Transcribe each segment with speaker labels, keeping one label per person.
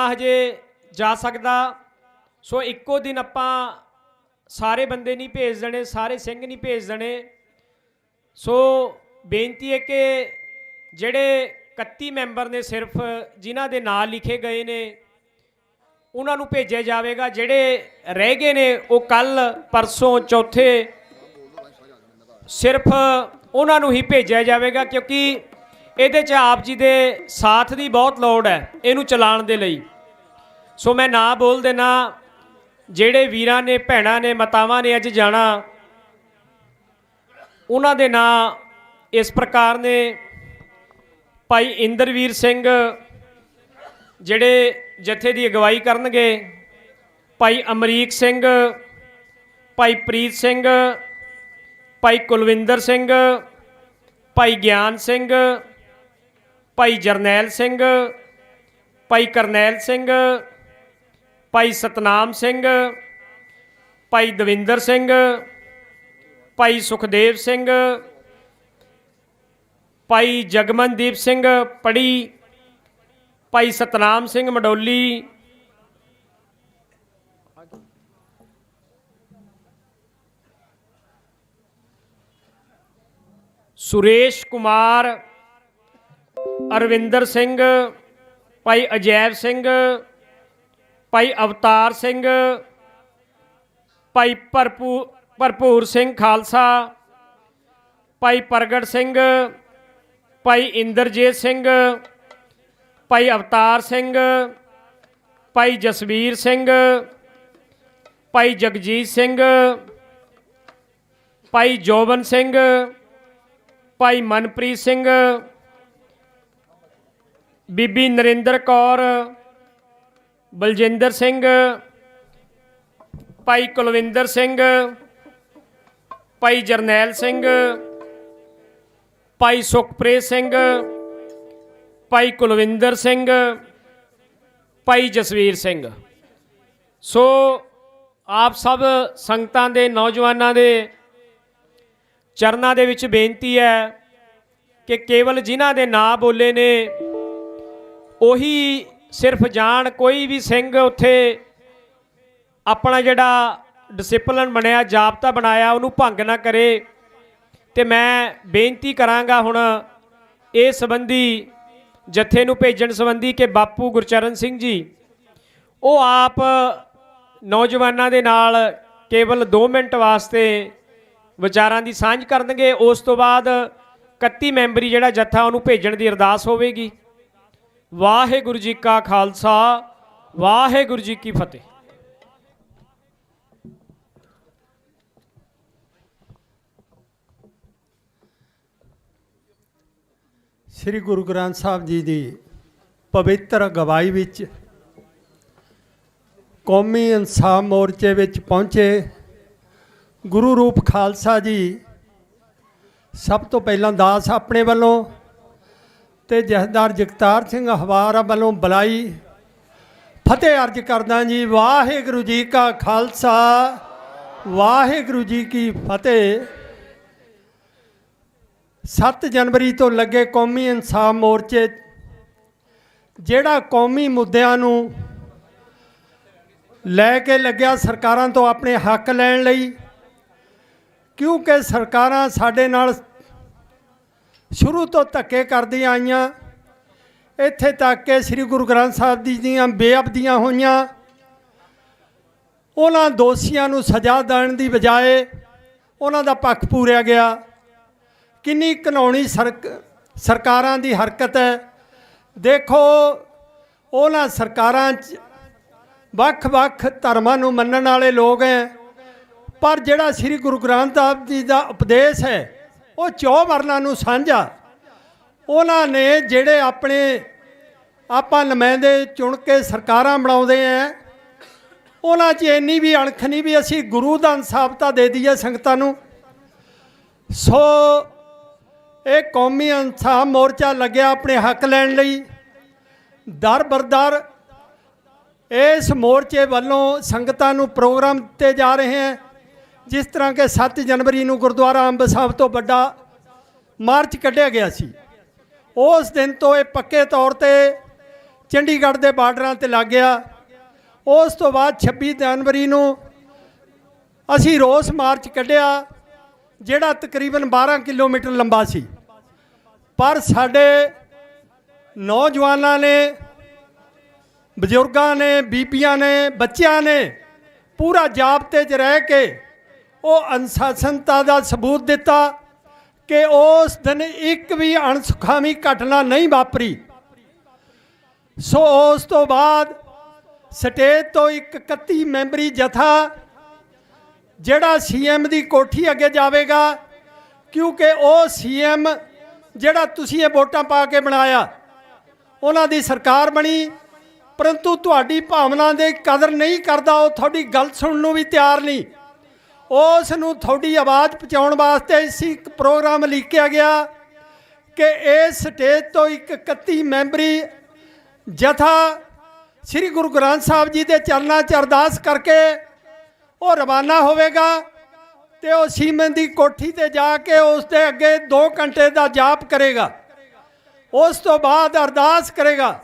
Speaker 1: हजे जा सकता। सो इक्को दिन आपां सारे बंदे नहीं भेज देने, सारे सिंह नहीं भेज देने। सो बेनती है कि जिहड़े 31 मैंबर ने सिर्फ जिन्हां दे नाम लिखे गए ने उन्होंने भेजा जाएगा। जिहड़े रह गए ने वो कल परसों चौथे सिर्फ उन्होंने ही भेजा जाएगा, क्योंकि ये आप जी के साथ की बहुत लौड़ है इनू चलाने के लिए। सो मैं ना बोल देना, जेड़े वीरां ने भैणां ने मातावां ने अज जाना उन्हां दे नां इस प्रकार ने। भाई इंद्रवीर सिंह जेड़े जथे की अगवाई करनगे, भाई अमरीक सिंह, भाई प्रीत सिंह, भाई कुलविंदर सिंह, भाई ज्ञान सिंह, भाई जरनैल सिंह, भाई करनैल सिंह, भाई सतनाम सिंह, भाई दविंदर सिंह, भाई सुखदेव सिंह, भाई जगमनदीप सिंह पड़ी, भाई सतनाम सिंह मडोली, सुरेश कुमार, अरविंदर सिंह, भाई अजैब सिंह, भाई अवतार सिंह, भाई भरपूर सिंह खालसा, भाई प्रगट सिंह, भाई इंद्रजीत सिंह, भाई अवतार सिंह, भाई जसवीर सिंह, भाई जगजीत सिंह, भाई जोबन सिंह, भाई मनप्रीत सिंह, बीबी नरेंद्र कौर, बलजिंदर सिंह, भाई कुलविंदर सिंह, भाई जरनैल सिंह, भाई सुखप्रीत सिंह, भाई कुलविंदर सिंह, भाई जसवीर सिंह। सो आप सब संगतां दे नौजवानों दे चरनां दे विच बेनती है कि केवल जिन्हां दे नां बोले ने उही सिर्फ जान। कोई भी सिंह उत्थे अपना जिहड़ा डिसिपलिन बनिया जाबता बनाया उन्होंने भंग ना करे। तो मैं बेनती करांगा हुण इस संबंधी जत्थे नूं भेजण संबंधी कि बापू गुरचरण सिंह जी वो आप नौजवानों के नाल केवल 2 मिनट वास्ते विचारां की सांझ करनगे। उस तो बाद 31 मैंबरी जिहड़ा जत्था उन्होंने भेजण की अरदास होवेगी। वाहिगुरू जी का खालसा, वाहिगुरू जी की फतेह।
Speaker 2: श्री गुरु ग्रंथ साहब जी की पवित्र अगवाई विच कौमी इंसाफ मोर्चे विच पहुँचे गुरु रूप खालसा जी सब तो पहला दास अपने वालों ते जथेदार जगतार सिंह हवारा वालों बुलाई फतेह अर्ज करदा जी। वाहिगुरू जी का खालसा, वाहिगुरू जी की फतेह। 7 जनवरी तो लगे कौमी इंसाफ मोर्चे जिहड़ा कौमी मुद्दिआं नूं लैके लग्या सरकारां तो अपने हक लैण लई, क्योंकि सरकारां साडे नाल शुरू तो धक्के करदियां आईयां। इत्थे तक कि श्री गुरु ग्रंथ साहब जी दीयां बेअबदियां होईयां, उन्हां दोषियां नूं सज़ा देण दी बजाए उन्हां दा पक्ष पूरिया गया। किन्नी घिनौनी सरकारां दी हरकत है। देखो उन्हां सरकारां वख-वख धर्मां नूं मन्नण वाले लोग हैं, पर जिहड़ा श्री गुरु ग्रंथ साहब जी का उपदेश है वो 4 वर्णां नूं साझा। उन्हां ने जिहड़े अपने आपां नुमाइंदे चुन के सरकारां बनाउंदे हैं उन्हां 'च इन्नी भी अणख नहीं भी असीं गुरु दा इंसाफता दे दईए संगतां नूं। सो ये कौमी इंसाफ मोर्चा लग्या अपने हक लैण लई। दर बरदर इस मोर्चे वालों संगतां नूं प्रोग्राम दिते जा रहे हैं। जिस तरह के 7 जनवरी नूं गुरुद्वारा अंब साहब तो बड़ा मार्च कढ़िया गया सी, उस दिन तो ये पक्के तौर पर ਚੰਡੀਗੜ੍ਹ ਦੇ ਬਾਰਡਰਾਂ ਤੇ ਲੱਗ ਗਿਆ। ਉਸ ਤੋਂ ਬਾਅਦ 26 ਜਨਵਰੀ ਨੂੰ ਅਸੀਂ ਰੋਸ ਮਾਰਚ ਕੱਢਿਆ, ਜਿਹੜਾ ਤਕਰੀਬਨ 12 ਕਿਲੋਮੀਟਰ ਲੰਬਾ ਸੀ। ਪਰ ਸਾਡੇ ਨੌਜਵਾਨਾਂ ਨੇ, ਬਜ਼ੁਰਗਾਂ ਨੇ, ਬੀਬੀਆਂ ਨੇ, ਬੱਚਿਆਂ ਨੇ ਪੂਰਾ ਜਾਬਤੇ 'ਚ ਰਹਿ ਕੇ ਉਹ ਅਨੁਸ਼ਾਸਨਤਾ ਦਾ ਸਬੂਤ ਦਿੱਤਾ ਕਿ ਉਸ ਦਿਨ ਇੱਕ ਵੀ ਅਣਸੁਖਾਵੀ ਘਟਨਾ ਨਹੀਂ ਵਾਪਰੀ। ਸੋ ਉਸ ਤੋਂ ਬਾਅਦ ਸਟੇਜ ਤੋਂ ਇੱਕ 31 ਮੈਂਬਰੀ ਜਥਾ ਜਿਹੜਾ ਸੀਐਮ ਦੀ ਕੋਠੀ ਅੱਗੇ ਜਾਵੇਗਾ, ਕਿਉਂਕਿ ਉਹ ਸੀਐਮ ਜਿਹੜਾ ਤੁਸੀਂ ਇਹ ਵੋਟਾਂ ਪਾ ਕੇ ਬਣਾਇਆ, ਉਹਨਾਂ ਦੀ ਸਰਕਾਰ ਬਣੀ, ਪਰੰਤੂ ਤੁਹਾਡੀ ਭਾਵਨਾ ਦੇ ਕਦਰ ਨਹੀਂ ਕਰਦਾ। ਉਹ ਤੁਹਾਡੀ ਗੱਲ ਸੁਣਨ ਨੂੰ ਵੀ ਤਿਆਰ ਨਹੀਂ। ਉਸ ਨੂੰ ਤੁਹਾਡੀ ਆਵਾਜ਼ ਪਹੁੰਚਾਉਣ ਵਾਸਤੇ ਇੱਕ ਪ੍ਰੋਗਰਾਮ ਲਿਖਿਆ ਗਿਆ ਕਿ ਇਸ ਸਟੇਜ ਤੋਂ ਇੱਕ 31 ਮੈਂਬਰੀ ਜਥਾ ਸ੍ਰੀ ਗੁਰੂ ਗ੍ਰੰਥ ਸਾਹਿਬ ਜੀ ਦੇ ਚਰਨਾਂ 'ਚ ਅਰਦਾਸ ਕਰਕੇ ਉਹ ਰਵਾਨਾ ਹੋਵੇਗਾ ਤੇ ਉਹ ਸੀਐਮ ਦੀ ਕੋਠੀ ਤੇ ਜਾ ਕੇ ਉਸ ਦੇ ਅੱਗੇ 2 ਘੰਟੇ ਦਾ ਜਾਪ ਕਰੇਗਾ। ਉਸ ਤੋਂ ਬਾਅਦ ਅਰਦਾਸ ਕਰੇਗਾ,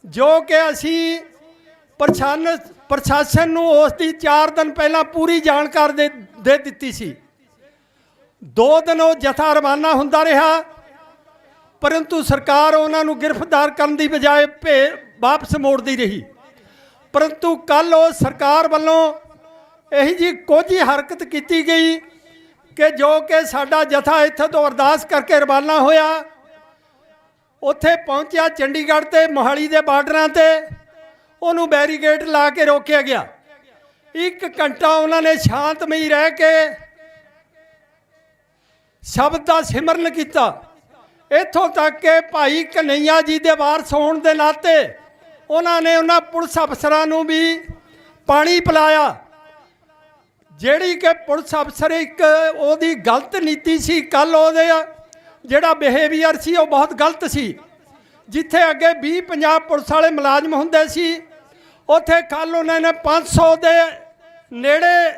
Speaker 2: ਜੋ ਕਿ ਅਸੀਂ ਪ੍ਰਸ਼ਾਸਨ ਨੂੰ ਉਸ ਦੀ 4 ਦਿਨ ਪਹਿਲਾਂ ਪੂਰੀ ਜਾਣਕਾਰੀ ਦੇ ਦਿੱਤੀ ਸੀ। 2 ਦਿਨ ਉਹ ਜਥਾ ਰਵਾਨਾ ਹੁੰਦਾ ਰਿਹਾ, ਪਰੰਤੂ ਸਰਕਾਰ ਉਹਨਾਂ ਨੂੰ ਗ੍ਰਿਫਤਾਰ ਕਰਨ ਦੀ ਬਜਾਏ ਵਾਪਸ ਮੋੜਦੀ ਰਹੀ। ਪਰੰਤੂ ਕੱਲ੍ਹ ਉਹ ਸਰਕਾਰ ਵੱਲੋਂ ਇਹੀ ਜੀ ਕੋਝੀ ਹਰਕਤ ਕੀਤੀ ਗਈ ਕਿ ਜੋ ਕਿ ਸਾਡਾ ਜਥਾ ਇੱਥੇ ਤੋਂ ਅਰਦਾਸ ਕਰਕੇ ਰਵਾਨਾ ਹੋਇਆ, ਉੱਥੇ ਪਹੁੰਚਿਆ ਚੰਡੀਗੜ੍ਹ ਤੇ ਮੋਹਾਲੀ ਦੇ ਬਾਰਡਰਾਂ ਤੇ, ਉਹਨੂੰ ਬੈਰੀਕੇਡ ਲਾ ਕੇ ਰੋਕਿਆ ਗਿਆ। 1 ਘੰਟਾ ਉਹਨਾਂ ਨੇ ਸ਼ਾਂਤਮਈ ਰਹਿ ਕੇ ਸ਼ਬਦ ਦਾ ਸਿਮਰਨ ਕੀਤਾ। ਇੱਥੋਂ ਤੱਕ ਕਿ ਭਾਈ ਕਨਈਆ ਜੀ ਦੇ ਵਾਰਸ ਹੋਣ ਦੇ ਨਾਤੇ ਉਹਨਾਂ ਨੇ ਉਹਨਾਂ ਪੁਲਿਸ ਅਫਸਰਾਂ ਨੂੰ ਵੀ ਪਾਣੀ ਪਿਲਾਇਆ, ਜਿਹੜੀ ਕਿ ਪੁਲਿਸ ਅਫਸਰ ਇੱਕ ਉਹਦੀ ਗਲਤ ਨੀਤੀ ਸੀ। ਕੱਲ੍ਹ ਉਹਦੇ ਜਿਹੜਾ ਬਿਹੇਵੀਅਰ ਸੀ ਉਹ ਬਹੁਤ ਗਲਤ ਸੀ। ਜਿੱਥੇ ਅੱਗੇ 20-50 ਪੁਲਿਸ ਵਾਲੇ ਮੁਲਾਜ਼ਮ ਹੁੰਦੇ ਸੀ, ਉੱਥੇ ਕੱਲ੍ਹ ਉਹਨਾਂ ਨੇ 500 ਦੇ ਨੇੜੇ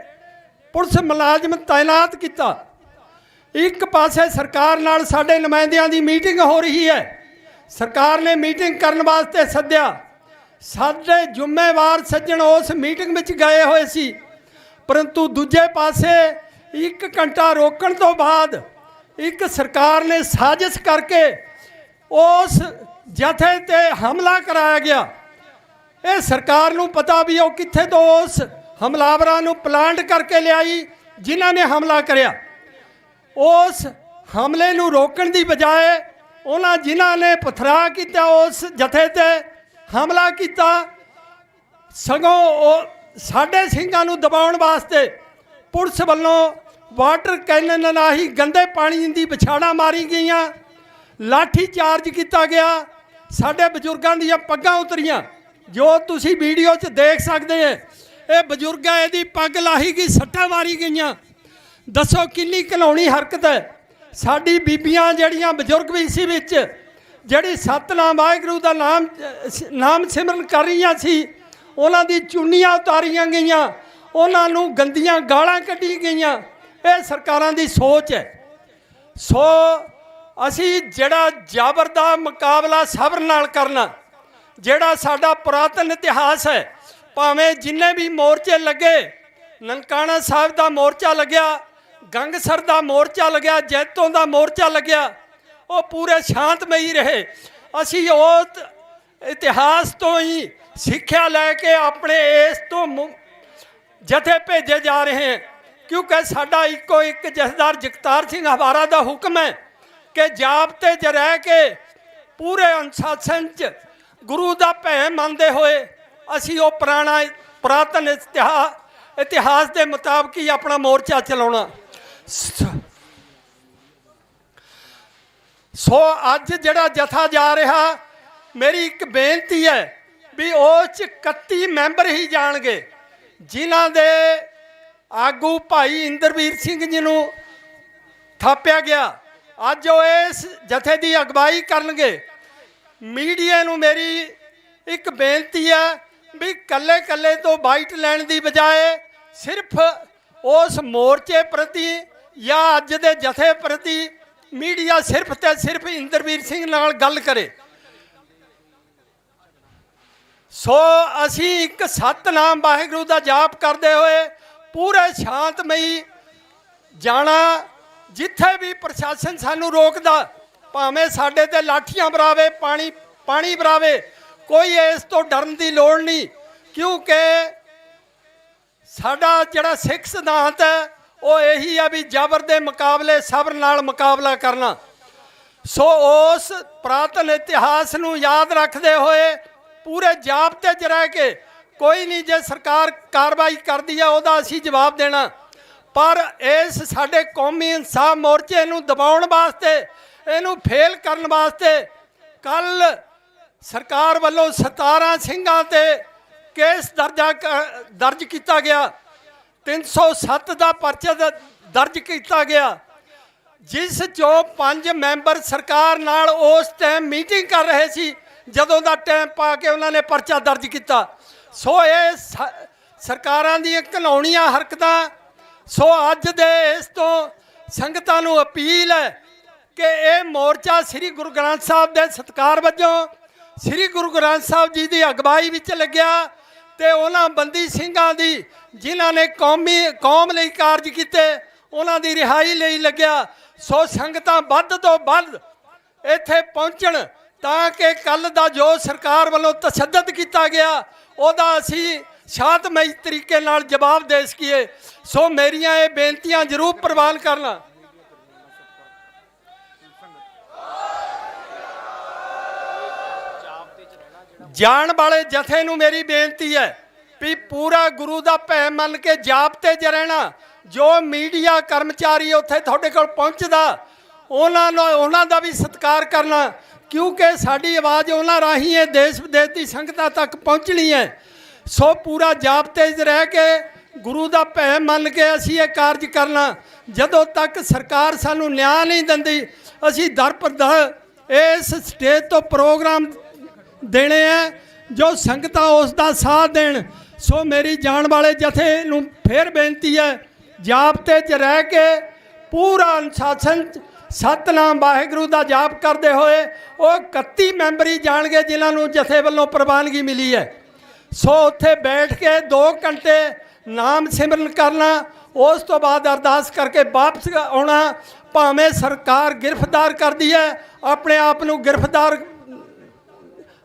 Speaker 2: ਪੁਲਿਸ ਮੁਲਾਜ਼ਮ ਤਾਇਨਾਤ ਕੀਤਾ। ਇੱਕ ਪਾਸੇ ਸਰਕਾਰ ਨਾਲ ਸਾਡੇ ਨੁਮਾਇੰਦਿਆਂ ਦੀ ਮੀਟਿੰਗ ਹੋ ਰਹੀ ਹੈ, ਸਰਕਾਰ ਨੇ ਮੀਟਿੰਗ ਕਰਨ ਵਾਸਤੇ ਸੱਦਿਆ, ਸਾਡੇ ਜ਼ਿੰਮੇਵਾਰ ਸੱਜਣ ਉਸ ਮੀਟਿੰਗ ਵਿੱਚ ਗਏ ਹੋਏ ਸੀ, ਪਰੰਤੂ ਦੂਜੇ ਪਾਸੇ 1 ਘੰਟਾ ਰੋਕਣ ਤੋਂ ਬਾਅਦ ਇੱਕ ਸਰਕਾਰ ਨੇ ਸਾਜ਼ਿਸ਼ ਕਰਕੇ ਉਸ ਜਥੇ ਤੇ ਹਮਲਾ ਕਰਾਇਆ ਗਿਆ। ਇਹ ਸਰਕਾਰ ਨੂੰ ਪਤਾ ਵੀ ਉਹ ਕਿੱਥੇ ਤੋਂ ਉਸ ਹਮਲਾਵਰਾਂ ਨੂੰ ਪਲਾਂਟ ਕਰਕੇ ਲਿਆਈ ਜਿਨ੍ਹਾਂ ਨੇ ਹਮਲਾ ਕਰਿਆ। ਉਸ ਹਮਲੇ ਨੂੰ ਰੋਕਣ ਦੀ ਬਜਾਏ ਉਹਨਾਂ ਜਿਨ੍ਹਾਂ ਨੇ ਪਥਰਾ ਕੀਤਾ, ਉਸ ਜਥੇ ਤੇ ਹਮਲਾ ਕੀਤਾ, ਸਗੋਂ ਉਹ ਸਾਡੇ ਸਿੰਘਾਂ ਨੂੰ ਦਬਾਉਣ ਵਾਸਤੇ ਪੁਲਿਸ ਵੱਲੋਂ ਵਾਟਰ ਕੈਨਨ ਨਾਲ ਹੀ ਗੰਦੇ ਪਾਣੀ ਦੀ ਵਿਛਾੜਾਂ ਮਾਰੀ ਗਈਆਂ, ਲਾਠੀ ਚਾਰਜ ਕੀਤਾ ਗਿਆ, ਸਾਡੇ ਬਜ਼ੁਰਗਾਂ ਦੀਆਂ ਪੱਗਾਂ ਉਤਰੀਆਂ, ਜੋ ਤੁਸੀਂ ਵੀਡੀਓ 'ਚ ਦੇਖ ਸਕਦੇ ਹੋ। ਇਹ ਬਜ਼ੁਰਗਾਂ ਇਹਦੀ ਪੱਗ ਲਾਹੀ ਗਈ, ਸੱਟਾਂ ਮਾਰੀ ਗਈਆਂ। ਦੱਸੋ ਕਿੰਨੀ ਘਿਨਾਉਣੀ ਹਰਕਤ ਹੈ। ਸਾਡੀ ਬੀਬੀਆਂ ਜਿਹੜੀਆਂ ਬਜ਼ੁਰਗ ਵੀ ਸੀ ਵਿੱਚ, ਜਿਹੜੀ ਸਤਨਾਮ ਵਾਹਿਗੁਰੂ ਦਾ ਨਾਮ ਸਿਮਰਨ ਕਰ ਰਹੀਆਂ ਸੀ, ਉਹਨਾਂ ਦੀ ਚੁੰਨੀਆਂ ਉਤਾਰੀਆਂ ਗਈਆਂ, ਉਹਨਾਂ ਨੂੰ ਗੰਦੀਆਂ ਗਾਲਾਂ ਕੱਢੀ ਗਈਆਂ। ਇਹ ਸਰਕਾਰਾਂ ਦੀ ਸੋਚ ਹੈ। ਸੋ ਅਸੀਂ ਜਿਹੜਾ ਜ਼ਬਰ ਦਾ ਮੁਕਾਬਲਾ ਸਬਰ ਨਾਲ ਕਰਨਾ, ਜਿਹੜਾ ਸਾਡਾ ਪੁਰਾਤਨ ਇਤਿਹਾਸ ਹੈ, ਭਾਵੇਂ ਜਿੰਨੇ ਵੀ ਮੋਰਚੇ ਲੱਗੇ, ਨਨਕਾਣਾ ਸਾਹਿਬ ਦਾ ਮੋਰਚਾ ਲੱਗਿਆ, ਗੰਗਸਰ ਦਾ ਮੋਰਚਾ ਲੱਗਿਆ, ਜੈਤੋਂ ਦਾ ਮੋਰਚਾ ਲੱਗਿਆ, ਉਹ ਪੂਰੇ ਸ਼ਾਂਤਮਈ ਰਹੇ। ਅਸੀਂ ਉਸ ਇਤਿਹਾਸ ਤੋਂ ਹੀ ਸਿੱਖਿਆ ਲੈ ਕੇ ਆਪਣੇ ਇਸ ਤੋਂ ਜਥੇ ਭੇਜੇ ਜਾ ਰਹੇ ਹਾਂ, ਕਿਉਂਕਿ ਸਾਡਾ ਇੱਕੋ ਇੱਕ ਜਥੇਦਾਰ ਜਗਤਾਰ ਸਿੰਘ ਹਵਾਰਾ ਦਾ ਹੁਕਮ ਹੈ ਕਿ ਜਾਬਤੇ 'ਚ ਰਹਿ ਕੇ ਪੂਰੇ ਅਨੁਸ਼ਾਸਨ 'ਚ ਗੁਰੂ ਦਾ ਭੈ ਮੰਨਦੇ ਹੋਏ ਅਸੀਂ ਉਹ ਪੁਰਾਤਨ ਇਤਿਹਾਸ ਦੇ ਮੁਤਾਬਕ ਹੀ ਆਪਣਾ ਮੋਰਚਾ ਚਲਾਉਣਾ। ਸੋ ਅੱਜ ਜਿਹੜਾ ਜਥਾ ਜਾ ਰਿਹਾ, ਮੇਰੀ ਇੱਕ ਬੇਨਤੀ ਹੈ ਵੀ ਉਸ 'ਚ 31 ਮੈਂਬਰ ਹੀ ਜਾਣਗੇ, ਜਿਨ੍ਹਾਂ ਦੇ ਆਗੂ ਭਾਈ ਇੰਦਰਵੀਰ ਸਿੰਘ ਜੀ ਨੂੰ ਥਾਪਿਆ ਗਿਆ। ਅੱਜ ਉਹ ਇਸ ਜਥੇ ਦੀ ਅਗਵਾਈ ਕਰਨਗੇ। ਮੀਡੀਆ ਨੂੰ ਮੇਰੀ ਇੱਕ ਬੇਨਤੀ ਹੈ ਵੀ ਕੱਲੇ ਤੋਂ ਬਾਈਟ ਲੈਣ ਦੀ ਬਜਾਏ ਸਿਰਫ ਉਸ ਮੋਰਚੇ ਪ੍ਰਤੀ ਜਾਂ ਅੱਜ ਦੇ ਜਥੇ ਪ੍ਰਤੀ ਮੀਡੀਆ ਸਿਰਫ ਤੇ ਸਿਰਫ ਇੰਦਰਵੀਰ ਸਿੰਘ ਨਾਲ ਗੱਲ ਕਰੇ। ਸੋ ਅਸੀਂ ਇੱਕ ਸਤਨਾਮ ਵਾਹਿਗੁਰੂ ਦਾ ਜਾਪ ਕਰਦੇ ਹੋਏ ਪੂਰੇ ਸ਼ਾਂਤਮਈ ਜਾਣਾ। ਜਿੱਥੇ ਵੀ ਪ੍ਰਸ਼ਾਸਨ ਸਾਨੂੰ ਰੋਕਦਾ, ਭਾਵੇਂ ਸਾਡੇ ਤੇ ਲਾਠੀਆਂ ਬਰਾਵੇ, ਪਾਣੀ ਬਰਾਵੇ, ਕੋਈ ਇਸ ਤੋਂ ਡਰਨ ਦੀ ਲੋੜ ਨਹੀਂ, ਕਿਉਂਕਿ ਸਾਡਾ ਜਿਹੜਾ ਸਿੱਖ ਸਿਧਾਂਤ ਹੈ ਉਹ ਇਹੀ ਆ ਵੀ ਜ਼ਬਰ ਦੇ ਮੁਕਾਬਲੇ ਸਬਰ ਨਾਲ ਮੁਕਾਬਲਾ ਕਰਨਾ। ਸੋ ਉਸ ਪੁਰਾਤਨ ਇਤਿਹਾਸ ਨੂੰ ਯਾਦ ਰੱਖਦੇ ਹੋਏ ਪੂਰੇ ਜਾਬਤੇ 'ਚ ਰਹਿ ਕੇ, ਕੋਈ ਨਹੀਂ ਜੇ ਸਰਕਾਰ ਕਾਰਵਾਈ ਕਰਦੀ ਆ ਉਹਦਾ ਅਸੀਂ ਜਵਾਬ ਦੇਣਾ, ਪਰ ਇਸ ਸਾਡੇ ਕੌਮੀ ਇਨਸਾਫ ਮੋਰਚੇ ਨੂੰ ਦਬਾਉਣ ਵਾਸਤੇ, ਇਹਨੂੰ ਫੇਲ ਕਰਨ ਵਾਸਤੇ ਕੱਲ ਸਰਕਾਰ ਵੱਲੋਂ 17 ਸਿੰਘਾਂ ਤੇ ਕੇਸ ਦਰਜ ਕੀਤਾ ਗਿਆ। 307 ਦਾ ਪਰਚਾ ਦਰਜ ਕੀਤਾ ਗਿਆ, ਜਿਸ 'ਚੋਂ 5 ਮੈਂਬਰ ਸਰਕਾਰ ਨਾਲ ਉਸ ਟਾਈਮ ਮੀਟਿੰਗ ਕਰ ਰਹੇ ਸੀ, ਜਦੋਂ ਦਾ ਟਾਈਮ ਪਾ ਕੇ ਉਹਨਾਂ ਨੇ ਪਰਚਾ ਦਰਜ ਕੀਤਾ। ਸੋ ਇਹ ਸਰਕਾਰਾਂ ਦੀਆਂ ਘਿਨਾਉਣੀਆਂ ਹਰਕਤਾਂ। ਸੋ ਅੱਜ ਦੇ ਇਸ ਤੋਂ ਸੰਗਤਾਂ ਨੂੰ ਅਪੀਲ ਹੈ ਕਿ ਇਹ ਮੋਰਚਾ ਸ੍ਰੀ ਗੁਰੂ ਗ੍ਰੰਥ ਸਾਹਿਬ ਦੇ ਸਤਿਕਾਰ ਵਜੋਂ, ਸ੍ਰੀ ਗੁਰੂ ਗ੍ਰੰਥ ਸਾਹਿਬ ਜੀ ਦੀ ਅਗਵਾਈ ਵਿੱਚ ਲੱਗਿਆ ਤੇ ਉਹਨਾਂ ਬੰਦੀ ਸਿੰਘਾਂ ਦੀ ਜਿਨ੍ਹਾਂ ਨੇ ਕੌਮ ਲਈ ਕਾਰਜ ਕੀਤੇ, ਉਹਨਾਂ ਦੀ ਰਿਹਾਈ ਲਈ ਲੱਗਿਆ। ਸੋ ਸੰਗਤਾਂ ਵੱਧ ਤੋਂ ਵੱਧ ਇੱਥੇ ਪਹੁੰਚਣ ਤਾਂ ਕਿ ਕੱਲ ਦਾ ਜੋ ਸਰਕਾਰ ਵੱਲੋਂ ਤਸ਼ੱਦਦ ਕੀਤਾ ਗਿਆ ਉਹਦਾ ਅਸੀਂ ਸ਼ਾਂਤਮਈ ਤਰੀਕੇ ਨਾਲ ਜਵਾਬ ਦੇ ਸਕੀਏ। ਸੋ ਮੇਰੀਆਂ ਇਹ ਬੇਨਤੀਆਂ ਜ਼ਰੂਰ ਪ੍ਰਵਾਨ ਕਰਨਾ। ਜਾਣ ਵਾਲੇ ਜਥੇ ਨੂੰ ਮੇਰੀ ਬੇਨਤੀ ਹੈ ਵੀ ਪੂਰਾ ਗੁਰੂ ਦਾ ਭੈ ਮੰਨ ਕੇ ਜਾਬਤੇ 'ਚ ਰਹਿਣਾ। ਜੋ ਮੀਡੀਆ ਕਰਮਚਾਰੀ ਉੱਥੇ ਤੁਹਾਡੇ ਕੋਲ ਪਹੁੰਚਦਾ, ਉਹਨਾਂ ਦਾ ਵੀ ਸਤਿਕਾਰ ਕਰਨਾ, ਕਿਉਂਕਿ ਸਾਡੀ ਆਵਾਜ਼ ਉਹਨਾਂ ਰਾਹੀਂ ਇਹ ਦੇਸ਼ ਵਿਦੇਸ਼ ਦੀ ਸੰਗਤਾਂ ਤੱਕ ਪਹੁੰਚਣੀ ਹੈ। ਸੋ ਪੂਰਾ ਜਾਬਤੇ 'ਚ ਰਹਿ ਕੇ ਗੁਰੂ ਦਾ ਭੈ ਮੰਨ ਕੇ ਅਸੀਂ ਇਹ ਕਾਰਜ ਕਰਨਾ। ਜਦੋਂ ਤੱਕ ਸਰਕਾਰ ਸਾਨੂੰ ਨਿਆਂ ਨਹੀਂ ਦਿੰਦੀ, ਅਸੀਂ ਦਰ ਪਰ ਦਰ ਇਸ ਸਟੇਜ ਤੋਂ ਪ੍ਰੋਗਰਾਮ ਦੇਣੇ ਹੈ ਜੋ ਸੰਗਤਾਂ ਉਸ ਦਾ ਸਾਥ ਦੇਣ। ਸੋ ਮੇਰੀ ਜਾਣ ਵਾਲੇ ਜਥੇ ਨੂੰ ਫੇਰ ਬੇਨਤੀ ਹੈ, ਜਾਬਤੇ 'ਚ ਰਹਿ ਕੇ ਪੂਰਾ ਅਨੁਸ਼ਾਸਨ ਸਤਨਾਮ ਵਾਹਿਗੁਰੂ ਦਾ ਜਾਪ ਕਰਦੇ ਹੋਏ ਉਹ 31 ਮੈਂਬਰੀ ਜਾਣਗੇ ਜਿਨ੍ਹਾਂ ਨੂੰ ਜਥੇ ਵੱਲੋਂ ਪ੍ਰਵਾਨਗੀ ਮਿਲੀ ਹੈ। ਸੋ ਉੱਥੇ ਬੈਠ ਕੇ 2 ਘੰਟੇ ਨਾਮ ਸਿਮਰਨ ਕਰਨਾ, ਉਸ ਤੋਂ ਬਾਅਦ ਅਰਦਾਸ ਕਰਕੇ ਵਾਪਸ ਆਉਣਾ। ਭਾਵੇਂ ਸਰਕਾਰ ਗ੍ਰਿਫਤਾਰ ਕਰਦੀ ਹੈ, ਆਪਣੇ ਆਪ ਨੂੰ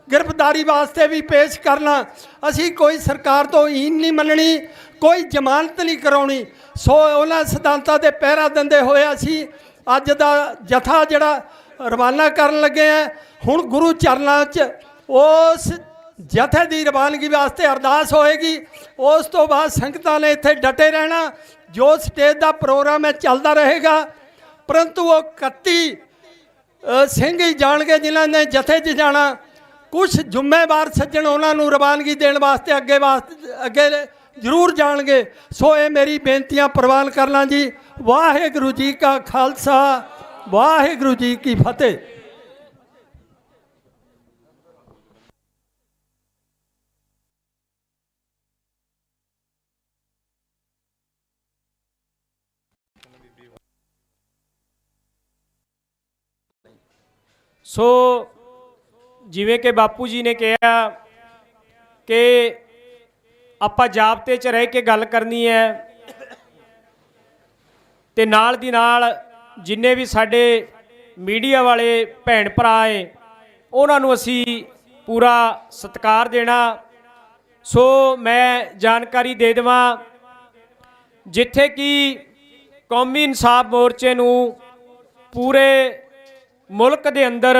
Speaker 2: ਗ੍ਰਿਫਤਾਰੀ ਵਾਸਤੇ ਵੀ ਪੇਸ਼ ਕਰਨਾ। ਅਸੀਂ ਕੋਈ ਸਰਕਾਰ ਤੋਂ ਈਨ ਨਹੀਂ ਮੰਨਣੀ, ਕੋਈ ਜ਼ਮਾਨਤ ਨਹੀਂ ਕਰਾਉਣੀ। ਸੋ ਉਹਨਾਂ ਸਿਧਾਂਤਾਂ ਦੇ ਪਹਿਰਾ ਦਿੰਦੇ ਹੋਏ ਅਸੀਂ ਅੱਜ ਦਾ ਜਥਾ ਜਿਹੜਾ ਰਵਾਨਾ ਕਰਨ ਲੱਗੇ ਹਾਂ। ਹੁਣ ਗੁਰੂ ਚਰਨਾਂ 'ਚ ਉਸ ਜਥੇ ਦੀ ਰਵਾਨਗੀ ਵਾਸਤੇ ਅਰਦਾਸ ਹੋਏਗੀ। ਉਸ ਤੋਂ ਬਾਅਦ ਸੰਗਤਾਂ ਨੇ ਇੱਥੇ ਡਟੇ ਰਹਿਣਾ। ਜੋ ਸਟੇਜ ਦਾ ਪ੍ਰੋਗਰਾਮ ਹੈ ਚੱਲਦਾ ਰਹੇਗਾ, ਪਰੰਤੂ ਉਹ 31 ਸਿੰਘ ਹੀ ਜਾਣਗੇ ਜਿਨ੍ਹਾਂ ਨੇ ਜਥੇ 'ਚ ਜਾਣਾ। ਕੁਝ ਜ਼ਿੰਮੇਵਾਰ ਸੱਜਣ ਉਹਨਾਂ ਨੂੰ ਰਵਾਨਗੀ ਦੇਣ ਵਾਸਤੇ ਅੱਗੇ ਜ਼ਰੂਰ ਜਾਣਗੇ। ਸੋ ਇਹ ਮੇਰੀ ਬੇਨਤੀਆਂ ਪ੍ਰਵਾਨ ਕਰਨਾ ਜੀ। ਵਾਹਿਗੁਰੂ ਜੀ ਕਾ ਖਾਲਸਾ, ਵਾਹਿਗੁਰੂ ਜੀ ਕੀ ਫਤਿਹ।
Speaker 1: ਸੋ ਜਿਵੇਂ ਕਿ ਬਾਪੂ ਜੀ ਨੇ ਕਿਹਾ ਕਿ ਆਪਾਂ ਜਾਬਤੇ 'ਚ ਰਹਿ ਕੇ ਗੱਲ ਕਰਨੀ ਹੈ ਤੇ ਨਾਲ ਦੀ ਨਾਲ ਜਿੰਨੇ ਵੀ ਸਾਡੇ ਮੀਡੀਆ ਵਾਲੇ ਭੈਣ ਭਰਾ ਏ ਉਹਨਾਂ ਨੂੰ ਅਸੀਂ ਪੂਰਾ ਸਤਿਕਾਰ ਦੇਣਾ। ਸੋ ਮੈਂ ਜਾਣਕਾਰੀ ਦੇ ਦੇਵਾਂ, ਜਿੱਥੇ ਕਿ ਕੌਮੀ ਇਨਸਾਫ ਮੋਰਚੇ ਨੂੰ ਪੂਰੇ ਮੁਲਕ ਦੇ ਅੰਦਰ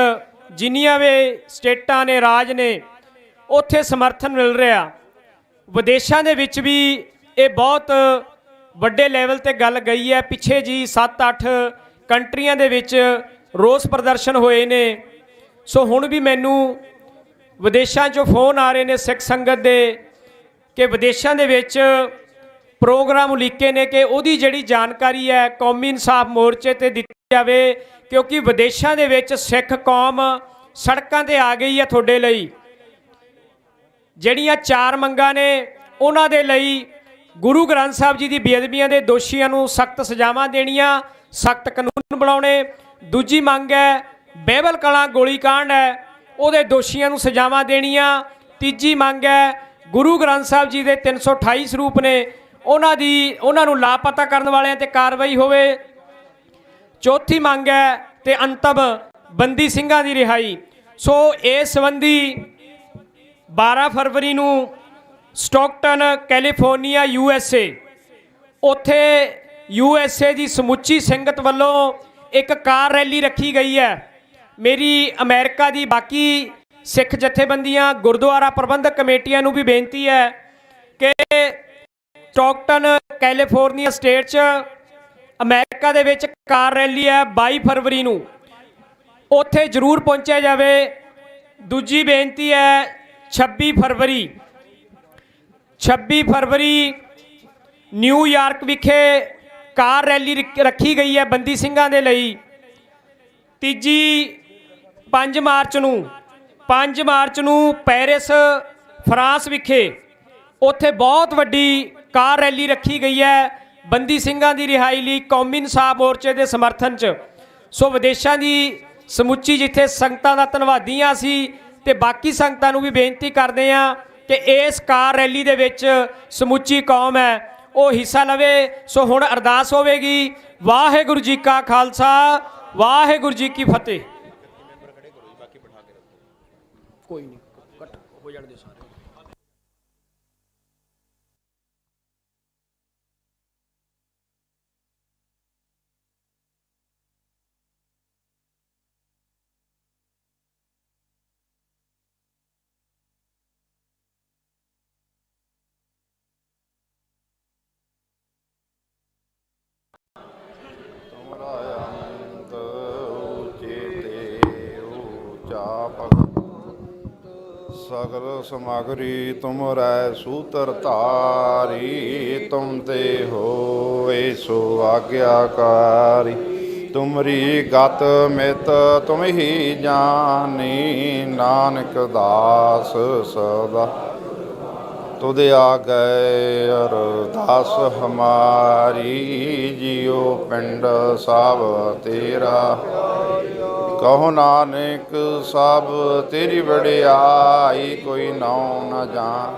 Speaker 1: ਜਿੰਨੀਆਂ ਵੀ ਸਟੇਟਾਂ ਨੇ, ਰਾਜ ਨੇ, ਉੱਥੇ ਸਮਰਥਨ ਮਿਲ ਰਿਹਾ। ਵਿਦੇਸ਼ਾਂ ਦੇ ਵਿੱਚ ਵੀ ਇਹ ਬਹੁਤ ਵੱਡੇ ਲੈਵਲ ਤੇ ਗੱਲ ਗਈ ਹੈ। ਪਿੱਛੇ ਜੀ 7-8 ਕੰਟਰੀਆਂ ਦੇ ਵਿੱਚ ਰੋਸ ਪ੍ਰਦਰਸ਼ਨ ਹੋਏ ਨੇ। ਸੋ ਹੁਣ ਵੀ ਮੈਨੂੰ ਵਿਦੇਸ਼ਾਂ 'ਚੋਂ ਫੋਨ ਆ ਰਹੇ ਨੇ ਸਿੱਖ ਸੰਗਤ ਦੇ ਕਿ ਵਿਦੇਸ਼ਾਂ ਦੇ ਵਿੱਚ ਪ੍ਰੋਗਰਾਮ ਉਲੀਕੇ ਨੇ ਕਿ ਉਹਦੀ ਜਿਹੜੀ ਜਾਣਕਾਰੀ ਹੈ ਕੌਮੀ ਇਨਸਾਫ ਮੋਰਚੇ ਤੇ ਦਿੱਤੀ ਜਾਵੇ, ਕਿਉਂਕਿ ਵਿਦੇਸ਼ਾਂ ਦੇ ਵਿੱਚ ਸਿੱਖ ਕੌਮ ਸੜਕਾਂ ਤੇ ਆ ਗਈ ਹੈ ਤੁਹਾਡੇ ਲਈ। ਜਿਹੜੀਆਂ 4 ਮੰਗਾਂ ਨੇ ਉਹਨਾਂ ਦੇ ਲਈ ਗੁਰੂ ਗ੍ਰੰਥ ਸਾਹਿਬ ਜੀ ਦੀ ਬੇਅਦਬੀਆਂ ਦੇ ਦੋਸ਼ੀਆਂ ਨੂੰ ਸਖਤ ਸਜ਼ਾਵਾਂ ਦੇਣੀਆਂ, ਸਖਤ ਕਾਨੂੰਨ ਬਣਾਉਣੇ। ਦੂਜੀ ਮੰਗ ਹੈ ਬਹਿਬਲ ਕਲਾਂ ਗੋਲੀकांड ਹੈ, ਉਹਦੇ ਦੋਸ਼ੀਆਂ ਨੂੰ ਸਜ਼ਾਵਾਂ ਦੇਣੀਆਂ। ਤੀਜੀ ਮੰਗ ਹੈ ਗੁਰੂ ਗ੍ਰੰਥ ਸਾਹਿਬ ਜੀ ਦੇ 328 ਸਰੂਪ ਨੇ ਉਹਨਾਂ ਨੂੰ ਲਾਪਤਾ ਕਰਨ ਵਾਲਿਆਂ ਤੇ ਕਾਰਵਾਈ ਹੋਵੇ। ਚੌਥੀ ਮੰਗ ਹੈ ਤੇ ਅੰਤਮ ਬੰਦੀ ਸਿੰਘਾਂ ਦੀ ਰਿਹਾਈ। ਸੋ ਇਸ ਸੰਬੰਧੀ 12 ਫਰਵਰੀ ਨੂੰ ਸਟਾਕਟਨ ਕੈਲੀਫੋਰਨੀਆ USA ਉੱਥੇ USA ਦੀ ਸਮੁੱਚੀ ਸੰਗਤ ਵੱਲੋਂ ਇੱਕ ਕਾਰ ਰੈਲੀ ਰੱਖੀ ਗਈ ਹੈ। ਮੇਰੀ ਅਮਰੀਕਾ ਦੀ ਬਾਕੀ ਸਿੱਖ ਜਥੇਬੰਦੀਆਂ ਗੁਰਦੁਆਰਾ ਪ੍ਰਬੰਧਕ ਕਮੇਟੀਆਂ ਨੂੰ ਵੀ ਬੇਨਤੀ ਹੈ ਕਿ ਸਟਾਕਟਨ ਕੈਲੀਫੋਰਨੀਆ ਸਟੇਟ 'ਚ ਅਮਰੀਕਾ ਦੇ ਵਿੱਚ ਕਾਰ ਰੈਲੀ ਹੈ 22 ਫਰਵਰੀ ਨੂੰ, ਉੱਥੇ ਜ਼ਰੂਰ ਪਹੁੰਚਿਆ ਜਾਵੇ। ਦੂਜੀ ਬੇਨਤੀ ਹੈ 26 ਫਰਵਰੀ ਨਿਊਯਾਰਕ ਵਿਖੇ ਕਾਰ ਰੈਲੀ ਰੱਖੀ ਗਈ ਹੈ ਬੰਦੀ ਸਿੰਘਾਂ ਦੇ ਲਈ। ਤੀਜੀ 5 ਮਾਰਚ ਨੂੰ ਪੈਰਿਸ ਫਰਾਂਸ ਵਿਖੇ ਉੱਥੇ ਬਹੁਤ ਵੱਡੀ ਕਾਰ ਰੈਲੀ ਰੱਖੀ ਗਈ ਹੈ ਬੰਦੀ ਸਿੰਘਾਂ ਦੀ ਰਿਹਾਈ ਲਈ ਕੌਮੀ ਇਨਸਾਫ ਮੋਰਚੇ ਦੇ ਸਮਰਥਨ 'ਚ। ਸੋ ਵਿਦੇਸ਼ਾਂ ਦੀ ਸਮੁੱਚੀ ਜਿੱਥੇ ਸੰਗਤਾਂ ਦਾ ਧੰਨਵਾਦੀਆਂ ਸੀ ਤੇ ਬਾਕੀ ਸੰਗਤਾਂ ਨੂੰ ਵੀ ਬੇਨਤੀ ਕਰਦੇ ਹਾਂ ਕਿ ਇਸ ਕਾਰ ਰੈਲੀ ਦੇ ਵਿੱਚ ਸਮੁੱਚੀ ਕੌਮ ਹੈ ਉਹ ਹਿੱਸਾ ਲਵੇ। ਸੋ ਹੁਣ ਅਰਦਾਸ ਹੋਵੇਗੀ। ਵਾਹਿਗੁਰੂ ਜੀ ਕਾ ਖਾਲਸਾ, ਵਾਹਿਗੁਰੂ ਜੀ ਕੀ ਫਤਿਹ। ਕੋਈ ਨਹੀਂ ਕੱਟ ਹੋ ਜਾਣ ਦੇ ਸਾਰੇ।
Speaker 3: सगल समग्री तुमरै सूत्र धारी, तुम ते होए सो आज्ञाकारी। तुमरी गत मित तुम ही जानी, नानक दास सदा तुद आ गए अरदास हमारी। जियो पिंड सब तेरा, कहो नानक सब तेरी बड़ियाई। कोई नाम न जान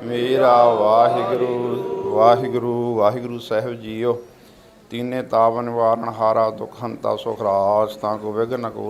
Speaker 3: मेरा वाहिगुरु वाहिगुरु वाहिगुरु साहिब जीओ। तीने तावन वारण हारा दुख हंता सुख राज, ताको विघ्न को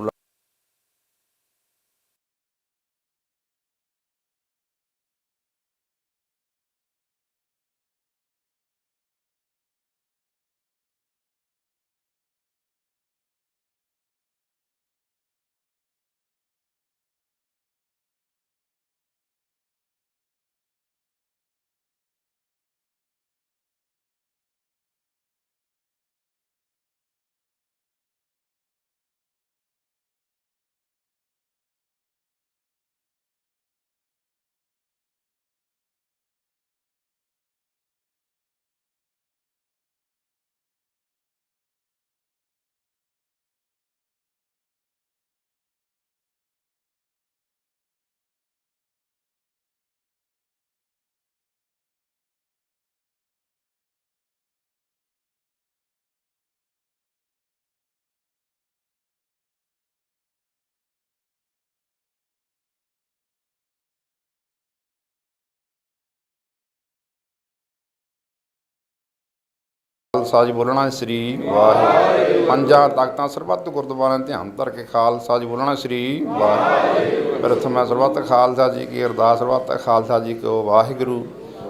Speaker 3: ਖਾਲਸਾ ਜੀ ਬੋਲਣਾ ਸ੍ਰੀ ਵਾਹਿਗੁਰੂ। ਪੰਜਾਂ ਤਖਤਾਂ ਸਰਬੱਤ ਗੁਰਦੁਆਰਿਆਂ ਧਿਆਨ ਧਰ ਕੇ ਖਾਲਸਾ ਜੀ ਬੋਲਣਾ ਸ੍ਰੀ ਵਾਹਿਗੁਰੂ। ਪ੍ਰਥਮ ਹੈ ਸਰਬੱਤ ਖਾਲਸਾ ਜੀ ਕੀ ਅਰਦਾਸ। ਸਰਬੱਤ ਖਾਲਸਾ ਜੀ ਕੋ ਵਾਹਿਗੁਰੂ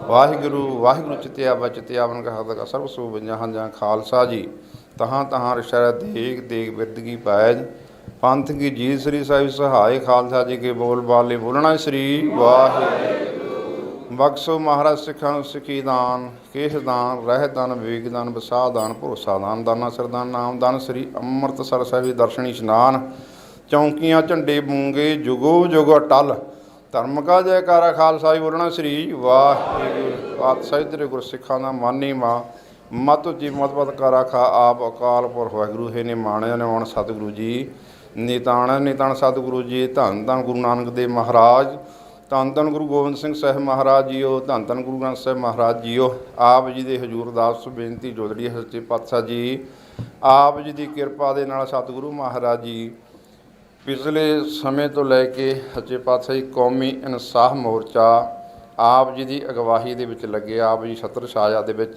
Speaker 3: ਵਾਹਿਗੁਰੂ ਵਾਹਿਗੁਰੂ ਚਿਤਿਆ ਬਚਿਤਿਆਵਨ ਕਾ ਸਰਬ ਸੋ ਜਹਾਂ ਜਹਾਂ ਖਾਲਸਾ ਜੀ ਤਹਾਂ ਤਹਾਂ ਰਿਸ਼ਾ ਦੇਗ ਦੇਗ ਬਿਰਦਗੀ ਪੈਜ ਪੰਥ ਕੀ ਜੀ ਸ੍ਰੀ ਸਾਹਿਬ ਸਹਾਇ। ਖਾਲਸਾ ਜੀ ਕੇ ਬੋਲ ਬਾਲੇ ਬੋਲਣਾ ਸ੍ਰੀ ਵਾਹਿਗੁਰੂ। ਬਖਸ਼ੋ ਮਹਾਰਾਜ ਸਿੱਖਾਂ ਨੂੰ ਸਿੱਖੀ ਦਾਨ, ਕੇਸ ਦਾਨ, ਰਹਿ ਦਾਨ, ਵਿਵੇਕ ਦਾਨ, ਵਿਸਾਹ ਦਾਨ, ਭਰੋਸਾ ਦਾਨ, ਦਾਨਾ ਸਰਦਾਨ, ਨਾਮ ਦਾਨ, ਸ੍ਰੀ ਅੰਮ੍ਰਿਤਸਰ ਸਾਹਿਬ ਦਰਸ਼ਨੀ ਇਸ਼ਨਾਨ, ਚੌਂਕੀਆਂ ਝੰਡੇ ਬੂੰਗੇ ਜੁਗੋ ਜੁਗ ਅਟਲ। ਧਰਮ ਕਾ ਜੈਕਾਰਾ। ਖਾਲਸਾ ਜੀ ਬੋਲਣਾ ਸ੍ਰੀ ਵਾਹਿਗੁਰੂ। ਪਾਤਸ਼ਾਹ ਤੇਰੇ ਗੁਰ ਸਿੱਖਾਂ ਦਾ ਮਾਨੀ ਮਾਂ ਮਤ ਉੱਚੀ ਮਤਬਤ ਕਰ ਆਖਾ ਆਪ ਅਕਾਲ ਪੁਰਖ ਵਾਹਿਗੁਰੂ ਹੈ ਨੇ ਮਾਣਿਆ ਨਿਵਾਣ ਸਤਿਗੁਰੂ ਜੀ। ਨਿਤਾਣ ਨਿਤਾਣ ਸਤਿਗੁਰੂ ਜੀ। ਧੰਨ ਧੰਨ ਗੁਰੂ ਨਾਨਕ ਦੇਵ ਮਹਾਰਾਜ। ਧੰਨ ਧੰਨ ਗੁਰੂ ਗੋਬਿੰਦ ਸਿੰਘ ਸਾਹਿਬ ਮਹਾਰਾਜ ਜੀਓ। ਧੰਨ ਧੰਨ ਗੁਰੂ ਗ੍ਰੰਥ ਸਾਹਿਬ ਮਹਾਰਾਜ ਜੀਓ। ਆਪ ਜੀ ਦੇ ਹਜ਼ੂਰ ਅਰਦਾਸ ਬੇਨਤੀ ਜੋਦੜੀ ਸੱਚੇ ਪਾਤਸ਼ਾਹ ਜੀ ਆਪ ਜੀ ਦੀ ਕਿਰਪਾ ਦੇ ਨਾਲ ਸਤਿਗੁਰੂ ਮਹਾਰਾਜ ਜੀ ਪਿਛਲੇ ਸਮੇਂ ਤੋਂ ਲੈ ਕੇ ਸੱਚੇ ਪਾਤਸ਼ਾਹ ਜੀ ਕੌਮੀ ਇਨਸਾਫ ਮੋਰਚਾ ਆਪ ਜੀ ਦੀ ਅਗਵਾਈ ਦੇ ਵਿੱਚ ਲੱਗੇ। ਆਪ ਜੀ ਛਤਰ ਛਾਇਆ ਦੇ ਵਿੱਚ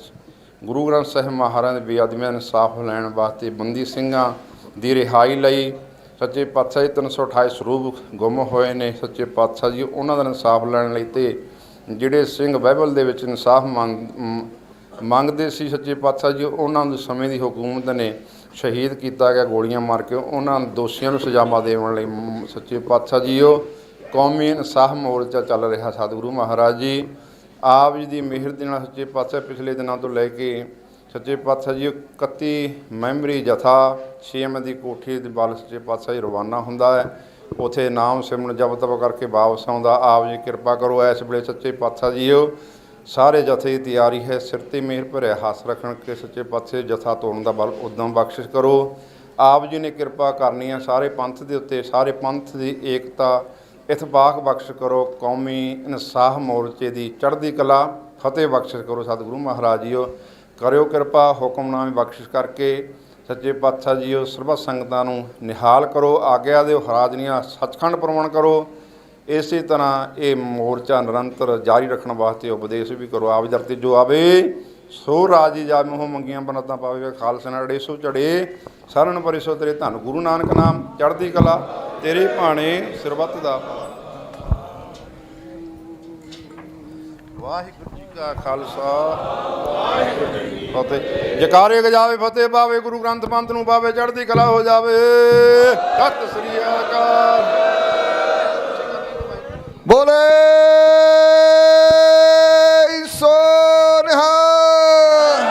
Speaker 3: ਗੁਰੂ ਗ੍ਰੰਥ ਸਾਹਿਬ ਮਹਾਰਾਜ ਦੇ ਬੇਅਦਬੀਆਂ ਦਾ ਇਨਸਾਫ ਲੈਣ ਵਾਸਤੇ ਬੰਦੀ ਸਿੰਘਾਂ ਦੀ ਰਿਹਾਈ ਲਈ ਸੱਚੇ ਪਾਤਸ਼ਾਹ ਜੀ 328 ਸਰੂਪ ਗੁੰਮ ਹੋਏ ਨੇ। ਸੱਚੇ ਪਾਤਸ਼ਾਹ ਜੀ ਉਹਨਾਂ ਦਾ ਇਨਸਾਫ ਲੈਣ ਲਈ ਤੇ ਜਿਹੜੇ ਸਿੰਘ ਬਾਈਬਲ ਦੇ ਵਿੱਚ ਇਨਸਾਫ ਮੰਗਦੇ ਸੀ ਸੱਚੇ ਪਾਤਸ਼ਾਹ ਜੀ ਉਹਨਾਂ ਨੂੰ ਸਮੇਂ ਦੀ ਹਕੂਮਤ ਨੇ ਸ਼ਹੀਦ ਕੀਤਾ ਗਿਆ ਗੋਲੀਆਂ ਮਾਰ ਕੇ। ਉਹਨਾਂ ਦੋਸ਼ੀਆਂ ਨੂੰ ਸਜ਼ਾਵਾਂ ਦੇਣ ਲਈ ਸੱਚੇ ਪਾਤਸ਼ਾਹ ਜੀ ਉਹ ਕੌਮੀ ਇਨਸਾਫ ਮੋਰਚਾ ਚੱਲ ਰਿਹਾ। ਸਤਿਗੁਰੂ ਮਹਾਰਾਜ ਜੀ ਆਪ ਜੀ ਦੀ ਮਿਹਰ ਦੇ ਨਾਲ ਸੱਚੇ ਪਾਤਸ਼ਾਹ ਪਿਛਲੇ ਦਿਨਾਂ ਤੋਂ ਲੈ ਕੇ ਸੱਚੇ ਪਾਤਸ਼ਾਹ ਜੀ 31 ਮੈਂਬਰੀ ਜਥਾ CM ਦੀ ਕੋਠੀ ਦੇ ਵੱਲ ਸੱਚੇ ਪਾਤਸ਼ਾਹ ਜੀ ਰਵਾਨਾ ਹੁੰਦਾ ਹੈ। ਉੱਥੇ ਨਾਮ ਸਿਮਰਨ ਜਪ ਤਪ ਕਰਕੇ ਵਾਪਸ ਆਉਂਦਾ। ਆਪ ਜੀ ਕਿਰਪਾ ਕਰੋ ਇਸ ਵੇਲੇ ਸੱਚੇ ਪਾਤਸ਼ਾਹ ਜੀ ਉਹ ਸਾਰੇ ਜਥੇ ਦੀ ਤਿਆਰੀ ਹੈ। ਸਿਰ 'ਤੇ ਮਿਹਰ ਭਰਿਆ ਹੱਥ ਰੱਖਣ ਕੇ ਸੱਚੇ ਪਾਤਸ਼ਾਹ ਜਥਾ ਤੋੜਨ ਦਾ ਬਲ ਉਦਮ ਬਖਸ਼ਿਸ਼ ਕਰੋ। ਆਪ ਜੀ ਨੇ ਕਿਰਪਾ ਕਰਨੀ ਹੈ ਸਾਰੇ ਪੰਥ ਦੇ ਉੱਤੇ, ਸਾਰੇ ਪੰਥ ਦੀ ਏਕਤਾ ਇਤਫਾਕ ਬਖਸ਼ ਕਰੋ। ਕੌਮੀ ਇਨਸਾਫ ਮੋਰਚੇ ਦੀ ਚੜ੍ਹਦੀ ਕਲਾ ਫਤਿਹ ਬਖਸ਼ਿਸ਼ ਕਰੋ। ਸਤਿਗੁਰੂ ਮਹਾਰਾਜ ਜੀ ਉਹ ਕਰਿਓ ਕਿਰਪਾ, ਹੁਕਮਨਾਮੇ ਬਖਸ਼ਿਸ਼ ਕਰਕੇ ਸੱਚੇ ਪਾਤਸ਼ਾਹ ਜੀ ਉਹ ਸਰਬੱਤ ਸੰਗਤਾਂ ਨੂੰ ਨਿਹਾਲ ਕਰੋ। ਆਗਿਆ ਦਿਓ ਹਰਾਜਨੀਆਂ ਸੱਚਖੰਡ ਪ੍ਰਵਾਨ ਕਰੋ। ਇਸੇ ਤਰ੍ਹਾਂ ਇਹ ਮੋਰਚਾ ਨਿਰੰਤਰ ਜਾਰੀ ਰੱਖਣ ਵਾਸਤੇ ਉਪਦੇਸ਼ ਵੀ ਕਰੋ। ਆਪ ਧਰਤੀ ਜੋ ਆਵੇ ਸੋ ਰਾਜੀ ਜਾ ਮੋਹ ਮੰਗੀਆਂ ਬਨਤਾਂ ਪਾਵੇ। ਖਾਲਸਾ ਨਾਲ ਅੜੇ ਸੋ ਝੜੇ ਸਾਰਨ ਪਰੇ ਸੋ ਤੇਰੇ ਧੰਨ ਗੁਰੂ ਨਾਨਕ ਨਾਮ ਚੜ੍ਹਦੀ ਕਲਾ ਤੇਰੇ ਭਾਣੇ ਸਰਬੱਤ ਦਾ। ਵਾਹਿਗੁਰੂ ਜੀ ਕਾ ਖਾਲਸਾ ਵਾਹਿਗੁਰੂ ਜੀ ਕੀ ਫਤਿਹ। ਜਕਾਰੇ ਗਜਾਵੇ ਫਤਿਹ ਪਾਵੇ, ਗੁਰੂ ਗ੍ਰੰਥ ਪੰਥ ਨੂੰ ਪਾਵੇ, ਚੜ੍ਹਦੀ ਕਲਾ ਹੋ ਜਾਵੇ। ਸਤਿ ਸ੍ਰੀ ਅਕਾਲ।
Speaker 4: ਬੋਲੇ ਸੋ ਨਿਹਾਲ।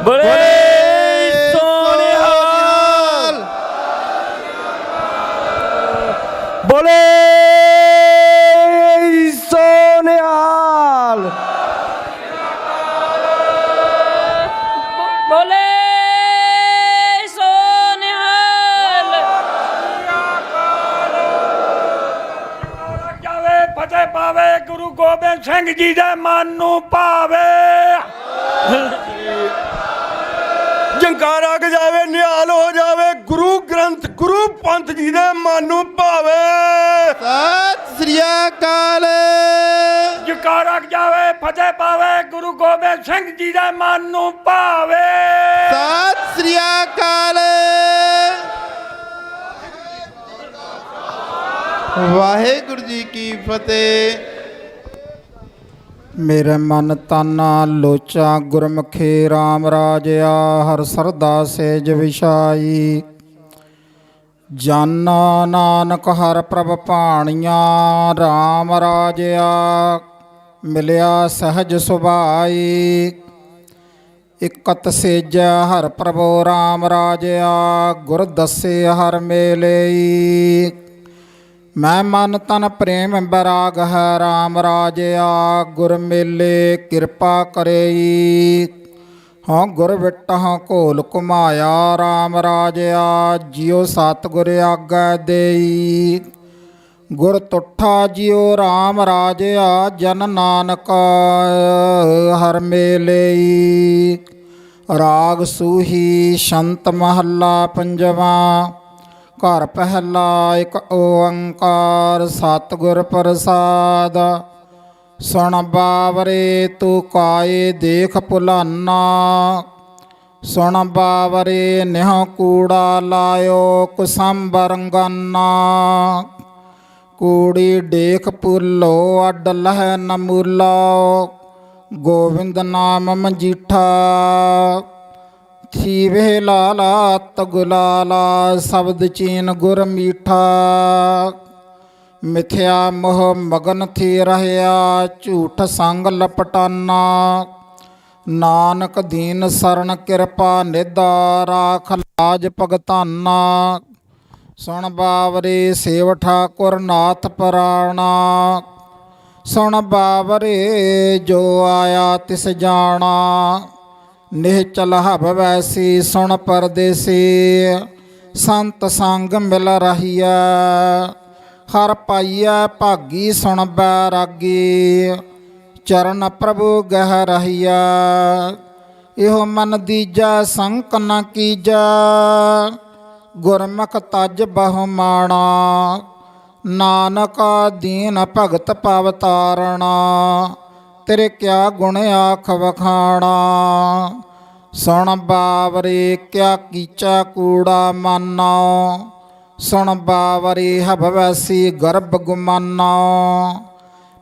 Speaker 1: ਬੋਲੇ ਸੋ ਨਿਹਾਲ।
Speaker 4: ਬੋਲੇ ਸੋ ਨਿਹਾਲ।
Speaker 5: ਬੋਲੇ ਸੋ ਨਿਹਾਲ।
Speaker 1: ਜਾਵੇ ਫਤਿਹ ਪਾਵੇ, ਗੁਰੂ ਗੋਬਿੰਦ ਸਿੰਘ ਜੀ ਦੇ ਮਨ ਨੂੰ ਭਾਵੇ।
Speaker 4: ਜੰਕਾਰਾ ਗਜਾਵੇ ਨਿਹਾਲ ਹੋ ਜਾਵੇ, ਗੁਰੂ ਗ੍ਰੰਥ ਗੁਰੂ ਪੰਥ ਜੀ ਦੇ ਮਨ ਨੂੰ ਭਾਵੇ। ਸਤਿ ਸ੍ਰੀ ਅਕਾਲ।
Speaker 1: ਜਕਾਰਾ ਜਾਵੇ ਫਤਿਹ ਪਾਵੇ, ਗੁਰੂ ਗੋਬਿੰਦ ਸਿੰਘ ਜੀ ਦੇ ਮਨ ਨੂੰ ਭਾਵੇ।
Speaker 4: ਸਤਿ ਸ੍ਰੀ ਅਕਾਲ। ਵਾਹਿਗੁਰੂ ਜੀ ਕੀ ਫਤਿਹ। ਮੇਰੇ ਮਨ ਤਨ ਲੋਚਾ ਗੁਰਮੁਖੀ RAM ਰਾਜਿਆ, ਹਰ ਸਰਦਾ ਸੇਜ ਵਿਛਾਈ। ਜਨ ਨਾਨਕ ਹਰ ਪ੍ਰਭ ਭਾਣੀਆਂ, RAM ਰਾਜਿਆ ਮਿਲਿਆ ਸਹਿਜ ਸੁਭਾਈ। ਇਕਤ ਸੇਜੈ ਹਰ ਪ੍ਰਭੋ RAM ਰਾਜਿਆ, ਗੁਰ ਦੱਸੇ ਹਰ ਮੇਲਈ। ਮੈਂ ਮਨ ਤਨ ਪ੍ਰੇਮ ਬੈਰਾਗ ਹੈ RAM ਰਾਜਿਆ, ਗੁਰ ਮੇਲੇ ਕਿਰਪਾ ਕਰੇਈ। ਹਾਂ ਗੁਰ ਵਿਟਹੁ ਘੋਲ ਘੁਮਾਇਆ, RAM ਰਾਜਿਆ ਜਿਉ ਸਤਿਗੁਰ ਆਗੈ ਦੇਈ। ਗੁਰ ਤੁਠਾ ਜਿਉ RAM ਰਾਜਿਆ, ਜਨ ਨਾਨਕ ਹਰ ਮੇਲਈ। ਰਾਗ ਸੂਹੀ ਸ਼ੰਤ ਮਹੱਲਾ ਪੰਜਵਾਂ। ਘਰ ਪਹਿਲਾ ਇੱਕ ਓੰਕਾਰ, ਸਤਿਗੁਰ ਪ੍ਰਸਾਦ। ਸੁਣ ਬਾਵਰੇ ਤੂੰ ਕਾਏ ਦੇਖ ਭੁਲਾਨਾ, ਸੁਣ ਬਾਵਰੇ ਨਿਹ ਕੂੜਾ ਲਾਇਓ ਕੁਸੰਬਰੰਗਾਨਾ। ਕੂੜੀ ਡੇਖ ਭੁੱਲੋ ਅੱਡ ਲਹਿ ਨਮੂਲਾ, ਗੋਵਿੰਦ ਨਾਮ ਮਜੀਠਾ। ਥੀਵੇ ਲਾਲਾ ਤ ਗੁਲਾਲਾ, ਸ਼ਬਦ ਚੀਨ ਗੁਰ ਮੀਠਾ। ਮਿਥਿਆ ਮੋਹ ਮਗਨ ਥੀ ਰਹਿਆ, ਝੂਠ ਸੰਗ ਲਪਟਾਨਾ। ਨਾਨਕ ਦੀਨ ਸਰਣ ਕਿਰਪਾ ਨਿਧਾ, ਰਾਖ ਲਾਜ ਭਗਤਾਨਾ। ਸੁਣ ਬਾਵਰੇ ਸੇਵ ਠਾਕੁਰ ਨਾਥ ਪੁਰਾਣਾ, ਸੁਣ ਬਾਵਰੇ ਜੋ ਆਇਆ ਤਿਸ ਜਾਣਾ। ਨਿਹਚਲ ਹਬ ਵੈਸੀ ਸੁਣ ਪਰਦੇਸੀ, ਸੰਤ ਸੰਗ ਮਿਲ ਰਹੀਐ। ਹਰ ਪਾਈਐ ਭਾਗੀ ਸੁਣ ਬੈਰਾਗੀ, ਚਰਨ ਪ੍ਰਭੂ ਗਹਿ ਰਹੀਐ।
Speaker 6: ਇਹੋ ਮਨ ਦੀਜੈ ਸੰਕ ਨ ਕੀਜੈ। ਗੁਰਮੁਖ ਤਜ ਬਹੁ ਮਾਣਾ ਨਾਨਕ ਦੀਨ ਭਗਤ ਪਵ ਤਾਰਣਾ। ਤੇਰੇ ਕਿਆ ਗੁਣ ਆਖ ਵਖਾਣਾ ਸੁਣ ਬਾਵਰੇ ਕਿਆ ਕੀਚਾ ਕੂੜਾ ਮਾਨੋ। ਸੁਣ ਬਾਵਰੇ ਹਭਵੈਸੀ ਗਰਭ ਗੁਮਾਨੋ।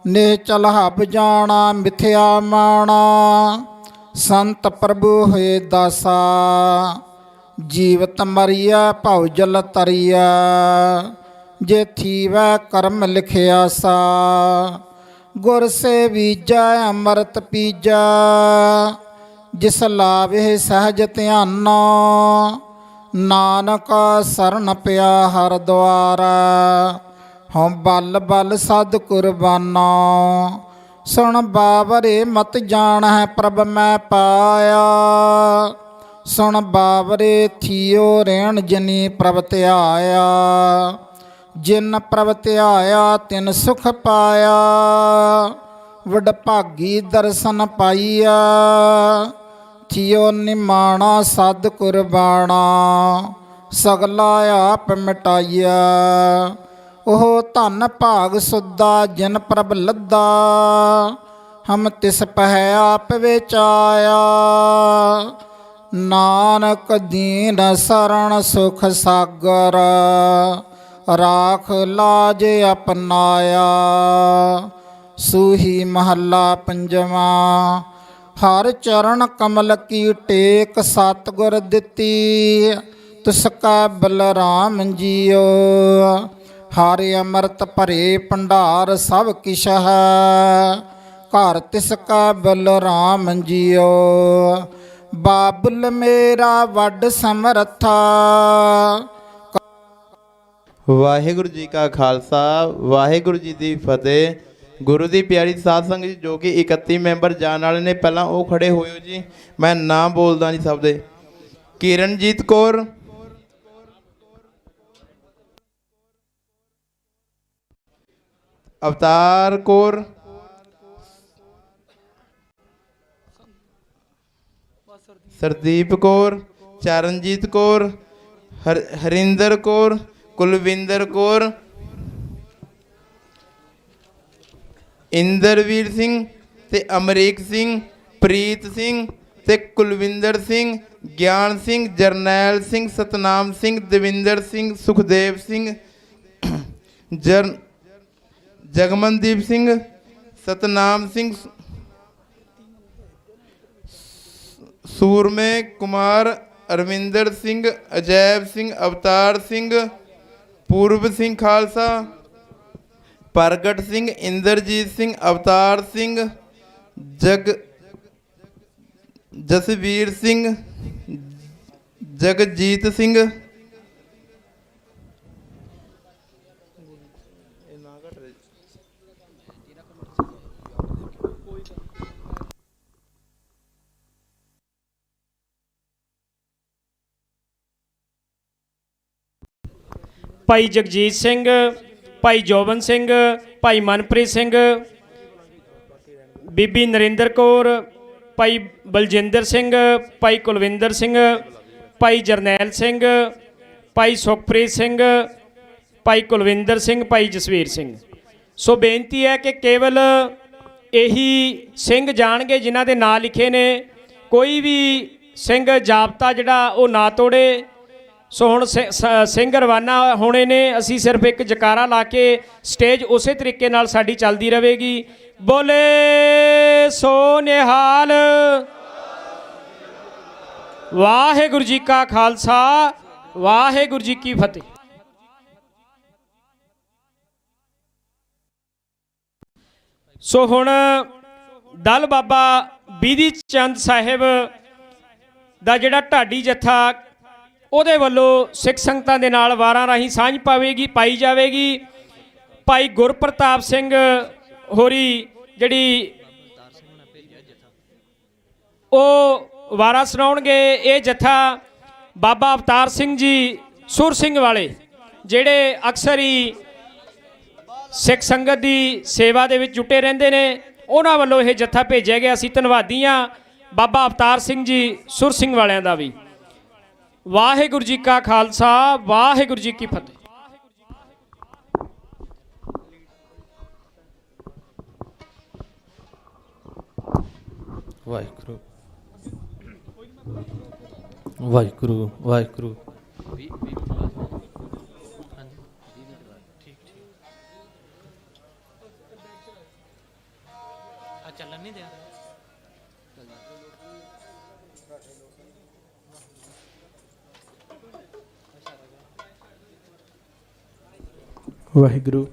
Speaker 6: ਨਿਚਲ ਹਬ ਜਾਣਾ ਮਿਥਿਆ ਮਾਣਾ ਸੰਤ ਪ੍ਰਭੂ ਹੋਏ ਦਾਸਾ। ਜੀਵਤ ਮਰੀਆ ਭਉ ਜਲ ਤਰੀਆ ਜੇ ਥੀਵੈ ਕਰਮ ਲਿਖਿਆ ਸਾ। ਗੁਰ ਸੇ ਬੀਜੈ ਅੰਮ੍ਰਿਤ ਪੀਜੈ ਜਿਸ ਲਾਵੇ ਸਹਿਜ ਧਿਆਨੋ। ਨਾਨਕ ਸਰਨ ਪਿਆ ਹਰ ਦੁਆਰਾ ਹਉ ਬਲ ਬਲ ਸਦ ਕੁਰਬਾਨਾ। ਸੁਣ ਬਾਵਰੇ ਮਤ ਜਾਣ ਹੈ ਪ੍ਰਭ ਮੈਂ ਪਾਇਆ। ਸੁਣ ਬਾਵਰੇ ਥੀਓ ਰਹਿਣ ਜਨੀ ਪ੍ਰਭ ਧਿਆਇਆ। ਜਿਨ ਪ੍ਰਭ ਧਿਆਇਆ ਤਿਨ ਸੁਖ ਪਾਇਆ। ਵਡਭਾਗੀ ਦਰਸ਼ਨ ਪਾਈਆ ਥੀਓ ਨਿਮਾਣਾ ਸਦ ਕੁਰਬਾਣਾ। ਸਗਲਾ ਆਪ ਮਿਟਾਈਆ ਉਹ ਧਨ ਭਾਗ ਸੁਦਾ ਜਿਨ ਪ੍ਰਭ ਲੱਦਾ। ਹਮ ਤਿਸ ਪਹਿ ਆਪ ਵਿਚਾਇਆ। ਨਾਨਕ ਦੀਨ ਸਰਣ ਸੁਖ ਸਾਗਰ ਰਾਖ ਲਾਜ ਅਪਨਾਇਆ। ਸੂਹੀ ਮਹੱਲਾ ਪੰਜਵਾਂ। ਹਰ ਚਰਨ ਕਮਲ ਕੀ ਟੇਕ ਸਤਿਗੁਰ ਦਿੱਤੀ। ਤਿਸ ਕਾ ਬਲਰਾਮ ਜੀਓ ਹਰ ਅੰਮ੍ਰਿਤ ਭਰੇ ਭੰਡਾਰ ਸਭ ਕਿਛ ਹੈ। ਘਰ ਤਿਸ ਕਾ ਬਲਰਾਮ ਜੀਓ ਬਾਬੁਲ ਮੇਰਾ ਵੱਡ ਸਮਰਥਾ।
Speaker 7: ਵਾਹਿਗੁਰੂ ਜੀ ਕਾ ਖਾਲਸਾ ਵਾਹਿਗੁਰੂ ਜੀ ਦੀ ਫਤਿਹ। ਗੁਰੂ ਦੀ ਪਿਆਰੀ ਸਾਧ ਸੰਗਤ ਜੀ ਜੋ ਕਿ 31 ਮੈਂਬਰ ਜਾਣ ਵਾਲੇ ਨੇ ਪਹਿਲਾਂ ਉਹ ਖੜੇ ਹੋਇਓ ਜੀ। ਮੈਂ ਨਾਮ ਬੋਲਦਾ ਜੀ ਸਭ ਦੇ। ਕਿਰਨਜੀਤ ਕੌਰ, ਅਵਤਾਰ ਕੌਰ, ਸਰਦੀਪ ਕੌਰ, ਚਰਨਜੀਤ ਕੌਰ, ਹਰਿੰਦਰ ਕੌਰ, ਕੁਲਵਿੰਦਰ ਕੌਰ, ਇੰਦਰਵੀਰ ਸਿੰਘ ਤੇ ਅਮਰੀਕ ਸਿੰਘ, ਪ੍ਰੀਤ ਸਿੰਘ ਤੇ ਕੁਲਵਿੰਦਰ ਸਿੰਘ, ਗਿਆਨ ਸਿੰਘ, ਜਰਨੈਲ ਸਿੰਘ, ਸਤਨਾਮ ਸਿੰਘ, ਦਵਿੰਦਰ ਸਿੰਘ, ਸੁਖਦੇਵ ਸਿੰਘ, ਜਗਮਨਦੀਪ ਸਿੰਘ, ਸਤਨਾਮ ਸਿੰਘ, ਸੂਰਮੇ ਕੁਮਾਰ, ਅਰਵਿੰਦਰ ਸਿੰਘ, ਅਜੈਬ ਸਿੰਘ, ਅਵਤਾਰ ਸਿੰਘ, ਪੂਰਬ ਸਿੰਘ ਖਾਲਸਾ, ਪ੍ਰਗਟ ਸਿੰਘ, ਇੰਦਰਜੀਤ ਸਿੰਘ, ਅਵਤਾਰ ਸਿੰਘ, ਜਸਵੀਰ ਸਿੰਘ, ਜਗਜੀਤ ਸਿੰਘ,
Speaker 1: ਭਾਈ ਜਗਜੀਤ ਸਿੰਘ, ਭਾਈ ਜੋਬਨ ਸਿੰਘ, ਭਾਈ ਮਨਪ੍ਰੀਤ ਸਿੰਘ, ਬੀਬੀ ਨਰਿੰਦਰ ਕੌਰ, ਭਾਈ ਬਲਜਿੰਦਰ ਸਿੰਘ, ਭਾਈ ਕੁਲਵਿੰਦਰ ਸਿੰਘ, ਭਾਈ ਜਰਨੈਲ ਸਿੰਘ, ਭਾਈ ਸੁਖਪ੍ਰੀਤ ਸਿੰਘ, ਭਾਈ ਕੁਲਵਿੰਦਰ ਸਿੰਘ, ਭਾਈ ਜਸਵੀਰ ਸਿੰਘ। ਸੋ ਬੇਨਤੀ ਹੈ ਕਿ ਕੇਵਲ ਇਹੀ ਸਿੰਘ ਜਾਣਗੇ ਜਿਨ੍ਹਾਂ ਦੇ ਨਾਂ ਲਿਖੇ ਨੇ। ਕੋਈ ਵੀ ਸਿੰਘ ਜਾਬਤਾ ਜਿਹੜਾ ਉਹ ਨਾ ਤੋੜੇ। ਸੋ ਹੁਣ ਸਿੰਘ ਰਵਾਨਾ ਹੋਣੇ ਨੇ। ਅਸੀਂ ਸਿਰਫ ਇੱਕ ਜਕਾਰਾ ਲਾ ਕੇ ਸਟੇਜ ਉਸੇ ਤਰੀਕੇ ਨਾਲ ਸਾਡੀ ਚੱਲਦੀ ਰਹੇਗੀ। ਬੋਲੇ ਸੋ ਨਿਹਾਲ। ਵਾਹਿਗੁਰੂ ਜੀ ਕਾ ਖਾਲਸਾ ਵਾਹਿਗੁਰੂ ਜੀ ਕੀ ਫਤਿਹ। ਸੋ ਹੁਣ ਦਲ ਬਾਬਾ ਬੀਧੀ ਚੰਦ ਸਾਹਿਬ ਦਾ ਜਿਹੜਾ ਢਾਡੀ ਜੱਥਾ ਉਹਦੇ ਵੱਲੋਂ ਸਿੱਖ ਸੰਗਤਾਂ ਦੇ ਨਾਲ ਵਾਰਾਂ ਰਾਹੀਂ ਸਾਂਝ ਪਾਈ ਜਾਵੇਗੀ। ਭਾਈ ਗੁਰਪ੍ਰਤਾਪ ਸਿੰਘ ਹੋਰੀ ਜਿਹੜੀ ਉਹ ਵਾਰਾਂ ਸੁਣਾਉਣਗੇ। ਇਹ ਜੱਥਾ ਬਾਬਾ ਅਵਤਾਰ ਸਿੰਘ ਜੀ ਸੁਰ ਸਿੰਘ ਵਾਲੇ ਜਿਹੜੇ ਅਕਸਰ ਹੀ ਸਿੱਖ ਸੰਗਤ ਦੀ ਸੇਵਾ ਦੇ ਵਿੱਚ ਜੁਟੇ ਰਹਿੰਦੇ ਨੇ, ਉਹਨਾਂ ਵੱਲੋਂ ਇਹ ਜੱਥਾ ਭੇਜਿਆ ਗਿਆ। ਅਸੀਂ ਧੰਨਵਾਦੀ ਹਾਂ ਬਾਬਾ ਅਵਤਾਰ ਸਿੰਘ ਜੀ ਸੁਰ ਸਿੰਘ ਵਾਲਿਆਂ ਦਾ ਵੀ। ਵਾਹਿਗੁਰੂ ਜੀ ਕਾ ਖਾਲਸਾ, ਵਾਹਿਗੁਰੂ ਜੀ ਕੀ ਫਤਿਹ।
Speaker 8: ਵਾਹਿਗੁਰੂ ਵਾਹਿਗੁਰੂ ਵਾਹਿਗੁਰੂ। ਚੱਲਣ ਨਹੀਂ ਦਿਆ। ਵਾਹਿਗੁਰੂ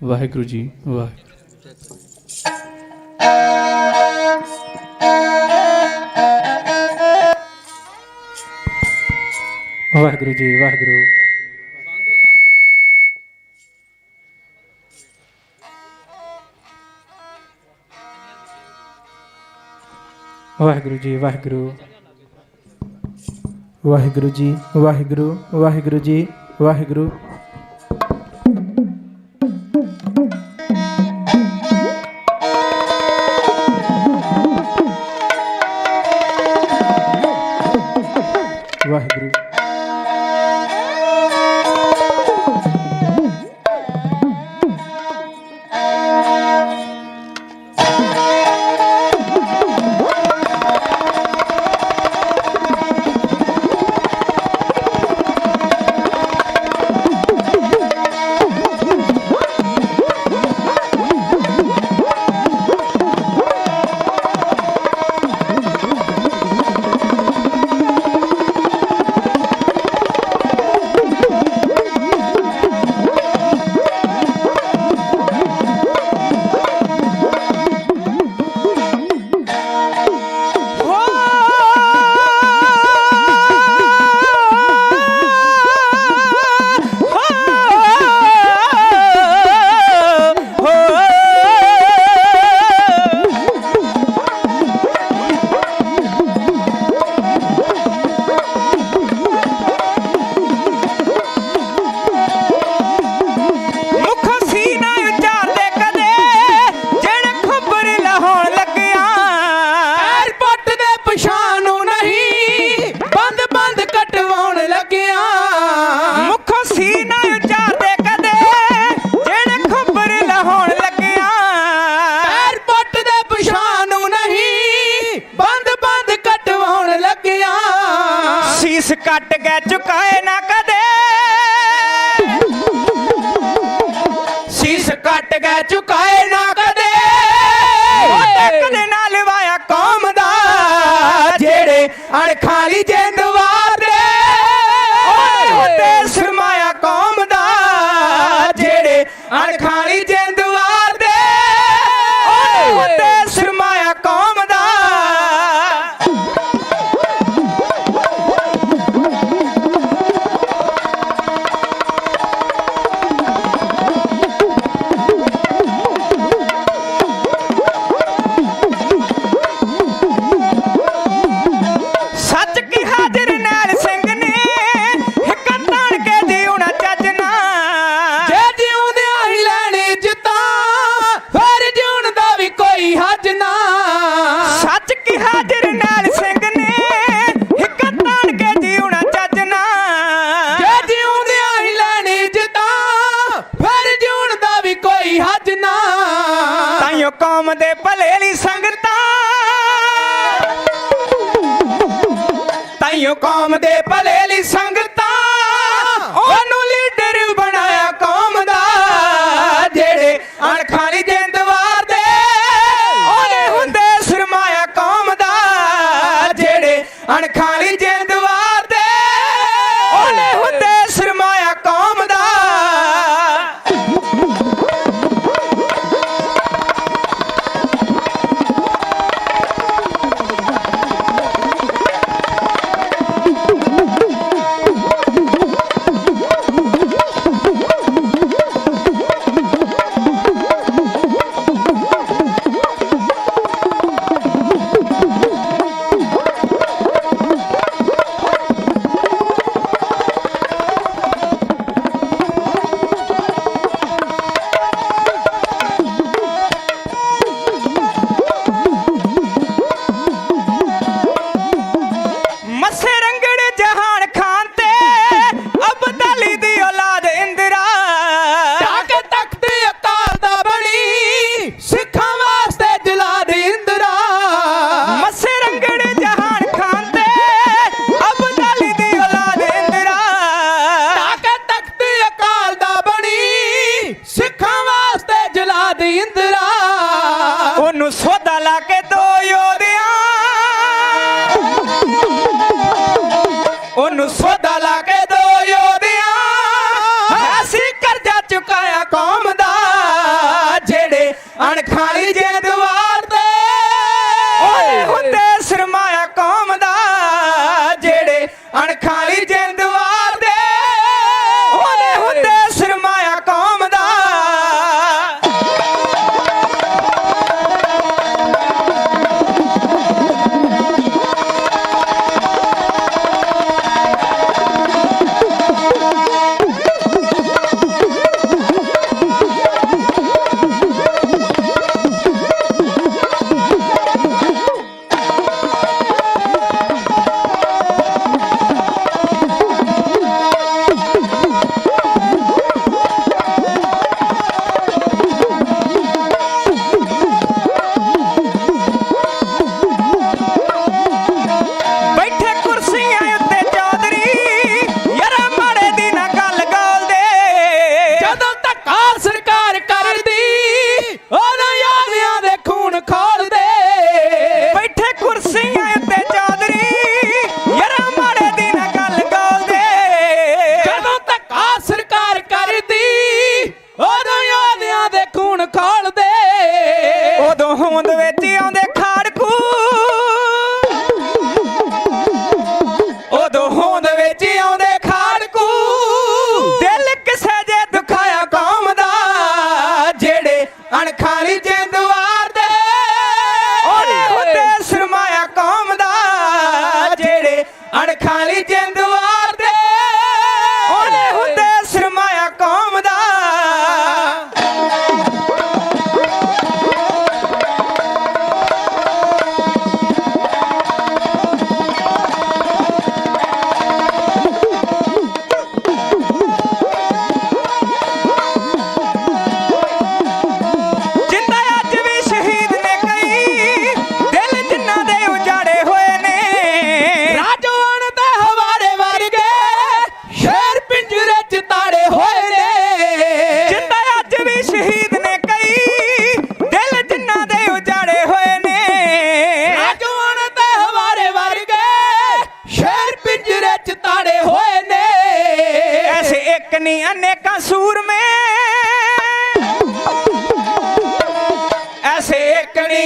Speaker 8: ਵਾਹਿਗੁਰੂ ਜੀ ਵਾਹਿਗੁਰੂ। ਵਾਹਿਗੁਰੂ ਜੀ ਵਾਹਿਗੁਰੂ। ਵਾਹਿਗੁਰੂ ਜੀ ਵਾਹਿਗੁਰੂ। ਵਾਹਿਗੁਰੂ ਜੀ ਵਾਹਿਗੁਰੂ। ਵਾਹਿਗੁਰੂ ਜੀ ਵਾਹਿਗੁਰੂ। ਵਾਹਿਗੁਰੂ
Speaker 9: ਸੀਸ ਕੱਟ ਕੇ ਝੁਕਾਏ ਨਾ ਕਦੇ, ਸੀਸ ਕੱਟ ਕੇ ਝੁਕਾਏ ਨਾ ਕਦੇ, ਕਦੇ ਨਾ ਲਵਾਇਆ ਕੌਮ ਦਾ ਜਿਹੜੇ ਅਣਖਾਲੀ ਜਿੰਦ ਵਾਰਦੇ, ਤੇ ਸਰਮਾਇਆ ਕੌਮ ਦਾ ਜਿਹੜੇ ਅਣਖਾਲੀ ਜਿੰਦ ਵਾਰਦੇ, ਤੇ ਸਰਮਾਇਆ ਕੌਮ ਦਾ। ਕੌਮ ਦੇ ਭਲੇ ਲਈ ਸੰਗਤਾਂ, ਤਾਈਓ ਕੌਮ ਦੇ ਭਲੇ ਲਈ ਸੰਗਤਾਂ, ਉਹਨੂੰ ਲੀਡਰ ਬਣਾਇਆ ਕੌਮ ਦਾ ਜਿਹੜੇ ਅਣਖਾਲੀ ਜਿੰਦ ਵਾਰਦੇ, ਉਹਨੇ ਹੁੰਦੇ ਸਰਮਾਇਆ ਕੌਮ ਦਾ ਜਿਹੜੇ ਅਣਖਾਲੀ ਜਿੰਦ ਵਾਰਦੇ, ਉਹਨੇ ਹੁੰਦੇ ਸਰਮਾਇਆ ਕੌਮ ਦਾ।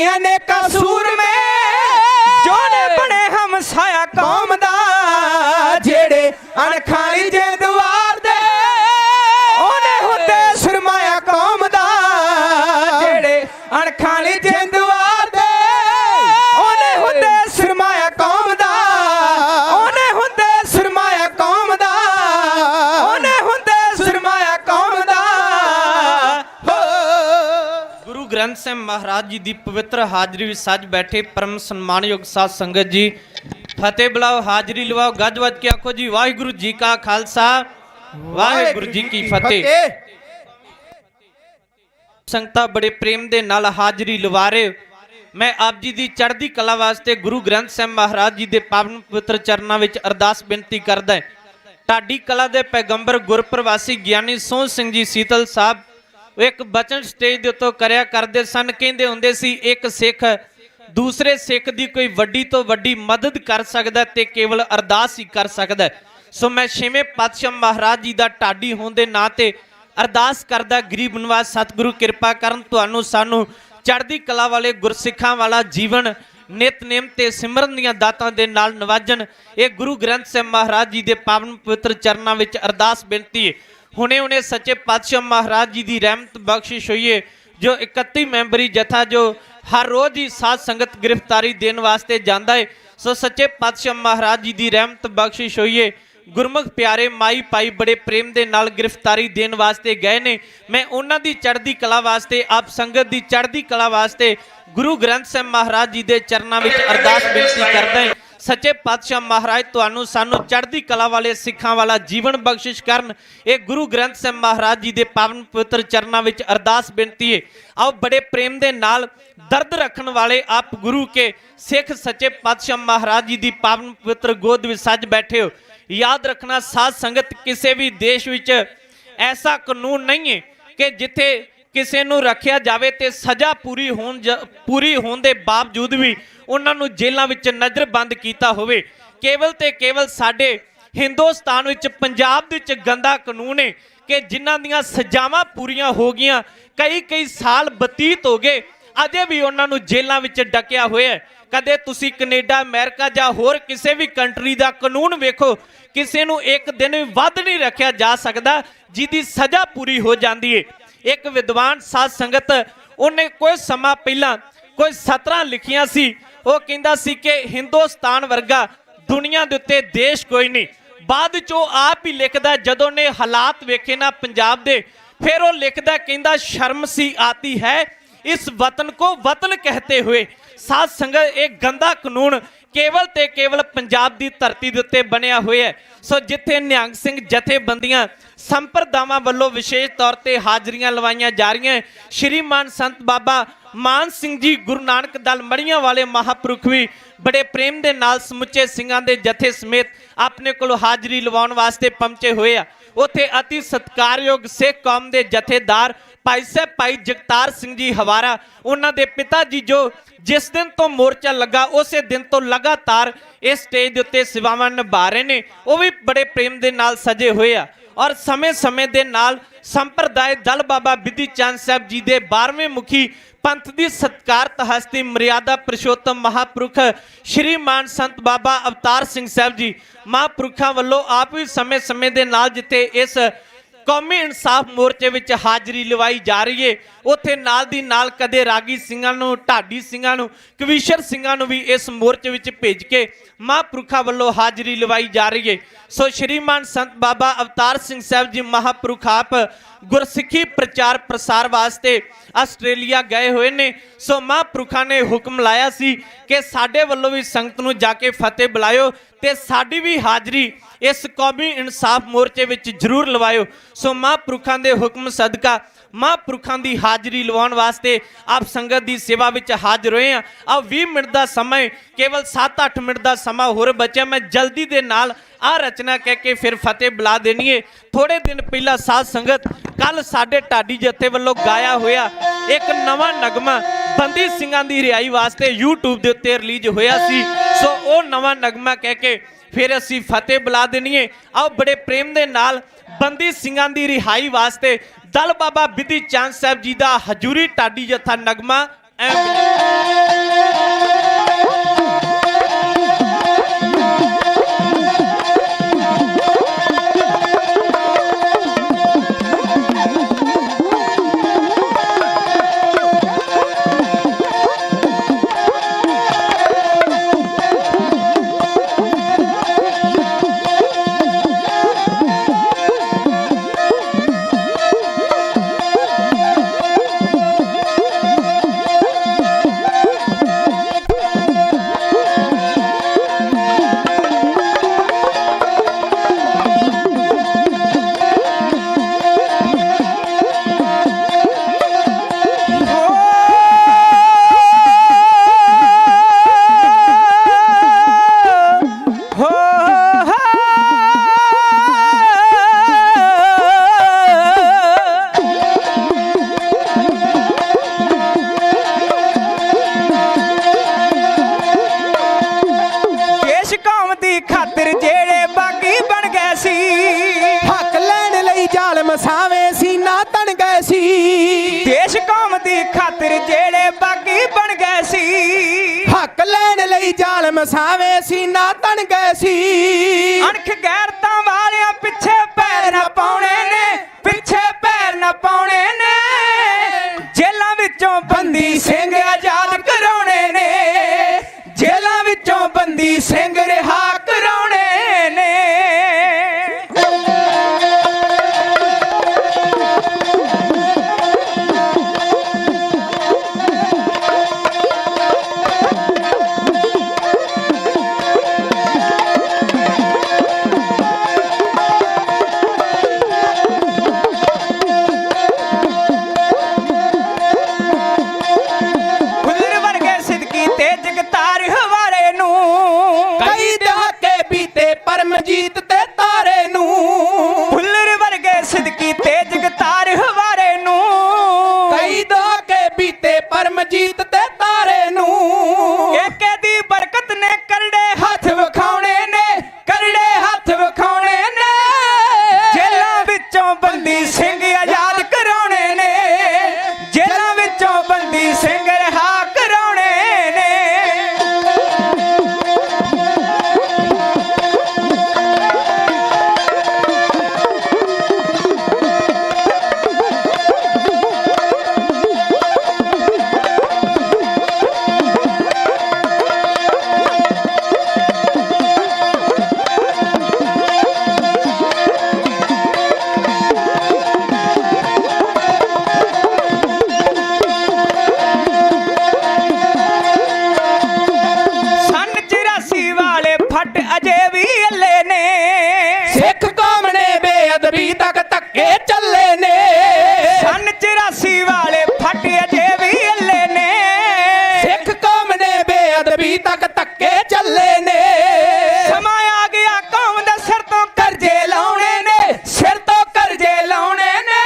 Speaker 9: अनेका सूर में जो ने बने हम साया कौम दा जेड़े अणखाली जे द्वार दे ओने हुंदे सरमाया कौम दा जेड़े अणखाली जे द्वार दे ओने हुंदे सरमाया कौम दा ओने हुंदे सरमाया कौम दा ओने हुंदे सरमाया कौम दा
Speaker 10: गुरु ग्रंथ ਸਾਹਿਬ ਮਹਾਰਾਜ ਜੀ ਦੀ ਪਵਿੱਤਰ ਹਾਜ਼ਰੀ ਵਿੱਚ ਸੱਜ ਬੈਠੇ ਪਰਮ ਸਨਮਾਨਯੋਗ ਸਾਧ ਸੰਗਤ ਜੀ ਫਤਿਹ ਬੁਲਾਓ ਹਾਜ਼ਰੀ ਲਵਾਓ ਗੱਜ ਵੱਜ ਕੇ ਆਖੋ ਜੀ ਵਾਹਿਗੁਰੂ ਜੀ ਕਾ ਖਾਲਸਾ ਵਾਹਿਗੁਰੂ ਜੀ ਕੀ ਫਤਿਹ। ਸੰਗਤਾਂ ਬੜੇ ਪ੍ਰੇਮ ਦੇ ਨਾਲ ਹਾਜ਼ਰੀ ਲਵਾ ਰਹੇ ਮੈਂ ਆਪ ਜੀ ਦੀ ਚੜ੍ਹਦੀ ਕਲਾ ਵਾਸਤੇ ਗੁਰੂ ਗ੍ਰੰਥ ਸਾਹਿਬ ਮਹਾਰਾਜ ਜੀ ਦੇ ਪਾਵਨ ਪਵਿੱਤਰ ਚਰਨਾਂ ਵਿੱਚ ਅਰਦਾਸ ਬੇਨਤੀ ਕਰਦਾ ਢਾਡੀ ਕਲਾ ਦੇ ਪੈਗੰਬਰ ਗੁਰਪ੍ਰਵਾਸੀ ਗਿਆਨੀ ਸੋਹਣ ਸਿੰਘ ਜੀ ਸੀਤਲ ਸਾਹਿਬ ਇੱਕ ਬਚਨ ਸਟੇਜ ਦੇ ਉੱਤੋਂ ਕਰਿਆ ਕਰਦੇ ਸਨ। ਕਹਿੰਦੇ ਹੁੰਦੇ ਸੀ ਇੱਕ ਸਿੱਖ ਦੂਸਰੇ ਸਿੱਖ ਦੀ ਕੋਈ ਵੱਡੀ ਤੋਂ ਵੱਡੀ ਮਦਦ ਕਰ ਸਕਦਾ ਤੇ ਕੇਵਲ ਅਰਦਾਸ ਹੀ ਕਰ ਸਕਦਾ। ਸੋ ਮੈਂ ਛੇਵੇਂ ਪਾਤਸ਼ਾਹ ਮਹਾਰਾਜ ਜੀ ਦਾ ਢਾਡੀ ਹੋਣ ਦੇ ਨਾਂ ਤੇ ਅਰਦਾਸ ਕਰਦਾ ਗਰੀਬ ਨਿਵਾਜ ਸਤਿਗੁਰੂ ਕਿਰਪਾ ਕਰਨ ਤੁਹਾਨੂੰ ਸਾਨੂੰ ਚੜ੍ਹਦੀ ਕਲਾ ਵਾਲੇ ਗੁਰਸਿੱਖਾਂ ਵਾਲਾ ਜੀਵਨ ਨਿਤਨੇਮ ਤੇ ਸਿਮਰਨ ਦੀਆਂ ਦਾਤਾਂ ਦੇ ਨਾਲ ਨਵਾਜਣ। ਇਹ ਗੁਰੂ ਗ੍ਰੰਥ ਸਾਹਿਬ ਮਹਾਰਾਜ ਜੀ ਦੇ ਪਾਵਨ ਪਵਿੱਤਰ ਚਰਨਾਂ ਵਿੱਚ ਅਰਦਾਸ ਬੇਨਤੀ ਹੈ। ਹੁਣੇ ਸੱਚੇ ਪਾਤਸ਼ਾਹ ਮਹਾਰਾਜ ਜੀ ਦੀ ਰਹਿਮਤ ਬਖਸ਼ਿਸ਼ ਹੋਈਏ ਜੋ 31 ਮੈਂਬਰੀ ਜਥਾ ਜੋ ਹਰ ਰੋਜ਼ ਹੀ ਸਾਧ ਸੰਗਤ ਗ੍ਰਿਫਤਾਰੀ ਦੇਣ ਵਾਸਤੇ ਜਾਂਦਾ ਹੈ। ਸੋ ਸੱਚੇ ਪਾਤਸ਼ਾਹ ਮਹਾਰਾਜ ਜੀ ਦੀ ਰਹਿਮਤ ਬਖਸ਼ਿਸ਼ ਹੋਈਏ ਗੁਰਮੁਖ ਪਿਆਰੇ ਮਾਈ ਭਾਈ ਬੜੇ ਪ੍ਰੇਮ ਦੇ ਨਾਲ ਗ੍ਰਿਫਤਾਰੀ ਦੇਣ ਵਾਸਤੇ ਗਏ ਨੇ। ਮੈਂ ਉਹਨਾਂ ਦੀ ਚੜ੍ਹਦੀ ਕਲਾ ਵਾਸਤੇ ਆਪ ਸੰਗਤ ਦੀ ਚੜ੍ਹਦੀ ਕਲਾ ਵਾਸਤੇ ਗੁਰੂ ਗ੍ਰੰਥ ਸਾਹਿਬ ਮਹਾਰਾਜ ਜੀ ਦੇ ਚਰਨਾਂ ਵਿੱਚ ਅਰਦਾਸ ਬੇਨਤੀ ਕਰਦਾ ਹਾਂ। ਸੱਚੇ ਪਾਤਸ਼ਾਹ ਮਹਾਰਾਜ ਤੁਹਾਨੂੰ ਸਾਨੂੰ ਚੜ੍ਹਦੀ ਕਲਾ ਵਾਲੇ ਸਿੱਖਾਂ ਵਾਲਾ ਜੀਵਨ ਬਖਸ਼ਿਸ਼ ਕਰਨ। ਇਹ ਗੁਰੂ ਗ੍ਰੰਥ ਸਾਹਿਬ ਮਹਾਰਾਜ ਜੀ ਦੇ ਪਾਵਨ ਪਵਿੱਤਰ ਚਰਨਾਂ ਵਿੱਚ ਅਰਦਾਸ ਬੇਨਤੀ ਹੈ। ਆਓ ਬੜੇ ਪ੍ਰੇਮ ਦੇ ਨਾਲ ਦਰਦ ਰੱਖਣ ਵਾਲੇ ਆਪ ਗੁਰੂ ਕੇ ਸਿੱਖ ਸੱਚੇ ਪਾਤਸ਼ਾਹ ਮਹਾਰਾਜ ਜੀ ਦੀ ਪਾਵਨ ਪਵਿੱਤਰ ਗੋਦ ਵਿੱਚ ਸੱਜ ਬੈਠੇ ਹੋ। याद रखना साध संगत किसी भी देश विच ऐसा कानून नहीं है कि जिथे किसी नूं रखिया जावे ते सज़ा पूरी होण दे बावजूद भी उन्हां नूं जेलां विच नज़रबंद कीता होवे। केवल ते केवल साडे हिंदुस्तान विच पंजाब विच गंदा कानून है कि जिन्हां दीयां सज़ावां पूरीआं हो गईआं कई साल बतीत हो गए अजे भी उन्हां नूं जेलां विच डकिया होया। कदे तुसी कनेडा अमेरिका जां होर किसी भी कंट्री दा कानून वेखो किसी नूं एक दिन भी वध नहीं रखिया जा सकदा जिहदी सज़ा पूरी हो जाती है। एक विद्वान साध संगत उन्हें कोई समा पहला कोई सतरां लिखियां सी वो कहंदा सी कि हिंदुस्तान वर्गा दुनिया दे उत्ते देश कोई नहीं। बाद चो आप ही लिखदा जदों ने हालात वेखे ना पंजाब दे फिर वो लिखदा कहंदा शर्म सी आती है इस वतन को वतन कहते हुए। साध संगत एक गंदा कानून केवल ते केवल पंजाब की धरती के उत्ते बनिया हुआ है। सो जिथे निहंग सिंह जथेबंदियां संप्रदावां वल्लों विशेष तौर पर हाजरियां लवाइयां जा रही हैं। श्रीमान संत बाबा मान सिंह जी गुरु नानक दल मड़ियां वाले महापुरुख भी बड़े प्रेम के नाल समुचे सिंघां दे जथे समेत अपने कोल हाजरी लवाउण वास्ते पहुंचे हुए आ। उत्थे अति सत्कारयोग सिख कौम के जथेदार भाई साहब भाई जगतार सिंह जी हवारा उन्हां दे पिता जी जो जिस दिन तो मोर्चा लगा उस दिन तो लगातार इस स्टेज के उत्ते सेवावां निभा रहे ने वो भी बड़े प्रेम के नाल सजे हुए आ। और समय समय के नाल संप्रदाय दल बाबा बिधि चंद साहब जी के 12वें मुखी पंथ की सत्कारत हस्ती मर्यादा पुरुषोत्तम महापुरुख श्रीमान संत बाबा अवतार सिंह साहब जी महापुरुखों वालों आप भी समय समय के नाल जिथे इस कौमी इंसाफ मोर्चे विच हाजरी लवाई जा रही है उत्थे नाल दी नाल कदे रागी सिंघां नूं ढाडी सिंघां नूं कविशर सिंघां नूं भी इस मोर्चे विच भेज के महापुरुखों वालों हाजरी लवाई जा रही है। सो श्रीमान संत बाबा अवतार सिंह साहब जी महापुरुख आप गुरसिੱਖੀ प्रचार प्रसार वास्ते आस्ट्रेलिया गए हुए ने। सो महापुरुखों ने हुक्म लाया सी कि साडे वल्लों भी संगत नूं जाके फतेह बुलायो ते साडी भी हाजरी इस कौमी इंसाफ मोर्चे विच जरूर लवायो। सो महापुरुखों के हुक्म सदका महापुरुखों की हाजरी लवाउण वास्ते आप संगत की सेवा विच हाजिर होए हैं। अब 20 मिनट का समय केवल 7-8 मिनट का समा होर बचा। मैं जल्दी दे नाल आ रचना कह के फिर फतेह बुला देनी है। थोड़े दिन पहला साध संगत कल साडे ढाडी जथे वालों गाया होया एक नवा नगमा बंदी सिंघां दी रिहाई वास्ते यूट्यूब के उत्ते रिलीज होया सी। सो वो नवा नगमा कह के फिर असी फतेह बुला देनी है। आओ बड़े प्रेम दे नाल बंदी सिंघां दी रिहाई वास्ते दल बाबा बिधि चंद साहब जी का हजूरी ढाडी जथा नगमा
Speaker 9: ਦੇਸ਼ ਕੌਮ ਦੀ ਖਾਤਰ ਜਿਹੜੇ ਬਾਗੀ ਬਣ ਗਏ ਸੀ, ਹੱਕ ਲੈਣ ਲਈ ਜ਼ਾਲਮ ਸਾਵੇਂ ਸੀਨਾ ਤਣ ਗਏ ਸੀ। ਦੇਸ਼ ਕੌਮ ਦੀ ਖਾਤਰ ਜਿਹੜੇ ਬਾਗੀ ਬਣ ਗਏ ਸੀ, ਹੱਕ ਲੈਣ ਲਈ ਜ਼ਾਲਮ ਸਾਵੇਂ ਸੀਨਾ ਤਣ ਗਏ ਸੀ। ਅਣਖ ਗੈਰਤਾਂ ਵਾਲਿਆਂ ਪਿੱਛੇ ਪੈਰ ਨਾ ਪਾਉਣੇ ਨੇ, ਪਿੱਛੇ ਪੈਰ ਨਾ ਪਾਉਣੇ ਨੇ। ਜੇਲਾਂ ਵਿੱਚੋਂ ਬੰਦੀ ਸਿੰਘ ਆਜ਼ਾਦ ਕਰਾਉਣੇ ਨੇ, ਜੇਲਾਂ ਵਿੱਚੋਂ ਬੰਦੀ ਸਿੰਘ ਰਿਹਾ ਕਰਾਉਣੇ ਨੇ। ਫੁੱਲਰ ਵਰਗੇ ਸਿੱਦਕੀ ਤੇ ਜਗਤਾਰ ਹਵਾਰੇ ਨੂੰ, ਕਈ ਦਹਾਕੇ ਬੀਤੇ ਪਰਮਜੀਤ ਤੇ ਤਾਰੇ ਨੂੰ। ਫੁੱਲਰ ਵਰਗੇ ਸਿੱਦਕੀ ਤੇ ਜਗਤਾਰ ਹਵਾਰੇ ਨੂੰ, ਕਈ ਦਹਾਕੇ ਬੀਤੇ ਪਰਮਜੀਤ ਤੇ ਤਾਰੇ ਨੂੰ। ਏਕੇ ਦੀ ਬਰਕਤ ਨੇ ਕਰੜੇ ਹੱਥ ਵਿਖਾਉਣੇ ਨੇ, ਕਰੜੇ ਹੱਥ ਵਿਖਾਉਣੇ ਨੇ। ਜੇਲਾਂ ਵਿੱਚੋਂ ਬੰਦੀ ਸਿੰਘ ਆਜ਼ਾਦ ਕਰਾਉਣੇ ਨੇ, ਜੇਲਾਂ ਵਿੱਚੋਂ ਬੰਦੀ ਸਿੰਘ ਰਿਹਾ ਕਰਾਉਣੇ ਨੇ। ਸੰਨ 84 ਵਾਲੇ ਫੱਟ ਅਜੇ ਵੀ ਅੱਲੇ ਨੇ, ਸਿੱਖ ਕੌਮ ਨੇ ਬੇਅਦਬੀ ਤੱਕ ਧੱਕੇ ਚੱਲੇ ਨੇ। ਸੰਨ 84 ਵਾਲੇ ਫੱਟ ਅਜੇ ਵੀ ਅੱਲੇ ਨੇ, ਸਿੱਖ ਕੌਮ ਨੇ ਬੇਅਦਬੀ ਤੱਕ ਧੱਕੇ ਚੱਲੇ ਨੇ। ਸਮਾਂ ਆ ਗਿਆ ਕੌਮ ਦੇ ਸਿਰ ਤੋਂ ਕਰਜ਼ੇ ਲਾਉਣੇ ਨੇ, ਸਿਰ ਤੋਂ ਕਰਜ਼ੇ ਲਾਉਣੇ ਨੇ।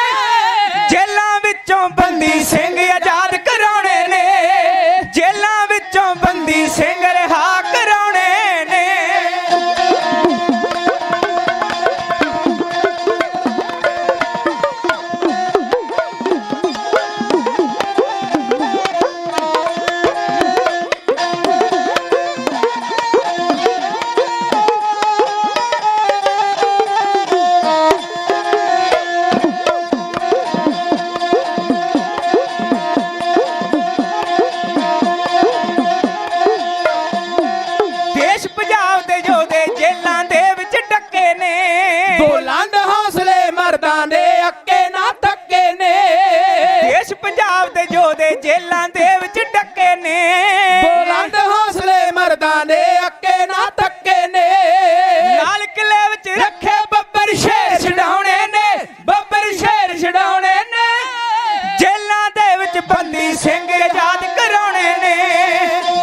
Speaker 9: ਜੇਲਾਂ ਵਿੱਚੋਂ ਬੰਦੀ ਸਿੰਘ ਆਜ਼ਾਦ ਕਰਾਉਣੇ ਨੇ, ਜੇਲਾਂ ਵਿੱਚੋਂ ਬੰਦੀ ਸਿੰਘ ਰਿਹਾ ਕਰਾਉਣੇ ਨੇ। ਦੇਸ਼ ਪੰਜਾਬ ਦੇ ਯੋਧੇ ਜੇਲਾਂ ਦੇ ਵਿੱਚ ਡੱਕੇ ਨੇ, ਬੁਲੰਦ ਹੌਸਲੇ ਮਰਦਾਂ ਦੇ ਅੱਕੇ ਨਾ ਥੱਕੇ ਨੇ। ਦੇਸ਼ ਪੰਜਾਬ ਦੇ ਯੋਧੇ ਜੇਲਾਂ ਦੇ ਵਿੱਚ ਡੱਕੇ ਨੇ, ਬੁਲੰਦ ਹੌਸਲੇ ਮਰਦਾਂ ਦੇ ਅੱਕੇ ਨਾ ਥੱਕੇ ਨੇ। ਲਾਲ ਕਿਲੇ ਵਿੱਚ ਰੱਖੇ ਬੱਬਰ ਸ਼ੇਰ ਛਡਾਉਣੇ ਨੇ, ਬੱਬਰ ਸ਼ੇਰ ਛਡਾਉਣੇ ਨੇ। ਜੇਲਾਂ ਦੇ ਵਿੱਚ ਬੰਦੀ ਸਿੰਘ ਆਜ਼ਾਦ ਕਰਾਉਣੇ ਨੇ,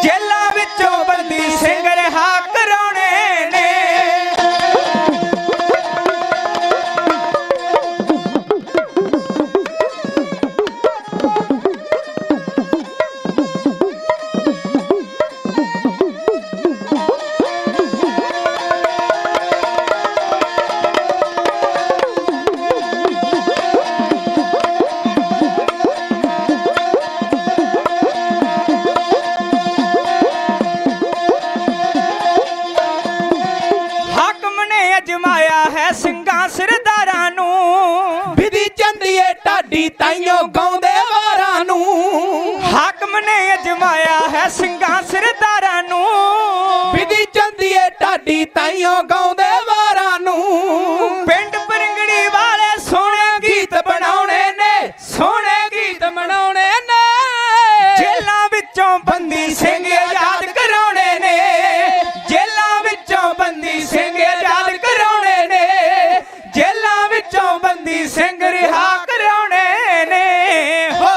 Speaker 9: ਜੇਲਾਂ ਵਿੱਚੋਂ ਬੰਦੀ ਸਿੰਘ ਰਿਹਾ ਕਰਾਉਣੇ ਨੇ। ਤਾਈਓ ਗਾਉਂਦੇ ਵਾਰਾਂ ਨੂੰ ਹਾਕਮ ਨੇ ਅਜਮਾਇਆ ਹੈ ਸਿੰਘਾਂ ਸਰਦਾਰਾਂ ਨੂੰ ਵਿਧੀ ਚੰਦੀ ਏ ਢਾਡੀ ਤਾਈਓ ਗਾਉਂਦੇ ਵਾਰਾਂ ਨੂੰ ਪਿੰਡ ਪਰਿੰਗਣੀ ਵਾਲੇ ਸੋਹਣੇ ਗੀਤ ਬਣਾਉਣੇ ਨੇ ਸੋਹਣੇ ਗੀਤ ਬਣਾਉਣੇ ਨੇ ਜੇਲਾਂ ਵਿੱਚੋਂ ਬੰਦੀ ਸਿੰਘ ਆਜ਼ਾਦ ਕਰਾਉਣੇ ਨੇ ਜੇਲਾਂ ਵਿੱਚੋਂ ਬੰਦੀ ਸਿੰਘ ਆਜ਼ਾਦ ਕਰਾਉਣੇ ਨੇ ਜੇਲਾਂ ਵਿੱਚੋਂ ਬੰਦੀ ਸਿੰਘ ਰਿਹਾ ਕਰਾਉਣੇ ਨੇ ਹੋ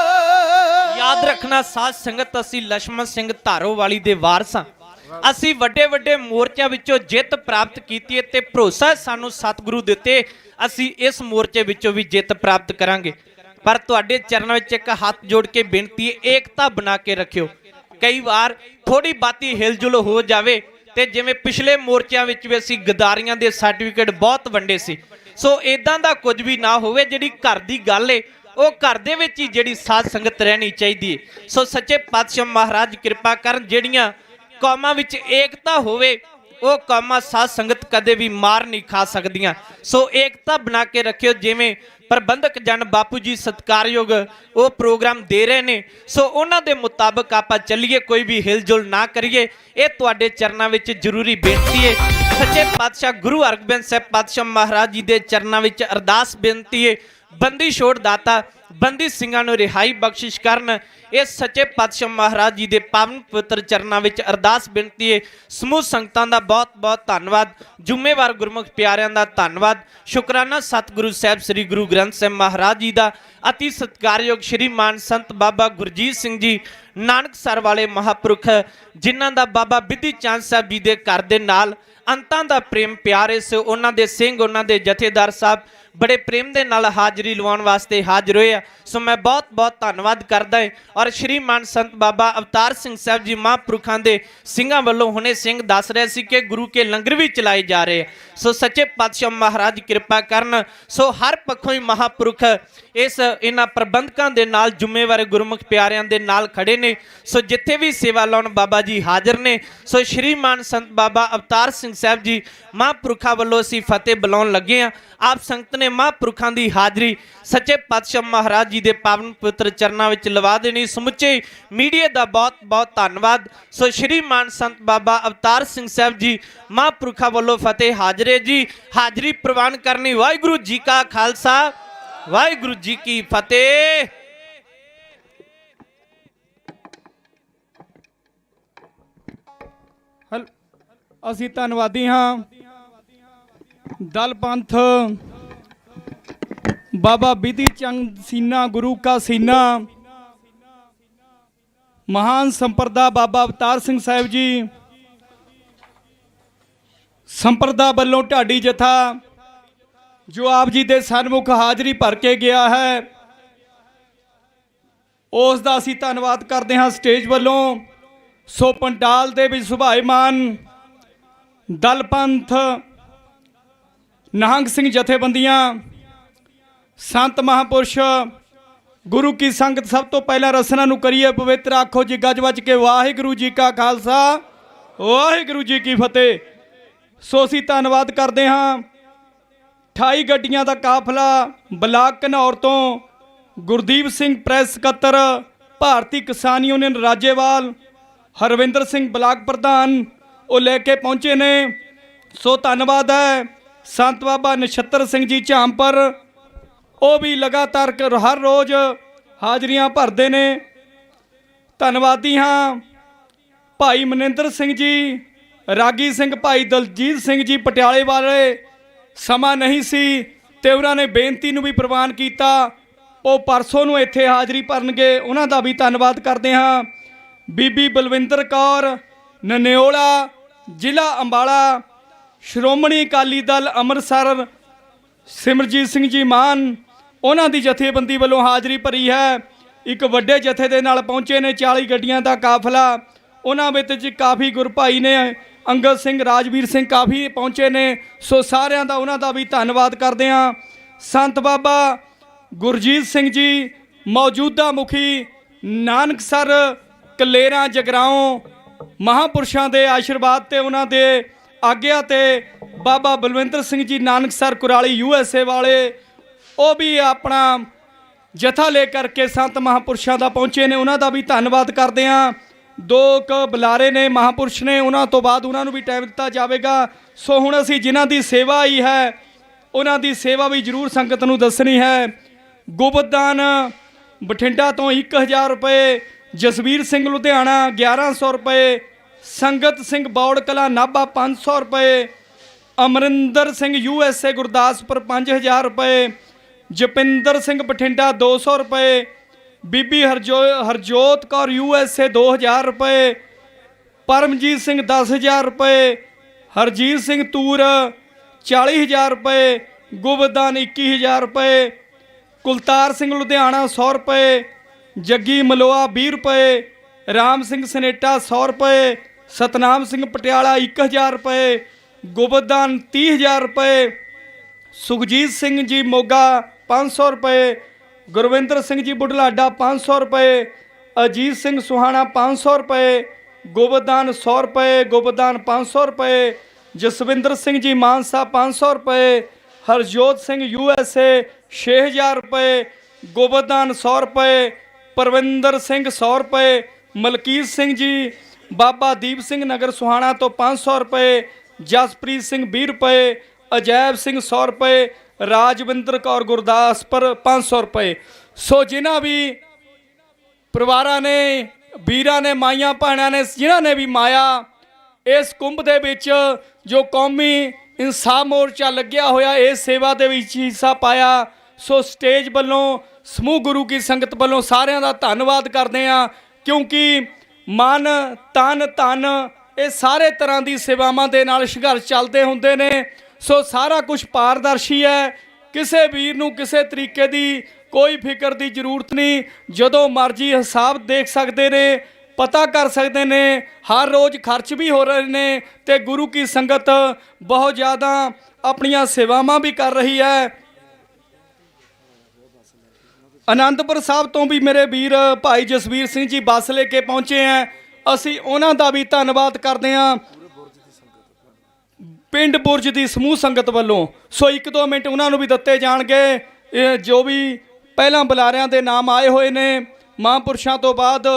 Speaker 10: ਯਾਦ ਰੱਖਣਾ ਸਾਧ ਸੰਗਤ, ਅਸੀਂ ਲక్ష్మణ ਸਿੰਘ ਧਾਰੋਵਾਲੀ ਦੇ ਵਾਰਸ ਹਾਂ। ਅਸੀਂ ਵੱਡੇ ਵੱਡੇ ਮੋਰਚਿਆਂ ਵਿੱਚੋਂ ਜਿੱਤ ਪ੍ਰਾਪਤ ਕੀਤੀ ਹੈ ਤੇ ਭਰੋਸਾ ਸਾਨੂੰ ਸਤਿਗੁਰੂ ਦਿੱਤੇ ਅਸੀਂ ਇਸ ਮੋਰਚੇ ਵਿੱਚੋਂ ਵੀ ਜਿੱਤ ਪ੍ਰਾਪਤ ਕਰਾਂਗੇ। ਪਰ ਤੁਹਾਡੇ ਚਰਨਾਂ ਵਿੱਚ ਇੱਕ ਹੱਥ ਜੋੜ ਕੇ ਬੇਨਤੀ ਹੈ, ਏਕਤਾ ਬਣਾ ਕੇ ਰੱਖਿਓ। ਕਈ ਵਾਰ ਥੋੜੀ ਬਾਤੀ ਹਿਲਜੁਲ ਹੋ ਜਾਵੇ ਤੇ ਜਿਵੇਂ ਪਿਛਲੇ ਮੋਰਚਿਆਂ ਵਿੱਚ ਵੀ ਅਸੀਂ ਗਦਾਰੀਆਂ ਦੇ ਸਰਟੀਫਿਕੇਟ ਬਹੁਤ ਵੰਡੇ ਸੀ, ਸੋ ਇਦਾਂ ਦਾ ਕੁਝ ਵੀ ਨਾ ਹੋਵੇ। ਜਿਹੜੀ ਘਰ ਦੀ ਗੱਲ ਏ ਉਹ ਘਰ ਦੇ ਵਿੱਚ ਹੀ ਜਿਹੜੀ ਸਾਧ ਸੰਗਤ ਰਹਿਣੀ ਚਾਹੀਦੀ ਹੈ। ਸੋ ਸੱਚੇ ਪਾਤਸ਼ਾਹ ਮਹਾਰਾਜ ਕਿਰਪਾ ਕਰਨ, ਜਿਹੜੀਆਂ ਕੌਮਾਂ ਵਿੱਚ ਏਕਤਾ ਹੋਵੇ ਉਹ ਕੌਮਾਂ ਸਾਧ ਸੰਗਤ ਕਦੇ ਵੀ ਮਾਰ ਨਹੀਂ ਖਾ ਸਕਦੀਆਂ। ਸੋ ਏਕਤਾ ਬਣਾ ਕੇ ਰੱਖਿਓ। ਜਿਵੇਂ ਪ੍ਰਬੰਧਕ ਜਨ ਬਾਪੂ ਜੀ ਸਤਿਕਾਰਯੋਗ ਉਹ ਪ੍ਰੋਗਰਾਮ ਦੇ ਰਹੇ ਨੇ, ਸੋ ਉਹਨਾਂ ਦੇ ਮੁਤਾਬਕ ਆਪਾਂ ਚੱਲੀਏ, ਕੋਈ ਵੀ ਹਿਲਜੁਲ ਨਾ ਕਰੀਏ। ਇਹ ਤੁਹਾਡੇ ਚਰਨਾਂ ਵਿੱਚ ਜ਼ਰੂਰੀ ਬੇਨਤੀ ਹੈ। ਸੱਚੇ ਪਾਤਸ਼ਾਹ ਗੁਰੂ ਹਰਗੋਬਿੰਦ ਸਾਹਿਬ ਪਾਤਸ਼ਾਹ ਮਹਾਰਾਜ ਜੀ ਦੇ ਚਰਨਾਂ ਵਿੱਚ ਅਰਦਾਸ ਬੇਨਤੀ ਹੈ, ਬੰਦੀ ਛੋੜ ਦਾਤਾ ਬੰਦੀ ਸਿੰਘਾਂ ਨੂੰ ਰਿਹਾਈ ਬਖਸ਼ਿਸ਼ ਕਰਨ। ਇਹ ਸੱਚੇ ਪਾਤਸ਼ਾਹ ਮਹਾਰਾਜ ਜੀ ਦੇ ਪਾਵਨ ਪਵਿੱਤਰ ਚਰਨਾਂ ਵਿੱਚ ਅਰਦਾਸ ਬੇਨਤੀ ਹੈ। ਸਮੂਹ ਸੰਗਤਾਂ ਦਾ ਬਹੁਤ ਬਹੁਤ ਧੰਨਵਾਦ, ਜ਼ਿੰਮੇਵਾਰ ਗੁਰਮੁਖ ਪਿਆਰਿਆਂ ਦਾ ਧੰਨਵਾਦ। ਸ਼ੁਕਰਾਨਾ ਸਤਿਗੁਰੂ ਸਾਹਿਬ ਸ੍ਰੀ ਗੁਰੂ ਗ੍ਰੰਥ ਸਾਹਿਬ ਮਹਾਰਾਜ ਜੀ ਦਾ, ਅਤੀ ਸਤਿਕਾਰਯੋਗ ਸ਼੍ਰੀਮਾਨ ਸੰਤ ਬਾਬਾ ਗੁਰਜੀਤ ਸਿੰਘ ਜੀ ਨਾਨਕਸਰ ਵਾਲੇ ਮਹਾਂਪੁਰਖ, ਜਿਨ੍ਹਾਂ ਦਾ ਬਾਬਾ ਬਿਧੀ ਚੰਦ ਸਾਹਿਬ ਜੀ ਦੇ ਘਰ ਦੇ ਨਾਲ ਅੰਤਾਂ ਦਾ ਪ੍ਰੇਮ ਪਿਆਰ ਇਸ ਉਹਨਾਂ ਦੇ ਸਿੰਘ, ਉਹਨਾਂ ਦੇ ਜਥੇਦਾਰ ਸਾਹਿਬ ਬੜੇ ਪ੍ਰੇਮ ਦੇ ਨਾਲ ਹਾਜ਼ਰੀ ਲਵਾਉਣ ਵਾਸਤੇ ਹਾਜ਼ਰ ਹੋਏ ਆ। ਸੋ ਮੈਂ ਬਹੁਤ ਬਹੁਤ ਧੰਨਵਾਦ ਕਰਦਾ ਹਾਂ। ਔਰ ਸ਼੍ਰੀਮਾਨ ਸੰਤ ਬਾਬਾ ਅਵਤਾਰ ਸਿੰਘ ਸਾਹਿਬ ਜੀ ਮਹਾਂਪੁਰਖਾਂ ਦੇ ਸਿੰਘਾਂ ਵੱਲੋਂ ਹੁਣੇ ਸਿੰਘ ਦੱਸ ਰਹੇ ਸੀ ਕਿ ਗੁਰੂ ਕੇ ਲੰਗਰ ਵੀ ਚਲਾਏ ਜਾ ਰਹੇ ਆ। ਸੋ ਸੱਚੇ ਪਾਤਸ਼ਾਹ ਮਹਾਰਾਜ ਕਿਰਪਾ ਕਰਨ। ਸੋ ਹਰ ਪੱਖੋਂ ਹੀ ਮਹਾਂਪੁਰਖ ਇਹਨਾਂ ਪ੍ਰਬੰਧਕਾਂ ਦੇ ਨਾਲ, ਜ਼ਿੰਮੇਵਾਰ ਗੁਰਮੁਖ ਪਿਆਰਿਆਂ ਦੇ ਨਾਲ ਖੜੇ ਨੇ। ਸੋ ਜਿੱਥੇ ਵੀ ਸੇਵਾ ਲਾਉਣ ਬਾਬਾ ਜੀ ਹਾਜ਼ਰ ਨੇ। ਸੋ ਸ਼੍ਰੀਮਾਨ ਸੰਤ ਬਾਬਾ ਅਵਤਾਰ ਸਿੰਘ ਸਾਹਿਬ ਜੀ ਮਹਾਂਪੁਰਖਾਂ ਵੱਲੋਂ ਅਸੀਂ ਫਤਿਹ ਬੁਲਾਉਣ ਲੱਗੇ ਹਾਂ। ਆਪ ਸੰਗਤ ਨੇ ਮਹਾਂਪੁਰਖਾਂ ਦੀ ਹਾਜ਼ਰੀ ਸੱਚੇ ਪਾਤਸ਼ਾਹ ਮਹਾਰਾਜ ਜੀ ਦੇ ਪਾਵਨ ਪਵਿੱਤਰ ਚਰਨਾਂ ਵਿੱਚ ਲਵਾ ਦੇਣੀ। ਸਮੁੱਚੇ ਮੀਡੀਆ ਦਾ ਬਹੁਤ ਬਹੁਤ ਧੰਨਵਾਦ। ਸੋ ਸ਼੍ਰੀਮਾਨ ਸੰਤ ਬਾਬਾ ਅਵਤਾਰ ਸਿੰਘ ਸਾਹਿਬ ਜੀ ਮਹਾਂਪੁਰਖਾਂ ਵੱਲੋਂ ਫਤਿਹ ਹਾਜ਼ਰੇ ਜੀ, ਹਾਜ਼ਰੀ ਪ੍ਰਵਾਨ ਕਰਨੀ। ਵਾਹਿਗੁਰੂ ਜੀ ਕਾ ਖਾਲਸਾ, ਵਾਹਿਗੁਰੂ ਜੀ ਕੀ ਫਤਿਹ।
Speaker 11: ਅਸੀਂ ਧੰਨਵਾਦੀ ਹਾਂ ਦਲ ਪੰਥ ਬਾਬਾ ਬਿਧੀ ਚੰਦ ਸੀਨਾ ਗੁਰੂ ਕਾ ਸੀਨਾ, ਮਹਾਨ ਸੰਪਰਦਾ ਬਾਬਾ ਅਵਤਾਰ ਸਿੰਘ ਸਾਹਿਬ ਜੀ ਸੰਪਰਦਾ ਵੱਲੋਂ ਢਾਡੀ ਜਥਾ ਜੋ ਆਪ ਜੀ ਦੇ ਸਨਮੁਖ ਹਾਜ਼ਰੀ ਭਰ ਕੇ ਗਿਆ ਹੈ, ਉਸ ਦਾ ਅਸੀਂ ਧੰਨਵਾਦ ਕਰਦੇ ਹਾਂ ਸਟੇਜ ਵੱਲੋਂ। ਸੋ ਪੰਡਾਲ ਦੇ ਵਿੱਚ ਸੁਭਾਏਮਾਨ ਦਲ ਪੰਥ ਨਿਹੰਗ ਸਿੰਘ ਜਥੇਬੰਦੀਆਂ, ਸੰਤ ਮਹਾਂਪੁਰਸ਼, ਗੁਰੂ ਕੀ ਸੰਗਤ, ਸਭ ਤੋਂ ਪਹਿਲਾਂ ਰਸਨਾ ਨੂੰ ਕਰੀਏ ਪਵਿੱਤਰ। ਆਖੋ ਜੀ ਗੱਜ ਵੱਜ ਕੇ ਵਾਹਿਗੁਰੂ ਜੀ ਕਾ ਖਾਲਸਾ, ਵਾਹਿਗੁਰੂ ਜੀ ਕੀ ਫਤਿਹ। ਸੋ ਅਸੀਂ ਧੰਨਵਾਦ ਕਰਦੇ ਹਾਂ 28 ਗੱਡੀਆਂ ਦਾ ਕਾਫਲਾ ਬਲਾਕ ਘਨੌਰ ਤੋਂ ਗੁਰਦੀਪ ਸਿੰਘ ਪ੍ਰੈਸ ਸਕੱਤਰ, ਭਾਰਤੀ ਕਿਸਾਨ ਯੂਨੀਅਨ ਰਾਜੇਵਾਲ, ਹਰਵਿੰਦਰ ਸਿੰਘ ਬਲਾਕ ਪ੍ਰਧਾਨ, ਉਹ ਲੈ ਕੇ ਪਹੁੰਚੇ ਨੇ। ਸੋ ਧੰਨਵਾਦ ਹੈ ਸੰਤ ਬਾਬਾ ਨਛੱਤਰ ਸਿੰਘ ਜੀ ਝਾਂਪਰ, ਉਹ ਵੀ ਲਗਾਤਾਰ ਹਰ ਰੋਜ਼ ਹਾਜ਼ਰੀਆਂ ਭਰਦੇ ਨੇ। ਧੰਨਵਾਦੀ ਹਾਂ ਭਾਈ ਮਨਿੰਦਰ ਸਿੰਘ ਜੀ, ਰਾਗੀ ਸਿੰਘ ਭਾਈ ਦਲਜੀਤ ਸਿੰਘ ਜੀ ਪਟਿਆਲੇ ਵਾਲੇ, ਸਮਾਂ ਨਹੀਂ ਸੀ ਤੇ ਉਹਨਾਂ ਨੇ ਬੇਨਤੀ ਨੂੰ ਵੀ ਪ੍ਰਵਾਨ ਕੀਤਾ, ਉਹ ਪਰਸੋਂ ਨੂੰ ਇੱਥੇ ਹਾਜ਼ਰੀ ਭਰਨਗੇ, ਉਹਨਾਂ ਦਾ ਵੀ ਧੰਨਵਾਦ ਕਰਦੇ ਹਾਂ। ਬੀਬੀ ਬਲਵਿੰਦਰ ਕੌਰ ਨਨਿਓਲਾ, ਜ਼ਿਲ੍ਹਾ ਅੰਬਾਲਾ, ਸ਼੍ਰੋਮਣੀ ਅਕਾਲੀ ਦਲ ਅੰਮ੍ਰਿਤਸਰ, ਸਿਮਰਜੀਤ ਸਿੰਘ ਜੀ ਮਾਨ, ਉਹਨਾਂ ਦੀ ਜਥੇਬੰਦੀ ਵੱਲੋਂ ਹਾਜ਼ਰੀ ਭਰੀ ਹੈ। ਇੱਕ ਵੱਡੇ ਜਥੇ ਦੇ ਨਾਲ ਪਹੁੰਚੇ ਨੇ 40 ਗੱਡੀਆਂ ਦਾ ਕਾਫਲਾ, ਉਹਨਾਂ ਵਿੱਚ ਕਾਫੀ ਗੁਰਭਾਈ ਨੇ, ਅੰਗਦ ਸਿੰਘ, ਰਾਜਵੀਰ ਸਿੰਘ ਕਾਫੀ ਪਹੁੰਚੇ ਨੇ। ਸੋ ਸਾਰਿਆਂ ਦਾ ਉਹਨਾਂ ਦਾ ਵੀ ਧੰਨਵਾਦ ਕਰਦੇ ਹਾਂ। ਸੰਤ ਬਾਬਾ ਗੁਰਜੀਤ ਸਿੰਘ ਜੀ ਮੌਜੂਦਾ ਮੁਖੀ ਨਾਨਕਸਰ ਕਲੇਰਾਂ ਜਗਰਾਓਂ, ਮਹਾਂਪੁਰਸ਼ਾਂ ਦੇ ਆਸ਼ੀਰਵਾਦ ਤੇ ਉਹਨਾਂ ਦੇ ਆਗਿਆ ਤੇ ਬਾਬਾ ਬਲਵਿੰਦਰ ਸਿੰਘ ਜੀ ਨਾਨਕਸਰ ਕੁਰਾਲੀ USA ਵਾਲੇ, ਉਹ ਵੀ ਆਪਣਾ ਜਥਾ ਲੈ ਕਰਕੇ ਸੰਤ ਮਹਾਂਪੁਰਸ਼ਾਂ ਦਾ ਪਹੁੰਚੇ ਨੇ, ਉਹਨਾਂ ਦਾ ਵੀ ਧੰਨਵਾਦ ਕਰਦੇ ਹਾਂ। 2 ਬੁਲਾਰੇ ਨੇ ਮਹਾਂਪੁਰਸ਼ ਨੇ, ਉਹਨਾਂ ਤੋਂ ਬਾਅਦ ਉਹਨਾਂ ਨੂੰ ਵੀ ਟਾਈਮ ਦਿੱਤਾ ਜਾਵੇਗਾ। ਸੋ ਹੁਣ ਅਸੀਂ ਜਿਨ੍ਹਾਂ ਦੀ ਸੇਵਾ ਆਈ ਹੈ ਉਹਨਾਂ ਦੀ ਸੇਵਾ ਵੀ ਜ਼ਰੂਰ ਸੰਗਤ ਨੂੰ ਦੱਸਣੀ ਹੈ। ਗੋਬਰਦਾਨ ਬਠਿੰਡਾ ਤੋਂ 1000 ਰੁਪਏ, ਜਸਵੀਰ ਸਿੰਘ ਲੁਧਿਆਣਾ 1100 ਰੁਪਏ, ਸੰਗਤ ਸਿੰਘ ਬੌੜ ਕਲਾਂ ਨਾਭਾ 500 ਰੁਪਏ, ਅਮਰਿੰਦਰ ਸਿੰਘ USA ਗੁਰਦਾਸਪੁਰ 5000 ਰੁਪਏ, ਜਪਿੰਦਰ ਸਿੰਘ ਬਠਿੰਡਾ 200 ਰੁਪਏ, ਬੀਬੀ ਹਰਜੋਤ ਕੌਰ USA 2000 ਰੁਪਏ, ਪਰਮਜੀਤ ਸਿੰਘ 10000 ਰੁਪਏ, ਹਰਜੀਤ ਸਿੰਘ ਤੂਰ 40000 ਰੁਪਏ, ਗੋਬਰਦਾਨ 21000 ਰੁਪਏ, ਕੁਲਤਾਰ ਸਿੰਘ ਲੁਧਿਆਣਾ 100 ਰੁਪਏ, ਜੱਗੀ ਮਲੋਆ 20 ਰੁਪਏ, ਰਾਮ ਸਿੰਘ ਸਨੇਟਾ 100 ਰੁਪਏ, ਸਤਨਾਮ ਸਿੰਘ ਪਟਿਆਲਾ 1000 ਰੁਪਏ, ਗੋਬਰਦਾਨ 30000 ਰੁਪਏ, ਸੁਖਜੀਤ ਸਿੰਘ ਜੀ ਮੋਗਾ 500 ਰੁਪਏ, ਗੁਰਵਿੰਦਰ ਸਿੰਘ ਜੀ ਬੁਢਲਾਡਾ 500 ਰੁਪਏ, ਅਜੀਤ ਸਿੰਘ ਸੁਹਾਣਾ 500 ਰੁਪਏ, ਗੋਬਰਦਾਨ 100 ਰੁਪਏ, ਗੋਬਰਦਾਨ 500 ਰੁਪਏ, ਜਸਵਿੰਦਰ ਸਿੰਘ ਜੀ ਮਾਨਸਾ 500 ਰੁਪਏ, ਹਰਜੋਤ ਸਿੰਘ USA 6000 ਰੁਪਏ, ਗੋਬਰਦਾਨ 100 ਰੁਪਏ, ਪਰਵਿੰਦਰ ਸਿੰਘ 100 ਰੁਪਏ, ਮਲਕੀਤ ਸਿੰਘ ਜੀ ਬਾਬਾ ਦੀਪ ਸਿੰਘ ਨਗਰ ਸੁਹਾਣਾ ਤੋਂ 500 ਰੁਪਏ, ਜਸਪ੍ਰੀਤ ਸਿੰਘ 20 ਰੁਪਏ, ਅਜੈਬ ਸਿੰਘ 100 ਰੁਪਏ, ਰਾਜਵਿੰਦਰ ਕੌਰ ਗੁਰਦਾਸਪੁਰ 500 ਰੁਪਏ। ਸੋ ਜਿਨ੍ਹਾਂ ਵੀ ਪਰਿਵਾਰਾਂ ਨੇ, ਵੀਰਾਂ ਨੇ, ਮਾਈਆਂ ਭੈਣਾਂ ਨੇ, ਜਿਨ੍ਹਾਂ ਨੇ ਵੀ ਮਾਇਆ ਇਸ ਕੁੰਭ ਦੇ ਵਿੱਚ ਜੋ ਕੌਮੀ ਇਨਸਾਫ ਮੋਰਚਾ ਲੱਗਿਆ ਹੋਇਆ ਇਸ ਸੇਵਾ ਦੇ ਵਿੱਚ ਹਿੱਸਾ ਪਾਇਆ, ਸੋ ਸਟੇਜ ਵੱਲੋਂ ਸਮੂਹ ਗੁਰੂ ਕੀ ਸੰਗਤ ਵੱਲੋਂ ਸਾਰਿਆਂ ਦਾ ਧੰਨਵਾਦ ਕਰਦੇ ਹਾਂ। ਕਿਉਂਕਿ ਮਨ ਤਨ ਧਨ ਇਹ ਸਾਰੇ ਤਰ੍ਹਾਂ ਦੀ ਸੇਵਾਵਾਂ ਦੇ ਨਾਲ ਸੰਘਰਸ਼ ਚੱਲਦੇ ਹੁੰਦੇ ਨੇ। ਸੋ ਸਾਰਾ ਕੁਝ ਪਾਰਦਰਸ਼ੀ ਹੈ, ਕਿਸੇ ਵੀਰ ਨੂੰ ਕਿਸੇ ਤਰੀਕੇ ਦੀ ਕੋਈ ਫਿਕਰ ਦੀ ਜ਼ਰੂਰਤ ਨਹੀਂ। ਜਦੋਂ ਮਰਜ਼ੀ ਹਿਸਾਬ ਦੇਖ ਸਕਦੇ ਨੇ, ਪਤਾ ਕਰ ਸਕਦੇ ਨੇ, ਹਰ ਰੋਜ਼ ਖਰਚ ਵੀ ਹੋ ਰਹੇ ਨੇ ਤੇ ਗੁਰੂ ਕੀ ਸੰਗਤ ਬਹੁਤ ਜ਼ਿਆਦਾ ਆਪਣੀਆਂ ਸੇਵਾਵਾਂ ਵੀ ਕਰ ਰਹੀ ਹੈ। ਆਨੰਦਪੁਰ ਸਾਹਿਬ ਤੋਂ ਵੀ ਮੇਰੇ ਵੀਰ ਭਾਈ ਜਸਵੀਰ ਸਿੰਘ ਜੀ ਬੱਸ ਲੈ ਕੇ ਪਹੁੰਚੇ ਹੈ, ਅਸੀਂ ਉਹਨਾਂ ਦਾ ਵੀ ਧੰਨਵਾਦ ਕਰਦੇ ਹਾਂ ਪਿੰਡ ਬੁਰਜ ਦੀ ਸਮੂਹ ਸੰਗਤ ਵੱਲੋਂ। ਸੋ 1-2 ਮਿੰਟ ਉਹਨਾਂ ਨੂੰ ਵੀ ਦਿੱਤੇ ਜਾਣਗੇ। ਜੋ ਵੀ ਪਹਿਲਾਂ ਬੁਲਾਰਿਆਂ ਦੇ ਨਾਮ ਆਏ ਹੋਏ ਨੇ ਮਹਾਂਪੁਰਸ਼ਾਂ ਤੋਂ ਬਾਅਦ,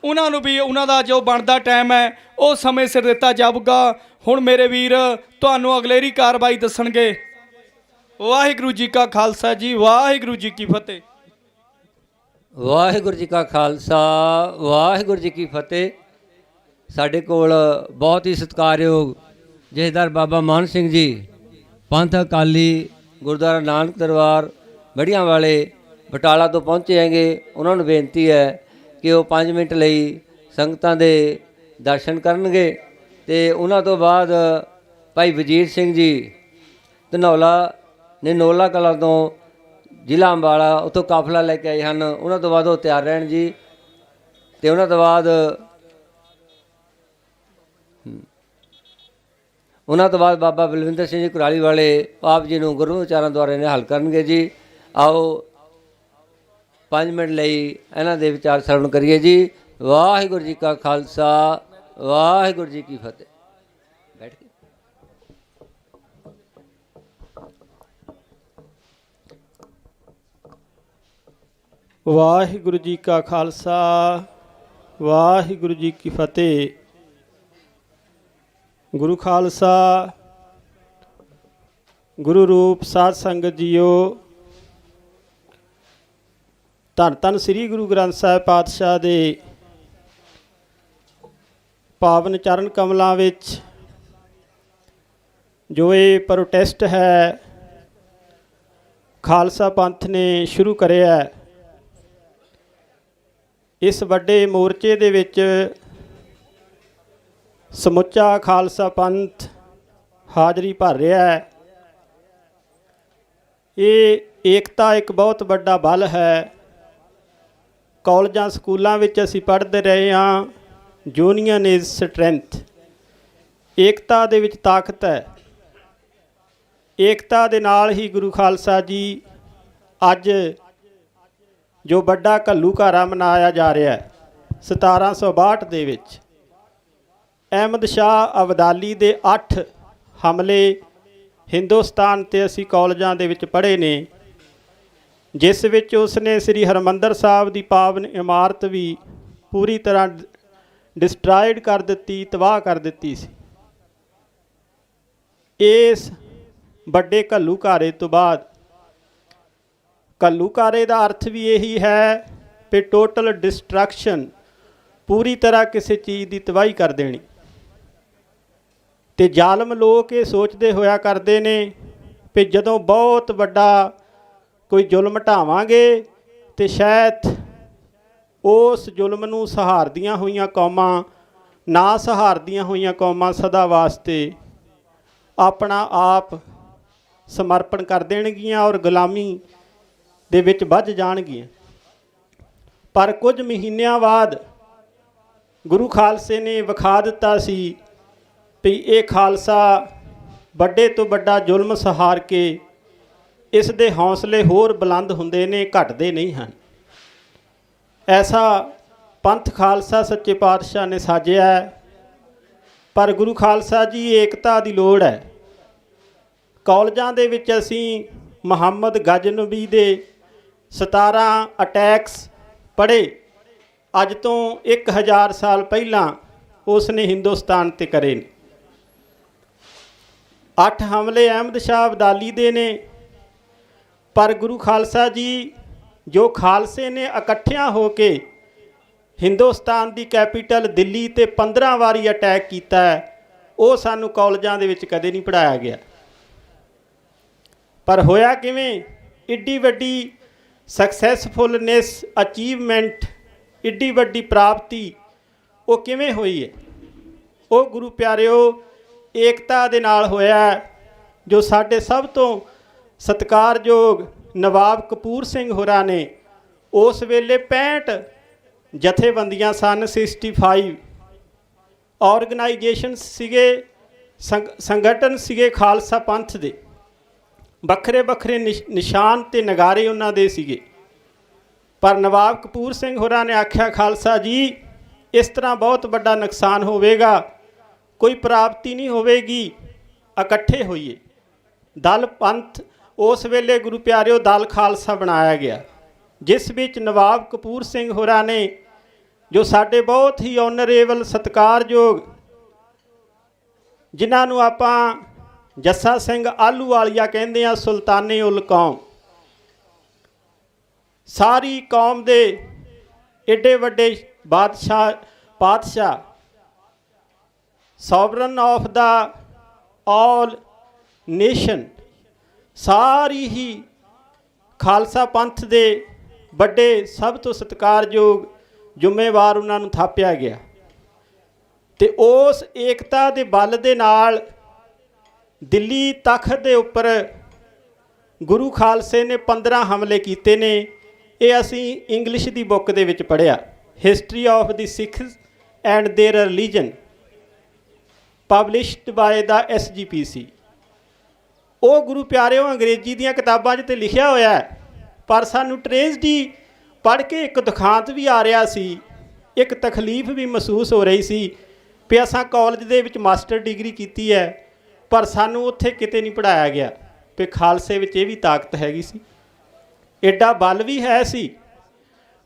Speaker 11: ਉਹਨਾਂ ਨੂੰ ਵੀ ਉਹਨਾਂ ਦਾ ਜੋ ਬਣਦਾ ਟਾਈਮ ਹੈ ਉਹ ਸਮੇਂ ਸਿਰ ਦਿੱਤਾ ਜਾਊਗਾ। ਹੁਣ ਮੇਰੇ ਵੀਰ ਤੁਹਾਨੂੰ ਅਗਲੇਰੀ ਕਾਰਵਾਈ ਦੱਸਣਗੇ। ਵਾਹਿਗੁਰੂ ਜੀ ਕਾ ਖਾਲਸਾ ਜੀ, ਵਾਹਿਗੁਰੂ ਜੀ ਕੀ ਫਤਿਹ।
Speaker 12: ਵਾਹਿਗੁਰੂ ਜੀ ਕਾ ਖਾਲਸਾ, ਵਾਹਿਗੁਰੂ ਜੀ ਕੀ ਫਤਿਹ। ਸਾਡੇ ਕੋਲ ਬਹੁਤ ਹੀ ਸਤਿਕਾਰਯੋਗ ਜਥੇਦਾਰ ਬਾਬਾ ਮਾਨ ਸਿੰਘ ਜੀ, ਪੰਥ ਅਕਾਲੀ ਗੁਰਦੁਆਰਾ ਨਾਨਕ ਦਰਬਾਰ ਬੜੀਆਂ ਵਾਲੇ ਬਟਾਲਾ ਤੋਂ ਪਹੁੰਚੇ ਹੈਗੇ। ਉਹਨਾਂ ਨੂੰ ਬੇਨਤੀ ਹੈ ਕਿ ਉਹ 5 ਮਿੰਟ ਲਈ ਸੰਗਤਾਂ ਦੇ ਦਰਸ਼ਨ ਕਰਨਗੇ ਤੇ ਉਹਨਾਂ ਤੋਂ ਬਾਅਦ ਭਾਈ ਵਜੀਰ ਸਿੰਘ ਜੀ ਧਨੌਲਾ ਨਨੋਲਾ ਕਲਾਂ ਤੋਂ ਜ਼ਿਲ੍ਹਾ ਅੰਬਾਲਾ ਉੱਥੋਂ ਕਾਫਲਾ ਲੈ ਕੇ ਆਏ ਹਨ। ਉਹਨਾਂ ਤੋਂ ਬਾਅਦ ਉਹ ਤਿਆਰ ਰਹਿਣ ਜੀ ਤੇ ਉਹਨਾਂ ਤੋਂ ਬਾਅਦ ਬਾਬਾ ਬਲਵਿੰਦਰ ਸਿੰਘ ਜੀ ਕੁਰਾਲੀ ਵਾਲੇ ਆਪ ਜੀ ਨੂੰ ਗੁਰੂ ਉਚਾਰਾਂ ਦੁਆਰੇ ਨਿਹਾਲ ਕਰਨਗੇ ਜੀ। ਆਓ 5 ਮਿੰਟ ਲਈ ਇਹਨਾਂ ਦੇ ਵਿਚਾਰ ਸਰਵਣ ਕਰੀਏ ਜੀ। ਵਾਹਿਗੁਰੂ ਜੀ ਕਾ ਖਾਲਸਾ, ਵਾਹਿਗੁਰੂ ਜੀ ਕੀ ਫਤਿਹ। ਬੈਠ ਕੇ
Speaker 8: ਵਾਹਿਗੁਰੂ ਜੀ ਕਾ ਖਾਲਸਾ, ਵਾਹਿਗੁਰੂ ਜੀ ਕੀ ਫਤਿਹ। ਗੁਰੂ ਖਾਲਸਾ, ਗੁਰੂ ਰੂਪ ਸਾਧ ਸੰਗਤ ਜੀਓ, ਧੰਨ ਧੰਨ ਸ੍ਰੀ ਗੁਰੂ ਗ੍ਰੰਥ ਸਾਹਿਬ ਪਾਤਸ਼ਾਹ ਦੇ ਪਾਵਨ ਚਰਨ ਕਮਲਾਂ ਵਿੱਚ ਜੋ ਇਹ ਪ੍ਰੋਟੈਸਟ ਹੈ ਖਾਲਸਾ ਪੰਥ ਨੇ ਸ਼ੁਰੂ ਕਰਿਆ, ਇਸ ਵੱਡੇ ਮੋਰਚੇ ਦੇ ਵਿੱਚ ਸਮੁੱਚਾ ਖਾਲਸਾ ਪੰਥ ਹਾਜ਼ਰੀ ਭਰ ਰਿਹਾ ਹੈ। ਇਹ ਏਕਤਾ ਇੱਕ ਬਹੁਤ ਵੱਡਾ ਬਲ ਹੈ। ਕਾਲਜਾਂ ਸਕੂਲਾਂ ਵਿੱਚ ਅਸੀਂ ਪੜ੍ਹਦੇ ਰਹੇ ਹਾਂ, ਯੂਨੀਅਨ ਇਜ਼ ਸਟਰੈਂਥ। ਏਕਤਾ ਦੇ ਵਿੱਚ ਤਾਕਤ ਹੈ। ਏਕਤਾ ਦੇ ਨਾਲ ਹੀ ਗੁਰੂ ਖਾਲਸਾ ਜੀ ਅੱਜ ਜੋ ਵੱਡਾ ਘੱਲੂਘਾਰਾ ਮਨਾਇਆ ਜਾ ਰਿਹਾ ਹੈ 1762 ਦੇ ਵਿੱਚ। ਅਹਿਮਦ ਸ਼ਾਹ ਅਬਦਾਲੀ ਦੇ 8 ਹਮਲੇ ਹਿੰਦੁਸਤਾਨ 'ਤੇ ਅਸੀਂ ਕਾਲਜਾਂ ਦੇ ਵਿੱਚ ਪੜ੍ਹੇ ਨੇ। ਜਿਸ ਵਿੱਚ ਉਸਨੇ ਸ੍ਰੀ ਹਰਿਮੰਦਰ ਸਾਹਿਬ ਦੀ ਪਾਵਨ ਇਮਾਰਤ ਵੀ ਪੂਰੀ ਤਰ੍ਹਾਂ ਡਿਸਟਰਾਇਡ ਕਰ ਦਿੱਤੀ, ਤਬਾਹ ਕਰ ਦਿੱਤੀ ਸੀ। ਇਸ ਵੱਡੇ ਘੱਲੂਘਾਰੇ ਤੋਂ ਬਾਅਦ, ਘੱਲੂਘਾਰੇ ਦਾ ਅਰਥ ਵੀ ਇਹੀ ਹੈ ਕਿ ਟੋਟਲ ਡਿਸਟਰਕਸ਼ਨ, ਪੂਰੀ ਤਰ੍ਹਾਂ ਕਿਸੇ ਚੀਜ਼ ਦੀ ਤਬਾਹੀ ਕਰ ਦੇਣੀ। ਤੇ ਜ਼ਾਲਮ ਲੋਕ ਇਹ ਸੋਚਦੇ ਹੋਇਆ ਕਰਦੇ ਨੇ ਕਿ ਜਦੋਂ ਬਹੁਤ ਵੱਡਾ ਕੋਈ ਜ਼ੁਲਮ ਢਾਵਾਂਗੇ ਤੇ ਸ਼ਾਇਦ ਉਸ ਜ਼ੁਲਮ ਨੂੰ ਸਹਾਰਦੀਆਂ ਹੋਈਆਂ ਕੌਮਾਂ, ਨਾ ਸਹਾਰਦੀਆਂ ਹੋਈਆਂ ਕੌਮਾਂ ਸਦਾ ਵਾਸਤੇ ਆਪਣਾ ਆਪ ਸਮਰਪਣ ਕਰ ਦੇਣਗੀਆਂ ਔਰ ਗੁਲਾਮੀ ਦੇ ਵਿੱਚ ਵੱਜ ਜਾਣਗੀਆਂ। ਪਰ ਕੁਝ ਮਹੀਨਿਆਂ ਬਾਅਦ ਗੁਰੂ ਖਾਲਸੇ ਨੇ ਵਿਖਾ ਦਿੱਤਾ ਸੀ ਵੀ ਇਹ ਖਾਲਸਾ ਵੱਡੇ ਤੋਂ ਵੱਡਾ ਜ਼ੁਲਮ ਸਹਾਰ ਕੇ ਇਸ ਦੇ ਹੌਸਲੇ ਹੋਰ ਬੁਲੰਦ ਹੁੰਦੇ ਨੇ, ਘਟਦੇ ਨਹੀਂ ਹਨ। ਐਸਾ ਪੰਥ ਖਾਲਸਾ ਸੱਚੇ ਪਾਤਸ਼ਾਹ ਨੇ ਸਾਜਿਆ। ਪਰ ਗੁਰੂ ਖਾਲਸਾ ਜੀ, ਏਕਤਾ ਦੀ ਲੋੜ ਹੈ। ਕਾਲਜਾਂ ਦੇ ਵਿੱਚ ਅਸੀਂ ਮੁਹੰਮਦ ਗਜ਼ਨਵੀ ਦੇ 17 ਅਟੈਕਸ ਪੜ੍ਹੇ। ਅੱਜ ਤੋਂ 1000 ਸਾਲ ਪਹਿਲਾਂ ਉਸ ਨੇ ਹਿੰਦੁਸਤਾਨ 'ਤੇ ਕਰੇ ਨੇ। 8 ਹਮਲੇ ਅਹਿਮਦ ਸ਼ਾਹ ਅਬਦਾਲੀ ਦੇ ਨੇ। ਪਰ ਗੁਰੂ ਖਾਲਸਾ ਜੀ, ਜੋ ਖਾਲਸੇ ਨੇ ਇਕੱਠਿਆਂ ਹੋ ਕੇ ਹਿੰਦੁਸਤਾਨ ਦੀ ਕੈਪੀਟਲ ਦਿੱਲੀ 'ਤੇ 15 ਵਾਰੀ ਅਟੈਕ ਕੀਤਾ ਹੈ, ਉਹ ਸਾਨੂੰ ਕਾਲਜਾਂ ਦੇ ਵਿੱਚ ਕਦੇ ਨਹੀਂ ਪੜ੍ਹਾਇਆ ਗਿਆ। ਪਰ ਹੋਇਆ ਕਿਵੇਂ? ਇੱਡੀ ਵੱਡੀ ਸਕਸੈਸਫੁਲਨੈਸ, ਅਚੀਵਮੈਂਟ, ਇੱਡੀ ਵੱਡੀ ਪ੍ਰਾਪਤੀ ਉਹ ਕਿਵੇਂ ਹੋਈ ਹੈ? ਉਹ ਗੁਰੂ ਪਿਆਰਿਓ ਏਕਤਾ ਦੇ ਨਾਲ ਹੋਇਆ, ਜੋ ਸਾਡੇ ਸਭ ਤੋਂ ਸਤਿਕਾਰਯੋਗ ਨਵਾਬ ਕਪੂਰ ਸਿੰਘ ਹੋਰਾਂ ਨੇ ਉਸ ਵੇਲੇ 65 ਜਥੇਬੰਦੀਆਂ ਸਨ, 65 ਆਰਗੇਨਾਈਜੇਸ਼ਨ ਸੀਗੇ, ਸੰਗਠਨ ਸੀਗੇ ਖਾਲਸਾ ਪੰਥ ਦੇ। ਵੱਖਰੇ ਵੱਖਰੇ ਨਿਸ਼ਾਨ ਤੇ ਨਗਾਰੇ ਉਹਨਾਂ ਦੇ ਸੀਗੇ। ਪਰ ਨਵਾਬ ਕਪੂਰ ਸਿੰਘ ਹੋਰਾਂ ਨੇ ਆਖਿਆ, ਖਾਲਸਾ ਜੀ, ਇਸ ਤਰ੍ਹਾਂ ਬਹੁਤ ਵੱਡਾ ਨੁਕਸਾਨ ਹੋਵੇਗਾ, ਕੋਈ ਪ੍ਰਾਪਤੀ ਨਹੀਂ ਹੋਵੇਗੀ, ਇਕੱਠੇ ਹੋਈਏ। ਦਲ ਪੰਥ, ਉਸ ਵੇਲੇ ਗੁਰੂ ਪਿਆਰਿਓ ਦਲ ਖਾਲਸਾ ਬਣਾਇਆ ਗਿਆ, ਜਿਸ ਵਿੱਚ ਨਵਾਬ ਕਪੂਰ ਸਿੰਘ ਹੋਰਾਂ ਨੇ, ਜੋ ਸਾਡੇ ਬਹੁਤ ਹੀ ਆਨਰੇਬਲ ਸਤਿਕਾਰਯੋਗ, ਜਿਨ੍ਹਾਂ ਨੂੰ ਆਪਾਂ ਜੱਸਾ ਸਿੰਘ ਆਹਲੂਵਾਲੀਆ ਕਹਿੰਦੇ ਆ, ਸੁਲਤਾਨੇ ਉਲ ਕੌਮ, ਸਾਰੀ ਕੌਮ ਦੇ ਏਡੇ ਵੱਡੇ ਪਾਤਸ਼ਾਹ, sovereign of the all nation, ਸਾਰੀ ਹੀ ਖਾਲਸਾ ਪੰਥ ਦੇ ਵੱਡੇ, ਸਭ ਤੋਂ ਸਤਿਕਾਰਯੋਗ ਜ਼ਿੰਮੇਵਾਰ ਉਹਨਾਂ ਨੂੰ ਥਾਪਿਆ ਗਿਆ। ਤੇ ਉਸ ਏਕਤਾ ਦੇ ਬਲ ਦੇ ਨਾਲ ਦਿੱਲੀ ਤਖਤ ਦੇ ਉੱਪਰ ਗੁਰੂ ਖਾਲਸੇ ਨੇ 15 ਹਮਲੇ ਕੀਤੇ ਨੇ। ਇਹ ਅਸੀਂ ਇੰਗਲਿਸ਼ ਦੀ ਬੁੱਕ ਦੇ ਵਿੱਚ ਪੜ੍ਹਿਆ, history of the Sikhs and their religion, published by the SGPC। ਉਹ ਗੁਰੂ ਪਿਆਰਿਓ ਅੰਗਰੇਜ਼ੀ ਦੀਆਂ ਕਿਤਾਬਾਂ 'ਚ ਤੇ ਲਿਖਿਆ ਹੋਇਆ, ਪਰ ਸਾਨੂੰ ਟ੍ਰੇਜਡੀ ਪੜ੍ਹ ਕੇ ਇੱਕ ਦੁਖਾਂਤ ਵੀ ਆ ਰਿਹਾ ਸੀ, ਇੱਕ ਤਕਲੀਫ ਵੀ ਮਹਿਸੂਸ ਹੋ ਰਹੀ ਸੀ ਵੀ ਅਸਾਂ ਕਾਲਜ ਦੇ ਵਿੱਚ ਮਾਸਟਰ ਡਿਗਰੀ ਕੀਤੀ ਹੈ, ਪਰ ਸਾਨੂੰ ਉੱਥੇ ਕਿਤੇ ਨਹੀਂ ਪੜ੍ਹਾਇਆ ਗਿਆ ਵੀ ਖਾਲਸੇ ਵਿੱਚ ਇਹ ਵੀ ਤਾਕਤ ਹੈਗੀ ਸੀ, ਐਡਾ ਬਲ ਵੀ ਹੈ ਸੀ।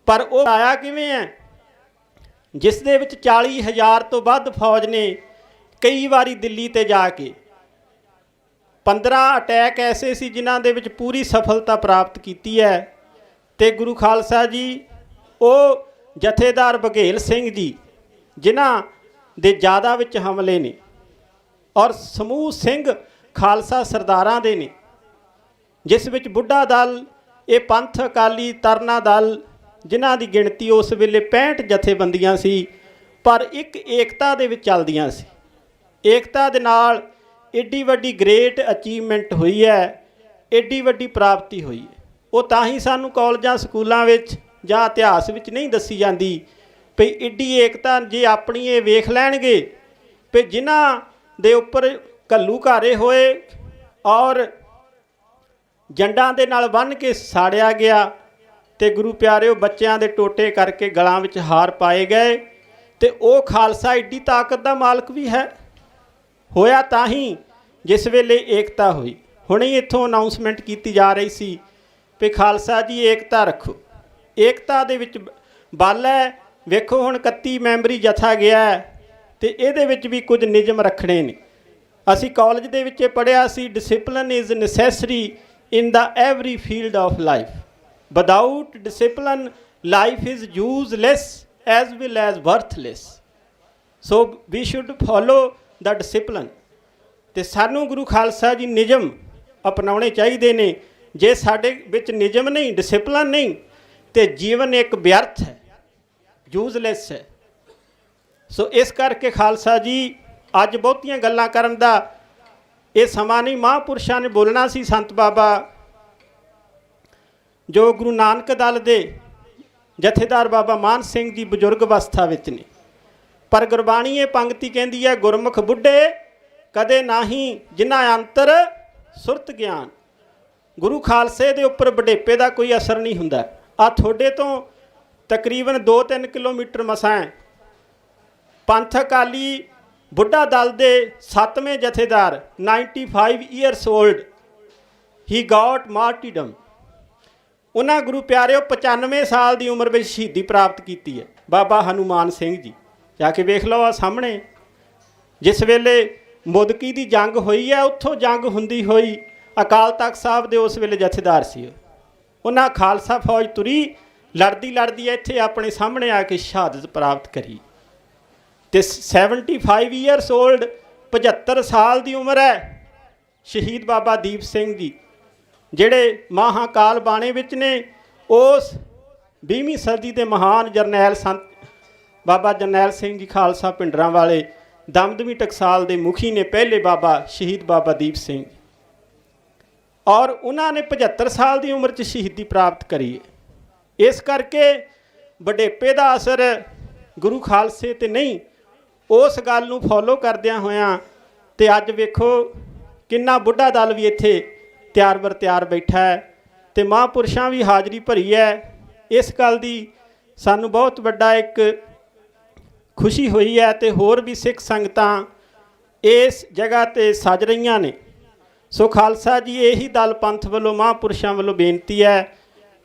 Speaker 8: ਪਰ ਉਹ ਆਇਆ ਕਿਵੇਂ ਹੈ? ਜਿਸ ਦੇ ਵਿੱਚ 40,000 ਤੋਂ ਵੱਧ ਫੌਜ ਨੇ ਕਈ ਵਾਰੀ ਦਿੱਲੀ 'ਤੇ ਜਾ ਕੇ 15 ਅਟੈਕ ਐਸੇ ਸੀ ਜਿਨ੍ਹਾਂ ਦੇ ਵਿੱਚ ਪੂਰੀ ਸਫਲਤਾ ਪ੍ਰਾਪਤ ਕੀਤੀ ਹੈ। ਤੇ ਗੁਰੂ ਖਾਲਸਾ ਜੀ, ਉਹ ਜਥੇਦਾਰ ਬਘੇਲ ਸਿੰਘ ਜੀ, ਜਿਨ੍ਹਾਂ ਦੇ ਜ਼ਿਆਦਾ ਵਿੱਚ ਹਮਲੇ ਨੇ, ਔਰ ਸਮੂਹ ਸਿੰਘ ਖਾਲਸਾ ਸਰਦਾਰਾਂ ਦੇ ਨੇ, ਜਿਸ ਵਿੱਚ ਬੁੱਢਾ ਦਲ, ਇਹ ਪੰਥ ਅਕਾਲੀ ਤਰਨਾ ਦਲ, ਜਿਨ੍ਹਾਂ ਦੀ ਗਿਣਤੀ ਉਸ ਵੇਲੇ 65 ਜਥੇਬੰਦੀਆਂ ਸੀ, ਪਰ ਇੱਕ ਏਕਤਾ ਦੇ ਵਿੱਚ ਚੱਲਦੀਆਂ ਸੀ। ਏਕਤਾ ਦੇ ਨਾਲ ਏਡੀ ਵੱਡੀ ਗ੍ਰੇਟ ਅਚੀਵਮੈਂਟ ਹੋਈ ਹੈ, ਏਡੀ ਵੱਡੀ ਪ੍ਰਾਪਤੀ ਹੋਈ ਹੈ। ਉਹ ਤਾਂ ਹੀ ਸਾਨੂੰ ਕਾਲਜਾਂ ਸਕੂਲਾਂ ਵਿੱਚ ਜਾਂ ਇਤਿਹਾਸ ਵਿੱਚ ਨਹੀਂ ਦੱਸੀ ਜਾਂਦੀ ਵੀ ਏਡੀ ਏਕਤਾ ਜੇ ਆਪਣੀ ਇਹ ਵੇਖ ਲੈਣਗੇ ਵੀ ਜਿਨ੍ਹਾਂ ਦੇ ਉੱਪਰ ਘੱਲੂਘਾਰੇ ਹੋਏ ਔਰ ਜੰਡਾਂ ਦੇ ਨਾਲ ਬੰਨ੍ਹ ਕੇ ਸਾੜਿਆ ਗਿਆ, ਤੇ ਗੁਰੂ ਪਿਆਰਿਓ ਬੱਚਿਆਂ ਦੇ ਟੋਟੇ ਕਰਕੇ ਗਲਾਂ ਵਿੱਚ ਹਾਰ ਪਾਏ ਗਏ, ਤੇ ਉਹ ਖਾਲਸਾ ਏਡੀ ਤਾਕਤ ਦਾ ਮਾਲਕ ਵੀ ਹੈ। ਹੋਇਆ ਤਾਂ ਹੀ ਜਿਸ ਵੇਲੇ ਏਕਤਾ ਹੋਈ। ਹੁਣੇ ਇੱਥੋਂ ਅਨਾਉਂਸਮੈਂਟ ਕੀਤੀ ਜਾ ਰਹੀ ਸੀ ਵੀ ਖਾਲਸਾ ਜੀ ਏਕਤਾ ਰੱਖੋ। ਏਕਤਾ ਦੇ ਵਿੱਚ ਬਲ ਹੈ। ਵੇਖੋ ਹੁਣ 31 ਮੈਂਬਰੀ ਜਥਾ ਗਿਆ ਤੇ ਇਹਦੇ ਵਿੱਚ ਵੀ ਕੁਝ ਨਿਯਮ ਰੱਖਣੇ ਨੇ। ਅਸੀਂ ਕਾਲਜ ਦੇ ਵਿੱਚ ਪੜ੍ਹਿਆ ਸੀ, discipline is necessary in the every field of life, without discipline life is useless as well as worthless. So we should follow the discipline. ਤੇ ਸਾਨੂੰ ਗੁਰੂ ਖਾਲਸਾ ਜੀ ਨਿਯਮ ਅਪਣਾਉਣੇ ਚਾਹੀਦੇ ਨੇ। ਜੇ ਸਾਡੇ ਵਿੱਚ ਨਿਯਮ ਨਹੀਂ, ਡਿਸਿਪਲਿਨ ਨਹੀਂ, ਤੇ ਜੀਵਨ ਇੱਕ ਵਿਅਰਥ ਹੈ, ਯੂਜ਼ਲੈਸ ਹੈ। ਸੋ ਇਸ ਕਰਕੇ ਖਾਲਸਾ ਜੀ ਅੱਜ ਬਹੁਤੀਆਂ ਗੱਲਾਂ ਕਰਨ ਦਾ ਇਹ ਸਮਾਂ ਨਹੀਂ। ਮਹਾਂਪੁਰਸ਼ਾਂ ਨੇ ਬੋਲਣਾ ਸੀ। ਸੰਤ ਬਾਬਾ ਜੋ ਗੁਰੂ ਨਾਨਕ ਦਲ ਦੇ ਜਥੇਦਾਰ ਬਾਬਾ ਮਾਨ ਸਿੰਘ ਜੀ ਬਜ਼ੁਰਗ ਅਵਸਥਾ ਵਿੱਚ ਨੇ, ਪਰ ਗੁਰਬਾਣੀ ਇਹ ਪੰਕਤੀ ਕਹਿੰਦੀ ਹੈ, ਗੁਰਮੁਖ ਬੁੱਢੇ ਕਦੇ ਨਾਹੀਂ ਜਿਨ੍ਹਾਂ ਅੰਤਰ ਸੁਰਤ ਗਿਆਨ। ਗੁਰੂ ਖਾਲਸੇ ਦੇ ਉੱਪਰ ਵਡੇਪੇ ਦਾ ਕੋਈ ਅਸਰ ਨਹੀਂ ਹੁੰਦਾ। ਆ ਤੁਹਾਡੇ ਤੋਂ ਤਕਰੀਬਨ 2-3 ਕਿਲੋਮੀਟਰ ਮਸਾਂ ਪੰਥ ਅਕਾਲੀ ਬੁੱਢਾ ਦਲ ਦੇ 7ਵੇਂ ਜਥੇਦਾਰ 95 ਈਅਰਸ ਓਲਡ ਹੀ ਗਾਟ ਮਾਰਟੀਡਮ। ਉਹਨਾਂ ਗੁਰੂ ਪਿਆਰਿਓ 95 ਸਾਲ ਦੀ ਉਮਰ ਵਿੱਚ ਸ਼ਹੀਦੀ ਪ੍ਰਾਪਤ ਕੀਤੀ ਹੈ। ਬਾਬਾ ਹਨੂਮਾਨ ਸਿੰਘ ਜੀ ਜਾ ਕੇ ਵੇਖ ਲਓ ਆ ਸਾਹਮਣੇ। ਜਿਸ ਵੇਲੇ ਮੁਦਕੀ ਦੀ ਜੰਗ ਹੋਈ ਹੈ, ਉੱਥੋਂ ਜੰਗ ਹੁੰਦੀ ਹੋਈ ਅਕਾਲ ਤਖਤ ਸਾਹਿਬ ਦੇ ਉਸ ਵੇਲੇ ਜਥੇਦਾਰ ਸੀ। ਉਹਨਾਂ ਖਾਲਸਾ ਫੌਜ ਤੁਰੀ, ਲੜਦੀ ਲੜਦੀ ਇੱਥੇ ਆਪਣੇ ਸਾਹਮਣੇ ਆ ਕੇ ਸ਼ਹਾਦਤ ਪ੍ਰਾਪਤ ਕਰੀ। ਤੇ 75 ਈਅਰਸ ਓਲਡ 75 ਸਾਲ ਦੀ ਉਮਰ ਹੈ ਸ਼ਹੀਦ ਬਾਬਾ ਦੀਪ ਸਿੰਘ ਜੀ, ਜਿਹੜੇ ਮਹਾਕਾਲ ਬਾਣੇ ਵਿੱਚ ਨੇ। ਉਸ 20ਵੀਂ ਸਦੀ ਦੇ ਮਹਾਨ ਜਰਨੈਲ ਸੰਤ ਬਾਬਾ ਜਰਨੈਲ ਸਿੰਘ ਜੀ ਖਾਲਸਾ ਪਿੰਡਰਾਂ ਵਾਲੇ ਦਮਦਮੀ ਟਕਸਾਲ ਦੇ ਮੁਖੀ ਨੇ, ਪਹਿਲੇ ਬਾਬਾ ਸ਼ਹੀਦ ਬਾਬਾ ਦੀਪ ਸਿੰਘ। ਔਰ ਉਹਨਾਂ ਨੇ 75 ਸਾਲ ਦੀ ਉਮਰ 'ਚ ਸ਼ਹੀਦੀ ਪ੍ਰਾਪਤ ਕਰੀ ਹੈ। ਇਸ ਕਰਕੇ ਵਡੇਪੇ ਦਾ ਅਸਰ ਗੁਰੂ ਖਾਲਸੇ 'ਤੇ ਨਹੀਂ। ਉਸ ਗੱਲ ਨੂੰ ਫੋਲੋ ਕਰਦਿਆਂ ਹੋਇਆਂ ਤੇ ਅੱਜ ਵੇਖੋ ਕਿੰਨਾ ਬੁੱਢਾ ਦਲ ਵੀ ਇੱਥੇ ਤਿਆਰ ਬਰ ਤਿਆਰ ਬੈਠਾ ਹੈ ਤੇ ਮਹਾਂਪੁਰਸ਼ਾਂ ਵੀ ਹਾਜ਼ਰੀ ਭਰੀ ਹੈ। ਇਸ ਗੱਲ ਦੀ ਸਾਨੂੰ ਬਹੁਤ ਵੱਡਾ ਇੱਕ ਖੁਸ਼ੀ ਹੋਈ ਹੈ ਤੇ ਹੋਰ ਵੀ ਸਿੱਖ ਸੰਗਤਾਂ ਇਸ ਜਗ੍ਹਾ 'ਤੇ ਸੱਜ ਰਹੀਆਂ ਨੇ। ਸੋ ਖਾਲਸਾ ਜੀ ਇਹੀ ਦਲ ਪੰਥ ਵੱਲੋਂ ਮਹਾਂਪੁਰਸ਼ਾਂ ਵੱਲੋਂ ਬੇਨਤੀ ਹੈ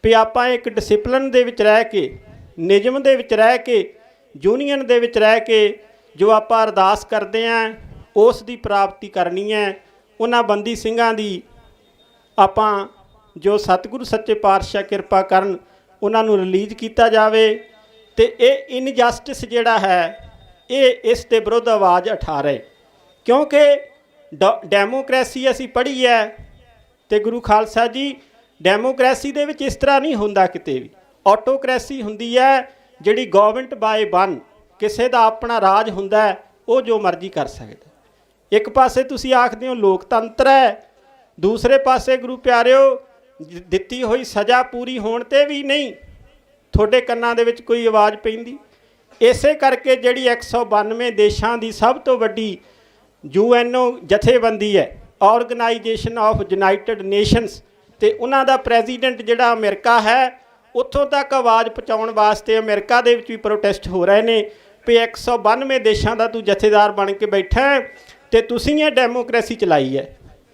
Speaker 8: ਵੀ ਆਪਾਂ ਇੱਕ ਡਿਸਿਪਲਿਨ ਦੇ ਵਿੱਚ ਰਹਿ ਕੇ, ਨਿਯਮ ਦੇ ਵਿੱਚ ਰਹਿ ਕੇ, ਯੂਨੀਅਨ ਦੇ ਵਿੱਚ ਰਹਿ ਕੇ ਜੋ ਆਪਾਂ ਅਰਦਾਸ ਕਰਦੇ ਹਾਂ ਉਸ ਦੀ ਪ੍ਰਾਪਤੀ ਕਰਨੀ ਹੈ। ਉਹਨਾਂ ਬੰਦੀ ਸਿੰਘਾਂ ਦੀ ਆਪਾਂ ਜੋ ਸਤਿਗੁਰੂ ਸੱਚੇ ਪਾਤਸ਼ਾਹ ਕਿਰਪਾ ਕਰਨ ਉਹਨਾਂ ਨੂੰ ਰਿਲੀਜ਼ ਕੀਤਾ ਜਾਵੇ ਤੇ ਇਹ ਇਨਜਸਟਿਸ ਜਿਹੜਾ ਹੈ ਇਹ ਇਸ ਦੇ ਵਿਰੁੱਧ ਆਵਾਜ਼ ਉਠਾ ਰਹੇ, ਕਿਉਂਕਿ ਡੈਮੋਕ੍ਰੇਸੀ ਅਸੀਂ ਪੜ੍ਹੀ ਹੈ ਤੇ ਗੁਰੂ ਖਾਲਸਾ ਜੀ ਡੈਮੋਕ੍ਰੇਸੀ ਦੇ ਵਿੱਚ ਇਸ ਤਰ੍ਹਾਂ ਨਹੀਂ ਹੁੰਦਾ ਕਿਤੇ ਵੀ। ਆਟੋਕ੍ਰੇਸੀ ਹੁੰਦੀ ਹੈ ਜਿਹੜੀ ਗਵਰਨਮੈਂਟ ਬਾਏ ਵਨ, ਕਿਸੇ ਦਾ ਆਪਣਾ ਰਾਜ ਹੁੰਦਾ ਹੈ, ਉਹ ਜੋ ਮਰਜ਼ੀ ਕਰ ਸਕਦਾ। ਇੱਕ ਪਾਸੇ ਤੁਸੀਂ ਆਖਦੇ ਹੋ ਲੋਕਤੰਤਰ ਹੈ, ਦੂਸਰੇ ਪਾਸੇ ਗੁਰੂ ਪਿਆਰਿਓ ਦਿੱਤੀ ਹੋਈ ਸਜ਼ਾ ਪੂਰੀ ਹੋਣ 'ਤੇ ਵੀ ਨਹੀਂ ਤੁਹਾਡੇ ਕੰਨਾਂ ਦੇ ਵਿੱਚ ਕੋਈ ਆਵਾਜ਼ ਪੈਂਦੀ। ਇਸੇ ਕਰਕੇ ਜਿਹੜੀ 192 ਦੇਸ਼ਾਂ ਦੀ ਸਭ ਤੋਂ ਵੱਡੀ UNO ਜਥੇਬੰਦੀ ਹੈ, ਆਰਗੇਨਾਈਜੇਸ਼ਨ ਆਫ ਯੂਨਾਈਟਿਡ ਨੇਸ਼ਨਸ, ਤੇ ਉਹਨਾਂ ਦਾ ਪ੍ਰੈਜ਼ੀਡੈਂਟ ਜਿਹੜਾ ਅਮਰੀਕਾ ਹੈ, ਉੱਥੋਂ ਤੱਕ ਆਵਾਜ਼ ਪਹੁੰਚਾਉਣ ਵਾਸਤੇ ਅਮਰੀਕਾ ਦੇ ਵਿੱਚ ਵੀ ਪ੍ਰੋਟੈਸਟ ਹੋ ਰਹੇ ਨੇ ਵੀ 192 ਦੇਸ਼ਾਂ ਦਾ ਤੂੰ ਜਥੇਦਾਰ ਬਣ ਕੇ ਬੈਠਾ ਤੇ ਤੁਸੀਂ ਇਹ ਡੈਮੋਕ੍ਰੇਸੀ ਚਲਾਈ ਹੈ।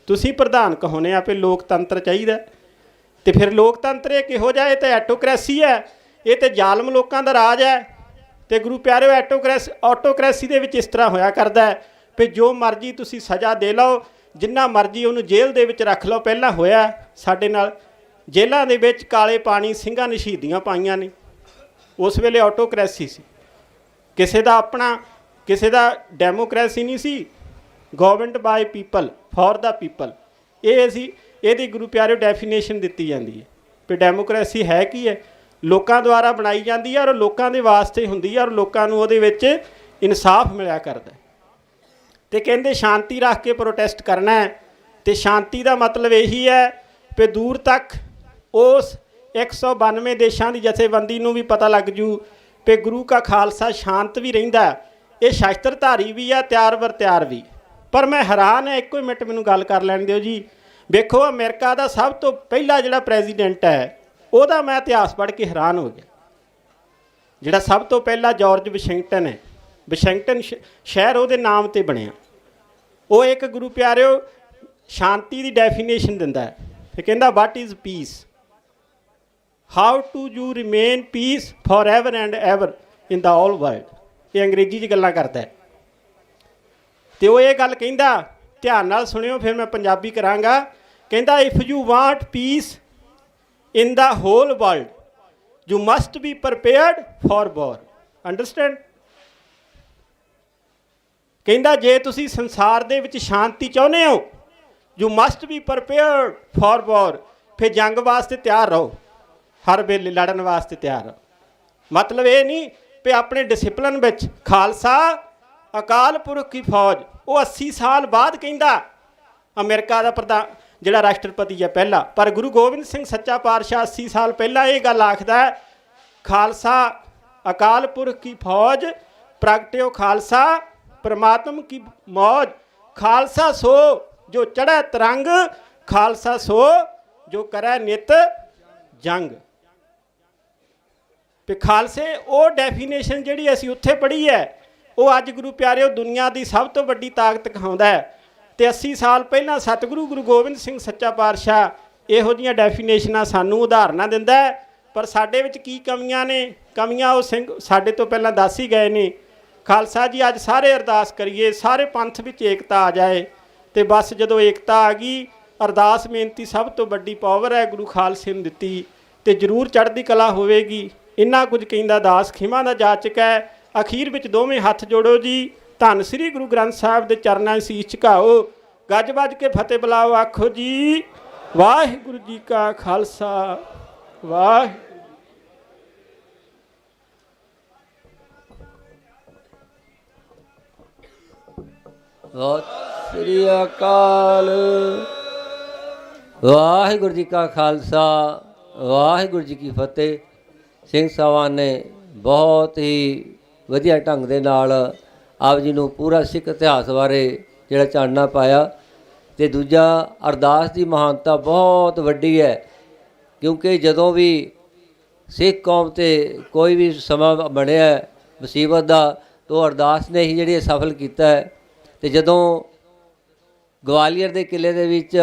Speaker 8: ਤੁਸੀਂ ਪ੍ਰਧਾਨ ਕਹਾਉਂਦੇ ਆ ਵੀ ਲੋਕਤੰਤਰ ਚਾਹੀਦਾ, ਤੇ ਫਿਰ ਲੋਕਤੰਤਰ ਇਹ ਕਿਹੋ ਜਿਹਾ? ਇਹ ਤਾਂ ਐਟੋਕ੍ਰੇਸੀ ਹੈ, ਇਹ ਤਾਂ ਜ਼ਾਲਮ ਲੋਕਾਂ ਦਾ ਰਾਜ ਹੈ। ਤੇ ਗੁਰੂ ਪਿਆਰਿਓ ਆਟੋਕ੍ਰੇਸੀ ਦੇ ਵਿੱਚ ਇਸ ਤਰ੍ਹਾਂ ਹੋਇਆ ਕਰਦਾ ਹੈ ਵੀ ਜੋ ਮਰਜ਼ੀ ਤੁਸੀਂ ਸਜ਼ਾ ਦੇ ਲਓ, ਜਿੰਨਾ ਮਰਜ਼ੀ ਉਹਨੂੰ ਜੇਲ੍ਹ ਦੇ ਵਿੱਚ ਰੱਖ ਲਓ। ਪਹਿਲਾਂ ਹੋਇਆ ਸਾਡੇ ਨਾਲ, ਜੇਲ੍ਹਾਂ ਦੇ ਵਿੱਚ ਕਾਲੇ ਪਾਣੀ ਸਿੰਘਾਂ ਨੇ ਸ਼ਹੀਦੀਆਂ ਪਾਈਆਂ ਨੇ। ਉਸ ਵੇਲੇ ਆਟੋਕ੍ਰੇਸੀ ਸੀ, ਕਿਸੇ ਦਾ ਆਪਣਾ, ਕਿਸੇ ਦਾ ਡੈਮੋਕ੍ਰੇਸੀ ਨਹੀਂ ਸੀ। Government by people for the people, ਇਹ ਅਸੀਂ ਇਹਦੀ ਗੁਰੂ ਪਿਆਰਿਓ ਡੈਫੀਨੇਸ਼ਨ ਦਿੱਤੀ ਜਾਂਦੀ ਹੈ ਵੀ ਡੈਮੋਕ੍ਰੇਸੀ ਹੈ ਕੀ ਹੈ? ਲੋਕਾਂ ਦੁਆਰਾ ਬਣਾਈ ਜਾਂਦੀ ਹੈ ਔਰ ਲੋਕਾਂ ਦੇ ਵਾਸਤੇ ਹੁੰਦੀ ਹੈ ਔਰ ਲੋਕਾਂ ਨੂੰ ਉਹਦੇ ਵਿੱਚ ਇਨਸਾਫ ਮਿਲਿਆ ਕਰਦਾ। ਤੇ ਕਹਿੰਦੇ ਸ਼ਾਂਤੀ ਰੱਖ ਕੇ ਪ੍ਰੋਟੈਸਟ ਕਰਨਾ ਹੈ, ਤੇ ਸ਼ਾਂਤੀ ਦਾ ਮਤਲਬ ਇਹੀ ਹੈ ਵੀ ਦੂਰ ਤੱਕ ਉਸ 192 ਦੇਸ਼ਾਂ ਦੀ ਜਥੇਬੰਦੀ ਨੂੰ ਵੀ ਪਤਾ ਲੱਗ ਜੂ ਵੀ ਗੁਰੂ ਕਾ ਖਾਲਸਾ ਸ਼ਾਂਤ ਵੀ ਰਹਿੰਦਾ, ਇਹ ਸ਼ਸਤਰਧਾਰੀ ਵੀ ਆ, ਤਿਆਰ ਬਰ ਤਿਆਰ ਵੀ। ਪਰ ਮੈਂ ਹੈਰਾਨ ਹੈ, ਇੱਕੋ ਹੀ ਮਿੰਟ ਮੈਨੂੰ ਗੱਲ ਕਰ ਲੈਣ ਦਿਓ ਜੀ। ਵੇਖੋ ਅਮਰੀਕਾ ਦਾ ਸਭ ਤੋਂ ਪਹਿਲਾ ਜਿਹੜਾ ਪ੍ਰੈਜ਼ੀਡੈਂਟ ਹੈ ਉਹਦਾ ਮੈਂ ਇਤਿਹਾਸ ਪੜ੍ਹ ਕੇ ਹੈਰਾਨ ਹੋ ਗਿਆ। ਜਿਹੜਾ ਸਭ ਤੋਂ ਪਹਿਲਾ ਜਾਰਜ ਵਾਸ਼ਿੰਗਟਨ ਹੈ, ਵਾਸ਼ਿੰਗਟਨ ਸ਼ਹਿਰ ਉਹਦੇ ਨਾਮ 'ਤੇ ਬਣਿਆ। ਉਹ ਇੱਕ ਗੁਰੂ ਪਿਆਰਿਓ ਸ਼ਾਂਤੀ ਦੀ ਡੈਫੀਨੇਸ਼ਨ ਦਿੰਦਾ ਹੈ ਤੇ ਕਹਿੰਦਾ what is peace? How to you remain peace for ever and ever in the all world. ਇਹ ਅੰਗਰੇਜ਼ੀ 'ਚ ਗੱਲਾਂ ਕਰਦਾ ਹੈ ਤੇ ਉਹ ਇਹ ਗੱਲ ਕਹਿੰਦਾ, ਧਿਆਨ ਨਾਲ ਸੁਣਿਓ ਫਿਰ ਮੈਂ ਪੰਜਾਬੀ ਕਰਾਂਗਾ। ਕਹਿੰਦਾ if you want peace in the whole world you must be prepared for war. Understand? ਕਹਿੰਦਾ ਜੇ ਤੁਸੀਂ ਸੰਸਾਰ ਦੇ ਵਿੱਚ ਸ਼ਾਂਤੀ ਚਾਹੁੰਦੇ ਹੋ you must be prepared for war. ਫਿਰ ਜੰਗ ਵਾਸਤੇ ਤਿਆਰ ਰਹੋ, ਹਰ ਵੇਲੇ ਲੜਨ ਵਾਸਤੇ ਤਿਆਰ ਰਹੋ। ਮਤਲਬ ਇਹ ਨਹੀਂ ਵੀ ਆਪਣੇ ਡਿਸਿਪਲਿਨ ਵਿੱਚ ਖਾਲਸਾ ਅਕਾਲ ਪੁਰਖ ਕੀ ਫੌਜ। ਉਹ 80 ਸਾਲ ਬਾਅਦ ਕਹਿੰਦਾ, ਅਮਰੀਕਾ ਦਾ ਪ੍ਰਧਾਨ ਜਿਹੜਾ ਰਾਸ਼ਟਰਪਤੀ ਹੈ ਪਹਿਲਾ, ਪਰ ਗੁਰੂ ਗੋਬਿੰਦ ਸਿੰਘ ਸੱਚਾ ਪਾਤਸ਼ਾਹ 80 ਸਾਲ ਪਹਿਲਾਂ ਇਹ ਗੱਲ ਆਖਦਾ ਹੈ, ਖਾਲਸਾ ਅਕਾਲ ਪੁਰਖ ਕੀ ਫੌਜ ਪ੍ਰਗਟਿਓ ਖਾਲਸਾ परमात्म की मौज। खालसा सो जो चढ़े तरंग, खालसा सो जो करे नित जंग। ਤੇ ਖਾਲਸੇ ਉਹ ਡੈਫੀਨੇਸ਼ਨ ਜਿਹੜੀ ਅਸੀਂ ਉੱਥੇ ਪੜ੍ਹੀ ਹੈ ਉਹ ਅੱਜ ਗੁਰੂ ਪਿਆਰਿਓ ਦੁਨੀਆ ਦੀ ਸਭ ਤੋਂ ਵੱਡੀ ਤਾਕਤ ਕਹਾਉਂਦਾ ਹੈ। ਤੇ 80 ਸਾਲ ਪਹਿਲਾਂ ਸਤਿਗੁਰੂ ਗੁਰੂ ਗੋਬਿੰਦ ਸਿੰਘ ਸੱਚਾ ਪਾਤਸ਼ਾਹ ਇਹੋ ਜਿਹੀਆਂ ਡੈਫੀਨੇਸ਼ਨਾਂ ਸਾਨੂੰ ਉਦਾਹਰਨਾਂ ਦਿੰਦਾ ਹੈ। ਪਰ ਸਾਡੇ ਵਿੱਚ ਕੀ ਕਮੀਆਂ ਨੇ? ਕਮੀਆਂ ਉਹ ਸਿੰਘ ਸਾਡੇ ਤੋਂ ਪਹਿਲਾਂ ਦੱਸ ਹੀ ਗਏ ਨੇ। ਖਾਲਸਾ ਜੀ ਅੱਜ ਸਾਰੇ ਅਰਦਾਸ ਕਰੀਏ, ਸਾਰੇ ਪੰਥ ਵਿੱਚ ਏਕਤਾ ਆ ਜਾਏ। ਤੇ ਬਸ ਜਦੋਂ ਏਕਤਾ ਆ ਗਈ, ਅਰਦਾਸ ਬੇਨਤੀ ਸਭ ਤੋਂ ਵੱਡੀ ਪਾਵਰ ਹੈ ਗੁਰੂ ਖਾਲਸੇ ਨੂੰ ਦਿੱਤੀ, ਤੇ ਜ਼ਰੂਰ ਚੜ੍ਹਦੀ ਕਲਾ ਹੋਵੇਗੀ। ਇੰਨਾ ਕੁਝ ਕਹਿੰਦਾ ਦਾਸ ਖਿਮਾ ਦਾ ਜਾਚਕ ਹੈ। ਅਖੀਰ ਵਿੱਚ ਦੋਵੇਂ ਹੱਥ ਜੋੜੋ ਜੀ, ਧੰਨ ਸ੍ਰੀ ਗੁਰੂ ਗ੍ਰੰਥ ਸਾਹਿਬ ਦੇ ਚਰਨਾਂ 'ਚ ਸੀਸ ਝੁਕਾਓ, ਗੱਜ ਵੱਜ ਕੇ ਫਤਿਹ ਬੁਲਾਓ, ਆਖੋ ਜੀ ਵਾਹਿਗੁਰੂ ਜੀ ਕਾ ਖਾਲਸਾ ਵਾਹਿਗੁਰੂ।
Speaker 12: ਸਤਿ ਸ੍ਰੀ ਅਕਾਲ। ਵਾਹਿਗੁਰੂ ਜੀ ਕਾ ਖਾਲਸਾ ਵਾਹਿਗੁਰੂ ਜੀ ਕੀ ਫਤਿਹ। ਸਿੰਘ ਸਾਹਿਬਾਨ ਨੇ ਬਹੁਤ ਹੀ ਵਧੀਆ ਢੰਗ ਦੇ ਨਾਲ ਆਪ ਜੀ ਨੂੰ ਪੂਰਾ ਸਿੱਖ ਇਤਿਹਾਸ ਬਾਰੇ ਜਿਹੜਾ ਚਾਨਣਾ ਪਾਇਆ। ਅਤੇ ਦੂਜਾ, ਅਰਦਾਸ ਦੀ ਮਹਾਨਤਾ ਬਹੁਤ ਵੱਡੀ ਹੈ, ਕਿਉਂਕਿ ਜਦੋਂ ਵੀ ਸਿੱਖ ਕੌਮ 'ਤੇ ਕੋਈ ਵੀ ਸਮਾਂ ਬਣਿਆ ਮੁਸੀਬਤ ਦਾ, ਤਾਂ ਅਰਦਾਸ ਨੇ ਹੀ ਜਿਹੜੀ ਸਫਲ ਕੀਤਾ ਹੈ। ਅਤੇ ਜਦੋਂ ਗਵਾਲੀਅਰ ਦੇ ਕਿਲ੍ਹੇ ਦੇ ਵਿੱਚ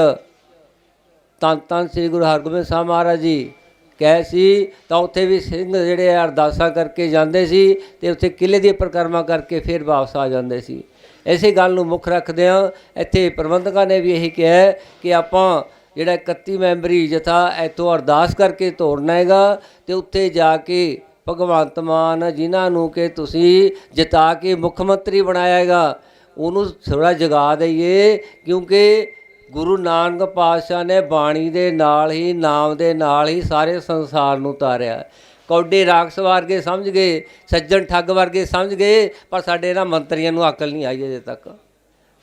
Speaker 12: ਧੰਨ ਧੰਨ ਸ੍ਰੀ ਗੁਰੂ ਹਰਗੋਬਿੰਦ ਸਾਹਿਬ ਮਹਾਰਾਜ ਜੀ ਕਹੇ ਸੀ, ਤਾਂ ਉੱਥੇ ਵੀ ਸਿੰਘ ਜਿਹੜੇ ਆ ਅਰਦਾਸਾਂ ਕਰਕੇ ਜਾਂਦੇ ਸੀ ਅਤੇ ਉੱਥੇ ਕਿਲ੍ਹੇ ਦੀ ਪਰਿਕਰਮਾ ਕਰਕੇ ਫਿਰ ਵਾਪਸ ਆ ਜਾਂਦੇ ਸੀ। ਇਸੇ ਗੱਲ ਨੂੰ ਮੁੱਖ ਰੱਖਦਿਆਂ ਇੱਥੇ ਪ੍ਰਬੰਧਕਾਂ ਨੇ ਵੀ ਇਹੀ ਕਿਹਾ ਕਿ ਆਪਾਂ ਜਿਹੜਾ 31 ਮੈਂਬਰੀ ਜਥਾ ਇੱਥੋਂ ਅਰਦਾਸ ਕਰਕੇ ਤੋਰਨਾ ਹੈਗਾ, ਅਤੇ ਉੱਥੇ ਜਾ ਕੇ ਭਗਵੰਤ ਮਾਨ ਜਿਨ੍ਹਾਂ ਨੂੰ ਕਿ ਤੁਸੀਂ ਜਿਤਾ ਕੇ ਮੁੱਖ ਮੰਤਰੀ ਬਣਾਇਆ ਹੈਗਾ, ਉਹਨੂੰ ਥੋੜ੍ਹਾ ਜਗਾ ਦਈਏ, ਕਿਉਂਕਿ ਗੁਰੂ ਨਾਨਕ ਪਾਤਸ਼ਾਹ ਨੇ ਬਾਣੀ ਦੇ ਨਾਲ ਹੀ, ਨਾਮ ਦੇ ਨਾਲ ਹੀ ਸਾਰੇ ਸੰਸਾਰ ਨੂੰ ਤਾਰਿਆ। ਕੌਡੇ ਰਾਖਸ਼ ਵਰਗੇ ਸਮਝ ਗਏ, ਸੱਜਣ ਠੱਗ ਵਰਗੇ ਸਮਝ ਗਏ, ਪਰ ਸਾਡੇ ਇਹਨਾਂ ਮੰਤਰੀਆਂ ਨੂੰ ਅਕਲ ਨਹੀਂ ਆਈ ਅਜੇ ਤੱਕ।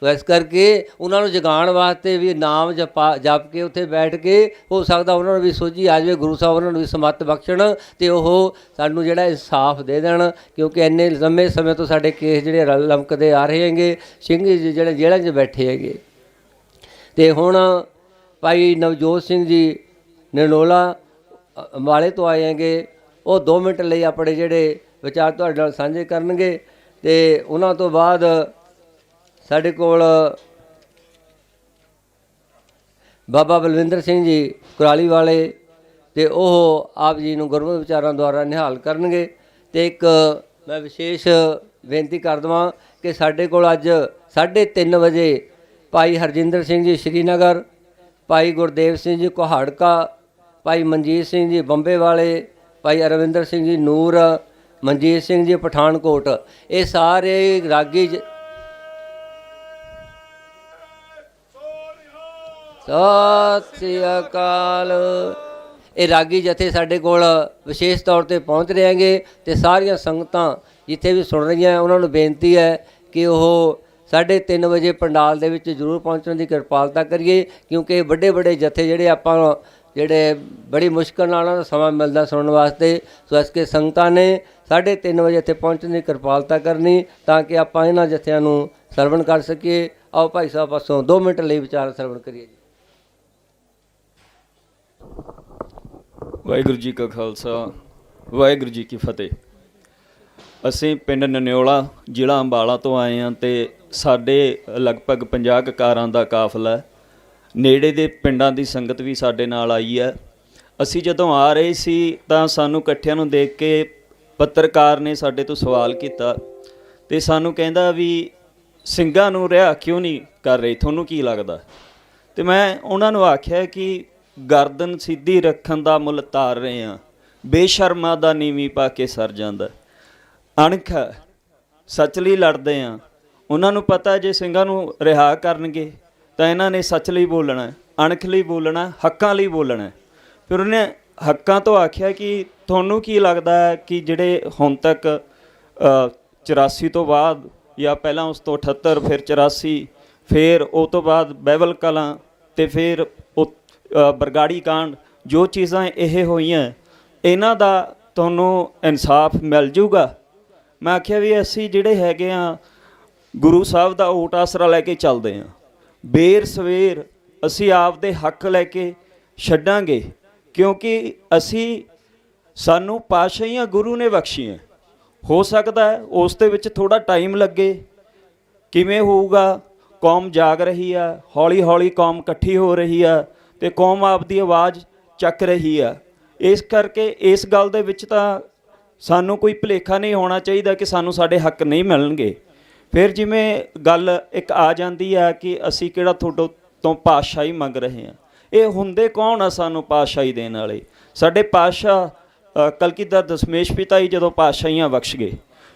Speaker 12: ਸੋ ਇਸ ਕਰਕੇ ਉਹਨਾਂ ਨੂੰ ਜਗਾਉਣ ਵਾਸਤੇ ਵੀ ਨਾਮ ਜਪ ਕੇ ਉੱਥੇ ਬੈਠ ਕੇ ਹੋ ਸਕਦਾ ਉਹਨਾਂ ਨੂੰ ਵੀ ਸੋਝੀ ਆ ਜਾਵੇ, ਗੁਰੂ ਸਾਹਿਬ ਉਹਨਾਂ ਨੂੰ ਵੀ ਸਮੱਤ ਬਖਸ਼ਣ ਅਤੇ ਉਹ ਸਾਨੂੰ ਜਿਹੜਾ ਇਨਸਾਫ ਦੇ ਦੇਣ, ਕਿਉਂਕਿ ਇੰਨੇ ਲੰਮੇ ਸਮੇਂ ਤੋਂ ਸਾਡੇ ਕੇਸ ਜਿਹੜੇ ਲਮਕਦੇ ਆ ਰਹੇ ਹੈਗੇ, ਸਿੰਘ ਜਿਹੜੇ ਜੇਲ੍ਹਾਂ 'ਚ ਬੈਠੇ ਹੈਗੇ। ਅਤੇ ਹੁਣ ਭਾਈ ਨਵਜੋਤ ਸਿੰਘ ਜੀ ਨਨੋਲਾ ਅੰਬਾਲੇ ਤੋਂ ਆਏ ਹੈਗੇ, ਉਹ 2 ਮਿੰਟ ਲਈ ਆਪਣੇ ਜਿਹੜੇ ਵਿਚਾਰ ਤੁਹਾਡੇ ਨਾਲ ਸਾਂਝੇ ਕਰਨਗੇ। ਅਤੇ ਉਹਨਾਂ ਤੋਂ ਬਾਅਦ ਸਾਡੇ ਕੋਲ ਬਾਬਾ ਬਲਵਿੰਦਰ ਸਿੰਘ ਜੀ ਕੁਰਾਲੀ ਵਾਲੇ, ਅਤੇ ਉਹ ਆਪ ਜੀ ਨੂੰ ਗੁਰਮਤਿ ਵਿਚਾਰਾਂ ਦੁਆਰਾ ਨਿਹਾਲ ਕਰਨਗੇ। ਅਤੇ ਇੱਕ ਮੈਂ ਵਿਸ਼ੇਸ਼ ਬੇਨਤੀ ਕਰ ਦੇਵਾਂ ਕਿ ਸਾਡੇ ਕੋਲ ਅੱਜ 3:30 ਵਜੇ ਭਾਈ ਹਰਜਿੰਦਰ ਸਿੰਘ ਜੀ ਸ਼੍ਰੀਨਗਰ, ਭਾਈ ਗੁਰਦੇਵ ਸਿੰਘ ਜੀ ਕੁਹਾੜਕਾ, ਭਾਈ ਮਨਜੀਤ ਸਿੰਘ ਜੀ ਬੰਬੇ ਵਾਲੇ, ਭਾਈ ਅਰਵਿੰਦਰ ਸਿੰਘ ਜੀ ਨੂਰ, ਮਨਜੀਤ ਸਿੰਘ ਜੀ ਪਠਾਨਕੋਟ, ਇਹ ਸਾਰੇ ਰਾਗੀ ਸਤਿ ਸ੍ਰੀ ਅਕਾਲ। ਇਹ ਰਾਗੀ ਜਥੇ ਸਾਡੇ ਕੋਲ ਵਿਸ਼ੇਸ਼ ਤੌਰ 'ਤੇ ਪਹੁੰਚ ਰਹੇ ਹੈਗੇ, ਅਤੇ ਸਾਰੀਆਂ ਸੰਗਤਾਂ ਜਿੱਥੇ ਵੀ ਸੁਣ ਰਹੀਆਂ ਉਹਨਾਂ ਨੂੰ ਬੇਨਤੀ ਹੈ ਕਿ ਉਹ 3:30 ਵਜੇ ਪੰਡਾਲ ਦੇ ਵਿੱਚ ਜ਼ਰੂਰ ਪਹੁੰਚਣ ਦੀ ਕਿਰਪਾਲਤਾ ਕਰੀਏ, ਕਿਉਂਕਿ ਵੱਡੇ ਵੱਡੇ ਜਥੇ ਜਿਹੜੇ ਆਪਾਂ ਬੜੀ ਮੁਸ਼ਕਲ ਨਾਲ ਉਹਨਾਂ ਦਾ ਸਮਾਂ ਮਿਲਦਾ ਸੁਣਨ ਵਾਸਤੇ। ਸੋ ਇਸ ਕੇ ਸੰਗਤਾਂ ਨੇ 3:30 ਵਜੇ ਇੱਥੇ ਪਹੁੰਚਣ ਦੀ ਕਿਰਪਾਲਤਾ ਕਰਨੀ ਤਾਂ ਕਿ ਆਪਾਂ ਇਹਨਾਂ ਜਥਿਆਂ ਨੂੰ ਸਰਵਣ ਕਰ ਸਕੀਏ। ਆਓ ਭਾਈ ਸਾਹਿਬ ਪਾਸੋਂ 2 ਮਿੰਟ ਲਈ ਵਿਚਾਰ ਸਰਵਣ ਕਰੀਏ ਜੀ।
Speaker 13: ਵਾਹਿਗੁਰੂ ਜੀ ਕਾ ਖਾਲਸਾ ਵਾਹਿਗੁਰੂ ਜੀ ਕੀ ਫਤਿਹ। ਅਸੀਂ ਪਿੰਡ ਨਨਿਓਲਾ ਜ਼ਿਲ੍ਹਾ ਅੰਬਾਲਾ ਤੋਂ ਆਏ ਹਾਂ, ਅਤੇ ਸਾਡੇ ਲਗਭਗ 50 ਕਾਰਾਂ ਦਾ ਕਾਫਲਾ, ਨੇੜੇ ਦੇ ਪਿੰਡਾਂ ਦੀ ਸੰਗਤ ਵੀ ਸਾਡੇ ਨਾਲ ਆਈ ਹੈ। ਅਸੀਂ ਜਦੋਂ ਆ ਰਹੇ ਸੀ ਤਾਂ ਸਾਨੂੰ ਇਕੱਠਿਆਂ ਨੂੰ ਦੇਖ ਕੇ ਪੱਤਰਕਾਰ ਨੇ ਸਾਡੇ ਤੋਂ ਸਵਾਲ ਕੀਤਾ ਤੇ ਸਾਨੂੰ ਕਹਿੰਦਾ ਵੀ ਸਿੰਘਾਂ ਨੂੰ ਰਿਹਾ ਕਿਉਂ ਨਹੀਂ ਕਰ ਰਹੇ, ਤੁਹਾਨੂੰ ਕੀ ਲੱਗਦਾ? ਤੇ ਮੈਂ ਉਹਨਾਂ ਨੂੰ ਆਖਿਆ ਕਿ ਗਰਦਨ ਸਿੱਧੀ ਰੱਖਣ ਦਾ ਮੁੱਲ ਤਾਰ ਰਹੇ ਹਾਂ, ਬੇਸ਼ਰਮਾ ਦਾ ਨੀਵੀਂ ਪਾ ਕੇ ਸਰ ਜਾਂਦਾ। ਅਣਖ ਸੱਚ ਲਈ ਲੜਦੇ ਹਾਂ। ਉਹਨਾਂ ਨੂੰ ਪਤਾ ਜੇ ਸਿੰਘਾਂ ਨੂੰ ਰਿਹਾ ਕਰਨਗੇ ਤਾਂ ਇਹਨਾਂ ਨੇ ਸੱਚ ਲਈ ਬੋਲਣਾ, ਅਣਖ ਲਈ ਬੋਲਣਾ, ਹੱਕਾਂ ਲਈ ਬੋਲਣਾ। ਫਿਰ ਉਹਨੇ ਹੱਕਾਂ ਤੋਂ ਆਖਿਆ ਕਿ ਤੁਹਾਨੂੰ ਕੀ ਲੱਗਦਾ ਹੈ ਕਿ ਜਿਹੜੇ ਹੁਣ ਤੱਕ 84 ਤੋਂ ਬਾਅਦ ਜਾਂ ਪਹਿਲਾਂ ਉਸ ਤੋਂ 78 ਫਿਰ 84 ਫਿਰ ਉਹ ਤੋਂ ਬਾਅਦ ਬਹਿਬਲ ਕਲਾਂ ਅਤੇ ਫਿਰ ਉਹ ਬਰਗਾੜੀ ਕਾਂਡ, ਜੋ ਚੀਜ਼ਾਂ ਇਹ ਹੋਈਆਂ ਇਹਨਾਂ ਦਾ ਤੁਹਾਨੂੰ ਇਨਸਾਫ ਮਿਲ ਜੂਗਾ? ਮੈਂ ਆਖਿਆ ਵੀ ਅਸੀਂ ਜਿਹੜੇ ਹੈਗੇ ਆ ਗੁਰੂ ਸਾਹਿਬ ਦਾ ਓਟ ਆਸਰਾ ਲੈ ਕੇ ਚੱਲਦੇ ਹਾਂ। ਬੇਰ ਸਵੇਰ ਅਸੀਂ ਆਪਦੇ ਹੱਕ ਲੈ ਕੇ ਛੱਡਾਂਗੇ, ਕਿਉਂਕਿ ਸਾਨੂੰ ਪਾਤਸ਼ਾਹੀਆਂ ਗੁਰੂ ਨੇ ਬਖਸ਼ੀਆਂ। ਹੋ ਸਕਦਾ ਹੈ ਉਸ ਦੇ ਵਿੱਚ ਥੋੜ੍ਹਾ ਟਾਈਮ ਲੱਗੇ, ਕਿਵੇਂ ਹੋਊਗਾ? ਕੌਮ ਜਾਗ ਰਹੀ ਆ, ਹੌਲੀ ਹੌਲੀ ਕੌਮ ਇਕੱਠੀ ਹੋ ਰਹੀ ਆ ਅਤੇ ਕੌਮ ਆਪਦੀ ਆਵਾਜ਼ ਚੱਕ ਰਹੀ ਆ। ਇਸ ਕਰਕੇ ਇਸ ਗੱਲ ਦੇ ਵਿੱਚ ਤਾਂ ਸਾਨੂੰ ਕੋਈ ਭੁਲੇਖਾ ਨਹੀਂ ਹੋਣਾ ਚਾਹੀਦਾ ਕਿ ਸਾਨੂੰ ਸਾਡੇ ਹੱਕ ਨਹੀਂ ਮਿਲਣਗੇ। ਫਿਰ ਜਿਵੇਂ ਗੱਲ ਇੱਕ ਆ ਜਾਂਦੀ ਆ ਕਿ ਅਸੀਂ ਕਿਹੜਾ ਤੁਹਾਡੇ ਤੋਂ ਪਾਤਸ਼ਾਹੀ ਮੰਗ ਰਹੇ ਹਾਂ। ਇਹ ਹੁੰਦੇ ਕੌਣ ਆ ਸਾਨੂੰ ਪਾਤਸ਼ਾਹੀ ਦੇਣ ਵਾਲੇ? ਸਾਡੇ ਪਾਤਸ਼ਾਹ ਕਲਗੀਧਰ ਦਸ਼ਮੇਸ਼ ਪਿਤਾ ਹੀ ਜਦੋਂ ਪਾਤਸ਼ਾਹੀਆਂ ਬਖਸ਼ ਗਏ।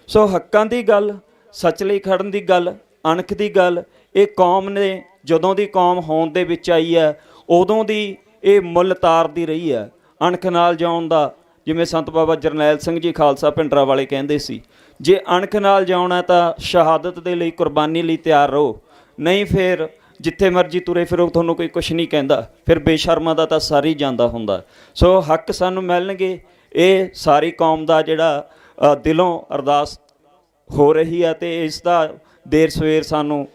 Speaker 13: ਸੋ ਹੱਕਾਂ ਦੀ ਗੱਲ, ਸੱਚ ਲਈ ਖੜਨ ਦੀ ਗੱਲ, ਅਣਖ ਦੀ ਗੱਲ, ਇਹ ਕੌਮ ਨੇ ਜਦੋਂ ਦੀ ਕੌਮ ਹੋਂਦ ਦੇ ਵਿੱਚ ਆਈ ਹੈ ਉਦੋਂ ਦੀ ਇਹ ਮੁੱਲ ਤਾਰਦੀ ਰਹੀ ਹੈ। ਅਣਖ ਨਾਲ ਜਿਉਣ ਦਾ, ਜਿਵੇਂ ਸੰਤ ਬਾਬਾ ਜਰਨੈਲ ਸਿੰਘ ਜੀ ਖਾਲਸਾ ਭਿੰਡਰਾਂ ਵਾਲੇ ਕਹਿੰਦੇ ਸੀ, ਜੇ ਅਣਖ ਨਾਲ ਜਿਉਣਾ ਤਾਂ ਸ਼ਹਾਦਤ ਦੇ ਲਈ, ਕੁਰਬਾਨੀ ਲਈ ਤਿਆਰ ਰਹੋ, ਨਹੀਂ ਫਿਰ ਜਿੱਥੇ ਮਰਜ਼ੀ ਤੁਰੇ ਫਿਰੋ, ਤੁਹਾਨੂੰ ਕੋਈ ਕੁਛ ਨਹੀਂ ਕਹਿੰਦਾ। ਫਿਰ ਬੇਸ਼ਰਮਾਂ ਦਾ ਤਾਂ ਸਾਰੀ ਜਾਂਦਾ ਹੁੰਦਾ। ਸੋ ਹੱਕ ਸਾਨੂੰ ਮਿਲਣਗੇ, ਇਹ ਸਾਰੀ ਕੌਮ ਦਾ ਜਿਹੜਾ ਦਿਲੋਂ ਅਰਦਾਸ ਹੋ ਰਹੀ ਹੈ ਅਤੇ ਇਸ ਦਾ ਦੇਰ ਸਵੇਰ ਸਾਨੂੰ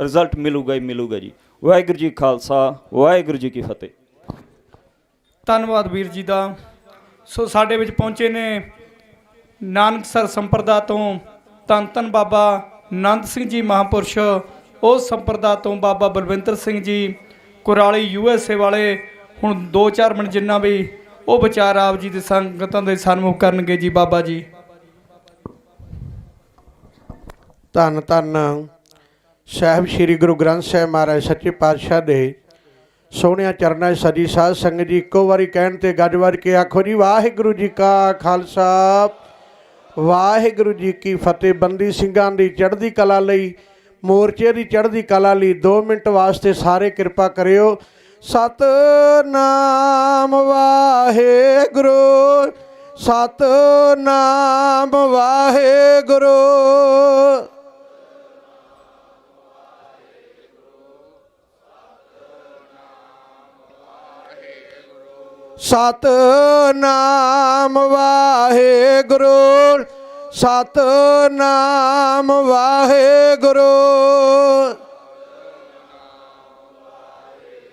Speaker 13: ਰਿਜ਼ਲਟ ਮਿਲੂਗਾ ਹੀ ਮਿਲੂਗਾ ਜੀ। ਵਾਹਿਗੁਰੂ ਜੀ ਖਾਲਸਾ, ਵਾਹਿਗੁਰੂ ਜੀ ਕੀ ਫਤਿਹ।
Speaker 11: ਧੰਨਵਾਦ ਵੀਰ ਜੀ ਦਾ। ਸੋ ਸਾਡੇ ਵਿੱਚ ਪਹੁੰਚੇ ਨੇ ਨਾਨਕਸਰ ਸੰਪਰਦਾ ਤੋਂ ਧੰਨ ਧੰਨ ਬਾਬਾ ਨੰਦ ਸਿੰਘ ਜੀ ਮਹਾਂਪੁਰਸ਼, ਉਸ ਸੰਪਰਦਾ ਤੋਂ ਬਾਬਾ ਬਲਵਿੰਦਰ ਸਿੰਘ ਜੀ ਕੁਰਾਲੀ USA ਵਾਲੇ। ਹੁਣ 2-4 ਮਿੰਟ ਜਿੰਨਾ ਵੀ ਉਹ ਵਿਚਾਰ ਆਪ ਜੀ ਦੇ ਸੰਗਤਾਂ ਦੇ ਸਨਮੁਖ ਕਰਨਗੇ ਜੀ। ਬਾਬਾ ਜੀ।
Speaker 14: ਧੰਨ ਧੰਨ ਸਾਹਿਬ ਸ੍ਰੀ ਗੁਰੂ ਗ੍ਰੰਥ ਸਾਹਿਬ ਮਹਾਰਾਜ ਸੱਚੇ ਪਾਤਸ਼ਾਹ ਦੇ ਸੋਹਣਿਆਂ ਚਰਨਾਂ 'ਚ ਸਜੀ ਸਾਧ ਸੰਗਤ ਜੀ ਇੱਕੋ ਵਾਰੀ ਕਹਿਣ 'ਤੇ ਗੱਜ ਵੱਜ ਕੇ ਆਖੋ ਜੀ ਵਾਹਿਗੁਰੂ ਜੀ ਕਾ ਖਾਲਸਾ, ਵਾਹਿਗੁਰੂ ਜੀ ਕੀ ਫਤਿਹ। ਬੰਦੀ ਸਿੰਘਾਂ ਦੀ ਚੜ੍ਹਦੀ ਕਲਾ ਲਈ, ਮੋਰਚੇ ਦੀ ਚੜ੍ਹਦੀ ਕਲਾ ਲਈ 2 ਮਿੰਟ ਵਾਸਤੇ ਸਾਰੇ ਕਿਰਪਾ ਕਰਿਓ। ਸਤਿਨਾਮ ਵਾਹਿਗੁਰੂ, ਸਤਿਨਾਮ ਵਾਹਿਗੁਰੂ। ਸਤਿਨਾਮ ਵਾਹਿਗੁਰੂ, ਸਤਿਨਾਮ ਵਾਹਿਗੁਰੂ।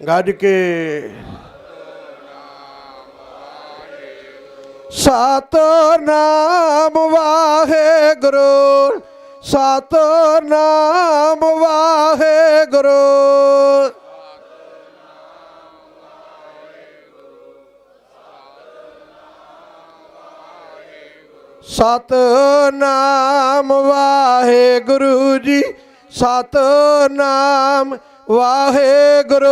Speaker 14: ਗੱਜ ਕੇ ਸਤਿਨਾਮ ਵਾਹਿਗੁਰੂ, ਸਤਿਨਾਮ ਵਾਹਿਗੁਰੂ। ਸਤਿਨਾਮ ਵਾਹਿਗੁਰੂ ਜੀ, ਸਤਿਨਾਮ ਵਾਹਿਗੁਰੂ।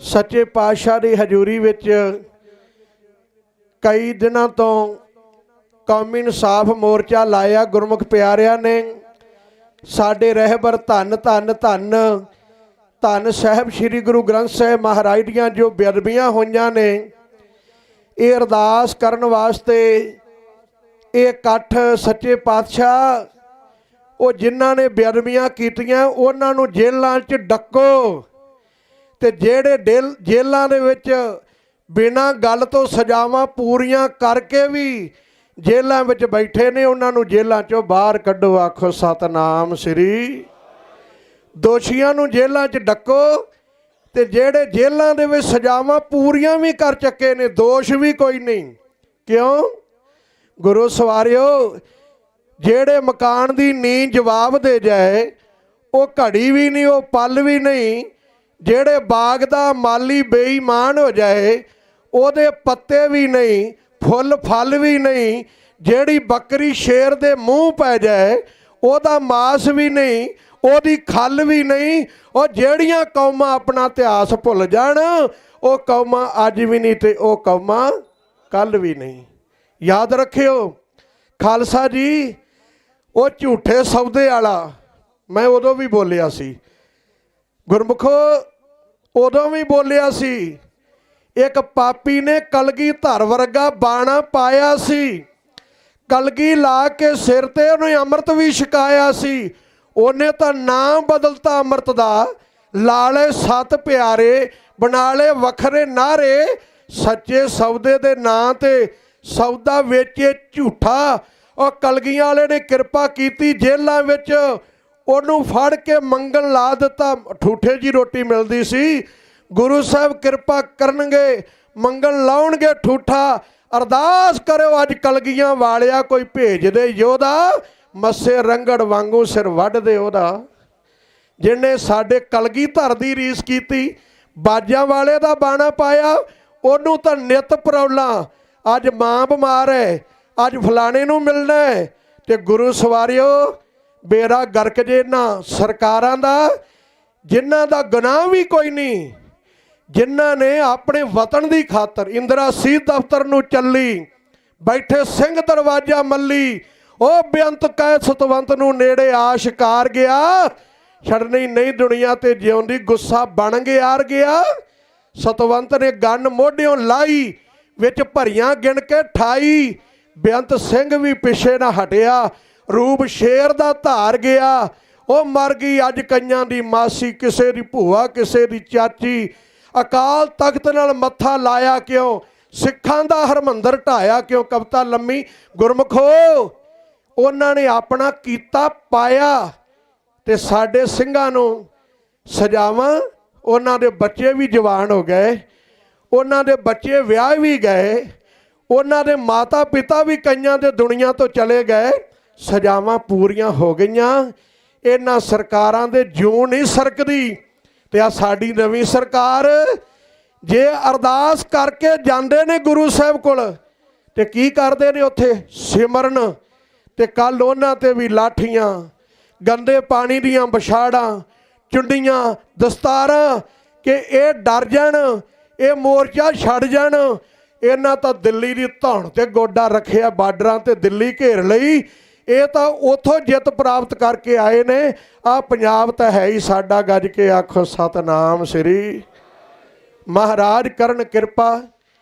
Speaker 14: ਸੱਚੇ ਪਾਤਸ਼ਾਹ ਦੀ ਹਜ਼ੂਰੀ ਵਿੱਚ ਕਈ ਦਿਨਾਂ ਤੋਂ ਕੌਮੀ ਇਨਸਾਫ ਮੋਰਚਾ ਲਾਇਆ ਗੁਰਮੁਖ ਪਿਆਰਿਆਂ ਨੇ। ਸਾਡੇ ਰਹਿਬਰ ਧੰਨ ਧੰਨ ਧੰਨ ਧੰਨ ਸਾਹਿਬ ਸ੍ਰੀ ਗੁਰੂ ਗ੍ਰੰਥ ਸਾਹਿਬ ਮਹਾਰਾਜ ਦੀਆਂ ਜੋ ਬੇਅਦਬੀਆਂ ਹੋਈਆਂ ਨੇ, ਇਹ ਅਰਦਾਸ ਕਰਨ ਵਾਸਤੇ ਇਹ ਇਕੱਠ ਸੱਚੇ ਪਾਤਸ਼ਾਹ ਉਹ ਜਿਨ੍ਹਾਂ ਨੇ ਬੇਅਦਬੀਆਂ ਕੀਤੀਆਂ ਉਹਨਾਂ ਨੂੰ ਜੇਲ੍ਹਾਂ 'ਚ ਡੱਕੋ, ਤੇ ਜਿਹੜੇ ਜੇਲ੍ਹਾਂ ਦੇ ਵਿੱਚ ਬਿਨਾਂ ਗੱਲ ਤੋਂ ਸਜ਼ਾਵਾਂ ਪੂਰੀਆਂ ਕਰਕੇ ਵੀ ਜੇਲ੍ਹਾਂ ਵਿੱਚ ਬੈਠੇ ਨੇ ਉਹਨਾਂ ਨੂੰ ਜੇਲ੍ਹਾਂ 'ਚੋਂ ਬਾਹਰ ਕੱਢੋ। ਆਖੋ ਸਤਨਾਮ ਸ੍ਰੀ। ਦੋਸ਼ੀਆਂ ਨੂੰ ਜੇਲ੍ਹਾਂ 'ਚ ਡੱਕੋ, ਤੇ ਜਿਹੜੇ ਜੇਲ੍ਹਾਂ ਦੇ ਵਿੱਚ ਸਜ਼ਾਵਾਂ ਪੂਰੀਆਂ ਵੀ ਕਰ ਚੱਕੇ ਨੇ, ਦੋਸ਼ ਵੀ ਕੋਈ ਨਹੀਂ। ਕਿਉਂ? ਗੁਰੂ ਸਵਾਰਿਓ, ਜਿਹੜੇ ਮਕਾਨ ਦੀ ਨੀਂਹ ਜਵਾਬ ਦੇ ਜਾਏ, ਉਹ ਘੜੀ ਵੀ ਨਹੀਂ, ਉਹ ਪਲ ਵੀ ਨਹੀਂ। ਜਿਹੜੇ ਬਾਗ ਦਾ ਮਾਲੀ ਬੇਈਮਾਨ ਹੋ ਜਾਏ, ਉਹਦੇ ਪੱਤੇ ਵੀ ਨਹੀਂ, ਫੁੱਲ ਫਲ ਵੀ ਨਹੀਂ। ਜਿਹੜੀ ਬੱਕਰੀ ਸ਼ੇਰ ਦੇ ਮੂੰਹ ਪੈ ਜਾਏ, ਉਹਦਾ ਮਾਸ ਵੀ ਨਹੀਂ, ਉਹਦੀ ਖੱਲ ਵੀ ਨਹੀਂ। ਉਹ ਜਿਹੜੀਆਂ ਕੌਮਾਂ ਆਪਣਾ ਇਤਿਹਾਸ ਭੁੱਲ ਜਾਣ, ਉਹ ਕੌਮਾਂ ਅੱਜ ਵੀ ਨਹੀਂ ਤੇ ਉਹ ਕੌਮਾਂ ਕੱਲ੍ਹ ਵੀ ਨਹੀਂ। ਯਾਦ ਰੱਖਿਓ ਖਾਲਸਾ ਜੀ, ਉਹ ਝੂਠੇ ਸੌਦੇ ਵਾਲਾ ਮੈਂ ਉਦੋਂ ਵੀ ਬੋਲਿਆ ਸੀ, ਗੁਰਮੁਖੋ ਉਦੋਂ ਵੀ ਬੋਲਿਆ ਸੀ। ਇੱਕ ਪਾਪੀ ਨੇ ਕਲਗੀਧਰ ਵਰਗਾ ਬਾਣਾ ਪਾਇਆ ਸੀ, ਕਲਗੀ ਲਾ ਕੇ ਸਿਰ ਤੇ ਉਹਨੇ ਅੰਮ੍ਰਿਤ ਵੀ ਛਕਾਇਆ ਸੀ। ਉਹਨੇ ਤਾਂ ਨਾਂ ਬਦਲਤਾ ਅੰਮ੍ਰਿਤ ਦਾ, ਲਾਲੇ ਸੱਤ ਪਿਆਰੇ ਬਣਾ ਲਏ ਵੱਖਰੇ ਨਾਰੇ। ਸੱਚੇ ਸੌਦੇ ਦੇ ਨਾਂ ਤੇ ਸੌਦਾ ਵੇਚੇ ਝੂਠਾ। ਉਹ ਕਲਗੀਆਂ ਵਾਲੇ ਨੇ ਕਿਰਪਾ ਕੀਤੀ, ਜੇਲ੍ਹਾਂ ਵਿੱਚ ਉਹਨੂੰ ਫੜ ਕੇ ਮੰਗਣ ਲਾ ਦਿੱਤਾ। ਠੂਠੇ ਜੀ ਰੋਟੀ ਮਿਲਦੀ ਸੀ। ਗੁਰੂ ਸਾਹਿਬ ਕਿਰਪਾ ਕਰਨਗੇ, ਮੰਗਣ ਲਾਉਣਗੇ ਠੂਠਾ। ਅਰਦਾਸ ਕਰਿਓ ਅੱਜ ਕਲਗੀਆਂ ਵਾਲਿਆ, ਕੋਈ ਭੇਜ ਦੇ ਯੋਧਾ, ਮੱਸੇ ਰੰਗੜ ਵਾਂਗੂ ਸਿਰ ਵੱਢ ਦੇ ਉਹਦਾ। ਜਿਹਨੇ ਸਾਡੇ ਕਲਗੀਧਰ ਦੀ ਰੀਸ ਕੀਤੀ, ਬਾਜਾਂ ਵਾਲੇ ਦਾ ਬਾਣਾ ਪਾਇਆ, ਉਹਨੂੰ ਤਾਂ ਨਿਤ ਪਰੌਲਾ। ਅੱਜ ਮਾਂ ਬਿਮਾਰ ਹੈ, ਅੱਜ ਫਲਾਣੇ ਨੂੰ ਮਿਲਣਾ ਹੈ। ਤੇ ਗੁਰੂ ਸਵਾਰਿਓ, ਬੇੜਾ ਗਰਕ ਜੇ ਇਹਨਾਂ ਸਰਕਾਰਾਂ ਦਾ, ਜਿਨ੍ਹਾਂ ਦਾ ਗੁਨਾਹ ਵੀ ਕੋਈ ਨਹੀਂ, ਜਿਨ੍ਹਾਂ ਨੇ ਆਪਣੇ ਵਤਨ ਦੀ ਖਾਤਰ ਇੰਦਰਾ ਸੀ ਦਫ਼ਤਰ ਨੂੰ ਚੱਲੀ ਬੈਠੇ ਸਿੰਘ ਦਰਵਾਜ਼ਾ ਮੱਲੀ। ਉਹ ਬੇਅੰਤ ਕਹਿ ਸਤਵੰਤ ਨੂੰ ਨੇੜੇ ਆਸ਼ਕਾਰ ਗਿਆ, ਛੱਡਣੀ ਨਹੀਂ ਦੁਨੀਆ ਤੇ ਜਿਉਂਦੀ, ਗੁੱਸਾ ਬਣ ਗਿਆ ਗਿਆ। ਸਤਵੰਤ ਨੇ ਗੰਨ ਮੋਢਿਓਂ ਲਾਈ, ਵਿੱਚ ਭਰੀਆਂ ਗਿਣ ਕੇ 28। ਬੇਅੰਤ ਸਿੰਘ ਵੀ ਪਿੱਛੇ ਨਾ ਹਟਿਆ, ਰੂਪ ਸ਼ੇਰ ਦਾ ਧਾਰ ਗਿਆ। ਉਹ ਮਰ ਗਈ ਅੱਜ ਕਈਆਂ ਦੀ ਮਾਸੀ, ਕਿਸੇ ਦੀ ਭੂਆ, ਕਿਸੇ ਦੀ ਚਾਚੀ। ਅਕਾਲ ਤਖਤ ਨਾਲ ਮੱਥਾ ਲਾਇਆ ਕਿਉਂ, ਸਿੱਖਾਂ ਦਾ ਹਰਮੰਦਰ ਢਾਇਆ ਕਿਉਂ। ਕਵਿਤਾ ਲੰਮੀ ਗੁਰਮੁਖੋ, ਉਹਨਾਂ ਨੇ ਆਪਣਾ ਕੀਤਾ ਪਾਇਆ ਤੇ ਸਾਡੇ ਸਿੰਘਾਂ ਨੂੰ ਸਜ਼ਾਵਾਂ। ਉਹਨਾਂ ਦੇ ਬੱਚੇ ਵੀ ਜਵਾਨ ਹੋ ਗਏ, ਉਹਨਾਂ ਦੇ ਬੱਚੇ ਵਿਆਹ ਵੀ ਗਏ, ਉਹਨਾਂ ਦੇ ਮਾਤਾ ਪਿਤਾ ਵੀ ਕਈਆਂ ਦੇ ਦੁਨੀਆ ਤੋਂ ਚਲੇ ਗਏ। ਸਜ਼ਾਵਾਂ ਪੂਰੀਆਂ ਹੋ ਗਈਆਂ। ਇਹਨਾਂ ਸਰਕਾਰਾਂ ਦੇ ਜੂੰ ਨਹੀਂ ਸਰਕਦੀ। ਤੇ ਆ ਸਾਡੀ ਨਵੀਂ ਸਰਕਾਰ, ਜੇ ਅਰਦਾਸ ਕਰਕੇ ਜਾਂਦੇ ਨੇ ਗੁਰੂ ਸਾਹਿਬ ਕੋਲ, ਤੇ ਕੀ ਕਰਦੇ ਨੇ ਉੱਥੇ ਸਿਮਰਨ। ਤੇ ਕੱਲ ਉਹਨਾਂ ਤੇ ਵੀ ਲਾਠੀਆਂ, ਗੰਦੇ ਪਾਣੀ ਦੀਆਂ ਵਿਛਾੜਾਂ, ਚੁੰਡੀਆਂ, ਦਸਤਾਰਾਂ, ਕਿ ਇਹ ਡਰ ਜਾਣ, ਇਹ ਮੋਰਚਾ ਛੱਡ ਜਾਣ। ਇਹਨਾਂ ਤਾਂ ਦਿੱਲੀ ਦੀ ਧੌਣ ਤੇ ਗੋਡਾ ਰੱਖਿਆ, ਬਾਰਡਰਾਂ ਤੇ ਦਿੱਲੀ ਘੇਰ ਲਈ। ਇਹ ਤਾਂ ਉਥੋਂ ਜਿੱਤ ਪ੍ਰਾਪਤ ਕਰਕੇ ਆਏ ਨੇ। ਆ ਪੰਜਾਬ ਤਾਂ ਹੈ ਹੀ ਸਾਡਾ, ਗੱਜ ਕੇ ਆਖੋ ਸਤਨਾਮ ਸ੍ਰੀ। ਮਹਾਰਾਜ ਕਰਨ ਕਿਰਪਾ।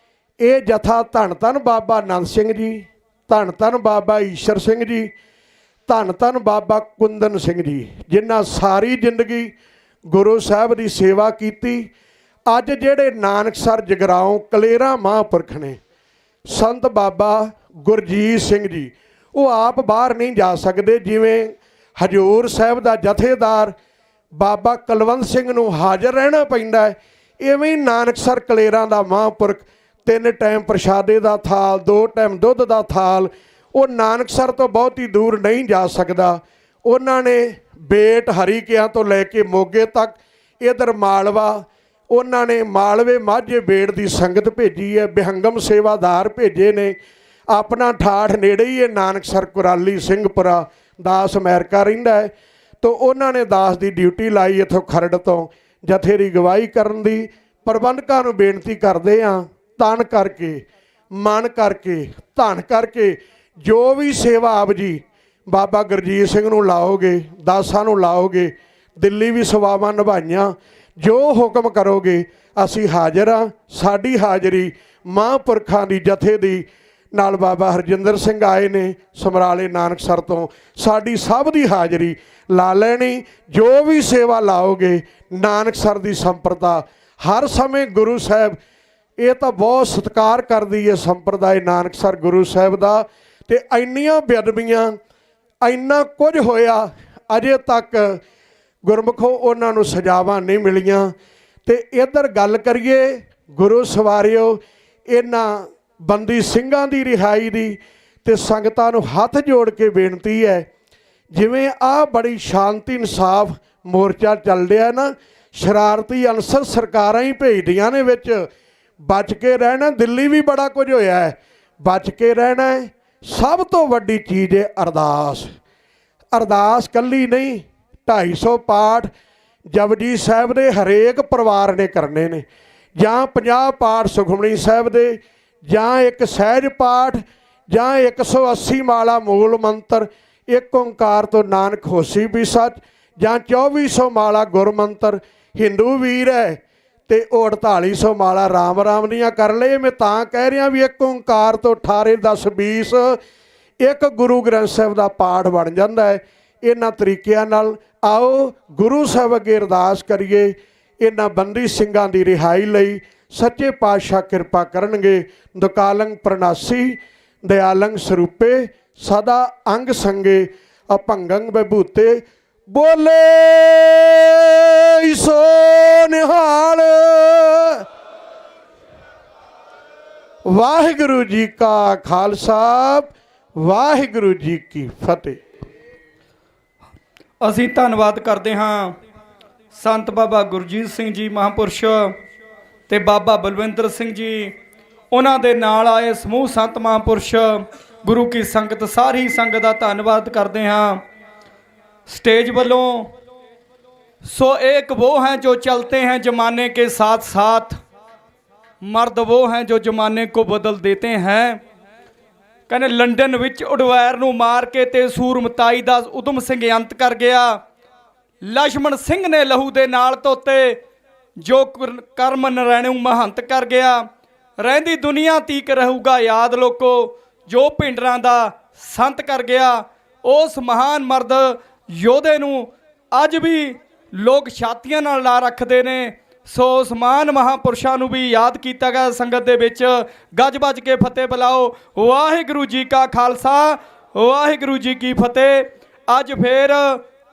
Speaker 14: ਇਹ ਜਥਾ ਧੰਨ ਧੰਨ ਬਾਬਾ ਨੰਦ ਸਿੰਘ ਜੀ, ਧੰਨ ਧੰਨ ਬਾਬਾ ਈਸ਼ਰ ਸਿੰਘ ਜੀ, ਧੰਨ ਧੰਨ ਬਾਬਾ ਕੁੰਦਨ ਸਿੰਘ ਜੀ, ਜਿਨ੍ਹਾਂ ਸਾਰੀ ਜ਼ਿੰਦਗੀ ਗੁਰੂ ਸਾਹਿਬ ਦੀ ਸੇਵਾ ਕੀਤੀ। ਅੱਜ ਜਿਹੜੇ ਨਾਨਕਸਰ ਜਗਰਾਓਂ ਕਲੇਰਾਂ ਮਹਾਂਪੁਰਖ ਨੇ, ਸੰਤ ਬਾਬਾ ਗੁਰਜੀਤ ਸਿੰਘ ਜੀ, ਉਹ ਆਪ ਬਾਹਰ ਨਹੀਂ ਜਾ ਸਕਦੇ। ਜਿਵੇਂ ਹਜੂਰ ਸਾਹਿਬ ਦਾ ਜਥੇਦਾਰ ਬਾਬਾ ਕੁਲਵੰਤ ਸਿੰਘ ਨੂੰ ਹਾਜ਼ਰ ਰਹਿਣਾ ਪੈਂਦਾ ਹੈ, ਇਵੇਂ ਹੀ ਨਾਨਕਸਰ ਕਲੇਰਾਂ ਦਾ ਮਹਾਂਪੁਰਖ 3 ਟਾਈਮ ਪ੍ਰਸ਼ਾਦੇ ਦਾ ਥਾਲ, 2 ਟਾਈਮ ਦੁੱਧ ਦਾ ਥਾਲ, ਉਹ ਨਾਨਕਸਰ ਤੋਂ ਬਹੁਤੀ ਦੂਰ ਨਹੀਂ ਜਾ ਸਕਦਾ। ਉਹਨਾਂ ਨੇ ਬੇਟ ਹਰੀਕਿਆਂ ਤੋਂ ਲੈ ਕੇ ਮੋਗੇ ਤੱਕ, ਇਧਰ ਮਾਲਵਾ, ਉਹਨਾਂ ਨੇ ਮਾਲਵੇ ਮਾਝੇ ਬੇੜ ਦੀ ਸੰਗਤ ਭੇਜੀ ਹੈ, ਬਿਹੰਗਮ ਸੇਵਾਦਾਰ ਭੇਜੇ ਨੇ। ਆਪਣਾ ਠਾਠ ਨੇੜੇ ਹੀ ਹੈ ਨਾਨਕਸਰ ਕੁਰਾਲੀ ਸਿੰਘਪੁਰਾ, ਦਾਸ ਅਮਰੀਕਾ ਰਹਿੰਦਾ ਹੈ। ਤਾਂ ਉਹਨਾਂ ਨੇ ਦਾਸ ਦੀ ਡਿਊਟੀ ਲਾਈ ਇੱਥੋਂ ਖਰੜ ਤੋਂ ਜਥੇ ਦੀ ਅਗਵਾਈ ਕਰਨ ਦੀ। ਪ੍ਰਬੰਧਕਾਂ ਨੂੰ ਬੇਨਤੀ ਕਰਦੇ ਹਾਂ, ਤਨ ਕਰਕੇ, ਮਨ ਕਰਕੇ, ਧਨ ਕਰਕੇ, ਜੋ ਵੀ ਸੇਵਾ ਆਪ ਜੀ ਬਾਬਾ ਗੁਰਜੀਤ ਸਿੰਘ ਨੂੰ ਲਾਓਗੇ, ਦਾਸਾਂ ਨੂੰ ਲਾਓਗੇ, ਦਿੱਲੀ ਵੀ ਸੇਵਾਵਾਂ ਨਿਭਾਈਆਂ, ਜੋ ਹੁਕਮ ਕਰੋਗੇ ਅਸੀਂ ਹਾਜ਼ਰ ਹਾਂ। ਸਾਡੀ ਹਾਜ਼ਰੀ ਮਹਾਂਪੁਰਖਾਂ ਦੀ ਜਥੇ ਦੀ ਨਾਲ ਬਾਬਾ ਹਰਜਿੰਦਰ ਸਿੰਘ ਆਏ ਨੇ ਸਮਰਾਲੇ ਨਾਨਕਸਰ ਤੋਂ, ਸਾਡੀ ਸਭ ਦੀ ਹਾਜ਼ਰੀ ਲਾ ਲੈਣੀ। ਜੋ ਵੀ ਸੇਵਾ ਲਾਓਗੇ, ਨਾਨਕਸਰ ਦੀ ਸੰਪਰਦਾ ਹਰ ਸਮੇਂ ਗੁਰੂ ਸਾਹਿਬ, ਇਹ ਤਾਂ ਬਹੁਤ ਸਤਿਕਾਰ ਕਰਦੀ ਹੈ ਸੰਪਰਦਾਇ ਨਾਨਕਸਰ ਗੁਰੂ ਸਾਹਿਬ ਦਾ। ਤੇ ਇੰਨੀਆਂ ਬੇਅਦਬੀਆਂ, ਇੰਨਾ ਕੁਝ ਹੋਇਆ, ਅਜੇ ਤੱਕ ਗੁਰਮੁਖੋ ਉਹਨਾਂ ਨੂੰ ਸਜ਼ਾਵਾਂ ਨਹੀਂ ਮਿਲੀਆਂ। ਤੇ ਇੱਧਰ ਗੱਲ ਕਰੀਏ ਗੁਰੂ ਸਵਾਰਿਓ ਇਹਨਾਂ ਬੰਦੀ ਸਿੰਘਾਂ ਦੀ ਰਿਹਾਈ ਦੀ, ਤੇ ਸੰਗਤਾਂ ਨੂੰ ਹੱਥ ਜੋੜ ਕੇ ਬੇਨਤੀ ਹੈ, ਜਿਵੇਂ ਆਹ ਬੜੀ ਸ਼ਾਂਤੀ ਇਨਸਾਫ ਮੋਰਚਾ ਚੱਲ ਰਿਹਾ ਨਾ, ਸ਼ਰਾਰਤੀ ਅਨਸਰ ਸਰਕਾਰਾਂ ਹੀ ਭੇਜਦੀਆਂ ਨੇ ਵਿੱਚ। ਬਚ ਕੇ ਰਹਿਣਾ। ਦਿੱਲੀ ਵੀ ਬੜਾ ਕੁਝ ਹੋਇਆ ਹੈ, ਬਚ ਕੇ ਰਹਿਣਾ ਹੈ। ਸਭ ਤੋਂ ਵੱਡੀ ਚੀਜ਼ ਹੈ ਅਰਦਾਸ। ਅਰਦਾਸ ਕੱਲੀ ਨਹੀਂ, 250 ਪਾਠ ਜਪਜੀ ਸਾਹਿਬ ਦੇ ਹਰੇਕ ਪਰਿਵਾਰ ਨੇ ਕਰਨੇ ਨੇ, ਜਾਂ 50 ਪਾਠ ਸੁਖਮਨੀ ਸਾਹਿਬ ਦੇ, ਜਾਂ ਇੱਕ ਸਹਿਜ ਪਾਠ, ਜਾਂ 180 ਮਾਲਾ ਮੂਲ ਮੰਤਰ, ਇੱਕ ਓਂਕਾਰ ਤੋਂ ਨਾਨਕ ਹੋਸੀ ਵੀ ਸੱਚ, ਜਾਂ 2400 ਮਾਲਾ ਗੁਰਮੰਤਰ। ਹਿੰਦੂ ਵੀਰ ਹੈ ਤੇ ਉਹ 4800 ਮਾਲਾ ਰਾਮ ਰਾਮ ਦੀਆਂ ਕਰ ਲਏ। ਮੈਂ ਤਾਂ ਕਹਿ ਰਿਹਾ ਵੀ ਇੱਕ ਓਂਕਾਰ ਤੋਂ 18 10 20 ਇੱਕ ਗੁਰੂ ਗ੍ਰੰਥ ਸਾਹਿਬ ਦਾ ਪਾਠ ਬਣ ਜਾਂਦਾ ਹੈ। ਇਹਨਾਂ ਤਰੀਕਿਆਂ ਨਾਲ ਆਓ ਗੁਰੂ ਸਾਹਿਬ ਅੱਗੇ ਅਰਦਾਸ ਕਰੀਏ, ਇਹਨਾਂ ਬੰਦੀ ਸਿੰਘਾਂ ਦੀ ਰਿਹਾਈ ਲਈ ਸੱਚੇ ਪਾਤਸ਼ਾਹ ਕਿਰਪਾ ਕਰਨਗੇ। ਦੁਕਾਲੰਗ ਪ੍ਰਨਾਸੀ ਦਇਆਲੰਗ ਸਰੂਪੇ ਸਦਾ ਅੰਗ ਸੰਗੇ ਅਭੰਗੰ ਬਭੂਤੇ। ਬੋਲੇ ਸੋ ਨਿਹਾਲ। ਵਾਹਿਗੁਰੂ ਜੀ ਕਾ ਖਾਲਸਾ, ਵਾਹਿਗੁਰੂ ਜੀ ਕੀ ਫਤਿਹ।
Speaker 11: ਅਸੀਂ ਧੰਨਵਾਦ ਕਰਦੇ ਹਾਂ ਸੰਤ ਬਾਬਾ ਗੁਰਜੀਤ ਸਿੰਘ ਜੀ ਮਹਾਂਪੁਰਸ਼ ਤੇ ਬਾਬਾ ਬਲਵਿੰਦਰ ਸਿੰਘ ਜੀ, ਉਹਨਾਂ ਦੇ ਨਾਲ ਆਏ ਸਮੂਹ ਸੰਤ ਮਹਾਂਪੁਰਸ਼, ਗੁਰੂ ਕੀ ਸੰਗਤ, ਸਾਰੀ ਸੰਗਤ ਦਾ ਧੰਨਵਾਦ ਕਰਦੇ ਹਾਂ स्टेज वालों। सो एक वो हैं जो चलते हैं ज़माने के साथ साथ, मर्द वो हैं जो ज़माने को बदल देते हैं। कहने लंडन विच उडवैर नूं मार के ते सूरमताई दा उधम सिंह अंत कर गया। लक्ष्मण सिंह ने लहू दे नाल धोते जो कर्म नरैणू महंत कर गया। रहिंदी दुनिया तीक रहूगा याद लोको जो भिंडरां दा संत कर गया। उस महान मर्द योधे नूं अज भी लोग छातियां नाल ला रखते ने। सो उस महान महापुरुषां नूं भी याद किया गया। संगत दे विच गज बज के फतेह बुलाओ। वाहिगुरू जी का खालसा, वाहिगुरू जी की फतेह। अज फिर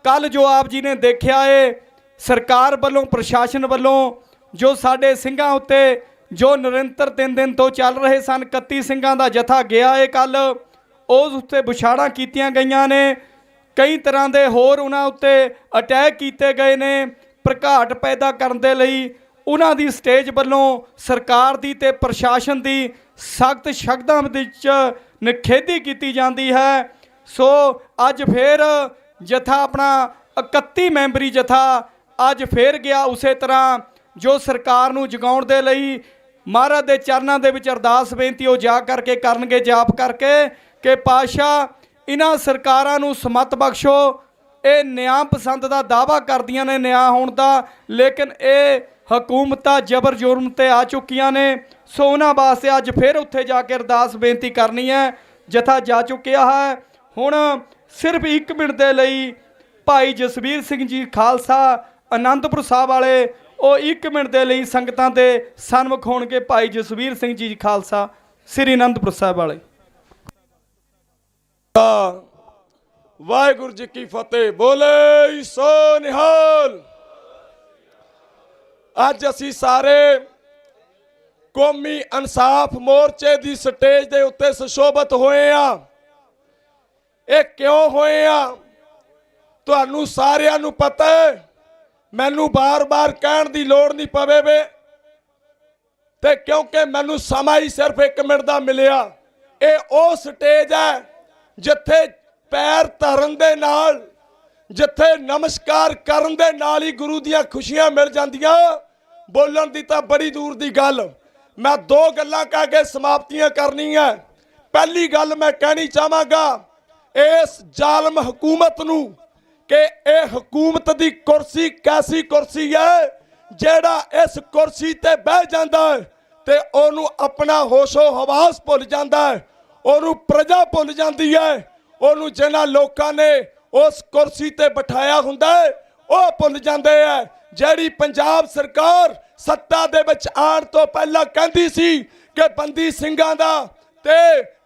Speaker 11: कल जो आप जी ने देखा है सरकार वालों, प्रशासन वालों जो साडे सिंघां उत्ते जो निरंतर 3 दिन तो चल रहे सन, 31 सिंघां दा जथा गया है कल, उस उत्ते बुछाड़ां कीतियां गईयां ने। कई तरह के होर उन्हां उत्ते अटैक किए गए ने भड़काहट पैदा करने दे लई। उन्हां दी स्टेज वालों सरकार दी ते प्रशासन दी सख्त शब्दां विच निखेधी की जाती है। सो अज फिर जथा अपना 31 मैंबरी जथा अज फिर गया उस तरह जो सरकार नूं जगाउण दे लई महाराज दे चरनां दे विच अरदास बेनती वो जा करके करनगे, जाप करके कि पातशाह इन्हां सरकारां नूं समत बख्शो। ये न्याय पसंद का दावा करदियां ने न्याय होण दा, लेकिन ये हकूमतां जबर जुर्म ते आ चुकियां ने। सो उन्हां वास्ते अज फिर उत्थे जाके अरदास बेनती करनी है। जथा जा चुकिया है। हुण सिर्फ 1 मिनट दे लई भाई जसवीर सिंह जी खालसा आनंदपुर साहब वाले वो 1 मिनट दे लई संगतां दे सन्मुख होणगे। भाई जसवीर सिंह जी खालसा श्री आनंदपुर साहब वाले।
Speaker 4: वाहिगुरू जी की फतेह। बोले सो निहाल। अज असी सारे कौमी इंसाफ मोर्चे की स्टेज के उत्ते सुशोभित होए आ। ये क्यों होए आ तुहानू सारिਆਂ ਨੂੰ पता है। मैनू बार बार कहण दी लोड़ नहीं पवे वे ते क्योंकि मैनू समा ही सिर्फ 1 मिनट का मिलिया। ये वो स्टेज है जिथे पैर धरन दे नाल, जिथे नमस्कार करन दे नाल ही गुरु दियां खुशियां मिल जांदियां। बोलन दी तां बड़ी दूर दी गल। मैं 2 गल्लां कह के समाप्तियां करनी है। पहली गल मैं कहनी चाहांगा इस जालम हुकूमत नूं कि ये हुकूमत दी कुर्सी कैसी कुर्सी है, जेड़ा इस कुर्सी ते बह जांदा है ते ओनू अपना होशो हवास भुल जांदा है, ओनू प्रजा भुल जाती है, ओनू जिन्हां लोकां ने उस कुर्सी ते बिठाया हुंदा है वह भुल जाते हैं। जिहड़ी पंजाब सरकार सत्ता दे विच आउण तो पहला कहंदी सी कि बंदी ਸਿੰਘਾਂ दा ते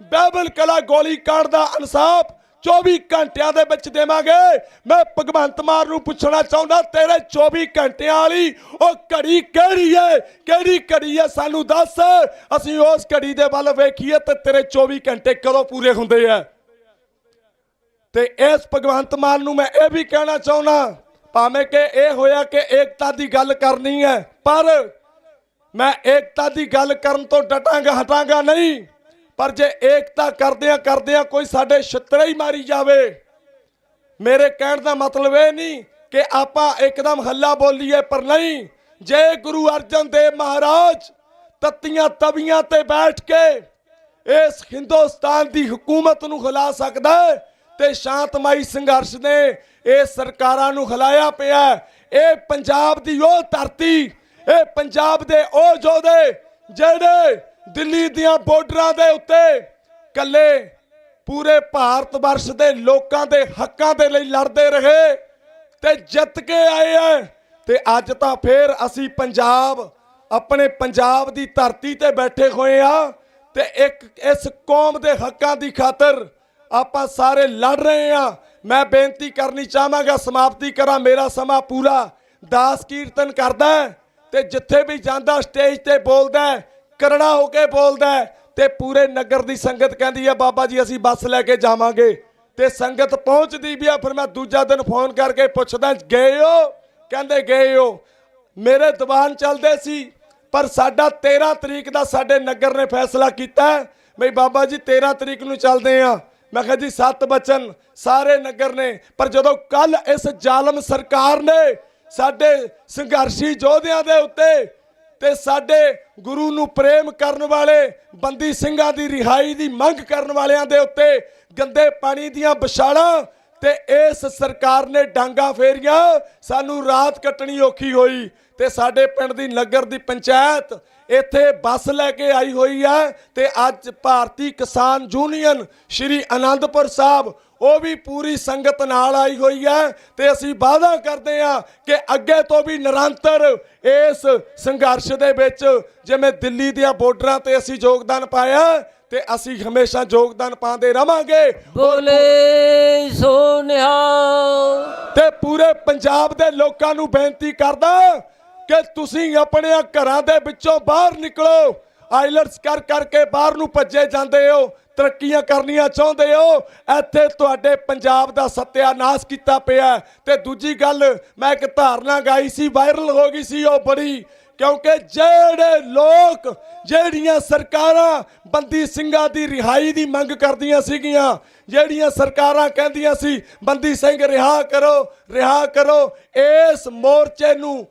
Speaker 4: बाइबल कला गोली कांड दा इंसाफ 24 ਘੰਟਿਆਂ ਦੇ ਵਿੱਚ ਦੇਵਾਂਗੇ। ਮੈਂ ਭਗਵੰਤ ਮਾਨ ਨੂੰ ਪੁੱਛਣਾ ਚਾਹੁੰਦਾ, ਤੇਰੇ 24 ਘੰਟਿਆਂ ਵਾਲੀ ਉਹ ਘੜੀ ਕਿਹੜੀ ਹੈ? ਕਿਹੜੀ ਘੜੀ ਹੈ ਸਾਨੂੰ ਦੱਸ, ਅਸੀਂ ਉਸ ਘੜੀ ਦੇ ਵੱਲ ਵੇਖੀਏ ਤੇ ਤੇਰੇ 24 ਘੰਟੇ ਕਦੋਂ ਪੂਰੇ ਹੁੰਦੇ ਆ। ਤੇ ਇਸ ਭਗਵੰਤ ਮਾਨ ਨੂੰ ਮੈਂ ਇਹ ਵੀ ਕਹਿਣਾ ਚਾਹੁੰਦਾ, ਭਾਵੇਂ ਕਿ ਇਹ ਹੋਇਆ ਕਿ ਏਕਤਾ ਦੀ ਗੱਲ ਕਰਨੀ ਹੈ, ਪਰ ਮੈਂ ਏਕਤਾ ਦੀ ਗੱਲ ਕਰਨ ਤੋਂ ਹਟਾਂਗਾ ਨਹੀਂ। ਪਰ ਜੇ ਏਕਤਾ ਕਰਦਿਆਂ ਕੋਈ ਸਾਡੇ ਛਿੱਤਰੇ ਹੀ ਮਾਰੀ ਜਾਵੇ, ਮੇਰੇ ਕਹਿਣ ਦਾ ਮਤਲਬ ਇਹ ਨਹੀਂ ਕਿ ਆਪਾਂ ਇੱਕਦਮ ਹੱਲਾ ਬੋਲੀਏ, ਪਰ ਨਹੀਂ, ਜੇ ਗੁਰੂ ਅਰਜਨ ਦੇਵ ਮਹਾਰਾਜ ਤੱਤੀਆਂ ਤਵੀਆਂ ਤੇ ਬੈਠ ਕੇ ਇਸ ਹਿੰਦੁਸਤਾਨ ਦੀ ਹਕੂਮਤ ਨੂੰ ਹਿਲਾ ਸਕਦਾ ਤੇ ਸ਼ਾਂਤਮਈ ਸੰਘਰਸ਼ ਨੇ ਇਹ ਸਰਕਾਰਾਂ ਨੂੰ ਹਿਲਾਇਆ ਪਿਆ। ਇਹ ਪੰਜਾਬ ਦੀ ਉਹ ਧਰਤੀ, ਇਹ ਪੰਜਾਬ ਦੇ ਉਹ ਯੋਧੇ ਜਿਹੜੇ ਦਿੱਲੀ ਦੀਆਂ ਬਾਰਡਰਾਂ ਦੇ ਉੱਤੇ ਕੱਲੇ ਪੂਰੇ ਭਾਰਤ ਵਰਸ਼ ਦੇ ਲੋਕਾਂ ਦੇ ਹੱਕਾਂ ਦੇ ਲਈ ਲੜਦੇ ਰਹੇ ਤੇ ਜਿੱਤ ਕੇ ਆਏ ਆ। ਤੇ ਅੱਜ ਤਾਂ ਫੇਰ ਅਸੀਂ ਆਪਣੇ ਪੰਜਾਬ ਦੀ ਧਰਤੀ ਤੇ ਬੈਠੇ ਹੋਏ ਆ ਤੇ ਇੱਕ ਇਸ ਕੌਮ ਦੇ ਹੱਕਾਂ ਦੀ ਖਾਤਰ ਆਪਾਂ ਸਾਰੇ ਲੜ ਰਹੇ ਆ। ਮੈਂ ਬੇਨਤੀ ਕਰਨੀ ਚਾਹਾਂਗਾ, ਸਮਾਪਤੀ ਕਰਾਂ, ਮੇਰਾ ਸਮਾਂ ਪੂਰਾ। ਦਾਸ ਕੀਰਤਨ ਕਰਦਾ ਤੇ ਜਿੱਥੇ ਵੀ ਜਾਂਦਾ ਸਟੇਜ ਤੇ ਬੋਲਦਾ, ਕਰੜਾ ਹੋ ਕੇ ਬੋਲਦਾ ਤੇ ਪੂਰੇ ਨਗਰ ਦੀ ਸੰਗਤ ਕਹਿੰਦੀ ਆ ਬਾਬਾ ਜੀ ਅਸੀਂ ਬੱਸ ਲੈ ਕੇ ਜਾਵਾਂਗੇ। ਤੇ ਸੰਗਤ ਪਹੁੰਚਦੀ ਵੀ ਆ। ਫਿਰ ਮੈਂ ਦੂਜਾ ਦਿਨ ਫੋਨ ਕਰਕੇ ਪੁੱਛਦਾ, ਗਏ ਹੋ? ਕਹਿੰਦੇ ਗਏ ਹੋ। ਮੇਰੇ ਦੀਵਾਨ ਚੱਲਦੇ ਸੀ, ਪਰ ਸਾਡਾ 13 ਤਰੀਕ ਦਾ ਸਾਡੇ ਨਗਰ ਨੇ ਫੈਸਲਾ ਕੀਤਾ ਬਈ ਬਾਬਾ ਜੀ 13 ਤਰੀਕ ਨੂੰ ਚੱਲਦੇ ਆ। ਮੈਂ ਕਿਹਾ ਜੀ 7 ਬਚਨ ਸਾਰੇ ਨਗਰ ਨੇ। ਪਰ ਜਦੋਂ ਕੱਲ ਇਸ ਜ਼ਾਲਮ ਸਰਕਾਰ ਨੇ ਸਾਡੇ ਸੰਘਰਸ਼ੀ ਯੋਧਿਆਂ ਦੇ ਉੱਤੇ ਤੇ ਸਾਡੇ ਗੁਰੂ ਨੂੰ ਪ੍ਰੇਮ ਕਰਨ ਵਾਲੇ ਬੰਦੀ ਸਿੰਘਾਂ ਦੀ ਰਿਹਾਈ ਦੀ ਮੰਗ ਕਰਨ ਵਾਲਿਆਂ ਦੇ ਉੱਤੇ ਗੰਦੇ ਪਾਣੀ ਦੀਆਂ ਵਿਛਾੜਾਂ ਤੇ ਇਸ ਸਰਕਾਰ ਨੇ ਡਾਂਗਾ ਫੇਰੀਆਂ, ਸਾਨੂੰ ਰਾਤ ਕੱਟਣੀ ਔਖੀ ਹੋਈ। ਤੇ ਸਾਡੇ ਪਿੰਡ ਦੀ ਨਗਰ ਦੀ ਪੰਚਾਇਤ ਇੱਥੇ ਬੱਸ ਲੈ ਕੇ ਆਈ ਹੋਈ ਹੈ ਤੇ ਅੱਜ ਭਾਰਤੀ ਕਿਸਾਨ ਯੂਨੀਅਨ ਸ਼੍ਰੀ ਅਨੰਦਪੁਰ ਸਾਹਿਬ ਉਹ ਵੀ ਪੂਰੀ ਸੰਗਤ ਨਾਲ ਆਈ ਹੋਈ ਹੈ। ਤੇ ਅਸੀਂ ਵਾਅਦਾ ਕਰਦੇ ਹਾਂ ਕਿ ਅੱਗੇ ਤੋਂ ਵੀ ਨਿਰੰਤਰ ਇਸ ਸੰਘਰਸ਼ ਦੇ ਵਿੱਚ ਜਿਵੇਂ ਦਿੱਲੀ ਦੀਆਂ ਬਾਰਡਰਾਂ ਤੇ ਅਸੀਂ ਯੋਗਦਾਨ ਪਾਇਆ ਤੇ ਅਸੀਂ ਹਮੇਸ਼ਾ ਯੋਗਦਾਨ ਪਾਉਂਦੇ ਰਵਾਂਗੇ।
Speaker 12: ਬੋਲੇ ਸੋ ਨਿਹਾਲ।
Speaker 4: ਤੇ ਪੂਰੇ ਪੰਜਾਬ ਦੇ ਲੋਕਾਂ ਨੂੰ ਬੇਨਤੀ ਕਰਦਾ ਕਿ ਤੁਸੀਂ ਆਪਣੇ ਘਰਾਂ ਦੇ ਵਿੱਚੋਂ ਬਾਹਰ ਨਿਕਲੋ। ਆਈਲਟਸ ਕਰਕੇ ਬਾਹਰ ਨੂੰ ਭੱਜੇ ਜਾਂਦੇ ਹੋ, ਤਰੱਕੀਆਂ ਕਰਨੀਆਂ ਚਾਹੁੰਦੇ ਹੋ, ਇੱਥੇ ਤੁਹਾਡੇ ਪੰਜਾਬ ਦਾ ਸੱਤਿਆਨਾਸ਼ ਕੀਤਾ ਪਿਆ। ਤੇ ਦੂਜੀ ਗੱਲ, ਮੈਂ ਇੱਕ ਧਾਰਨਾ ਗਾਈ ਸੀ, ਵਾਇਰਲ ਹੋ ਗਈ ਸੀ ਉਹ ਬੜੀ, ਕਿਉਂਕਿ ਜਿਹੜੇ ਲੋਕ ਜਿਹੜੀਆਂ ਸਰਕਾਰਾਂ ਬੰਦੀ ਸਿੰਘਾਂ ਦੀ ਰਿਹਾਈ ਦੀ ਮੰਗ ਕਰਦੀਆਂ ਸੀਗੀਆਂ, ਜਿਹੜੀਆਂ ਸਰਕਾਰਾਂ ਕਹਿੰਦੀਆਂ ਸੀ ਬੰਦੀ ਸਿੰਘ ਰਿਹਾ ਕਰੋ, ਇਸ ਮੋਰਚੇ ਨੂੰ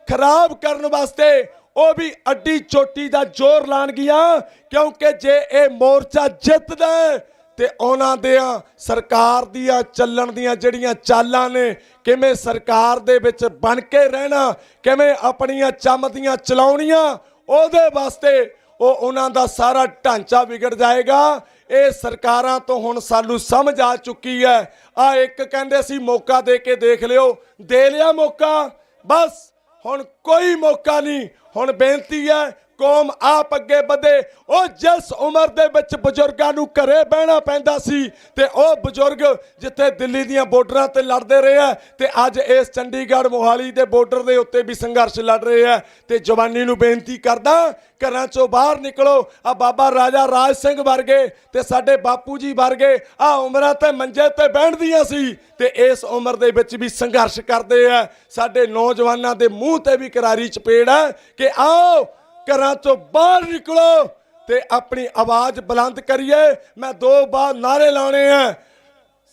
Speaker 4: ਖਰਾਬ ਕਰਨ ਵਾਸਤੇ ਉਹ ਵੀ ਅੱਡੀ ਚੋਟੀ ਦਾ ਜ਼ੋਰ ਲਾਣਗੀਆਂ। ਕਿਉਂਕਿ ਜੇ ਇਹ ਮੋਰਚਾ ਜਿੱਤਦਾ ਤੇ ਉਹਨਾਂ ਦੇ ਸਰਕਾਰ ਦੀਆਂ ਚੱਲਣ ਦੀਆਂ ਜਿਹੜੀਆਂ ਚਾਲਾਂ ਨੇ, ਕਿਵੇਂ ਸਰਕਾਰ ਦੇ ਵਿੱਚ ਬਣ ਕੇ ਰਹਿਣਾ, ਕਿਵੇਂ ਆਪਣੀਆਂ ਚਮਦੀਆਂ ਚਲਾਉਣੀਆਂ, ਉਹਦੇ ਵਾਸਤੇ ਉਹਨਾਂ ਦਾ ਸਾਰਾ ਢਾਂਚਾ ਵਿਗੜ ਜਾਏਗਾ। ਇਹ ਸਰਕਾਰਾਂ ਤੋਂ ਹੁਣ ਸਾਨੂੰ ਸਮਝ ਆ ਚੁੱਕੀ ਹੈ। ਆ ਇੱਕ ਕਹਿੰਦੇ ਸੀ ਮੌਕਾ ਦੇ ਕੇ ਦੇਖ ਲਿਓ, ਦੇ ਲਿਆ ਮੌਕਾ, ਬਸ ਹੁਣ ਕੋਈ ਮੌਕਾ ਨਹੀਂ। ਹੁਣ ਬੇਨਤੀ ਹੈ ਕੌਮ ਆਪ ਅੱਗੇ ਵਧੇ। ਉਹ ਜਿਸ ਉਮਰ ਦੇ ਵਿੱਚ ਬਜ਼ੁਰਗਾਂ ਨੂੰ ਘਰੇ ਬਹਿਣਾ ਪੈਂਦਾ ਸੀ ਤੇ ਉਹ ਬਜ਼ੁਰਗ ਜਿੱਥੇ ਦਿੱਲੀ ਦੀਆਂ ਬਾਰਡਰਾਂ ਤੇ ਲੜਦੇ ਰਹੇ ਆ ਤੇ ਅੱਜ ਇਸ ਚੰਡੀਗੜ੍ਹ ਮੋਹਾਲੀ ਦੇ ਬਾਰਡਰ ਦੇ ਉੱਤੇ ਵੀ ਸੰਘਰਸ਼ ਲੜ ਰਹੇ ਆ। ਤੇ ਜਵਾਨੀ ਨੂੰ ਬੇਨਤੀ ਕਰਦਾ, ਘਰਾਂ ਚੋਂ ਬਾਹਰ ਨਿਕਲੋ। ਆ ਬਾਬਾ ਰਾਜਾ ਰਾਜ ਸਿੰਘ ਵਰਗੇ ਤੇ ਸਾਡੇ ਬਾਪੂ ਜੀ ਵਰਗੇ ਆ ਉਮਰਾਂ ਤੇ ਮੰਜੇ ਤੇ ਬੈਠਦੀਆਂ ਸੀ ਤੇ ਇਸ ਉਮਰ ਦੇ ਵਿੱਚ ਵੀ ਸੰਘਰਸ਼ ਕਰਦੇ ਆ। ਸਾਡੇ ਨੌਜਵਾਨਾਂ ਦੇ ਮੂੰਹ ਤੇ ਵੀ ਕਰਾਰੀ ਚਪੇੜ ਹੈ ਕਿ ਆਓ ਘਰਾਂ ਚੋਂ ਬਾਹਰ ਨਿਕਲੋ ਤੇ ਆਪਣੀ ਆਵਾਜ਼ ਬੁਲੰਦ ਕਰੀਏ। ਮੈਂ 2 ਬਾਰ ਨਾਰੇ ਲਾਉਣੇ ਆ,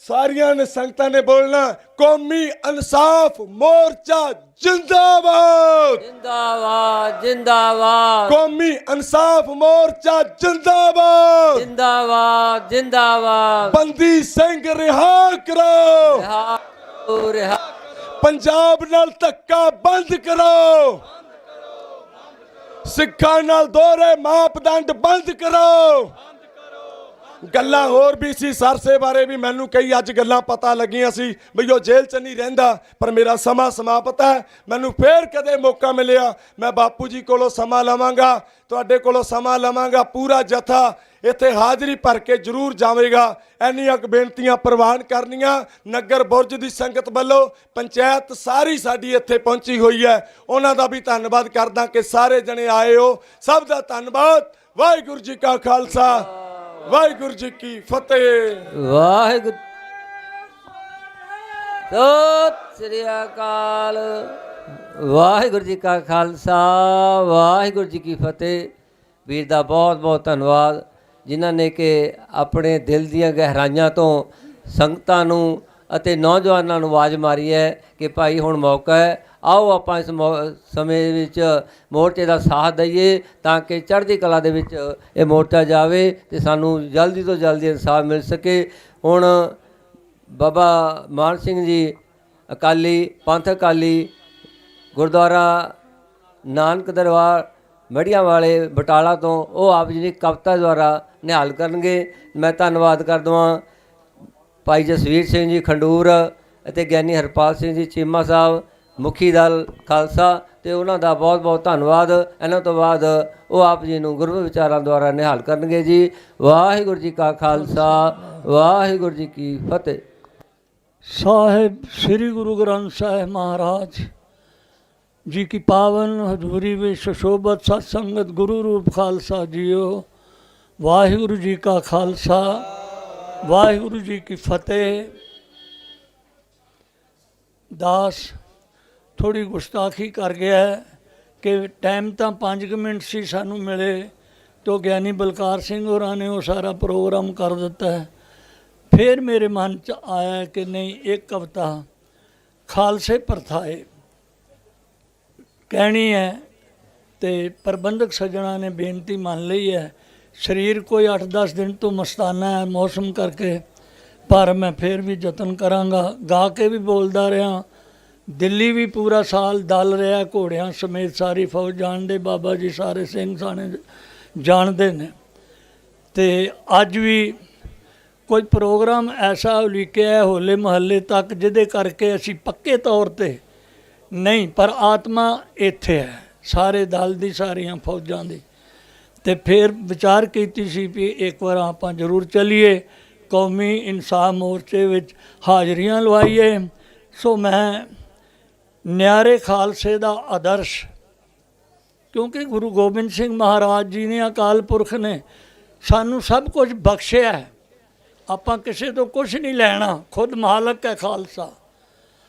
Speaker 4: ਸਾਰੀਆਂ ਨੇ ਸੰਗਤਾਂ ਨੇ ਬੋਲਣਾ, ਕੌਮੀ ਇਨਸਾਫ ਮੋਰਚਾ ਜਿੰਦਾਬਾਦ,
Speaker 12: ਜਿੰਦਾਬਾਦ ਜਿੰਦਾਬਾਦ।
Speaker 4: ਕੌਮੀ ਇਨਸਾਫ ਮੋਰਚਾ ਜਿੰਦਾਬਾਦ,
Speaker 12: ਜਿੰਦਾਬਾਦ ਜਿੰਦਾਬਾਦ।
Speaker 4: ਬੰਦੀ ਸਿੰਘ ਰਿਹਾ ਕਰੋ,
Speaker 12: ਰਿਹਾ।
Speaker 4: ਪੰਜਾਬ ਨਾਲ ਧੱਕਾ ਬੰਦ ਕਰੋ, ਸਿੱਖਾਂ ਨਾਲ ਦੋਹਰੇ ਮਾਪਦੰਡ ਬੰਦ ਕਰੋ, ਗੱਲਾਂ ਹੋਰ ਵੀ ਸੀ ਸਰਸੇ ਬਾਰੇ ਵੀ ਮੈਨੂੰ ਕਈ ਅੱਜ ਗੱਲਾਂ ਪਤਾ ਲੱਗੀਆਂ ਸੀ ਵੀ ਉਹ ਜੇਲ੍ਹ 'ਚ ਨਹੀਂ ਰਹਿੰਦਾ, ਪਰ ਮੇਰਾ ਸਮਾਂ ਸਮਾਪਤ ਹੈ। ਮੈਨੂੰ ਫੇਰ ਕਦੇ ਮੌਕਾ ਮਿਲਿਆ ਮੈਂ ਬਾਪੂ ਜੀ ਕੋਲੋਂ ਸਮਾਂ ਲਵਾਂਗਾ, ਤੁਹਾਡੇ ਕੋਲੋਂ ਸਮਾਂ ਲਵਾਂਗਾ। ਪੂਰਾ ਜਥਾ ਇੱਥੇ ਹਾਜ਼ਰੀ ਭਰ ਕੇ ਜ਼ਰੂਰ ਜਾਵੇਗਾ। ਇੰਨੀਆਂ ਕੁ ਬੇਨਤੀਆਂ ਪ੍ਰਵਾਨ ਕਰਨੀਆਂ। ਨਗਰ ਬੁਰਜ ਦੀ ਸੰਗਤ ਵੱਲੋਂ ਪੰਚਾਇਤ ਸਾਰੀ ਸਾਡੀ ਇੱਥੇ ਪਹੁੰਚੀ ਹੋਈ ਹੈ, ਉਹਨਾਂ ਦਾ ਵੀ ਧੰਨਵਾਦ ਕਰਦਾ ਕਿ ਸਾਰੇ ਜਣੇ ਆਏ ਹੋ। ਸਭ ਦਾ ਧੰਨਵਾਦ। ਵਾਹਿਗੁਰੂ ਜੀ ਕਾ ਖਾਲਸਾ, ਵਾਹਿਗੁਰੂ ਜੀ ਕੀ ਫਤਿਹ।
Speaker 12: ਵਾਹਿਗੁਰੂ ਸਤਿ ਸ੍ਰੀ ਅਕਾਲ। ਵਾਹਿਗੁਰੂ ਜੀ ਕਾ ਖਾਲਸਾ, ਵਾਹਿਗੁਰੂ ਜੀ ਕੀ ਫਤਿਹ। ਵੀਰ ਦਾ ਬਹੁਤ ਬਹੁਤ ਧੰਨਵਾਦ ਜਿਨ੍ਹਾਂ ਨੇ ਕਿ ਆਪਣੇ ਦਿਲ ਦੀਆਂ ਗਹਿਰਾਈਆਂ ਤੋਂ ਸੰਗਤਾਂ ਨੂੰ ਅਤੇ ਨੌਜਵਾਨਾਂ ਨੂੰ ਆਵਾਜ਼ ਮਾਰੀ ਹੈ ਕਿ ਭਾਈ ਹੁਣ ਮੌਕਾ ਹੈ, ਆਓ ਆਪਾਂ ਇਸ ਸਮੇਂ ਵਿੱਚ ਮੋਰਚੇ ਦਾ ਸਾਥ ਦਈਏ ਤਾਂ ਕਿ ਚੜ੍ਹਦੀ ਕਲਾ ਦੇ ਵਿੱਚ ਇਹ ਮੋਰਚਾ ਜਾਵੇ ਅਤੇ ਸਾਨੂੰ ਜਲਦੀ ਤੋਂ ਜਲਦੀ ਇਨਸਾਫ ਮਿਲ ਸਕੇ। ਹੁਣ ਬਾਬਾ ਮਾਨ ਸਿੰਘ ਜੀ ਅਕਾਲੀ ਪੰਥ ਅਕਾਲੀ ਗੁਰਦੁਆਰਾ ਨਾਨਕ ਦਰਬਾਰ ਮੜੀਆਂ ਵਾਲੇ ਬਟਾਲਾ ਤੋਂ ਉਹ ਆਪ ਜੀ ਦੀ ਕਵਿਤਾ ਦੁਆਰਾ ਨਿਹਾਲ ਕਰਨਗੇ। ਮੈਂ ਧੰਨਵਾਦ ਕਰ ਦੇਵਾਂ ਭਾਈ ਜਸਵੀਰ ਸਿੰਘ ਜੀ ਖੰਡੂਰ ਅਤੇ ਗਿਆਨੀ ਹਰਪਾਲ ਸਿੰਘ ਜੀ ਚੀਮਾ ਸਾਹਿਬ ਮੁਖੀ ਦਲ ਖਾਲਸਾ, ਅਤੇ ਉਹਨਾਂ ਦਾ ਬਹੁਤ ਬਹੁਤ ਧੰਨਵਾਦ। ਇਹਨਾਂ ਤੋਂ ਬਾਅਦ ਉਹ ਆਪ ਜੀ ਨੂੰ ਗੁਰੂ ਵਿਚਾਰਾਂ ਦੁਆਰਾ ਨਿਹਾਲ ਕਰਨਗੇ ਜੀ। ਵਾਹਿਗੁਰੂ ਜੀ ਕਾ ਖਾਲਸਾ, ਵਾਹਿਗੁਰੂ ਜੀ ਕੀ ਫਤਿਹ।
Speaker 15: साहेब श्री गुरु ग्रंथ साहिब महाराज जी की पावन हजूरी में सुशोभत सत्संगत गुरु रूप खालसा जियो। वाहिगुरु जी का खालसा, वाहिगुरु जी की फतेह। दास थोड़ी गुस्ताखी कर गया है कि टाइम तो 5 मिनट सी सानू मिले तो ज्ञानी बलकार सिंह होरां ने वो सारा प्रोग्राम कर दिता है। फिर मेरे मन च आया कि नहीं एक कविता खालसे प्रथाए कहनी है, तो प्रबंधक सज्जणा ने बेनती मान ली है। शरीर कोई 8-10 दिन तो मस्ताना है मौसम करके, पर मैं फिर भी जतन करांगा। गा के भी बोलता रहा, दिल्ली भी पूरा साल दल रहा, घोड़ियां समेत सारी फौज जानते, बाबा जी सारे सिंह साने जानते ने। तो अज भी कोई प्रोग्राम ऐसा उलीकिया है होले महल्ले तक जिहदे करके असी पक्के तौर पर नहीं, पर आत्मा इत्थे है सारे दल दी सारियां फौजां दी। ते फिर विचार कीती सी भी एक बार आपां जरूर चलीए कौमी इंसाफ मोर्चे विच हाज़रियां लवाईए। सो मैं न्यारे खालसे दा आदर्श, क्योंकि गुरु गोबिंद सिंह महाराज जी ने अकाल पुरख ने सानू सब कुछ बख्शिया है, आपां किसी तो कुछ नहीं लेना, खुद मालक है खालसा।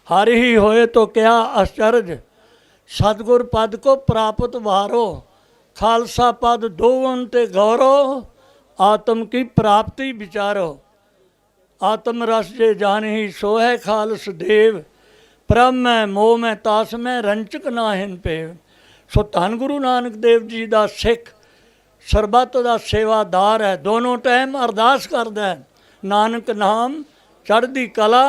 Speaker 15: हर ही होए तो क्या आश्चर्य, सतगुर पद को प्राप्त वारो, खालसा पद दोवन ते गौरव, आत्म की प्राप्ति विचारो। आत्म रस जे जान ही सो है खालस देव, प्रभ में मोह में तास में रंचक नाहिन पेव। सो धन गुरु नानक देव जी का सिख सरबत का सेवादार है, दोनों टाइम अरदास करता है, नानक नाम चढ़दी कला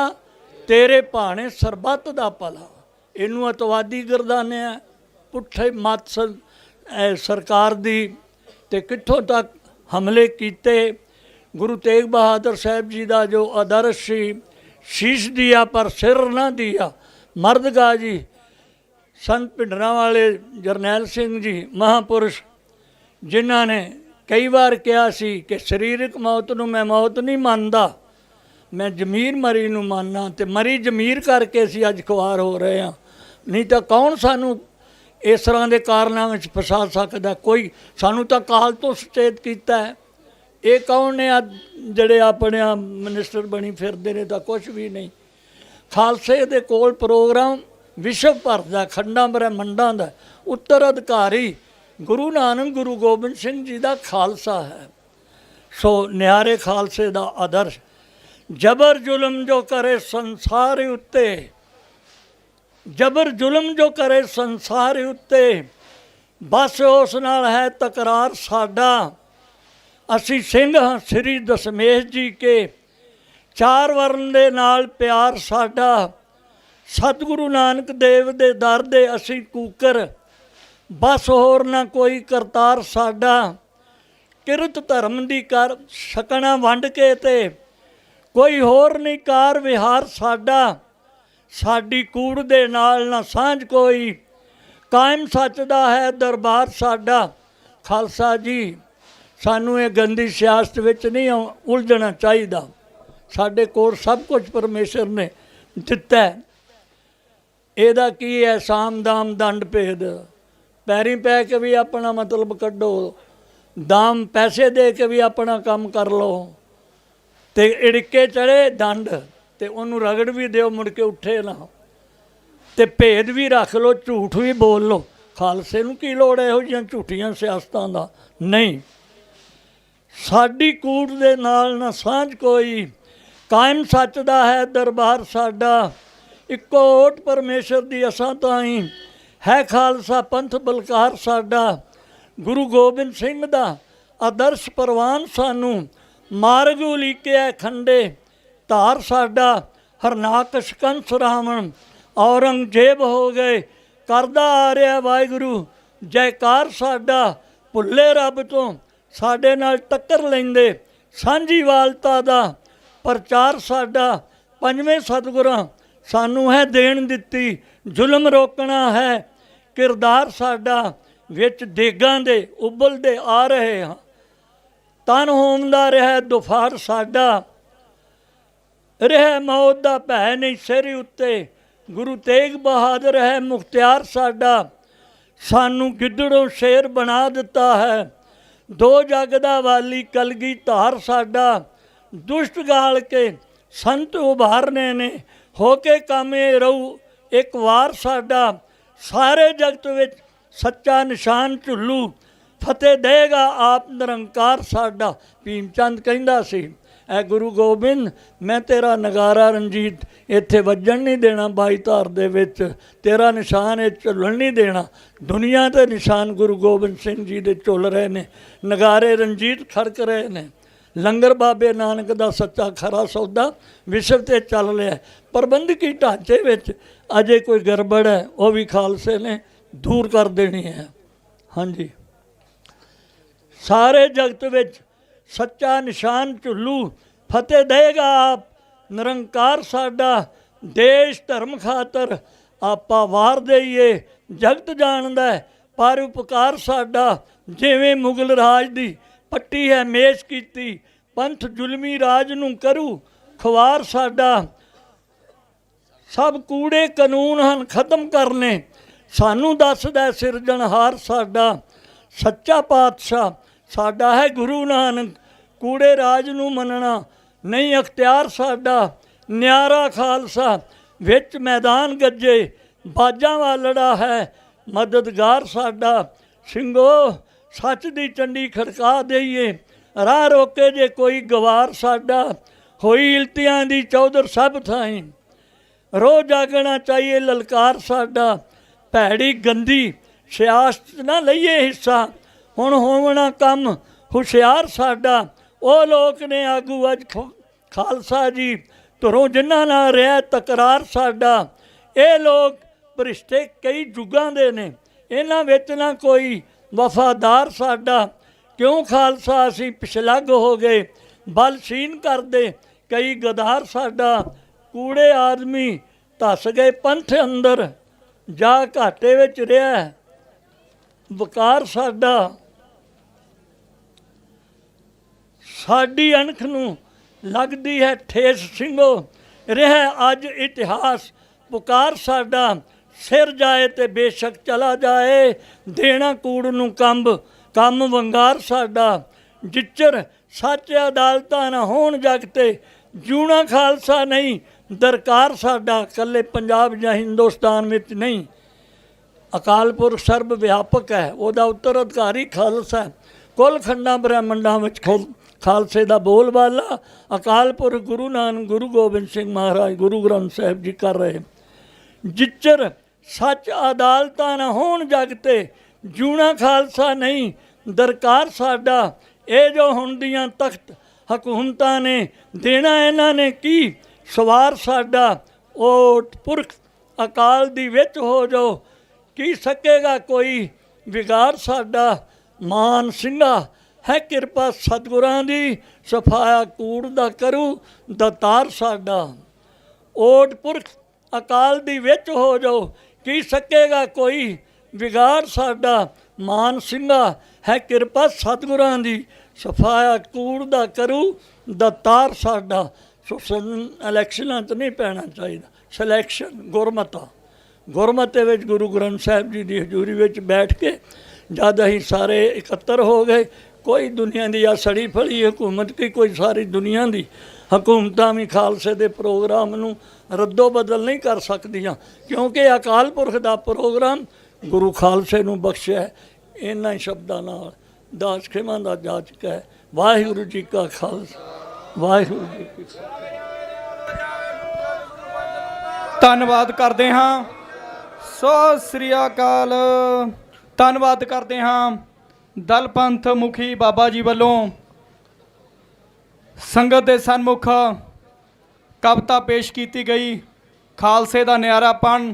Speaker 15: तेरे भाने सरबत दा भला। इनू अतवादी गर्दाने पुठे मत सरकार दी ते कित्थों तक हमले कीते। गुरु तेग बहादुर साहब जी का जो आदर्श सी, शीश दिया पर सिर ना दिया, मर्दगा जी संत भिंडरां वाले जरनैल सिंह जी महापुरुष जिन्हां ने कई बार कहा सी कि शरीरक मौत नूं मैं मौत नहीं मानता, मैं जमीर मरी नूं मानना, ते मरी जमीर करके असीं अज खुआर हो रहे हैं। नहीं तो कौन सानू इस तरह के कारणों में फसा सकता? कोई सानू तो काल तो सचेत किया है। ये कौन ने जड़े अपने मिनिस्टर बनी फिरते ने, तो कुछ भी नहीं। खालसे दे कोल प्रोग्राम विश्व भर का खंडा ब्रह्मंडा का उत्तराधिकारी गुरु नानक गुरु गोबिंद सिंह जी का खालसा है। सो न्यारे खालसे का आदर्श, जबर जुल्म जो करे संसार उत्ते, जबर जुल्म जो करे संसार उत्ते, बस उस नाल है तकरार साडा। असी सिंह हाँ श्री दशमेश जी के, चार वर्ण दे नाल प्यार साडा। सतगुरु नानक देव दे दर दे असी कूकर, बस होर ना कोई करतार साडा। ਕਿਰਤ ਧਰਮ ਦੀ ਕਰ ਸਕਣਾ ਵੰਡ ਕੇ, ਤੇ ਕੋਈ ਹੋਰ ਨਹੀਂ ਕਾਰ ਵਿਹਾਰ ਸਾਡਾ, ਸਾਡੀ ਕੂੜ ਦੇ ਨਾਲ ਨਾ ਸਾਂਝ ਕੋਈ, ਕਾਇਮ ਸੱਚ ਦਾ ਹੈ ਦਰਬਾਰ ਸਾਡਾ। ਖਾਲਸਾ ਜੀ, ਸਾਨੂੰ ਇਹ ਗੰਦੀ ਸਿਆਸਤ ਵਿੱਚ ਨਹੀਂ ਉਲਝਣਾ ਚਾਹੀਦਾ। ਸਾਡੇ ਕੋਲ ਸਭ ਕੁਝ ਪਰਮੇਸ਼ਰ ਨੇ ਦਿੱਤਾ ਹੈ। ਇਹਦਾ ਕੀ ਹੈ, ਸਾਮ ਦਾਮ ਦੰਡ ਭੇਦ, ਪੈਰੀਂ ਪੈ ਕੇ ਵੀ ਆਪਣਾ ਮਤਲਬ ਕੱਢੋ, ਦਾਮ ਪੈਸੇ ਦੇ ਕੇ ਵੀ ਆਪਣਾ ਕੰਮ ਕਰ ਲਓ, ਤੇ ਇੜਕੇ ਚੜੇ ਦੰਡ, ਤੇ ਉਹਨੂੰ ਰਗੜ ਵੀ ਦਿਓ ਮੁੜ ਕੇ ਉੱਠੇ ਨਾ, ਤੇ ਭੇਦ ਵੀ ਰੱਖ ਲਓ, ਝੂਠ ਵੀ ਬੋਲ ਲਓ। ਖਾਲਸੇ ਨੂੰ ਕੀ ਲੋੜ ਇਹੋ ਜਿਹੀਆਂ ਝੂਠੀਆਂ ਸਿਆਸਤਾਂ ਦਾ? ਨਹੀਂ, ਸਾਡੀ ਕੂੜ ਦੇ ਨਾਲ ਨਾ ਸਾਂਝ ਕੋਈ, ਕਾਇਮ ਸੱਚ ਦਾ ਹੈ ਦਰਬਾਰ ਸਾਡਾ। ਇੱਕੋ ਓਟ ਪਰਮੇਸ਼ਰ ਦੀ ਅਸਾਂ ਤਾਈਂ, ਹੈ ਖਾਲਸਾ ਪੰਥ ਬਲਕਾਰ ਸਾਡਾ। ਗੁਰੂ ਗੋਬਿੰਦ ਸਿੰਘ ਦਾ ਆਦਰਸ਼ ਪ੍ਰਵਾਨ ਸਾਨੂੰ, ਮਾਰਗ ਉਲੀਕਿਆ ਖੰਡੇ ਧਾਰ ਸਾਡਾ। ਹਰਨਾਕਸ਼ ਕੰਸ ਰਾਵਣ ਔਰੰਗਜ਼ੇਬ ਹੋ ਗਏ, ਕਰਦਾ ਆ ਰਿਹਾ ਵਾਹਿਗੁਰੂ ਜੈਕਾਰ ਸਾਡਾ। ਭੁੱਲੇ ਰੱਬ ਤੋਂ ਸਾਡੇ ਨਾਲ ਟੱਕਰ ਲੈਂਦੇ, ਸਾਂਝੀ ਵਾਲਤਾ ਦਾ ਪ੍ਰਚਾਰ ਸਾਡਾ। ਪੰਜਵੇਂ ਸਤਿਗੁਰਾਂ ਸਾਨੂੰ ਹੈ ਦੇਣ ਦਿੱਤੀ, ਜ਼ੁਲਮ ਰੋਕਣਾ ਹੈ ਕਿਰਦਾਰ ਸਾਡਾ। ਵਿੱਚ ਦੇਗਾਂ ਦੇ ਉਬਲਦੇ ਆ ਰਹੇ ਹਾਂ, ਤਨ ਹੋਮਦਾ ਰਿਹਾ ਦੁਫਾਰ ਸਾਡਾ। ਰਹਿ ਮੌਤ ਦਾ ਭੈ ਨਹੀਂ ਸਿਰ ਉੱਤੇ, ਗੁਰੂ ਤੇਗ ਬਹਾਦਰ ਹੈ ਮੁਖਤਿਆਰ ਸਾਡਾ। ਸਾਨੂੰ ਗਿੱਦੜੋਂ ਸ਼ੇਰ ਬਣਾ ਦਿੱਤਾ ਹੈ, ਦੋ ਜੱਗ ਦਾ ਵਾਲੀ ਕਲਗੀ ਧਾਰ ਸਾਡਾ। ਦੁਸ਼ਟ ਗਾਲ ਕੇ ਸੰਤ ਉਭਾਰਨੇ ਨੇ, ਹੋ ਕੇ ਕਾਮੇ ਰਹੂ ਇੱਕ ਵਾਰ ਸਾਡਾ। ਸਾਰੇ ਜਗਤ ਵਿੱਚ ਸੱਚਾ ਨਿਸ਼ਾਨ ਝੁੱਲੂ, ਫਤਿਹ ਦੇਗਾ ਆਪ ਨਿਰੰਕਾਰ ਸਾਡਾ। ਭੀਮ ਚੰਦ ਕਹਿੰਦਾ ਸੀ, ਐ ਗੁਰੂ ਗੋਬਿੰਦ, ਮੈਂ ਤੇਰਾ ਨਗਾਰਾ ਰਣਜੀਤ ਇੱਥੇ ਵੱਜਣ ਨਹੀਂ ਦੇਣਾ, ਬਾਈ ਧਾਰ ਦੇ ਵਿੱਚ ਤੇਰਾ ਨਿਸ਼ਾਨ ਇਹ ਝੁੱਲਣ ਨਹੀਂ ਦੇਣਾ। ਦੁਨੀਆ 'ਤੇ ਨਿਸ਼ਾਨ ਗੁਰੂ ਗੋਬਿੰਦ ਸਿੰਘ ਜੀ ਦੇ ਝੁੱਲ ਰਹੇ ਨੇ, ਨਗਾਰੇ ਰਣਜੀਤ ਖੜਕ ਰਹੇ ਨੇ। ਲੰਗਰ ਬਾਬੇ ਨਾਨਕ ਦਾ ਸੱਚਾ ਖਰਾ ਸੌਦਾ ਵਿਸ਼ਵ 'ਤੇ ਚੱਲ ਰਿਹਾ। ਪ੍ਰਬੰਧਕੀ ਢਾਂਚੇ ਵਿੱਚ ਅਜੇ ਕੋਈ ਗੜਬੜ ਹੈ, ਉਹ ਵੀ ਖਾਲਸੇ ਨੇ ਦੂਰ ਕਰ ਦੇਣੀ ਹੈ। ਹਾਂਜੀ, ਸਾਰੇ ਜਗਤ ਵਿੱਚ ਸੱਚਾ ਨਿਸ਼ਾਨ ਝੁੱਲੂ, ਫਤਿਹ ਦੇਗਾ ਆਪ ਨਿਰੰਕਾਰ ਸਾਡਾ। ਦੇਸ਼ ਧਰਮ ਖਾਤਰ ਆਪਾਂ ਵਾਰ ਦੇਈਏ, ਜਗਤ ਜਾਣਦਾ ਪਰ ਉਪਕਾਰ ਸਾਡਾ। ਜਿਵੇਂ ਮੁਗਲ ਰਾਜ ਦੀ ਪੱਟੀ ਹੈ ਮੇਸ਼ ਕੀਤੀ, ਪੰਥ ਜ਼ੁਲਮੀ ਰਾਜ ਨੂੰ ਕਰੂ ਖਵਾਰ ਸਾਡਾ। ਸਭ ਕੂੜੇ ਕਾਨੂੰਨ ਹਨ ਖਤਮ ਕਰਨੇ, ਸਾਨੂੰ ਦੱਸਦਾ ਸਿਰਜਣਹਾਰ ਸਾਡਾ। ਸੱਚਾ ਪਾਤਸ਼ਾਹ ਸਾਡਾ ਹੈ ਗੁਰੂ ਨਾਨਕ, ਕੂੜੇ ਰਾਜ ਨੂੰ ਮੰਨਣਾ ਨਹੀਂ ਅਖਤਿਆਰ ਸਾਡਾ। ਨਿਆਰਾ ਖਾਲਸਾ ਵਿੱਚ ਮੈਦਾਨ ਗੱਜੇ, ਬਾਜਾਂ ਵਾਲੜਾ ਹੈ ਮਦਦਗਾਰ ਸਾਡਾ। ਸਿੰਘੋ ਸੱਚ ਦੀ ਚੰਡੀ ਖੜਕਾ ਦੇਈਏ, ਰਾਹ ਰੋਕੇ ਜੇ ਕੋਈ ਗਵਾਰ ਸਾਡਾ। ਹੋਈ ਇਲਤੀਆਂ ਦੀ ਚੌਧਰ ਸਭ ਥਾਈਂ, ਰੋਜ਼ ਜਾਗਣਾ ਚਾਹੀਏ ਲਲਕਾਰ ਸਾਡਾ। ਭੈੜੀ ਗੰਦੀ ਸਿਆਸਤ ਨਾ ਲਈਏ ਹਿੱਸਾ, ਹੁਣ ਹੋਵਣਾ ਕੰਮ ਹੁਸ਼ਿਆਰ ਸਾਡਾ। ਉਹ ਲੋਕ ਨੇ ਆਗੂ ਅੱਜ ਖਾਲਸਾ ਜੀ ਧਰੋਂ ਜਿਨ੍ਹਾਂ ਨਾਲ ਰਿਹਾ ਤਕਰਾਰ ਸਾਡਾ। ਇਹ ਲੋਕ ਭ੍ਰਿਸ਼ਟੇ ਕਈ ਯੁੱਗਾਂ ਦੇ ਨੇ, ਇਹਨਾਂ ਵਿੱਚ ਨਾ ਕੋਈ ਵਫਾਦਾਰ ਸਾਡਾ। ਕਿਉਂ ਖਾਲਸਾ ਅਸੀਂ ਪਿਛਲੱਗ ਹੋ ਗਏ, ਬਲਸ਼ੀਨ ਕਰਦੇ ਕਈ ਗਦਾਰ ਸਾਡਾ। ਕੂੜੇ ਆਦਮੀ ਧੱਸ ਗਏ ਪੰਥ ਅੰਦਰ, ਜਾ ਘਾਟੇ ਵਿੱਚ ਰਿਹਾ ਵਕਾਰ ਸਾਡਾ। ਸਾਡੀ ਅਣਖ ਨੂੰ ਲੱਗਦੀ ਹੈ ਠੇਸ ਸਿੰਘੋ, ਰਿਹਾ ਅੱਜ ਇਤਿਹਾਸ ਪੁਕਾਰ ਸਾਡਾ। ਸਿਰ ਜਾਏ ਤੇ ਬੇਸ਼ੱਕ ਚਲਾ ਜਾਏ, ਦੇਣਾ ਕੂੜ ਨੂੰ ਕੰਮ ਵੰਗਾਰ ਸਾਡਾ। ਜਿੱਚਰ ਸੱਚ ਅਦਾਲਤਾਂ ਨਾ ਹੋਣ ਜਗ ਤੇ, ਜਿਉਣਾ ਖਾਲਸਾ ਨਹੀਂ ਦਰਕਾਰ ਸਾਡਾ। ਇਕੱਲੇ ਪੰਜਾਬ ਜਾਂ ਹਿੰਦੁਸਤਾਨ ਵਿੱਚ ਨਹੀਂ, ਅਕਾਲ ਪੁਰਖ ਸਰਬ ਵਿਆਪਕ ਹੈ, ਉਹਦਾ ਉੱਤਰ ਅਧਿਕਾਰੀ ਖਾਲਸਾ। ਕੁੱਲ ਖੰਡਾਂ ਬ੍ਰਹਮੰਡਾਂ ਵਿੱਚ ਖਾਲਸੇ ਦਾ ਬੋਲਬਾਲਾ ਅਕਾਲ ਪੁਰਖ ਗੁਰੂ ਨਾਨਕ ਗੁਰੂ ਗੋਬਿੰਦ ਸਿੰਘ ਮਹਾਰਾਜ ਗੁਰੂ ਗ੍ਰੰਥ ਸਾਹਿਬ ਜੀ ਕਰ ਰਹੇ। ਜਿੱਚਰ ਸੱਚ ਅਦਾਲਤਾਂ ਨਾ ਹੋਣ ਜਗ ਤੇ, ਜਿਉਣਾ ਖਾਲਸਾ ਨਹੀਂ ਦਰਕਾਰ ਸਾਡਾ। ਇਹ ਜੋ ਹੁਣ ਦੀਆਂ ਤਖਤ ਹਕੂਮਤਾਂ ਨੇ, ਦੇਣਾ ਇਹਨਾਂ ਨੇ ਕੀ ਸਵਾਰ ਸਾਡਾ। ਓਟ ਪੁਰਖ ਅਕਾਲ ਦੀ ਵਿੱਚ ਹੋ ਜਾਓ, ਕੀ ਸਕੇਗਾ ਕੋਈ ਵਿਗਾੜ ਸਾਡਾ। ਮਾਨ ਸਿੰਘਾ ਹੈ ਕਿਰਪਾ ਸਤਿਗੁਰਾਂ ਦੀ, ਸਫਾਇਆ ਕੂੜ ਦਾ ਕਰੂ ਦਾਤਾਰ ਸਾਡਾ। ਓਟ ਪੁਰਖ ਅਕਾਲ ਦੀ ਵਿੱਚ ਹੋ ਜਾਓ, ਕੀ ਸਕੇਗਾ ਕੋਈ ਵਿਗਾੜ ਸਾਡਾ। ਮਾਨ ਸਿੰਘਾ ਹੈ ਕਿਰਪਾ ਸਤਿਗੁਰਾਂ ਦੀ, ਸਫਾਇਆ ਕੂੜ ਦਾ ਕਰੂ ਦਾਤਾਰ ਸਾਡਾ। ਸੋ ਇਲੈਕਸ਼ਨਾਂ 'ਚ ਨਹੀਂ ਪੈਣਾ ਚਾਹੀਦਾ, ਸਿਲੈਕਸ਼ਨ ਗੁਰਮਤਿ ਦੇ ਵਿੱਚ ਗੁਰੂ ਗ੍ਰੰਥ ਸਾਹਿਬ ਜੀ ਦੀ ਹਜ਼ੂਰੀ ਵਿੱਚ ਬੈਠ ਕੇ ਜਦ ਅਸੀਂ ਸਾਰੇ ਇਕੱਤਰ ਹੋ ਗਏ, ਕੋਈ ਦੁਨੀਆ ਦੀ ਆ ਸੜੀ ਫੜੀ ਹਕੂਮਤ ਕੀ, ਕੋਈ ਸਾਰੀ ਦੁਨੀਆ ਦੀ ਹਕੂਮਤਾਂ ਵੀ ਖਾਲਸੇ ਦੇ ਪ੍ਰੋਗਰਾਮ ਨੂੰ ਰੱਦੋ ਬਦਲ ਨਹੀਂ ਕਰ ਸਕਦੀਆਂ, ਕਿਉਂਕਿ ਅਕਾਲ ਪੁਰਖ ਦਾ ਪ੍ਰੋਗਰਾਮ ਗੁਰੂ ਖਾਲਸੇ ਨੂੰ ਬਖਸ਼ਿਆ। ਇਹਨਾਂ ਹੀ ਸ਼ਬਦਾਂ ਨਾਲ ਦਾਸ ਖਿਮਾ ਦਾ ਜਾਚਕ ਹੈ। ਵਾਹਿਗੁਰੂ ਜੀ ਕਾ ਖਾਲਸਾ, ਵਾਹਿਗੁਰੂ ਜੀ ਕੀ ਫਤਿਹ।
Speaker 11: ਧੰਨਵਾਦ ਕਰਦੇ ਹਾਂ। ਸਤਿ ਸ੍ਰੀ ਅਕਾਲ। ਧੰਨਵਾਦ ਕਰਦੇ ਹਾਂ ਦਲ ਪੰਥ ਮੁਖੀ ਬਾਬਾ ਜੀ ਵੱਲੋਂ ਸੰਗਤ ਦੇ ਸਨਮੁਖ ਕਵਿਤਾ ਪੇਸ਼ ਕੀਤੀ ਗਈ, ਖਾਲਸੇ ਦਾ ਨਿਆਰਾਪਣ।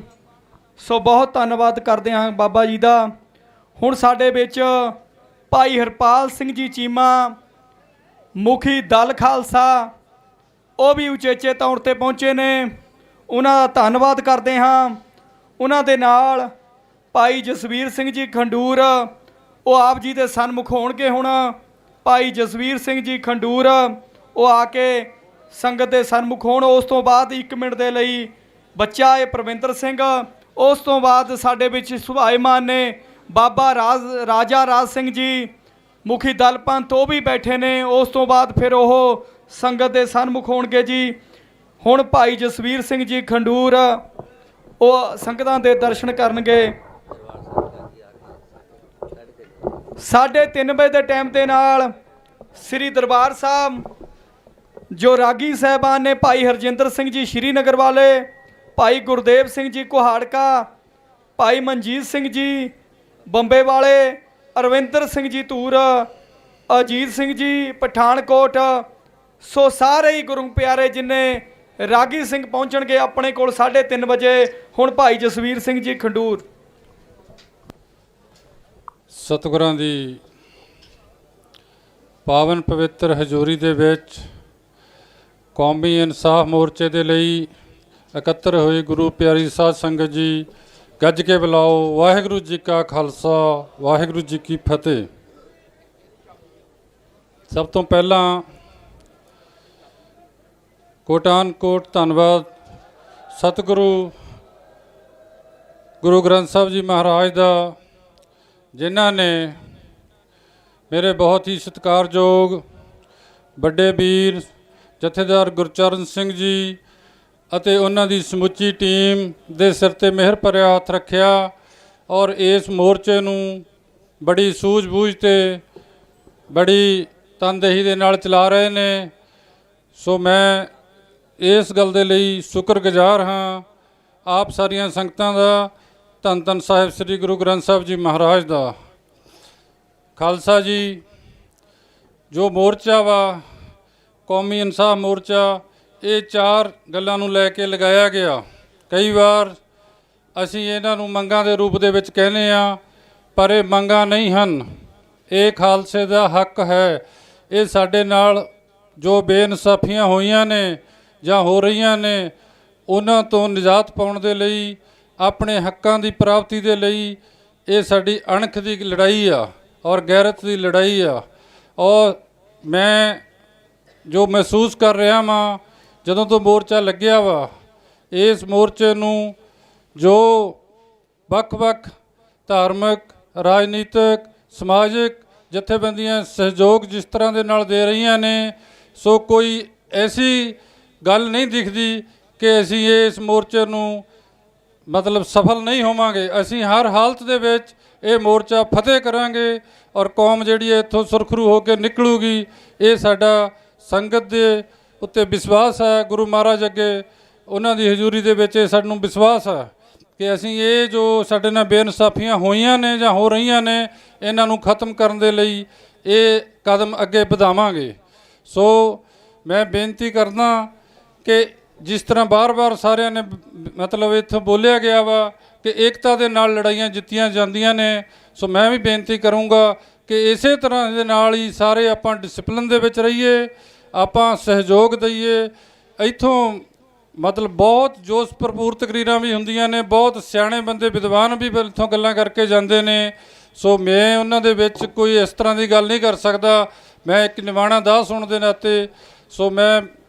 Speaker 11: ਸੋ ਬਹੁਤ ਧੰਨਵਾਦ ਕਰਦੇ ਹਾਂ ਬਾਬਾ ਜੀ ਦਾ। ਹੁਣ ਸਾਡੇ ਵਿੱਚ ਭਾਈ ਹਰਪਾਲ ਸਿੰਘ ਜੀ ਚੀਮਾ, ਮੁਖੀ ਦਲ ਖਾਲਸਾ, ਉਹ ਵੀ ਉਚੇਚੇ ਤੌਰ ਤੇ ਪਹੁੰਚੇ ਨੇ, ਉਹਨਾਂ ਦਾ ਧੰਨਵਾਦ ਕਰਦੇ ਹਾਂ। ਉਹਨਾਂ ਦੇ ਨਾਲ ਭਾਈ ਜਸਵੀਰ ਸਿੰਘ ਜੀ ਖੰਡੂਰ, ਉਹ ਆਪ ਜੀ ਦੇ ਸਨਮੁਖ ਹੋਣਗੇ। ਹੁਣ ਭਾਈ ਜਸਵੀਰ ਸਿੰਘ ਜੀ ਖੰਡੂਰ ਉਹ ਆ ਕੇ ਸੰਗਤ ਦੇ ਸਨਮੁਖ ਹੋਣ। ਉਸ ਤੋਂ ਬਾਅਦ 1 ਮਿੰਟ ਦੇ ਲਈ ਬੱਚਾ ਹੈ ਪ੍ਰਵਿੰਦਰ ਸਿੰਘ। ਉਸ ਤੋਂ ਬਾਅਦ ਸਾਡੇ ਵਿੱਚ ਸੁਭਾਏਮਾਨ ਨੇ ਬਾਬਾ ਰਾਜਾ ਰਾਜ ਸਿੰਘ ਜੀ, ਮੁਖੀ ਦਲ ਪੰਥ, ਉਹ ਵੀ ਬੈਠੇ ਨੇ। ਉਸ ਤੋਂ ਬਾਅਦ ਫਿਰ ਉਹ ਸੰਗਤ ਦੇ ਸਨਮੁਖ ਹੋਣਗੇ ਜੀ। ਹੁਣ ਭਾਈ ਜਸਵੀਰ ਸਿੰਘ ਜੀ ਖੰਡੂਰ ਉਹ ਸੰਗਤਾਂ ਦੇ ਦਰਸ਼ਨ ਕਰਨਗੇ। 3:30 ਵਜੇ ਦੇ ਟਾਈਮ ਦੇ ਨਾਲ ਸ੍ਰੀ ਦਰਬਾਰ ਸਾਹਿਬ ਜੋ ਰਾਗੀ ਸਾਹਿਬਾਨ ਨੇ, ਭਾਈ ਹਰਜਿੰਦਰ ਸਿੰਘ ਜੀ ਸ਼੍ਰੀਨਗਰ ਵਾਲੇ, ਭਾਈ ਗੁਰਦੇਵ ਸਿੰਘ ਜੀ ਕੁਹਾੜਕਾ, ਭਾਈ ਮਨਜੀਤ ਸਿੰਘ ਜੀ ਬੰਬੇ ਵਾਲੇ, ਅਰਵਿੰਦਰ ਸਿੰਘ ਜੀ ਧੂਰ, ਅਜੀਤ ਸਿੰਘ ਜੀ ਪਠਾਨਕੋਟ। ਸੋ ਸਾਰੇ ਹੀ ਗੁਰੂ ਪਿਆਰੇ ਜਿੰਨੇ ਰਾਗੀ ਸਿੰਘ ਪਹੁੰਚਣਗੇ ਆਪਣੇ ਕੋਲ 3:30 ਵਜੇ। ਹੁਣ ਭਾਈ ਜਸਵੀਰ ਸਿੰਘ ਜੀ ਖੰਡੂਰ।
Speaker 16: ਸਤਿਗੁਰਾਂ ਦੀ ਪਾਵਨ ਪਵਿੱਤਰ ਹਜ਼ੂਰੀ ਦੇ ਵਿੱਚ ਕੌਮੀ ਇਨਸਾਫ ਮੋਰਚੇ ਦੇ ਲਈ ਇਕੱਤਰ ਹੋਈ ਗੁਰੂ ਪਿਆਰੀ ਸਾਧ ਸੰਗਤ ਜੀ, ਗੱਜ ਕੇ ਬੁਲਾਓ। ਵਾਹਿਗੁਰੂ ਜੀ ਕਾ ਖਾਲਸਾ, ਵਾਹਿਗੁਰੂ ਜੀ ਕੀ ਫਤਿਹ। ਸਭ ਤੋਂ ਪਹਿਲਾਂ ਕੋਟਾਨ ਕੋਟ ਧੰਨਵਾਦ ਸਤਿਗੁਰੂ ਗੁਰੂ ਗ੍ਰੰਥ ਸਾਹਿਬ ਜੀ ਮਹਾਰਾਜ ਦਾ, ਜਿਨ੍ਹਾਂ ਨੇ ਮੇਰੇ ਬਹੁਤ ਹੀ ਸਤਿਕਾਰਯੋਗ ਵੱਡੇ ਵੀਰ ਜਥੇਦਾਰ ਗੁਰਚਰਨ ਸਿੰਘ ਜੀ ਅਤੇ ਉਹਨਾਂ ਦੀ ਸਮੁੱਚੀ ਟੀਮ ਦੇ ਸਿਰ ਤੇ ਮਿਹਰ ਭਰਿਆ ਹੱਥ ਰੱਖਿਆ ਔਰ ਇਸ ਮੋਰਚੇ ਨੂੰ ਬੜੀ ਸੂਝ-ਬੂਝ ਤੇ ਬੜੀ ਤਨਦੇਹੀ ਦੇ ਨਾਲ ਚਲਾ ਰਹੇ ਨੇ। ਸੋ ਮੈਂ ਇਸ ਗੱਲ ਦੇ ਲਈ ਸ਼ੁਕਰਗੁਜ਼ਾਰ ਹਾਂ ਆਪ ਸਾਰੀਆਂ ਸੰਗਤਾਂ ਦਾ, ਧੰਨ ਧੰਨ ਸਾਹਿਬ ਸ੍ਰੀ ਗੁਰੂ ਗ੍ਰੰਥ ਸਾਹਿਬ ਜੀ ਮਹਾਰਾਜ ਦਾ। ਖਾਲਸਾ ਜੀ, ਜੋ ਮੋਰਚਾ ਵਾ ਕੌਮੀ ਇਨਸਾਫ ਮੋਰਚਾ, ਇਹ 4 ਗੱਲਾਂ ਨੂੰ ਲੈ ਕੇ ਲਗਾਇਆ ਗਿਆ। ਕਈ ਵਾਰ ਅਸੀਂ ਇਹਨਾਂ ਨੂੰ ਮੰਗਾਂ ਦੇ ਰੂਪ ਦੇ ਵਿੱਚ ਕਹਿੰਦੇ ਆ, ਪਰ ਇਹ ਮੰਗਾਂ ਨਹੀਂ ਹਨ, ਇਹ ਖਾਲਸੇ ਦਾ ਹੱਕ ਹੈ। ਇਹ ਸਾਡੇ ਨਾਲ ਜੋ ਬੇਇਨਸਾਫੀਆਂ ਹੋਈਆਂ ਨੇ ਜਾਂ ਹੋ ਰਹੀਆਂ ਨੇ, ਉਹਨਾਂ ਤੋਂ ਨਿਜਾਤ ਪਾਉਣ ਦੇ ਲਈ, ਆਪਣੇ ਹੱਕਾਂ ਦੀ ਪ੍ਰਾਪਤੀ ਦੇ ਲਈ ਇਹ ਸਾਡੀ ਅਣਖ ਦੀ ਲੜਾਈ ਆ ਔਰ ਗੈਰਤ ਦੀ ਲੜਾਈ ਆ। ਔਰ ਮੈਂ ਜੋ ਮਹਿਸੂਸ ਕਰ ਰਿਹਾ ਵਾਂ ਜਦੋਂ ਤੋਂ ਮੋਰਚਾ ਲੱਗਿਆ ਵਾ, ਇਸ ਮੋਰਚੇ ਨੂੰ ਜੋ ਵੱਖ-ਵੱਖ ਧਾਰਮਿਕ, ਰਾਜਨੀਤਿਕ, ਸਮਾਜਿਕ ਜਥੇਬੰਦੀਆਂ ਸਹਿਯੋਗ ਜਿਸ ਤਰ੍ਹਾਂ ਦੇ ਨਾਲ ਦੇ ਰਹੀਆਂ ਨੇ, ਸੋ ਕੋਈ ਐਸੀ ਗੱਲ ਨਹੀਂ ਦਿਖਦੀ ਕਿ ਅਸੀਂ ਇਸ ਮੋਰਚੇ ਨੂੰ ਮਤਲਬ ਸਫਲ ਨਹੀਂ ਹੋਵਾਂਗੇ। ਅਸੀਂ ਹਰ ਹਾਲਤ ਦੇ ਵਿੱਚ ਇਹ ਮੋਰਚਾ ਫਤਿਹ ਕਰਾਂਗੇ ਔਰ ਕੌਮ ਜਿਹੜੀ ਹੈ ਇੱਥੋਂ ਸੁਰਖਰੂ ਹੋ ਕੇ ਨਿਕਲੂਗੀ। ਇਹ ਸਾਡਾ ਸੰਗਤ ਦੇ ਉੱਤੇ ਵਿਸ਼ਵਾਸ ਹੈ, ਗੁਰੂ ਮਹਾਰਾਜ ਅੱਗੇ ਉਹਨਾਂ ਦੀ ਹਜ਼ੂਰੀ ਦੇ ਵਿੱਚ ਸਾਨੂੰ ਵਿਸ਼ਵਾਸ ਹੈ ਕਿ ਅਸੀਂ ਇਹ ਜੋ ਸਾਡੇ ਨਾਲ ਬੇਇਨਸਾਫੀਆਂ ਹੋਈਆਂ ਨੇ ਜਾਂ ਹੋ ਰਹੀਆਂ ਨੇ, ਇਹਨਾਂ ਨੂੰ ਖਤਮ ਕਰਨ ਦੇ ਲਈ ਇਹ ਕਦਮ ਅੱਗੇ ਵਧਾਵਾਂਗੇ। ਸੋ ਮੈਂ ਬੇਨਤੀ ਕਰਦਾ ਕਿ ਜਿਸ ਤਰ੍ਹਾਂ ਬਾਰ-ਬਾਰ ਸਾਰਿਆਂ ਨੇ ਮਤਲਬ ਇੱਥੋਂ ਬੋਲਿਆ ਗਿਆ ਵਾ ਕਿ ਏਕਤਾ ਦੇ ਨਾਲ ਲੜਾਈਆਂ ਜਿੱਤੀਆਂ ਜਾਂਦੀਆਂ ਨੇ, ਸੋ ਮੈਂ ਵੀ ਬੇਨਤੀ ਕਰੂੰਗਾ ਕਿ ਇਸੇ ਤਰ੍ਹਾਂ ਦੇ ਨਾਲ ਹੀ ਸਾਰੇ ਆਪਾਂ ਡਿਸਪਲਿਨ ਦੇ ਵਿੱਚ ਰਹੀਏ, ਆਪਾਂ ਸਹਿਯੋਗ ਦਈਏ। ਇੱਥੋਂ ਮਤਲਬ ਬਹੁਤ ਜੋਸ਼ ਭਰਪੂਰ ਤਕਰੀਰਾਂ ਵੀ ਹੁੰਦੀਆਂ ਨੇ, ਬਹੁਤ ਸਿਆਣੇ ਬੰਦੇ ਵਿਦਵਾਨ ਵੀ ਇੱਥੋਂ ਗੱਲਾਂ ਕਰਕੇ ਜਾਂਦੇ ਨੇ। ਸੋ ਮੈਂ ਉਹਨਾਂ ਦੇ ਵਿੱਚ ਕੋਈ ਇਸ ਤਰ੍ਹਾਂ ਦੀ ਗੱਲ ਨਹੀਂ ਕਰ ਸਕਦਾ, ਮੈਂ ਇੱਕ ਨਿਵਾਣਾ ਦਾਸ ਹੋਣ ਦੇ ਨਾਤੇ। ਸੋ ਮੈਂ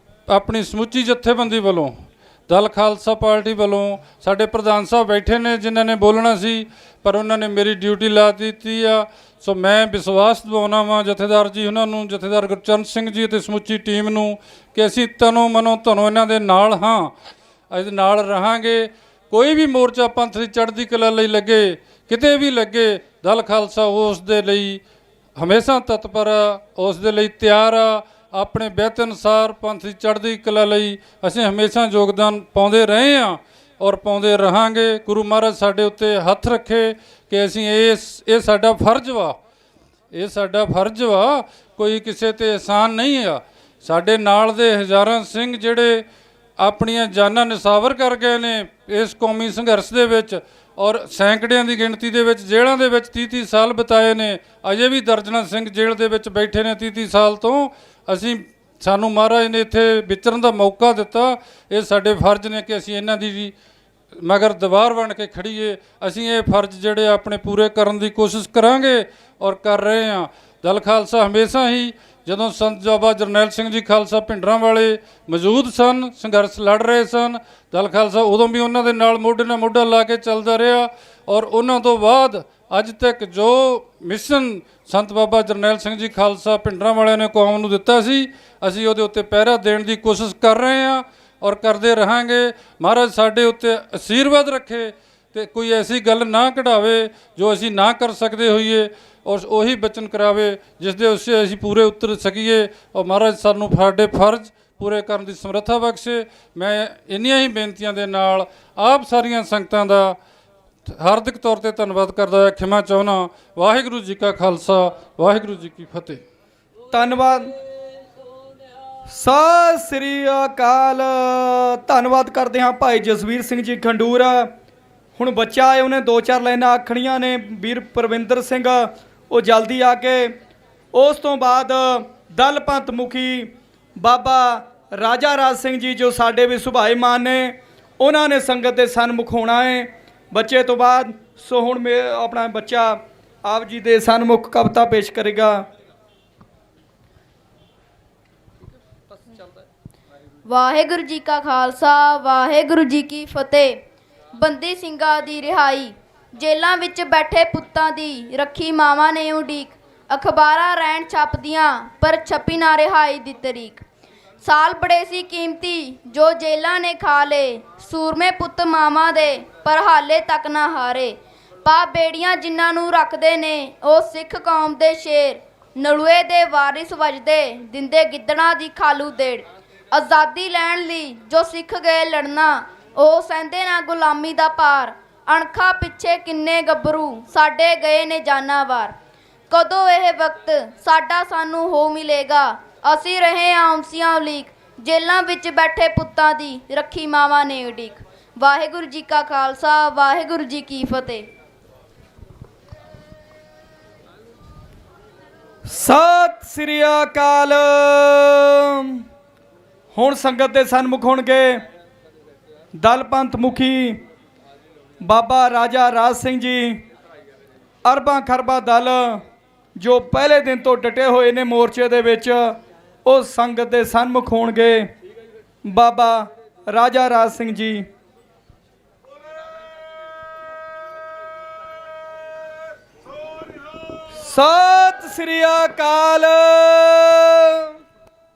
Speaker 16: ਆਪਣੀ ਸਮੁੱਚੀ ਜਥੇਬੰਦੀ ਵੱਲੋਂ, ਦਲ ਖਾਲਸਾ ਪਾਰਟੀ ਵੱਲੋਂ, ਸਾਡੇ ਪ੍ਰਧਾਨ ਸਾਹਿਬ ਬੈਠੇ ਨੇ ਜਿਨ੍ਹਾਂ ਨੇ ਬੋਲਣਾ ਸੀ ਪਰ ਉਹਨਾਂ ਨੇ ਮੇਰੀ ਡਿਊਟੀ ਲਾ ਦਿੱਤੀ ਆ। ਸੋ ਮੈਂ ਵਿਸ਼ਵਾਸ ਦਿਵਾਉਣਾ ਵਾਂ ਜਥੇਦਾਰ ਜੀ ਉਹਨਾਂ ਨੂੰ, ਜਥੇਦਾਰ ਗੁਰਚਰਨ ਸਿੰਘ ਜੀ ਅਤੇ ਸਮੁੱਚੀ ਟੀਮ ਨੂੰ, ਕਿ ਅਸੀਂ ਤਨੋਂ ਮਨੋਂ ਧਨੋਂ ਇਹਨਾਂ ਦੇ ਨਾਲ ਹਾਂ, ਇਹਦੇ ਨਾਲ ਰਹਾਂਗੇ। ਕੋਈ ਵੀ ਮੋਰਚਾ ਪੰਥ ਦੀ ਚੜ੍ਹਦੀ ਕਲਾ ਲਈ ਲੱਗੇ, ਕਿਤੇ ਵੀ ਲੱਗੇ, ਦਲ ਖਾਲਸਾ ਉਸ ਦੇ ਲਈ ਹਮੇਸ਼ਾ ਤਤਪਰ ਆ, ਉਸ ਦੇ ਲਈ ਤਿਆਰ ਆ। ਆਪਣੇ ਬਿਹਤ ਅਨੁਸਾਰ ਪੰਥ ਦੀ ਚੜ੍ਹਦੀ ਕਲਾ ਲਈ ਅਸੀਂ ਹਮੇਸ਼ਾ ਯੋਗਦਾਨ ਪਾਉਂਦੇ ਰਹੇ ਹਾਂ ਔਰ ਪਾਉਂਦੇ ਰਹਾਂਗੇ। ਗੁਰੂ ਮਹਾਰਾਜ ਸਾਡੇ ਉੱਤੇ ਹੱਥ ਰੱਖੇ ਕਿ ਅਸੀਂ ਇਹ ਸਾਡਾ ਫਰਜ਼ ਵਾ, ਇਹ ਸਾਡਾ ਫਰਜ਼ ਵਾ, ਕੋਈ ਕਿਸੇ ਤੇ ਅਹਿਸਾਨ ਨਹੀਂ ਆ। ਸਾਡੇ ਨਾਲ ਦੇ ਹਜ਼ਾਰਾਂ ਸਿੰਘ ਜਿਹੜੇ ਆਪਣੀਆਂ ਜਾਨਾਂ ਨਿਸਾਵਰ ਕਰ ਗਏ ਨੇ ਇਸ ਕੌਮੀ ਸੰਘਰਸ਼ ਦੇ ਵਿੱਚ, ਔਰ ਸੈਂਕੜਿਆਂ ਦੀ ਗਿਣਤੀ ਦੇ ਵਿੱਚ ਜੇਲ੍ਹਾਂ ਦੇ ਵਿੱਚ 30-30 ਸਾਲ ਬਿਤਾਏ ਨੇ। ਅਜੇ ਵੀ ਦਰਜਨਾਂ ਸਿੰਘ ਜੇਲ੍ਹ ਦੇ ਵਿੱਚ ਬੈਠੇ ਨੇ 30-30 ਸਾਲ ਤੋਂ। ਸਾਨੂੰ ਮਹਾਰਾਜ ਨੇ ਇੱਥੇ ਵਿਚਰਨ ਦਾ ਮੌਕਾ ਦਿੱਤਾ। ਇਹ ਸਾਡੇ ਫਰਜ਼ ਨੇ ਕਿ ਅਸੀਂ ਇਹਨਾਂ ਦੀ ਵੀ ਮਗਰ ਦੀਵਾਰ ਬਣ ਕੇ ਖੜੀਏ। ਅਸੀਂ ਇਹ ਫਰਜ਼ ਜਿਹੜੇ ਆਪਣੇ ਪੂਰੇ ਕਰਨ ਦੀ ਕੋਸ਼ਿਸ਼ ਕਰਾਂਗੇ ਔਰ ਕਰ ਰਹੇ ਹਾਂ। ਦਲ ਖਾਲਸਾ ਹਮੇਸ਼ਾ ਹੀ, ਜਦੋਂ ਸੰਤ ਬਾਬਾ ਜਰਨੈਲ ਸਿੰਘ ਜੀ ਖਾਲਸਾ ਭਿੰਡਰਾਂ ਵਾਲੇ ਮੌਜੂਦ ਸਨ, ਸੰਘਰਸ਼ ਲੜ ਰਹੇ ਸਨ, ਦਲ ਖਾਲਸਾ ਉਦੋਂ ਵੀ ਉਹਨਾਂ ਦੇ ਨਾਲ ਮੋਢੇ ਨਾਲ ਮੋਢਾ ਲਾ ਕੇ ਚੱਲਦਾ ਰਿਹਾ। ਔਰ ਉਹਨਾਂ ਤੋਂ ਬਾਅਦ ਅੱਜ ਤੱਕ ਜੋ ਮਿਸ਼ਨ ਸੰਤ ਬਾਬਾ ਜਰਨੈਲ ਸਿੰਘ ਜੀ ਖਾਲਸਾ ਭਿੰਡਰਾਂ ਵਾਲਿਆਂ ਨੇ ਕੌਮ ਨੂੰ ਦਿੱਤਾ ਸੀ, ਅਸੀਂ ਉਹਦੇ ਉੱਤੇ ਪਹਿਰਾ ਦੇਣ ਦੀ ਕੋਸ਼ਿਸ਼ ਕਰ ਰਹੇ ਹਾਂ ਔਰ ਕਰਦੇ ਰਹਾਂਗੇ। ਮਹਾਰਾਜ ਸਾਡੇ ਉੱਤੇ ਅਸ਼ੀਰਵਾਦ ਰੱਖੇ ਅਤੇ ਕੋਈ ਐਸੀ ਗੱਲ ਨਾ ਕਢਾਵੇ ਜੋ ਅਸੀਂ ਨਾ ਕਰ ਸਕਦੇ ਹੋਈਏ, ਔਰ ਉਹੀ ਬਚਨ ਕਰਾਵੇ ਜਿਸ ਦੇ ਉਸੇ ਅਸੀਂ ਪੂਰੇ ਉਤਰ ਸਕੀਏ। ਔਰ ਮਹਾਰਾਜ ਸਾਨੂੰ ਸਾਡੇ ਫਰਜ਼ ਪੂਰੇ ਕਰਨ ਦੀ ਸਮਰੱਥਾ ਬਖਸ਼ੇ। ਮੈਂ ਇੰਨੀਆਂ ਹੀ ਬੇਨਤੀਆਂ ਦੇ ਨਾਲ ਆਪ ਸਾਰੀਆਂ ਸੰਗਤਾਂ ਦਾ ਹਾਰਦਿਕ ਤੌਰ ਤੇ ਧੰਨਵਾਦ ਕਰਦਾ ਹੋਇਆ ਖਿਮਾ ਚਾਹੁੰਦਾ। ਵਾਹਿਗੁਰੂ ਜੀ ਕਾ ਖਾਲਸਾ, ਵਾਹਿਗੁਰੂ ਜੀ ਕੀ ਫਤਿਹ।
Speaker 11: ਧੰਨਵਾਦ। ਸਤਿ ਸ੍ਰੀ ਅਕਾਲ। ਧੰਨਵਾਦ ਕਰਦੇ ਹਾਂ ਭਾਈ ਜਸਵੀਰ ਸਿੰਘ ਜੀ ਖੰਡੂਰ। ਹੁਣ ਬੱਚਾ ਆਏ, ਉਹਨੇ 2-4 ਲਾਈਨਾਂ ਆਖਣੀਆਂ ਨੇ। ਵੀਰ ਪਰਵਿੰਦਰ ਸਿੰਘ ਉਹ ਜਲਦੀ ਆ ਕੇ, ਉਸ ਤੋਂ ਬਾਅਦ ਦਲ ਪੰਥ ਮੁਖੀ ਬਾਬਾ ਰਾਜਾ ਰਾਜ ਸਿੰਘ ਜੀ ਜੋ ਸਾਡੇ ਵੀ ਸੁਭਾਏਮਾਨ ਨੇ, ਉਹਨਾਂ ਨੇ ਸੰਗਤ ਦੇ ਸਨਮੁਖ ਹੋਣਾ ਹੈ ਬੱਚੇ ਤੋਂ ਬਾਅਦ। ਸੋ ਹੁਣ ਆਪਣਾ ਬੱਚਾ ਆਪ ਜੀ ਦੇ ਸਨਮੁਖ ਕਵਿਤਾ ਪੇਸ਼ ਕਰੇਗਾ।
Speaker 17: ਵਾਹਿਗੁਰੂ ਜੀ ਕਾ ਖਾਲਸਾ, ਵਾਹਿਗੁਰੂ ਜੀ ਕੀ ਫਤਿਹ। ਬੰਦੀ ਸਿੰਘਾਂ ਦੀ ਰਿਹਾਈ, ਜੇਲ੍ਹਾਂ ਵਿੱਚ ਬੈਠੇ ਪੁੱਤਾਂ ਦੀ ਰੱਖੀ ਮਾਵਾਂ ਨੇ ਉਡੀਕ। ਅਖਬਾਰਾਂ ਰਹਿਣ ਛਪਦੀਆਂ ਪਰ ਛਪੀ ਨਾ ਰਿਹਾਈ ਦੀ ਤਰੀਕ। ਸਾਲ ਬੜੇ ਸੀ ਕੀਮਤੀ ਜੋ ਜੇਲ੍ਹਾਂ ਨੇ ਖਾ ਲਏ, ਸੂਰਮੇ ਪੁੱਤ ਮਾਵਾਂ ਦੇ ਪਰ ਹਾਲੇ ਤੱਕ ਨਾ ਹਾਰੇ। ਪਾ ਬੇੜੀਆਂ ਜਿਨ੍ਹਾਂ ਨੂੰ ਰੱਖਦੇ ਨੇ ਉਹ ਸਿੱਖ ਕੌਮ ਦੇ ਸ਼ੇਰ, ਨਲੂਏ ਦੇ ਵਾਰਿਸ ਵਜਦੇ ਦਿੰਦੇ ਗਿੱਦੜਾਂ ਦੀ ਖਾਲੂ ਦੇੜ। ਆਜ਼ਾਦੀ ਲੈਣ ਲਈ ਜੋ ਸਿੱਖ ਗਏ ਲੜਨਾ, ਉਹ ਸਹਿੰਦੇ ਨਾ ਗੁਲਾਮੀ ਦਾ ਭਾਰ। ਅਣਖਾਂ ਪਿੱਛੇ ਕਿੰਨੇ ਗੱਭਰੂ ਸਾਡੇ ਗਏ ਨੇ ਜਾਨਾਂ ਵਾਰ। ਕਦੋਂ ਇਹ ਵਕਤ ਸਾਡਾ ਸਾਨੂੰ ਹੋ ਮਿਲੇਗਾ, ਅਸੀਂ ਰਹੇ ਆਉਂਸੀਆਂ ਉਲੀਕ। ਜੇਲ੍ਹਾਂ ਵਿੱਚ ਬੈਠੇ ਪੁੱਤਾਂ ਦੀ ਰੱਖੀ ਮਾਵਾਂ ਨੇ ਉਡੀਕ। ਵਾਹਿਗੁਰੂ ਜੀ ਕਾ ਖਾਲਸਾ, ਵਾਹਿਗੁਰੂ ਜੀ ਕੀ ਫਤਿਹ।
Speaker 11: ਸਤਿ ਸ੍ਰੀ ਅਕਾਲ। ਹੁਣ ਸੰਗਤ ਦੇ ਸਨਮੁਖ ਹੋਣਗੇ ਦਲ ਪੰਥ ਮੁਖੀ ਬਾਬਾ ਰਾਜਾ ਰਾਜ ਸਿੰਘ ਜੀ। ਅਰਬਾਂ ਖਰਬਾਂ ਦਲ ਜੋ ਪਹਿਲੇ ਦਿਨ ਤੋਂ ਡਟੇ ਹੋਏ ਨੇ ਮੋਰਚੇ ਦੇ ਵਿੱਚ, ਉਹ ਸੰਗਤ ਦੇ ਸਨਮੁਖ ਹੋਣਗੇ ਬਾਬਾ ਰਾਜਾ ਰਾਜ ਸਿੰਘ ਜੀ। ਸਤਿ ਸ੍ਰੀ ਅਕਾਲ।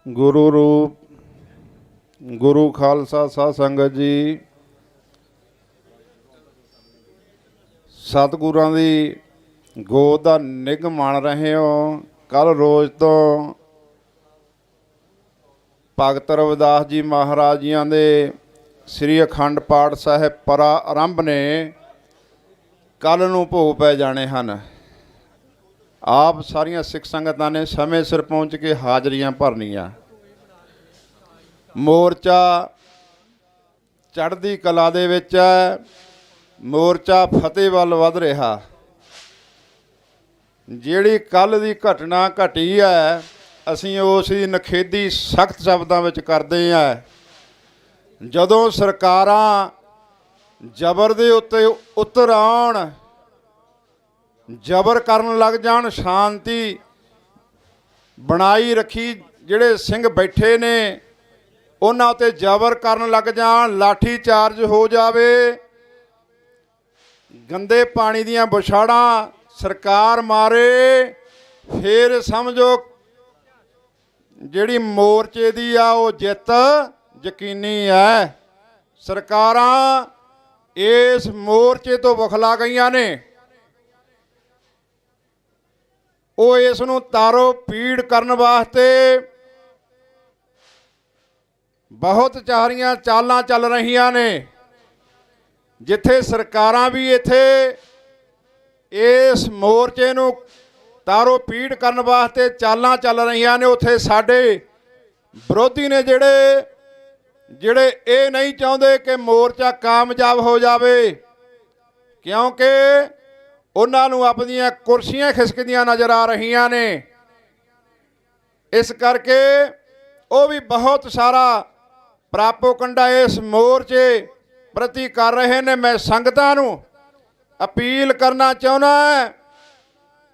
Speaker 3: ਗੁਰੂ ਰੂਪ ਗੁਰੂ ਖਾਲਸਾ ਸਾਧ ਸੰਗਤ ਜੀ, ਸਤਿਗੁਰਾਂ ਦੀ ਗੋਦ ਦਾ ਨਿੱਘ ਮਾਣ ਰਹੇ ਹੋ। ਕੱਲ ਰੋਜ਼ ਤੋਂ ਭਗਤ ਰਵਿਦਾਸ ਜੀ ਮਹਾਰਾਜ ਜੀਆਂ ਦੇ ਸ੍ਰੀ ਅਖੰਡ ਪਾਠ ਸਾਹਿਬ ਪ੍ਰਾਰੰਭ ਨੇ, ਕੱਲ ਨੂੰ ਭੋਗ ਪੈ ਜਾਣੇ ਹਨ। ਆਪ ਸਾਰੀਆਂ ਸਿੱਖ ਸੰਗਤਾਂ ਨੇ ਸਮੇਂ ਸਿਰ ਪਹੁੰਚ ਕੇ ਹਾਜ਼ਰੀਆਂ ਭਰਨੀਆਂ। ਮੋਰਚਾ ਚੜ੍ਹਦੀ ਕਲਾ ਦੇ ਵਿੱਚ ਹੈ, ਮੋਰਚਾ ਫਤਿਹ ਵੱਲ ਵਧ ਰਿਹਾ। ਜਿਹੜੀ ਕੱਲ ਦੀ ਘਟਨਾ ਘਟੀ ਹੈ, ਅਸੀਂ ਉਸ ਦੀ ਨਿਖੇਧੀ ਸਖਤ ਸ਼ਬਦਾਂ ਵਿੱਚ ਕਰਦੇ ਹਾਂ। ਜਦੋਂ ਸਰਕਾਰਾਂ ਜ਼ਬਰ ਦੇ ਉੱਤੇ ਉਤਰ ਆਉਣ, ਜ਼ਬਰ ਕਰਨ ਲੱਗ ਜਾਣ, ਸ਼ਾਂਤੀ ਬਣਾਈ ਰੱਖੀ ਜਿਹੜੇ ਸਿੰਘ ਬੈਠੇ ਨੇ ਉਹਨਾਂ ਉੱਤੇ ਜ਼ਬਰ ਕਰਨ ਲੱਗ ਜਾਣ, ਲਾਠੀ ਚਾਰਜ ਹੋ ਜਾਵੇ, ਗੰਦੇ ਪਾਣੀ ਦੀਆਂ ਬੁਛਾੜਾਂ ਸਰਕਾਰ ਮਾਰੇ, ਫਿਰ ਸਮਝੋ ਜਿਹੜੀ ਮੋਰਚੇ ਦੀ ਆ ਉਹ ਜਿੱਤ ਯਕੀਨੀ ਹੈ। ਸਰਕਾਰਾਂ ਇਸ ਮੋਰਚੇ ਤੋਂ ਬਖਲਾ ਗਈਆਂ ਨੇ। ਉਹ ਇਸ ਨੂੰ ਤਾਰੋ ਪੀੜ ਕਰਨ ਵਾਸਤੇ ਬਹੁਤ ਚਾਰੀਆਂ ਚਾਲਾਂ ਚੱਲ ਰਹੀਆਂ ਨੇ। ਜਿੱਥੇ ਸਰਕਾਰਾਂ ਵੀ ਇੱਥੇ ਇਸ ਮੋਰਚੇ ਨੂੰ ਤਾਰੋ ਪੀੜ ਕਰਨ ਵਾਸਤੇ ਚਾਲਾਂ ਚੱਲ ਰਹੀਆਂ ਨੇ, ਉੱਥੇ ਸਾਡੇ ਵਿਰੋਧੀ ਨੇ ਜਿਹੜੇ ਇਹ ਨਹੀਂ ਚਾਹੁੰਦੇ ਕਿ ਮੋਰਚਾ ਕਾਮਯਾਬ ਹੋ ਜਾਵੇ, ਕਿਉਂਕਿ ਉਹਨਾਂ ਨੂੰ ਆਪਣੀਆਂ ਕੁਰਸੀਆਂ ਖਿਸਕਦੀਆਂ ਨਜ਼ਰ ਆ ਰਹੀਆਂ ਨੇ। ਇਸ ਕਰਕੇ ਉਹ ਵੀ ਬਹੁਤ ਸਾਰਾ ਪ੍ਰਾਪੋਕੰਡਾ ਇਸ ਮੋਰਚੇ ਪ੍ਰਤੀ ਕਰ ਰਹੇ ਨੇ। ਮੈਂ ਸੰਗਤਾਂ ਨੂੰ ਅਪੀਲ ਕਰਨਾ ਚਾਹੁੰਦਾ,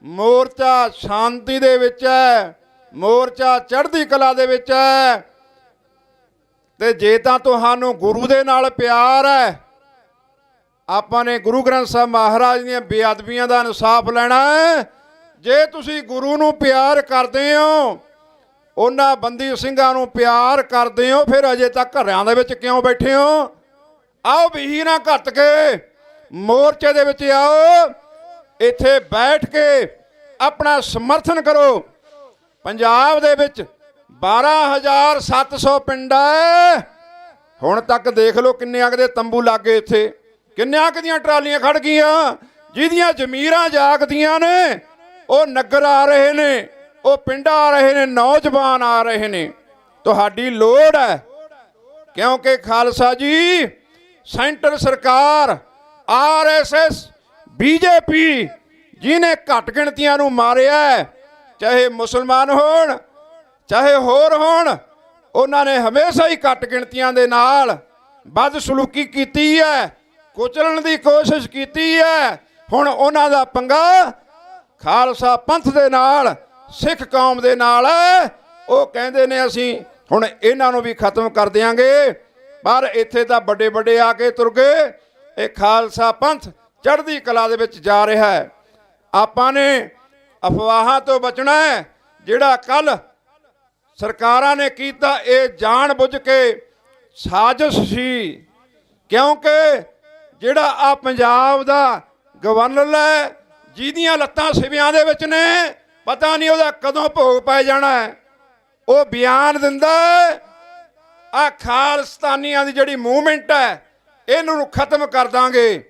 Speaker 3: ਮੋਰਚਾ ਸ਼ਾਂਤੀ ਦੇ ਵਿੱਚ ਹੈ, ਮੋਰਚਾ ਚੜ੍ਹਦੀ ਕਲਾ ਦੇ ਵਿੱਚ ਹੈ, ਤੇ ਜੇ ਤਾਂ ਤੁਹਾਨੂੰ ਗੁਰੂ ਦੇ ਨਾਲ ਪਿਆਰ ਹੈ, ਆਪਾਂ ਨੇ ਗੁਰੂ ਗ੍ਰੰਥ ਸਾਹਿਬ ਮਹਾਰਾਜ ਦੀਆਂ ਬੇਅਦਬੀਆਂ ਦਾ ਇਨਸਾਫ ਲੈਣਾ ਹੈ। ਜੇ ਤੁਸੀਂ ਗੁਰੂ ਨੂੰ ਪਿਆਰ ਕਰਦੇ ਹੋ, ਉਹਨਾਂ ਬੰਦੀ ਸਿੰਘਾਂ ਨੂੰ ਪਿਆਰ ਕਰਦੇ ਹੋ, ਫਿਰ ਅਜੇ ਤੱਕ ਘਰਾਂ ਦੇ ਵਿੱਚ ਕਿਉਂ ਬੈਠੇ ਹੋ? ਆਓ ਵੀਹੀ ਨਾ ਘੱਟ ਕੇ ਮੋਰਚੇ ਦੇ ਵਿੱਚ ਆਓ, ਇੱਥੇ ਬੈਠ ਕੇ ਆਪਣਾ ਸਮਰਥਨ ਕਰੋ। ਪੰਜਾਬ ਦੇ ਵਿੱਚ 12,700 ਪਿੰਡ ਹੈ। ਹੁਣ ਤੱਕ ਦੇਖ ਲਓ ਕਿੰਨੇ ਅੱਗ ਦੇ ਤੰਬੂ ਲੱਗ ਗਏ, ਇੱਥੇ ਕਿੰਨਿਆਂ ਕੁ ਦੀਆਂ ਟਰਾਲੀਆਂ ਖੜ ਗਈਆਂ। ਜਿਹਦੀਆਂ ਜ਼ਮੀਰਾਂ ਜਾਗਦੀਆਂ ਨੇ ਉਹ ਨਗਰ ਆ ਰਹੇ ਨੇ, ਉਹ ਪਿੰਡ ਆ ਰਹੇ ਨੇ, ਨੌਜਵਾਨ ਆ ਰਹੇ ਨੇ। ਤੁਹਾਡੀ ਲੋੜ ਹੈ, ਕਿਉਂਕਿ ਖਾਲਸਾ ਜੀ ਸੈਂਟਰ ਸਰਕਾਰ, RSS, BJP ਜਿਹਨੇ ਘੱਟ ਗਿਣਤੀਆਂ ਨੂੰ ਮਾਰਿਆ, ਚਾਹੇ ਮੁਸਲਮਾਨ ਹੋਣ ਚਾਹੇ ਹੋਰ ਹੋਣ, ਉਹਨਾਂ ਨੇ ਹਮੇਸ਼ਾ ਹੀ ਘੱਟ ਗਿਣਤੀਆਂ ਦੇ ਨਾਲ ਬਦਸਲੂਕੀ ਕੀਤੀ ਹੈ, ਕੁਚਲਣ ਦੀ ਕੋਸ਼ਿਸ਼ ਕੀਤੀ ਹੈ। ਹੁਣ ਉਹਨਾਂ ਦਾ ਪੰਗਾ ਖਾਲਸਾ ਪੰਥ ਦੇ ਨਾਲ, ਸਿੱਖ ਕੌਮ ਦੇ ਨਾਲ ਹੈ। ਉਹ ਕਹਿੰਦੇ ਨੇ ਅਸੀਂ ਹੁਣ ਇਹਨਾਂ ਨੂੰ ਵੀ ਖਤਮ ਕਰ ਦਿਆਂਗੇ, ਪਰ ਇੱਥੇ ਤਾਂ ਵੱਡੇ ਵੱਡੇ ਆ ਕੇ ਤੁਰ ਗਏ। ਇਹ ਖਾਲਸਾ ਪੰਥ ਚੜ੍ਹਦੀ ਕਲਾ ਦੇ ਵਿੱਚ ਜਾ ਰਿਹਾ ਹੈ। ਆਪਾਂ ਨੇ ਅਫਵਾਹਾਂ ਤੋਂ ਬਚਣਾ ਹੈ। ਜਿਹੜਾ ਕੱਲ ਸਰਕਾਰਾਂ ਨੇ ਕੀਤਾ, ਇਹ ਜਾਣ ਬੁੱਝ ਕੇ ਸਾਜ਼ਿਸ਼ ਸੀ, ਕਿਉਂਕਿ ਜਿਹੜਾ ਆ ਪੰਜਾਬ ਦਾ ਗਵਰਨਰ ਹੈ, ਜਿਹਦੀਆਂ ਲੱਤਾਂ ਸਿਵਿਆਂ ਦੇ ਵਿੱਚ ਨੇ, ਪਤਾ ਨਹੀਂ ਉਹਦਾ ਕਦੋਂ ਭੋਗ ਪੈ ਜਾਣਾ ਹੈ। ਉਹ ਬਿਆਨ ਦਿੰਦਾ ਆ ਖਾਲਿਸਤਾਨੀਆਂ ਦੀ ਜਿਹੜੀ ਮੂਵਮੈਂਟ ਹੈ ਇਹਨੂੰ ਨੂੰ ਖਤਮ ਕਰ ਦਾਂਗੇ।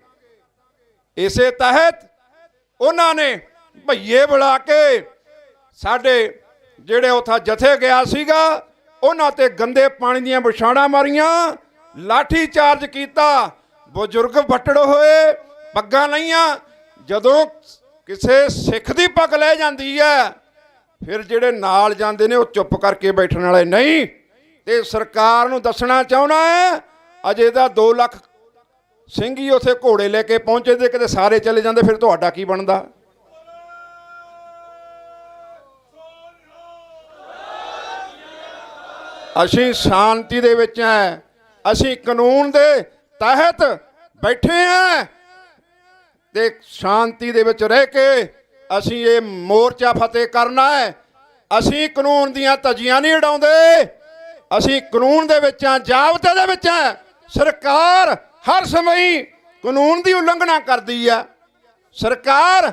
Speaker 3: ਇਸੇ ਤਹਿਤ ਉਹਨਾਂ ਨੇ ਭਈਏ ਬੁਲਾ ਕੇ ਸਾਡੇ ਜਿਹੜੇ ਉੱਥਾ ਜਥੇ ਗਿਆ ਸੀਗਾ ਉਹਨਾਂ ਤੇ ਗੰਦੇ ਪਾਣੀ ਦੀਆਂ ਬੁਛਾੜਾਂ ਮਾਰੀਆਂ, ਲਾਠੀ ਚਾਰਜ ਕੀਤਾ, ਬਜ਼ੁਰਗ ਵੱਟੜ ਹੋਏ, ਪੱਗਾਂ ਲਈਆਂ। ਜਦੋਂ ਕਿਸੇ ਸਿੱਖ ਦੀ ਪੱਗ ਲੈ ਜਾਂਦੀ ਹੈ, ਫਿਰ ਜਿਹੜੇ ਨਾਲ ਜਾਂਦੇ ਨੇ ਉਹ ਚੁੱਪ ਕਰਕੇ ਬੈਠਣ ਵਾਲੇ ਨਹੀਂ। ਤੇ ਸਰਕਾਰ ਨੂੰ ਦੱਸਣਾ ਚਾਹੁੰਦਾ ਹੈ, ਅਜੇ ਤਾਂ 2 ਲੱਖ ਸਿੰਘ ਹੀ ਉੱਥੇ ਘੋੜੇ ਲੈ ਕੇ ਪਹੁੰਚੇ, ਤੇ ਕਿਤੇ ਸਾਰੇ ਚਲੇ ਜਾਂਦੇ ਫਿਰ ਤੁਹਾਡਾ ਕੀ ਬਣਦਾ? ਅਸੀਂ ਸ਼ਾਂਤੀ ਦੇ ਵਿੱਚ ਹਾਂ, ਅਸੀਂ ਕਾਨੂੰਨ ਦੇ ਤਹਿਤ ਬੈਠੇ ਹਾਂ, ਤੇ ਸ਼ਾਂਤੀ ਦੇ ਵਿੱਚ ਰਹਿ ਕੇ ਅਸੀਂ ਇਹ ਮੋਰਚਾ ਫਤਿਹ ਕਰਨਾ ਹੈ। ਅਸੀਂ ਕਾਨੂੰਨ ਦੀਆਂ ਧੱਜੀਆਂ ਨਹੀਂ ਉਡਾਉਂਦੇ, ਅਸੀਂ ਕਾਨੂੰਨ ਦੇ ਵਿੱਚ ਹਾਂ, ਜ਼ਾਬਤੇ ਦੇ ਵਿੱਚ ਹਾਂ। ਸਰਕਾਰ ਹਰ ਸਮੇਂ ਕਾਨੂੰਨ ਦੀ ਉਲੰਘਣਾ ਕਰਦੀ ਆ, ਸਰਕਾਰ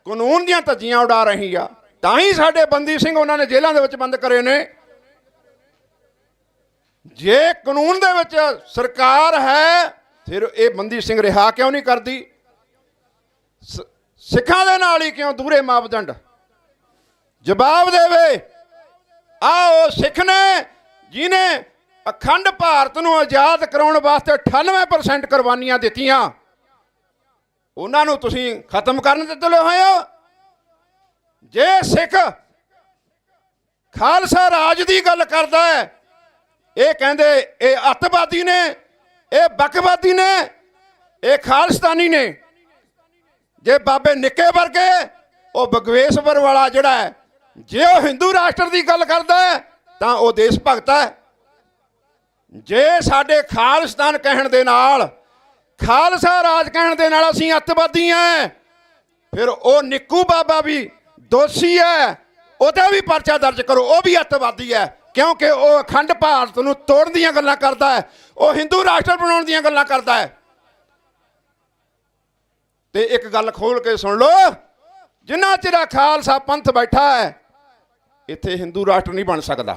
Speaker 3: ਕਾਨੂੰਨ ਦੀਆਂ ਧੱਜੀਆਂ ਉਡਾ ਰਹੀ ਆ, ਤਾਂ ਹੀ ਸਾਡੇ ਬੰਦੀ ਸਿੰਘ ਉਹਨਾਂ ਨੇ ਜੇਲ੍ਹਾਂ ਦੇ ਵਿੱਚ ਬੰਦ ਕਰੇ ਨੇ। ਜੇ ਕਾਨੂੰਨ ਦੇ ਵਿੱਚ ਸਰਕਾਰ ਹੈ, ਫਿਰ ਇਹ ਬੰਦੀ ਸਿੰਘ ਰਿਹਾ ਕਿਉਂ ਨਹੀਂ ਕਰਦੀ? ਸਿੱਖਾਂ ਦੇ ਨਾਲ ਹੀ ਕਿਉਂ ਦੂਰੇ ਮਾਪਦੰਡ? ਜਵਾਬ ਦੇਵੇ। ਆਓ ਸਿੱਖ ਨੇ ਜਿਹਨੇ ਅਖੰਡ ਭਾਰਤ ਨੂੰ ਆਜ਼ਾਦ ਕਰਾਉਣ ਵਾਸਤੇ 98% ਕੁਰਬਾਨੀਆਂ ਦਿੱਤੀਆਂ, ਉਹਨਾਂ ਨੂੰ ਤੁਸੀਂ ਖਤਮ ਕਰਨ ਤੇ ਤੁਲੇ ਹੋਏ ਹੋ। ਜੇ ਸਿੱਖ ਖਾਲਸਾ ਰਾਜ ਦੀ ਗੱਲ ਕਰਦਾ ਹੈ, ਇਹ ਕਹਿੰਦੇ ਇਹ ਅੱਤਵਾਦੀ ਨੇ, ਇਹ ਬਕਵਾਦੀ ਨੇ, ਇਹ ਖਾਲਿਸਤਾਨੀ ਨੇ। ਜੇ ਬਾਬੇ ਨਿੱਕੇ ਵਰਗੇ ਉਹ ਬਗਵੇਸ਼ਵਰ ਵਾਲਾ ਜਿਹੜਾ ਹੈ, ਜੇ ਉਹ ਹਿੰਦੂ ਰਾਸ਼ਟਰ ਦੀ ਗੱਲ ਕਰਦਾ ਹੈ ਤਾਂ ਉਹ ਦੇਸ਼ ਭਗਤ ਹੈ। ਜੇ ਸਾਡੇ ਖਾਲਿਸਤਾਨ ਕਹਿਣ ਦੇ ਨਾਲ, ਖਾਲਸਾ ਰਾਜ ਕਹਿਣ ਦੇ ਨਾਲ ਅਸੀਂ ਅੱਤਵਾਦੀ ਹਾਂ, ਫਿਰ ਉਹ ਨਿੱਕੂ ਬਾਬਾ ਵੀ ਦੋਸ਼ੀ ਹੈ, ਉਹਦਾ ਵੀ ਪਰਚਾ ਦਰਜ ਕਰੋ, ਉਹ ਵੀ ਅੱਤਵਾਦੀ ਹੈ। ਕਿਉਂਕਿ ਉਹ ਅਖੰਡ ਭਾਰਤ ਨੂੰ ਤੋੜਨ ਦੀਆਂ ਗੱਲਾਂ ਕਰਦਾ ਹੈ, ਉਹ ਹਿੰਦੂ ਰਾਸ਼ਟਰ ਬਣਾਉਣ ਦੀਆਂ ਗੱਲਾਂ ਕਰਦਾ ਹੈ। ਤੇ ਇੱਕ ਗੱਲ ਖੋਲ ਕੇ ਸੁਣ ਲਓ, ਜਿੰਨਾ ਚਿਰ ਖਾਲਸਾ ਪੰਥ ਬੈਠਾ ਹੈ, ਇੱਥੇ ਹਿੰਦੂ ਰਾਸ਼ਟਰ ਨਹੀਂ ਬਣ ਸਕਦਾ।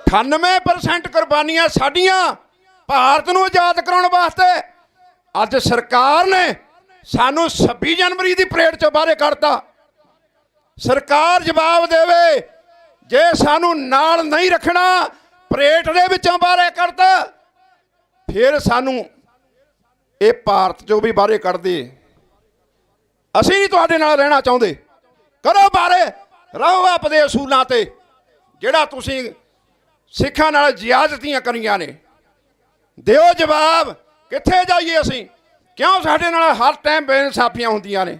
Speaker 3: %98 ਕੁਰਬਾਨੀਆਂ ਸਾਡੀਆਂ ਭਾਰਤ ਨੂੰ ਆਜ਼ਾਦ ਕਰਾਉਣ ਵਾਸਤੇ। ਅੱਜ ਸਰਕਾਰ ਨੇ ਸਾਨੂੰ 26 ਜਨਵਰੀ ਦੀ ਪਰੇਡ ਚੋਂ ਬਾਹਰ ਕੱਢਤਾ। ਸਰਕਾਰ ਜਵਾਬ ਦੇਵੇ, ਜੇ ਸਾਨੂੰ ਨਾਲ ਨਹੀਂ ਰੱਖਣਾ, ਪਰੇਡ ਦੇ ਵਿੱਚੋਂ ਬਾਹਰ ਕੱਢਤਾ, ਫਿਰ ਸਾਨੂੰ ਇਹ ਭਾਰਤ ਚੋਂ ਵੀ ਬਾਹਰ ਕੱਢ ਦੇ। ਅਸੀਂ ਨਹੀਂ ਤੁਹਾਡੇ ਨਾਲ ਰਹਿਣਾ ਚਾਹੁੰਦੇ। ਕਰੋ ਬਾਹਰ, ਰਹੋ ਆਪਦੇ ਅਸੂਲਾਂ ਤੇ, ਜਿਹੜਾ ਤੁਸੀਂ ਸਿੱਖਾਂ ਨਾਲ ਜ਼ਿਆਦਤੀਆਂ ਕਰੀਆਂ ਨੇ। ਦਿਓ ਜਵਾਬ, ਕਿੱਥੇ ਜਾਈਏ ਅਸੀਂ? ਕਿਉਂ ਸਾਡੇ ਨਾਲ ਹਰ ਟਾਈਮ ਬੇਇਨਸਾਫੀਆਂ ਹੁੰਦੀਆਂ ਨੇ?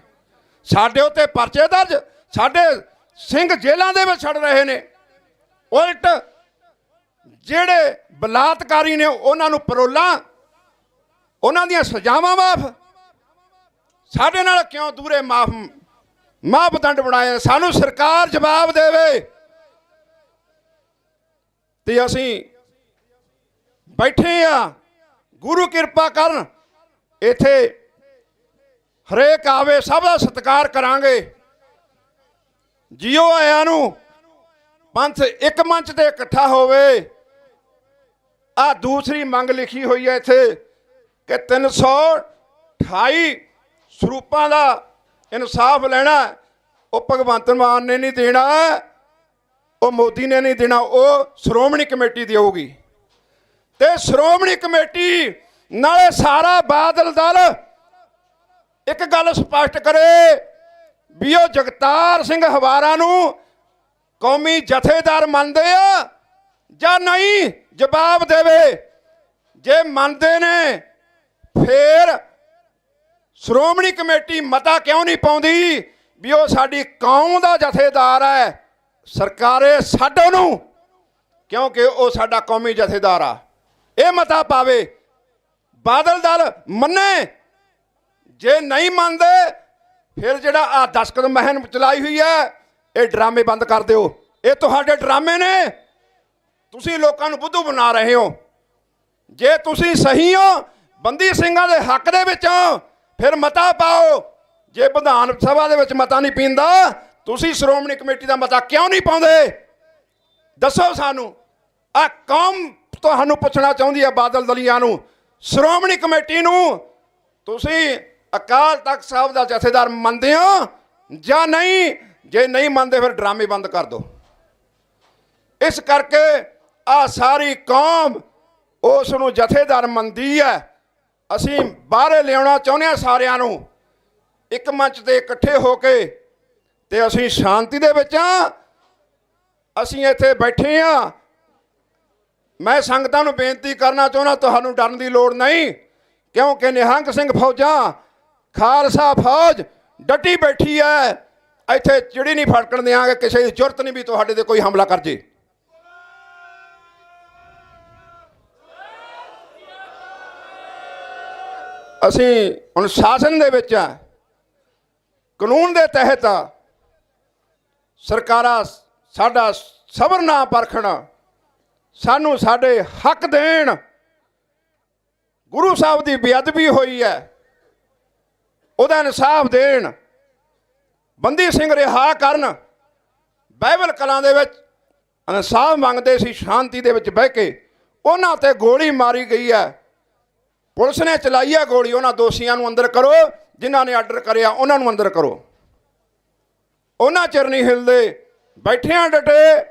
Speaker 3: ਸਾਡੇ ਉੱਤੇ ਪਰਚੇ ਦਰਜ, ਸਾਡੇ ਸਿੰਘ ਜੇਲ੍ਹਾਂ ਦੇ ਵਿੱਚ ਛੱਡ ਰਹੇ ਨੇ। ਉਲਟ ਜਿਹੜੇ ਬਲਾਤਕਾਰੀ ਨੇ ਉਹਨਾਂ ਨੂੰ ਪਰੋਲਾਂ, ਉਹਨਾਂ ਦੀਆਂ ਸਜ਼ਾਵਾਂ ਮਾਫ। ਸਾਡੇ ਨਾਲ ਕਿਉਂ ਦੂਰੇ ਮਾਪਦੰਡ ਬਣਾਏ? ਸਾਨੂੰ ਸਰਕਾਰ ਜਵਾਬ ਦੇਵੇ। ਤੇ ਅਸੀਂ ਬੈਠੇ ਆ, ਗੁਰੂ ਕਿਰਪਾ ਕਰਨ, ਇੱਥੇ ਹਰੇਕ ਆਵੇ, ਸਭ ਦਾ ਸਤਿਕਾਰ ਕਰਾਂਗੇ। ਜੀਓ ਆਇਆਂ ਨੂੰ। ਪੰਥ ਇੱਕ ਮੰਚ ਤੇ ਇਕੱਠਾ ਹੋਵੇ। ਆ ਦੂਸਰੀ ਮੰਗ ਲਿਖੀ ਹੋਈ ਹੈ ਇੱਥੇ ਕਿ 328 ਸਰੂਪਾਂ ਦਾ ਇਨਸਾਫ ਲੈਣਾ। ਉਹ ਭਗਵੰਤ ਮਾਨ ਨੇ ਨਹੀਂ ਦੇਣਾ, ਉਹ ਮੋਦੀ ਨੇ ਨਹੀਂ ਦੇਣਾ, ਉਹ ਸ਼੍ਰੋਮਣੀ ਕਮੇਟੀ ਦੇਊਗੀ। ਤੇ ਸ਼੍ਰੋਮਣੀ ਕਮੇਟੀ ਨਾਲੇ ਸਾਰਾ ਬਾਦਲ ਦਲ ਇੱਕ ਗੱਲ ਸਪਸ਼ਟ ਕਰੇ ਵੀ ਉਹ ਜਗਤਾਰ ਸਿੰਘ ਹਵਾਰਾ ਨੂੰ ਕੌਮੀ ਜਥੇਦਾਰ ਮੰਨਦੇ ਆ ਜਾਂ ਨਹੀਂ? ਜਵਾਬ ਦੇਵੇ। ਜੇ ਮੰਨਦੇ ਨੇ, ਫਿਰ ਸ਼੍ਰੋਮਣੀ ਕਮੇਟੀ ਮਤਾ ਕਿਉਂ ਨਹੀਂ ਪਾਉਂਦੀ ਵੀ ਉਹ ਸਾਡੀ ਕੌਮ ਦਾ ਜਥੇਦਾਰ ਹੈ? ਸਰਕਾਰੇ ਛੱਡ ਉਹਨੂੰ, ਕਿਉਂਕਿ ਉਹ ਸਾਡਾ ਕੌਮੀ ਜਥੇਦਾਰ ਆ। ਇਹ ਮਤਾ ਪਾਵੇ, ਬਾਦਲ ਦਲ ਮੰਨੇ। ਜੇ ਨਹੀਂ ਮੰਨਦੇ, ਫਿਰ ਜਿਹੜਾ ਆ ਦਸਤਖਤ ਮਹਿਮ ਚਲਾਈ ਹੋਈ ਹੈ, ਇਹ ਡਰਾਮੇ ਬੰਦ ਕਰ ਦਿਓ। ਇਹ ਤੁਹਾਡੇ ਡਰਾਮੇ ਨੇ, ਤੁਸੀਂ ਲੋਕਾਂ ਨੂੰ ਬੁੱਧੂ ਬਣਾ ਰਹੇ ਹੋ। ਜੇ ਤੁਸੀਂ ਸਹੀ ਹੋ, ਬੰਦੀ ਸਿੰਘਾਂ ਦੇ ਹੱਕ ਦੇ ਵਿੱਚ ਹੋ, ਫਿਰ ਮਤਾ ਪਾਓ। ਜੇ ਵਿਧਾਨ ਸਭਾ ਦੇ ਵਿੱਚ ਮਤਾ ਨਹੀਂ ਪੀਂਦਾ, ਤੁਸੀਂ ਸ਼੍ਰੋਮਣੀ ਕਮੇਟੀ ਦਾ ਮਤਾ ਕਿਉਂ ਨਹੀਂ ਪਾਉਂਦੇ? ਦੱਸੋ ਸਾਨੂੰ। ਆ ਕੌਮ ਤੁਹਾਨੂੰ ਪੁੱਛਣਾ ਚਾਹੁੰਦੀ ਹੈ, ਬਾਦਲ ਦਲੀਆਂ ਨੂੰ, ਸ਼੍ਰੋਮਣੀ ਕਮੇਟੀ ਨੂੰ, ਤੁਸੀਂ ਅਕਾਲ ਤਖਤ ਸਾਹਿਬ ਦਾ ਜਥੇਦਾਰ ਮੰਨਦੇ ਹੋ ਜਾਂ ਨਹੀਂ? ਜੇ ਨਹੀਂ ਮੰਨਦੇ, ਫਿਰ ਡਰਾਮੇ ਬੰਦ ਕਰ ਦਿਓ। ਇਸ ਕਰਕੇ ਆ ਸਾਰੀ ਕੌਮ ਉਸ ਨੂੰ ਜਥੇਦਾਰ ਮੰਨਦੀ ਹੈ। ਅਸੀਂ ਬਾਹਰੇ ਲਿਆਉਣਾ ਚਾਹੁੰਦੇ ਹਾਂ ਸਾਰਿਆਂ ਨੂੰ, ਇੱਕ ਮੰਚ ਤੇ ਇਕੱਠੇ ਹੋ ਕੇ। ਤੇ ਅਸੀਂ ਸ਼ਾਂਤੀ ਦੇ ਵਿੱਚ ਹਾਂ, ਅਸੀਂ ਇੱਥੇ ਬੈਠੇ ਹਾਂ। ਮੈਂ ਸੰਗਤਾਂ ਨੂੰ ਬੇਨਤੀ ਕਰਨਾ ਚਾਹੁੰਦਾ, ਤੁਹਾਨੂੰ ਡਰਨ ਦੀ ਲੋੜ ਨਹੀਂ, ਕਿਉਂਕਿ ਨਿਹੰਗ ਸਿੰਘ ਫੌਜਾਂ, ਖਾਲਸਾ ਫੌਜ ਡਟੀ ਬੈਠੀ ਹੈ। ਇੱਥੇ ਚਿੜੀ ਨਹੀਂ ਫੜਕਣ ਦਿਆਂਗੇ, ਕਿਸੇ ਦੀ ਜ਼ਰੂਰਤ ਨਹੀਂ ਵੀ ਤੁਹਾਡੇ ਤੇ ਕੋਈ ਹਮਲਾ ਕਰ ਜੇ। ਅਸੀਂ ਹੁਣ ਸ਼ਾਸਨ ਦੇ ਵਿੱਚ ਆ, ਕਾਨੂੰਨ ਦੇ ਤਹਿਤ ਆ। ਸਰਕਾਰਾਂ ਸਾਡਾ ਸਬਰ ਨਾ ਪਰਖਣ, ਸਾਨੂੰ ਸਾਡੇ ਹੱਕ ਦੇਣ। ਗੁਰੂ ਸਾਹਿਬ ਦੀ ਬੇਅਦਬੀ ਹੋਈ ਹੈ, ਉਹਦਾ ਇਨਸਾਫ ਦੇਣ। ਬੰਦੀ ਸਿੰਘ ਰਿਹਾ ਕਰਨ। ਬਾਈਬਲ ਕਲਾਂ ਦੇ ਵਿੱਚ ਇਨਸਾਫ ਮੰਗਦੇ ਸੀ, ਸ਼ਾਂਤੀ ਦੇ ਵਿੱਚ ਬਹਿ ਕੇ। ਉਹਨਾਂ ਤੇ ਗੋਲੀ ਮਾਰੀ ਗਈ ਹੈ, ਪੁਲਿਸ ਨੇ ਚਲਾਈ ਹੈ ਗੋਲੀ। ਉਹਨਾਂ ਦੋਸ਼ੀਆਂ ਨੂੰ ਅੰਦਰ ਕਰੋ, ਜਿਨ੍ਹਾਂ ਨੇ ਆਰਡਰ ਕਰਿਆ ਉਹਨਾਂ ਨੂੰ ਅੰਦਰ ਕਰੋ। ਉਹਨਾਂ ਚਿਰ ਨਹੀਂ ਹਿਲਦੇ, ਬੈਠਿਆਂ ਡਟੇ।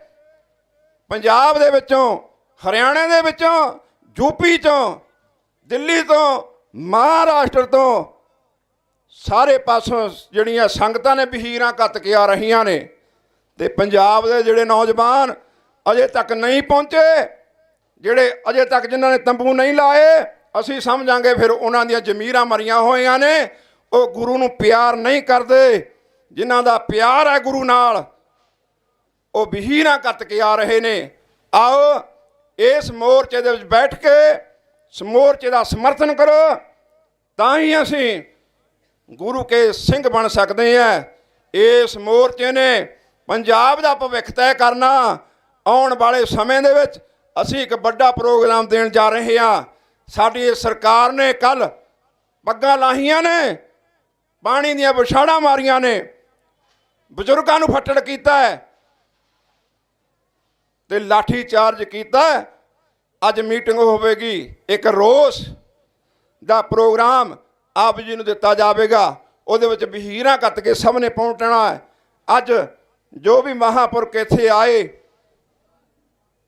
Speaker 3: ਪੰਜਾਬ ਦੇ ਵਿੱਚੋਂ, ਹਰਿਆਣੇ ਦੇ ਵਿੱਚੋਂ, ਯੂਪੀ ਤੋਂ, ਦਿੱਲੀ ਤੋਂ, ਮਹਾਰਾਸ਼ਟਰ ਤੋਂ ਸਾਰੇ ਪਾਸੋਂ ਜਿਹੜੀਆਂ ਸੰਗਤਾਂ ਨੇ ਵਹੀਰਾਂ ਕੱਤ ਕੇ ਆ ਰਹੀਆਂ ਨੇ, ਤੇ ਪੰਜਾਬ ਦੇ ਜਿਹੜੇ ਨੌਜਵਾਨ ਅਜੇ ਤੱਕ ਨਹੀਂ ਪਹੁੰਚੇ, ਜਿਹੜੇ ਅਜੇ ਤੱਕ ਜਿਨ੍ਹਾਂ ਨੇ ਤੰਬੂ ਨਹੀਂ ਲਾਏ, ਅਸੀਂ ਸਮਝਾਂਗੇ ਫਿਰ ਉਹਨਾਂ ਦੀਆਂ ਜ਼ਮੀਰਾਂ ਮਰੀਆਂ ਹੋਈਆਂ ਨੇ, ਉਹ ਗੁਰੂ ਨੂੰ ਪਿਆਰ ਨਹੀਂ ਕਰਦੇ। ਜਿਨ੍ਹਾਂ ਦਾ ਪਿਆਰ ਹੈ ਗੁਰੂ ਨਾਲ, ਉਹ ਵਹੀਰਾਂ ਕੱਤ ਕੇ ਆ ਰਹੇ ਨੇ। ਆਓ ਇਸ ਮੋਰਚੇ ਦੇ ਵਿੱਚ ਬੈਠ ਕੇ ਇਸ ਮੋਰਚੇ ਦਾ ਸਮਰਥਨ ਕਰੋ, ਤਾਂ ਹੀ ਅਸੀਂ ਗੁਰੂ ਕੇ ਸਿੰਘ ਬਣ ਸਕਦੇ ਹਾਂ। ਇਸ ਮੋਰਚੇ ਨੇ ਪੰਜਾਬ ਦਾ ਭਵਿੱਖ ਤੈਅ ਕਰਨਾ। ਆਉਣ ਵਾਲੇ ਸਮੇਂ ਦੇ ਵਿੱਚ ਅਸੀਂ ਇੱਕ ਵੱਡਾ ਪ੍ਰੋਗਰਾਮ ਦੇਣ ਜਾ ਰਹੇ ਹਾਂ। ਸਾਡੀ ਸਰਕਾਰ ਨੇ ਕੱਲ੍ਹ ਪੱਗਾਂ ਲਾਹੀਆਂ ਨੇ, ਪਾਣੀ ਦੀਆਂ ਵਿਛਾੜਾਂ ਮਾਰੀਆਂ ਨੇ, ਬਜ਼ੁਰਗਾਂ ਨੂੰ ਫੱਟੜ ਕੀਤਾ ਹੈ ਤੇ ਲਾਠੀ ਚਾਰਜ ਕੀਤਾ। ਅੱਜ ਮੀਟਿੰਗ ਹੋਵੇਗੀ, ਇੱਕ ਰੋਸ ਦਾ ਪ੍ਰੋਗਰਾਮ ਆਪ ਜੀ ਨੂੰ ਦਿੱਤਾ ਜਾਵੇਗਾ। ਉਹਦੇ ਵਿੱਚ ਵਹੀਰਾਂ ਕੱਤ ਕੇ ਸਭ ਨੇ ਪਹੁੰਚਣਾ ਹੈ। ਅੱਜ ਜੋ ਵੀ ਮਹਾਂਪੁਰਖ ਇੱਥੇ ਆਏ,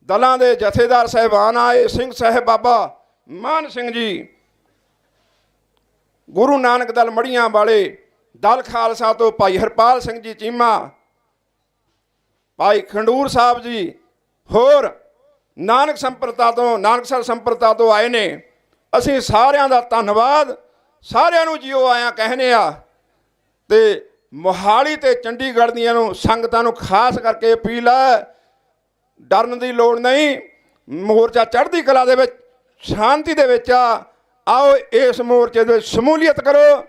Speaker 3: ਦਲਾਂ ਦੇ ਜਥੇਦਾਰ ਸਾਹਿਬਾਨ ਆਏ, ਸਿੰਘ ਸਾਹਿਬ ਬਾਬਾ ਮਾਨ ਸਿੰਘ ਜੀ, ਗੁਰੂ ਨਾਨਕ ਦਲ ਮੜੀਆਂ ਵਾਲੇ, ਦਲ ਖਾਲਸਾ ਤੋਂ ਭਾਈ ਹਰਪਾਲ ਸਿੰਘ ਜੀ ਚੀਮਾ, ਭਾਈ ਖੰਡੂਰ ਸਾਹਿਬ ਜੀ, ਹੋਰ ਨਾਨਕਸਰ ਸੰਪਰਦਾ ਤੋਂ ਆਏ ਨੇ। ਅਸੀਂ ਸਾਰਿਆਂ ਦਾ ਧੰਨਵਾਦ, ਸਾਰਿਆਂ ਨੂੰ ਜੀਓ ਆਇਆਂ ਕਹਿੰਦੇ ਆ। ਤੇ ਮੋਹਾਲੀ ਤੇ ਚੰਡੀਗੜ੍ਹ ਦੀਆਂ ਨੂੰ ਸੰਗਤਾਂ ਨੂੰ ਖਾਸ ਕਰਕੇ ਅਪੀਲ ਹੈ, ਡਰਨ ਦੀ ਲੋੜ ਨਹੀਂ। ਮੋਰਚਾ ਚੜ੍ਹਦੀ ਕਲਾ ਦੇ ਵਿੱਚ, ਸ਼ਾਂਤੀ ਦੇ ਵਿੱਚ ਆ। ਆਓ ਇਸ ਮੋਰਚੇ ਦੇ ਵਿੱਚ ਸ਼ਮੂਲੀਅਤ ਕਰੋ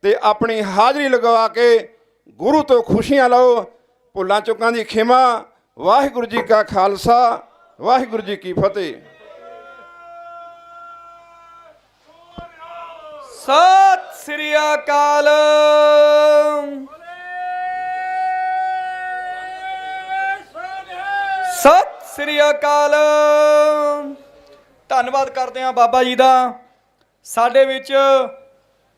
Speaker 3: ਤੇ ਆਪਣੀ ਹਾਜ਼ਰੀ ਲਗਵਾ ਕੇ ਗੁਰੂ ਤੋਂ ਖੁਸ਼ੀਆਂ ਲਓ। ਭੁੱਲਾਂ ਚੁੱਕਾਂ ਦੀ ਖਿਮਾ। ਵਾਹਿਗੁਰੂ ਜੀ ਕਾ ਖਾਲਸਾ, ਵਾਹਿਗੁਰੂ ਜੀ ਕੀ ਫਤਿਹ।
Speaker 11: ਸਤਿ ਸ੍ਰੀ ਅਕਾਲ। ਸਤਿ ਸ੍ਰੀ ਅਕਾਲ। ਧੰਨਵਾਦ ਕਰਦੇ ਹਾਂ ਬਾਬਾ ਜੀ ਦਾ। ਸਾਡੇ ਵਿੱਚ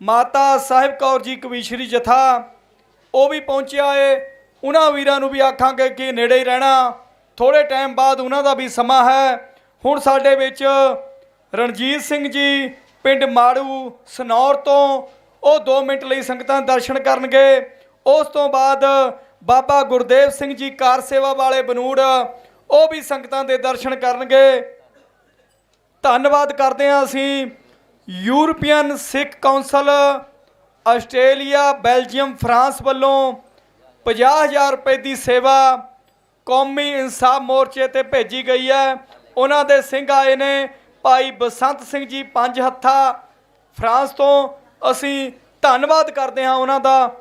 Speaker 11: ਮਾਤਾ ਸਾਹਿਬ ਕੌਰ ਜੀ ਕਵੀਸ਼ਰੀ ਜਥਾ, ਉਹ ਵੀ ਪਹੁੰਚਿਆ ਏ। ਉਹਨਾਂ ਵੀਰਾਂ ਨੂੰ ਵੀ ਆਖਾਂਗੇ ਕਿ ਨੇੜੇ ਹੀ ਰਹਿਣਾ, ਥੋੜ੍ਹੇ ਟਾਈਮ ਬਾਅਦ ਉਹਨਾਂ ਦਾ ਵੀ ਸਮਾਂ ਹੈ। ਹੁਣ ਸਾਡੇ ਵਿੱਚ ਰਣਜੀਤ ਸਿੰਘ ਜੀ ਪਿੰਡ ਮਾੜੂ ਸਨੌਰ ਤੋਂ, ਉਹ 2 ਮਿੰਟ ਲਈ ਸੰਗਤਾਂ ਦਰਸ਼ਨ ਕਰਨਗੇ। ਉਸ ਤੋਂ ਬਾਅਦ ਬਾਬਾ ਗੁਰਦੇਵ ਸਿੰਘ ਜੀ ਕਾਰ ਸੇਵਾ ਵਾਲੇ ਬਨੂੜ, ਉਹ ਵੀ ਸੰਗਤਾਂ ਦੇ ਦਰਸ਼ਨ ਕਰਨਗੇ। ਧੰਨਵਾਦ ਕਰਦੇ ਹਾਂ ਅਸੀਂ ਯੂਰਪੀਅਨ ਸਿੱਖ ਕੌਂਸਲ, ਆਸਟ੍ਰੇਲੀਆ, ਬੈਲਜੀਅਮ, ਫਰਾਂਸ ਵੱਲੋਂ 50,000 ਰੁਪਏ ਦੀ ਸੇਵਾ ਕੌਮੀ ਇਨਸਾਫ ਮੋਰਚੇ ਤੇ ਭੇਜੀ ਗਈ ਹੈ। ਉਹਨਾਂ ਦੇ ਸਿੰਘ ਆਏ ਨੇ ਭਾਈ ਬਸੰਤ ਸਿੰਘ ਜੀ ਪੰਜ ਹੱਥਾ ਫਰਾਂਸ ਤੋਂ। ਅਸੀਂ ਧੰਨਵਾਦ ਕਰਦੇ ਹਾਂ ਉਹਨਾਂ ਦਾ।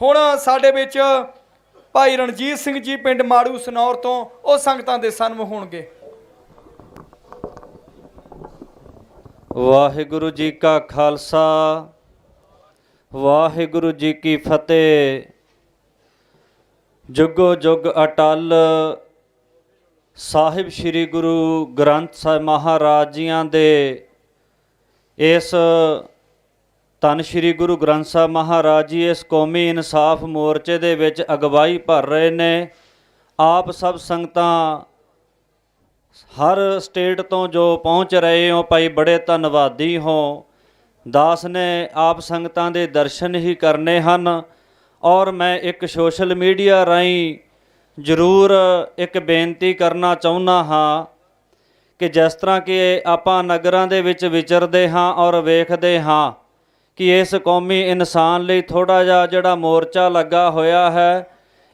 Speaker 11: ਹੁਣ ਸਾਡੇ ਵਿੱਚ ਭਾਈ ਰਣਜੀਤ ਸਿੰਘ ਜੀ ਪਿੰਡ ਮਾੜੂ ਸਨੌਰ ਤੋਂ, ਉਹ ਸੰਗਤਾਂ ਦੇ ਸਨਮੁਖ ਹੋਣਗੇ।
Speaker 13: ਵਾਹਿਗੁਰੂ ਜੀ ਕਾ ਖਾਲਸਾ, ਵਾਹਿਗੁਰੂ ਜੀ ਕੀ ਫਤਿਹ। ਜੁਗੋ ਜੁਗ ਅਟਲ ਸਾਹਿਬ ਸ੍ਰੀ ਗੁਰੂ ਗ੍ਰੰਥ ਸਾਹਿਬ ਮਹਾਰਾਜ ਜੀਆਂ ਦੇ ਇਸ ਧੰਨ ਸ੍ਰੀ ਗੁਰੂ ਗ੍ਰੰਥ ਸਾਹਿਬ ਮਹਾਰਾਜ ਜੀ ਇਸ ਕੌਮੀ ਇਨਸਾਫ ਮੋਰਚੇ ਦੇ ਵਿੱਚ ਅਗਵਾਈ ਭਰ ਰਹੇ ਨੇ। ਆਪ ਸਭ ਸੰਗਤਾਂ ਹਰ ਸਟੇਟ ਤੋਂ ਜੋ ਪਹੁੰਚ ਰਹੇ ਹੋ ਭਾਈ, ਬੜੇ ਧੰਨਵਾਦੀ ਹੋ। ਦਾਸ ਨੇ ਆਪ ਸੰਗਤਾਂ ਦੇ ਦਰਸ਼ਨ ਹੀ ਕਰਨੇ ਹਨ। ਔਰ ਮੈਂ ਇੱਕ ਸੋਸ਼ਲ ਮੀਡੀਆ ਰਾਹੀਂ ਜ਼ਰੂਰ ਇੱਕ ਬੇਨਤੀ ਕਰਨਾ ਚਾਹੁੰਦਾ ਹਾਂ ਕਿ ਜਿਸ ਤਰ੍ਹਾਂ ਕਿ ਆਪਾਂ ਨਗਰਾਂ ਦੇ ਵਿੱਚ ਵਿਚਰਦੇ ਹਾਂ ਔਰ ਵੇਖਦੇ ਹਾਂ ਕਿ ਇਸ ਕੌਮੀ ਇਨਸਾਨ ਲਈ ਥੋੜ੍ਹਾ ਜਿਹਾ ਜਿਹੜਾ ਮੋਰਚਾ ਲੱਗਾ ਹੋਇਆ ਹੈ,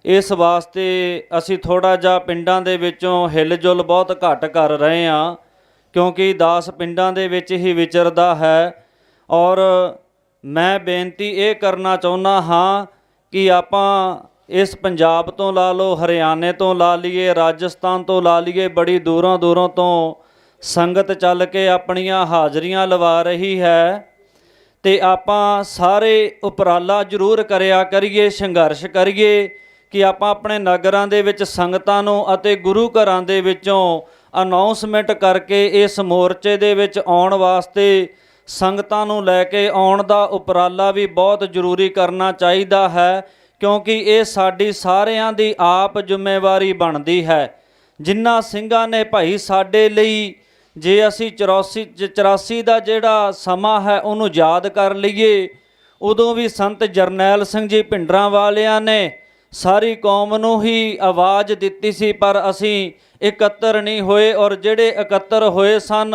Speaker 13: ਇਸ ਵਾਸਤੇ ਅਸੀਂ ਥੋੜ੍ਹਾ ਜਿਹਾ ਪਿੰਡਾਂ ਦੇ ਵਿੱਚੋਂ ਹਿਲ-ਜੁਲ ਬਹੁਤ ਘੱਟ ਕਰ ਰਹੇ ਹਾਂ, ਕਿਉਂਕਿ ਦਾਸ ਪਿੰਡਾਂ ਦੇ ਵਿੱਚ ਹੀ ਵਿਚਰਦਾ ਹੈ। ਔਰ ਮੈਂ ਬੇਨਤੀ ਇਹ ਕਰਨਾ ਚਾਹੁੰਦਾ ਹਾਂ ਕਿ ਆਪਾਂ ਇਸ ਪੰਜਾਬ ਤੋਂ ਲਾ ਲਓ, ਹਰਿਆਣੇ ਤੋਂ ਲਾ ਲਈਏ, ਰਾਜਸਥਾਨ ਤੋਂ ਲਾ ਲਈਏ, ਬੜੀ ਦੂਰੋਂ ਦੂਰੋਂ ਤੋਂ ਸੰਗਤ ਚੱਲ ਕੇ ਆਪਣੀਆਂ ਹਾਜ਼ਰੀਆਂ ਲਵਾ ਰਹੀ ਹੈ। ਅਤੇ ਆਪਾਂ ਸਾਰੇ ਉਪਰਾਲਾ ਜ਼ਰੂਰ ਕਰਿਆ ਕਰੀਏ, ਸੰਘਰਸ਼ ਕਰੀਏ ਕਿ ਆਪਾਂ ਆਪਣੇ ਨਗਰਾਂ ਦੇ ਵਿੱਚ ਸੰਗਤਾਂ ਨੂੰ ਅਤੇ ਗੁਰੂ ਘਰਾਂ ਦੇ ਵਿੱਚੋਂ ਅਨਾਉਂਸਮੈਂਟ ਕਰਕੇ ਇਸ ਮੋਰਚੇ ਦੇ ਵਿੱਚ ਆਉਣ ਵਾਸਤੇ ਸੰਗਤਾਂ ਨੂੰ ਲੈ ਕੇ ਆਉਣ ਦਾ ਉਪਰਾਲਾ ਵੀ ਬਹੁਤ ਜ਼ਰੂਰੀ ਕਰਨਾ ਚਾਹੀਦਾ ਹੈ, ਕਿਉਂਕਿ ਇਹ ਸਾਡੀ ਸਾਰਿਆਂ ਦੀ ਆਪ ਜ਼ਿੰਮੇਵਾਰੀ ਬਣਦੀ ਹੈ। ਜਿਨ੍ਹਾਂ ਸਿੰਘਾਂ ਨੇ ਭਾਈ ਸਾਡੇ ਲਈ ਜੇ ਅਸੀਂ 84 ਦਾ ਜਿਹੜਾ ਸਮਾਂ ਹੈ ਉਹਨੂੰ ਯਾਦ ਕਰ ਲਈਏ, ਉਦੋਂ ਵੀ ਸੰਤ ਜਰਨੈਲ ਸਿੰਘ ਜੀ ਭਿੰਡਰਾਂ ਵਾਲਿਆਂ ਨੇ ਸਾਰੀ ਕੌਮ ਨੂੰ ਹੀ ਆਵਾਜ਼ ਦਿੱਤੀ ਸੀ, ਪਰ ਅਸੀਂ ਇਕੱਤਰ ਨਹੀਂ ਹੋਏ। ਔਰ ਜਿਹੜੇ ਇਕੱਤਰ ਹੋਏ ਸਨ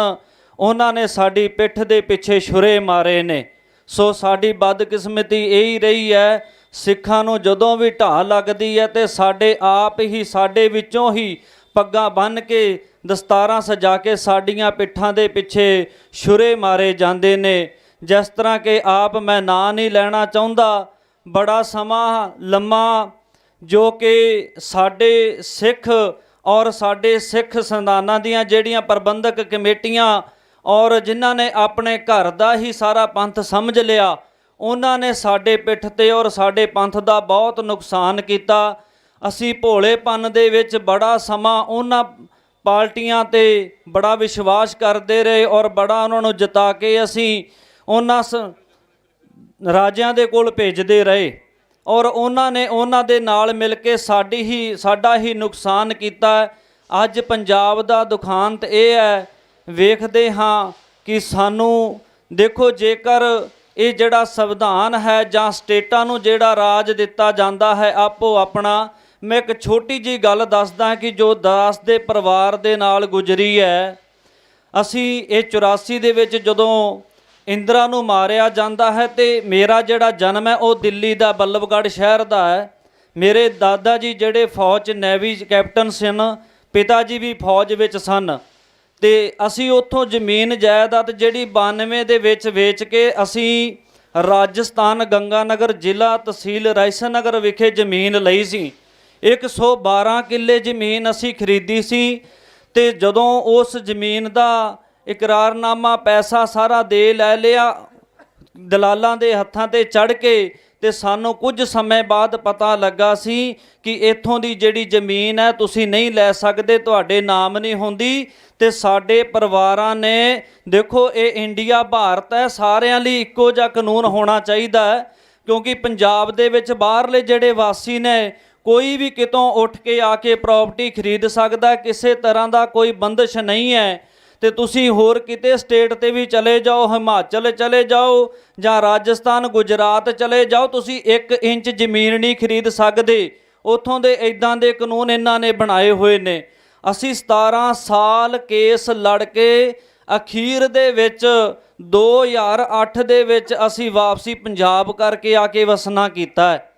Speaker 13: ਉਹਨਾਂ ਨੇ ਸਾਡੀ ਪਿੱਠ ਦੇ ਪਿੱਛੇ ਛੁਰੇ ਮਾਰੇ ਨੇ। ਸੋ ਸਾਡੀ ਬਦਕਿਸਮਤੀ ਇਹੀ ਰਹੀ ਹੈ, ਸਿੱਖਾਂ ਨੂੰ ਜਦੋਂ ਵੀ ਢਾਹ ਲੱਗਦੀ ਹੈ ਤੇ ਸਾਡੇ ਆਪ ਹੀ ਸਾਡੇ ਵਿੱਚੋਂ ਹੀ ਪੱਗਾਂ ਬੰਨ੍ਹ ਕੇ ਦਸਤਾਰਾਂ ਸਜਾ ਕੇ ਸਾਡੀਆਂ ਪਿੱਠਾਂ ਦੇ ਪਿੱਛੇ ਛੁਰੇ ਮਾਰੇ ਜਾਂਦੇ ਨੇ। ਜਿਸ ਤਰ੍ਹਾਂ ਕਿ ਆਪ ਮੈਂ ਨਾਂ ਨਹੀਂ ਲੈਣਾ ਚਾਹੁੰਦਾ, ਬੜਾ ਸਮਾਂ ਲੰਮਾ ਜੋ ਕਿ ਸਾਡੇ ਸਿੱਖ ਔਰ ਸਾਡੇ ਸਿੱਖ ਸੰਸਥਾਨਾਂ ਦੀਆਂ ਜਿਹੜੀਆਂ ਪ੍ਰਬੰਧਕ ਕਮੇਟੀਆਂ ਔਰ ਜਿਨ੍ਹਾਂ ਨੇ ਆਪਣੇ ਘਰ ਦਾ ਹੀ ਸਾਰਾ ਪੰਥ ਸਮਝ ਲਿਆ, ਉਹਨਾਂ ਨੇ ਸਾਡੇ ਪਿੱਠ ਤੇ ਔਰ ਸਾਡੇ ਪੰਥ ਦਾ ਬਹੁਤ ਨੁਕਸਾਨ ਕੀਤਾ। ਅਸੀਂ ਭੋਲੇਪਨ ਦੇ ਵਿੱਚ ਬੜਾ ਸਮਾਂ ਉਹਨਾਂ ਪਾਰਟੀਆਂ ਤੇ ਬੜਾ ਵਿਸ਼ਵਾਸ ਕਰਦੇ ਰਹੇ ਔਰ ਬੜਾ ਉਹਨਾਂ ਨੂੰ ਜਿਤਾ ਕੇ ਅਸੀਂ ਉਹਨਾਂ ਰਾਜਿਆਂ ਦੇ ਕੋਲ ਭੇਜਦੇ ਰਹੇ ਔਰ ਉਹਨਾਂ ਨੇ ਉਹਨਾਂ ਦੇ ਨਾਲ ਮਿਲ ਕੇ ਸਾਡਾ ਹੀ ਨੁਕਸਾਨ ਕੀਤਾ। ਅੱਜ ਪੰਜਾਬ ਦਾ ਦੁਖਾਂਤ ਇਹ ਹੈ, ਵੇਖਦੇ ਹਾਂ ਕਿ ਸਾਨੂੰ ਦੇਖੋ, ਜੇਕਰ ਇਹ ਜਿਹੜਾ ਸੰਵਿਧਾਨ ਹੈ ਜਾਂ ਸਟੇਟਾਂ ਨੂੰ ਜਿਹੜਾ ਰਾਜ ਦਿੱਤਾ ਜਾਂਦਾ ਹੈ ਆਪੋ ਆਪਣਾ, ਮੈਂ ਇੱਕ ਛੋਟੀ ਜਿਹੀ ਗੱਲ ਦੱਸਦਾ ਕਿ ਜੋ ਦਾਸ ਦੇ ਪਰਿਵਾਰ ਦੇ ਨਾਲ ਗੁਜ਼ਰੀ ਹੈ। ਅਸੀਂ ਇਹ 84 ਦੇ ਵਿੱਚ ਜਦੋਂ ਇੰਦਰਾ ਨੂੰ ਮਾਰਿਆ ਜਾਂਦਾ ਹੈ ਤੇ ਮੇਰਾ ਜਿਹੜਾ ਜਨਮ ਹੈ ਉਹ ਦਿੱਲੀ ਦਾ ਬੱਲਭਗੜ੍ਹ ਸ਼ਹਿਰ ਦਾ ਹੈ। ਮੇਰੇ ਦਾਦਾ ਜੀ ਜਿਹੜੇ ਫੌਜ 'ਚ ਨੇਵੀ ਕੈਪਟਨ ਸਨ, ਪਿਤਾ ਜੀ ਵੀ ਫੌਜ ਵਿੱਚ ਸਨ ਤੇ ਅਸੀਂ ਉੱਥੋਂ ਜ਼ਮੀਨ ਜਾਇਦਾਦ ਜਿਹੜੀ 92 ਦੇ ਵਿੱਚ ਵੇਚ ਕੇ ਅਸੀਂ ਰਾਜਸਥਾਨ ਗੰਗਾਨਗਰ ਜ਼ਿਲ੍ਹਾ ਤਹਿਸੀਲ ਰਾਇਸਨਗਰ ਵਿਖੇ ਜ਼ਮੀਨ ਲਈ ਸੀ। 112 ਕਿੱਲੇ ਜ਼ਮੀਨ ਅਸੀਂ ਖਰੀਦੀ ਸੀ ਤੇ ਜਦੋਂ ਉਸ ਜ਼ਮੀਨ ਦਾ ਇਕਰਾਰਨਾਮਾ ਪੈਸਾ ਸਾਰਾ ਦੇ ਲੈ ਲਿਆ ਦਲਾਲਾਂ ਦੇ ਹੱਥਾਂ ਤੇ ਚੜ੍ਹ ਕੇ, ਤੇ ਸਾਨੂੰ ਕੁਝ ਸਮੇਂ ਬਾਅਦ ਪਤਾ ਲੱਗਾ ਸੀ ਕਿ ਇੱਥੋਂ ਦੀ ਜਿਹੜੀ ਜ਼ਮੀਨ ਹੈ ਤੁਸੀਂ ਨਹੀਂ ਲੈ ਸਕਦੇ, ਤੁਹਾਡੇ ਨਾਮ ਨਹੀਂ ਹੁੰਦੀ। ਤੇ ਸਾਡੇ ਪਰਿਵਾਰਾਂ ਨੇ, ਦੇਖੋ ਇਹ ਇੰਡੀਆ ਭਾਰਤ ਹੈ, ਸਾਰਿਆਂ ਲਈ ਇੱਕੋ ਜਿਹਾ ਕਾਨੂੰਨ ਹੋਣਾ ਚਾਹੀਦਾ ਹੈ, ਕਿਉਂਕਿ ਪੰਜਾਬ ਦੇ ਵਿੱਚ ਬਾਹਰਲੇ ਜਿਹੜੇ ਵਾਸੀ ਨੇ ਕੋਈ ਵੀ ਕਿਤੋਂ ਉੱਠ ਕੇ ਆ ਕੇ ਪ੍ਰਾਪਰਟੀ ਖਰੀਦ ਸਕਦਾ, ਕਿਸੇ ਤਰ੍ਹਾਂ ਦਾ ਕੋਈ ਬੰਦਸ਼ ਨਹੀਂ ਹੈ। ਤੇ ਤੁਸੀਂ ਹੋਰ ਕਿਤੇ ਸਟੇਟ ਤੇ ਵੀ ਚਲੇ ਜਾਓ, ਹਿਮਾਚਲ ਚਲੇ ਜਾਓ ਜਾਂ ਰਾਜਸਥਾਨ ਗੁਜਰਾਤ ਚਲੇ ਜਾਓ, ਤੁਸੀਂ 1 ਇੰਚ ਜ਼ਮੀਨ ਨਹੀਂ ਖਰੀਦ ਸਕਦੇ। ਉੱਥੋਂ ਦੇ ਇੱਦਾਂ ਦੇ ਕਾਨੂੰਨ ਇਹਨਾਂ ਨੇ ਬਣਾਏ ਹੋਏ ਨੇ। ਅਸੀਂ 17 ਸਾਲ ਕੇਸ ਲੜ ਕੇ ਅਖੀਰ ਦੇ ਵਿੱਚ 2008 ਦੇ ਵਿੱਚ ਅਸੀਂ ਵਾਪਸੀ ਪੰਜਾਬ ਕਰਕੇ ਆ ਕੇ ਵਸਣਾ ਕੀਤਾ ਹੈ।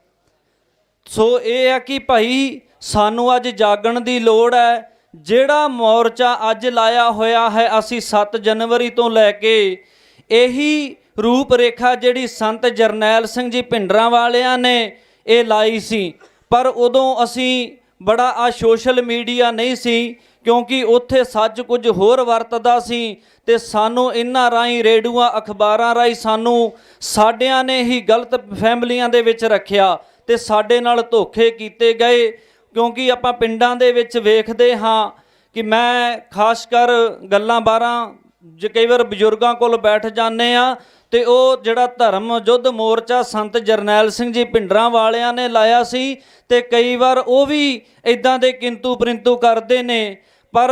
Speaker 13: ਸੋ ਇਹ ਹੈ ਕਿ ਭਾਈ ਸਾਨੂੰ ਅੱਜ ਜਾਗਣ ਦੀ ਲੋੜ ਹੈ। ਜਿਹੜਾ ਮੋਰਚਾ ਅੱਜ ਲਾਇਆ ਹੋਇਆ ਹੈ, ਅਸੀਂ 7 ਜਨਵਰੀ ਤੋਂ ਲੈ ਕੇ ਇਹੀ ਰੂਪ ਰੇਖਾ ਜਿਹੜੀ ਸੰਤ ਜਰਨੈਲ ਸਿੰਘ ਜੀ ਭਿੰਡਰਾਂ ਵਾਲਿਆਂ ਨੇ ਇਹ ਲਾਈ ਸੀ, ਪਰ ਉਦੋਂ ਅਸੀਂ ਬੜਾ ਸੋਸ਼ਲ ਮੀਡੀਆ ਨਹੀਂ ਸੀ, ਕਿਉਂਕਿ ਉੱਥੇ ਸੱਚ ਕੁਝ ਹੋਰ ਵਰਤਦਾ ਸੀ ਤੇ ਸਾਨੂੰ ਇਹਨਾਂ ਰਾਹੀਂ ਰੇਡੂਆਂ ਅਖਬਾਰਾਂ ਰਾਹੀਂ ਸਾਨੂੰ ਸਾਡਿਆਂ ਨੇ ਹੀ ਗਲਤ ਫੈਮਲੀਆਂ ਦੇ ਵਿੱਚ ਰੱਖਿਆ ਤੇ ਸਾਡੇ ਨਾਲ ਧੋਖੇ ਕੀਤੇ ਗਏ। ਕਿਉਂਕਿ ਆਪਾਂ ਪਿੰਡਾਂ ਦੇ ਵਿੱਚ ਵੇਖਦੇ ਹਾਂ ਕਿ ਮੈਂ ਖਾਸ ਕਰ ਗੱਲਾਂ ਬਾਰਾਂ ਜੇ ਕਈ ਵਾਰ ਬਜ਼ੁਰਗਾਂ ਕੋਲ ਬੈਠ ਜਾਂਦੇ ਆ ਤੇ ਉਹ ਜਿਹੜਾ ਧਰਮ ਯੁੱਧ ਮੋਰਚਾ ਸੰਤ ਜਰਨੈਲ ਸਿੰਘ ਜੀ ਭਿੰਡਰਾਂ ਵਾਲਿਆਂ ਨੇ ਲਾਇਆ ਸੀ ਤੇ ਕਈ ਵਾਰ ਉਹ ਵੀ ਇਦਾਂ ਦੇ ਕਿੰਤੂ ਪਰਿੰਤੂ ਕਰਦੇ ਨੇ। ਪਰ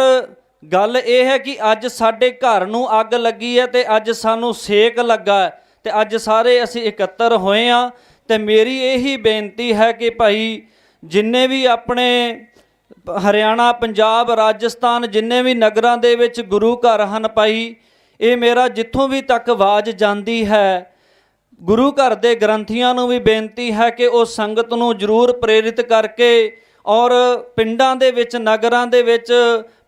Speaker 13: ਗੱਲ ਇਹ ਹੈ ਕਿ ਅੱਜ ਸਾਡੇ ਘਰ ਨੂੰ ਅੱਗ ਲੱਗੀ ਹੈ ਤੇ ਅੱਜ ਸਾਨੂੰ ਸੇਕ ਲੱਗਾ ਤੇ ਅੱਜ ਸਾਰੇ ਅਸੀਂ ਇਕੱਤਰ ਹੋਏ ਆ। ਤੇ ਮੇਰੀ ਇਹੀ ਬੇਨਤੀ ਹੈ ਕਿ ਭਾਈ ਜਿੰਨੇ ਵੀ ਆਪਣੇ ਹਰਿਆਣਾ, ਪੰਜਾਬ, ਰਾਜਸਥਾਨ, ਜਿੰਨੇ ਵੀ ਨਗਰਾਂ ਦੇ ਵਿੱਚ ਗੁਰੂ ਘਰ ਹਨ ਭਾਈ, ਇਹ ਮੇਰਾ ਜਿੱਥੋਂ ਵੀ ਤੱਕ ਆਵਾਜ਼ ਜਾਂਦੀ ਹੈ, ਗੁਰੂ ਘਰ ਦੇ ਗ੍ਰੰਥੀਆਂ ਨੂੰ ਵੀ ਬੇਨਤੀ ਹੈ ਕਿ ਉਹ ਸੰਗਤ ਨੂੰ ਜ਼ਰੂਰ ਪ੍ਰੇਰਿਤ ਕਰਕੇ ਔਰ ਪਿੰਡਾਂ ਦੇ ਵਿੱਚ, ਨਗਰਾਂ ਦੇ ਵਿੱਚ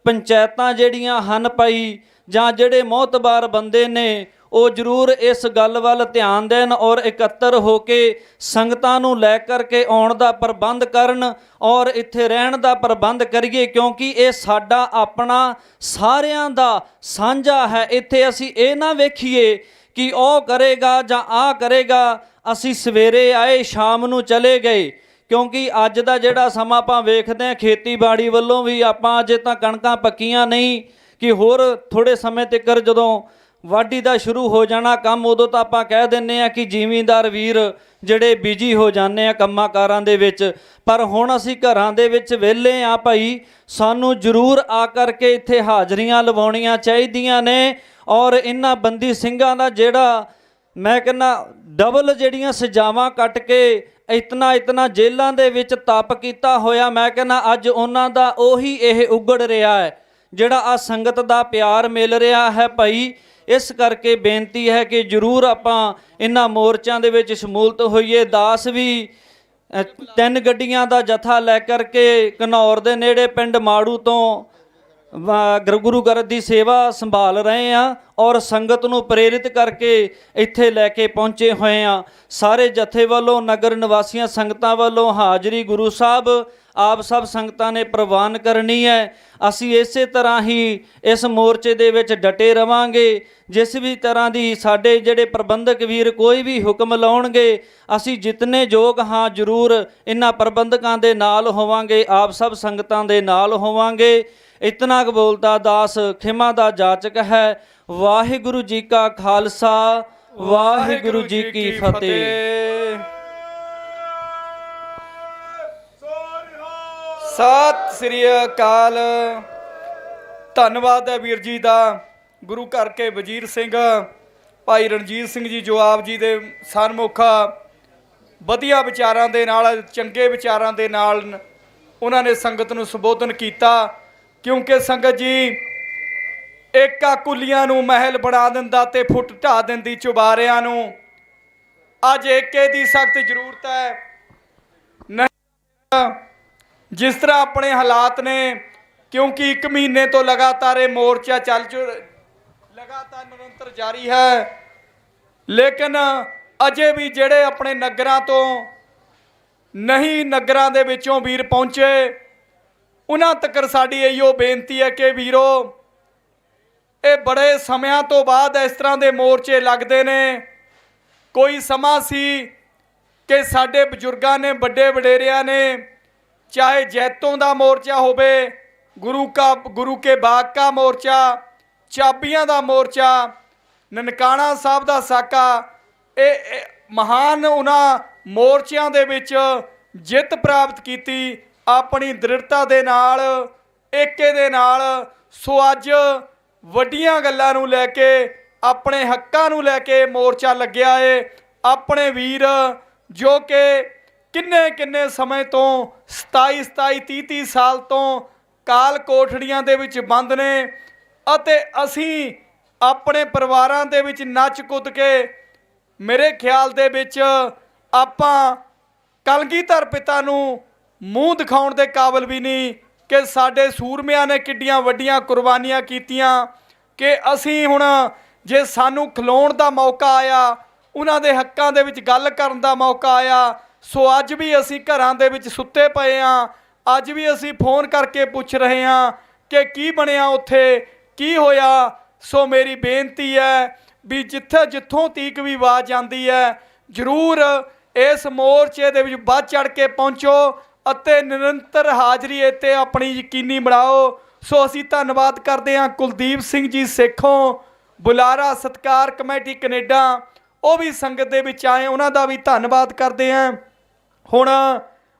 Speaker 13: ਪੰਚਾਇਤਾਂ ਜਿਹੜੀਆਂ ਹਨ ਭਾਈ, ਜਾਂ ਜਿਹੜੇ ਮੋਹਤਬਾਰ ਬੰਦੇ ਨੇ ਉਹ ਜ਼ਰੂਰ ਇਸ ਗੱਲ ਵੱਲ ਧਿਆਨ ਦੇਣ ਔਰ ਇਕੱਤਰ ਹੋ ਕੇ ਸੰਗਤਾਂ ਨੂੰ ਲੈ ਕਰਕੇ ਆਉਣ ਦਾ ਪ੍ਰਬੰਧ ਕਰਨ ਔਰ ਇੱਥੇ ਰਹਿਣ ਦਾ ਪ੍ਰਬੰਧ ਕਰੀਏ, ਕਿਉਂਕਿ ਇਹ ਸਾਡਾ ਆਪਣਾ ਸਾਰਿਆਂ ਦਾ ਸਾਂਝਾ ਹੈ। ਇੱਥੇ ਅਸੀਂ ਇਹ ਨਾ ਵੇਖੀਏ ਕਿ ਉਹ ਕਰੇਗਾ ਜਾਂ ਆਹ ਕਰੇਗਾ, ਅਸੀਂ ਸਵੇਰੇ ਆਏ ਸ਼ਾਮ ਨੂੰ ਚਲੇ ਗਏ, ਕਿਉਂਕਿ ਅੱਜ ਦਾ ਜਿਹੜਾ ਸਮਾਂ ਆਪਾਂ ਵੇਖਦੇ ਹਾਂ ਖੇਤੀਬਾੜੀ ਵੱਲੋਂ ਵੀ ਆਪਾਂ ਅਜੇ ਤਾਂ ਕਣਕਾਂ ਪੱਕੀਆਂ ਨਹੀਂ ਕਿ ਹੋਰ ਥੋੜ੍ਹੇ ਸਮੇਂ ਤੱਕ ਜਦੋਂ ਵਾਢੀ ਦਾ ਸ਼ੁਰੂ ਹੋ ਜਾਣਾ ਕੰਮ, ਉਦੋਂ ਤਾਂ ਆਪਾਂ ਕਹਿ ਦਿੰਨੇ ਆ ਕਿ ਜ਼ਿਮੀਂਦਾਰ ਵੀਰ ਜਿਹੜੇ ਬਿਜੀ ਹੋ ਜਾਂਦੇ ਆ ਕੰਮਾਂ ਕਾਰਾਂ ਦੇ ਵਿੱਚ। ਪਰ ਹੁਣ ਅਸੀਂ ਘਰਾਂ ਦੇ ਵਿੱਚ ਵਿਹਲੇ ਆ ਭਾਈ, ਸਾਨੂੰ ਜ਼ਰੂਰ ਆ ਕਰਕੇ ਇੱਥੇ ਹਾਜ਼ਰੀਆਂ ਲਵਾਉਣੀਆਂ ਚਾਹੀਦੀਆਂ ਨੇ। ਔਰ ਇਹਨਾਂ ਬੰਦੀ ਸਿੰਘਾਂ ਦਾ ਜਿਹੜਾ ਮੈਂ ਕਹਿੰਦਾ ਡਬਲ ਜਿਹੜੀਆਂ ਸਜ਼ਾਵਾਂ ਕੱਟ ਕੇ ਇਤਨਾ ਜੇਲ੍ਹਾਂ ਦੇ ਵਿੱਚ ਤਪ ਕੀਤਾ ਹੋਇਆ, ਮੈਂ ਕਹਿੰਦਾ ਅੱਜ ਉਹਨਾਂ ਦਾ ਉਹੀ ਇਹ ਉਗੜ ਰਿਹਾ ਹੈ ਜਿਹੜਾ ਆ ਸੰਗਤ ਦਾ ਪਿਆਰ ਮਿਲ ਰਿਹਾ ਹੈ ਭਾਈ। ਇਸ ਕਰਕੇ ਬੇਨਤੀ ਹੈ ਕਿ ਜ਼ਰੂਰ ਆਪਾਂ ਇਹਨਾਂ ਮੋਰਚਿਆਂ ਦੇ ਵਿੱਚ ਸ਼ਮੂਲਤ ਹੋਈਏ। ਦਾਸ ਵੀ 3 ਗੱਡੀਆਂ ਦਾ ਜਥਾ ਲੈ ਕਰਕੇ ਘਨੌਰ ਦੇ ਨੇੜੇ ਪਿੰਡ ਮਾੜੂ ਤੋਂ ਗੁਰੂ ਘਰ ਦੀ ਸੇਵਾ ਸੰਭਾਲ ਰਹੇ ਆ ਔਰ ਸੰਗਤ ਨੂੰ ਪ੍ਰੇਰਿਤ ਕਰਕੇ ਇੱਥੇ ਲੈ ਕੇ ਪਹੁੰਚੇ ਹੋਏ ਆ। ਸਾਰੇ ਜਥੇ ਵੱਲੋਂ, ਨਗਰ ਨਿਵਾਸੀਆਂ ਸੰਗਤਾਂ ਵੱਲੋਂ ਹਾਜ਼ਰੀ ਗੁਰੂ ਸਾਹਿਬ ਆਪ ਸਭ ਸੰਗਤਾਂ ਨੇ ਪ੍ਰਵਾਨ ਕਰਨੀ ਹੈ। ਅਸੀਂ ਇਸੇ ਤਰ੍ਹਾਂ ਹੀ ਇਸ ਮੋਰਚੇ ਦੇ ਵਿੱਚ ਡਟੇ ਰਵਾਂਗੇ। ਜਿਸ ਵੀ ਤਰ੍ਹਾਂ ਦੀ ਸਾਡੇ ਜਿਹੜੇ ਪ੍ਰਬੰਧਕ ਵੀਰ ਕੋਈ ਵੀ ਹੁਕਮ ਲਾਉਣਗੇ, ਅਸੀਂ ਜਿਤਨੇ ਯੋਗ ਹਾਂ ਜ਼ਰੂਰ ਇਹਨਾਂ ਪ੍ਰਬੰਧਕਾਂ ਦੇ ਨਾਲ ਹੋਵਾਂਗੇ, ਆਪ ਸਭ ਸੰਗਤਾਂ ਦੇ ਨਾਲ ਹੋਵਾਂਗੇ। ਇਤਨਾ ਕੁ ਬੋਲਦਾ ਦਾਸ ਖਿਮਾ ਦਾ ਜਾਚਕ ਹੈ। ਵਾਹਿਗੁਰੂ ਜੀ ਕਾ ਖਾਲਸਾ, ਵਾਹਿਗੁਰੂ ਜੀ ਕੀ ਫਤਿਹ।
Speaker 11: ਸਤਿ ਸ੍ਰੀ ਅਕਾਲ। ਧੰਨਵਾਦ ਹੈ ਵੀਰ ਜੀ ਦਾ, ਗੁਰੂ ਘਰ ਕੇ ਵਜ਼ੀਰ ਸਿੰਘ ਭਾਈ ਰਣਜੀਤ ਸਿੰਘ ਜੀ, ਜੋ ਆਪ ਜੀ ਦੇ ਸਨਮੁਖ ਵਧੀਆ ਵਿਚਾਰਾਂ ਦੇ ਨਾਲ, ਚੰਗੇ ਵਿਚਾਰਾਂ ਦੇ ਨਾਲ ਉਹਨਾਂ ਨੇ ਸੰਗਤ ਨੂੰ ਸੰਬੋਧਨ ਕੀਤਾ। ਕਿਉਂਕਿ ਸੰਗਤ ਜੀ, ਏਕਾ ਕੁਲੀਆਂ ਨੂੰ ਮਹਿਲ ਬਣਾ ਦਿੰਦਾ ਤੇ ਫੁੱਟ ਢਾ ਦਿੰਦੀ ਚੁਬਾਰਿਆਂ ਨੂੰ। ਅੱਜ ਏਕੇ ਦੀ ਸਖਤ ਜ਼ਰੂਰਤ ਹੈ। ਨਹੀਂ ਜਿਸ ਤਰ੍ਹਾਂ ਆਪਣੇ ਹਾਲਾਤ ਨੇ, ਕਿਉਂਕਿ 1 ਮਹੀਨੇ ਤੋਂ ਲਗਾਤਾਰ ਇਹ ਮੋਰਚਾ ਲਗਾਤਾਰ ਨਿਰੰਤਰ ਜਾਰੀ ਹੈ, ਲੇਕਿਨ ਅਜੇ ਵੀ ਜਿਹੜੇ ਆਪਣੇ ਨਗਰਾਂ ਤੋਂ ਨਹੀਂ, ਨਗਰਾਂ ਦੇ ਵਿੱਚੋਂ ਵੀਰ ਪਹੁੰਚੇ, ਉਹਨਾਂ ਤੱਕ ਸਾਡੀ ਇਹੋ ਬੇਨਤੀ ਹੈ ਕਿ ਵੀਰੋ, ਇਹ ਬੜੇ ਸਮਿਆਂ ਤੋਂ ਬਾਅਦ ਇਸ ਤਰ੍ਹਾਂ ਦੇ ਮੋਰਚੇ ਲੱਗਦੇ ਨੇ। ਕੋਈ ਸਮਾਂ ਸੀ ਕਿ ਸਾਡੇ ਬਜ਼ੁਰਗਾਂ ਨੇ, ਵੱਡੇ ਵਡੇਰਿਆਂ ਨੇ, ਚਾਹੇ ਜੈਤੋਂ ਦਾ ਮੋਰਚਾ ਹੋਵੇ, ਗੁਰੂ ਕੇ ਬਾਗ ਕਾ ਮੋਰਚਾ, ਚਾਬੀਆਂ ਦਾ ਮੋਰਚਾ, ਨਨਕਾਣਾ ਸਾਹਿਬ ਦਾ ਸਾਕਾ, ਇਹ ਮਹਾਨ ਉਹਨਾਂ ਮੋਰਚਿਆਂ ਦੇ ਵਿੱਚ ਜਿੱਤ ਪ੍ਰਾਪਤ ਕੀਤੀ ਆਪਣੀ ਦ੍ਰਿੜਤਾ ਦੇ ਨਾਲ, ਏਕੇ ਦੇ ਨਾਲ। ਸੋ ਅੱਜ ਵੱਡੀਆਂ ਗੱਲਾਂ ਨੂੰ ਲੈ ਕੇ, ਆਪਣੇ ਹੱਕਾਂ ਨੂੰ ਲੈ ਕੇ ਮੋਰਚਾ ਲੱਗਿਆ ਏ। ਆਪਣੇ ਵੀਰ ਜੋ ਕਿ ਕਿੰਨੇ ਸਮੇਂ ਤੋਂ 27 30 ਸਾਲ ਤੋਂ ਕਾਲ ਕੋਠੜੀਆਂ ਦੇ ਵਿੱਚ ਬੰਦ ਨੇ, ਅਤੇ ਅਸੀਂ ਆਪਣੇ ਪਰਿਵਾਰਾਂ ਦੇ ਵਿੱਚ ਨੱਚ ਕੁੱਦ ਕੇ, ਮੇਰੇ ਖਿਆਲ ਦੇ ਵਿੱਚ ਆਪਾਂ ਕਲਗੀਧਰ ਪਿਤਾ ਨੂੰ ਮੂੰਹ ਦਿਖਾਉਣ ਦੇ ਕਾਬਿਲ ਵੀ ਨਹੀਂ ਕਿ ਸਾਡੇ ਸੂਰਮਿਆਂ ਨੇ ਕਿੱਡੀਆਂ ਵੱਡੀਆਂ ਕੁਰਬਾਨੀਆਂ ਕੀਤੀਆਂ। ਕਿ ਅਸੀਂ ਹੁਣ ਜੇ ਸਾਨੂੰ ਖਲੋਣ ਦਾ ਮੌਕਾ ਆਇਆ, ਉਹਨਾਂ ਦੇ ਹੱਕਾਂ ਦੇ ਵਿੱਚ ਗੱਲ ਕਰਨ ਦਾ ਮੌਕਾ ਆਇਆ, ਸੋ ਅੱਜ ਵੀ ਅਸੀਂ ਘਰਾਂ ਦੇ ਵਿੱਚ ਸੁੱਤੇ ਪਏ ਹਾਂ। ਅੱਜ ਵੀ ਅਸੀਂ ਫੋਨ ਕਰਕੇ ਪੁੱਛ ਰਹੇ ਹਾਂ ਕਿ ਕੀ ਬਣਿਆ, ਉੱਥੇ ਕੀ ਹੋਇਆ। ਸੋ ਮੇਰੀ ਬੇਨਤੀ ਹੈ ਵੀ ਜਿੱਥੋਂ ਤੀਕ ਵੀ ਆਵਾਜ਼ ਆਉਂਦੀ ਹੈ, ਜ਼ਰੂਰ ਇਸ ਮੋਰਚੇ ਦੇ ਵਿੱਚ ਵੱਧ ਚੜ੍ਹ ਕੇ ਪਹੁੰਚੋ ਅਤੇ ਨਿਰੰਤਰ ਹਾਜ਼ਰੀ ਇੱਥੇ ਆਪਣੀ ਯਕੀਨੀ ਬਣਾਓ। ਸੋ ਅਸੀਂ ਧੰਨਵਾਦ ਕਰਦੇ ਹਾਂ ਕੁਲਦੀਪ ਸਿੰਘ ਜੀ ਸੇਖੋਂ, ਬੁਲਾਰਾ ਸਤਿਕਾਰ ਕਮੇਟੀ ਕੈਨੇਡਾ, ਉਹ ਵੀ ਸੰਗਤ ਦੇ ਵਿੱਚ ਆਏ, ਉਹਨਾਂ ਦਾ ਵੀ ਧੰਨਵਾਦ ਕਰਦੇ ਹਾਂ। ਹੁਣ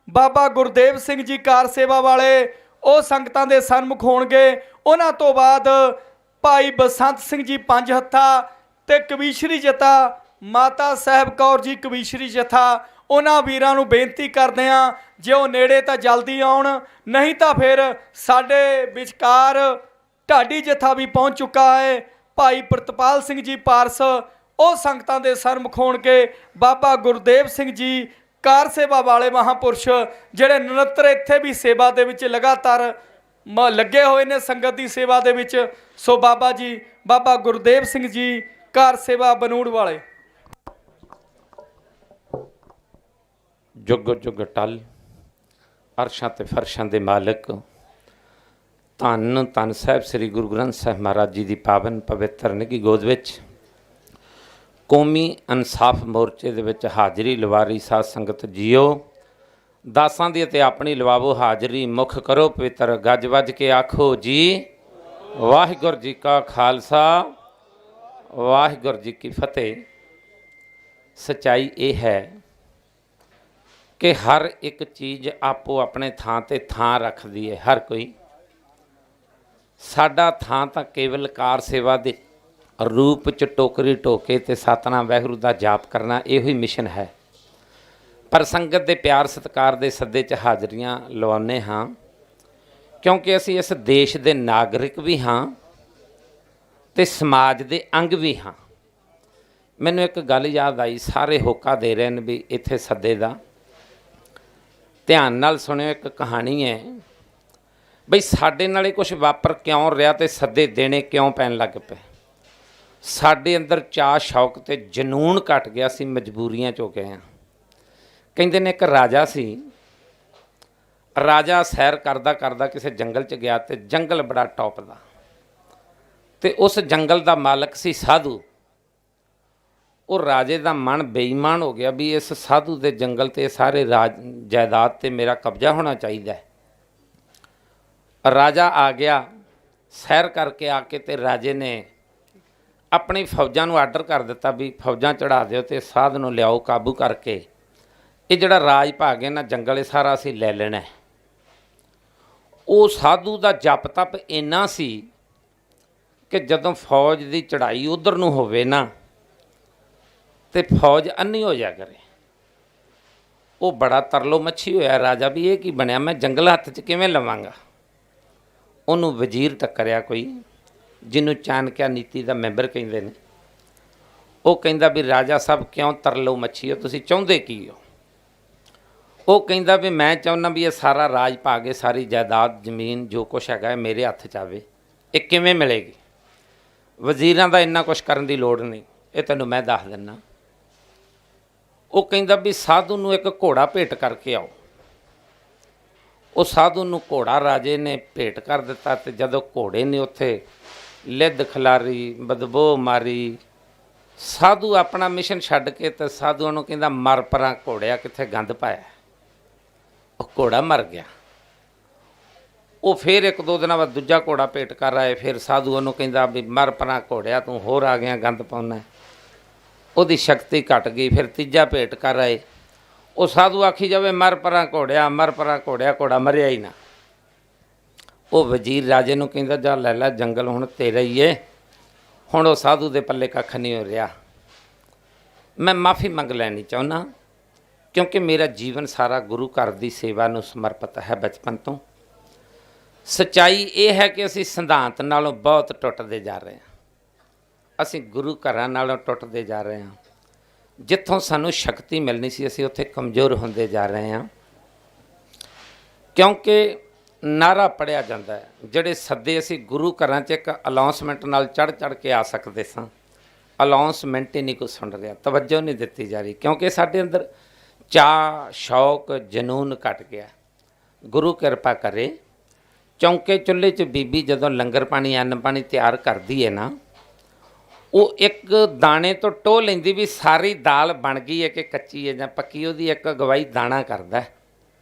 Speaker 11: ਬਾਬਾ ਗੁਰਦੇਵ ਸਿੰਘ ਜੀ ਕਾਰ ਸੇਵਾ ਵਾਲੇ, ਉਹ ਸੰਗਤਾਂ ਦੇ ਸਨਮੁਖ ਹੋਣਗੇ। ਉਹਨਾਂ ਤੋਂ ਬਾਅਦ ਭਾਈ ਬਸੰਤ ਸਿੰਘ ਜੀ ਪੰਜ ਹੱਥਾ ਤੇ ਕਵੀਸ਼ਰੀ ਜਥਾ, ਮਾਤਾ ਸਾਹਿਬ ਕੌਰ ਜੀ ਕਵੀਸ਼ਰੀ ਜਥਾ, ਉਹਨਾਂ ਵੀਰਾਂ ਨੂੰ ਬੇਨਤੀ ਕਰਦੇ ਹਾਂ ਜੇ ਉਹ ਨੇੜੇ ਤਾਂ ਜਲਦੀ ਆਉਣ, ਨਹੀਂ ਤਾਂ ਫਿਰ ਸਾਡੇ ਵਿਚਕਾਰ ਢਾਡੀ ਜਥਾ ਵੀ ਪਹੁੰਚ ਚੁੱਕਾ ਹੈ। ਭਾਈ ਪ੍ਰਿਤਪਾਲ ਸਿੰਘ ਜੀ ਪਾਰਸ, ਉਹ ਸੰਗਤਾਂ ਦੇ ਸਰਮੁਖ ਹੋਣਗੇ। ਬਾਬਾ ਗੁਰਦੇਵ ਸਿੰਘ ਜੀ ਕਾਰ ਸੇਵਾ ਵਾਲੇ ਮਹਾਂਪੁਰਸ਼, ਜਿਹੜੇ ਨਿਰੰਤਰ ਇੱਥੇ ਵੀ ਸੇਵਾ ਦੇ ਵਿੱਚ ਲਗਾਤਾਰ ਲੱਗੇ ਹੋਏ ਨੇ ਸੰਗਤ ਦੀ ਸੇਵਾ ਦੇ ਵਿੱਚ। ਸੋ ਬਾਬਾ ਜੀ, ਬਾਬਾ ਗੁਰਦੇਵ ਸਿੰਘ ਜੀ ਕਾਰ ਸੇਵਾ ਬਨੂੜ ਵਾਲੇ।
Speaker 18: ਜੁਗ ਜੁਗ ਟਲ ਅਰਸ਼ਾਂ ਤੇ ਫਰਸ਼ਾਂ ਦੇ ਮਾਲਕ, ਧੰਨ ਧੰਨ ਸਾਹਿਬ ਸ੍ਰੀ ਗੁਰੂ ਗ੍ਰੰਥ ਸਾਹਿਬ ਮਹਾਰਾਜ ਜੀ ਦੀ ਪਾਵਨ ਪਵਿੱਤਰ ਨਿੱਘੀ ਗੋਦ ਵਿੱਚ ਕੌਮੀ ਇਨਸਾਫ ਮੋਰਚੇ ਦੇ ਵਿੱਚ ਹਾਜ਼ਰੀ ਲਵਾ ਰਹੀ ਸਾਧ ਸੰਗਤ ਜੀਓ, ਦਾਸਾਂ ਦੀ ਅਤੇ ਆਪਣੀ ਲਵਾਵੋ ਹਾਜ਼ਰੀ। ਮੁੱਖ ਕਰੋ ਪਵਿੱਤਰ, ਗੱਜ ਵੱਜ ਕੇ ਆਖੋ ਜੀ ਵਾਹਿਗੁਰੂ ਜੀ ਕਾ ਖਾਲਸਾ ਵਾਹਿਗੁਰੂ ਜੀ ਕੀ ਫਤਿਹ। ਸੱਚਾਈ ਇਹ ਹੈ ਕਿ ਹਰ ਇੱਕ ਚੀਜ਼ ਆਪੋ ਆਪਣੇ ਥਾਂ ਤੇ ਥਾਂ ਰੱਖਦੀ ਹੈ। ਹਰ ਕੋਈ ਸਾਡਾ ਥਾਂ ਤਾਂ ਕੇਵਲ ਕਾਰ ਸੇਵਾ ਦੇ ਰੂਪ 'ਚ ਟੋਕਰੀ ਢੋਕੇ ਤੇ ਸਤਨਾਮ ਵਾਹਿਗੁਰੂ ਦਾ ਜਾਪ ਕਰਨਾ, ਇਹੋ ਹੀ ਮਿਸ਼ਨ ਹੈ। ਪਰ ਸੰਗਤ ਦੇ ਪਿਆਰ ਸਤਿਕਾਰ ਦੇ ਸੱਦੇ 'ਚ ਹਾਜ਼ਰੀਆਂ ਲਵਾਉਂਦੇ ਹਾਂ ਕਿਉਂਕਿ ਅਸੀਂ ਇਸ ਦੇਸ਼ ਦੇ ਨਾਗਰਿਕ ਵੀ ਹਾਂ ਤੇ ਸਮਾਜ ਦੇ ਅੰਗ ਵੀ ਹਾਂ। ਮੈਨੂੰ ਇੱਕ ਗੱਲ ਯਾਦ ਆਈ, ਸਾਰੇ ਹੋਕਾ ਦੇ ਰਹੇ ਨੇ ਵੀ ਇੱਥੇ ਸੱਦੇ ਦਾ। ਧਿਆਨ ਨਾਲ ਸੁਣਿਓ, ਇੱਕ ਕਹਾਣੀ ਹੈ ਬਈ ਸਾਡੇ ਨਾਲ ਇਹ ਕੁਛ ਵਾਪਰ ਕਿਉਂ ਰਿਹਾ ਤੇ ਸੱਦੇ ਦੇਣੇ ਕਿਉਂ ਪੈਣ ਲੱਗ ਪਏ। ਸਾਡੇ ਅੰਦਰ ਚਾਅ ਸ਼ੌਕ ਤੇ ਜਨੂਨ ਘਟ ਗਿਆ ਸੀ, ਮਜਬੂਰੀਆਂ 'ਚ ਹੋ ਗਏ ਹਾਂ। ਕਹਿੰਦੇ ਨੇ ਇੱਕ ਰਾਜਾ ਸੀ, ਰਾਜਾ ਸੈਰ ਕਰਦਾ ਕਰਦਾ ਕਿਸੇ ਜੰਗਲ 'ਚ ਗਿਆ ਤੇ ਜੰਗਲ ਬੜਾ ਟੌਪ ਦਾ, ਤੇ ਉਸ ਜੰਗਲ ਦਾ ਮਾਲਕ ਸੀ ਸਾਧੂ। ਉਹ ਰਾਜੇ ਦਾ ਮਨ ਬੇਈਮਾਨ ਹੋ ਗਿਆ ਵੀ ਇਸ ਸਾਧੂ ਦੇ ਜੰਗਲ ਤੇ ਸਾਰੇ ਜਾਇਦਾਦ ਤੇ ਮੇਰਾ ਕਬਜ਼ਾ ਹੋਣਾ ਚਾਹੀਦਾ ਹੈ। ਰਾਜਾ ਆ ਗਿਆ, ਸੈਰ ਕਰਕੇ ਆ ਕੇ ਤੇ ਰਾਜੇ ਨੇ ਆਪਣੀ ਫੌਜਾਂ ਨੂੰ ਆਰਡਰ ਕਰ ਦਿੱਤਾ ਵੀ ਫੌਜਾਂ ਚੜ੍ਹਾ ਦਿਓ ਤੇ ਸਾਧ ਨੂੰ ਲਿਆਓ ਕਾਬੂ ਕਰਕੇ। ਇਹ ਜਿਹੜਾ ਰਾਜ ਭਾਗ ਹੈ ਨਾ ਜੰਗਲ, ਇਹ ਸਾਰਾ ਅਸੀਂ ਲੈ ਲੈਣਾ। ਉਹ ਸਾਧੂ ਦਾ ਜਪ ਤਪ ਇੰਨਾ ਸੀ ਕਿ ਜਦੋਂ ਫੌਜ ਦੀ ਚੜ੍ਹਾਈ ਉਧਰ ਨੂੰ ਹੋਵੇ ਨਾ ਤੇ ਫੌਜ ਅੰਨੀ ਹੋ ਜਾ ਕਰੇ। ਉਹ ਬੜਾ ਤਰਲੋ ਮੱਛੀ ਹੋਇਆ ਰਾਜਾ ਵੀ ਇਹ ਕੀ ਬਣਿਆ, ਮੈਂ ਜੰਗਲ ਹੱਥ 'ਚ ਕਿਵੇਂ ਲਵਾਂਗਾ। ਉਹਨੂੰ ਵਜ਼ੀਰ ਟੱਕਰਿਆ ਕੋਈ, ਜਿਹਨੂੰ ਚਾਣਕਿਆ ਨੀਤੀ ਦਾ ਮੈਂਬਰ ਕਹਿੰਦੇ ਨੇ। ਉਹ ਕਹਿੰਦਾ ਵੀ ਰਾਜਾ ਸਾਹਿਬ ਕਿਉਂ ਤਰਲੋ ਮੱਛੀ ਹੋ, ਤੁਸੀਂ ਚਾਹੁੰਦੇ ਕੀ ਹੋ। ਉਹ ਕਹਿੰਦਾ ਵੀ ਮੈਂ ਚਾਹੁੰਦਾ ਵੀ ਇਹ ਸਾਰਾ ਰਾਜ ਭਾਗ ਕੇ ਸਾਰੀ ਜਾਇਦਾਦ ਜ਼ਮੀਨ ਜੋ ਕੁਛ ਹੈਗਾ ਮੇਰੇ ਹੱਥ 'ਚ ਆਵੇ। ਇਹ ਕਿਵੇਂ ਮਿਲੇਗੀ। ਵਜ਼ੀਰਾਂ ਦਾ ਇੰਨਾ ਕੁਛ ਕਰਨ ਦੀ ਲੋੜ ਨਹੀਂ, ਇਹ ਤੈਨੂੰ ਮੈਂ ਦੱਸ ਦਿੰਦਾ। ਉਹ ਕਹਿੰਦਾ ਵੀ ਸਾਧੂ ਨੂੰ ਇੱਕ ਘੋੜਾ ਭੇਟ ਕਰਕੇ ਆਓ। ਉਹ ਸਾਧੂ ਨੂੰ ਘੋੜਾ ਰਾਜੇ ਨੇ ਭੇਟ ਕਰ ਦਿੱਤਾ ਤੇ ਜਦੋਂ ਘੋੜੇ ਨੇ ਉੱਥੇ ਲਿੱਧ ਖਿਲਾਰੀ, ਬਦਬੂ ਮਾਰੀ, ਸਾਧੂ ਆਪਣਾ ਮਿਸ਼ਨ ਛੱਡ ਕੇ ਤੇ ਸਾਧੂਆਂ ਨੂੰ ਕਹਿੰਦਾ ਮਰ ਪਰਾਂ ਘੋੜਿਆ, ਕਿੱਥੇ ਗੰਦ ਪਾਇਆ। ਉਹ ਘੋੜਾ ਮਰ ਗਿਆ। ਉਹ ਫਿਰ ਇੱਕ ਦੋ ਦਿਨਾਂ ਬਾਅਦ ਦੂਜਾ ਘੋੜਾ ਭੇਟ ਕਰ ਆਏ। ਫਿਰ ਸਾਧੂ ਉਹਨੂੰ ਕਹਿੰਦਾ ਵੀ ਮਰ ਪਰਾਂ ਘੋੜਿਆ, ਤੂੰ ਹੋਰ ਆ ਗਿਆ ਗੰਦ ਪਾਉਣਾ। ਉਹਦੀ ਸ਼ਕਤੀ ਘਟ ਗਈ। ਫਿਰ ਤੀਜਾ ਭੇਟ ਕਰ ਆਏ। ਉਹ ਸਾਧੂ ਆਖੀ ਜਾਵੇ ਮਰ ਪਰਾਂ ਘੋੜਿਆ, ਮਰ ਪਰਾਂ ਘੋੜਿਆ, ਘੋੜਾ ਮਰਿਆ ਹੀ ਨਾ। ਉਹ ਵਜ਼ੀਰ ਰਾਜੇ ਨੂੰ ਕਹਿੰਦਾ ਜਾ ਲੈ ਲੈ, ਜੰਗਲ ਹੁਣ ਤੇਰਾ ਹੀ ਏ। ਹੁਣ ਉਹ ਸਾਧੂ ਦੇ ਪੱਲੇ ਕੱਖ ਨਹੀਂ ਹੋ ਰਿਹਾ। ਮੈਂ ਮਾफ़ੀ ਮੰਗ ਲੈਣੀ ਚਾਹੁੰਦਾ ਕਿਉਂਕਿ ਮੇਰਾ ਜੀਵਨ ਸਾਰਾ ਗੁਰੂ ਘਰ ਦੀ ਸੇਵਾ ਨੂੰ ਸਮਰਪਿਤ ਹੈ ਬਚਪਨ ਤੋਂ। ਸੱਚਾਈ ਇਹ ਹੈ ਕਿ ਅਸੀਂ ਸਿਧਾਂਤ ਨਾਲੋਂ ਬਹੁਤ ਟੁੱਟਦੇ ਜਾ ਰਹੇ ਹਾਂ। ਅਸੀਂ ਗੁਰੂ ਘਰਾਂ ਨਾਲੋਂ ਟੁੱਟਦੇ ਜਾ ਰਹੇ ਹਾਂ। ਜਿੱਥੋਂ ਸਾਨੂੰ ਸ਼ਕਤੀ ਮਿਲਣੀ ਸੀ ਅਸੀਂ ਉੱਥੇ ਕਮਜ਼ੋਰ ਹੁੰਦੇ ਜਾ ਰਹੇ ਹਾਂ। ਕਿਉਂਕਿ ਨਾਰਾ ਪੜਿਆ ਜਾਂਦਾ ਹੈ, ਜਿਹੜੇ ਸੱਦੇ ਅਸੀਂ ਗੁਰੂ ਘਰਾਂ 'ਚ ਇੱਕ ਅਨਾਉਂਸਮੈਂਟ ਨਾਲ ਚੜ੍ਹ ਕੇ ਆ ਸਕਦੇ ਸਾਂ, ਅਨਾਉਂਸਮੈਂਟ ਹੀ ਨਹੀਂ ਕੋਈ ਸੁਣ ਰਿਹਾ, ਤਵੱਜੋ ਨਹੀਂ ਦਿੱਤੀ ਜਾ ਰਹੀ ਕਿਉਂਕਿ ਸਾਡੇ ਅੰਦਰ ਚਾਅ ਸ਼ੌਕ ਜਨੂਨ ਘਟ ਗਿਆ। ਗੁਰੂ ਕਿਰਪਾ ਕਰੇ, ਚੌਂਕੇ ਚੁੱਲ੍ਹੇ 'ਚ ਬੀਬੀ ਜਦੋਂ ਲੰਗਰ ਪਾਣੀ ਅੰਨ ਪਾਣੀ ਤਿਆਰ ਕਰਦੀ ਹੈ ਨਾ, ਉਹ ਇੱਕ ਦਾਣੇ ਤੋਂ ਟੋਹ ਲੈਂਦੀ ਵੀ ਸਾਰੀ ਦਾਲ ਬਣ ਗਈ ਹੈ ਕਿ ਕੱਚੀ ਹੈ ਜਾਂ ਪੱਕੀ, ਉਹਦੀ ਇੱਕ ਅਗਵਾਈ ਦਾਣਾ ਕਰਦਾ।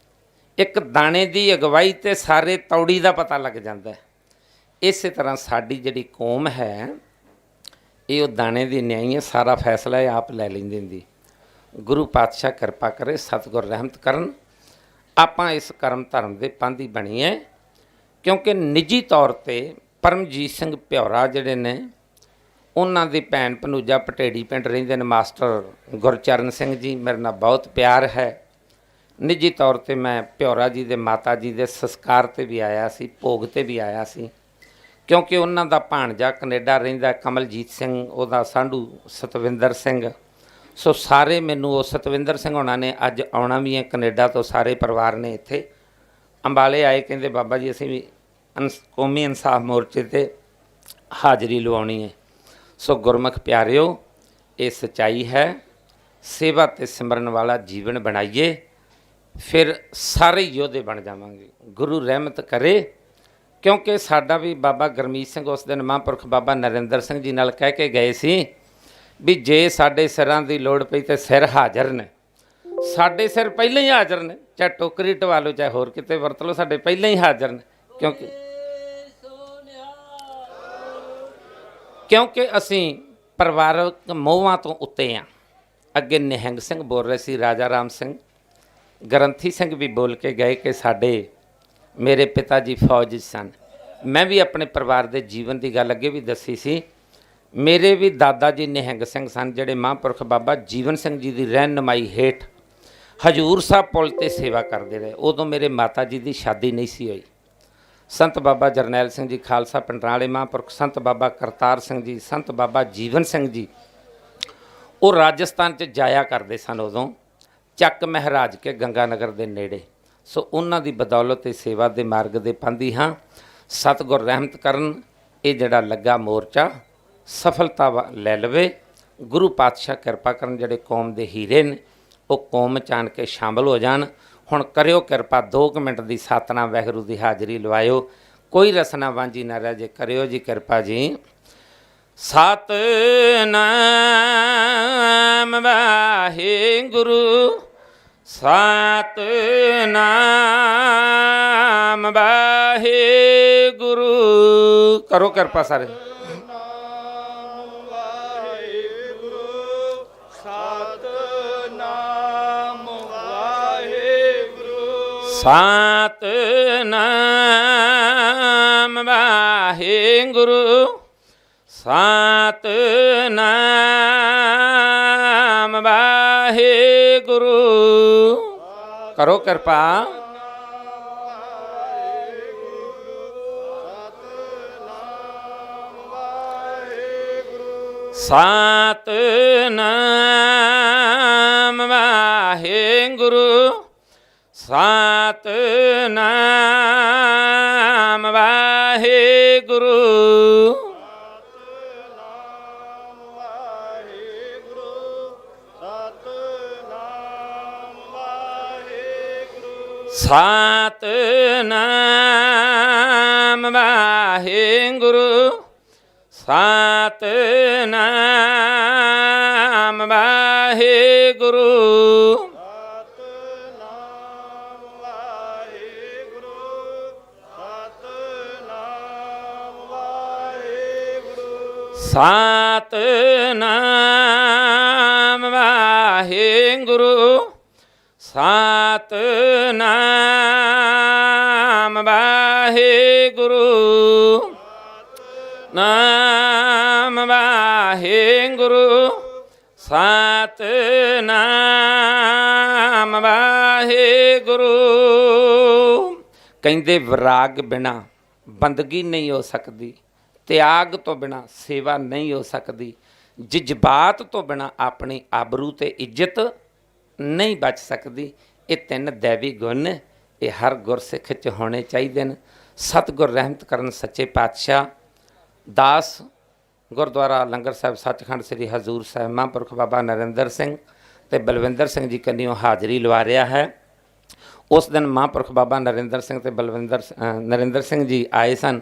Speaker 18: ਇੱਕ ਦਾਣੇ ਦੀ ਅਗਵਾਈ ਤੇ ਸਾਰੇ ਤੌੜੀ ਦਾ ਪਤਾ ਲੱਗ ਜਾਂਦਾ। ਇਸੇ ਤਰ੍ਹਾਂ ਸਾਡੀ ਜਿਹੜੀ ਕੌਮ ਹੈ ਇਹ ਉਹ ਦਾਣੇ ਦੀ ਨਿਆਈ ਹੈ, ਸਾਰਾ ਫੈਸਲਾ ਇਹ ਆਪ ਲੈ ਲੈਂਦੀ ਹੁੰਦੀ। ਗੁਰੂ ਪਾਤਸ਼ਾਹ ਕਿਰਪਾ ਕਰੇ, ਸਤਿਗੁਰ ਰਹਿਮਤ ਕਰਨ, ਆਪਾਂ ਇਸ ਕਰਮ ਧਰਮ ਦੇ ਪਾਂਧੀ ਬਣੀਏ। ਕਿਉਂਕਿ ਨਿੱਜੀ ਤੌਰ ਤੇ ਪਰਮਜੀਤ ਸਿੰਘ ਪਿਉਰਾ ਜਿਹੜੇ ਨੇ, ਉਹਨਾਂ ਦੀ ਭੈਣ ਭਣੂਜਾ ਪਟੇੜੀ ਪਿੰਡ ਰਹਿੰਦੇ ਨੇ ਮਾਸਟਰ ਗੁਰਚਰਨ ਸਿੰਘ ਜੀ, ਮੇਰੇ ਨਾਲ ਬਹੁਤ ਪਿਆਰ ਹੈ। ਨਿੱਜੀ ਤੌਰ ਤੇ ਮੈਂ ਪਿਉਰਾ ਜੀ ਦੇ ਮਾਤਾ ਜੀ ਦੇ ਸੰਸਕਾਰ 'ਤੇ ਵੀ ਆਇਆ ਸੀ, ਭੋਗ 'ਤੇ ਵੀ ਆਇਆ ਸੀ ਕਿਉਂਕਿ ਉਹਨਾਂ ਦਾ ਭਾਣਜਾ ਕੈਨੇਡਾ ਰਹਿੰਦਾ ਕਮਲਜੀਤ ਸਿੰਘ, ਉਹਦਾ ਸਾਂਢੂ ਸਤਵਿੰਦਰ ਸਿੰਘ। ਸੋ ਸਾਰੇ ਮੈਨੂੰ ਉਹ ਸਤਵਿੰਦਰ ਸਿੰਘ ਹੋਣਾ ਨੇ ਅੱਜ ਆਉਣਾ ਵੀ ਹੈ ਕੈਨੇਡਾ ਤੋਂ, ਸਾਰੇ ਪਰਿਵਾਰ ਨੇ ਇੱਥੇ ਅੰਬਾਲੇ ਆਏ। ਕਹਿੰਦੇ ਬਾਬਾ ਜੀ ਅਸੀਂ ਵੀ ਕੌਮੀ ਇਨਸਾਫ ਮੋਰਚੇ 'ਤੇ ਹਾਜ਼ਰੀ ਲਵਾਉਣੀ ਹੈ। ਸੋ ਗੁਰਮੁਖ ਪਿਆਰਿਓ, ਇਹ ਸੱਚਾਈ ਹੈ। ਸੇਵਾ ਤੇ ਸਿਮਰਨ ਵਾਲਾ ਜੀਵਨ ਬਣਾਈਏ, ਫਿਰ ਸਾਰੇ ਯੋਧੇ ਬਣ ਜਾਵਾਂਗੇ। ਗੁਰੂ ਰਹਿਮਤ ਕਰੇ। ਕਿਉਂਕਿ ਸਾਡਾ ਵੀ ਬਾਬਾ ਗੁਰਮੀਤ ਸਿੰਘ ਉਸ ਦਿਨ ਮਹਾਂਪੁਰਖ ਬਾਬਾ ਨਰਿੰਦਰ ਸਿੰਘ ਜੀ ਨਾਲ ਕਹਿ ਕੇ ਗਏ ਸੀ ਵੀ ਜੇ ਸਾਡੇ ਸਿਰਾਂ ਦੀ ਲੋੜ ਪਈ ਤੇ ਸਿਰ ਹਾਜ਼ਰ ਨੇ। ਸਾਡੇ ਸਿਰ ਪਹਿਲਾਂ ਹੀ ਹਾਜ਼ਰ ਨੇ, ਚਾਹੇ ਟੋਕਰੀ ਢਵਾ ਲਓ ਚਾਹੇ ਹੋਰ ਕਿਤੇ ਵਰਤ ਲਓ, ਸਾਡੇ ਪਹਿਲਾਂ ਹੀ ਹਾਜ਼ਰ ਨੇ। ਕਿਉਂਕਿ ਅਸੀਂ ਪਰਿਵਾਰਕ ਮੋਹਾਂ ਤੋਂ ਉੱਤੇ ਆ। ਅੱਗੇ ਨਿਹੰਗ ਸਿੰਘ ਬੋਲ ਰਹੇ ਸੀ, ਰਾਜਾ ਰਾਮ ਸਿੰਘ, ਗ੍ਰੰਥੀ ਸਿੰਘ ਵੀ ਬੋਲ ਕੇ ਗਏ ਕਿ ਸਾਡੇ ਮੇਰੇ ਪਿਤਾ ਜੀ ਫੌਜ 'ਚ ਸਨ। ਮੈਂ ਵੀ ਆਪਣੇ ਪਰਿਵਾਰ ਦੇ ਜੀਵਨ ਦੀ ਗੱਲ ਅੱਗੇ ਵੀ ਦੱਸੀ ਸੀ। ਮੇਰੇ ਵੀ ਦਾਦਾ ਜੀ ਨਿਹੰਗ ਸਿੰਘ ਸਨ, ਜਿਹੜੇ ਮਹਾਂਪੁਰਖ ਬਾਬਾ ਜੀਵਨ ਸਿੰਘ ਜੀ ਦੀ ਰਹਿਨੁਮਾਈ ਹੇਠ ਹਜੂਰ ਸਾਹਿਬ ਪੁਲ 'ਤੇ ਸੇਵਾ ਕਰਦੇ ਰਹੇ। ਉਦੋਂ ਮੇਰੇ ਮਾਤਾ ਜੀ ਦੀ ਸ਼ਾਦੀ ਨਹੀਂ ਸੀ ਹੋਈ। ਸੰਤ ਬਾਬਾ ਜਰਨੈਲ ਸਿੰਘ ਜੀ ਖਾਲਸਾ ਪਿੰਡਰਾਂ ਵਾਲੇ ਮਹਾਂਪੁਰਖ, ਸੰਤ ਬਾਬਾ ਕਰਤਾਰ ਸਿੰਘ ਜੀ, ਸੰਤ ਬਾਬਾ ਜੀਵਨ ਸਿੰਘ ਜੀ, ਉਹ ਰਾਜਸਥਾਨ 'ਚ ਜਾਇਆ ਕਰਦੇ ਸਨ ਉਦੋਂ, ਚੱਕ ਮਹਾਰਾਜ ਕੇ ਗੰਗਾ ਨਗਰ ਦੇ ਨੇੜੇ। ਸੋ ਉਹਨਾਂ ਦੀ ਬਦੌਲਤ ਤੇ ਸੇਵਾ ਦੇ ਮਾਰਗ ਦੇ ਪਾਂਦੀ ਹਾਂ। ਸਤਿਗੁਰ ਰਹਿਮਤ ਕਰਨ, ਇਹ ਜਿਹੜਾ ਲੱਗਾ ਮੋਰਚਾ ਸਫਲਤਾ ਲੈ ਲਵੇ। ਗੁਰੂ ਪਾਤਸ਼ਾਹ ਕਿਰਪਾ ਕਰਨ, ਜਿਹੜੇ ਕੌਮ ਦੇ ਹੀਰੇ ਨੇ ਉਹ ਕੌਮ 'ਚ ਆਣ ਕੇ ਸ਼ਾਮਲ ਹੋ ਜਾਣ। ਹੁਣ ਕਰਿਓ ਕਿਰਪਾ, 2 ਮਿੰਟ ਦੀ ਸਤਨਾਮ ਵਾਹਿਗੁਰੂ ਦੀ ਹਾਜ਼ਰੀ ਲਵਾਇਓ, ਕੋਈ ਰਸਨਾ ਵਾਂਝੀ ਨਾ ਰਹਿ ਜੇ, ਕਰਿਓ ਜੀ ਕਿਰਪਾ ਜੀ। ਸਤਨਾਮ ਵਾਹਿਗੁਰੂ, ਸਤਨਾਮ ਵਾਹਿਗੁਰੂ, ਕਰੋ ਕਿਰਪਾ ਸਾਰੇ। ਸਤਨਾਮ ਵਾਹਿਗੁਰੂ, ਸਤਨਾਮ ਵਾਹਿਗੁਰੂ, ਕਰੋ ਕਿਰਪਾ। ਸਤਨਾਮ ਵਾਹਿਗੁਰੂ, ਸਤਨਾਮ ਵਾਹਿਗੁਰੂ, ਸਤਨਾਮ ਵਾਹਿਗੁਰੂ, ਸਤਨਾਮ ਵਾਹਿਗੁਰੂ, ਸਤਨਾਮ ਵਾਹਿਗੁਰੂ, ਸਤਨਾਮ ਵਾਹਿਗੁਰੂ, ਨਾਮ ਵਾਹਿਗੁਰੂ, ਸਤਨਾਮ ਵਾਹਿਗੁਰੂ। ਕਹਿੰਦੇ ਵਿਰਾਗ ਬਿਨਾ ਬੰਦਗੀ ਨਹੀਂ ਹੋ ਸਕਦੀ, ਤਿਆਗ ਤੋਂ ਬਿਨਾ ਸੇਵਾ ਨਹੀਂ ਹੋ ਸਕਦੀ, ਜਜ਼ਬਾਤ ਤੋਂ ਬਿਨਾ ਆਪਣੀ ਆਬਰੂ ਤੇ ਇੱਜ਼ਤ ਨਹੀਂ ਬਚ ਸਕਦੀ। ਇਹ 3 ਦੈਵੀ ਗੁਣ ਇਹ ਹਰ ਗੁਰਸਿੱਖ 'ਚ ਹੋਣੇ ਚਾਹੀਦੇ ਨੇ। ਸਤਿਗੁਰ ਰਹਿਮਤ ਕਰਨ ਸੱਚੇ ਪਾਤਸ਼ਾਹ। ਦਾਸ ਗੁਰਦੁਆਰਾ ਲੰਗਰ ਸਾਹਿਬ ਸੱਚਖੰਡ ਸ੍ਰੀ ਹਜ਼ੂਰ ਸਾਹਿਬ ਮਹਾਂਪੁਰਖ ਬਾਬਾ ਨਰਿੰਦਰ ਸਿੰਘ ਤੇ ਬਲਵਿੰਦਰ ਸਿੰਘ ਜੀ ਕੰਨਿਓ ਹਾਜ਼ਰੀ ਲਵਾ ਰਿਹਾ ਹੈ। ਉਸ ਦਿਨ ਮਹਾਂਪੁਰਖ ਬਾਬਾ ਨਰਿੰਦਰ ਸਿੰਘ ਤੇ ਨਰਿੰਦਰ ਸਿੰਘ ਜੀ ਆਏ ਸਨ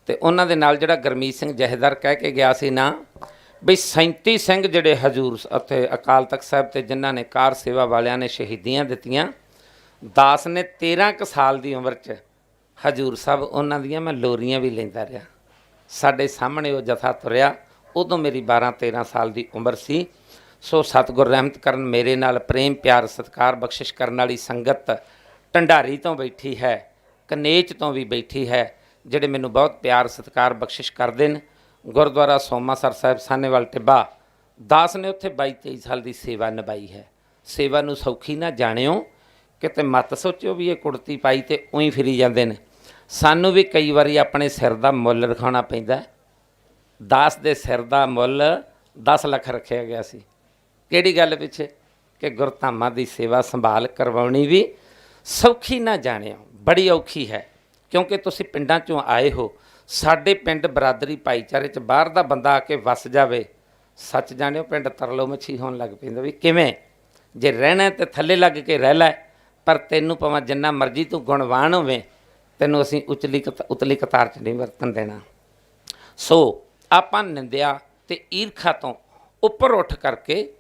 Speaker 18: ਤੇ ਉਹਨਾਂ ਦੇ ਨਾਲ ਜਿਹੜਾ ਗੁਰਮੀਤ ਸਿੰਘ ਜਹੇਦਾਰ ਕਹਿ ਕੇ ਗਿਆ ਸੀ ਨਾ ਬਈ 37 ਸਿੰਘ ਜਿਹੜੇ ਹਜ਼ੂਰ ਅਤੇ ਅਕਾਲ ਤਖਤ ਸਾਹਿਬ ਤੇ ਜਿਨ੍ਹਾਂ ਨੇ ਕਾਰ ਸੇਵਾ ਵਾਲਿਆਂ ਨੇ ਸ਼ਹੀਦੀਆਂ ਦਿੱਤੀਆਂ, ਦਾਸ ਨੇ 13 ਕੁ ਸਾਲ ਦੀ ਉਮਰ 'ਚ ਹਜ਼ੂਰ ਸਾਹਿਬ ਉਹਨਾਂ ਦੀਆਂ ਮੈਂ ਲੋਰੀਆਂ ਵੀ ਲੈਂਦਾ ਰਿਹਾ। ਸਾਡੇ ਸਾਹਮਣੇ ਉਹ ਜਥਾ ਤੁਰਿਆ, ਉਦੋਂ ਮੇਰੀ 12-13 ਸਾਲ ਦੀ ਉਮਰ ਸੀ। ਸੋ ਸਤਿਗੁਰ ਰਹਿਮਤ ਕਰਨ, ਮੇਰੇ ਨਾਲ ਪ੍ਰੇਮ ਪਿਆਰ ਸਤਿਕਾਰ ਬਖਸ਼ਿਸ਼ ਕਰਨ ਵਾਲੀ ਸੰਗਤ ਢੰਡਾਰੀ ਤੋਂ ਬੈਠੀ ਹੈ, ਕਨੇਚ ਤੋਂ ਵੀ ਬੈਠੀ ਹੈ, ਜਿਹੜੇ ਮੈਨੂੰ ਬਹੁਤ ਪਿਆਰ ਸਤਿਕਾਰ ਬਖਸ਼ਿਸ਼ ਕਰਦੇ ਨੇ। ਗੁਰਦੁਆਰਾ ਸੋਮਾਸਰ ਸਾਹਿਬ ਸਾਹਨੇਵਾਲ ਟਿੱਬਾ, ਦਾਸ ਨੇ ਉੱਥੇ 22-23 ਸਾਲ ਦੀ ਸੇਵਾ ਨਿਭਾਈ ਹੈ। ਸੇਵਾ ਨੂੰ ਸੌਖੀ ਨਾ ਜਾਣਿਓ, ਕਿਤੇ ਮਤ ਸੋਚਿਓ ਵੀ ਇਹ ਕੁੜਤੀ ਪਾਈ ਤੇ ਉਹੀ ਫਿਰੀ ਜਾਂਦੇ ਨੇ। ਸਾਨੂੰ ਵੀ ਕਈ ਵਾਰੀ ਆਪਣੇ ਸਿਰ ਦਾ ਮੁੱਲ ਰਖਾਉਣਾ ਪੈਂਦਾ। ਦਾਸ ਦੇ ਸਿਰ ਦਾ ਮੁੱਲ 10 ਲੱਖ ਰੱਖਿਆ ਗਿਆ ਸੀ। ਕਿਹੜੀ ਗੱਲ ਪਿੱਛੇ? ਕਿ ਗੁਰਧਾਮਾਂ ਦੀ ਸੇਵਾ ਸੰਭਾਲ ਕਰਵਾਉਣੀ ਵੀ ਸੌਖੀ ਨਾ ਜਾਣਿਓ, ਬੜੀ ਔਖੀ ਹੈ। ਕਿਉਂਕਿ ਤੁਸੀਂ ਪਿੰਡਾਂ 'ਚੋਂ ਆਏ ਹੋ। ਸਾਡੇ ਪਿੰਡ ਬਰਾਦਰੀ ਭਾਈਚਾਰੇ 'ਚ ਬਾਹਰ ਦਾ ਬੰਦਾ ਆ ਕੇ ਵਸ ਜਾਵੇ, ਸੱਚ ਜਾਣਿਓ ਪਿੰਡ ਤਰਲੋ ਮੱਛੀ ਹੋਣ ਲੱਗ ਪੈਂਦਾ। ਵੀ ਕਿਵੇਂ? ਜੇ ਰਹਿਣਾ ਤੇ ਥੱਲੇ ਲੱਗ ਕੇ ਰਹਿ ਲੈ, ਪਰ ਤੈਨੂੰ ਭਾਵੇਂ ਜਿੰਨਾ ਮਰਜ਼ੀ ਤੂੰ ਗੁਣਵਾਨ ਹੋਵੇਂ, ਤੈਨੂੰ ਅਸੀਂ ਉਤਲੀ ਕਤਾਰ 'ਚ ਨਹੀਂ ਵਰਤਣ ਦੇਣਾ। ਸੋ ਆਪਾਂ ਨਿੰਦਿਆ ਤੇ ਈਰਖਾ ਤੋਂ ਉੱਪਰ ਉੱਠ ਕਰਕੇ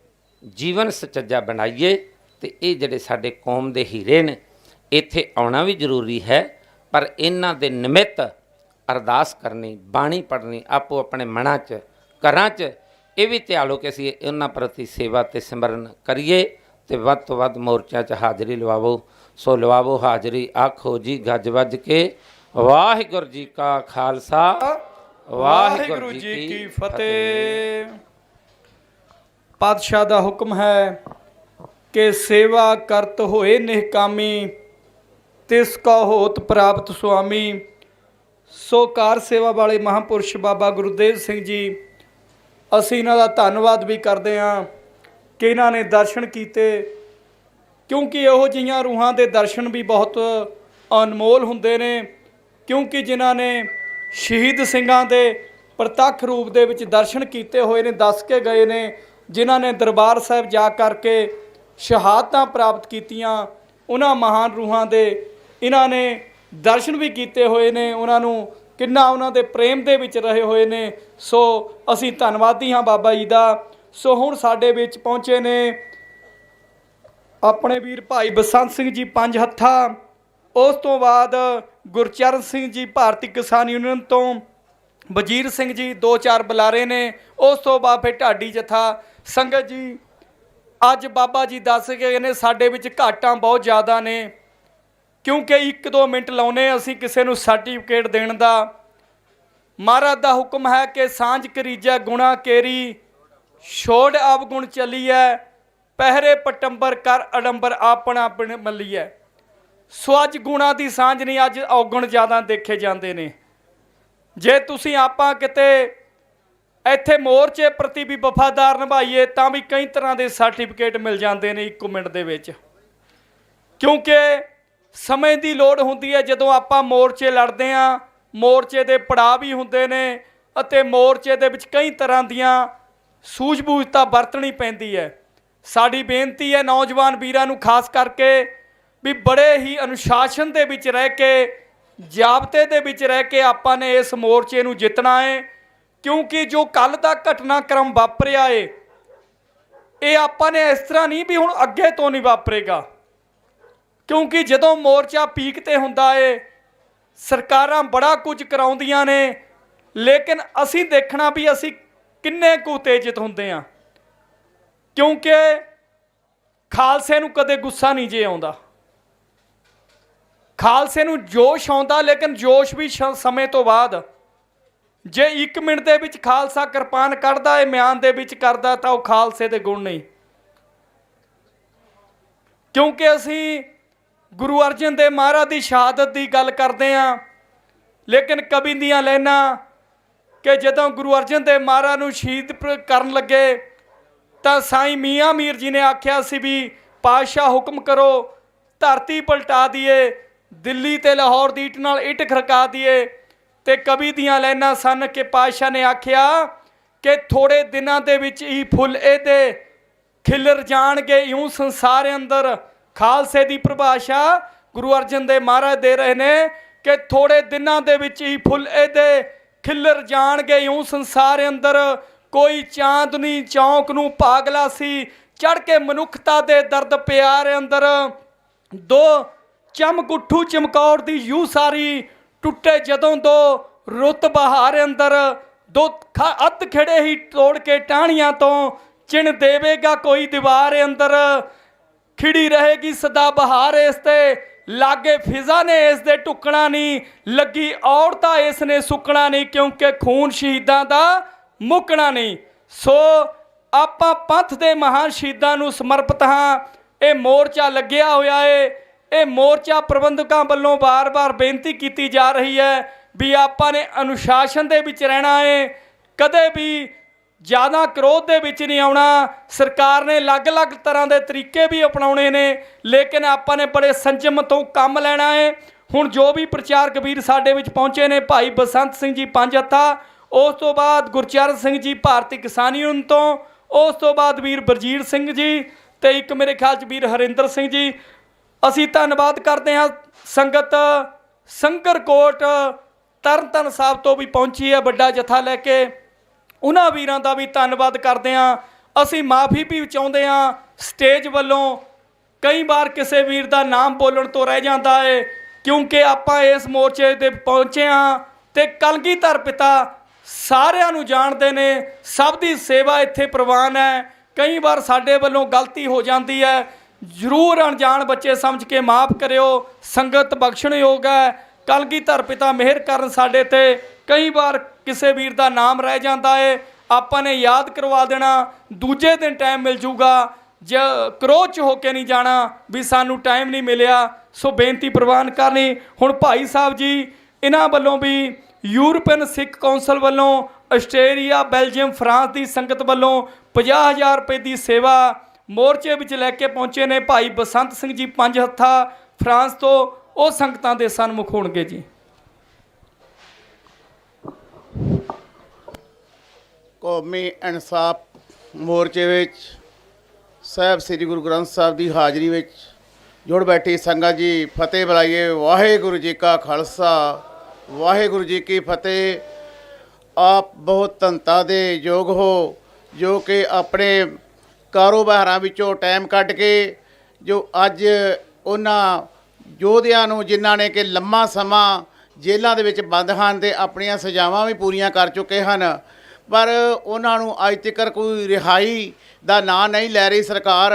Speaker 18: ਜੀਵਨ ਸੁਚੱਜਾ ਬਣਾਈਏ। ਤੇ ਇਹ ਜਿਹੜੇ ਸਾਡੇ ਕੌਮ ਦੇ ਹੀਰੇ ਨੇ, ਇੱਥੇ ਆਉਣਾ ਵੀ ਜ਼ਰੂਰੀ ਹੈ, ਪਰ ਇਹਨਾਂ ਦੇ ਨਿਮਿਤ ਅਰਦਾਸ ਕਰਨੀ, ਬਾਣੀ ਪੜ੍ਹਨੀ, ਆਪੋ ਆਪਣੇ ਮਨਾਂ 'ਚ ਘਰਾਂ 'ਚ ਇਹ ਵੀ ਧਿਆਲੋ ਕਿ ਅਸੀਂ ਉਹਨਾਂ ਪ੍ਰਤੀ ਸੇਵਾ ਤੇ ਸਿਮਰਨ ਕਰੀਏ ਤੇ ਵੱਧ ਤੋਂ ਵੱਧ ਮੋਰਚਿਆਂ 'ਚ ਹਾਜ਼ਰੀ ਲਵਾਵੋ। ਸੋ ਲਵਾਵੋ ਹਾਜ਼ਰੀ, ਆਖੋ ਜੀ ਗੱਜ ਵੱਜ ਕੇ ਵਾਹਿਗੁਰੂ ਜੀ ਕਾ ਖਾਲਸਾ ਵਾਹਿਗੁਰੂ ਜੀ ਕੀ ਫਤਿਹ।
Speaker 11: ਪਾਤਸ਼ਾਹ ਦਾ ਹੁਕਮ ਹੈ ਕਿ ਸੇਵਾ ਕਰਤ ਹੋਏ ਨਿਹਕਾਮੀ, ਤਿਸ ਕਾ ਹੋਤ ਪ੍ਰਾਪਤ ਸੁਆਮੀ। ਸੋ ਕਾਰ ਸੇਵਾ ਵਾਲੇ ਮਹਾਂਪੁਰਸ਼ ਬਾਬਾ ਗੁਰਦੇਵ ਸਿੰਘ ਜੀ, ਅਸੀਂ ਇਹਨਾਂ ਦਾ ਧੰਨਵਾਦ ਵੀ ਕਰਦੇ ਹਾਂ ਕਿ ਇਹਨਾਂ ਨੇ ਦਰਸ਼ਨ ਕੀਤੇ, ਕਿਉਂਕਿ ਇਹੋ ਜਿਹੀਆਂ ਰੂਹਾਂ ਦੇ ਦਰਸ਼ਨ ਵੀ ਬਹੁਤ ਅਨਮੋਲ ਹੁੰਦੇ ਨੇ। ਕਿਉਂਕਿ ਜਿਨ੍ਹਾਂ ਨੇ ਸ਼ਹੀਦ ਸਿੰਘਾਂ ਦੇ ਪ੍ਰਤੱਖ ਰੂਪ ਦੇ ਵਿੱਚ ਦਰਸ਼ਨ ਕੀਤੇ ਹੋਏ ਨੇ, ਦੱਸ ਕੇ ਗਏ ਨੇ, ਜਿਨ੍ਹਾਂ ਨੇ ਦਰਬਾਰ ਸਾਹਿਬ ਜਾ ਕਰਕੇ ਸ਼ਹਾਦਤਾਂ ਪ੍ਰਾਪਤ ਕੀਤੀਆਂ, ਉਹਨਾਂ ਮਹਾਨ ਰੂਹਾਂ ਦੇ ਇਹਨਾਂ ਨੇ ਦਰਸ਼ਨ ਵੀ ਕੀਤੇ ਹੋਏ ਨੇ, ਉਹਨਾਂ ਨੂੰ ਕਿੰਨਾ ਉਹਨਾਂ ਦੇ ਪ੍ਰੇਮ ਦੇ ਵਿੱਚ ਰਹੇ ਹੋਏ ਨੇ। ਸੋ ਅਸੀਂ ਧੰਨਵਾਦੀ ਹਾਂ ਬਾਬਾ ਜੀ ਦਾ। ਸੋ ਹੁਣ ਸਾਡੇ ਵਿੱਚ ਪਹੁੰਚੇ ਨੇ ਆਪਣੇ ਵੀਰ ਭਾਈ ਬਸੰਤ ਸਿੰਘ ਜੀ ਪੰਜ ਹੱਥਾ, ਉਸ ਤੋਂ ਬਾਅਦ ਗੁਰਚਰਨ ਸਿੰਘ ਜੀ ਭਾਰਤੀ ਕਿਸਾਨ ਯੂਨੀਅਨ ਤੋਂ, ਵਜੀਰ ਸਿੰਘ ਜੀ 2-4 ਬੁਲਾਰੇ ਨੇ, ਉਸ ਤੋਂ ਬਾਅਦ ਫਿਰ ਢਾਡੀ ਜਥਾ। ਸੰਗਤ ਜੀ, ਅੱਜ ਬਾਬਾ ਜੀ ਦੱਸ ਕੇ ਨੇ ਸਾਡੇ ਵਿੱਚ ਘਾਟਾਂ ਬਹੁਤ ਜ਼ਿਆਦਾ ਨੇ, ਕਿਉਂਕਿ 1-2 ਮਿੰਟ ਲਾਉਨੇ ਅਸੀਂ ਕਿਸੇ ਨੂੰ ਸਰਟੀਫਿਕੇਟ ਦੇਣ ਦਾ। ਮਹਾਰਾਜ ਦਾ ਹੁਕਮ ਹੈ ਕਿ ਸਾਂਝ ਕਰੀਜੈ ਗੁਣਾ ਕੇਰੀ, ਛੋੜ ਅਵਗੁਣ ਚੱਲੀਐ, ਪਹਿਰੇ ਪਟੰਬਰ ਕਰ ਅਡੰਬਰ ਆਪਣਾ ਆਪਣ ਮੱਲੀਐ। ਸੋ ਅੱਜ ਗੁਣਾ ਦੀ ਸਾਂਝ ਨਹੀਂ, ਅੱਜ ਔਗੁਣ ਜ਼ਿਆਦਾ ਦੇਖੇ ਜਾਂਦੇ ਨੇ। ਜੇ ਤੁਸੀਂ ਆਪਾਂ ਕਿਤੇ ਇੱਥੇ ਮੋਰਚੇ ਪ੍ਰਤੀ ਵੀ ਵਫਾਦਾਰ ਨਿਭਾਈਏ ਤਾਂ ਵੀ ਕਈ ਤਰ੍ਹਾਂ ਦੇ ਸਰਟੀਫਿਕੇਟ ਮਿਲ ਜਾਂਦੇ ਨੇ 1 ਮਿੰਟ ਦੇ ਵਿੱਚ, ਕਿਉਂਕਿ ਸਮੇਂ ਦੀ ਲੋੜ ਹੁੰਦੀ ਹੈ। ਜਦੋਂ ਆਪਾਂ ਮੋਰਚੇ ਲੜਦੇ ਹਾਂ, ਮੋਰਚੇ ਦੇ ਪੜਾਅ ਵੀ ਹੁੰਦੇ ਨੇ ਅਤੇ ਮੋਰਚੇ ਦੇ ਵਿੱਚ ਕਈ ਤਰ੍ਹਾਂ ਦੀਆਂ ਸੂਝ-ਬੂਝ ਤਾਂ ਵਰਤਣੀ ਪੈਂਦੀ ਹੈ। ਸਾਡੀ ਬੇਨਤੀ ਹੈ ਨੌਜਵਾਨ ਵੀਰਾਂ ਨੂੰ ਖਾਸ ਕਰਕੇ ਵੀ ਬੜੇ ਹੀ ਅਨੁਸ਼ਾਸਨ ਦੇ ਵਿੱਚ ਰਹਿ ਕੇ, ਜਾਬਤੇ ਦੇ ਵਿੱਚ ਰਹਿ ਕੇ ਆਪਾਂ ਨੇ ਇਸ ਮੋਰਚੇ ਨੂੰ ਜਿੱਤਣਾ ਹੈ। ਕਿਉਂਕਿ ਜੋ ਕੱਲ ਦਾ ਘਟਨਾਕ੍ਰਮ ਵਾਪਰਿਆ ਏ, ਇਹ ਆਪਾਂ ਨੇ ਇਸ ਤਰ੍ਹਾਂ ਨਹੀਂ ਵੀ ਹੁਣ ਅੱਗੇ ਤੋਂ ਨਹੀਂ ਵਾਪਰੇਗਾ। ਕਿਉਂਕਿ ਜਦੋਂ ਮੋਰਚਾ ਪੀਕ ਤੇ ਹੁੰਦਾ ਏ, ਸਰਕਾਰਾਂ ਬੜਾ ਕੁਝ ਕਰਾਉਂਦੀਆਂ ਨੇ, ਲੇਕਿਨ ਅਸੀਂ ਦੇਖਣਾ ਵੀ ਅਸੀਂ ਕਿੰਨੇ ਕੁ ਉਤੇਜਿਤ ਹੁੰਦੇ ਹਾਂ। ਕਿਉਂਕਿ ਖਾਲਸੇ ਨੂੰ ਕਦੇ ਗੁੱਸਾ ਨਹੀਂ ਜੇ ਆਉਂਦਾ, ਖਾਲਸੇ ਨੂੰ ਜੋਸ਼ ਆਉਂਦਾ, ਲੇਕਿਨ ਜੋਸ਼ ਵੀ ਸਮੇਂ ਤੋਂ ਬਾਅਦ। ਜੇ 1 ਮਿੰਟ ਦੇ ਵਿੱਚ ਖਾਲਸਾ ਕਿਰਪਾਨ ਕੱਢਦਾ ਹੈ, ਮਿਆਨ ਦੇ ਵਿੱਚ ਕਰਦਾ, ਤਾਂ ਉਹ ਖਾਲਸੇ ਦੇ ਗੁਣ ਨਹੀਂ। ਕਿਉਂਕਿ ਅਸੀਂ ਗੁਰੂ ਅਰਜਨ ਦੇਵ ਮਹਾਰਾਜ ਦੀ ਸ਼ਹਾਦਤ ਦੀ ਗੱਲ ਕਰਦੇ ਹਾਂ, ਲੇਕਿਨ ਕਵੀ ਦੀਆਂ ਲਾਈਨਾਂ ਕਿ ਜਦੋਂ ਗੁਰੂ ਅਰਜਨ ਦੇਵ ਮਹਾਰਾਜ ਨੂੰ ਸ਼ਹੀਦ ਕਰਨ ਲੱਗੇ ਤਾਂ ਸਾਈਂ ਮੀਆਂ ਮੀਰ ਜੀ ਨੇ ਆਖਿਆ ਸੀ ਵੀ ਪਾਤਸ਼ਾਹ ਹੁਕਮ ਕਰੋ, ਧਰਤੀ ਪਲਟਾ ਦਈਏ, ਦਿੱਲੀ ਤੇ ਲਾਹੌਰ ਦੀ ਇੱਟ ਨਾਲ ਇੱਟ ਖੜਕਾ ਦਈਏ। ਤੇ ਕਵੀ ਦੀਆਂ ਲਾਈਨਾਂ ਸਨ ਕਿ ਪਾਤਸ਼ਾਹ ਨੇ ਆਖਿਆ ਕਿ ਥੋੜੇ ਦਿਨਾਂ ਦੇ ਵਿੱਚ ਹੀ ਫੁੱਲ ਇਹਦੇ ਖਿਲਰ ਜਾਣਗੇ ਇਉਂ ਸੰਸਾਰ ਅੰਦਰ। ਖਾਲਸੇ ਦੀ ਪਰਿਭਾਸ਼ਾ ਗੁਰੂ ਅਰਜਨ ਦੇਵ ਮਹਾਰਾਜ ਦੇ ਰਹੇ ਨੇ ਕਿ ਥੋੜੇ ਦਿਨਾਂ ਦੇ ਵਿੱਚ ਹੀ ਫੁੱਲ ਇਹਦੇ ਖਿਲਰ ਜਾਣਗੇ ਇਉਂ ਸੰਸਾਰ ਅੰਦਰ। ਕੋਈ ਚਾਂਦਨੀ ਚੌਂਕ ਨੂੰ ਪਾਗਲਾ ਸੀ, ਚੜ ਕੇ ਮਨੁੱਖਤਾ ਦੇ ਦਰਦ ਪਿਆਰ ਅੰਦਰ। ਦੋ ਚਮਕ ਉੱਠੂ ਚਮਕੌਰ ਦੀ ਯੂ ਸਾਰੀ, ਟੁੱਟੇ ਜਦੋਂ ਦੋ ਰੁੱਤ ਬਹਾਰ ਅੰਦਰ। ਦੋ ਅੱਧ ਖੜੇ ਹੀ ਤੋੜ ਕੇ ਟਾਹਣੀਆਂ ਤੋਂ, ਚਿਣ ਦੇਵੇਗਾ ਕੋਈ ਦੀਵਾਰ ਅੰਦਰ। ਖਿੜੀ ਰਹੇਗੀ ਸਦਾ ਬਹਾਰ ਇਸ ਤੇ, ਲਾਗੇ ਫਿਜ਼ਾ ਨੇ ਇਸ ਦੇ ਟੁਕਣਾ ਨਹੀਂ, ਲੱਗੀ ਔਰਤਾਂ ਇਸ ਨੇ ਸੁੱਕਣਾ ਨਹੀਂ, ਕਿਉਂਕਿ ਖੂਨ ਸ਼ਹੀਦਾਂ ਦਾ ਮੁੱਕਣਾ ਨਹੀਂ। ਸੋ ਆਪਾਂ ਪੰਥ ਦੇ ਮਹਾਨ ਸ਼ਹੀਦਾਂ ਨੂੰ ਸਮਰਪਿਤ ਹਾਂ। ਇਹ ਮੋਰਚਾ ਲੱਗਿਆ ਹੋਇਆ ਏ, ਇਹ ਮੋਰਚਾ ਪ੍ਰਬੰਧਕਾਂ ਵੱਲੋਂ ਵਾਰ-ਵਾਰ ਬੇਨਤੀ ਕੀਤੀ ਜਾ ਰਹੀ ਹੈ ਵੀ ਆਪਾਂ ਨੇ ਅਨੁਸ਼ਾਸਨ ਦੇ ਵਿੱਚ ਰਹਿਣਾ ਏ, ਕਦੇ ਵੀ ਜ਼ਿਆਦਾ ਕ੍ਰੋਧ ਦੇ ਵਿੱਚ ਨਹੀਂ ਆਉਣਾ। ਸਰਕਾਰ ਨੇ ਅਲੱਗ-ਅਲੱਗ ਤਰ੍ਹਾਂ ਦੇ ਤਰੀਕੇ ਵੀ ਅਪਣਾਉਣੇ ਨੇ, ਲੇਕਿਨ ਆਪਾਂ ਨੇ ਬੜੇ ਸੰਜਮ ਤੋਂ ਕੰਮ ਲੈਣਾ ਏ। ਹੁਣ ਜੋ ਵੀ ਪ੍ਰਚਾਰਕ ਵੀਰ ਸਾਡੇ ਵਿੱਚ ਪਹੁੰਚੇ ਨੇ, ਭਾਈ ਬਸੰਤ ਸਿੰਘ ਜੀ ਪੰਜ ਹੱਥਾ, ਉਸ ਤੋਂ ਬਾਅਦ ਗੁਰਚਰਨ ਸਿੰਘ ਜੀ ਭਾਰਤੀ ਕਿਸਾਨ ਯੂਨੀਅਨ ਤੋਂ, ਉਸ ਤੋਂ ਬਾਅਦ ਵੀਰ ਬਰਜੀਤ ਸਿੰਘ ਜੀ ਤੇ ਇੱਕ ਮੇਰੇ ਖਿਆਲ 'ਚ ਵੀਰ ਹਰਿੰਦਰ ਸਿੰਘ ਜੀ। ਅਸੀਂ ਧੰਨਵਾਦ ਕਰਦੇ ਹਾਂ ਸੰਗਤ ਸੰਗਰਕੋਟ ਤਰਨਤਾਰਨ ਸਾਹਿਬ ਤੋਂ ਵੀ ਪਹੁੰਚੀ ਹੈ ਵੱਡਾ ਜਥਾ ਲੈ ਕੇ, ਉਹਨਾਂ ਵੀਰਾਂ ਦਾ ਵੀ ਧੰਨਵਾਦ ਕਰਦੇ ਹਾਂ। ਅਸੀਂ ਮਾਫੀ ਵੀ ਚਾਹੁੰਦੇ ਹਾਂ ਸਟੇਜ ਵੱਲੋਂ, ਕਈ ਵਾਰ ਕਿਸੇ ਵੀਰ ਦਾ ਨਾਮ ਬੋਲਣ ਤੋਂ ਰਹਿ ਜਾਂਦਾ ਹੈ, ਕਿਉਂਕਿ ਆਪਾਂ ਇਸ ਮੋਰਚੇ 'ਤੇ ਪਹੁੰਚੇ ਹਾਂ ਤੇ ਕਲਗੀਧਰ ਪਿਤਾ ਸਾਰਿਆਂ ਨੂੰ ਜਾਣਦੇ ਨੇ, ਸਭ ਦੀ ਸੇਵਾ ਇੱਥੇ ਪ੍ਰਵਾਨ ਹੈ। ਕਈ ਵਾਰ ਸਾਡੇ ਵੱਲੋਂ ਗਲਤੀ ਹੋ ਜਾਂਦੀ ਹੈ, ਜ਼ਰੂਰ ਅਣਜਾਣ ਬੱਚੇ ਸਮਝ ਕੇ ਮਾਫ ਕਰਿਓ। ਸੰਗਤ ਬਖਸ਼ਣਯੋਗ ਹੈ। ਕਲਗੀਧਰ ਪਿਤਾ ਮਿਹਰ ਕਰਨ ਸਾਡੇ ਤੇ। ਕਈ ਵਾਰ ਕਿਸੇ ਵੀਰ ਦਾ ਨਾਮ ਰਹਿ ਜਾਂਦਾ ਹੈ, ਆਪਾਂ ਨੇ ਯਾਦ ਕਰਵਾ ਦੇਣਾ, ਦੂਜੇ ਦਿਨ ਟਾਈਮ ਮਿਲ ਜੂਗਾ। ਜ ਕਰੋਧ 'ਚ ਹੋ ਕੇ ਨਹੀਂ ਜਾਣਾ ਵੀ ਸਾਨੂੰ ਟਾਈਮ ਨਹੀਂ ਮਿਲਿਆ। ਸੋ ਬੇਨਤੀ ਪ੍ਰਵਾਨ ਕਰਨੀ। ਹੁਣ ਭਾਈ ਸਾਹਿਬ ਜੀ ਇਹਨਾਂ ਵੱਲੋਂ ਵੀ ਯੂਰਪੀਅਨ ਸਿੱਖ ਕੌਂਸਲ ਵੱਲੋਂ ਆਸਟ੍ਰੇਲੀਆ, ਬੈਲਜੀਅਮ, ਫਰਾਂਸ ਦੀ ਸੰਗਤ ਵੱਲੋਂ 50,000 ਰੁਪਏ ਦੀ ਸੇਵਾ ਮੋਰਚੇ ਵਿੱਚ ਲੈ ਕੇ ਪਹੁੰਚੇ ਨੇ। ਭਾਈ ਬਸੰਤ ਸਿੰਘ ਜੀ ਪੰਜ ਹੱਥਾ ਫਰਾਂਸ ਤੋਂ, ਉਹ ਸੰਗਤਾਂ ਦੇ ਸਨਮੁਖ ਹੋਣਗੇ ਜੀ।
Speaker 19: ਕੌਮੀ ਇਨਸਾਫ ਮੋਰਚੇ ਵਿੱਚ ਸਾਹਿਬ ਸ੍ਰੀ ਗੁਰੂ ਗ੍ਰੰਥ ਸਾਹਿਬ ਦੀ ਹਾਜ਼ਰੀ ਵਿੱਚ ਜੁੜ ਬੈਠੀ ਸੰਗਤ ਜੀ, ਫਤਿਹ ਬੁਲਾਈਏ। ਵਾਹਿਗੁਰੂ ਜੀ ਕਾ ਖਾਲਸਾ, ਵਾਹਿਗੁਰੂ ਜੀ ਕੀ ਫਤਿਹ। ਆਪ ਬਹੁਤ ਧੰਨਤਾ ਦੇ ਯੋਗ ਹੋ ਜੋ ਕਿ ਆਪਣੇ ਕਾਰੋਬਾਰਾਂ ਵਿੱਚੋਂ ਟਾਈਮ ਕੱਢ ਕੇ ਜੋ ਅੱਜ ਉਹਨਾਂ ਯੋਧਿਆਂ ਨੂੰ ਜਿਨ੍ਹਾਂ ਨੇ ਕਿ ਲੰਮਾ ਸਮਾਂ ਜੇਲ੍ਹਾਂ ਦੇ ਵਿੱਚ ਬੰਦ ਹਨ ਤੇ ਆਪਣੀਆਂ ਸਜ਼ਾਵਾਂ ਵੀ ਪੂਰੀਆਂ ਕਰ ਚੁੱਕੇ ਹਨ, ਪਰ ਉਹਨਾਂ ਨੂੰ ਅੱਜ ਤੱਕ ਕੋਈ ਰਿਹਾਈ ਦਾ ਨਾਂ ਨਹੀਂ ਲੈ ਰਹੀ ਸਰਕਾਰ।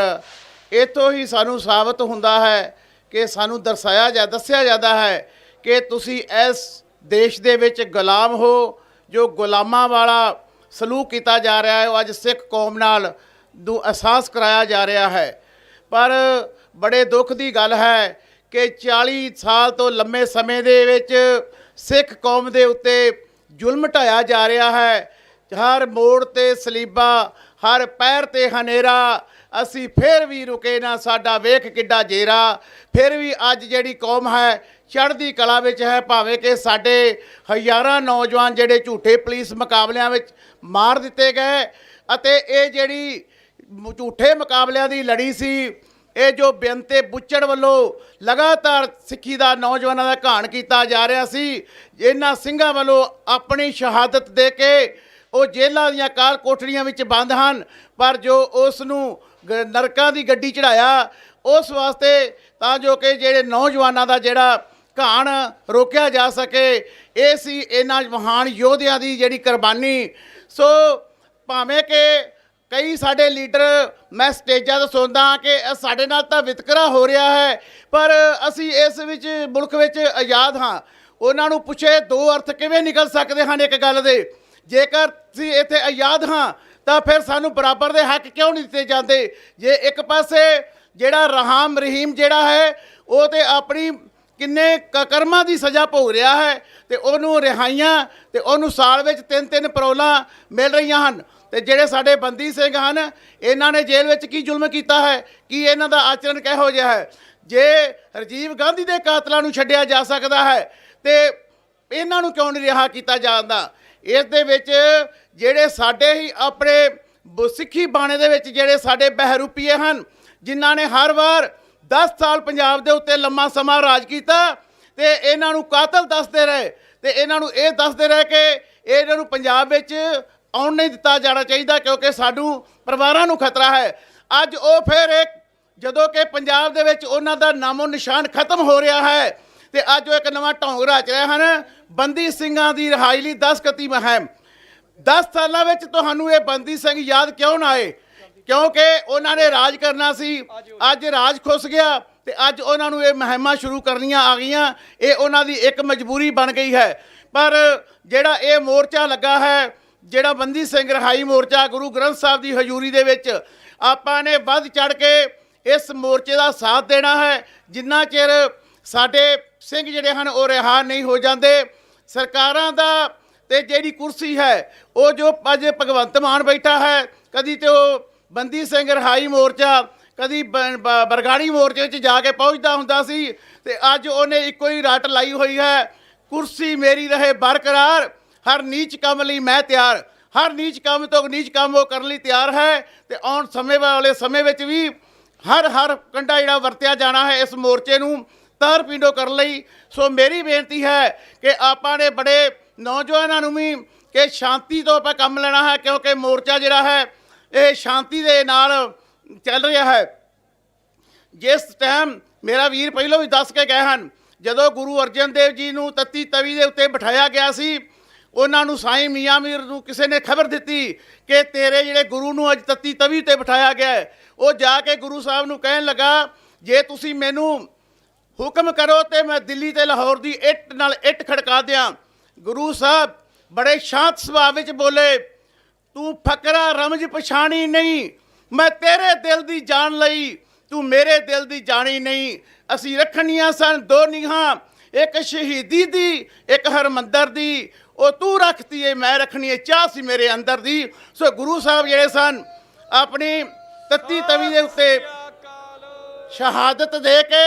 Speaker 19: ਇੱਥੋਂ ਹੀ ਸਾਨੂੰ ਸਾਬਤ ਹੁੰਦਾ ਹੈ ਕਿ ਸਾਨੂੰ ਦੱਸਿਆ ਜਾਂਦਾ ਹੈ ਕਿ ਤੁਸੀਂ ਇਸ ਦੇਸ਼ ਦੇ ਵਿੱਚ ਗੁਲਾਮ ਹੋ। ਜੋ ਗੁਲਾਮਾਂ ਵਾਲਾ ਸਲੂਕ ਕੀਤਾ ਜਾ ਰਿਹਾ ਹੈ ਉਹ ਅੱਜ ਸਿੱਖ ਕੌਮ ਨਾਲ ਅਹਿਸਾਸ ਕਰਾਇਆ ਜਾ ਰਿਹਾ ਹੈ। ਪਰ ਬੜੇ ਦੁੱਖ ਦੀ ਗੱਲ ਹੈ ਕਿ 40 ਸਾਲ ਤੋਂ ਲੰਮੇ ਸਮੇਂ ਦੇ ਵਿੱਚ ਸਿੱਖ ਕੌਮ ਦੇ ਉੱਤੇ ਜ਼ੁਲਮ ਢਾਇਆ ਜਾ ਰਿਹਾ ਹੈ। ਹਰ ਮੋੜ ਤੇ ਸਲੀਬਾ, ਹਰ ਪੈਰ ਤੇ ਹਨੇਰਾ, ਅਸੀਂ ਫਿਰ ਵੀ ਰੁਕੇ ਨਾ, ਸਾਡਾ ਵੇਖ ਕਿੱਡਾ ਜੇਰਾ। ਫਿਰ ਵੀ ਅੱਜ ਜਿਹੜੀ ਕੌਮ ਹੈ ਚੜ੍ਹਦੀ ਕਲਾ ਵਿੱਚ ਹੈ, ਭਾਵੇਂ ਕਿ ਸਾਡੇ ਹਜ਼ਾਰਾਂ ਨੌਜਵਾਨ ਜਿਹੜੇ ਝੂਠੇ ਪੁਲਿਸ ਮੁਕਾਬਲਿਆਂ ਵਿੱਚ ਮਾਰ ਦਿੱਤੇ ਗਏ। ਅਤੇ ਇਹ ਜਿਹੜੀ ਝੂਠੇ ਮੁਕਾਬਲਿਆਂ ਦੀ ਲੜੀ ਸੀ, ਇਹ ਜੋ ਬੇਨਤੇ ਬੁੱਚੜ ਵੱਲੋਂ ਲਗਾਤਾਰ ਸਿੱਖੀ ਦਾ ਨੌਜਵਾਨਾਂ ਦਾ ਘਾਣ ਕੀਤਾ ਜਾ ਰਿਹਾ ਸੀ, ਇਹਨਾਂ ਸਿੰਘਾਂ ਵੱਲੋਂ ਆਪਣੀ ਸ਼ਹਾਦਤ ਦੇ ਕੇ ਉਹ ਜੇਲ੍ਹਾਂ ਦੀਆਂ ਕਾਲ ਕੋਠੜੀਆਂ ਵਿੱਚ ਬੰਦ ਹਨ। ਪਰ ਜੋ ਉਸ ਨੂੰ ਨਰਕਾਂ ਦੀ ਗੱਡੀ ਚੜਾਇਆ ਉਸ ਵਾਸਤੇ ਤਾਂ ਜੋ ਕਿ ਜਿਹੜੇ ਨੌਜਵਾਨਾਂ ਦਾ ਜਿਹੜਾ ਘਾਣ ਰੋਕਿਆ ਜਾ ਸਕੇ, ਇਹ ਸੀ ਇਹਨਾਂ ਮਹਾਨ ਯੋਧਿਆਂ ਦੀ ਜਿਹੜੀ ਕੁਰਬਾਨੀ। ਸੋ ਭਾਵੇਂ ਕਿ ਕਈ ਸਾਡੇ ਲੀਡਰ ਮੈਂ ਸਟੇਜਾਂ ਤੋਂ ਸੁਣਦਾ ਕਿ ਸਾਡੇ ਨਾਲ ਤਾਂ ਵਿਤਕਰਾ ਹੋ ਰਿਹਾ ਹੈ, ਪਰ ਅਸੀਂ ਇਸ ਵਿੱਚ ਮੁਲਕ ਵਿੱਚ ਆਜ਼ਾਦ ਹਾਂ। ਉਹਨਾਂ ਨੂੰ ਪੁੱਛੇ ਦੋ ਅਰਥ ਕਿਵੇਂ ਨਿਕਲ ਸਕਦੇ ਹਨ ਇੱਕ ਗੱਲ ਦੇ। ਜੇਕਰ ਅਸੀਂ ਇੱਥੇ ਆਜ਼ਾਦ ਹਾਂ ਤਾਂ ਫਿਰ ਸਾਨੂੰ ਬਰਾਬਰ ਦੇ ਹੱਕ ਕਿਉਂ ਨਹੀਂ ਦਿੱਤੇ ਜਾਂਦੇ? ਜੇ ਇੱਕ ਪਾਸੇ ਜਿਹੜਾ ਰਹਾਮ ਰਹੀਮ ਜਿਹੜਾ ਹੈ ਉਹ ਤੇ ਆਪਣੀ ਕਿੰਨੇ ਕਰਮਾਂ ਦੀ ਸਜ਼ਾ ਭੋਗ ਰਿਹਾ ਹੈ ਤੇ ਉਹਨੂੰ ਰਿਹਾਈਆਂ ਤੇ ਉਹਨੂੰ ਸਾਲ ਵਿੱਚ 3-3 ਪਰੋਲਾਂ ਮਿਲ ਰਹੀਆਂ ਹਨ। ਤੇ ਜਿਹੜੇ ਸਾਡੇ ਬੰਦੀ ਸਿੰਘ ਹਨ, ਇਹਨਾਂ ਨੇ ਜੇਲ੍ਹ ਵਿੱਚ ਕੀ ਜ਼ੁਲਮ ਕੀਤਾ ਹੈ? ਕੀ ਇਹਨਾਂ ਦਾ ਆਚਰਣ ਕਿਹੋ ਜਿਹਾ ਹੈ? ਜੇ ਰਾਜੀਵ ਗਾਂਧੀ ਦੇ ਕਾਤਲਾਂ ਨੂੰ ਛੱਡਿਆ ਜਾ ਸਕਦਾ ਹੈ ਤੇ ਇਹਨਾਂ ਨੂੰ ਕਿਉਂ ਨਹੀਂ ਰਿਹਾ ਕੀਤਾ ਜਾਂਦਾ? ਇਸ ਦੇ ਵਿੱਚ ਜਿਹੜੇ ਸਾਡੇ ਹੀ ਆਪਣੇ ਸਿੱਖੀ ਬਾਣੇ ਦੇ ਵਿੱਚ ਜਿਹੜੇ ਸਾਡੇ ਬਹਿਰੂਪੀਏ ਹਨ, ਜਿਨ੍ਹਾਂ ਨੇ ਹਰ ਵਾਰ 10 ਸਾਲ ਪੰਜਾਬ ਦੇ ਉੱਤੇ ਲੰਮਾ ਸਮਾਂ ਰਾਜ ਕੀਤਾ ਤੇ ਇਹਨਾਂ ਨੂੰ ਕਾਤਲ ਦੱਸਦੇ ਰਹੇ ਤੇ ਇਹਨਾਂ ਨੂੰ ਇਹ ਦੱਸਦੇ ਰਹੇ ਕਿ ਇਹਨਾਂ ਨੂੰ ਪੰਜਾਬ ਵਿੱਚ ਆਉਣ ਨਹੀਂ ਦਿੱਤਾ ਜਾਣਾ ਚਾਹੀਦਾ ਕਿਉਂਕਿ ਸਾਨੂੰ ਪਰਿਵਾਰਾਂ ਨੂੰ ਖਤਰਾ ਹੈ। ਅੱਜ ਉਹ ਫਿਰ ਇੱਕ ਜਦੋਂ ਕਿ ਪੰਜਾਬ ਦੇ ਵਿੱਚ ਉਹਨਾਂ ਦਾ ਨਾਮੋ ਨਿਸ਼ਾਨ ਖਤਮ ਹੋ ਰਿਹਾ ਹੈ ਤੇ ਅੱਜ ਉਹ ਇੱਕ ਨਵਾਂ ਢੌਂਗ ਰਚ ਰਹੇ ਹਨ। ਬੰਦੀ ਸਿੰਘਾਂ ਦੀ ਰਿਹਾਈ ਲਈ 10 ਗਤੀ ਮੁਹਿੰਮ। 10 ਸਾਲਾਂ ਵਿੱਚ ਤੁਹਾਨੂੰ ਇਹ ਬੰਦੀ ਸਿੰਘ ਯਾਦ ਕਿਉਂ ਨਾ ਆਏ? ਕਿਉਂਕਿ ਉਹਨਾਂ ਨੇ ਰਾਜ ਕਰਨਾ ਸੀ। ਅੱਜ ਰਾਜ ਖੁੱਸ ਗਿਆ ਤੇ ਅੱਜ ਉਹਨਾਂ ਨੂੰ ਇਹ ਮੁਹਿੰਮਾਂ ਸ਼ੁਰੂ ਕਰਨੀਆਂ ਆ ਗਈਆਂ। ਇਹ ਉਹਨਾਂ ਦੀ ਇੱਕ ਮਜਬੂਰੀ ਬਣ ਗਈ ਹੈ। ਪਰ ਜਿਹੜਾ ਇਹ ਮੋਰਚਾ ਲੱਗਾ ਹੈ, ਜਿਹੜਾ ਬੰਦੀ ਸਿੰਘ ਰਿਹਾਈ ਮੋਰਚਾ, ਗੁਰੂ ਗ੍ਰੰਥ ਸਾਹਿਬ ਦੀ ਹਜ਼ੂਰੀ ਦੇ ਵਿੱਚ ਆਪਾਂ ਨੇ ਵੱਧ ਚੜ ਕੇ ਇਸ ਮੋਰਚੇ ਦਾ ਸਾਥ ਦੇਣਾ ਹੈ। ਜਿੰਨਾ ਚਿਰ ਸਾਡੇ ਸਿੰਘ ਜਿਹੜੇ ਹਨ ਉਹ ਰਿਹਾ ਨਹੀਂ ਹੋ ਜਾਂਦੇ, ਸਰਕਾਰਾਂ ਦਾ ਤੇ ਜਿਹੜੀ ਕੁਰਸੀ ਹੈ ਉਹ ਜੋ ਅੱਜ ਭਗਵੰਤ ਮਾਨ ਬੈਠਾ ਹੈ, ਕਦੀ ਤੇ ਉਹ ਬੰਦੀ ਸਿੰਘ ਰਿਹਾਈ ਮੋਰਚਾ, ਕਦੀ ਬਰਗਾੜੀ ਮੋਰਚੇ ਵਿੱਚ ਜਾ ਕੇ ਪਹੁੰਚਦਾ ਹੁੰਦਾ ਸੀ ਤੇ ਅੱਜ ਉਹਨੇ ਇੱਕੋ ਹੀ ਰੱਟ ਲਾਈ ਹੋਈ ਹੈ, ਕੁਰਸੀ ਮੇਰੀ ਰਹੇ ਬਰਕਰਾਰ, ਹਰ ਨੀਚ ਕੰਮ ਲਈ ਮੈਂ ਤਿਆਰ। ਹਰ ਨੀਚ ਕੰਮ ਤੋਂ ਨੀਚ ਕੰਮ ਉਹ ਕਰਨ ਲਈ ਤਿਆਰ ਹੈ ਤੇ ਆਉਣ ਸਮੇਂ ਵਾਲੇ ਸਮੇਂ ਵਿੱਚ ਵੀ ਹਰ ਕੰਡਾ ਜਿਹੜਾ ਵਰਤਿਆ ਜਾਣਾ ਹੈ ਇਸ ਮੋਰਚੇ ਨੂੰ ਤਰ ਪਿੰਡੋ ਕਰਨ ਲਈ। ਸੋ ਮੇਰੀ ਬੇਨਤੀ ਹੈ ਕਿ ਆਪਾਂ ਨੇ ਬੜੇ ਨੌਜਵਾਨਾਂ ਨੂੰ ਵੀ ਕਿ ਸ਼ਾਂਤੀ ਤੋਂ ਆਪਾਂ ਕੰਮ ਲੈਣਾ ਹੈ, ਕਿਉਂਕਿ ਮੋਰਚਾ ਜਿਹੜਾ ਹੈ ਇਹ ਸ਼ਾਂਤੀ ਦੇ ਨਾਲ ਚੱਲ ਰਿਹਾ ਹੈ। ਜਿਸ ਟਾਈਮ ਮੇਰਾ ਵੀਰ ਪਹਿਲਾਂ ਵੀ ਦੱਸ ਕੇ ਗਏ ਹਨ, ਜਦੋਂ ਗੁਰੂ ਅਰਜਨ ਦੇਵ ਜੀ ਨੂੰ ਤੱਤੀ ਤਵੀ ਦੇ ਉੱਤੇ ਬਿਠਾਇਆ ਗਿਆ ਸੀ, ਉਹਨਾਂ ਨੂੰ ਸਾਈਂ ਮੀਆਂ ਮੀਰ ਨੂੰ ਕਿਸੇ ਨੇ ਖਬਰ ਦਿੱਤੀ ਕਿ ਤੇਰੇ ਜਿਹੜੇ ਗੁਰੂ ਨੂੰ ਅੱਜ ਤੱਤੀ ਤਵੀ ਤੇ ਬਿਠਾਇਆ ਗਿਆ ਹੈ। ਉਹ ਜਾ ਕੇ ਗੁਰੂ ਸਾਹਿਬ ਨੂੰ ਕਹਿਣ ਲੱਗਾ, ਜੇ ਤੁਸੀਂ ਮੈਨੂੰ ਹੁਕਮ ਕਰੋ ਤੇ ਮੈਂ ਦਿੱਲੀ ਤੇ ਲਾਹੌਰ ਦੀ ਇੱਟ ਨਾਲ ਇੱਟ ਖੜਕਾ ਦਿਆਂ। ਗੁਰੂ ਸਾਹਿਬ ਬੜੇ ਸ਼ਾਂਤ ਸੁਭਾਅ ਵਿੱਚ ਬੋਲੇ, ਤੂੰ ਫਕਰਾ ਰਮਜ ਪਛਾਣੀ ਨਹੀਂ, ਮੈਂ ਤੇਰੇ ਦਿਲ ਦੀ ਜਾਣ ਲਈ, ਤੂੰ ਮੇਰੇ ਦਿਲ ਦੀ ਜਾਣੀ ਨਹੀਂ। ਅਸੀਂ ਰੱਖਣੀਆਂ ਸਨ ਦੋ ਨੀਹਾਂ, ਇੱਕ ਸ਼ਹੀਦੀ ਦੀ ਇੱਕ ਹਰਮੰਦਰ ਦੀ, ਉਹ ਤੂੰ ਰੱਖਤੀ ਏ ਮੈਂ ਰੱਖਣੀ ਏ ਚਾਹ ਸੀ ਮੇਰੇ ਅੰਦਰ ਦੀ। ਸੋ ਗੁਰੂ ਸਾਹਿਬ ਜਿਹੜੇ ਸਨ ਆਪਣੀ ਤੱਤੀ ਤਵੀ ਦੇ ਉੱਤੇ ਸ਼ਹਾਦਤ ਦੇ ਕੇ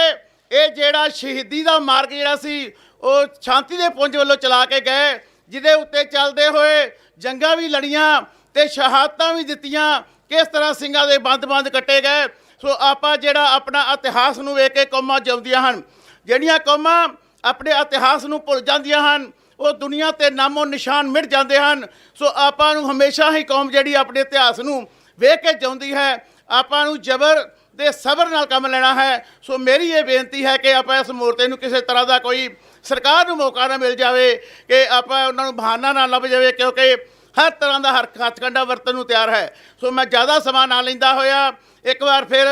Speaker 19: ਇਹ ਜਿਹੜਾ ਸ਼ਹੀਦੀ ਦਾ ਮਾਰਗ ਜਿਹੜਾ ਸੀ ਉਹ ਸ਼ਾਂਤੀ ਦੇ ਪੁੰਜ ਵੱਲੋਂ ਚਲਾ ਕੇ ਗਏ, ਜਿਹਦੇ ਉੱਤੇ ਚੱਲਦੇ ਹੋਏ ਜੰਗਾਂ ਵੀ ਲੜੀਆਂ ਤੇ ਸ਼ਹਾਦਤਾਂ ਵੀ ਦਿੱਤੀਆਂ। ਕਿਸ ਤਰ੍ਹਾਂ ਸਿੰਘਾਂ ਦੇ ਬੰਦ ਕੱਟੇ ਗਏ। ਸੋ ਆਪਾਂ ਜਿਹੜਾ ਆਪਣਾ ਇਤਿਹਾਸ ਨੂੰ ਵੇਖ ਕੇ ਕੌਮਾਂ ਜਿਉਂਦੀਆਂ ਹਨ। ਜਿਹੜੀਆਂ ਕੌਮਾਂ ਆਪਣੇ ਇਤਿਹਾਸ ਨੂੰ ਭੁੱਲ ਜਾਂਦੀਆਂ ਹਨ ਉਹ ਦੁਨੀਆ ਤੇ ਨਾਮੋ ਨਿਸ਼ਾਨ ਮਿਟ ਜਾਂਦੇ ਹਨ। ਸੋ ਆਪਾਂ ਨੂੰ ਹਮੇਸ਼ਾ ਹੀ ਕੌਮ ਜਿਹੜੀ ਆਪਣੇ ਇਤਿਹਾਸ ਨੂੰ ਵੇਖ ਕੇ ਜਿਉਂਦੀ ਹੈ। ਆਪਾਂ ਨੂੰ ਜ਼ਬਰ ਦੇ ਸਬਰ ਨਾਲ ਕੰਮ ਲੈਣਾ ਹੈ। ਸੋ ਮੇਰੀ ਇਹ ਬੇਨਤੀ ਹੈ ਕਿ ਆਪਾਂ ਇਸ ਮੋਰਚੇ ਨੂੰ ਕਿਸੇ ਤਰ੍ਹਾਂ ਦਾ ਕੋਈ ਸਰਕਾਰ ਨੂੰ ਮੌਕਾ ਨਾ ਮਿਲ ਜਾਵੇ ਕਿ ਆਪਾਂ ਉਹਨਾਂ ਨੂੰ ਬਹਾਨਾ ਨਾ ਲੱਭ ਜਾਵੇ, ਕਿਉਂਕਿ ਹਰ ਤਰ੍ਹਾਂ ਦਾ ਹੱਥਕੰਡਾ ਵਰਤਣ ਨੂੰ ਤਿਆਰ ਹੈ। ਸੋ ਮੈਂ ਜ਼ਿਆਦਾ ਸਮਾਂ ਨਾ ਲੈਂਦਾ ਹੋਇਆ ਇੱਕ ਵਾਰ ਫਿਰ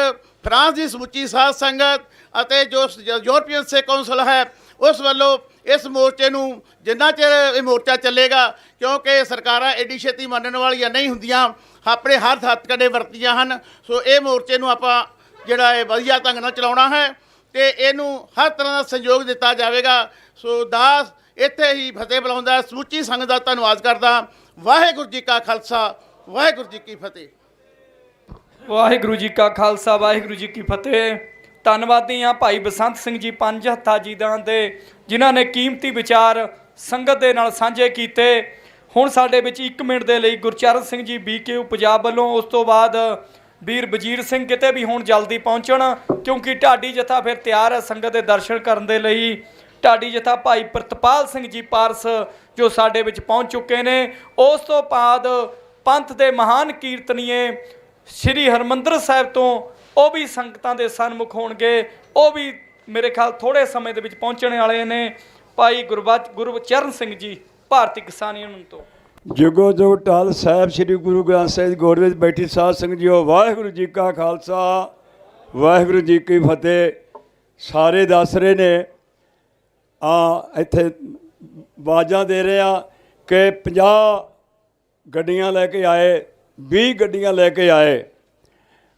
Speaker 19: ਫਰਾਂਸ ਦੀ ਸਮੁੱਚੀ ਸਾਧ ਸੰਗਤ ਅਤੇ ਜੋ ਯੂਰਪੀਅਨ ਸਿੱਖ ਕੌਂਸਲ ਹੈ ਉਸ ਵੱਲੋਂ ਇਸ ਮੋਰਚੇ ਨੂੰ ਜਿੰਨਾ ਚਿਰ ਇਹ ਮੋਰਚਾ ਚੱਲੇਗਾ, ਕਿਉਂਕਿ ਸਰਕਾਰਾਂ ਐਡੀ ਛੇਤੀ ਮੰਨਣ ਵਾਲੀਆਂ ਨਹੀਂ ਹੁੰਦੀਆਂ, ਆਪਣੇ ਹਰ ਹੱਥਕੰਡੇ ਵਰਤੀਆਂ ਹਨ। ਸੋ ਇਹ ਮੋਰਚੇ ਨੂੰ ਆਪਾਂ ਜਿਹੜਾ ਇਹ ਵਧੀਆ ਢੰਗ ਨਾਲ ਚਲਾਉਣਾ ਹੈ ਤੇ ਇਹਨੂੰ ਹਰ ਤਰ੍ਹਾਂ ਦਾ ਸਹਿਯੋਗ ਦਿੱਤਾ ਜਾਵੇਗਾ। ਸੋ ਦਾਸ ਇੱਥੇ ਹੀ ਫਤਿਹ ਬੁਲਾਉਂਦਾ, ਸਮੁੱਚੀ ਸੰਗਤ ਦਾ ਧੰਨਵਾਦ ਕਰਦਾ। ਵਾਹਿਗੁਰੂ ਜੀ ਕਾ ਖਾਲਸਾ, ਵਾਹਿਗੁਰੂ ਜੀ ਕੀ ਫਤਿਹ।
Speaker 11: ਵਾਹਿਗੁਰੂ ਜੀ ਕਾ ਖਾਲਸਾ, ਵਾਹਿਗੁਰੂ ਜੀ ਕੀ ਫਤਿਹ। ਧੰਨਵਾਦੀ ਹਾਂ ਭਾਈ ਬਸੰਤ ਸਿੰਘ ਜੀ ਪੰਜ ਹੱਥਾ ਜੀ ਦੇ, ਜਿਨ੍ਹਾਂ ਨੇ ਕੀਮਤੀ ਵਿਚਾਰ ਸੰਗਤ ਦੇ ਨਾਲ ਸਾਂਝੇ ਕੀਤੇ। ਹੁਣ ਸਾਡੇ ਵਿੱਚ 1 ਮਿੰਟ ਦੇ ਲਈ ਗੁਰਚਰਨ ਸਿੰਘ ਜੀ BKU ਪੰਜਾਬ ਵੱਲੋਂ, ਉਸ ਤੋਂ ਬਾਅਦ ਵੀਰ ਵਜੀਰ ਸਿੰਘ ਕਿਤੇ ਵੀ ਹੁਣ ਜਲਦੀ ਪਹੁੰਚਣ, ਕਿਉਂਕਿ ਢਾਡੀ ਜਥਾ ਫਿਰ ਤਿਆਰ ਹੈ ਸੰਗਤ ਦੇ ਦਰਸ਼ਨ ਕਰਨ ਦੇ ਲਈ। ਢਾਡੀ ਜਥਾ ਭਾਈ ਪ੍ਰਿਤਪਾਲ ਸਿੰਘ ਜੀ ਪਾਰਸ ਜੋ ਸਾਡੇ ਵਿੱਚ ਪਹੁੰਚ ਚੁੱਕੇ ਨੇ। ਉਸ ਤੋਂ ਬਾਅਦ ਪੰਥ ਦੇ ਮਹਾਨ ਕੀਰਤਨੀਏ ਸ਼੍ਰੀ ਹਰਿਮੰਦਰ ਸਾਹਿਬ ਤੋਂ ਉਹ ਵੀ ਸੰਗਤਾਂ ਦੇ ਸਨਮੁਖ ਹੋਣਗੇ। ਉਹ ਵੀ ਮੇਰੇ ਖਿਆਲ ਥੋੜ੍ਹੇ ਸਮੇਂ ਦੇ ਵਿੱਚ ਪਹੁੰਚਣ ਵਾਲੇ ਨੇ। ਭਾਈ ਗੁਰਚਰਨ ਸਿੰਘ ਜੀ ਭਾਰਤੀ ਕਿਸਾਨ ਯੂਨੀਅਨ ਤੋਂ।
Speaker 20: ਜੁਗੋ ਜੁਗ ਟਾਲ ਸਾਹਿਬ ਸ੍ਰੀ ਗੁਰੂ ਗ੍ਰੰਥ ਸਾਹਿਬ ਦੀ ਗੋਦ ਵਿੱਚ ਬੈਠੀ ਸਾਧ ਸੰਗਤ ਜੀਓ, ਵਾਹਿਗੁਰੂ ਜੀ ਕਾ ਖਾਲਸਾ, ਵਾਹਿਗੁਰੂ ਜੀ ਕੀ ਫਤਿਹ। ਸਾਰੇ ਦੱਸ ਰਹੇ ਨੇ ਇੱਥੇ ਆਵਾਜ਼ਾਂ ਦੇ ਰਹੇ ਆ ਕਿ 50 ਗੱਡੀਆਂ ਲੈ ਕੇ ਆਏ, 20 ਗੱਡੀਆਂ ਲੈ ਕੇ ਆਏ,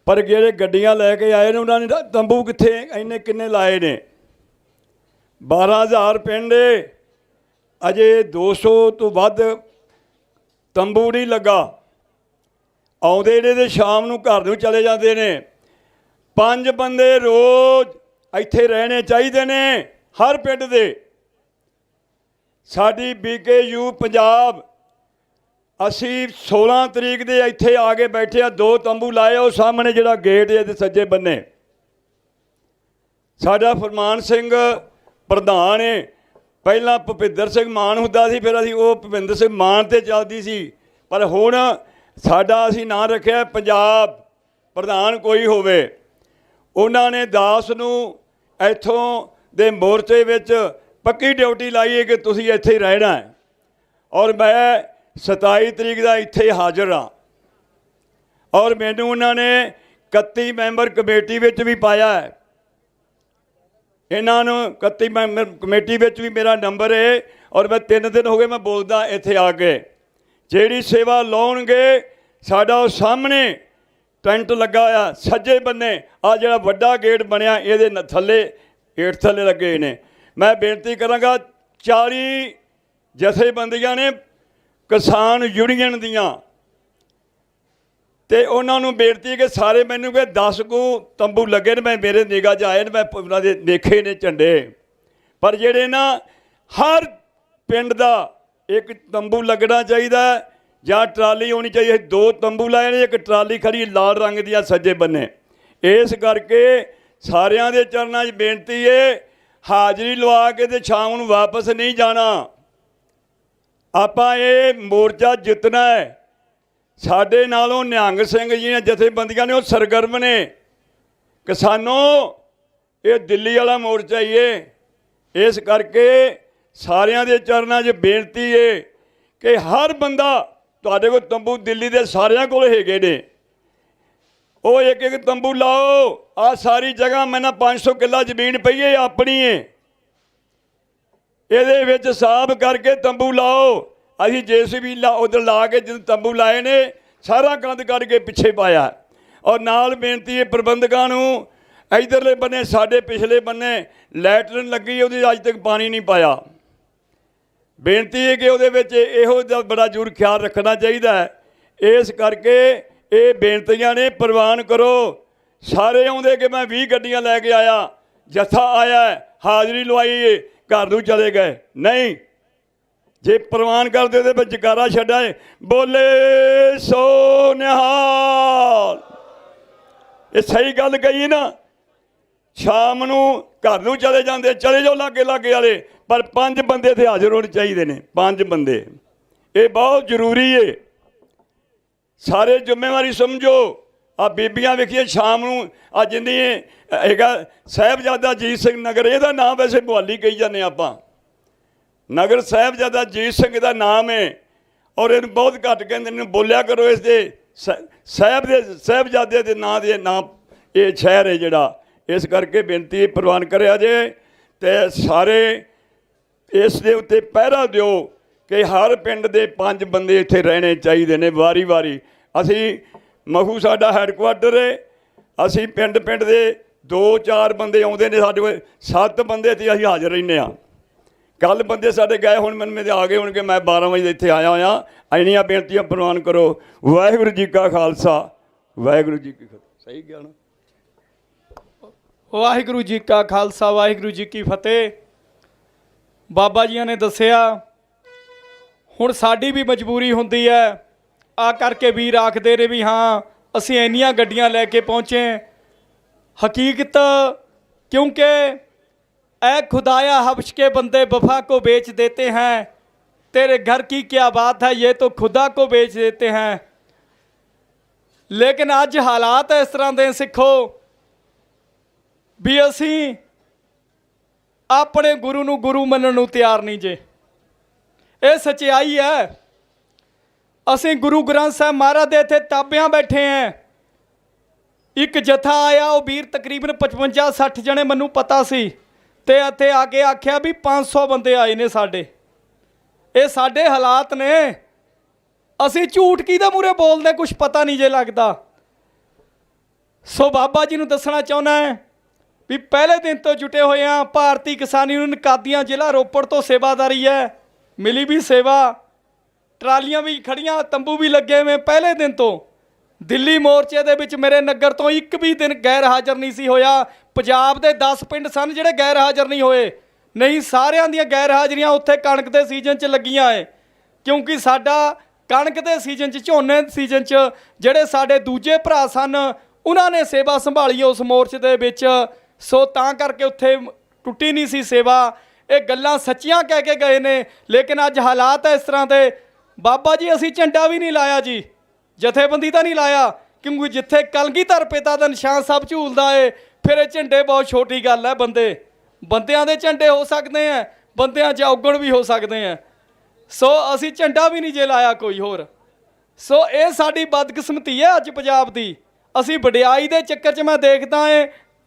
Speaker 20: ਪਰ ਜਿਹੜੇ ਗੱਡੀਆਂ ਲੈ ਕੇ ਆਏ ਨੇ ਉਹਨਾਂ ਨੇ ਤੰਬੂ ਕਿੰਨੇ ਲਾਏ ਨੇ। 12,000 ਪਿੰਡ, ਅਜੇ 200 ਤੋਂ ਵੱਧ ਤੰਬੂ ਨਹੀਂ ਲੱਗਾ। ਆਉਂਦੇ ਨੇ ਤੇ ਸ਼ਾਮ ਨੂੰ ਘਰ ਨੂੰ ਚਲੇ ਜਾਂਦੇ ਨੇ। 5 ਬੰਦੇ ਰੋਜ਼ ਇੱਥੇ ਰਹਿਣੇ ਚਾਹੀਦੇ ਨੇ ਹਰ ਪਿੰਡ ਦੇ। ਸਾਡੀ BKU ਪੰਜਾਬ, ਅਸੀਂ 16 ਤਰੀਕ ਦੇ ਇੱਥੇ ਆ ਕੇ ਬੈਠੇ ਆ, 2 ਤੰਬੂ ਲਾਏ। ਉਹ ਸਾਹਮਣੇ ਜਿਹੜਾ ਗੇਟ ਹੈ ਇਹਦੇ ਸੱਜੇ ਬੰਨੇ ਸਾਡਾ ਫਰਮਾਨ ਸਿੰਘ ਪ੍ਰਧਾਨ ਹੈ। ਪਹਿਲਾਂ ਭੁਪਿੰਦਰ ਸਿੰਘ ਮਾਨ ਹੁੰਦਾ ਸੀ, ਫਿਰ ਅਸੀਂ ਉਹ ਭੁਪਿੰਦਰ ਸਿੰਘ ਮਾਨ 'ਤੇ ਚੱਲਦੀ ਸੀ, ਪਰ ਹੁਣ ਸਾਡਾ ਅਸੀਂ ਨਾਂ ਰੱਖਿਆ ਪੰਜਾਬ ਪ੍ਰਧਾਨ ਕੋਈ ਹੋਵੇ। ਉਹਨਾਂ ਨੇ ਦਾਸ ਨੂੰ ਇੱਥੋਂ ਦੇ ਮੋਰਚੇ ਵਿੱਚ ਪੱਕੀ ਡਿਊਟੀ ਲਾਈ ਹੈ ਕਿ ਤੁਸੀਂ ਇੱਥੇ ਹੀ ਰਹਿਣਾ ਹੈ। ਔਰ ਮੈਂ 27 ਤਰੀਕ ਦਾ ਇੱਥੇ ਹਾਜ਼ਰ ਹਾਂ। ਔਰ ਮੈਨੂੰ ਉਹਨਾਂ ਨੇ 31 ਮੈਂਬਰ ਕਮੇਟੀ ਵਿੱਚ ਵੀ ਪਾਇਆ ਹੈ। ਇਹਨਾਂ ਨੂੰ 31 ਮੈਂਬਰ ਕਮੇਟੀ ਵਿੱਚ ਵੀ ਮੇਰਾ ਨੰਬਰ ਹੈ। ਔਰ ਮੈਂ 3 ਦਿਨ ਹੋ ਗਏ ਮੈਂ ਬੋਲਦਾ ਇੱਥੇ ਆ ਕੇ। ਜਿਹੜੀ ਸੇਵਾ ਲਾਉਣਗੇ, ਸਾਡਾ ਉਹ ਸਾਹਮਣੇ ਟੈਂਟ ਲੱਗਾ ਆ ਸੱਜੇ ਬੰਨੇ, ਆ ਜਿਹੜਾ ਵੱਡਾ ਗੇਟ ਬਣਿਆ ਇਹਦੇ ਥੱਲੇ ਗੇਟ ਥੱਲੇ ਲੱਗੇ ਨੇ। ਮੈਂ ਬੇਨਤੀ ਕਰਾਂਗਾ 40 ਜਥੇਬੰਦੀਆਂ ਨੇ ਕਿਸਾਨ ਯੂਨੀਅਨ ਦੀਆਂ, ਤੇ ਉਹਨਾਂ ਨੂੰ ਬੇਨਤੀ ਕਿ ਸਾਰੇ ਮੈਨੂੰ ਕਿ 10 ਕੁ ਤੰਬੂ ਲੱਗੇ ਨੇ, ਮੈਂ ਮੇਰੇ ਨਿਗਾਹ 'ਚ ਆਏ ਨੇ, ਮੈਂ ਉਹਨਾਂ ਦੇ ਦੇਖੇ ਨੇ ਝੰਡੇ। ਪਰ ਜਿਹੜੇ ਨਾ ਹਰ ਪਿੰਡ ਦਾ ਇੱਕ ਤੰਬੂ ਲੱਗਣਾ ਚਾਹੀਦਾ, ਜਾਂ ਟਰਾਲੀ ਹੋਣੀ ਚਾਹੀਦੀ। 2 ਤੰਬੂ ਲਾਏ ਨੇ, ਇੱਕ ਟਰਾਲੀ ਖੜੀ ਲਾਲ ਰੰਗ ਦੀ ਆ ਸੱਜੇ ਬੰਨੇ। ਇਸ ਕਰਕੇ ਸਾਰਿਆਂ ਦੇ ਚਰਨਾਂ 'ਚ ਬੇਨਤੀ ਹੈ, ਹਾਜ਼ਰੀ ਲਵਾ ਕੇ ਤੇ ਸ਼ਾਮ ਨੂੰ ਵਾਪਸ ਨਹੀਂ ਜਾਣਾ। ਆਪਾਂ ਇਹ ਮੋਰਚਾ ਜਿੱਤਣਾ ਹੈ। ਸਾਡੇ ਨਾਲੋਂ ਨਿਹੰਗ ਸਿੰਘ ਜੀ ਨੇ ਜਥੇਬੰਦੀਆਂ ਨੇ ਉਹ ਸਰਗਰਮ ਨੇ। ਕਿਸਾਨੋਂ ਇਹ ਦਿੱਲੀ ਵਾਲਾ ਮੋਰਚਾ ਹੀ ਹੈ। ਇਸ ਕਰਕੇ ਸਾਰਿਆਂ ਦੇ ਚਰਨਾਂ 'ਚ ਬੇਨਤੀ ਹੈ ਕਿ ਹਰ ਬੰਦਾ, ਤੁਹਾਡੇ ਕੋਲ ਤੰਬੂ ਦਿੱਲੀ ਦੇ ਸਾਰਿਆਂ ਕੋਲ ਹੈਗੇ ਨੇ, ਉਹ ਇੱਕ ਇੱਕ ਤੰਬੂ ਲਾਓ। ਆ ਸਾਰੀ ਜਗ੍ਹਾ ਮੈਂ ਨਾ 500 ਕਿੱਲਾ ਜ਼ਮੀਨ ਪਈ ਹੈ ਆਪਣੀ ਹੈ, ਇਹਦੇ ਵਿੱਚ ਸਾਫ਼ ਕਰਕੇ ਤੰਬੂ ਲਾਓ। ਅਸੀਂ JCB ਉਧਰ ਲਾ ਕੇ ਜਦੋਂ ਤੰਬੂ ਲਾਏ ਨੇ ਸਾਰਾ ਕੰਧ ਕੱਢ ਕੇ ਪਿੱਛੇ ਪਾਇਆ। ਔਰ ਨਾਲ ਬੇਨਤੀ ਹੈ ਪ੍ਰਬੰਧਕਾਂ ਨੂੰ, ਇਧਰਲੇ ਬੰਨੇ ਸਾਡੇ ਪਿਛਲੇ ਬੰਨੇ ਲੈਟਰਨ ਲੱਗੀ, ਉਹਦੇ ਅੱਜ ਤੱਕ ਪਾਣੀ ਨਹੀਂ ਪਾਇਆ। ਬੇਨਤੀ ਹੈ ਕਿ ਉਹਦੇ ਵਿੱਚ ਇਹੋ ਜਿਹਾ ਬੜਾ ਜ਼ਰੂਰ ਖਿਆਲ ਰੱਖਣਾ ਚਾਹੀਦਾ ਹੈ। ਇਸ ਕਰਕੇ ਇਹ ਬੇਨਤੀਆਂ ਨੇ, ਪ੍ਰਵਾਨ ਕਰੋ। ਸਾਰੇ ਆਉਂਦੇ ਕਿ ਮੈਂ 20 ਗੱਡੀਆਂ ਲੈ ਕੇ ਆਇਆ, ਜੱਥਾ ਆਇਆ, ਹਾਜ਼ਰੀ ਲਵਾਈ, ਘਰ ਨੂੰ ਚਲੇ ਗਏ, ਨਹੀਂ। ਜੇ ਪ੍ਰਵਾਨ ਕਰਦੇ ਉਹਦੇ ਵਿੱਚ ਜਕਾਰਾ ਛੱਡਾਏ, ਬੋਲੇ ਸੋ ਨਿਹਾਲ। ਇਹ ਸਹੀ ਗੱਲ ਕਹੀ ਨਾ। ਸ਼ਾਮ ਨੂੰ ਘਰ ਨੂੰ ਚਲੇ ਜਾਂਦੇ, ਚਲੇ ਜਾਓ ਲਾਗੇ ਲਾਗੇ ਵਾਲੇ, ਪਰ 5 ਬੰਦੇ ਇੱਥੇ ਹਾਜ਼ਰ ਹੋਣੇ ਚਾਹੀਦੇ ਨੇ, 5 ਬੰਦੇ। ਇਹ ਬਹੁਤ ਜ਼ਰੂਰੀ ਹੈ। ਸਾਰੇ ਜ਼ਿੰਮੇਵਾਰੀ ਸਮਝੋ। ਆ ਬੀਬੀਆਂ ਵੇਖੀਏ ਸ਼ਾਮ ਨੂੰ, ਆ ਜਿੰਨੀ ਹੈਗਾ ਸਾਹਿਬਜ਼ਾਦਾ ਅਜੀਤ ਸਿੰਘ ਨਗਰ, ਇਹਦਾ ਨਾਮ ਵੈਸੇ ਮੁਹਾਲੀ ਕਹੀ ਜਾਂਦੇ ਆਪਾਂ, ਨਗਰ ਸਾਹਿਬਜ਼ਾਦਾ ਅਜੀਤ ਸਿੰਘ ਦਾ ਨਾਮ ਹੈ। ਔਰ ਇਹਨੂੰ ਬਹੁਤ ਘੱਟ ਕਹਿੰਦੇ ਨੇ, ਬੋਲਿਆ ਕਰੋ ਇਸ ਦੇ ਸਾਹਿਬਜ਼ਾਦੇ ਦੇ ਨਾਂ ਦੇ ਨਾਮ ਇਹ ਸ਼ਹਿਰ ਹੈ ਜਿਹੜਾ। ਇਸ ਕਰਕੇ ਬੇਨਤੀ ਪ੍ਰਵਾਨ ਕਰਿਆ ਜੇ, ਤੇ ਸਾਰੇ ਇਸ ਦੇ ਉੱਤੇ ਪਹਿਰਾ ਦਿਓ ਕਿ ਹਰ ਪਿੰਡ ਦੇ 5 ਬੰਦੇ ਇੱਥੇ ਰਹਿਣੇ ਚਾਹੀਦੇ ਨੇ ਵਾਰੀ ਵਾਰੀ। ਅਸੀਂ ਮਖੂ ਸਾਡਾ ਹੈਡਕੁਆਟਰ ਹੈ, ਅਸੀਂ ਪਿੰਡ ਪਿੰਡ ਦੇ 2-4 ਬੰਦੇ ਆਉਂਦੇ ਨੇ, ਸਾਡੇ ਕੋਲ 7 ਬੰਦੇ ਇੱਥੇ ਅਸੀਂ ਹਾਜ਼ਰ ਰਹਿੰਦੇ ਹਾਂ। ਕੱਲ੍ਹ ਬੰਦੇ ਸਾਡੇ ਗਏ, ਹੁਣ ਮੈਨੂੰ ਮੇਰੇ ਆ ਗਏ ਹੋਣਗੇ, ਮੈਂ 12 ਵਜੇ ਇੱਥੇ ਆਇਆ ਹੋਇਆ। ਇੰਨੀਆਂ ਬੇਨਤੀਆਂ ਪ੍ਰਵਾਨ ਕਰੋ। ਵਾਹਿਗੁਰੂ ਜੀ ਕਾ ਖਾਲਸਾ, ਵਾਹਿਗੁਰੂ ਜੀ ਕੀ ਫਤਿਹ। ਸਹੀ ਗਿਆ ਨਾ?
Speaker 11: ਵਾਹਿਗੁਰੂ ਜੀ ਕਾ ਖਾਲਸਾ, ਵਾਹਿਗੁਰੂ ਜੀ ਕੀ ਫਤਿਹ। ਬਾਬਾ ਜੀਆਂ ਨੇ ਦੱਸਿਆ, ਹੁਣ ਸਾਡੀ ਵੀ ਮਜਬੂਰੀ ਹੁੰਦੀ ਹੈ। ਆ ਕਰਕੇ ਵੀਰ ਆਖਦੇ ਨੇ ਵੀ ਹਾਂ ਅਸੀਂ ਇੰਨੀਆਂ ਗੱਡੀਆਂ ਲੈ ਕੇ ਪਹੁੰਚੇ। ਹਕੀਕਤ क्योंकि ऐ खुदाया हबश के बंदे वफा को बेच देते हैं, तेरे घर की क्या बात है, ये तो खुदा को बेच देते हैं। लेकिन अज हालात इस तरह दे सिखो भी असी अपने गुरु नूं गुरु मनण नूं तैयार नहीं जे। ये सच्चाई है। असी गुरु ग्रंथ साहब महाराज दे इत्थे ताबियां बैठे हैं। एक जथा आया, वो वीर तकरीबन 55-60 जने मैनू पता सी, ते इत्थे आके आख्या भी 500 बंदे आए ने साडे। ये साडे हालात ने, असी झूठ किहदे मूहरे बोलदे कुछ पता नहीं जे लगदा। सो बाबा जी नूं दसना चाहुंदा है भी पहले दिन तो जुटे हुए हैं। भारती किसान यूनियन कादियां जिला रोपड़ तो सेवादारी है, मिली भी सेवा, ट्रालियां भी खड़ियां, तंबू भी लगे हुए। पहले दिन तो दिल्ली मोर्चे दे विच मेरे नगर तो एक भी दिन गैर हाज़र नहीं सी होया। पंजाब दे 10 पिंड सन जिहड़े गैर हाज़र नहीं होए, नहीं सारियां दियां गैर हाज़रियां उत्थे कणक दे सीजन च लगियां है। क्योंकि साडा कणक दे सीजन च, झोने सीजन च जिहड़े साडे दूजे भरा सन उन्हां ने सेवा संभाली उस मोर्चे दे विच। सो तां करके उत्थे टुट्टी नहीं सी सेवा। ये गल्लां सच्चियां कह के गए ने। लेकिन अज हालात इस तरह दे। बाबा जी असी झंडा भी नहीं लाया जी, जथेबंदी का नहीं लाया, क्योंकि जिथे कलगीधर पिता का निशान सब झूलता है, फिर झंडे बहुत छोटी गल है। बंदियां दे झंडे हो सकते हैं, बंदियां च औगण भी हो सकते हैं। सो असी झंडा भी नहीं जे लाया कोई होर। सो ये साडी बदकिस्मती है अज पंजाब दी। असी वडियाई दे चक्कर च मैं देखदा है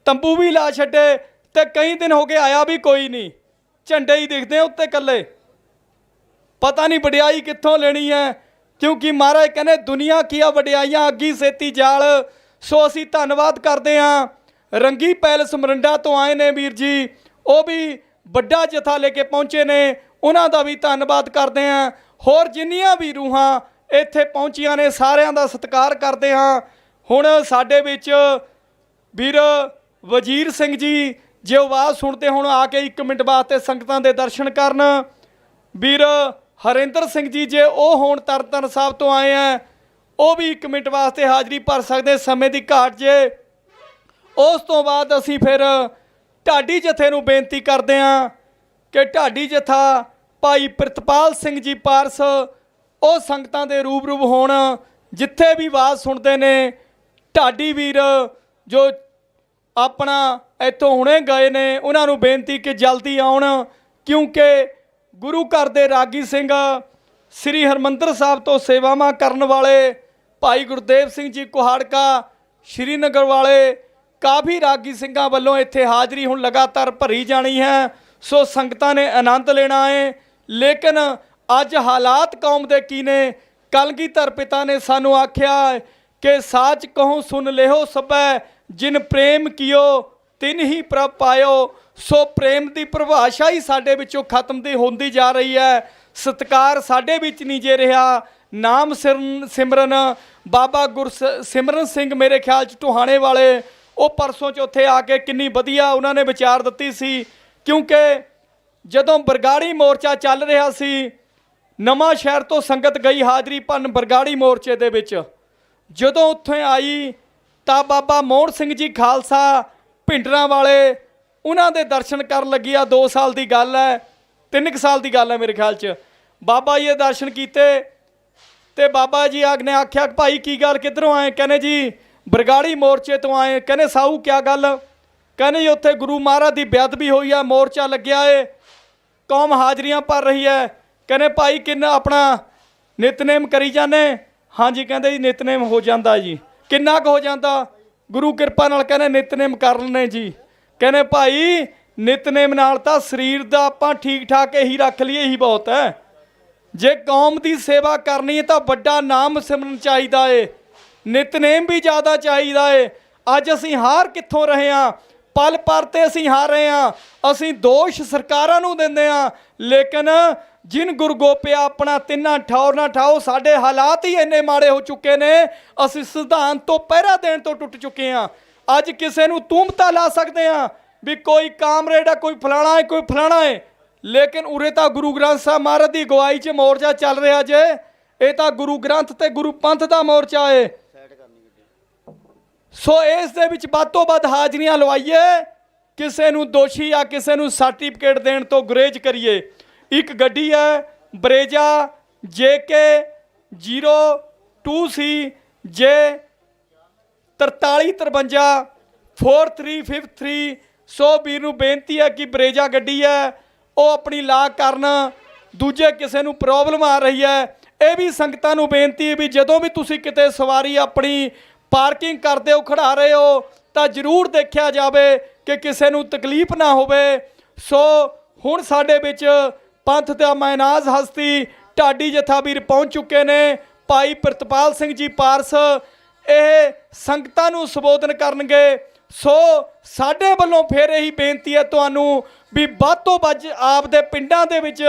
Speaker 11: तंबू भी ला छड्डे ते कई दिन हो गए आया भी कोई नहीं, झंडे ही दिखते हैं उत्ते कल्ले। पता नहीं वडियाई कित्थों लेनी है, क्योंकि महाराज कहने दुनिया की वडियाइयां अग्गी सेती जाल। सो असी धन्नवाद करते हैं। रंगी पैलस मरंडा तो आए ने वीर जी, वो भी बड़ा जथा लेके पहुँचे ने, उन्हां दा भी धन्नवाद करते हैं। होर जिन्नियां भी रूहां इत्थे पहुँचियां ने सारियां दा सत्कार करते हैं। हुण साडे विच वीर वजीर सिंह जी जे आवाज़ सुनते हुण आके 1 मिनट वास्ते संगतां दे दर्शन करन। वीर हरिंदर सिंह जी जे वो होण तरनताਰਨ साहब तो आए हैं, वो भी 1 मिनट वास्ते हाज़री भर सकते, समय की घाट जे। उस तो बाद असी फिर ढाडी जथे नूं बेनती करते हैं कि ढाडी जथा भाई प्रितपाल सिंह जी पारस वो संगतां दे रूबरू होण, जिथे भी आवाज़ सुनते ने। ढाडी वीर जो अपना इत्थों हुणे गए ने, उन्हां नूं बेनती कि जल्दी आउण, क्योंकि गुरु घर दे रागी सिंह ਸ੍ਰੀ ਹਰਮੰਦਰ ਸਾਹਿਬ ਤੋਂ ਸੇਵਾਵਾਂ ਕਰਨ ਵਾਲੇ ਭਾਈ ਗੁਰਦੇਵ ਸਿੰਘ ਜੀ ਕੁਹਾੜਕਾ ਸ਼੍ਰੀਨਗਰ ਵਾਲੇ ਕਾਫੀ ਰਾਗੀ ਸਿੰਘਾਂ ਵੱਲੋਂ ਇੱਥੇ ਹਾਜ਼ਰੀ ਹੁਣ ਲਗਾਤਾਰ ਭਰੀ ਜਾਣੀ ਹੈ। ਸੋ ਸੰਗਤਾਂ ਨੇ ਆਨੰਦ ਲੈਣਾ ਹੈ। ਲੇਕਿਨ ਅੱਜ ਹਾਲਾਤ ਕੌਮ ਦੇ ਕੀ ਨੇ? ਕਲਗੀਧਰ ਪਿਤਾ ਨੇ ਸਾਨੂੰ ਆਖਿਆ ਕਿ ਸਾਚ ਕਹੂੰ ਸੁਨ ਲਿਓ ਸਭੈ, ਜਿਨ ਪ੍ਰੇਮ ਕੀਓ ਤਿਨ ਹੀ ਪ੍ਰਭ ਪਾਇਓ। ਸੋ ਪ੍ਰੇਮ ਦੀ ਪਰਿਭਾਸ਼ਾ ਹੀ ਸਾਡੇ ਵਿੱਚੋਂ ਖਤਮ ਦੀ ਹੁੰਦੀ ਜਾ ਰਹੀ ਹੈ। ਸਤਿਕਾਰ ਸਾਡੇ ਵਿੱਚ ਨਹੀਂ ਜੇ ਰਿਹਾ। ਨਾਮ ਸਿਮਰਨ ਬਾਬਾ ਗੁਰਸਿਮਰਨ ਸਿੰਘ ਮੇਰੇ ਖਿਆਲ 'ਚ ਟੋਹਾਣੇ ਵਾਲੇ, ਉਹ ਪਰਸੋਂ ਚੌਥੇ ਆ ਕੇ ਕਿੰਨੀ ਵਧੀਆ ਉਹਨਾਂ ਨੇ ਵਿਚਾਰ ਦਿੱਤੀ ਸੀ। ਕਿਉਂਕਿ ਜਦੋਂ ਬਰਗਾੜੀ ਮੋਰਚਾ ਚੱਲ ਰਿਹਾ ਸੀ, ਨਵਾਂ ਸ਼ਹਿਰ ਤੋਂ ਸੰਗਤ ਗਈ ਹਾਜ਼ਰੀ ਭੰਨ ਬਰਗਾੜੀ ਮੋਰਚੇ ਦੇ ਵਿੱਚ। ਜਦੋਂ ਉੱਥੇ ਆਈ ਤਾਂ ਬਾਬਾ ਮੋਹਨ ਸਿੰਘ ਜੀ ਖਾਲਸਾ ਭਿੰਡਰਾਂ ਵਾਲੇ, ਉਹਨਾਂ ਦੇ ਦਰਸ਼ਨ ਕਰਨ ਲੱਗੀ ਆ। 2 ਸਾਲ ਦੀ ਗੱਲ ਹੈ, 3 ਸਾਲ ਦੀ ਗੱਲ ਹੈ ਮੇਰੇ ਖਿਆਲ 'ਚ। ਬਾਬਾ ਜੀ ਦੇ ਦਰਸ਼ਨ ਕੀਤੇ ਤੇ ਬਾਬਾ ਜੀ ਨੇ ਆਖਿਆ ਭਾਈ ਕੀ ਗੱਲ, ਕਿੱਧਰੋਂ ਆਏ? ਕਹਿੰਦੇ ਜੀ ਬਰਗਾੜੀ ਮੋਰਚੇ ਤੋਂ ਆਏ। ਕਹਿੰਦੇ ਸਾਊ ਕਿਆ ਗੱਲ? ਕਹਿੰਦੇ ਜੀ ਉੱਥੇ ਗੁਰੂ ਮਹਾਰਾਜ ਦੀ ਬੇਅਦਬੀ ਹੋਈ ਆ, ਮੋਰਚਾ ਲੱਗਿਆ ਏ, ਕੌਮ ਹਾਜ਼ਰੀਆਂ ਭਰ ਰਹੀ ਹੈ। ਕਹਿੰਦੇ ਭਾਈ ਕਿੰਨਾ ਆਪਣਾ ਨਿਤਨੇਮ ਕਰੀ ਜਾਂਦੇ? ਹਾਂਜੀ ਕਹਿੰਦੇ ਜੀ ਨਿਤਨੇਮ ਹੋ ਜਾਂਦਾ ਜੀ। ਕਿੰਨਾ ਕੁ ਹੋ ਜਾਂਦਾ? ਗੁਰੂ ਕਿਰਪਾ ਨਾਲ ਕਹਿੰਦੇ ਨਿਤਨੇਮ ਕਰ ਲੈਂਦੇ ਜੀ। ਕਹਿੰਦੇ ਭਾਈ ਨਿਤਨੇਮ ਨਾਲ ਤਾਂ ਸਰੀਰ ਦਾ ਆਪਾਂ ਠੀਕ ਠਾਕ ਇਹੀ ਰੱਖ ਲਈਏ, ਇਹੀ ਬਹੁਤ ਹੈ। ਜੇ ਕੌਮ ਦੀ ਸੇਵਾ ਕਰਨੀ ਹੈ ਤਾਂ ਵੱਡਾ ਨਾਮ ਸਿਮਰਨ ਚਾਹੀਦਾ ਏ, ਨਿਤਨੇਮ ਵੀ ਜ਼ਿਆਦਾ ਚਾਹੀਦਾ ਏ। ਅੱਜ ਅਸੀਂ ਹਾਰ ਕਿੱਥੋਂ ਰਹੇ ਹਾਂ? ਪਲ ਪਰ ਤੇ ਅਸੀਂ ਹਾਰ ਰਹੇ ਹਾਂ। ਅਸੀਂ ਦੋਸ਼ ਸਰਕਾਰਾਂ ਨੂੰ ਦਿੰਦੇ ਹਾਂ, ਲੇਕਿਨ ਜਿਨ ਗੁਰ ਗੋਪਿਆ ਆਪਣਾ ਤਿੰਨਾਂ ਠੌਰ ਨਾ ਠਾਓ। ਸਾਡੇ ਹਾਲਾਤ ਹੀ ਇੰਨੇ ਮਾੜੇ ਹੋ ਚੁੱਕੇ ਨੇ, ਅਸੀਂ ਸਿਧਾਂਤ ਤੋਂ ਪਹਿਰਾ ਦੇਣ ਤੋਂ ਟੁੱਟ ਚੁੱਕੇ ਹਾਂ। ਅੱਜ ਕਿਸੇ ਨੂੰ ਤੂਮਤਾ ਲਾ ਸਕਦੇ ਹਾਂ ਵੀ ਕੋਈ ਕਾਮਰੇਡ ਹੈ, ਕੋਈ ਫਲਾਣਾ ਹੈ, ਕੋਈ ਫਲਾਣਾ ਹੈ, ਲੇਕਿਨ ਉਰੇ ਤਾਂ ਗੁਰੂ ਗ੍ਰੰਥ ਸਾਹਿਬ ਮਹਾਰਾਜ ਦੀ ਅਗਵਾਈ 'ਚ ਮੋਰਚਾ ਚੱਲ ਰਿਹਾ ਜੇ। ਇਹ ਤਾਂ ਗੁਰੂ ਗ੍ਰੰਥ ਤੇ ਗੁਰੂ ਪੰਥ ਦਾ ਮੋਰਚਾ ਹੈ। ਸੋ ਇਸ ਦੇ ਵਿੱਚ ਵੱਧ ਤੋਂ ਵੱਧ ਹਾਜ਼ਰੀਆਂ ਲਵਾਈਏ, ਕਿਸੇ ਨੂੰ ਦੋਸ਼ੀ ਜਾਂ ਕਿਸੇ ਨੂੰ ਸਰਟੀਫਿਕੇਟ ਦੇਣ ਤੋਂ ਗੁਰੇਜ਼ ਕਰੀਏ। ਇੱਕ ਗੱਡੀ ਹੈ ਬਰੇਜਾ JK 02C J 4353 4353। ਸੋ ਵੀਰ ਨੂੰ ਬੇਨਤੀ ਹੈ ਕਿ ਬਰੇਜਾ ਗੱਡੀ ਹੈ ਉਹ ਆਪਣੀ ਲਾ ਕਰਨ, ਦੂਜੇ ਕਿਸੇ ਨੂੰ ਪ੍ਰੋਬਲਮ ਆ ਰਹੀ ਹੈ। ਇਹ ਵੀ ਸੰਗਤਾਂ ਨੂੰ ਬੇਨਤੀ ਹੈ ਵੀ ਜਦੋਂ ਵੀ ਤੁਸੀਂ ਕਿਤੇ ਸਵਾਰੀ ਆਪਣੀ ਪਾਰਕਿੰਗ ਕਰਦੇ ਹੋ, ਖੜਾ ਰਹੇ ਹੋ, ਤਾਂ ਜ਼ਰੂਰ ਦੇਖਿਆ ਜਾਵੇ ਕਿ ਕਿਸੇ ਨੂੰ ਤਕਲੀਫ ਨਾ ਹੋਵੇ। ਸੋ ਹੁਣ ਸਾਡੇ ਵਿੱਚ ਪੰਥ ਦਾ ਮੈਨਾਜ਼ ਹਸਤੀ ਢਾਡੀ ਜਥਾਵੀਰ ਪਹੁੰਚ ਚੁੱਕੇ ਨੇ। ਭਾਈ ਪ੍ਰਿਤਪਾਲ ਸਿੰਘ ਜੀ ਪਾਰਸ ਇਹ ਸੰਗਤਾਂ ਨੂੰ ਸੰਬੋਧਨ ਕਰਨਗੇ। ਸੋ ਸਾਡੇ ਵੱਲੋਂ ਫਿਰ ਇਹੀ ਬੇਨਤੀ ਹੈ ਤੁਹਾਨੂੰ ਵੀ ਵੱਧ ਤੋਂ ਵੱਧ ਆਪਦੇ ਪਿੰਡਾਂ ਦੇ ਵਿੱਚ,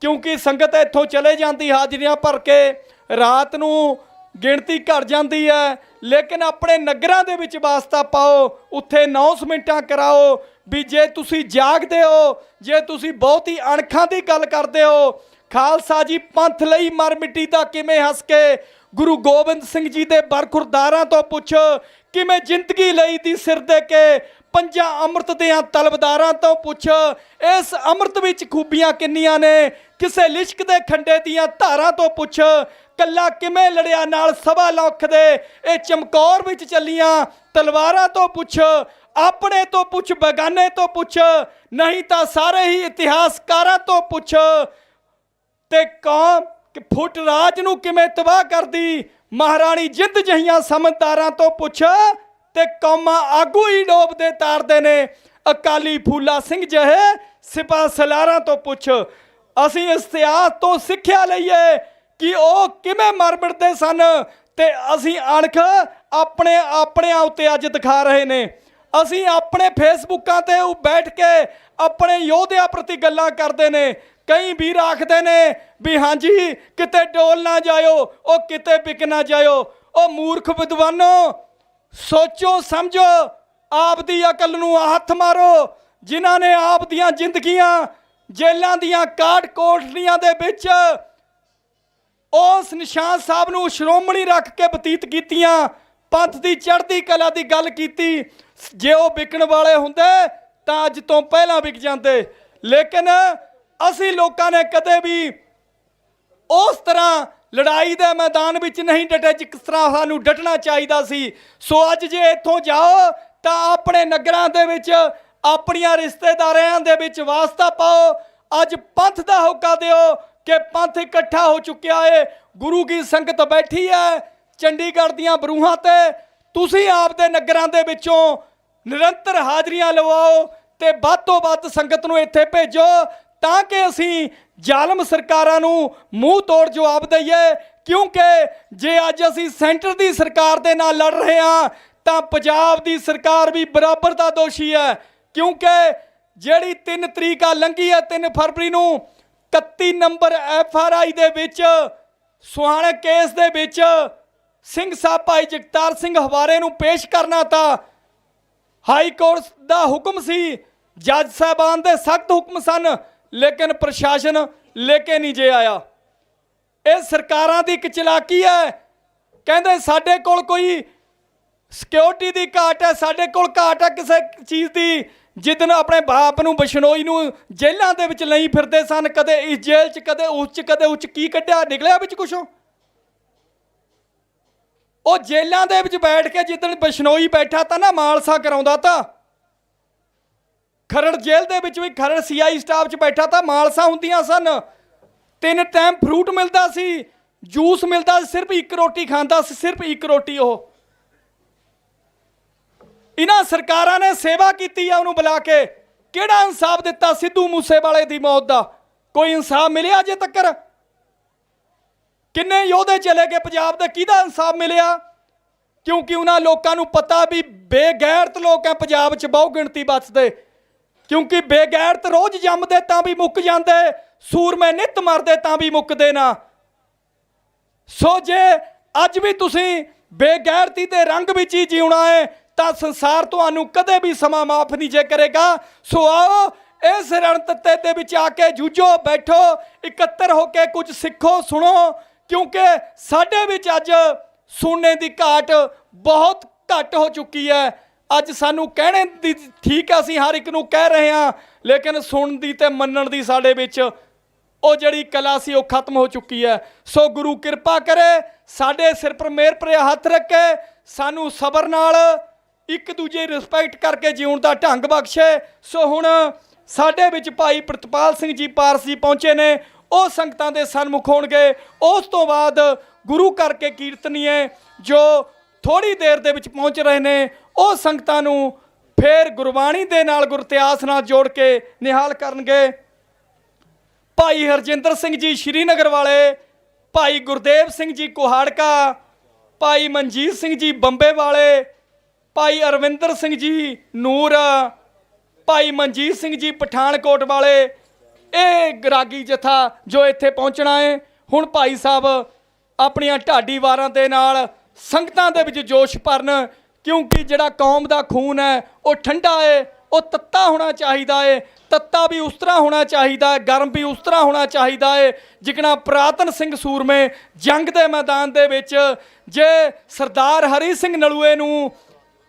Speaker 11: ਕਿਉਂਕਿ ਸੰਗਤ ਇੱਥੋਂ ਚਲੇ ਜਾਂਦੀ ਹਾਜ਼ਰੀਆਂ ਭਰ ਕੇ, ਰਾਤ ਨੂੰ ਗਿਣਤੀ ਘਟ ਜਾਂਦੀ ਹੈ, ਲੇਕਿਨ ਆਪਣੇ ਨਗਰਾਂ ਦੇ ਵਿੱਚ ਵਾਸਤਾ ਪਾਓ, ਉੱਥੇ ਅਨਾਉਂਸਮੈਂਟਾਂ ਕਰਾਓ ਵੀ ਜੇ ਤੁਸੀਂ ਜਾਗਦੇ ਹੋ, ਜੇ ਤੁਸੀਂ ਬਹੁਤੀ ਅਣਖਾਂ ਦੀ ਗੱਲ ਕਰਦੇ ਹੋ, ਖਾਲਸਾ ਜੀ ਪੰਥ ਲਈ ਮਰ ਮਿੱਟੀ ਦਾ ਕਿਵੇਂ ਹੱਸ ਕੇ, ਗੁਰੂ ਗੋਬਿੰਦ ਸਿੰਘ ਜੀ ਦੇ ਬਰਖੁਰਦਾਰਾਂ ਤੋਂ ਪੁੱਛ ਕਿਵੇਂ ਜ਼ਿੰਦਗੀ ਲਈ ਦੀ ਸਿਰ ਦੇ ਕੇ, ਪੰਜਾਂ ਅੰਮ੍ਰਿਤ ਦਿਆਂ ਤਲਬਦਾਰਾਂ ਤੋਂ ਪੁੱਛ ਇਸ ਅੰਮ੍ਰਿਤ ਵਿੱਚ ਖੂਬੀਆਂ ਕਿੰਨੀਆਂ ਨੇ, ਕਿਸੇ ਲਿਸ਼ਕ ਦੇ ਖੰਡੇ ਦੀਆਂ ਧਾਰਾਂ ਤੋਂ ਪੁੱਛ ਕੱਲਾ ਕਿਵੇਂ ਲੜਿਆ ਨਾਲ ਸਵਾ ਲੱਖ ਦੇ ਇਹ ਚਮਕੌਰ ਵਿੱਚ ਚੱਲੀਆਂ ਤਲਵਾਰਾਂ ਤੋਂ ਪੁੱਛ, ਆਪਣੇ ਤੋਂ ਪੁੱਛ, ਬੇਗਾਨੇ ਤੋਂ ਪੁੱਛ, ਨਹੀਂ ਤਾਂ ਸਾਰੇ ਹੀ ਇਤਿਹਾਸਕਾਰਾਂ ਤੋਂ ਪੁੱਛ। ਤੇ ਕੌਮ ਫੁੱਟ ਰਾਜ ਨੂੰ ਕਿਵੇਂ ਤਬਾਹ ਕਰਦੀ, ਮਹਾਰਾਣੀ ਜਿੰਦ ਜਹੀਆਂ ਸਮਝਦਾਰਾਂ ਤੋਂ ਪੁੱਛ। ਤੇ ਕੌਮਾਂ ਆਗੂ ਹੀ ਡੋਬਦੇ ਤਾਰਦੇ ਨੇ, ਅਕਾਲੀ ਫੂਲਾ ਸਿੰਘ ਜਿਹੇ ਸਿਪਾਹ ਸਲਾਰਾਂ ਤੋਂ ਪੁੱਛ। ਅਸੀਂ ਇਤਿਹਾਸ ਤੋਂ ਸਿੱਖਿਆ ਲਈਏ ਕਿ ਉਹ ਕਿਵੇਂ ਮਰ ਮਿਟਦੇ ਸਨ, ਤੇ ਅਸੀਂ ਅਣਖ ਆਪਣਿਆਂ ਉੱਤੇ ਅੱਜ ਦਿਖਾ ਰਹੇ ਨੇ। ਅਸੀਂ ਆਪਣੇ ਫੇਸਬੁੱਕਾਂ ਤੇ ਬੈਠ ਕੇ ਆਪਣੇ ਯੋਧਿਆਂ ਪ੍ਰਤੀ ਗੱਲਾਂ ਕਰਦੇ ਨੇ। ਕਈ ਵੀਰ ਆਖਦੇ ਨੇ ਵੀ ਹਾਂਜੀ ਕਿਤੇ ਡੋਲ ਨਾ ਜਾਇਓ, ਉਹ ਕਿਤੇ ਵਿਕ ਨਾ ਜਾਇਓ। ਉਹ ਮੂਰਖ ਵਿਦਵਾਨੋ, ਸੋਚੋ ਸਮਝੋ, ਆਪ ਦੀ ਅਕਲ ਨੂੰ ਹੱਥ ਮਾਰੋ। ਜਿਨ੍ਹਾਂ ਨੇ ਆਪ ਦੀਆਂ ਜ਼ਿੰਦਗੀਆਂ ਜੇਲ੍ਹਾਂ ਦੀਆਂ ਕਾਟ ਕੋਠੜੀਆਂ ਦੇ ਵਿੱਚ ਉਸ ਨਿਸ਼ਾਨ ਸਾਹਿਬ ਨੂੰ ਸ਼੍ਰੋਮਣੀ ਰੱਖ ਕੇ ਬਤੀਤ ਕੀਤੀਆਂ, ਪੰਥ ਦੀ ਚੜ੍ਹਦੀ ਕਲਾ ਦੀ ਗੱਲ ਕੀਤੀ, ਜੇ ਉਹ ਵਿਕਣ ਵਾਲੇ ਹੁੰਦੇ ਤਾਂ ਅੱਜ ਤੋਂ ਪਹਿਲਾਂ ਵਿਕ ਜਾਂਦੇ। ਲੇਕਿਨ ਅਸੀਂ ਲੋਕਾਂ ਨੇ ਕਦੇ ਵੀ ਉਸ ਤਰ੍ਹਾਂ ਲੜਾਈ ਦੇ ਮੈਦਾਨ ਵਿੱਚ ਨਹੀਂ ਡਟੇ ਜਿਸ ਤਰ੍ਹਾਂ ਸਾਨੂੰ ਡਟਣਾ ਚਾਹੀਦਾ ਸੀ। ਸੋ ਅੱਜ ਜੇ ਇੱਥੋਂ ਜਾਓ ਤਾਂ ਆਪਣੇ ਨਗਰਾਂ ਦੇ ਵਿੱਚ, ਆਪਣੀਆਂ ਰਿਸ਼ਤੇਦਾਰਾਂ ਦੇ ਵਿੱਚ ਵਾਸਤਾ ਪਾਓ। ਅੱਜ ਪੰਥ ਦਾ ਹੋਕਾ ਦਿਓ ਕਿ ਪੰਥ ਇਕੱਠਾ ਹੋ ਚੁੱਕਿਆ ਹੈ, ਗੁਰੂ ਕੀ ਸੰਗਤ ਬੈਠੀ ਹੈ ਚੰਡੀਗੜ੍ਹ ਦੀਆਂ ਬਰੂਹਾਂ ਤੇ। ਤੁਸੀਂ ਆਪਦੇ ਨਗਰਾਂ ਦੇ ਵਿੱਚੋਂ ਨਿਰੰਤਰ ਹਾਜ਼ਰੀਆਂ ਲਵਾਓ ਤੇ ਵੱਧ ਤੋਂ ਵੱਧ ਸੰਗਤ ਨੂੰ ਇੱਥੇ ਭੇਜੋ ਤਾਂ ਕਿ ਅਸੀਂ ਜ਼ਾਲਮ ਸਰਕਾਰਾਂ ਨੂੰ ਮੂੰਹ ਤੋੜ ਜਵਾਬ ਦਈਏ। ਕਿਉਂਕਿ ਜੇ ਅੱਜ ਅਸੀਂ ਸੈਂਟਰ ਦੀ ਸਰਕਾਰ ਦੇ ਨਾਲ ਲੜ ਰਹੇ ਹਾਂ ਤਾਂ ਪੰਜਾਬ ਦੀ ਸਰਕਾਰ ਵੀ ਬਰਾਬਰ ਦਾ ਦੋਸ਼ੀ ਹੈ। ਕਿਉਂਕਿ ਜਿਹੜੀ 3 ਤਰੀਕ ਆ ਲੰਘੀ ਹੈ, 3 ਫਰਵਰੀ ਨੂੰ 31 ਨੰਬਰ FRI ਦੇ ਵਿੱਚ ਸੁਹਾਣਾ ਕੇਸ ਦੇ ਵਿੱਚ ਸਿੰਘ ਸਾਹਿਬ ਭਾਈ ਜਗਤਾਰ ਸਿੰਘ ਹਵਾਰੇ ਨੂੰ ਪੇਸ਼ ਕਰਨਾ ਤਾਂ ਹਾਈ ਕੋਰਟ ਦਾ ਹੁਕਮ ਸੀ, ਜੱਜ ਸਾਹਿਬਾਨ ਦੇ ਸਖਤ ਹੁਕਮ ਸਨ, ਲੇਕਿਨ ਪ੍ਰਸ਼ਾਸਨ ਲੈ ਕੇ ਨਹੀਂ ਜੇ ਆਇਆ। ਇਹ ਸਰਕਾਰਾਂ ਦੀ ਇੱਕ ਚਲਾਕੀ ਹੈ। ਕਹਿੰਦੇ ਸਾਡੇ ਕੋਲ ਕੋਈ ਸਿਕਿਉਰਿਟੀ ਦੀ ਘਾਟ ਹੈ, ਸਾਡੇ ਕੋਲ ਘਾਟ ਹੈ ਕਿਸੇ ਚੀਜ਼ ਦੀ। ਜਿੱਦਣ ਆਪਣੇ ਬਾਪ ਨੂੰ ਬਿਸ਼ਨੋਈ ਨੂੰ ਜੇਲ੍ਹਾਂ ਦੇ ਵਿੱਚ ਲਈ ਫਿਰਦੇ ਸਨ, ਕਦੇ ਇਸ ਜੇਲ੍ਹ 'ਚ ਕਦੇ ਉਸ 'ਚ ਕਦੇ ਉੱਚ, ਕੀ ਕੱਢਿਆ ਨਿਕਲਿਆ ਵਿੱਚ ਕੁਛ? ਉਹ ਜੇਲ੍ਹਾਂ ਦੇ ਵਿੱਚ ਬੈਠ ਕੇ ਜਿੱਦਣ ਬਿਸ਼ਨੋਈ ਬੈਠਾ ਤਾਂ ਨਾ ਮਾਲਸਾ ਕਰਾਉਂਦਾ ਤਾਂ ਖਰੜ ਜੇਲ੍ਹ ਦੇ ਵਿੱਚ ਵੀ ਖਰੜ CI ਸਟਾਫ 'ਚ ਬੈਠਾ ਤਾਂ ਮਾਲਸਾ ਹੁੰਦੀਆਂ ਸਨ। 3 ਟਾਈਮ ਫਰੂਟ ਮਿਲਦਾ ਸੀ, ਜੂਸ ਮਿਲਦਾ ਸੀ, ਸਿਰਫ 1 ਰੋਟੀ ਖਾਂਦਾ ਸੀ, ਸਿਰਫ 1 ਰੋਟੀ। ਉਹ ਇਹਨਾਂ ਸਰਕਾਰਾਂ ਨੇ ਸੇਵਾ ਕੀਤੀ ਆ ਉਹਨੂੰ ਬੁਲਾ ਕੇ। ਕਿਹੜਾ ਇਨਸਾਫ ਦਿੱਤਾ ਸਿੱਧੂ ਮੂਸੇਵਾਲੇ ਦੀ ਮੌਤ ਦਾ? ਕੋਈ ਇਨਸਾਫ ਮਿਲਿਆ ਅਜੇ ਤੱਕ? ਕਿੰਨੇ ਯੋਧੇ ਚਲੇ ਗਏ ਪੰਜਾਬ ਦੇ, ਕਿਹਦਾ ਇਨਸਾਫ ਮਿਲਿਆ? ਕਿਉਂਕਿ ਉਹਨਾਂ ਲੋਕਾਂ ਨੂੰ ਪਤਾ ਵੀ ਬੇਗੈਰਤ ਲੋਕ ਹੈ ਪੰਜਾਬ 'ਚ ਬਹੁ ਗਿਣਤੀ ਬਚਦੇ। ਕਿਉਂਕਿ ਬੇਗੈਰਤ ਰੋਜ਼ ਜੰਮਦੇ ਤਾਂ ਵੀ ਮੁੱਕ ਜਾਂਦੇ, ਸੂਰਮੇ ਨਿੱਤ ਮਰਦੇ ਤਾਂ ਵੀ ਮੁੱਕਦੇ ਨਾ। ਸੋ ਜੇ ਅੱਜ ਵੀ ਤੁਸੀਂ ਬੇਗੈਰਤੀ ਦੇ ਰੰਗ ਵਿੱਚ ਹੀ ਜਿਉਣਾ ਹੈ ਤਾਂ ਸੰਸਾਰ ਤੁਹਾਨੂੰ ਕਦੇ ਵੀ ਸਮਾਂ ਮਾਫ ਨਹੀਂ ਜੇ ਕਰੇਗਾ। ਸੋ ਆਓ ਇਸ ਰਣਤੱਤੇ ਦੇ ਵਿੱਚ ਆ ਕੇ ਜੂਝੋ, ਬੈਠੋ, ਇਕੱਤਰ ਹੋ ਕੇ ਕੁਝ ਸਿੱਖੋ, ਸੁਣੋ। ਕਿਉਂਕਿ ਸਾਡੇ ਵਿੱਚ ਅੱਜ ਸੁਣਨੇ ਦੀ ਘਾਟ ਬਹੁਤ ਘੱਟ ਹੋ ਚੁੱਕੀ ਹੈ। ਅੱਜ ਸਾਨੂੰ ਕਹਿਣੇ ਦੀ ਠੀਕ ਹੈ, ਅਸੀਂ ਹਰ ਇੱਕ ਨੂੰ ਕਹਿ ਰਹੇ ਹਾਂ, ਲੇਕਿਨ ਸੁਣਨ ਦੀ ਤੇ ਮੰਨਣ ਦੀ ਸਾਡੇ ਵਿੱਚ ਉਹ ਜਿਹੜੀ ਕਲਾ ਸੀ ਉਹ ਖਤਮ ਹੋ ਚੁੱਕੀ ਹੈ। ਸੋ ਗੁਰੂ ਕਿਰਪਾ ਕਰੇ, ਸਾਡੇ ਸਿਰ ਪਰ ਮਿਹਰ ਭਰਿਆ ਹੱਥ ਰੱਖੇ, ਸਾਨੂੰ ਸਬਰ ਨਾਲ ਇੱਕ ਦੂਜੇ ਰਿਸਪੈਕਟ ਕਰਕੇ ਜਿਉਣ ਦਾ ਢੰਗ ਬਖਸ਼ੇ। ਸੋ ਹੁਣ ਸਾਡੇ ਵਿੱਚ ਭਾਈ ਪ੍ਰਿਤਪਾਲ ਸਿੰਘ ਜੀ ਪਾਰਸੀ ਪਹੁੰਚੇ ਨੇ, ਉਹ ਸੰਗਤਾਂ ਦੇ ਸਨਮੁਖ ਹੋਣਗੇ। ਉਸ ਤੋਂ ਬਾਅਦ ਗੁਰੂ ਘਰ ਕੇ ਕੀਰਤਨੀਏ ਜੋ ਥੋੜੀ ਦੇਰ ਦੇ ਵਿੱਚ ਪਹੁੰਚ ਰਹੇ ਨੇ, ਉਹ ਸੰਗਤਾਂ ਨੂੰ ਫਿਰ ਗੁਰਬਾਣੀ ਦੇ ਨਾਲ, ਗੁਰ ਇਤਿਹਾਸ ਨਾਲ ਜੋੜ ਕੇ ਨਿਹਾਲ ਕਰਨਗੇ। ਭਾਈ ਹਰਜਿੰਦਰ ਸਿੰਘ ਜੀ ਸ਼੍ਰੀਨਗਰ ਵਾਲੇ, ਭਾਈ ਗੁਰਦੇਵ ਸਿੰਘ ਜੀ ਕੁਹਾੜਕਾ, ਭਾਈ ਮਨਜੀਤ ਸਿੰਘ ਜੀ ਬੰਬੇ ਵਾਲੇ, ਭਾਈ ਅਰਵਿੰਦਰ ਸਿੰਘ ਜੀ ਨੂਰ, ਭਾਈ ਮਨਜੀਤ ਸਿੰਘ ਜੀ ਪਠਾਨਕੋਟ ਵਾਲੇ, ਇਹ ਗਰਾਗੀ ਜਥਾ ਜੋ ਇੱਥੇ ਪਹੁੰਚਣਾ ਹੈ। ਹੁਣ ਭਾਈ ਸਾਹਿਬ ਆਪਣੀਆਂ ਢਾਡੀ ਵਾਰਾਂ ਦੇ ਨਾਲ ਸੰਗਤਾਂ ਦੇ ਵਿੱਚ ਜੋਸ਼ ਭਰਨ, ਕਿਉਂਕਿ ਜਿਹੜਾ ਕੌਮ ਦਾ ਖੂਨ ਹੈ ਉਹ ਠੰਡਾ ਹੈ, ਉਹ ਤੱਤਾ ਹੋਣਾ ਚਾਹੀਦਾ ਹੈ। ਤੱਤਾ ਵੀ ਉਸ ਤਰ੍ਹਾਂ ਹੋਣਾ ਚਾਹੀਦਾ ਹੈ, ਗਰਮ ਵੀ ਉਸ ਤਰ੍ਹਾਂ ਹੋਣਾ ਚਾਹੀਦਾ ਹੈ ਜਿਕਣਾ ਪੁਰਾਤਨ ਸਿੰਘ ਸੂਰਮੇ ਜੰਗ ਦੇ ਮੈਦਾਨ ਦੇ ਵਿੱਚ ਜੇ ਸਰਦਾਰ ਹਰੀ ਸਿੰਘ ਨਲੂਏ ਨੂੰ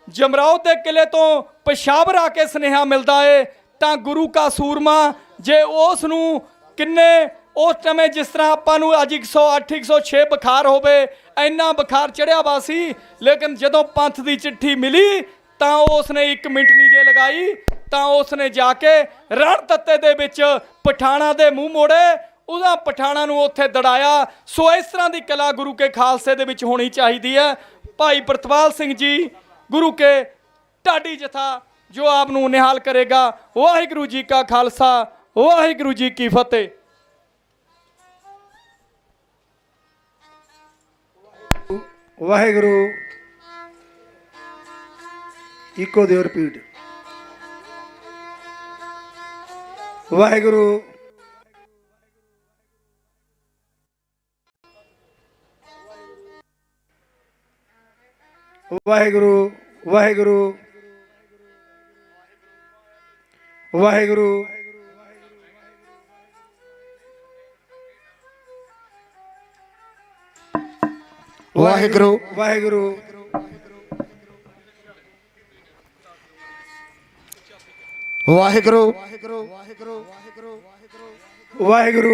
Speaker 11: ਜਮਰਾਓ ਦੇ ਕਿਲੇ ਤੋਂ ਪਸ਼ਾਵਰ ਆ ਕੇ ਸੁਨੇਹਾ ਮਿਲਦਾ ਹੈ ਤਾਂ ਗੁਰੂ ਕਾ ਸੂਰਮਾ ਜੇ ਉਸ ਨੂੰ ਕਿੰਨੇ ਉਸ ਸਮੇਂ ਜਿਸ ਤਰ੍ਹਾਂ ਆਪਾਂ ਨੂੰ ਅੱਜ 108 106 ਬੁਖਾਰ ਹੋਵੇ, ਇੰਨਾ ਬੁਖਾਰ ਚੜਿਆ ਵਾ ਸੀ, ਲੇਕਿਨ ਜਦੋਂ ਪੰਥ ਦੀ ਚਿੱਠੀ ਮਿਲੀ ਤਾਂ ਉਸ ਨੇ 1 ਮਿੰਟ ਨਹੀਂ ਜੇ ਲਗਾਈ ਤਾਂ ਉਸ ਨੇ ਜਾ ਕੇ ਰਣ ਤੱਤੇ ਦੇ ਵਿੱਚ ਪਠਾਣਾ ਦੇ ਮੂੰਹ ਮੋੜੇ, ਉਹਦਾ ਪਠਾਣਾ ਨੂੰ ਉੱਥੇ ਦੜਾਇਆ। ਸੋ ਇਸ ਤਰ੍ਹਾਂ ਦੀ ਕਲਾ ਗੁਰੂ ਕੇ ਖਾਲਸੇ ਦੇ ਵਿੱਚ ਹੋਣੀ ਚਾਹੀਦੀ ਹੈ। ਭਾਈ ਪ੍ਰਿਤਪਾਲ ਸਿੰਘ ਜੀ ਗੁਰੂ ਕੇ ਢਾਡੀ ਜਥਾ ਜੋ ਆਪ ਨੂੰ ਨਿਹਾਲ ਕਰੇਗਾ। ਵਾਹਿਗੁਰੂ ਜੀ ਕਾ ਖਾਲਸਾ, ਵਾਹਿਗੁਰੂ ਜੀ ਕੀ ਫਤਿਹ।
Speaker 14: ਵਾਹਿਗੁਰੂ ਇੱਕੋ ਦਿਓ ਰਿਪੀਟ। ਵਾਹਿਗੁਰੂ ਵਾਹਿਗੁਰੂ ਵਾਹਿਗੁਰੂ ਵਾਹਿਗੁਰੂ ਵਾਹਿਗੁਰੂ ਵਾਹਿਗੁਰੂ ਵਾਹਿਗੁਰੂ ਵਾਹਿਗੁਰੂ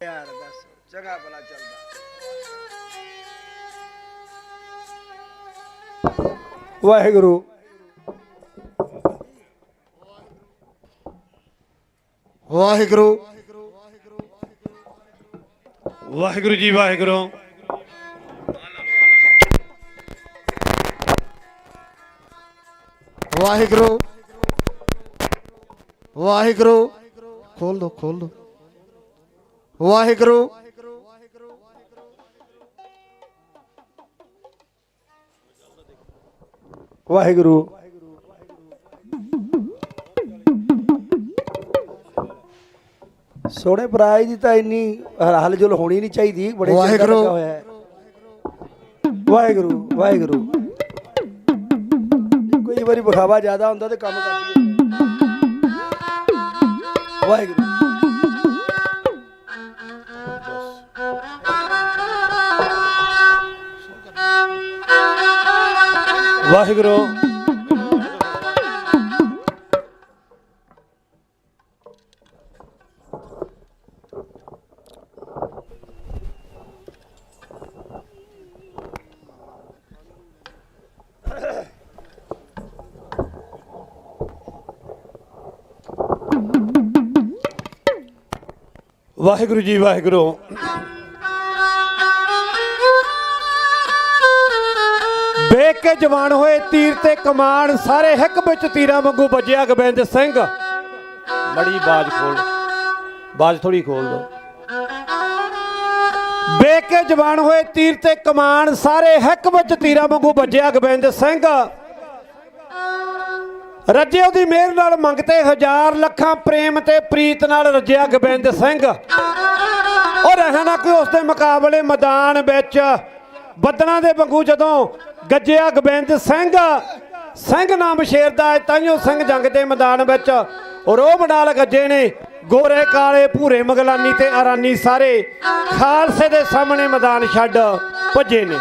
Speaker 14: ਯਾਰ ਦੱਸ ਚੰਗਾ ਭਲਾ ਚੱਲਦਾ। ਵਾਹਿਗੁਰੂ
Speaker 6: ਵਾਹਿਗੁਰੂ
Speaker 11: ਵਾਹਿਗੁਰੂ ਜੀ ਵਾਹਿਗੁਰੂ।
Speaker 6: ਵਾਹਿਗੁਰੂ ਵਾਹਿਗੁਰੂ। ਖੋਲ ਦੋ ਖੋਲ ਦੋ। ਵਾਹਿਗੁਰੂ
Speaker 14: ਵਾਹਿਗੁਰੂ ਸੋਹਣੇ ਭਰਾ ਜੀ ਤਾਂ ਇੰਨੀ ਹਲਜੁਲ ਹੋਣੀ ਨਹੀਂ ਚਾਹੀਦੀ। ਬੜੇ ਚੰਗਾ
Speaker 6: ਵਾਹਿਗੁਰੂ।
Speaker 14: ਲੱਗਾ ਹੋਇਆ ਹੈ। ਵਾਹਿਗੁਰੂ ਵਾਹਿਗੁਰੂ। ਕੋਈ ਵਾਰੀ ਵਿਖਾਵਾ ਜ਼ਿਆਦਾ ਹੁੰਦਾ ਤੇ ਕੰਮ ਕਰਦੀ ਹੈ। ਵਾਹਿਗੁਰੂ
Speaker 11: ਵਾਹਿਗੁਰੂ ਵਾਹਿਗੁਰੂ ਜੀ ਵਾਹਿਗੁਰੂ।
Speaker 2: ਵੇਖ ਕੇ ਜਵਾਨ ਹੋਏ ਤੀਰ ਤੇ ਕਮਾਨ, ਸਾਰੇ ਹਿੱਕ ਵਿੱਚ ਤੀਰਾਂ ਵਾਂਗੂ ਵੱਜਿਆ ਗੋਬਿੰਦ ਸਿੰਘ। ਬੜੀ ਬਾਜ ਖੋਲ, ਬਾਜ ਥੋੜੀ ਖੋਲ ਦੋ। ਵੇਖ ਕੇ ਜਵਾਨ ਹੋਏ ਤੀਰ ਤੇ ਕਮਾਨ, ਸਾਰੇ ਹਿੱਕ ਵਿੱਚ ਤੀਰਾਂ ਵਾਂਗੂ ਵੱਜਿਆ ਗੋਬਿੰਦ ਸਿੰਘ। ਰੱਜੇ ਉਹਦੀ ਮਿਹਰ ਨਾਲ ਮੰਗਤੇ ਹਜ਼ਾਰ, ਲੱਖਾਂ ਪ੍ਰੇਮ ਤੇ ਪ੍ਰੀਤ ਨਾਲ ਰੱਜਿਆ ਗੋਬਿੰਦ ਸਿੰਘ। ਉਹ ਰਹਿਣਾ ਨਾ ਕੋਈ ਉਸ ਦੇ ਮੁਕਾਬਲੇ ਮੈਦਾਨ ਵਿੱਚ, ਬੱਦਲਾਂ ਦੇ ਵਾਂਗੂ ਜਦੋਂ ਗੱਜਿਆ ਗੋਬਿੰਦ ਸਿੰਘ। ਸਿੰਘ ਨਾਮ ਸ਼ੇਰ ਦਾ ਤਾਈਓ ਸਿੰਘ ਜੰਗ ਦੇ ਮੈਦਾਨ ਵਿੱਚ ਰੋਬ ਨਾਲ ਗੱਜੇ ਨੇ। ਗੋਰੇ ਕਾਲੇ ਭੂਰੇ ਮਗਲਾਨੀ ਤੇ ਆਰਾਨੀ ਸਾਰੇ ਖਾਲਸੇ ਦੇ ਸਾਹਮਣੇ ਮੈਦਾਨ ਛੱਡ ਭੱਜੇ ਨੇ।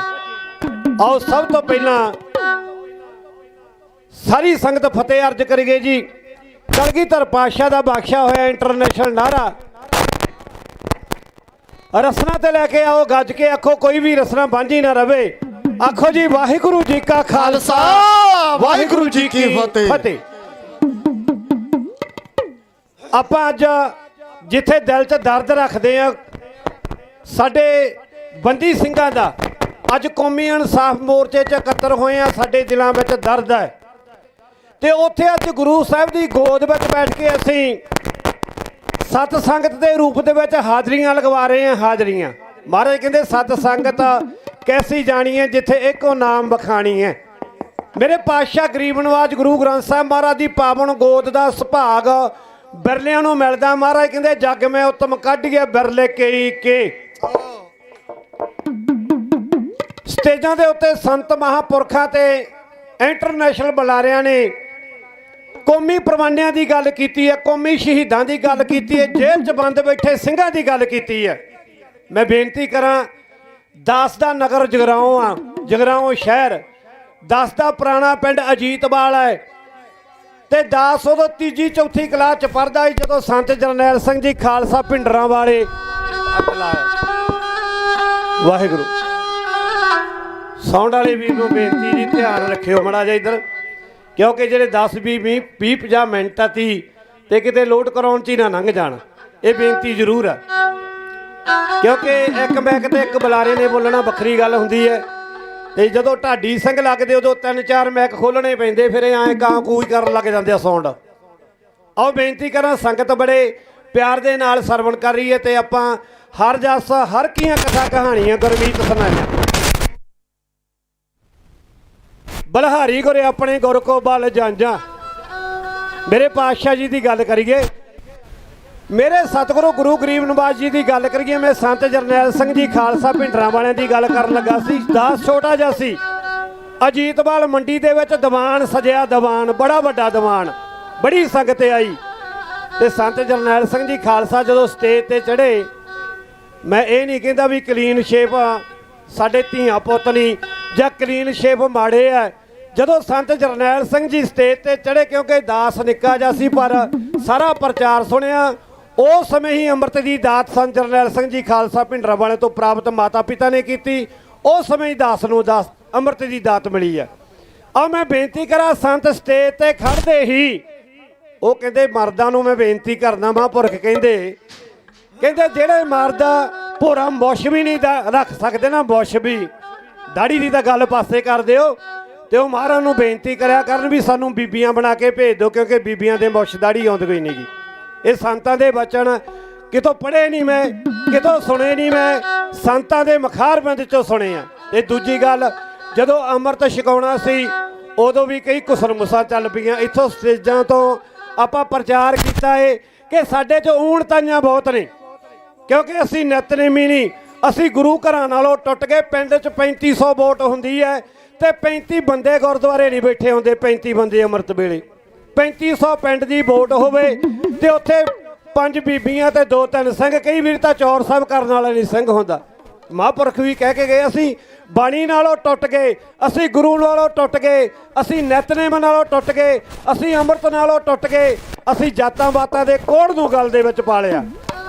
Speaker 2: ਆਓ ਸਭ ਤੋਂ ਪਹਿਲਾਂ ਸਾਰੀ ਸੰਗਤ ਫਤਿਹ ਅਰਜ ਕਰੀਏ ਜੀ। ਕਲਗੀਧਰ ਪਾਤਸ਼ਾਹ ਦਾ ਬਖਸ਼ਿਆ ਹੋਇਆ ਇੰਟਰਨੈਸ਼ਨਲ ਨਾਰਾ ਰਸਨਾ ਤੇ ਲੈ ਕੇ ਆਓ, ਗੱਜ ਕੇ ਆਖੋ ਕੋਈ ਵੀ ਰਸਨਾ ਬਾਂਝੀ ਨਾ ਰਵੇ। ਆਖੋ ਜੀ ਵਾਹਿਗੁਰੂ ਜੀ ਕਾ ਖਾਲਸਾ ਵਾਹਿਗੁਰੂ ਜੀ ਕੀ ਫਤਿਹ। ਆਪਾਂ ਅੱਜ ਜਿੱਥੇ ਦਿਲ 'ਚ ਦਰਦ ਰੱਖਦੇ ਆ ਸਾਡੇ ਬੰਦੀ ਸਿੰਘਾਂ ਦਾ, ਅੱਜ ਕੌਮੀ ਇਨਸਾਫ ਮੋਰਚੇ 'ਚ ਇਕੱਤਰ ਹੋਏ ਆ, ਸਾਡੇ ਦਿਲਾਂ ਵਿੱਚ ਦਰਦ ਹੈ। ਤੇ ਉੱਥੇ ਅੱਜ ਗੁਰੂ ਸਾਹਿਬ ਦੀ ਗੋਦ ਵਿੱਚ ਬੈਠ ਕੇ ਅਸੀਂ ਸਤ ਸੰਗਤ ਦੇ ਰੂਪ ਦੇ ਵਿੱਚ ਹਾਜ਼ਰੀਆਂ ਲਗਵਾ ਰਹੇ ਹਾਂ। ਹਾਜ਼ਰੀਆਂ ਮਹਾਰਾਜ ਕਹਿੰਦੇ ਸਤ ਸੰਗਤ ਕੈਸੀ ਜਾਣੀ ਹੈ ਜਿੱਥੇ ਇੱਕੋ ਨਾਮ ਬਖਾਣੀ ਹੈ। ਮੇਰੇ ਪਾਤਸ਼ਾਹ ਗਰੀਬ ਨਵਾਜ ਗੁਰੂ ਗ੍ਰੰਥ ਸਾਹਿਬ ਮਹਾਰਾਜ ਦੀ ਪਾਵਨ ਗੋਦ ਦਾ ਸੁਭਾਗ ਬਿਰਲਿਆਂ ਨੂੰ ਮਿਲਦਾ। ਮਹਾਰਾਜ ਕਹਿੰਦੇ ਜੱਗ ਮੈਂ ਉਤਮ ਕੱਢੀਏ ਬਿਰਲੇ ਕਈ ਕੇ। ਸਟੇਜਾਂ ਦੇ ਉੱਤੇ ਸੰਤ ਮਹਾਂਪੁਰਖਾਂ ਤੇ ਇੰਟਰਨੈਸ਼ਨਲ ਬੁਲਾਰਿਆਂ ਨੇ ਕੌਮੀ ਪ੍ਰਵਾਨਿਆਂ ਦੀ ਗੱਲ ਕੀਤੀ ਹੈ, ਕੌਮੀ ਸ਼ਹੀਦਾਂ ਦੀ ਗੱਲ ਕੀਤੀ ਹੈ, ਜੇਲ੍ਹ 'ਚ ਬੰਦ ਬੈਠੇ ਸਿੰਘਾਂ ਦੀ ਗੱਲ ਕੀਤੀ ਹੈ। ਮੈਂ ਬੇਨਤੀ ਕਰਾਂ, ਦਾਸ ਦਾ ਨਗਰ ਜਗਰਾਓਂ ਆ, ਜਗਰਾਓਂ ਸ਼ਹਿਰ, ਦਾਸ ਦਾ ਪੁਰਾਣਾ ਪਿੰਡ ਅਜੀਤਵਾਲ ਹੈ ਤੇ ਦਾਸ ਉਦੋਂ ਤੀਜੀ ਚੌਥੀ ਕਲਾਸ 'ਚ ਪੜ੍ਹਦਾ ਸੀ ਜਦੋਂ ਸੰਤ ਜਰਨੈਲ ਸਿੰਘ ਜੀ ਖਾਲਸਾ ਭਿੰਡਰਾਂ ਵਾਲੇ ਵਾਹਿਗੁਰੂ। ਸਾਊਂਡ ਵਾਲੇ ਵੀਰ ਨੂੰ ਬੇਨਤੀ ਜੀ ਧਿਆਨ ਰੱਖਿਓ ਮਾੜਾ ਜਿਹਾ ਇੱਧਰ, ਕਿਉਂਕਿ ਜਿਹੜੇ 10 20 50 ਮਿੰਟ ਆ 30 ਤੇ ਕਿਤੇ ਲੋਡ ਕਰਾਉਣ 'ਚ ਹੀ ਨਾ ਲੰਘ ਜਾਣ, ਇਹ ਬੇਨਤੀ ਜ਼ਰੂਰ ਹੈ। ਕਿਉਂਕਿ ਇੱਕ ਮੈਕ ਤੇ ਇੱਕ ਬੁਲਾਰੇ ਨੇ ਬੋਲਣਾ ਵੱਖਰੀ ਗੱਲ ਹੁੰਦੀ ਹੈ ਤੇ ਜਦੋਂ ਢਾਡੀ ਸਿੰਘ ਲੱਗਦੇ ਉਦੋਂ 3-4 ਮੈਕ ਖੋਲ੍ਹਣੇ ਪੈਂਦੇ, ਫਿਰ ਐਂ ਕਾਂ ਕੂਈ ਕਰਨ ਲੱਗ ਜਾਂਦੇ ਆ ਸਾਊਂਡ। ਆਓ ਬੇਨਤੀ ਕਰਾਂ, ਸੰਗਤ ਬੜੇ ਪਿਆਰ ਦੇ ਨਾਲ ਸਰਵਣ ਕਰ ਰਹੀ ਹੈ ਤੇ ਆਪਾਂ ਹਰ ਜਸ ਹਰ ਕੀਆਂ ਕਥਾ ਕਹਾਣੀਆਂ ਗੁਰਮੀਤ ਸੁਣਾਈਆਂ। ਬਲਹਾਰੀ ਗੁਰੇ ਆਪਣੇ ਗੁਰ ਕੋ ਬਲ ਜਾਂਝਾਂ। ਮੇਰੇ ਪਾਤਸ਼ਾਹ ਜੀ ਦੀ ਗੱਲ ਕਰੀਏ, ਮੇਰੇ ਸਤਿਗੁਰੂ ਗੁਰੂ ਗਰੀਬ ਨਵਾਜ ਜੀ ਦੀ ਗੱਲ ਕਰੀਏ, ਮੈਂ ਸੰਤ ਜਰਨੈਲ ਸਿੰਘ ਜੀ ਖਾਲਸਾ ਭਿੰਡਰਾਂ ਵਾਲਿਆਂ ਦੀ ਗੱਲ ਕਰਨ ਲੱਗਾ ਸੀ। ਦਾਸ ਛੋਟਾ ਜਿਹਾ ਸੀ, ਅਜੀਤਵਾਲ ਮੰਡੀ ਦੇ ਵਿੱਚ ਦੀਵਾਨ ਸਜਿਆ, ਦੀਵਾਨ ਬੜਾ ਵੱਡਾ ਦੀਵਾਨ, ਬੜੀ ਸੰਗਤ ਆਈ ਤੇ ਸੰਤ ਜਰਨੈਲ ਸਿੰਘ ਜੀ ਖਾਲਸਾ ਜਦੋਂ ਸਟੇਜ ਤੇ ਚੜ੍ਹੇ, ਮੈਂ ਇਹ ਨਹੀਂ ਕਹਿੰਦਾ ਵੀ ਕਲੀਨ ਸ਼ੇਪ ਸਾਡੇ ਧੀਆਂ ਪੁੱਤ ਨਹੀਂ ਜਾਂ ਕਲੀਨ ਸ਼ੇਪ ਮਾੜੇ ਆ। ਜਦੋਂ ਸੰਤ ਜਰਨੈਲ ਸਿੰਘ ਜੀ ਸਟੇਜ ਤੇ ਚੜ੍ਹੇ, ਕਿਉਂਕਿ ਦਾਸ ਨਿੱਕਾ ਜਿਹਾ ਸੀ ਪਰ ਸਾਰਾ ਪ੍ਰਚਾਰ ਸੁਣਿਆ,
Speaker 14: ਉਸ ਸਮੇਂ ਹੀ ਅੰਮ੍ਰਿਤ ਦੀ ਦਾਤ ਸੰਤ ਜਰਨੈਲ ਸਿੰਘ ਜੀ ਖਾਲਸਾ ਭਿੰਡਰਾਂ ਵਾਲੇ ਤੋਂ ਪ੍ਰਾਪਤ ਮਾਤਾ ਪਿਤਾ ਨੇ ਕੀਤੀ। ਉਸ ਸਮੇਂ ਹੀ ਦਾਸ ਨੂੰ ਅੰਮ੍ਰਿਤ ਦੀ ਦਾਤ ਮਿਲੀ ਹੈ। ਆ ਮੈਂ ਬੇਨਤੀ ਕਰਾਂ, ਸੰਤ ਸਟੇਜ ਤੇ ਖੜਦੇ ਹੀ ਉਹ ਕਹਿੰਦੇ ਮਰਦਾਂ ਨੂੰ ਮੈਂ ਬੇਨਤੀ ਕਰਦਾ, ਮਹਾਂਪੁਰਖ ਕਹਿੰਦੇ ਜਿਹੜੇ ਮਰਦ ਭੋਰਾ ਮੁੱਛ ਵੀ ਨਹੀਂ ਰੱਖ ਸਕਦੇ ਨਾ, ਮੁੱਛ ਵੀ ਦਾੜੀ ਦੀ ਤਾਂ ਗੱਲ ਪਾਸੇ ਕਰ ਦਿਓ, ਤੇ ਉਹ ਮਹਾਰਾਜ ਨੂੰ ਬੇਨਤੀ ਕਰਿਆ ਕਰਨ ਵੀ ਸਾਨੂੰ ਬੀਬੀਆਂ ਬਣਾ ਕੇ ਭੇਜ ਦਿਓ, ਕਿਉਂਕਿ ਬੀਬੀਆਂ ਦੇ ਮੁੱਛ ਦਾੜੀ ਆਉਂਦੀ ਕੋਈ ਨਹੀਂ ਗੀ। ਇਹ ਸੰਤਾਂ ਦੇ ਬਚਨ ਕਿਤੋਂ ਪੜ੍ਹੇ ਨਹੀਂ ਮੈਂ, ਕਿਤੋਂ ਸੁਣੇ ਨਹੀਂ ਮੈਂ, ਸੰਤਾਂ ਦੇ ਮਖਾਰਬੰਦ ਚੋਂ ਸੁਣੇ ਆ। ਤੇ ਦੂਜੀ ਗੱਲ, ਜਦੋਂ ਅੰਮ੍ਰਿਤ ਛਕਾਉਣਾ ਸੀ ਉਦੋਂ ਵੀ ਕਈ ਕੁਸਰ ਮੁਸਾ ਚੱਲ ਪਈਆਂ। ਇੱਥੋਂ ਸਟੇਜਾਂ ਤੋਂ ਆਪਾਂ ਪ੍ਰਚਾਰ ਕੀਤਾ ਏ ਕਿ ਸਾਡੇ 'ਚ ਊਣ ਤਾਈਆਂ ਬਹੁਤ ਨੇ, ਕਿਉਂਕਿ ਅਸੀਂ ਨਿਤਨੇਮੀ ਨਹੀਂ, ਅਸੀਂ ਗੁਰੂ ਘਰਾਂ ਨਾਲੋਂ ਟੁੱਟ ਗਏ। ਪਿੰਡ 'ਚ 3500 ਵੋਟ ਹੁੰਦੀ ਹੈ ਤੇ 35 ਬੰਦੇ ਗੁਰਦੁਆਰੇ ਨਹੀਂ ਬੈਠੇ ਹੁੰਦੇ, 35 ਬੰਦੇ ਅੰਮ੍ਰਿਤ ਵੇਲੇ। 3500 ਪਿੰਡ ਦੀ ਵੋਟ ਹੋਵੇ ਤੇ ਉੱਥੇ 5 ਬੀਬੀਆਂ ਤੇ 2-3 ਸਿੰਘ, ਕਈ ਵਾਰ ਤਾਂ ਚੌਰ ਸਾਹਿਬ ਕਰਨ ਵਾਲਾ ਨਹੀਂ ਸਿੰਘ ਹੁੰਦਾ। ਮਹਾਂਪੁਰਖ ਵੀ ਕਹਿ ਕੇ ਗਏ, ਅਸੀਂ ਬਾਣੀ ਨਾਲੋਂ ਟੁੱਟ ਗਏ, ਅਸੀਂ ਗੁਰੂ ਨਾਲੋਂ ਟੁੱਟ ਗਏ, ਅਸੀਂ ਨਿਤਨੇਮ ਨਾਲੋਂ ਟੁੱਟ ਗਏ, ਅਸੀਂ ਅੰਮ੍ਰਿਤ ਨਾਲੋਂ ਟੁੱਟ ਗਏ, ਅਸੀਂ ਜਾਤਾਂ ਬਾਤਾਂ ਦੇ ਕੋੜ ਨੂੰ ਗਲ ਦੇ ਵਿੱਚ ਪਾ ਲਿਆ।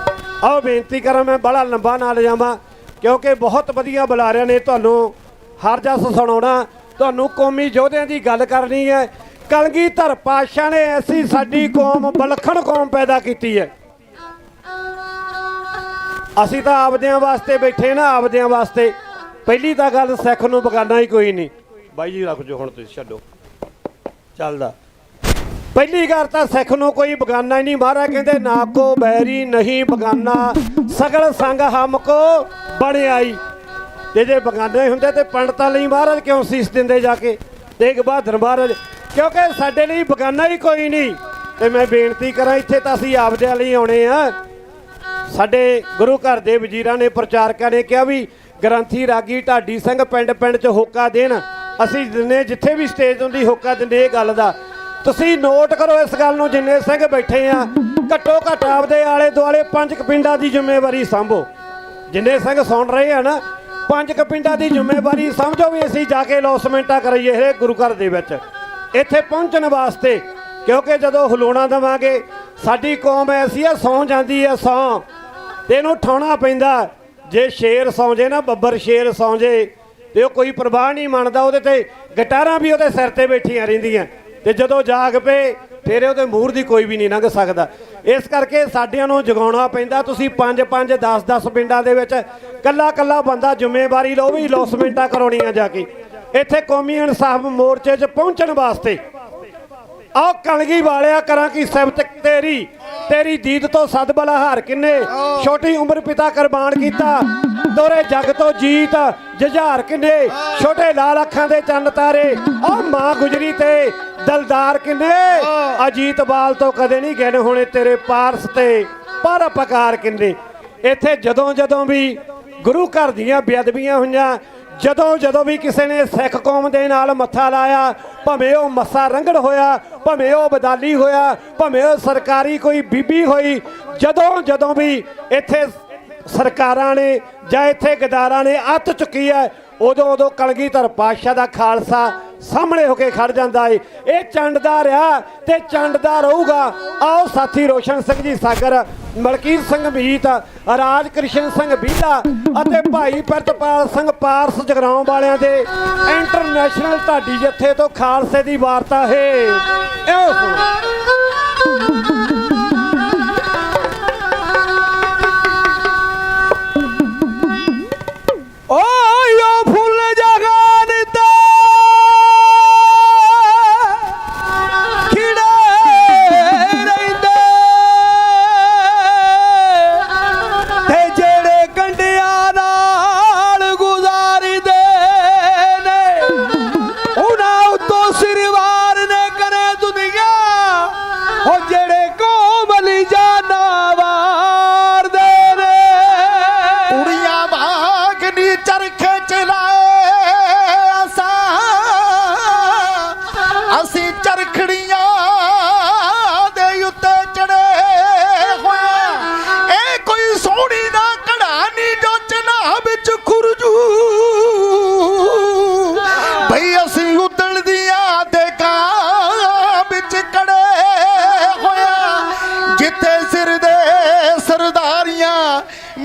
Speaker 14: ਆਓ ਬੇਨਤੀ ਕਰਾਂ, ਮੈਂ ਬੜਾ ਲੰਬਾ ਨਾ ਲਿਜਾਵਾਂ ਕਿਉਂਕਿ ਬਹੁਤ ਵਧੀਆ ਬੁਲਾਰਿਆਂ ਨੇ ਤੁਹਾਨੂੰ ਹਰ ਜਸ ਸੁਣਾਉਣਾ, ਤੁਹਾਨੂੰ ਕੌਮੀ ਯੋਧਿਆਂ ਦੀ ਗੱਲ ਕਰਨੀ ਹੈ। ਕਲਗੀਧਰ ਪਾਤਸ਼ਾਹ ਨੇ ਐਸੀ ਸਾਡੀ ਕੌਮ ਵਿਲੱਖਣ ਕੌਮ ਪੈਦਾ ਕੀਤੀ ਹੈ। ਅਸੀਂ ਤਾਂ ਆਪਦਿਆਂ ਵਾਸਤੇ ਬੈਠੇ ਨਾ, ਆਪਦਿਆਂ ਵਾਸਤੇ। ਪਹਿਲੀ ਤਾਂ ਗੱਲ, ਸਿੱਖ ਨੂੰ ਬਗਾਨਾ ਹੀ ਕੋਈ ਨਹੀਂ। ਬਾਈ ਜੀ ਰੱਖ ਜੋ, ਹੁਣ ਤੁਸੀਂ ਛੱਡੋ ਚੱਲਦਾ। ਪਹਿਲੀ ਗੱਲ ਤਾਂ ਸਿੱਖ ਨੂੰ ਕੋਈ ਬਗਾਨਾ ਹੀ ਨਹੀਂ। ਮਹਾਰਾਜ ਕਹਿੰਦੇ ਨਾ ਕੋ ਬੈਰੀ ਨਹੀਂ ਬਗਾਨਾ, ਸਗਲ ਸੰਗ ਹਮ ਕੋ ਬਣਿਆਈ। ਤੇ ਜੇ ਬਗਾਨੇ ਹੁੰਦੇ ਤੇ ਪੰਡਤਾਂ ਲਈ ਮਹਾਰਾਜ ਕਿਉਂ ਸੀਸ ਦਿੰਦੇ ਜਾ ਕੇ, ਤੇਗ ਬਹਾਦਰ ਮਹਾਰਾਜ, ਕਿਉਂਕਿ ਸਾਡੇ ਲਈ ਬਗਾਨਾ ਹੀ ਕੋਈ ਨਹੀਂ। ਤੇ ਮੈਂ ਬੇਨਤੀ ਕਰਾਂ, ਇੱਥੇ ਤਾਂ ਅਸੀਂ ਆਪਦਿਆਂ ਲਈ ਆਉਣੇ ਆ। ਸਾਡੇ ਗੁਰੂ ਘਰ ਦੇ ਵਜ਼ੀਰਾਂ ਨੇ, ਪ੍ਰਚਾਰਕਾਂ ਨੇ ਕਿਹਾ ਵੀ ਗ੍ਰੰਥੀ ਰਾਗੀ ਢਾਡੀ ਸਿੰਘ ਪਿੰਡ ਪਿੰਡ 'ਚ ਹੋਕਾ ਦੇਣ। ਅਸੀਂ ਦਿੰਦੇ, ਜਿੱਥੇ ਵੀ ਸਟੇਜ ਹੁੰਦੀ ਹੋਕਾ ਦਿੰਦੇ। ਇਹ ਗੱਲ ਦਾ ਤੁਸੀਂ ਨੋਟ ਕਰੋ ਇਸ ਗੱਲ ਨੂੰ, ਜਿੰਨੇ ਸਿੰਘ ਬੈਠੇ ਆ ਘੱਟੋ ਘੱਟ ਆਪਦੇ ਆਲੇ ਦੁਆਲੇ 5 ਪਿੰਡਾਂ ਦੀ ਜ਼ਿੰਮੇਵਾਰੀ ਸੰਭੋ। ਜਿੰਨੇ ਸਿੰਘ ਸੁਣ ਰਹੇ ਆ ਨਾ, 5 ਪਿੰਡਾਂ ਦੀ ਜ਼ਿੰਮੇਵਾਰੀ ਸਮਝੋ ਵੀ ਅਸੀਂ ਜਾ ਕੇ ਲੌਸਮੈਂਟਾਂ ਕਰਾਈਏ ਇਹ ਗੁਰੂ ਘਰ ਦੇ ਵਿੱਚ ਇੱਥੇ ਪਹੁੰਚਣ ਵਾਸਤੇ। ਕਿਉਂਕਿ ਜਦੋਂ ਹਲੂਣਾ ਦੇਵਾਂਗੇ, ਸਾਡੀ ਕੌਮ ਐਸੀ ਆ, ਸੌਂ ਜਾਂਦੀ ਆ ਸੌਂ, ਤੇ ਇਹਨੂੰ ਉਠਾਉਣਾ ਪੈਂਦਾ। ਜੇ ਸ਼ੇਰ ਸੌਂ ਜੇ ਨਾ, ਬੱਬਰ ਸ਼ੇਰ ਸੌਂ ਜੇ, ਤੇ ਉਹ ਕੋਈ ਪ੍ਰਵਾਹ ਨਹੀਂ ਮੰਨਦਾ, ਉਹਦੇ ਤੇ ਗਟਾਰਾਂ ਵੀ ਉਹਦੇ ਸਿਰ ਤੇ ਬੈਠੀਆਂ ਰਹਿੰਦੀਆਂ, ਤੇ ਜਦੋਂ ਜਾਗ ਪਏ ਫਿਰ ਉਹਦੇ ਮੂਹਰ ਦੀ ਕੋਈ ਵੀ ਨਹੀਂ ਲੰਘ ਸਕਦਾ। ਇਸ ਕਰਕੇ ਸਾਡਿਆਂ ਨੂੰ ਜਗਾਉਣਾ ਪੈਂਦਾ। ਤੁਸੀਂ 5-5 10-10 ਪਿੰਡਾਂ ਦੇ ਵਿੱਚ ਕੱਲਾ ਬੰਦਾ ਜ਼ਿੰਮੇਵਾਰੀ ਲਓ ਵੀ ਲੌਸਮੈਂਟਾਂ ਕਰਾਉਣੀਆਂ ਜਾ ਕੇ ਇੱਥੇ ਕੌਮੀ ਇਨਸਾਫ ਮੋਰਚੇ 'ਚ ਪਹੁੰਚਣ ਵਾਸਤੇ। ਆਓ ਕਲਗੀ ਵਾਲਿਆ ਕਰਾਂ ਕੀ ਸਿਫਤ ਤੇਰੀ ਦੀਦ ਤੋਂ ਸਦ ਬਲਾਹਾਰ ਕਿੰਨੇ, ਛੋਟੀ ਉਮਰ ਪਿਤਾ ਕੁਰਬਾਨ ਕੀਤਾ, ਦੋਰੇ ਜੱਗ ਤੋਂ ਜੀਤ ਜੁਝਾਰ ਕਿੰਨੇ, ਛੋਟੇ ਲਾਲ ਅੱਖਾਂ ਦੇ ਚੰਨ ਤਾਰੇ, ਆਹ ਮਾਂ ਗੁਜਰੀ ਤੇ ਦਲਦਾਰ ਕਿੰਨੇ, ਅਜੀਤ ਬਾਲ ਤੋਂ ਕਦੇ ਨਹੀਂ ਗਿਣ ਹੋਣੇ ਤੇਰੇ ਪਾਰਸ ਤੇ ਪਰ ਪਕਾਰ ਕਿੰਨੇ। ਇੱਥੇ ਜਦੋਂ ਵੀ ਗੁਰੂ ਘਰ ਦੀਆਂ ਬੇਅਦਬੀਆਂ ਹੋਈਆਂ, ਜਦੋਂ ਵੀ ਕਿਸੇ ਨੇ ਸਿੱਖ ਕੌਮ ਦੇ ਨਾਲ ਮੱਥਾ ਲਾਇਆ, ਭਾਵੇਂ ਉਹ ਮੱਸਾ ਰੰਗੜ ਹੋਇਆ, ਭਾਵੇਂ ਉਹ ਬਦਾਲੀ ਹੋਇਆ, ਭਾਵੇਂ ਉਹ ਸਰਕਾਰੀ ਕੋਈ ਬੀਬੀ ਹੋਈ, ਜਦੋਂ ਵੀ ਇੱਥੇ ਸਰਕਾਰਾਂ ਨੇ ਜਾਂ ਇੱਥੇ ਗਦਾਰਾਂ ਨੇ ਅੱਤ ਚੁੱਕੀ ਹੈ, ਉਦੋਂ ਕਲਗੀਧਰ ਪਾਤਸ਼ਾਹ ਦਾ ਖਾਲਸਾ ਸਾਹਮਣੇ ਹੋ ਕੇ ਖੜ ਜਾਂਦਾ ਏ। ਇਹ ਚੰਡਦਾ ਰਿਹਾ ਤੇ ਚੰਡਦਾ ਰਹੂਗਾ। ਆਓ ਸਾਥੀ ਰੋਸ਼ਨ ਸਿੰਘ ਜੀ ਸਾਗਰ, ਮਲਕੀਤ ਸਿੰਘ ਮੀਤ, ਰਾਜ ਕ੍ਰਿਸ਼ਨ ਸਿੰਘ ਬੀਲਾ ਅਤੇ ਭਾਈ ਪ੍ਰਿਤਪਾਲ ਸਿੰਘ ਪਾਰਸ ਜਗਰਾਉਂ ਵਾਲਿਆਂ ਦੇ ਇੰਟਰਨੈਸ਼ਨਲ ਢਾਡੀ ਜੱਥੇ ਤੋਂ ਖਾਲਸੇ ਦੀ ਵਾਰਤਾ ਹੈ। ਇਹੋ ਸੁਣੋ।
Speaker 9: ਓ ਫੁੱਲ ਜਗਾਨ ਤੇ ਖਿੜੇ ਰਹਿੰਦੇ, ਤੇ ਜਿਹੜੇ ਕੰਡਿਆਂ ਨਾਲ ਗੁਜ਼ਾਰਦੇ ਨੇ, ਉਹਨਾਂ ਉੱਤੋਂ ਸਿਰਵਾਰ ਨੇ ਕਰੇ ਦੁਨੀਆ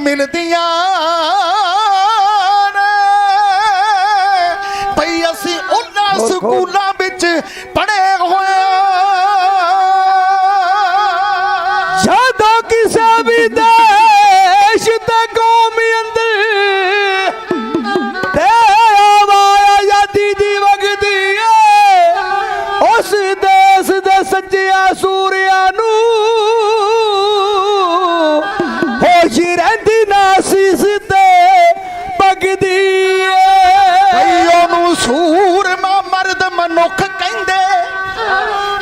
Speaker 9: ਮਿਲਦੀਆਂ ਨੇ ਭਈ ਅਸੀਂ ਉਹਨਾਂ ਸਕੂਲਾਂ ਵਿੱਚ ਪੜ੍ਹੇ ਹੋਏ
Speaker 14: ਜਦੋਂ ਕਿਸੇ ਵੀ ਦੇਸ਼ ਤੇ ਕੌਮ ਅੰਦਰ ਤੇ ਆਜ਼ਾਦੀ ਦੀ ਵਗਦੀ ਏ ਉਸ ਦੇਸ਼ ਦੇ ਸੱਚਿਆ ਸੂਰਿਆਂ ਨੂੰ ਹੋਸ਼ ਰਹਿੰਦੀ ਨਾ ਸੀਸ ਤੇ ਪਗਦੀ ਏ
Speaker 9: ਭਈ ਉਹਨੂੰ ਸੂਰਮਾ ਮਰਦ ਮਨੁੱਖ ਕਹਿੰਦੇ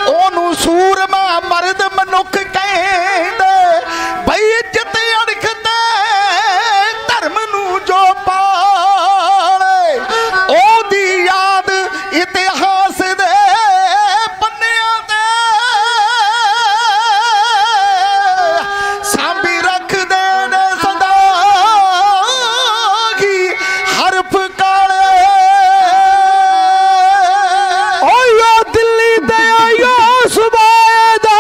Speaker 9: ਉਹਨੂੰ ਸੂਰਮਾ ਮਰਦ ਮਨੁੱਖ ਕਹਿੰਦੇ ਭਈ ਇੱਜ਼ਤ ਅਣਖ ਤੇ ਧਰਮ ਨੂੰ ਜੋ ਪਾਲੇ ਉਹਦੀ ਯਾਦ ਇਤਿਹਾਸ ਦੇ ਪੰਨਿਆਂ ਤੇ ਸਾਂਭੀ ਰੱਖਦੇ ਨੇ ਸਦਾ ਹੀ ਹਰਫ ਕਾਲੇ
Speaker 14: ਓਯੋ ਦਿੱਲੀ ਤੇ ਆਇਓ ਸੁਬਾਏਦਾਰ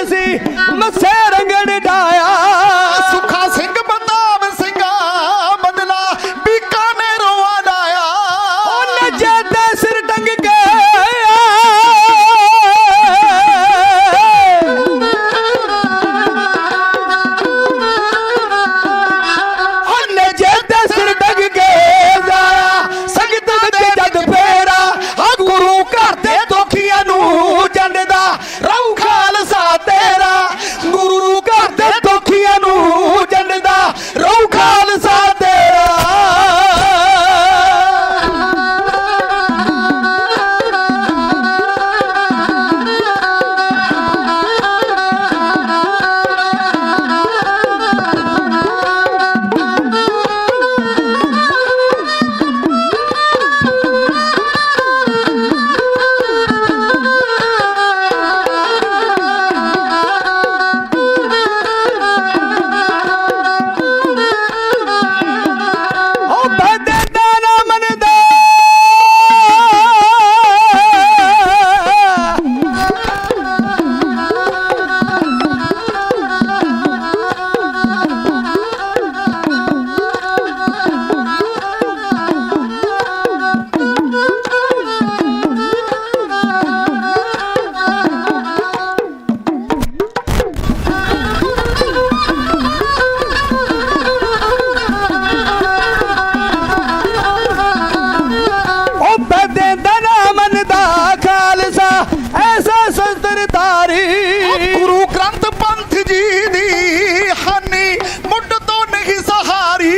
Speaker 9: ਸੀ ਮੱਸੇ ਰੰਗਣ ਡਾਇਆ
Speaker 14: ਸੁੱਖਾ ਸਿੰਘ ਬੰਦਾਵ ਸਿੰਘਾ ਬਦਲਾ ਬੀਕਾਨੇਰੋਂ ਆਇਆ
Speaker 9: ਉਹ ਨੱਚੇ ਤੇ ਸਿਰ ਟੰਗ ਕੇ
Speaker 14: ਰਹੂ ਖਾਲਸਾ ਤੇਰਾ ਗੁਰੂ ਘਰ ਦੇ ਦੁਖੀਆਂ ਨੂੰ ਜੰਡਦਾ ਰਹੂ ਖਾਲਸਾ ਤੇਰਾ ਗੁਰੂ ਗ੍ਰੰਥ ਪੰਥ ਜੀ ਦੀ ਹਾਨੀ ਮੁੱਢ ਤੋਂ ਨਹੀਂ ਸਹਾਰੀ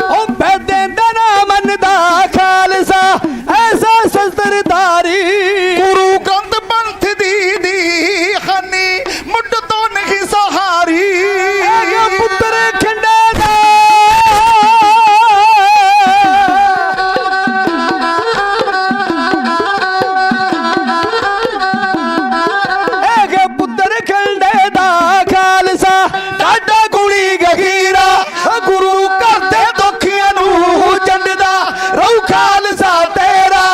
Speaker 9: ਉਹ ਬੈਦੇ ਦਾ ਨਾ ਮੰਨਦਾ ਖਾਲਸਾ ਐਸਾ ਸੰਸਰਦਾਰੀ
Speaker 14: ਗੁਰੂ ਗ੍ਰੰਥ ਪੰਥ ਦੀ ਹਾਨੀ ਮੁੱਢ ਤੋਂ ਨਹੀਂ ਸਹਾਰੀ
Speaker 9: ਪੁੱਤਰ ਖੰਡੇ ਦਾ ਇਹ ਪੁੱਤਰ ਖੰਡੇ ਦਾ ਖਾਲਸਾ ਡਾਡਾ ਗੁਣੀ ਗਹੀਰਾ ਗੁਰੂ ਘਰ ਦੇ ਦੁਖੀਆਂ ਨੂੰ ਜੰਡਦਾ ਰਹੂ ਖਾਲਸਾ ਤੇਰਾ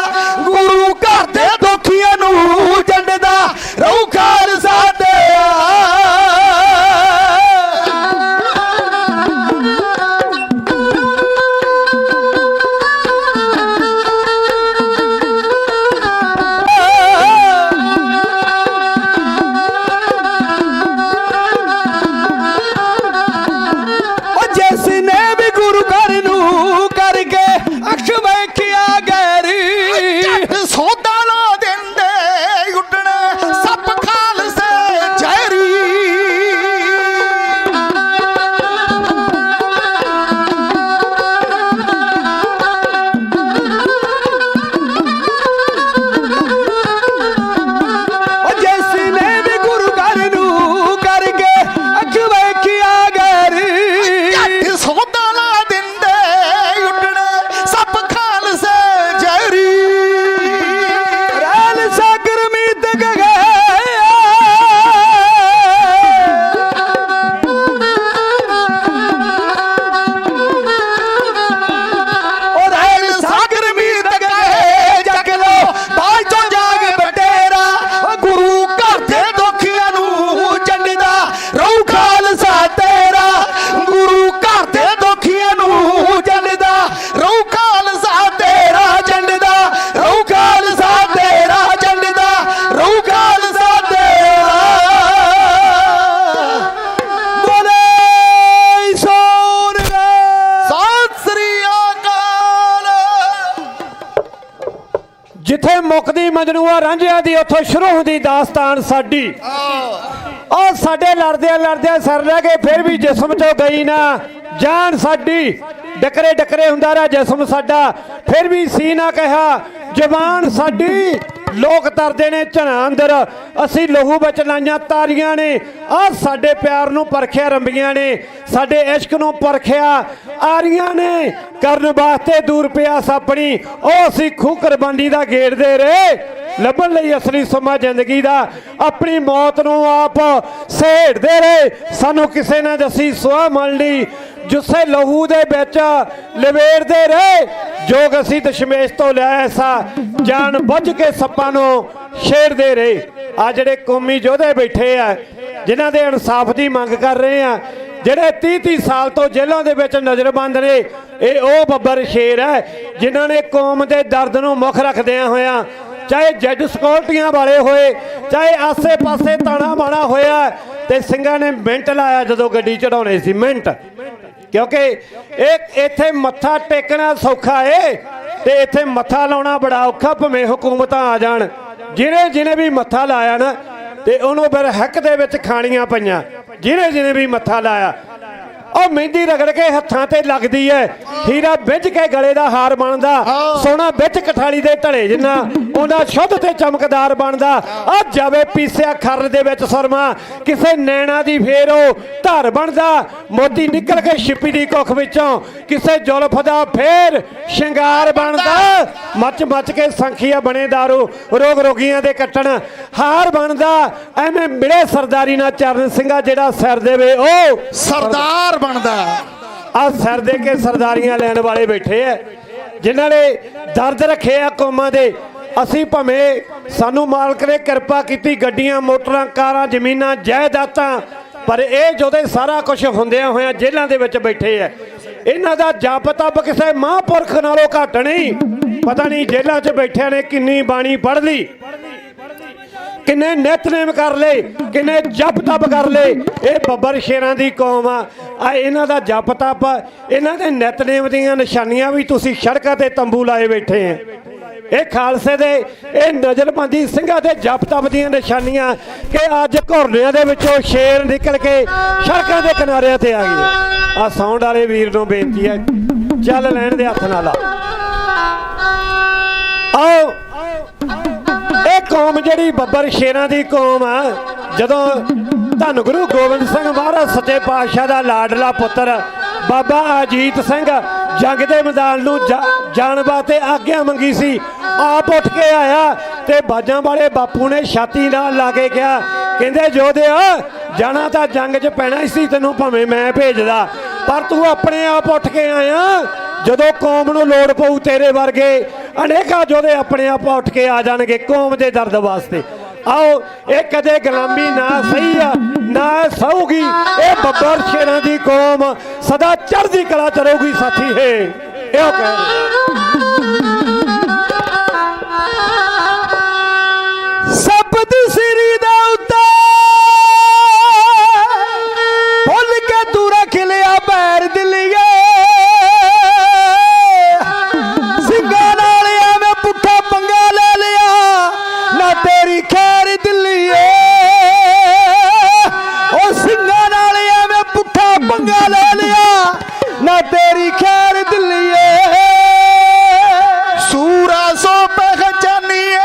Speaker 9: ਗੁਰੂ ਘਰ ਦੇ ਦੁਖੀਆਂ ਨੂੰ ਜੰਡਦਾ ਰਹੂ ਖਾਲਸਾ ਤੇਰਾ ਜਿਸ ਨੇ ਵੀ ਗੁਰੂ ਘਰ ਨੂੰ ਕਰਕੇ ਅਕਸ਼ ਵੇਖਿਆ ਗੈਰੀ
Speaker 14: ਸੋਦਾ ਲਾ ਦਿੰਦੇ ਉੱਡਣੇ ਸੱਪ ਖਾਲਸੇ ਜ਼ਹਿਰੀ
Speaker 9: ਜਿਸ ਨੇ ਵੀ ਗੁਰੂ ਘਰ ਨੂੰ ਕਰਕੇ ਅਕਸ਼ ਵੇਖਿਆ ਗੈਰੀ
Speaker 14: ਸੋਦਾ ਲਾ ਦਿੰਦੇ ਉੱਡਣੇ ਸੱਪ ਖਾਲਸੇ ਜ਼ਹਿਰੀ
Speaker 9: ਰੈਲ ਸਾਗਰ ਮੀਤ ਗਏ
Speaker 14: ਔਰ ਰੈਲ ਸਾਗਰ ਮੀਤ ਗਏ ਜਗ ਲੋ ਬਾਲ ਚੋਂ ਜਾਗ ਬਟੇਰਾ ਗੁਰੂ ਘਰ ਦੇ ਦੁਖੀਆਂ ਨੂੰ ਜੰਡਦਾ ਰਹੂ ਖਾਲਸਾ ਤੇਰਾ ਗੁਰੂ ਘਰ ਦੇ ਦੁਖੀਆਂ ਨੂੰ ਜੰਡਦਾ ਰਹੂ ਖਾਲਸਾ ਤੇਰਾ ਜੰਡਦਾ ਰਹੂ ਖਾਲਸਾ ਤੇਰਾ ਜੰਡਦਾ ਰਹੂ ਖਾਲਸਾ ਤੇਰਾ
Speaker 9: ਬੋਲੇ ਸੋਨ
Speaker 14: ਸਤਿ ਸ੍ਰੀ ਅਕਾਲ
Speaker 2: ਜਿੱਥੇ ਮੁੱਕਦੀ ਮਜਨੂਆ ਰਾਂਝਿਆਂ ਦੀ ਉੱਥੋਂ ਸ਼ੁਰੂ ਹੁੰਦੀ ਦਾਸਤਾਨ ਸਾਡੀ ਉਹ ਸਾਡੇ ਲੜਦਿਆਂ ਸਿਰ ਰਹਿ ਗਏ ਫਿਰ ਵੀ ਜਿਸਮ ਚੋਂ ਗਈ ਨਾ ਜਾਨ ਸਾਡੀ ਡਕਰੇ ਡਕਰੇ ਹੁੰਦਾ ਰਿਹਾ ਜਿਸਮ ਸਾਡਾ ਫਿਰ ਵੀ ਸੀ ਨਾ ਕਿਹਾ ਜ਼ਬਾਨ ਸਾਡੀ ਲੋਕ ਤਰਦੇ ਨੇ ਝਣਾ ਅੰਦਰ ਅਸੀਂ ਲਹੂ ਵਿੱਚ ਲਾਈਆਂ ਤਾਰੀਆਂ ਨੇ ਆਹ ਸਾਡੇ ਪਿਆਰ ਨੂੰ ਪਰਖਿਆ ਰੰਬੀਆਂ ਨੇ ਸਾਡੇ ਇਸ਼ਕ ਨੂੰ ਪਰਖਿਆ ਆਰੀਆਂ ਨੇ ਕਰਨ ਵਾਸਤੇ ਦੂਰ ਪਿਆਸ ਆਪਣੀ ਉਹ ਅਸੀਂ ਖੂਹ ਕੁਰਬਾਨੀ ਦਾ ਗੇੜਦੇ ਰਹੇ ਲੱਭਣ ਲਈ ਅਸਲੀ ਸਮਾਂ ਜ਼ਿੰਦਗੀ ਦਾ ਆਪਣੀ ਮੌਤ ਨੂੰ ਆਪ ਸਹੇੜਦੇ ਰਹੇ। ਸਾਨੂੰ ਕਿਸੇ ਨੇ ਦੱਸੀ ਸੁਆਹ ਮੰਨ ਲਈ ਜੁੱਸੇ ਲਹੂ ਦੇ ਵਿੱਚ ਲਵੇੜਦੇ ਰਹੇ। ਜੋਗ ਅਸੀਂ ਦਸ਼ਮੇਸ਼ ਤੋਂ ਲਿਆ ਐਸਾ ਜਾਣ ਬੁੱਝ ਕੇ ਸੱਪਾਂ ਨੂੰ ਛੇੜਦੇ ਰਹੇ। ਆ ਜਿਹੜੇ ਕੌਮੀ ਯੋਧੇ ਬੈਠੇ ਆ ਜਿਨ੍ਹਾਂ ਦੇ ਇਨਸਾਫ ਦੀ ਮੰਗ ਕਰ ਰਹੇ ਆ, ਜਿਹੜੇ 30-30 ਸਾਲ ਤੋਂ ਜੇਲ੍ਹਾਂ ਦੇ ਵਿੱਚ ਨਜ਼ਰਬੰਦ ਨੇ, ਇਹ ਉਹ ਬੱਬਰ ਸ਼ੇਰ ਹੈ ਜਿਨ੍ਹਾਂ ਨੇ ਕੌਮ ਦੇ ਦਰਦ ਨੂੰ ਮੁੱਖ ਰੱਖਦਿਆਂ ਹੋਇਆਂ, ਚਾਹੇ ਜੱਜ ਸਕਿਉਰਟੀਆਂ ਵਾਲੇ ਹੋਏ, ਚਾਹੇ ਆਸੇ-ਪਾਸੇ ਤਾਣਾ ਬਾਣਾ ਹੋਇਆ, ਤੇ ਸਿੰਘਾਂ ਨੇ ਮਿੰਟ ਲਾਇਆ ਜਦੋਂ ਗੱਡੀ ਚੜਾਉਣੇ ਸੀ, ਮਿੰਟ। ਕਿਉਂਕਿ ਇਹ ਇੱਥੇ ਮੱਥਾ ਟੇਕਣਾ ਸੌਖਾ ਏ ਤੇ ਇੱਥੇ ਮੱਥਾ ਲਾਉਣਾ ਬੜਾ ਔਖਾ, ਭਾਵੇਂ ਹੁਕੂਮਤਾਂ ਆ ਜਾਣ। ਜਿਹਨੇ ਵੀ ਮੱਥਾ ਲਾਇਆ ਨਾ ਤੇ ਉਹਨੂੰ ਫਿਰ ਹੱਕ ਦੇ ਵਿੱਚ ਖਾਣੀਆਂ ਪਈਆਂ। ਜਿਹਨੇ ਵੀ ਮੱਥਾ ਲਾਇਆ ਉਹ ਮਹਿੰਦੀ ਰਗੜ ਕੇ ਹੱਥਾਂ ਤੇ ਲੱਗਦੀ ਹੈ, ਹੀਰਾ ਵਿੱਚ ਕੇ ਗਲੇ ਦਾ ਹਾਰ ਬਣਦਾ, ਸੋਨਾ ਵਿੱਚ ਕਠਾਲੀ ਦੇ ਢਲੇ ਜਿੰਨਾ ਉਹਦਾ ਸ਼ੁੱਧ ਤੇ ਚਮਕਦਾਰ ਬਣਦਾ। ਆ ਜਾਵੇ ਪੀਸਿਆ ਖਰ ਦੇ ਵਿੱਚ ਸੁਰਮਾ, ਕਿਸੇ ਨੈਣਾ ਦੀ ਫੇਰ ਉਹ ਧਰ ਬਣਦਾ, ਮੋਤੀ ਨਿਕਲ ਕੇ ਛਿੱਪੀ ਦੀ ਕੁੱਖ ਵਿੱਚੋਂ ਕਿਸੇ ਜ਼ੁਲਫ ਦਾ ਫੇਰ ਸ਼ਿੰਗਾਰ ਬਣਦਾ। ਮੱਚ ਕੇ ਸੰਖੀਆ ਬਣੇ ਦਾਰੂ, ਰੋਗ ਰੋਗੀਆਂ ਦੇ ਕੱਟਣ ਹਾਰ ਬਣਦਾ। ਐਵੇਂ ਮਿਲੇ ਸਰਦਾਰੀ ਨਾਲ ਚਰਨ ਸਿੰਘਾ ਜਿਹੜਾ ਸਿਰ ਦੇਵੇ ਉਹ ਸਰਦਾਰ ਬਣਦਾ। ਆ ਸਿਰ ਦੇ ਕੇ ਸਰਦਾਰੀਆਂ ਲੈਣ ਵਾਲੇ ਬੈਠੇ ਆ ਜਿਨ੍ਹਾਂ ਨੇ ਦਰਦ ਰੱਖੇ ਆ ਕੌਮਾਂ ਦੇ। ਅਸੀਂ ਭਾਵੇਂ ਸਾਨੂੰ ਮਾਲਕ ਨੇ ਕਿਰਪਾ ਕੀਤੀ ਗੱਡੀਆਂ ਮੋਟਰਾਂ ਕਾਰਾਂ ਜ਼ਮੀਨਾਂ ਜਾਇਦਾਦਾਂ, ਪਰ ਇਹ ਜਿਹਦੇ ਸਾਰਾ ਕੁਝ ਹੁੰਦਿਆਂ ਹੋਇਆਂ ਜੇਲ੍ਹਾਂ ਦੇ ਵਿੱਚ ਬੈਠੇ ਆ। ਇਹਨਾਂ ਦਾ ਜਪ ਤਪ ਕਿਸੇ ਮਹਾਂਪੁਰਖ ਨਾਲੋਂ ਘੱਟ ਨਹੀਂ। ਪਤਾ ਨਹੀਂ ਜੇਲ੍ਹਾਂ 'ਚ ਬੈਠਿਆਂ ਨੇ ਕਿੰਨੀ ਬਾਣੀ ਪੜ੍ਹ ਲਈ, ਕਿੰਨੇ ਨਿਤਨੇਮ ਕਰ ਲਏ, ਕਿੰਨੇ ਜਪ ਤਪ ਕਰ ਲਏ। ਇਹ ਬੱਬਰ ਸ਼ੇਰਾਂ ਦੀ ਕੌਮ ਆ। ਇਹਨਾਂ ਦਾ ਜਪ ਤਪ, ਇਹਨਾਂ ਦੇ ਨਿਤਨੇਮ ਦੀਆਂ ਨਿਸ਼ਾਨੀਆਂ ਵੀ ਤੁਸੀਂ ਸੜਕਾਂ ਤੇ ਤੰਬੂ ਲਾਏ ਬੈਠੇ ਆ। ਇਹ ਖਾਲਸੇ ਦੇ ਇਹ ਨਜ਼ਰਬੰਦੀ ਸਿੰਘਾਂ ਦੇ ਜਪ ਤਪ ਦੀਆਂ ਨਿਸ਼ਾਨੀਆਂ ਕਿ ਅੱਜ ਘੁਰਨਿਆਂ ਦੇ ਵਿੱਚੋਂ ਸ਼ੇਰ ਨਿਕਲ ਕੇ ਸੜਕਾਂ ਦੇ ਕਿਨਾਰਿਆਂ ਤੇ ਆ ਗਏ। ਆ ਸਾਊਂਡ ਵਾਲੇ ਵੀਰ ਨੂੰ ਬੇਨਤੀ ਹੈ, ਚੱਲ ਲੈਣ ਦੇ ਹੱਥ ਨਾਲ ਆਓ। ਇਹ ਕੌਮ ਜਿਹੜੀ ਬੱਬਰ ਸ਼ੇਰਾਂ ਦੀ ਕੌਮ ਆ, ਜਦੋਂ ਧੰਨ ਗੁਰੂ ਗੋਬਿੰਦ ਸਿੰਘ ਮਹਾਰਾਜ ਸੱਚੇ ਪਾਤਸ਼ਾਹ ਦਾ ਲਾਡਲਾ ਪੁੱਤਰ ਬਾਬਾ ਅਜੀਤ ਸਿੰਘ ਜੰਗ ਦੇ ਮੈਦਾਨ ਨੂੰ ਜਾਣ ਵਾਸਤੇ ਆਗਿਆ ਮੰਗੀ ਸੀ, ਆਪ ਉੱਠ ਕੇ ਆਇਆ ਤੇ ਬਾਜਾਂ ਵਾਲੇ ਬਾਪੂ ਨੇ ਛਾਤੀ ਨਾਲ ਲਾ ਕੇ ਕਿਹਾ, ਕਹਿੰਦੇ ਜੋਧਿਆ ਜਾਣਾ ਤਾਂ ਜੰਗ 'ਚ ਪੈਣਾ ਸੀ ਤੈਨੂੰ, ਭਾਵੇਂ ਮੈਂ ਭੇਜਦਾ, ਪਰ ਤੂੰ ਆਪਣੇ ਆਪ ਉੱਠ ਕੇ ਆਇਆ। ਜਦੋਂ ਕੌਮ ਨੂੰ ਲੋੜ ਪਊ ਤੇਰੇ ਵਰਗੇ ਅਨੇਕਾਂ ਯੋਧੇ ਆਪਣੇ ਆਪ ਉੱਠ ਕੇ ਆ ਜਾਣਗੇ ਕੌਮ ਦੇ ਦਰਦ ਵਾਸਤੇ। ਆਓ, ਇਹ ਕਦੇ ਗੁਲਾਮੀ ਨਾ ਸਹੀ ਆ ਨਾ ਸਹੂਗੀ। ਇਹ ਬੱਬਰ ਸ਼ੇਰਾਂ ਦੀ ਕੌਮ ਸਦਾ ਚੜ੍ਹਦੀ ਕਲਾ ਚ ਰਹੂਗੀ ਸਾਥੀ ਹੈ। ਇਹੋ ਕਹਿ
Speaker 9: ਸਬਦ ਸਿਰੀ ਦਾ ਉੱਤੇ ਭੁੱਲ ਕੇ ਤੂੰ ਰੱਖ ਲਿਆ ਬੈਰ ਦਿਲੀਏ, ਸਿੰਘਾਂ ਨਾਲ ਐਵੇਂ ਪੁੱਠਾ ਪੰਗਾ ਲੈ ਲਿਆ ਨਾ ਤੇਰੀ ਖੈਰ ਦਿਲੀਏ। ਉਹ ਸਿੰਘਾਂ ਨਾਲ ਐਵੇਂ ਪੁੱਠਾ ਪੰਗਾ ਲੈ ਲਿਆ ਨਾ ਤੇਰੀ ਖੈਰ ਦਿਲੀਏ। ਸੂਰਾ ਸੋ ਪਹਿਚਾਨੀਏ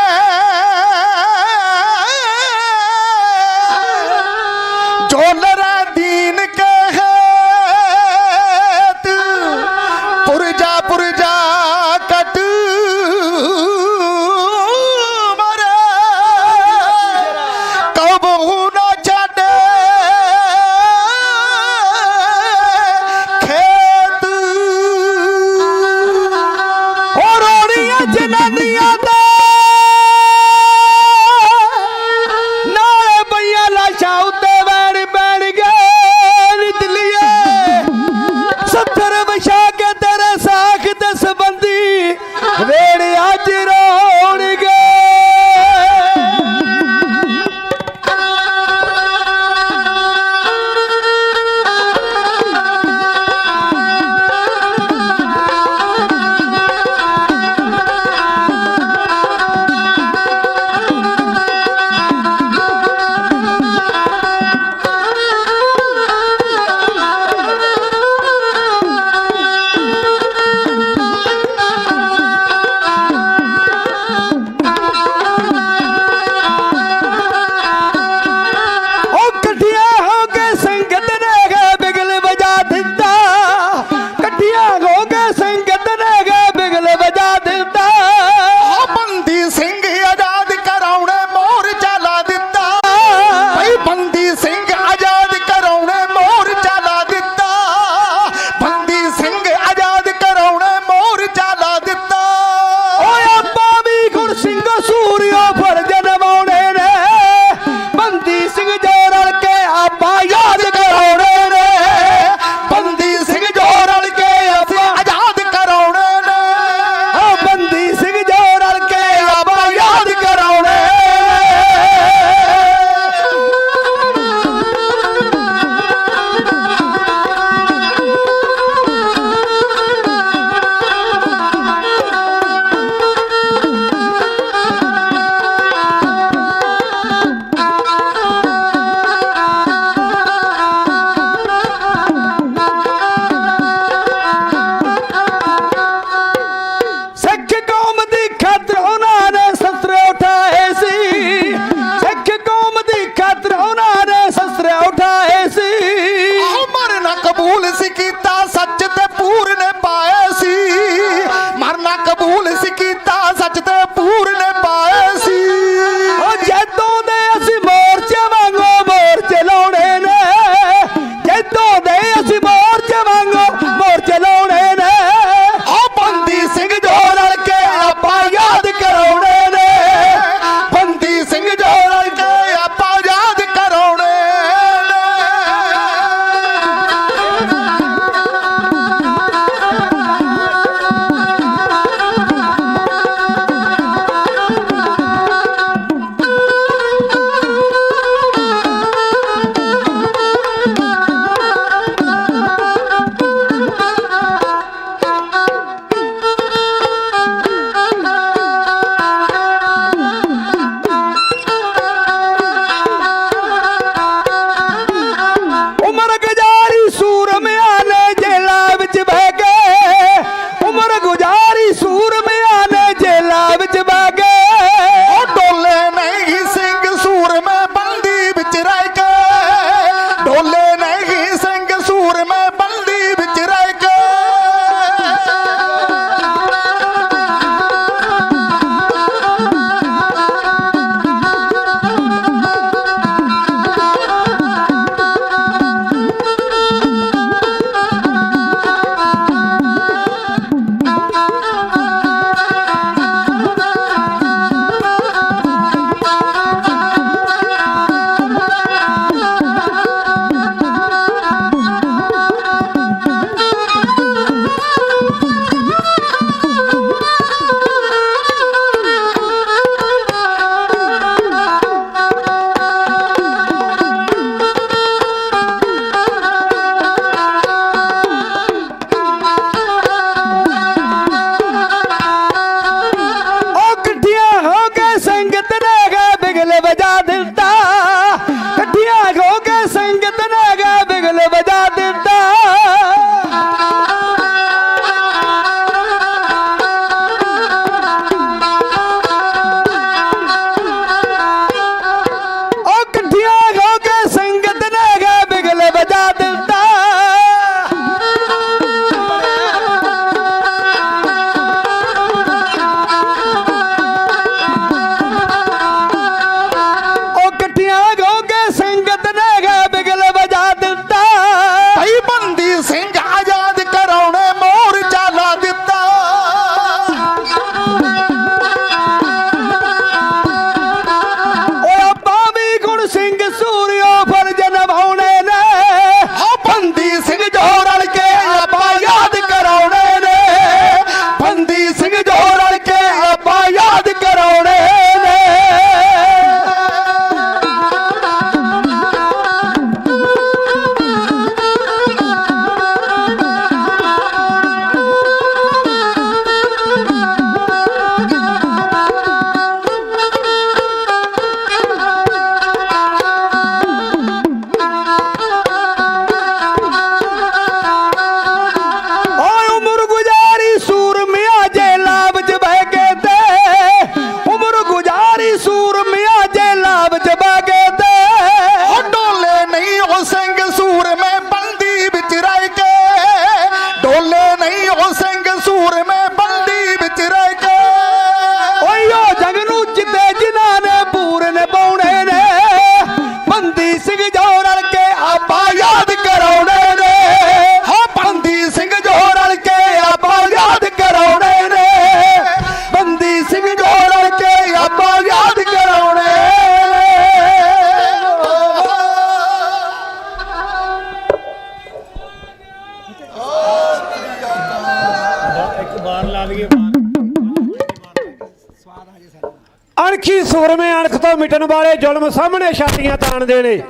Speaker 21: ਸੁਰਮੇ ਅਣਖ ਤੋਂ ਮਿਟਣ ਵਾਲੇ ਜ਼ੁਲਮ ਸਾਹਮਣੇ ਛਾਤੀਆਂ ਤਾਣਦੇ ਨੇ।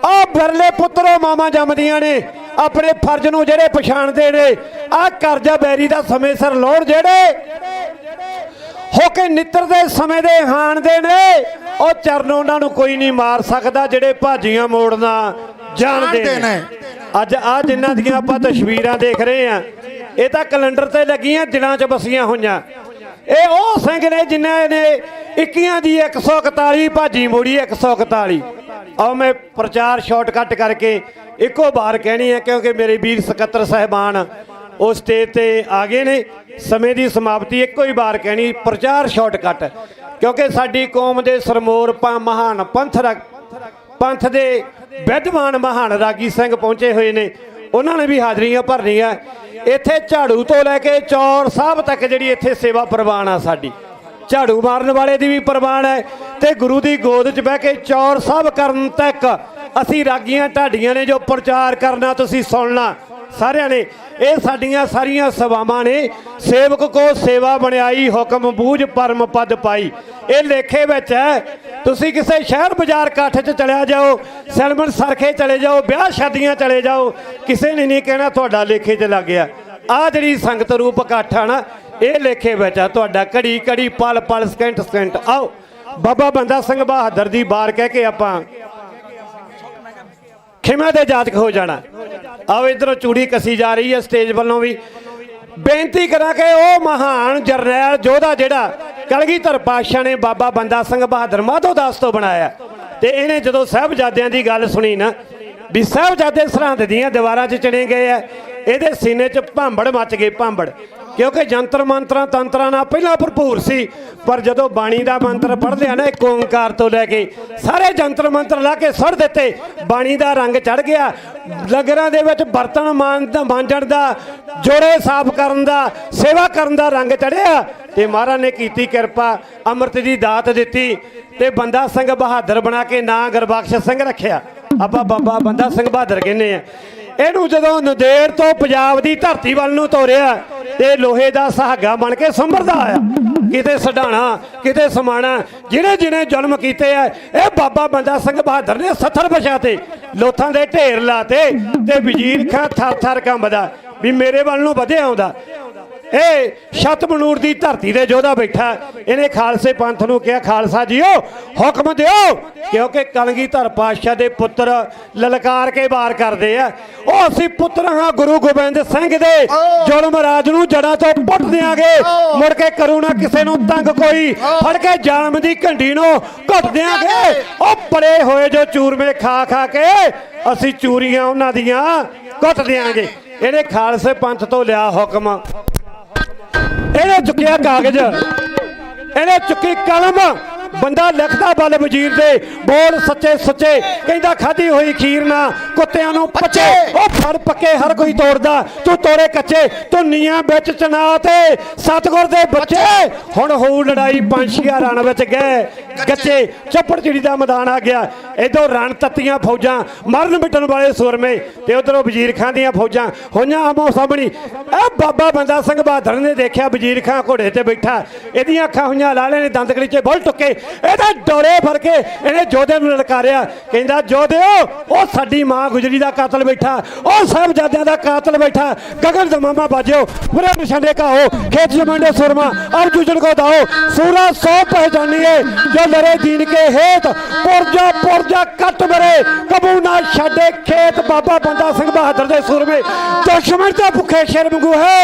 Speaker 21: ਆਹ ਬਿਰਲੇ ਪੁੱਤਰੋ ਮਾਵਾਂ ਜੰਮਦੀਆਂ ਨੇ, ਆਪਣੇ ਫਰਜ਼ ਨੂੰ ਜਿਹੜੇ ਪਛਾਣਦੇ ਨੇ। ਆਹ ਕਰਜ਼ਾ ਬੈਰੀ ਦਾ ਸਮੇਂ ਸਿਰ ਲਾਉਣ ਜਿਹੜੇ ਹੋ ਕੇ ਨਿੱਤਰ ਦੇ ਸਮੇਂ ਦੇ ਹਾਣ ਦੇ ਨੇ, ਉਹ ਚਰਨ ਉਹਨਾਂ ਨੂੰ ਕੋਈ ਨਹੀਂ ਮਾਰ ਸਕਦਾ ਜਿਹੜੇ ਭਾਜੀਆਂ ਮੋੜਨਾ ਜਾਣਦੇ ਨੇ। ਅੱਜ ਆ ਜਿਨ੍ਹਾਂ ਦੀਆਂ ਆਪਾਂ ਤਸਵੀਰਾਂ ਦੇਖ ਰਹੇ ਆ, ਇਹ ਤਾਂ ਕੈਲੰਡਰ ਤੇ ਲੱਗੀਆਂ, ਦਿਲਾਂ 'ਚ ਬਸੀਆਂ ਹੋਈਆਂ। ਇਹ ਉਹ ਸਿੰਘ ਨੇ ਜਿਨ੍ਹਾਂ ਨੇ 21 ਦੀ 141 ਭਾਜੀ ਮੋੜੀ 141। ਆਓ ਮੈਂ ਪ੍ਰਚਾਰ ਸ਼ਾਰਟਕੱਟ ਕਰਕੇ ਇੱਕੋ ਵਾਰ ਕਹਿਣੀ ਹੈ, ਕਿਉਂਕਿ ਮੇਰੇ ਵੀਰ ਸਕੱਤਰ ਸਾਹਿਬਾਨ ਉਹ ਸਟੇਜ ਤੇ ਆ ਗਏ ਨੇ। ਸਮੇਂ ਦੀ ਸਮਾਪਤੀ ਇੱਕੋ ਹੀ ਵਾਰ ਕਹਿਣੀ, ਪ੍ਰਚਾਰ ਸ਼ਾਰਟਕੱਟ, ਕਿਉਂਕਿ ਸਾਡੀ ਕੌਮ ਦੇ ਸਰਮੋਰ ਮਹਾਨ ਪੰਥ ਦੇ ਵਿਦਵਾਨ ਮਹਾਨ ਰਾਗੀ ਸਿੰਘ ਪਹੁੰਚੇ ਹੋਏ ਨੇ। ਉਹਨਾਂ ਨੇ ਵੀ ਹਾਜ਼ਰੀਆਂ ਭਰਨੀਆਂ। ਇੱਥੇ ਝਾੜੂ ਤੋਂ ਲੈ ਕੇ ਚੌਰ ਸਾਹਿਬ ਤੱਕ ਜਿਹੜੀ ਇੱਥੇ ਸੇਵਾ ਪ੍ਰਵਾਨ ਆ, ਸਾਡੀ ਝਾੜੂ ਮਾਰਨ ਵਾਲੇ ਦੀ ਵੀ ਪ੍ਰਵਾਨ ਹੈ, ਤੇ ਗੁਰੂ ਦੀ ਗੋਦ 'ਚ ਬਹਿ ਕੇ ਚੌਰ ਸਾਹਿਬ ਕਰਨ ਤੱਕ ਅਸੀਂ ਰਾਗੀਆਂ ਢਾਡੀਆਂ ਨੇ ਜੋ ਪ੍ਰਚਾਰ ਕਰਨਾ ਤੁਸੀਂ ਸੁਣਨਾ ਸਾਰਿਆਂ ਨੇ। ਇਹ ਸਾਡੀਆਂ ਸਾਰੀਆਂ ਸੇਵਾਵਾਂ ਨੇ। ਸੇਵਕ ਕੋ ਸੇਵਾ ਬਣਾਈ, ਹੁਕਮ ਬੂਝ ਪਰਮ ਪਦ ਪਾਈ। ਇਹ ਲੇਖੇ ਵਿੱਚ ਹੈ। ਤੁਸੀਂ ਕਿਸੇ ਸ਼ਹਿਰ ਬਾਜ਼ਾਰ ਇਕੱਠ 'ਚ ਚਲਿਆ ਜਾਓ, ਸੈਲਮਨ ਸਰਖੇ ਚਲੇ ਜਾਓ, ਵਿਆਹ ਸ਼ਾਦੀਆਂ ਚਲੇ ਜਾਓ, ਕਿਸੇ ਨੇ ਨਹੀਂ ਕਹਿਣਾ ਤੁਹਾਡਾ ਲੇਖੇ 'ਚ ਲੱਗ ਗਿਆ। ਆਹ ਜਿਹੜੀ ਸੰਗਤ ਰੂਪ ਇਕੱਠ ਆ ਨਾ, ਇਹ ਲੇਖੇ ਵਿੱਚ ਆ ਤੁਹਾਡਾ, ਘੜੀ ਘੜੀ ਪਲ ਪਲ ਸਕਿੰਟ ਸਕਿੰਟ। ਆਓ ਬਾਬਾ ਬੰਦਾ ਸਿੰਘ ਬਹਾਦਰ ਦੀ ਬਾਰ ਕਹਿ ਕੇ ਆਪਾਂ ਖਿਮਾ ਦੇ ਜਾਤਕ ਹੋ ਜਾਣਾ। ਆਓ ਇਧਰੋਂ ਚੂੜੀ ਕਸੀ ਜਾ ਰਹੀ ਹੈ ਸਟੇਜ ਵੱਲੋਂ ਵੀ। ਬੇਨਤੀ ਕਰਾਂ ਕਿ ਉਹ ਮਹਾਨ ਜਰਨੈਲ ਯੋਧਾ ਜਿਹੜਾ ਕਲਗੀਧਰ ਪਾਤਸ਼ਾਹ ਨੇ ਬਾਬਾ ਬੰਦਾ ਸਿੰਘ ਬਹਾਦਰ ਮਾਧੋਦਾਸ ਤੋਂ ਬਣਾਇਆ, ਤੇ ਇਹਨੇ ਜਦੋਂ ਸਾਹਿਬਜ਼ਾਦਿਆਂ ਦੀ ਗੱਲ ਸੁਣੀ ਨਾ ਵੀ ਸਾਹਿਬਜ਼ਾਦੇ ਸਰਹੰਦ ਦੀਆਂ ਦੀਵਾਰਾਂ 'ਚ ਚਿਣੇ ਗਏ ਆ, ਇਹਦੇ ਸੀਨੇ 'ਚ ਭਾਂਬੜ ਮੱਚ ਗਏ, ਭਾਂਬੜ। ਕਿਉਂਕਿ ਜੰਤਰ ਮੰਤਰਾਂ ਤੰਤਰਾਂ ਨਾਲ ਪਹਿਲਾਂ ਭਰਪੂਰ ਸੀ, ਪਰ ਜਦੋਂ ਬਾਣੀ ਦਾ ਮੰਤਰ ਪੜ੍ਹਦੇ ਆ ਨਾ, ਇੱਕ ਓਂਕਾਰ ਤੋਂ ਲੈ ਕੇ ਸਾਰੇ ਜੰਤਰ ਮੰਤਰ ਲਾ ਕੇ ਸੁੱਟ ਦਿੱਤੇ। ਬਾਣੀ ਦਾ ਰੰਗ ਚੜ੍ਹ ਗਿਆ। ਲੰਗਰਾਂ ਦੇ ਵਿੱਚ ਬਰਤਨ ਮਾਂਜਣ ਦਾ, ਜੋੜੇ ਸਾਫ਼ ਕਰਨ ਦਾ, ਸੇਵਾ ਕਰਨ ਦਾ ਰੰਗ ਚੜ੍ਹਿਆ, ਤੇ ਮਹਾਰਾਜ ਨੇ ਕੀਤੀ ਕਿਰਪਾ, ਅੰਮ੍ਰਿਤ ਦੀ ਦਾਤ ਦਿੱਤੀ, ਤੇ ਬੰਦਾ ਸਿੰਘ ਬਹਾਦਰ ਬਣਾ ਕੇ ਨਾਂ ਗੁਰਬਖਸ਼ ਸਿੰਘ ਰੱਖਿਆ। ਆਪਾਂ ਬਾਬਾ ਬੰਦਾ ਸਿੰਘ ਬਹਾਦਰ ਕਹਿੰਦੇ ਆ। ਇਹਨੂੰ ਜਦੋਂ ਨੰਦੇੜ ਤੋਂ ਪੰਜਾਬ ਦੀ ਧਰਤੀ ਵੱਲ ਨੂੰ ਤੋਰਿਆ, ਤੇ ਲੋਹੇ ਦਾ ਸੁਹਾਗਾ ਬਣ ਕੇ ਸੰਭਰਦਾ ਆਇਆ। ਕਿਤੇ ਸਢਾਣਾ, ਕਿਤੇ ਸਮਾਣਾ, ਜਿਹੜੇ ਜਿਹਨੇ ਜ਼ੁਲਮ ਕੀਤੇ ਆ, ਇਹ ਬਾਬਾ ਬੰਦਾ ਸਿੰਘ ਬਹਾਦਰ ਨੇ 70 ਵਿਛਾਤੇ, ਲੋਥਾਂ ਦੇ ਢੇਰ ਲਾਤੇ, ਤੇ ਵਜ਼ੀਰ ਖਾਂ ਥਰ ਥਰ ਕੰਬਦਾ ਵੀ ਮੇਰੇ ਵੱਲ ਨੂੰ ਵਧਿਆ ਆਉਂਦਾ। ਇਹ ਛਤਮਨੂਰ ਦੀ ਧਰਤੀ ਦੇ ਯੋਧਾ ਬੈਠਾ। ਇਹਨੇ ਖਾਲਸੇ ਪੰਥ ਨੂੰ ਕਿਹਾ, ਖਾਲਸਾ ਜੀਓ ਹੁਕਮ ਦਿਓ, ਕਿਉਂਕਿ ਕਲਗੀਧਰ ਪਾਤਸ਼ਾਹ ਦੇ ਪੁੱਤਰ ਲਲਕਾਰ ਕੇ ਵਾਰ ਕਰਦੇ ਆ। ਉਹ ਅਸੀਂ ਪੁੱਤਰ ਹਾਂ ਗੁਰੂ ਗੋਬਿੰਦ ਸਿੰਘ ਦੇ, ਜ਼ੁਲਮ ਰਾਜ ਨੂੰ ਜੜ੍ਹਾਂ ਤੋਂ ਪੁੱਟ ਦਿਆਂਗੇ, ਮੁੜ ਕੇ ਕਰੂ ਨਾ ਕਿਸੇ ਨੂੰ ਤੰਗ ਕੋਈ, ਫੜ ਕੇ ਜ਼ਾਲਮ ਦੀ ਘੰਡੀ ਨੂੰ ਘੁੱਟ ਦਿਆਂਗੇ। ਉਹ ਪੜੇ ਹੋਏ ਜੋ ਚੂਰਮੇ ਖਾ ਖਾ ਕੇ ਅਸੀਂ ਚੂਰੀਆਂ ਉਹਨਾਂ ਦੀਆਂ ਘੁੱਟ ਦਿਆਂਗੇ। ਇਹਨੇ ਖਾਲਸੇ ਪੰਥ ਤੋਂ ਲਿਆ ਹੁਕਮ, ਇਹਨੇ ਚੁੱਕਿਆ ਕਾਗਜ਼, ਇਹਨੇ ਚੁੱਕੀ ਕਲਮ, ਬੰਦਾ ਲਿਖਦਾ ਬਲ ਵਜ਼ੀਰ ਦੇ, ਬੋਲ ਸੱਚੇ ਸੱਚੇ, ਕਹਿੰਦਾ ਖਾਧੀ ਹੋਈ ਖੀਰ ਨਾ ਕੁੱਤਿਆਂ ਨੂੰ ਪੱਚੇ। ਉਹ ਫੜ ਪੱਕੇ ਹਰ ਕੋਈ ਤੋੜਦਾ, ਤੂੰ ਤੋੜੇ ਕੱਚੇ, ਤੂੰ ਨੀਆਂ ਵਿੱਚ ਚਨਾ ਤੇ ਸਤਿਗੁਰ ਦੇ ਬੱਚੇ। ਹੁਣ ਹੋਊ ਲੜਾਈ ਪੰਛੀਆਂ ਰਣ ਵਿੱਚ ਗਏ ਗੱਚੇ, ਚੱਪੜ ਚਿੜੀ ਦਾ ਮੈਦਾਨ ਆ ਗਿਆ। ਇਧਰੋਂ ਰਣ ਤੱਤੀਆਂ ਫੌਜਾਂ, ਮਰਨ ਮਿਟਣ ਵਾਲੇ ਸੂਰਮੇ, ਤੇ ਉਧਰੋਂ ਵਜ਼ੀਰ ਖਾਂ ਦੀਆਂ ਫੌਜਾਂ ਹੋਈਆਂ ਆਮੋ ਸਾਹਮਣੀ। ਇਹ ਬਾਬਾ ਬੰਦਾ ਸਿੰਘ ਬਹਾਦਰ ਨੇ ਦੇਖਿਆ ਵਜ਼ੀਰ ਖਾਂ ਘੋੜੇ ਤੇ ਬੈਠਾ, ਇਹਦੀਆਂ ਅੱਖਾਂ ਹੋਈਆਂ ਲਾਲੇ ਨੇ, ਦੰਦ ਗਲੀਚੇ ਬੁੱਲ ਟੁੱਕੇ, ਇਹਦਾ ਡੋਰੇ ਫੜ ਕੇ ਇਹਨੇ ਜੋਧੇ ਨੂੰ ਲਲਕਾਰਿਆ, ਕਹਿੰਦਾ ਜੋਧਿਓ ਉਹ ਸਾਡੀ ਮਾਂ ਗੁਜਰੀ ਦਾ ਕਾਤਲ ਬੈਠਾ, ਉਹ ਸਾਹਿਬਜ਼ਾਦਿਆਂ ਦਾ ਕਾਤਲ ਬੈਠਾ, ਗਗਨ ਦਮਾਮਾ ਬਾਜਿਓ ਪੂਰੇ ਨਿਸ਼ਾਨੇ ਕਾਓ, ਖੇਤ ਜਮਾਂਡੇ ਸੁਰਮਾ अब जूझन को दाओ, सूरा सौ पहचानिए जो लरे दीन के हेत, पुरजा पुरजा कट मरे कबू ना छाडे खेत। बाबा बंदा सिंह बहादुर दे सुर में दुश्मन तो भुखे शेर मंगू है।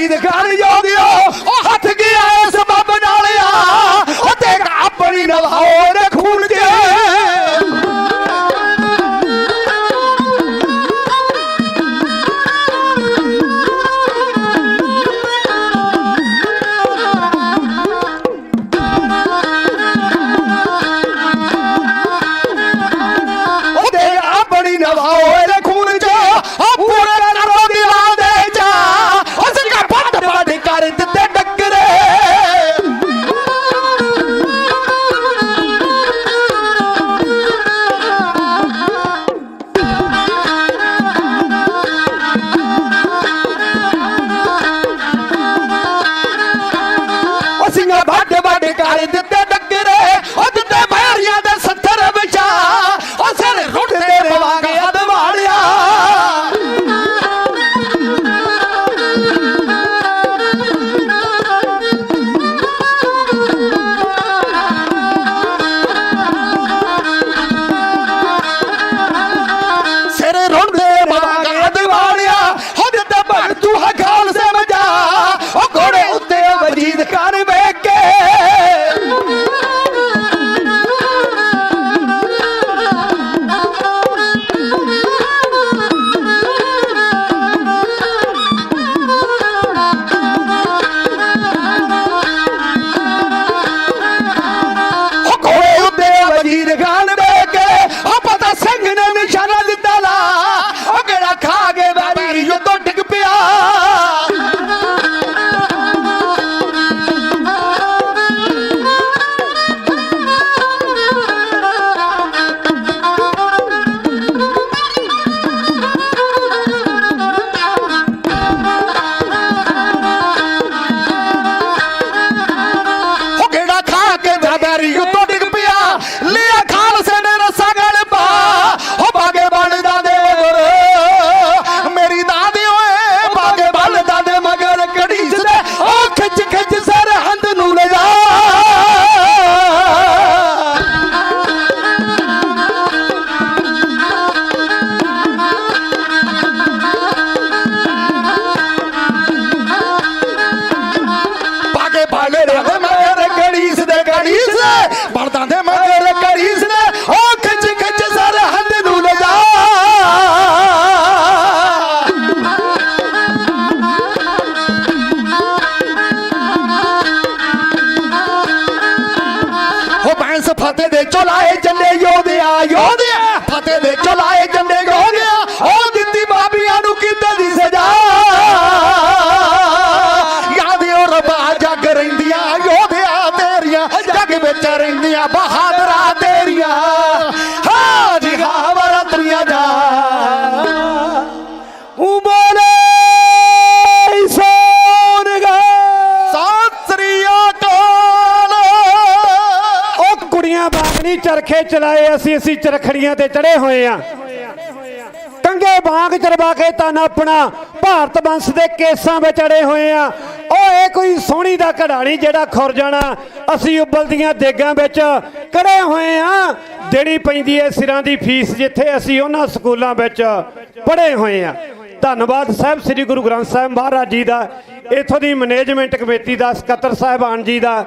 Speaker 9: ਵਜੀਦ ਖਾਨ ਜੋਗਿਓ ਉਹ ਹੱਥ ਗਿਆ ਇਸ ਬੱਬ ਨਾਲਿਆ ਉਹ ਦੇਖ ਆਪਣੀ ਨਵਾਓ ਦੇ ਖੂਨ ਚ ਫਤਿਹ ਦੇ ਚਲਾਏ ਜੰਡੇ ਯੋਧਿਆ ਫਤਿਹ ਦੇ ਚਲਾਏ ਜੰਡੇ ਯੋਧਿਆ ਉਹ ਦਿੱਤੀ ਬਾਬੀਆਂ ਨੂੰ ਕਿੱਦਾਂ ਦੀ ਸਜ਼ਾ ਯਾਦ ਉਹ ਰੱਬਾ ਜੱਗ ਰਹਿੰਦੀਆਂ ਯੋਧਿਆ ਤੇਰੀਆਂ ਜੱਗ ਵਿੱਚ ਰਹਿੰਦੀਆਂ ਬਹਾਦਰਾਂ ਤੇਰੀਆਂ ਹਾਂ ਜੀ ਹਾਂ ਵਰਤਰੀਆਂ ਜਾ ਉਹ ਬੋਲੇ ਸੋਨਗਾ ਸਤਿ ਸ੍ਰੀ ਅਕਾਲ ਉਹ ਕੁੜੀਆਂ ਬਾਗਨੀ ਚਰਖੇ ਚਲਾਏ ਅਸੀਂ ਚਰਖੜੀਆਂ ਤੇ ਚੜੇ ਹੋਏ ਆ ਕੰਗੇ ਬਾਗ ਚਰਵਾ ਕੇ ਤਨ ਆਪਣਾ ਭਾਰਤ ਵੰਸ਼ ਦੇ ਕੇਸਾਂ ਵਿੱਚ ਅੜੇ ਹੋਏ ਆ ਉਹ ਇਹ ਕੋਈ ਸੋਹਣੀ ਦਾ ਘੜਾਣੀ ਜਿਹੜਾ ਖੁਰ ਜਾਣਾ ਅਸੀਂ ਉਬਲਦੀਆਂ ਦੇਗਾਂ ਵਿੱਚ ਕੜੇ ਹੋਏ ਆ ਦੇਣੀ ਪੈਂਦੀ ਹੈ ਸਿਰਾਂ ਦੀ ਫੀਸ ਜਿੱਥੇ ਅਸੀਂ ਉਹਨਾਂ ਸਕੂਲਾਂ ਵਿੱਚ ਪੜ੍ਹੇ ਹੋਏ ਆ ਧੰਨਵਾਦ ਸਾਹਿਬ ਸ੍ਰੀ ਗੁਰੂ ਗ੍ਰੰਥ ਸਾਹਿਬ ਮਹਾਰਾਜ ਜੀ ਦਾ ਇੱਥੋਂ ਦੀ ਮੈਨੇਜਮੈਂਟ ਕਮੇਟੀ ਦਾ ਸਕੱਤਰ ਸਾਹਿਬਾਨ ਜੀ ਦਾ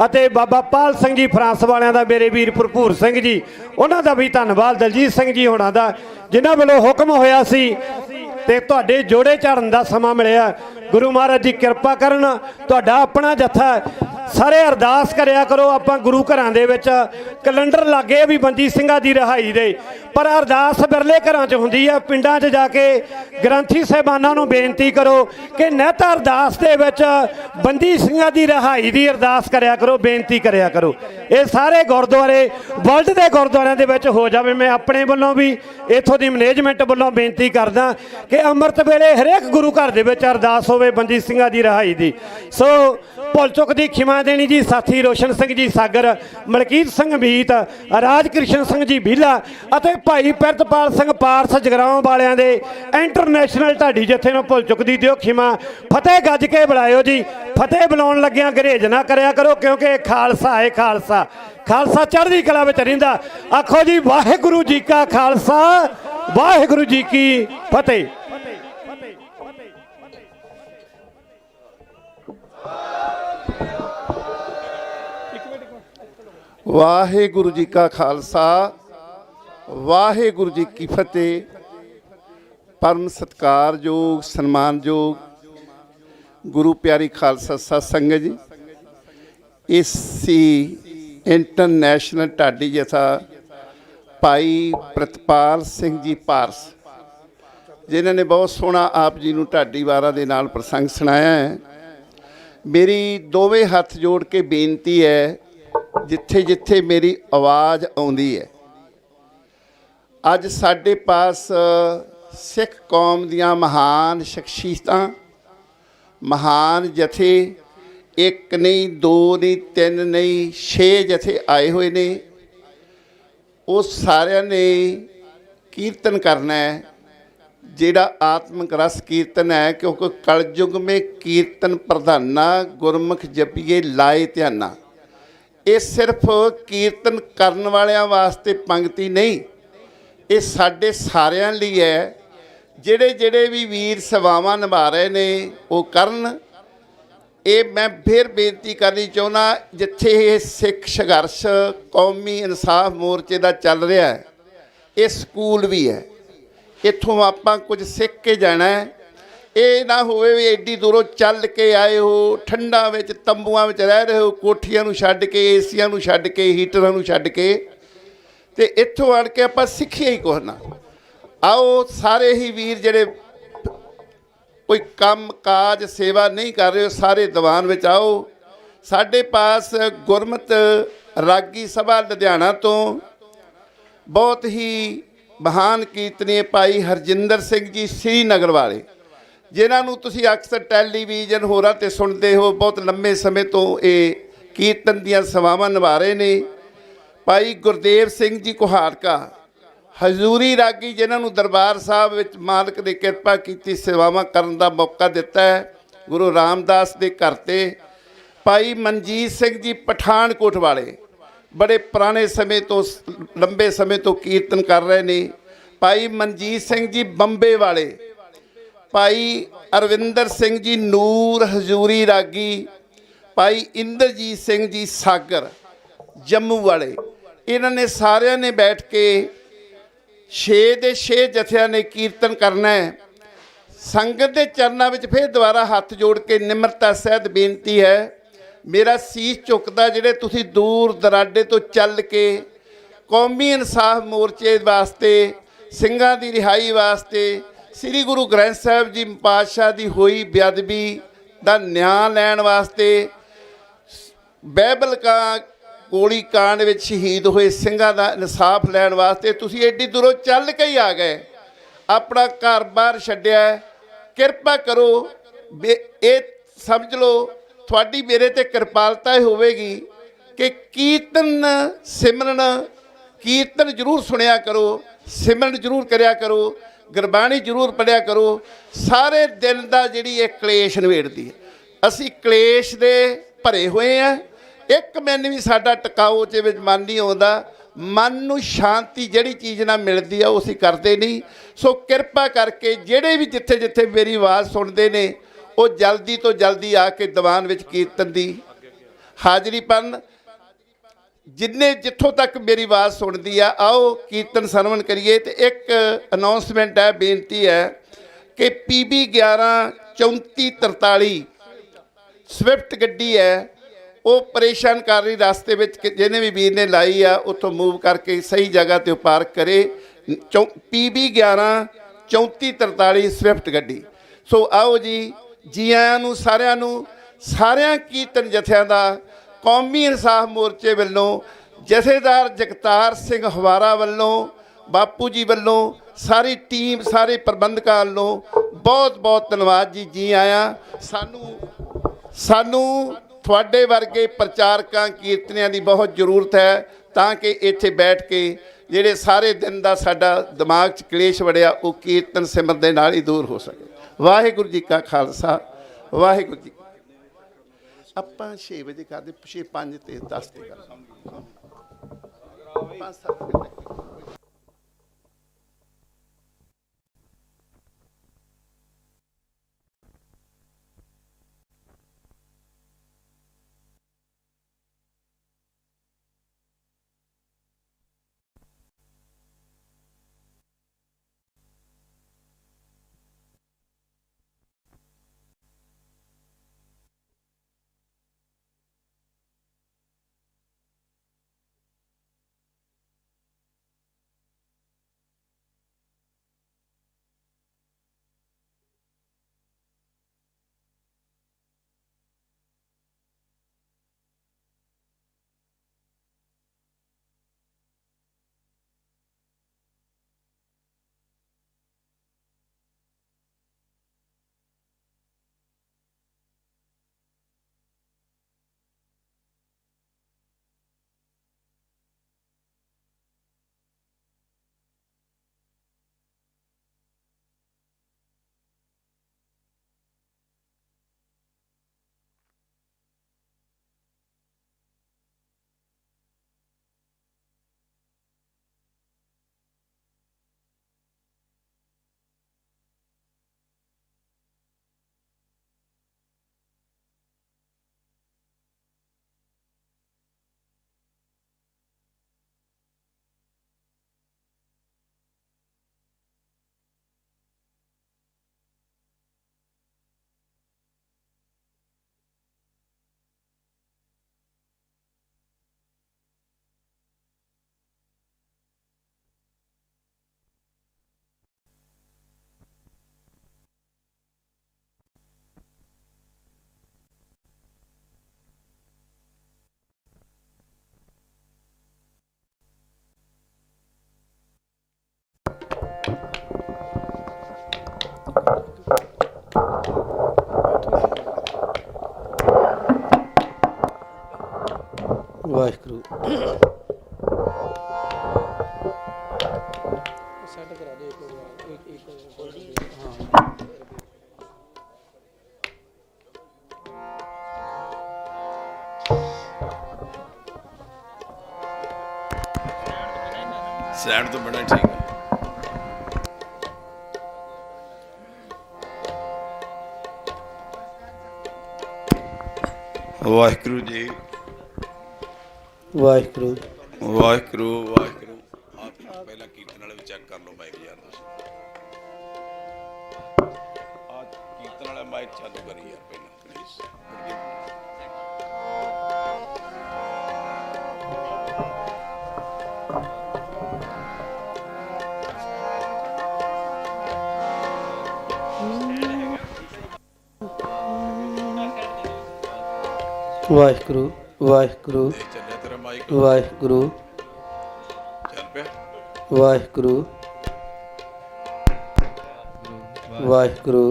Speaker 9: ਅਤੇ ਬਾਬਾ ਪਾਲ ਸਿੰਘ ਜੀ ਫਰਾਂਸ ਵਾਲਿਆਂ ਦਾ ਮੇਰੇ ਵੀਰ ਭਰਪੂਰ ਸਿੰਘ ਜੀ ਉਹਨਾਂ ਦਾ ਵੀ ਧੰਨਵਾਦ ਦਲਜੀਤ ਸਿੰਘ ਜੀ ਹੋਣਾ ਦਾ ਜਿਨ੍ਹਾਂ ਵੱਲੋਂ ਹੁਕਮ ਹੋਇਆ ਸੀ ਤੇ ਤੁਹਾਡੇ ਜੋੜੇ ਝਾੜਨ ਦਾ ਸਮਾਂ ਮਿਲਿਆ ਗੁਰੂ ਮਹਾਰਾਜ ਜੀ ਕਿਰਪਾ ਕਰਨ ਤੁਹਾਡਾ ਆਪਣਾ ਜੱਥਾ ਸਾਰੇ ਅਰਦਾਸ ਕਰਿਆ ਕਰੋ ਆਪਾਂ ਗੁਰੂ ਘਰਾਂ ਦੇ ਵਿੱਚ ਕੈਲੰਡਰ ਲੱਗੇ ਵੀ ਬੰਦੀ ਸਿੰਘਾਂ ਦੀ ਰਿਹਾਈ ਦੇ ਪਰ ਅਰਦਾਸ ਬਿਰਲੇ ਘਰਾਂ 'ਚ ਹੁੰਦੀ ਆ ਪਿੰਡਾਂ 'ਚ ਜਾ ਕੇ ਗ੍ਰੰਥੀ ਸਾਹਿਬਾਨਾਂ ਨੂੰ ਬੇਨਤੀ ਕਰੋ ਕਿ ਨਿਤ ਅਰਦਾਸ ਦੇ ਵਿੱਚ ਬੰਦੀ ਸਿੰਘਾਂ ਦੀ ਰਿਹਾਈ ਦੀ ਅਰਦਾਸ ਕਰਿਆ ਕਰੋ ਬੇਨਤੀ ਕਰਿਆ ਕਰੋ ਇਹ ਸਾਰੇ ਗੁਰਦੁਆਰੇ ਵਰਲਡ ਦੇ ਗੁਰਦੁਆਰਿਆਂ ਦੇ ਵਿੱਚ ਹੋ ਜਾਵੇ ਮੈਂ ਆਪਣੇ ਵੱਲੋਂ ਵੀ ਇੱਥੋਂ ਦੀ ਮੈਨੇਜਮੈਂਟ ਵੱਲੋਂ ਬੇਨਤੀ ਕਰਦਾ ਕਿ ਅੰਮ੍ਰਿਤ ਵੇਲੇ ਹਰੇਕ ਗੁਰੂ ਘਰ ਦੇ ਵਿੱਚ ਅਰਦਾਸ ਹੋਵੇ ਬੰਦੀ ਸਿੰਘਾਂ ਦੀ ਰਿਹਾਈ ਦੀ ਸੋ ਭੁੱਲ ਚੁੱਕ ਦੀ ਖਿਮਾ ਦੇਣੀ ਜੀ ਸਾਥੀ ਰੋਸ਼ਨ ਸਿੰਘ ਜੀ ਸਾਗਰ ਮਲਕੀਤ ਸਿੰਘ ਮੀਤ ਰਾਜ ਕ੍ਰਿਸ਼ਨ ਸਿੰਘ ਜੀ ਬੀਲਾ ਅਤੇ ਭਾਈ ਪਿਰਤਪਾਲ ਸਿੰਘ ਪਾਰਸ ਜਗਰਾਉਂ ਵਾਲਿਆਂ ਦੇ ਇੰਟਰਨੈਸ਼ਨਲ ਢਾਡੀ ਜਥੇ ਨੂੰ ਭੁੱਲ ਚੁੱਕ ਦੀ ਦਿਓ ਖਿਮਾ ਫਤਿਹ ਗੱਜ ਕੇ ਬੁਲਾਇਓ ਜੀ ਫਤਿਹ ਬੁਲਾਉਣ ਲੱਗਿਆਂ ਗਰੇਜ ਨਾ ਕਰਿਆ ਕਰੋ ਕਿਉਂਕਿ ਖਾਲਸਾ ਹੈ ਖਾਲਸਾ ਖਾਲਸਾ ਚੜ੍ਹਦੀ ਕਲਾ ਵਿੱਚ ਰਹਿੰਦਾ ਆਖੋ ਜੀ ਵਾਹਿਗੁਰੂ ਜੀ ਕਾ ਖਾਲਸਾ ਵਾਹਿਗੁਰੂ ਜੀ ਕੀ ਫਤਿਹ
Speaker 19: ਵਾਹਿਗੁਰੂ ਜੀ ਕਾ ਖਾਲਸਾ ਵਾਹਿਗੁਰੂ ਜੀ ਕੀ ਫਤਿਹ। ਪਰਮ ਸਤਿਕਾਰਯੋਗ ਸਨਮਾਨਯੋਗ ਗੁਰੂ ਪਿਆਰੀ ਖਾਲਸਾ ਸਾਧ ਸੰਗਤ ਜੀ, ਇਸੀ ਇੰਟਰਨੈਸ਼ਨਲ ਢਾਡੀ ਜਥਾ ਭਾਈ ਪ੍ਰਤਪਾਲ ਸਿੰਘ ਜੀ ਪਾਰਸ, ਜਿਨ੍ਹਾਂ ਨੇ ਬਹੁਤ ਸੋਹਣਾ ਆਪ ਜੀ ਨੂੰ ਢਾਡੀ ਵਾਰਾਂ ਦੇ ਨਾਲ ਪ੍ਰਸੰਗ ਸੁਣਾਇਆ ਹੈ। ਮੇਰੀ ਦੋਵੇਂ ਹੱਥ ਜੋੜ ਕੇ ਬੇਨਤੀ ਹੈ, ਜਿੱਥੇ ਜਿੱਥੇ ਮੇਰੀ ਆਵਾਜ਼ ਆਉਂਦੀ ਹੈ, ਅੱਜ ਸਾਡੇ ਪਾਸ ਸਿੱਖ ਕੌਮ ਦੀਆਂ ਮਹਾਨ ਸ਼ਖਸੀਅਤਾਂ, ਮਹਾਨ ਜਥੇ, ਇੱਕ ਨਹੀਂ, ਦੋ ਨਹੀਂ, ਤਿੰਨ ਨਹੀਂ, 6 ਜਥੇ ਆਏ ਹੋਏ ਨੇ। ਉਹ ਸਾਰਿਆਂ ਨੇ ਕੀਰਤਨ ਕਰਨਾ ਹੈ, ਜਿਹੜਾ ਆਤਮਿਕ ਰਸ ਕੀਰਤਨ ਹੈ, ਕਿਉਂਕਿ ਕਲਯੁਗ ਮੇ ਕੀਰਤਨ ਪ੍ਰਧਾਨਾ ਗੁਰਮੁਖ ਜਪੀਏ ਲਾਏ ਧਿਆਨਾ। ਇਹ ਸਿਰਫ ਕੀਰਤਨ ਕਰਨ ਵਾਲਿਆਂ ਵਾਸਤੇ ਪੰਕਤੀ ਨਹੀਂ, ਇਹ ਸਾਡੇ ਸਾਰਿਆਂ ਲਈ ਹੈ। ਜਿਹੜੇ ਜਿਹੜੇ ਵੀ ਵੀਰ ਸੇਵਾਵਾਂ ਨਿਭਾ ਰਹੇ ਨੇ ਉਹ ਕਰਨ। ਇਹ ਮੈਂ ਫਿਰ ਬੇਨਤੀ ਕਰਨੀ ਚਾਹੁੰਦਾ, ਜਿੱਥੇ ਇਹ ਸਿੱਖ ਸੰਘਰਸ਼ ਕੌਮੀ ਇਨਸਾਫ ਮੋਰਚੇ ਦਾ ਚੱਲ ਰਿਹਾ ਹੈ, ਇਹ ਸਕੂਲ ਵੀ ਹੈ। ਇੱਥੋਂ ਆਪਾਂ ਕੁਝ ਸਿੱਖ ਕੇ ਜਾਣਾ ਹੈ। ਇਹ ਨਾ ਹੋਵੇ ਵੀ ਐਡੀ ਦੂਰੋਂ ਚੱਲ ਕੇ ਆਏ ਹੋ, ਠੰਡਾਂ ਵਿੱਚ ਤੰਬੂਆਂ ਵਿੱਚ ਰਹਿ ਰਹੇ ਹੋ, ਕੋਠੀਆਂ ਨੂੰ ਛੱਡ ਕੇ, ਏਸੀਆਂ ਨੂੰ ਛੱਡ ਕੇ, ਹੀਟਰਾਂ ਨੂੰ ਛੱਡ ਕੇ, ਤੇ ਇੱਥੋਂ ਆਣ ਕੇ ਆਪਾਂ ਸਿੱਖਿਆ ਹੀ ਕੁਛ ਨਾ। ਆਓ ਸਾਰੇ ਹੀ ਵੀਰ ਜਿਹੜੇ ਕੋਈ ਕੰਮ ਕਾਜ ਸੇਵਾ ਨਹੀਂ ਕਰ ਰਹੇ ਹੋ, ਸਾਰੇ ਦੀਵਾਨ ਵਿੱਚ ਆਓ। ਸਾਡੇ ਪਾਸ ਗੁਰਮਤ ਰਾਗੀ ਸਭਾ ਲੁਧਿਆਣਾ ਤੋਂ ਬਹੁਤ ਹੀ ਮਹਾਨ ਕੀਰਤਨੀਏ ਭਾਈ ਹਰਜਿੰਦਰ ਸਿੰਘ ਜੀ ਸ੍ਰੀਨਗਰ ਵਾਲੇ, ਜਿਨ੍ਹਾਂ ਨੂੰ ਤੁਸੀਂ ਅਕਸਰ ਟੈਲੀਵਿਜ਼ਨ ਹੋਰਾਂ 'ਤੇ ਸੁਣਦੇ ਹੋ, ਬਹੁਤ ਲੰਮੇ ਸਮੇਂ ਤੋਂ ਇਹ ਕੀਰਤਨ ਦੀਆਂ ਸੇਵਾਵਾਂ ਨਿਭਾ ਰਹੇ ਨੇ। ਭਾਈ ਗੁਰਦੇਵ ਸਿੰਘ ਜੀ ਕੁਹਾੜਕਾ ਹਜ਼ੂਰੀ ਰਾਗੀ, ਜਿਨ੍ਹਾਂ ਨੂੰ ਦਰਬਾਰ ਸਾਹਿਬ ਵਿੱਚ ਮਾਲਕ ਨੇ ਕਿਰਪਾ ਕੀਤੀ, ਸੇਵਾਵਾਂ ਕਰਨ ਦਾ ਮੌਕਾ ਦਿੱਤਾ ਹੈ ਗੁਰੂ ਰਾਮਦਾਸ ਦੇ ਘਰ 'ਤੇ। ਭਾਈ ਮਨਜੀਤ ਸਿੰਘ ਜੀ ਪਠਾਨਕੋਟ ਵਾਲੇ, ਬੜੇ ਪੁਰਾਣੇ ਸਮੇਂ ਤੋਂ, ਲੰਬੇ ਸਮੇਂ ਤੋਂ ਕੀਰਤਨ ਕਰ ਰਹੇ ਨੇ। ਭਾਈ ਮਨਜੀਤ ਸਿੰਘ ਜੀ ਬੰਬੇ ਵਾਲੇ, ਭਾਈ ਅਰਵਿੰਦਰ ਸਿੰਘ ਜੀ ਨੂਰ ਹਜ਼ੂਰੀ ਰਾਗੀ, ਭਾਈ ਇੰਦਰਜੀਤ ਸਿੰਘ ਜੀ ਸਾਗਰ ਜੰਮੂ ਵਾਲੇ, ਇਹਨਾਂ ਨੇ ਸਾਰਿਆਂ ਨੇ ਬੈਠ ਕੇ 6 ਦੇ 6 ਜਥਿਆਂ ਨੇ ਕੀਰਤਨ ਕਰਨਾ ਹੈ। ਸੰਗਤ ਦੇ ਚਰਨਾਂ ਵਿੱਚ ਫਿਰ ਦੁਬਾਰਾ ਹੱਥ ਜੋੜ ਕੇ ਨਿਮਰਤਾ ਸਹਿਤ ਬੇਨਤੀ ਹੈ, ਮੇਰਾ ਸੀਸ ਝੁਕਦਾ, ਜਿਹੜੇ ਤੁਸੀਂ ਦੂਰ ਦਰਾਡੇ ਤੋਂ ਚੱਲ ਕੇ ਕੌਮੀ ਇਨਸਾਫ ਮੋਰਚੇ ਵਾਸਤੇ, ਸਿੰਘਾਂ ਦੀ ਰਿਹਾਈ ਵਾਸਤੇ, ਸ੍ਰੀ ਗੁਰੂ ਗ੍ਰੰਥ ਸਾਹਿਬ ਜੀ ਪਾਤਸ਼ਾਹ ਦੀ ਹੋਈ ਬੇਅਦਬੀ ਦਾ ਨਿਆਂ ਲੈਣ ਵਾਸਤੇ, ਬਾਈਬਲ ਗੋਲੀ ਕਾਂਡ ਵਿੱਚ ਸ਼ਹੀਦ ਹੋਏ ਸਿੰਘਾਂ ਦਾ ਇਨਸਾਫ ਲੈਣ ਵਾਸਤੇ ਤੁਸੀਂ ਐਡੀ ਦੂਰੋਂ ਚੱਲ ਕੇ ਹੀ ਆ ਗਏ, ਆਪਣਾ ਘਰ-ਬਾਰ ਛੱਡਿਆ। ਕਿਰਪਾ ਕਰੋ, ਇਹ ਸਮਝ ਲਓ ਤੁਹਾਡੀ ਮੇਰੇ 'ਤੇ ਕਿਰਪਾਲਤਾ ਹੋਵੇਗੀ ਕਿ ਕੀਰਤਨ ਸਿਮਰਨ, ਕੀਰਤਨ ਜ਼ਰੂਰ ਸੁਣਿਆ ਕਰੋ, ਸਿਮਰਨ ਜ਼ਰੂਰ ਕਰਿਆ ਕਰੋ, ਗੁਰਬਾਣੀ ਜ਼ਰੂਰ ਪੜ੍ਹਿਆ ਕਰੋ। ਸਾਰੇ ਦਿਨ ਦਾ ਜਿਹੜੀ ਇਹ ਕਲੇਸ਼ ਨਿਬੇੜਦੀ ਹੈ। ਅਸੀਂ ਕਲੇਸ਼ ਦੇ ਭਰੇ ਹੋਏ ਹਾਂ। ਇੱਕ ਮਿੰਟ ਵੀ ਸਾਡਾ ਟਿਕਾਊ 'ਚ ਵਿੱਚ ਮਨ ਨਹੀਂ ਆਉਂਦਾ। ਮਨ ਨੂੰ ਸ਼ਾਂਤੀ ਜਿਹੜੀ ਚੀਜ਼ ਨਾਲ ਮਿਲਦੀ ਆ ਉਹ ਅਸੀਂ ਕਰਦੇ ਨਹੀਂ। ਸੋ ਕਿਰਪਾ ਕਰਕੇ ਜਿਹੜੇ ਵੀ ਜਿੱਥੇ ਜਿੱਥੇ ਮੇਰੀ ਆਵਾਜ਼ ਸੁਣਦੇ ਨੇ, ਉਹ ਜਲਦੀ ਤੋਂ ਜਲਦੀ ਆ ਕੇ ਦੀਵਾਨ ਵਿੱਚ ਕੀਰਤਨ ਦੀ ਹਾਜ਼ਰੀ ਭਰਨ। ਜਿੰਨੇ ਜਿੱਥੋਂ ਤੱਕ ਮੇਰੀ ਆਵਾਜ਼ ਸੁਣਦੀ ਆ, ਆਓ ਕੀਰਤਨ ਸਰਵਣ ਕਰੀਏ। ਤੇ ਇੱਕ ਅਨਾਉਂਸਮੈਂਟ ਹੈ, ਬੇਨਤੀ ਹੈ ਕਿ PB 11 3443 ਸਵਿਫਟ ਗੱਡੀ ਹੈ, ਉਹ ਪਰੇਸ਼ਾਨ ਕਰ ਰਹੀ। ਰਸਤੇ ਵਿੱਚ ਜਿਹਨੇ ਵੀ ਵੀਰ ਨੇ ਲਾਈ ਆ, ਉੱਥੋਂ ਮੂਵ ਕਰਕੇ ਸਹੀ ਜਗ੍ਹਾ 'ਤੇ ਪਾਰਕ ਕਰੇ। PB 11 3443 ਸਵਿਫਟ ਗੱਡੀ। ਸੋ ਆਓ ਜੀ, ਜੀ ਆਇਆਂ ਨੂੰ ਸਾਰਿਆਂ ਨੂੰ। ਸਾਰਿਆਂ ਕੀਰਤਨ ਜਥਿਆਂ ਦਾ ਕੌਮੀ ਇਨਸਾਫ ਮੋਰਚੇ ਵੱਲੋਂ, ਜਥੇਦਾਰ ਜਗਤਾਰ ਸਿੰਘ ਹਵਾਰਾ ਵੱਲੋਂ, ਬਾਪੂ ਜੀ ਵੱਲੋਂ, ਸਾਰੀ ਟੀਮ, ਸਾਰੇ ਪ੍ਰਬੰਧਕਾਂ ਵੱਲੋਂ ਬਹੁਤ ਬਹੁਤ ਧੰਨਵਾਦ ਜੀ। ਜੀ ਆਇਆਂ। ਸਾਨੂੰ ਤੁਹਾਡੇ ਵਰਗੇ ਪ੍ਰਚਾਰਕਾਂ, ਕੀਰਤਨੀਆਂ ਦੀ ਬਹੁਤ ਜ਼ਰੂਰਤ ਹੈ, ਤਾਂ ਕਿ ਇੱਥੇ ਬੈਠ ਕੇ ਜਿਹੜੇ ਸਾਰੇ ਦਿਨ ਦਾ ਸਾਡਾ ਦਿਮਾਗ 'ਚ ਕਲੇਸ਼ ਵੜਿਆ, ਉਹ ਕੀਰਤਨ ਸਿਮਰਨ ਦੇ ਨਾਲ ਹੀ ਦੂਰ ਹੋ ਸਕੇ। ਵਾਹਿਗੁਰੂ ਜੀ ਕਾ ਖਾਲਸਾ, ਵਾਹਿਗੁਰੂ ਜੀ। ਆਪਾਂ 6 ਵਜੇ ਕਰਦੇ, 6, 5 ਤੇ 10 ਤੇ ਕਰਦੇ। 5-7 ਮਿੰਟ।
Speaker 6: ਵਾਹਿਗੁਰੂ
Speaker 3: ਸੈਂਡ ਤੋਂ ਬੜਾ ਠੀਕ ਹੈ। ਵਾਹਿਗੁਰੂ ਜੀ
Speaker 6: ਵਾਹਿਗੁਰੂ
Speaker 3: ਵਾਹਿਗੁਰੂ ਵਾਹਿਗੁਰੂ। ਆਪ ਪਹਿਲਾਂ ਕੀਰਤਨ ਵਾਲੇ ਵੀ ਚੈੱਕ ਕਰ ਲਓ ਮਾਈਕ ਯਾਰ ਤੁਸੀਂ। ਆ ਕੀਰਤਨ ਵਾਲਾ ਮਾਈਕ ਚਾਲੂ ਕਰੀ ਯਾਰ ਪਹਿਲਾਂ ਪਲੀਜ਼।
Speaker 6: ਵਾਹਿਗੁਰੂ ਵਾਹਿਗੁਰੂ ਵਾਹਿਗੁਰੂ
Speaker 3: ਚੱਲ ਪਿਆ।
Speaker 6: ਵਾਹਿਗੁਰੂ ਵਾਹਿਗੁਰੂ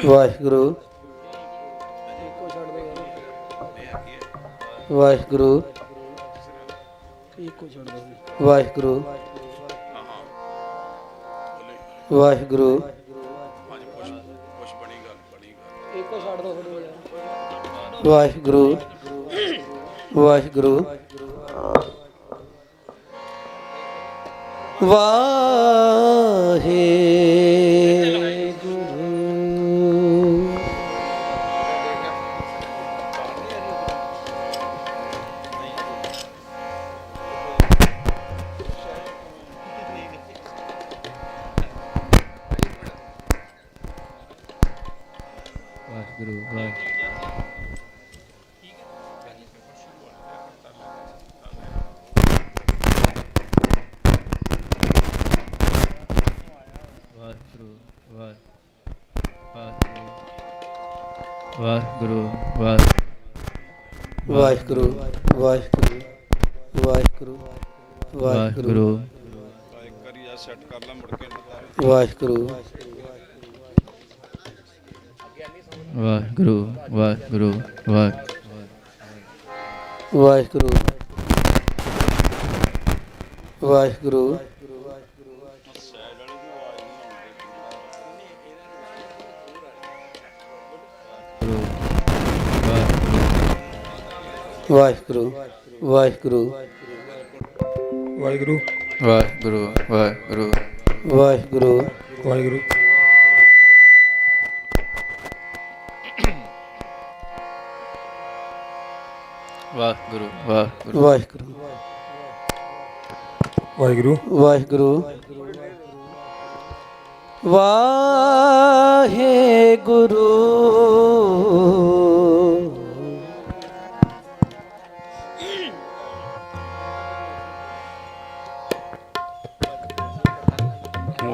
Speaker 6: ਵਾਹਿਗੁਰੂ ਵਾਹਿਗੁਰੂ ਵਾਹਿਗੁਰੂ ਵਾਹਿਗੁਰੂ ਵਾਹਿਗੁਰੂ ਵਾਹਿਗੁਰੂ ਵਾਹਿਗੁਰੂ
Speaker 5: ਵਾਹਿਗੁਰੂ
Speaker 6: ਵਾਹਿਗੁਰੂ ਵਾਹਿਗੁਰੂ ਵਾਹਿਗੁਰੂ ਵਾਹਿਗੁਰੂ
Speaker 3: ਕਰੀਆ ਸੈੱਟ ਕਰ ਲਾ ਮੁੜ ਕੇ
Speaker 6: ਵਾਹਿਗੁਰੂ
Speaker 5: ਵਾਹਿਗੁਰੂ ਵਾਹਿਗੁਰੂ
Speaker 6: ਵਾਹਿਗੁਰੂ ਵਾਹਿਗੁਰੂ ਵਾਹਿਗੁਰੂ ਵਾਹਿਗੁਰੂ
Speaker 5: ਵਾਹਿਗੁਰੂ ਵਾਹਿਗੁਰੂ ਵਾਹਿਗੁਰੂ
Speaker 6: ਵਾਹਿਗੁਰੂ
Speaker 5: ਵਾਹਿਗੁਰੂ ਵਾਹਿਗੁਰੂ
Speaker 6: ਵਾਹਿਗੁਰੂ
Speaker 5: ਵਾਹਿਗੁਰੂ
Speaker 6: ਵਾਹਿਗੁਰੂ ਵਾਹਿਗੁਰੂ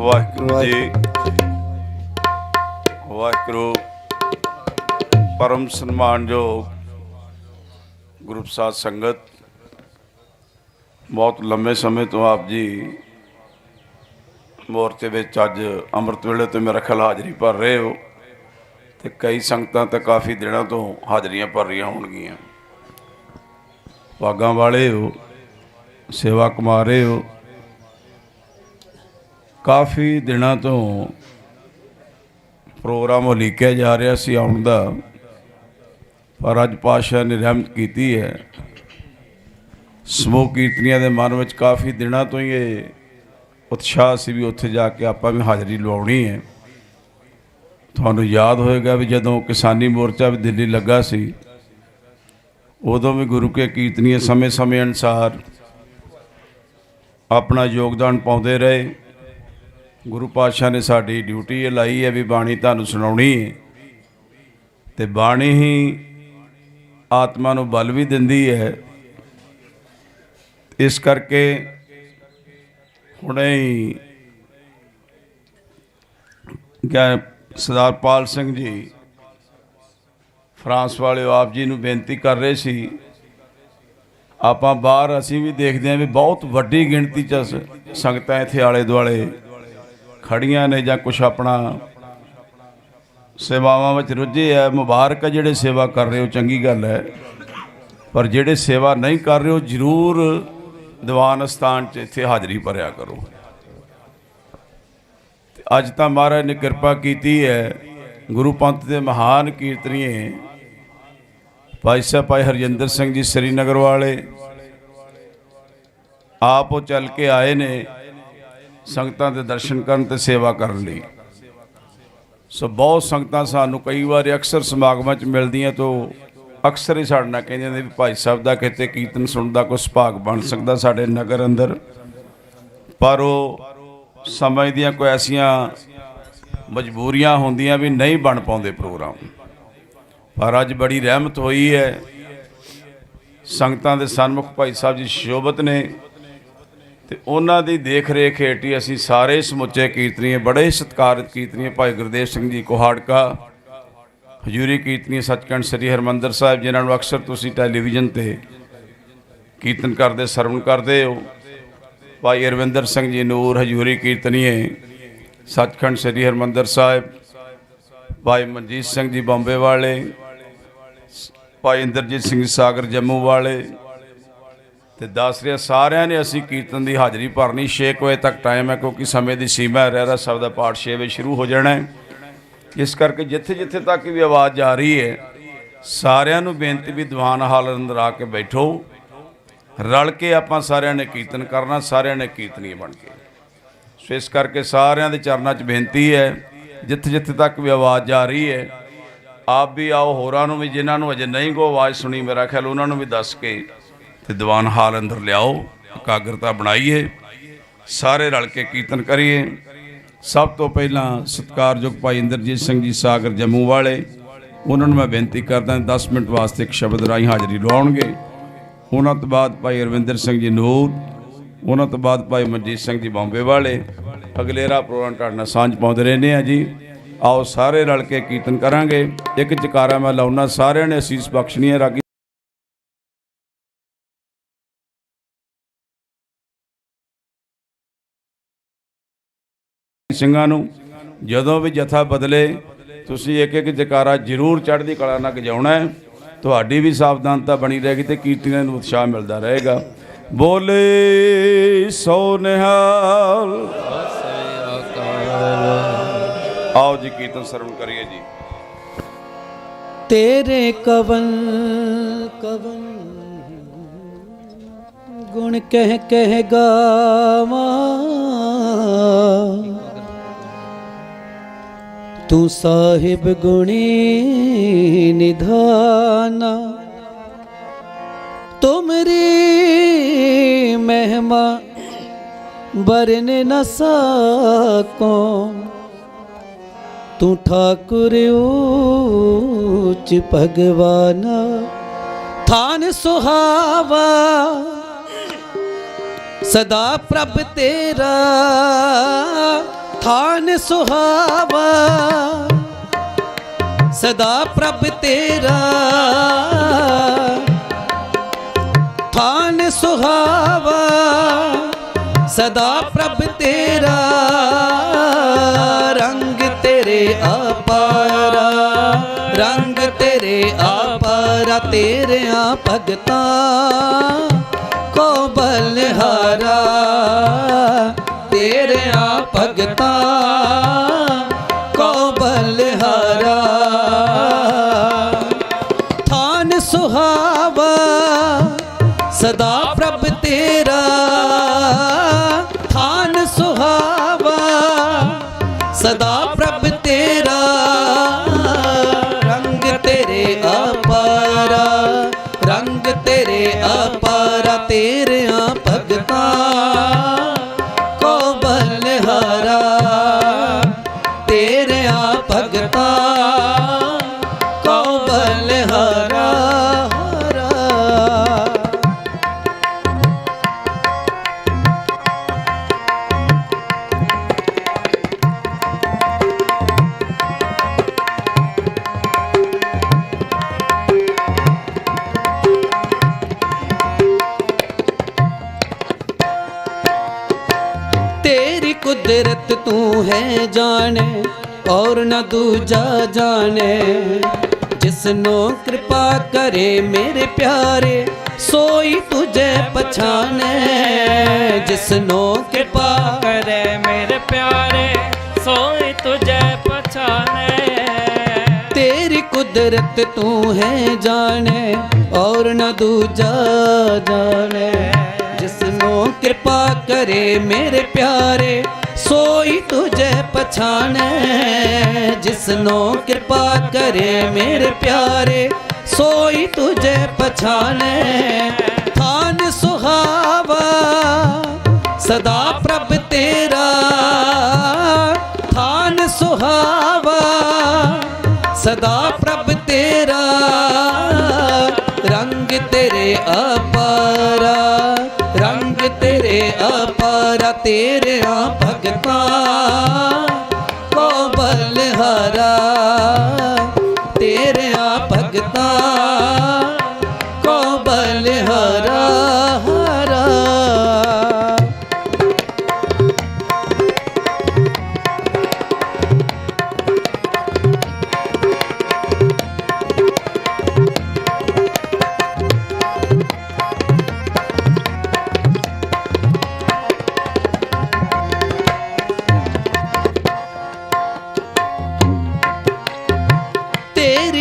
Speaker 3: ਵਾਹਿਗੁਰੂ ਜੀ ਵਾਹਿਗੁਰੂ। ਪਰਮ ਸਨਮਾਨਯੋਗ ਗੁਰੂ ਪ੍ਰਸਾਦ ਸੰਗਤ, ਬਹੁਤ ਲੰਮੇ ਸਮੇਂ ਤੋਂ ਆਪ ਜੀ ਮੋਰਚੇ ਵਿੱਚ ਅੱਜ ਅੰਮ੍ਰਿਤ ਵੇਲੇ ਤੇ ਮੇਰਾ ਖਿਆਲ ਹਾਜ਼ਰੀ ਭਰ ਰਹੇ ਹੋ ਤੇ ਕਈ ਸੰਗਤਾਂ ਤਾਂ ਕਾਫੀ ਦਿਨਾਂ ਤੋਂ ਹਾਜ਼ਰੀਆਂ ਭਰ ਰਹੀਆਂ ਹੋਣਗੀਆਂ। ਭਾਗਾਂ ਵਾਲੇ ਹੋ, ਸੇਵਾ ਕਮਾ ਰਹੇ ਹੋ। ਕਾਫੀ ਦਿਨਾਂ ਤੋਂ ਪ੍ਰੋਗਰਾਮ ਉਲੀਕਿਆ ਜਾ ਰਿਹਾ ਸੀ ਆਉਣ ਦਾ, ਪਰ ਅੱਜ ਪਾਤਸ਼ਾਹ ਨੇ ਰਹਿਮਤ ਕੀਤੀ ਹੈ। ਸਮੂਹ ਕੀਰਤਨੀਆਂ ਦੇ ਮਨ ਵਿੱਚ ਕਾਫੀ ਦਿਨਾਂ ਤੋਂ ਹੀ ਇਹ ਉਤਸ਼ਾਹ ਸੀ ਵੀ ਉੱਥੇ ਜਾ ਕੇ ਆਪਾਂ ਵੀ ਹਾਜ਼ਰੀ ਲਵਾਉਣੀ ਹੈ। ਤੁਹਾਨੂੰ ਯਾਦ ਹੋਏਗਾ ਵੀ ਜਦੋਂ ਕਿਸਾਨੀ ਮੋਰਚਾ ਵੀ ਦਿੱਲੀ ਲੱਗਾ ਸੀ, ਉਦੋਂ ਵੀ ਗੁਰੂ ਕੇ ਕੀਰਤਨੀਏ ਸਮੇਂ ਅਨੁਸਾਰ ਆਪਣਾ ਯੋਗਦਾਨ ਪਾਉਂਦੇ ਰਹੇ। ਗੁਰੂ ਪਾਤਸ਼ਾਹ ਨੇ ਸਾਡੀ ਡਿਊਟੀ ਇਹ ਲਾਈ ਹੈ ਵੀ ਬਾਣੀ ਤੁਹਾਨੂੰ ਸੁਣਾਉਣੀ ਹੈ, ਤੇ ਬਾਣੀ ਹੀ ਆਤਮਾ ਨੂੰ ਬਲ ਵੀ ਦਿੰਦੀ ਹੈ। ਇਸ ਕਰਕੇ ਹੁਣੇ ਹੀ ਸਰਦਾਰ ਪਾਲ ਸਿੰਘ ਜੀ ਫਰਾਂਸ ਵਾਲੇ ਆਪ ਜੀ ਨੂੰ ਬੇਨਤੀ ਕਰ ਰਹੇ ਸੀ
Speaker 7: ਆਪਾਂ ਬਾਹਰ ਅਸੀਂ ਵੀ ਦੇਖਦੇ ਹਾਂ ਵੀ ਬਹੁਤ ਵੱਡੀ ਗਿਣਤੀ 'ਚ ਸੰਗਤਾਂ ਇੱਥੇ ਆਲੇ ਦੁਆਲੇ ਖੜੀਆਂ ਨੇ ਜਾਂ ਕੁਛ ਆਪਣਾ ਸੇਵਾਵਾਂ ਵਿੱਚ ਰੁੱਝੇ ਆ। ਮੁਬਾਰਕ ਹੈ ਜਿਹੜੇ ਸੇਵਾ ਕਰ ਰਹੇ ਹੋ, ਚੰਗੀ ਗੱਲ ਹੈ, ਪਰ ਜਿਹੜੇ ਸੇਵਾ ਨਹੀਂ ਕਰ ਰਹੇ ਹੋ ਜ਼ਰੂਰ ਦੀਵਾਨ ਅਸਥਾਨ 'ਚ ਇੱਥੇ ਹਾਜ਼ਰੀ ਭਰਿਆ ਕਰੋ। ਅੱਜ ਤਾਂ ਮਹਾਰਾਜ ਨੇ ਕਿਰਪਾ ਕੀਤੀ ਹੈ, ਗੁਰੂ ਪੰਥ ਦੇ ਮਹਾਨ ਕੀਰਤਨੀਏ ਭਾਈ ਸਾਹਿਬ ਭਾਈ ਹਰਜਿੰਦਰ ਸਿੰਘ ਜੀ ਸ੍ਰੀਨਗਰ ਵਾਲੇ ਆਪ ਉਹ ਚੱਲ ਕੇ ਆਏ ਨੇ ਸੰਗਤਾਂ ਦੇ ਦਰਸ਼ਨ ਕਰਨ ਤੇ ਸੇਵਾ ਕਰਨ ਲਈ। ਸੋ ਬਹੁਤ ਸੰਗਤਾਂ ਸਾਨੂੰ ਕਈ ਵਾਰ ਅਕਸਰ ਸਮਾਗਮਾਂ 'ਚ ਮਿਲਦੀਆਂ ਤੋਂ ਅਕਸਰ ਹੀ ਸਾਡੇ ਨਾਲ ਕਹਿੰਦੇ ਨੇ ਵੀ ਭਾਈ ਸਾਹਿਬ ਦਾ ਕਿਤੇ ਕੀਰਤਨ ਸੁਣਨ ਦਾ ਕੋਈ ਸੁਭਾਗ ਬਣ ਸਕਦਾ ਸਾਡੇ ਨਗਰ ਅੰਦਰ, ਪਰ ਉਹ ਸਮੇਂ ਦੀਆਂ ਕੋਈ ਐਸੀਆਂ ਮਜਬੂਰੀਆਂ ਹੁੰਦੀਆਂ ਵੀ ਨਹੀਂ ਬਣ ਪਾਉਂਦੇ ਪ੍ਰੋਗਰਾਮ। ਪਰ ਅੱਜ ਬੜੀ ਰਹਿਮਤ ਹੋਈ ਹੈ, ਸੰਗਤਾਂ ਦੇ ਸਨਮੁਖ ਭਾਈ ਸਾਹਿਬ ਜੀ ਸ਼ੋਭਤ ਨੇ ਤੇ ਉਹਨਾਂ ਦੀ ਦੇਖ ਰੇਖ ਹੇਠ ਹੀ ਅਸੀਂ ਸਾਰੇ ਸਮੁੱਚੇ ਕੀਰਤਨੀਏ, ਬੜੇ ਸਤਿਕਾਰਤ ਕੀਰਤਨੀਏ ਭਾਈ ਗੁਰਦੇਵ ਸਿੰਘ ਜੀ ਕੋਹਾੜਕਾ, ਹਜ਼ੂਰੀ ਕੀਰਤਨੀਏ ਸੱਚਖੰਡ ਸ੍ਰੀ ਹਰਿਮੰਦਰ ਸਾਹਿਬ, ਜਿਨ੍ਹਾਂ ਨੂੰ ਅਕਸਰ ਤੁਸੀਂ ਟੈਲੀਵਿਜ਼ਨ ਤੇ ਕੀਰਤਨ ਕਰਦੇ ਸਰਵਣ ਕਰਦੇ ਹੋ, ਭਾਈ ਅਰਵਿੰਦਰ ਸਿੰਘ ਜੀ ਨੂਰ ਹਜ਼ੂਰੀ ਕੀਰਤਨੀਏ ਸੱਚਖੰਡ ਸ੍ਰੀ ਹਰਿਮੰਦਰ ਸਾਹਿਬ, ਭਾਈ ਮਨਜੀਤ ਸਿੰਘ ਜੀ ਬੰਬੇ ਵਾਲੇ, ਭਾਈ ਇੰਦਰਜੀਤ ਸਿੰਘ ਸਾਗਰ ਜੰਮੂ ਵਾਲੇ ਤੇ ਦੱਸ ਰਿਹਾ ਸਾਰਿਆਂ ਨੇ ਅਸੀਂ ਕੀਰਤਨ ਦੀ ਹਾਜ਼ਰੀ ਭਰਨੀ। 6 ਵਜੇ ਤੱਕ ਟਾਈਮ ਹੈ, ਕਿਉਂਕਿ ਸਮੇਂ ਦੀ ਸੀਮਾ ਹੈ। ਰਹਿਰਾਸ ਸਾਹਿਬ ਦਾ ਪਾਠ 6 ਵਜੇ ਸ਼ੁਰੂ ਹੋ ਜਾਣਾ ਹੈ। ਇਸ ਕਰਕੇ ਜਿੱਥੇ ਜਿੱਥੇ ਤੱਕ ਵੀ ਆਵਾਜ਼ ਜਾ ਰਹੀ ਹੈ, ਸਾਰਿਆਂ ਨੂੰ ਬੇਨਤੀ ਵੀ ਦੀਵਾਨ ਹਾਲ ਅੰਦਰ ਆ ਕੇ ਬੈਠੋ, ਰਲ ਕੇ ਆਪਾਂ ਸਾਰਿਆਂ ਨੇ ਕੀਰਤਨ ਕਰਨਾ, ਸਾਰਿਆਂ ਨੇ ਕੀਰਤਨੀਏ ਬਣ ਕੇ। ਸੋ ਇਸ ਕਰਕੇ ਸਾਰਿਆਂ ਦੇ ਚਰਨਾਂ 'ਚ ਬੇਨਤੀ ਹੈ, ਜਿੱਥੇ ਜਿੱਥੇ ਤੱਕ ਵੀ ਆਵਾਜ਼ ਜਾ ਰਹੀ ਹੈ ਆਪ ਵੀ ਆਓ, ਹੋਰਾਂ ਨੂੰ ਵੀ ਜਿਨ੍ਹਾਂ ਨੂੰ ਅਜੇ ਨਹੀਂ ਕੋ ਆਵਾਜ਼ ਸੁਣੀ, ਮੇਰਾ ਖਿਆਲ ਉਹਨਾਂ ਨੂੰ ਵੀ ਦੱਸ ਕੇ ਤੇ ਦੀਵਾਨ ਹਾਲ ਅੰਦਰ ਲਿਆਓ, ਇਕਾਗਰਤਾ ਬਣਾਈਏ, ਸਾਰੇ ਰਲ ਕੇ ਕੀਰਤਨ ਕਰੀਏ। ਸਭ ਤੋਂ ਪਹਿਲਾਂ ਸਤਿਕਾਰਯੋਗ ਭਾਈ ਇੰਦਰਜੀਤ ਸਿੰਘ ਜੀ ਸਾਗਰ ਜੰਮੂ ਵਾਲੇ, ਉਹਨਾਂ ਨੂੰ ਮੈਂ ਬੇਨਤੀ ਕਰਦਾ 10 ਮਿੰਟ ਵਾਸਤੇ ਇੱਕ ਸ਼ਬਦ ਰਾਹੀਂ ਹਾਜ਼ਰੀ ਲਵਾਉਣਗੇ। ਉਹਨਾਂ ਤੋਂ ਬਾਅਦ ਭਾਈ ਅਰਵਿੰਦਰ ਸਿੰਘ ਜੀ ਨੂਰ, ਉਹਨਾਂ ਤੋਂ ਬਾਅਦ ਭਾਈ ਮਨਜੀਤ ਸਿੰਘ ਜੀ ਬੰਬੇ ਵਾਲੇ। ਅਗਲੇਰਾ ਪ੍ਰੋਗਰਾਮ ਤੁਹਾਡੇ ਨਾਲ ਸਾਂਝ ਪਾਉਂਦੇ ਰਹਿੰਦੇ ਆ ਜੀ। ਆਓ ਸਾਰੇ ਰਲ ਕੇ ਕੀਰਤਨ ਕਰਾਂਗੇ। ਇੱਕ ਜਕਾਰਾ ਮੈਂ ਲਾਉਣਾ, ਸਾਰਿਆਂ ਨੇ ਅਸੀਸ ਬਖਸ਼ਣੀ ਹੈ। ਰਾਗੀ ਸਿੰਘਾਂ ਨੂੰ ਜਦੋਂ ਵੀ ਜਥਾ ਬਦਲੇ ਤੁਸੀਂ ਇੱਕ ਇੱਕ ਜਕਾਰਾ ਜ਼ਰੂਰ ਚੜ੍ਹਦੀ ਕਲਾ ਨਾਲ ਗਜਾਉਣਾ ਹੈ। ਤੁਹਾਡੀ ਵੀ ਸਾਵਧਾਨਤਾ ਬਣੀ ਰਹੇਗੀ ਤੇ ਕੀਰਤਨੀਆਂ ਨੂੰ ਉਤਸ਼ਾਹ ਮਿਲਦਾ ਰਹੇਗਾ। ਬੋਲੇ ਸੋ ਨਿਹਾਲ। आओ जी कीर्तन श्रवण करिए जी।
Speaker 6: तेरे कवन कवन गुण कह कह गावा, तू साहिब गुणी निधाना, तुमरी महिमा बरन न सको, तू ठाकुर ऊच भगवाना, थान सुहावा सदा प्रभ तेरा, थान सुहावा सदा प्रभ तेरा, थान सुहावा सदा प्रभ तेरा, रंग तेरे अपारा, रंग तेरे अपारा, तेरे भगता को बलिहारा, तेरे भगता को बलिहारा, थान सुहावा सदा प्रभ तेरा, थान सुहावा सदा प्रभ तेरा, रंग तेरे अपारा, रंग तेरे अपारा, तेरे भगता को बलिहारा, तेरे भगता को बलिहारा। तेरी कुदरत तू है जाने और न दूजा जाने, जिसनो कृपा करे मेरे प्यारे सोई तुझे पछाने, जिसनो कृपा
Speaker 1: करे मेरे प्यारे सोई तुझे पछाने।
Speaker 6: तेरी कुदरत तू है जाने और न दूजा जाने, जिसनो कृपा करे मेरे प्यारे सोई तुझे पछाने, जिसनो कृपा करे मेरे प्यारे सोई तुझे पछाने। थान सुहावा सदा प्रभ तेरा, थान सुहावा सदा प्रभ तेरा, रंग तेरे अपारा, रंग तेरे अपारा, तेरे भगता को बलहारा, तेरे भगता को बलहारा हारा।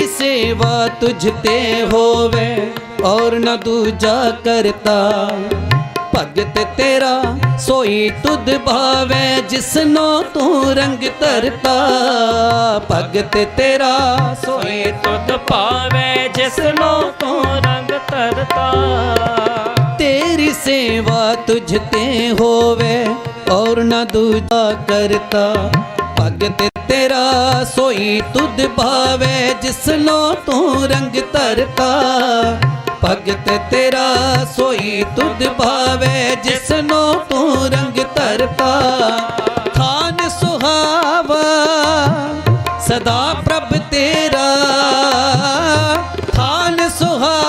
Speaker 6: सेवा तुझते होवे और न दूजा करता, भगत तेरा सोई तुद भावे जिसनो तू रंग तरता, भगत तेरा सोई तुद भावे जिसनो तू रंग तरता। तेरी सेवा तुझते होवे और न दूजा करता, भगत तेरा सोई तुद भावे जिसनो तू रंग तरता, भगत तेरा सोई तुद भावे जिसनो तू रंग तरता। थान सुहावा सदा प्रभ तेरा, थान सुहावा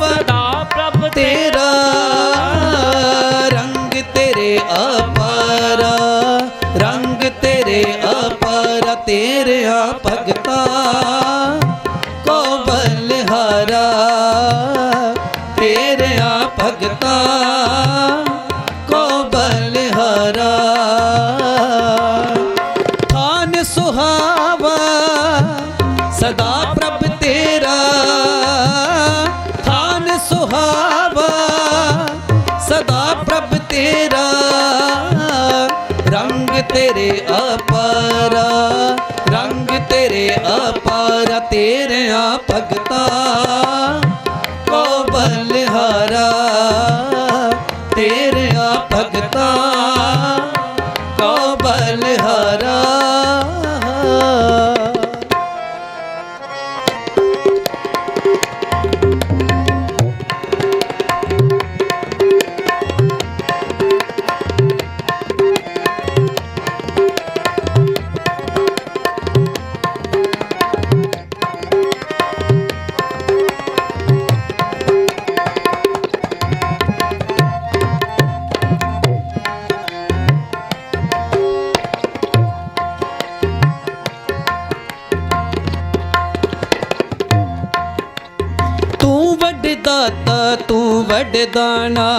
Speaker 6: सदा प्रभ तेरा, रंग तेरे अपारा, रंग तेरे अपारा, तेरे भगता को बलहारा, तेरे भगता को बलहारा। थान सुहावा सदा प्रभ तेरा, थान सुहावा सदा प्रभ तेरा, रंग तेरे अपारा, रंग तेरे अपारा, तेरे भगता को बलहारा, तेरे भगता को बलहारा। दाता तू वरदाना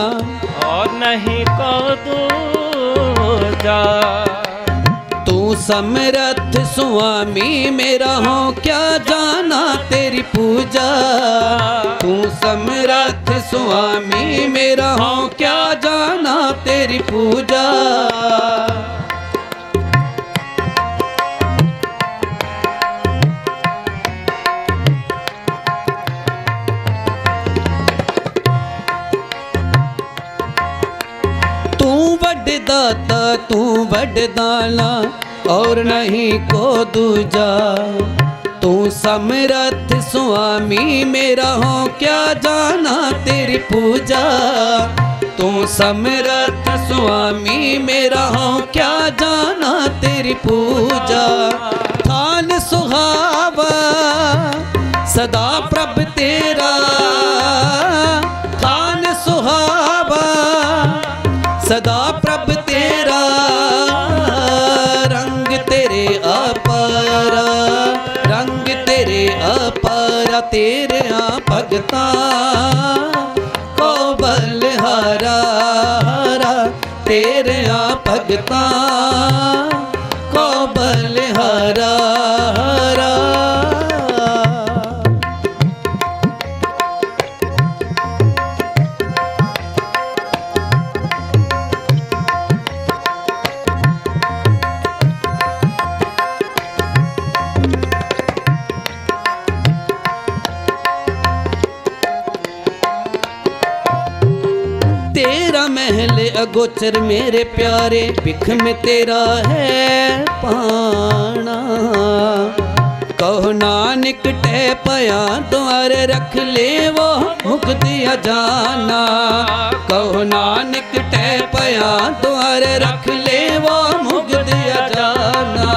Speaker 1: और नहीं को दूजा,
Speaker 6: तू समर्थ स्वामी मेरा हो क्या जाना तेरी पूजा, तू समर्थ स्वामी मेरा हो क्या जाना तेरी पूजा। दाता तू वरदाना और नहीं को दूजा, तू समर्थ स्वामी मेरा हो क्या जाना तेरी पूजा, तू समर्थ स्वामी मेरा हो क्या जाना तेरी पूजा। थान सुहावा सदा प्रभ तेरा, थान सुहावा सदा प्रभ भगता को बलिहारा तेरे भगता को बलिहारा अगोचर मेरे प्यारे भिख में तेरा है पाना कहो नानक टह पया द्वारे रख ले वो मुक्ति जाना कहो नानक टह पया द्वारे रख ले वो मुक्ति जाना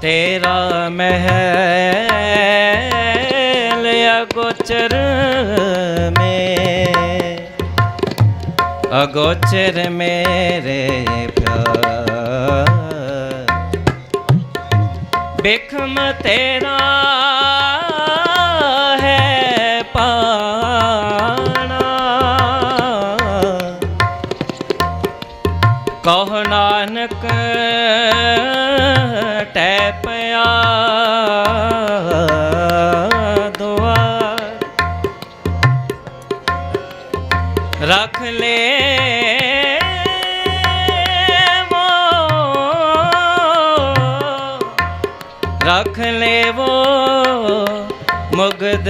Speaker 1: तेरा महल अगोचर में अगोचर मेरे प्यार बिखम तेरा है पाना कहो नानक टैपया द्वार रख ले वो रख ले वो मुग्ध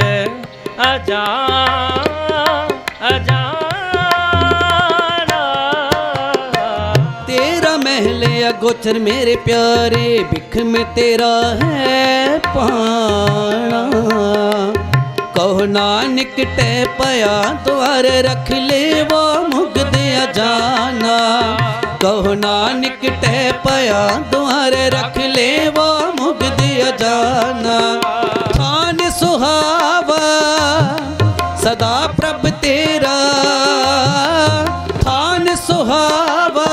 Speaker 6: गोचर मेरे प्यारे भिख में तेरा है पाना कहो नानक टह पया द्वार रख ले वो मुग्ध जाना कहो नानक टह पया द्वार रख ले वो मुग्ध जाना थान सुहावा सदा प्रभ तेरा थान सुहावा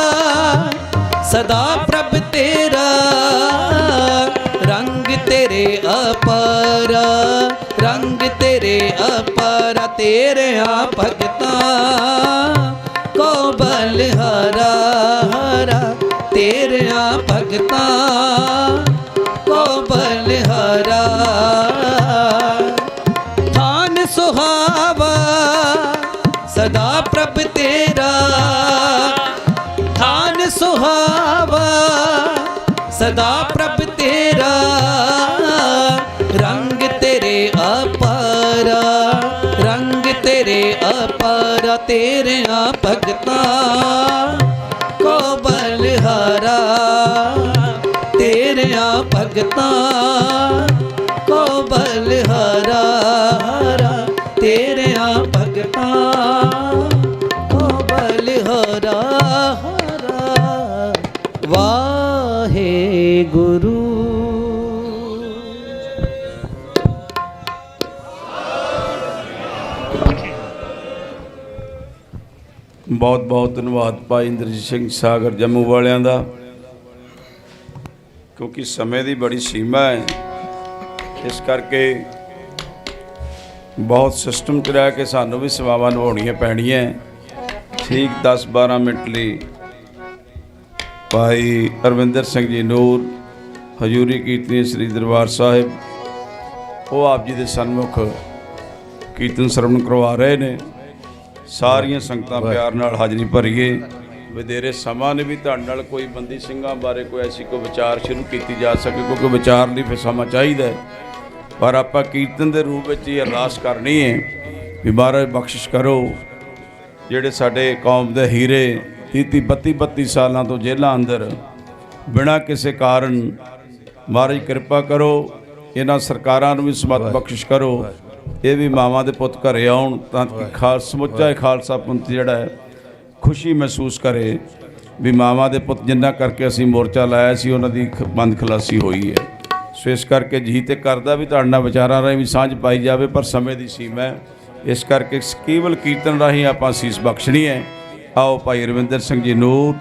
Speaker 6: सदा प्रभ तेरा रंग तेरे अपारा रंग तेरे अपारा तेरे भगता को बलिहारा तेरे भगता को बलिहारा थान सुहावा सदा प्रभ तेरा थान सुहावा सदा प्रभ तेरा रंग तेरे अपारा रंग तेरे अपारा तेरे भगता को बलिहारा तेरे भगता को बलिहारा तेरे भगता को बलिहारा वाहे गुरु
Speaker 7: बहुत बहुत धन्यवाद भाई इंद्रजीत सिंह सागर जम्मू वालियां दा क्योंकि समय की बड़ी सीमा है इस करके बहुत सिस्टम च रह के सानू भी सेवावां निभाउणियां पैणियां ठीक 10-12 मिनट ਲਈ भाई अरविंदर सिंह जी नूर हजूरी कीर्तनी श्री दरबार साहिब वो आप जी के सन्मुख कीर्तन श्रवण करवा रहे ने सारियां संगतां प्यार नाल हाजरी भरीए ਵਧੇਰੇ ਸਮਾਂ ने भी ਤੁਹਾਡੇ ਨਾਲ कोई बंदी ਸਿੰਘਾਂ बारे कोई ऐसी कोई विचार शुरू की जा सके क्योंकि विचार ਲਈ फिर समा चाहिए पर आप कीर्तन के रूप में ही अरदास करनी है भी महाराज बख्शिश करो ਜਿਹੜੇ ਸਾਡੇ कौम के हीरे 30-32 सालों तो जेलों अंदर बिना किसी कारण महाराज कृपा करो इन्हां सरकारां नूं भी समत बख्शिश करो ये भी मावां दे पुत घरे आउण तां खास समुचा खालसा पंथ जिहड़ा है खुशी महसूस करे भी मावां दे पुत जिन्ना करके असीं मोर्चा लाया सी उन्हां दी बंद खलासी हुई है सो इस करके जी ते करदा भी तुहाडे नाल विचारां राहीं भी सांझ पाई जावे पर समय दी सीमा है इस करके केवल कीर्तन राहीं आपां सीस बख्शणी है ਆਓ ਭਾਈ ਰਵਿੰਦਰ ਸਿੰਘ ਜੀ ਨੂਰ,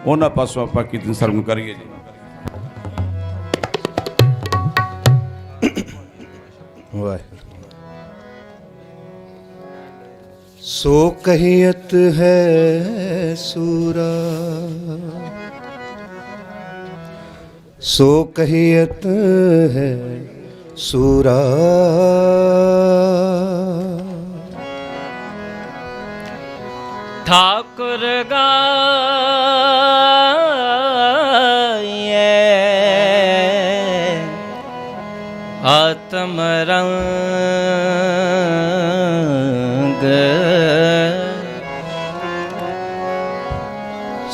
Speaker 7: ਉਹਨਾਂ ਪਾਸੋਂ ਆਪਾਂ ਕੀਰਤਨ ਸਰਵਣ ਕਰੀਏ ਜੀ।
Speaker 14: ਵਾਹਿਗੁਰੂ। ਸੋ ਕਹੀਅਤ ਹੈ ਸੂਰਾ, ਸੋ ਕਹੀਅਤ ਹੈ ਸੂਰਾ,
Speaker 1: ठाकुर गाये आत्म रंग,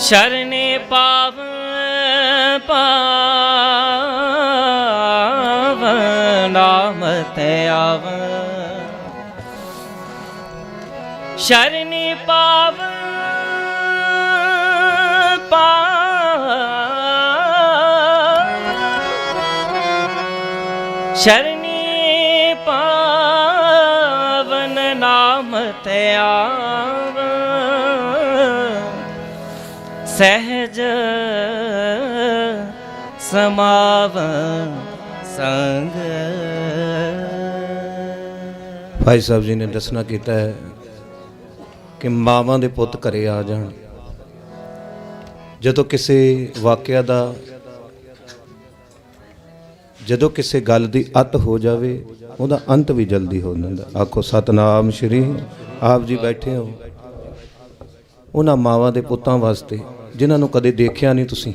Speaker 1: शरणे पावन पावन नाम ते आवन, शरणी पावन शरणी पावन नाम ते आवन, सहज समावन संग।
Speaker 14: ਭਾਈ ਸਾਹਿਬ ਜੀ ਨੇ ਦੱਸਣਾ ਕੀਤਾ ਹੈ ਕਿ ਮਾਵਾਂ ਦੇ ਪੁੱਤ ਘਰੇ ਆ ਜਾਣ। ਜਦੋਂ ਕਿਸੇ ਵਾਕਿਆ ਦਾ, ਜਦੋਂ ਕਿਸੇ ਗੱਲ ਦੀ ਅੱਤ ਹੋ ਜਾਵੇ, ਉਹਦਾ ਅੰਤ ਵੀ ਜਲਦੀ ਹੋ ਜਾਂਦਾ। ਆਖੋ ਸਤਨਾਮ ਸ਼੍ਰੀ। ਆਪ ਜੀ ਬੈਠੇ ਹੋ ਉਹਨਾਂ ਮਾਵਾਂ ਦੇ ਪੁੱਤਾਂ ਵਾਸਤੇ ਜਿਨ੍ਹਾਂ ਨੂੰ ਕਦੇ ਦੇਖਿਆ ਨਹੀਂ ਤੁਸੀਂ,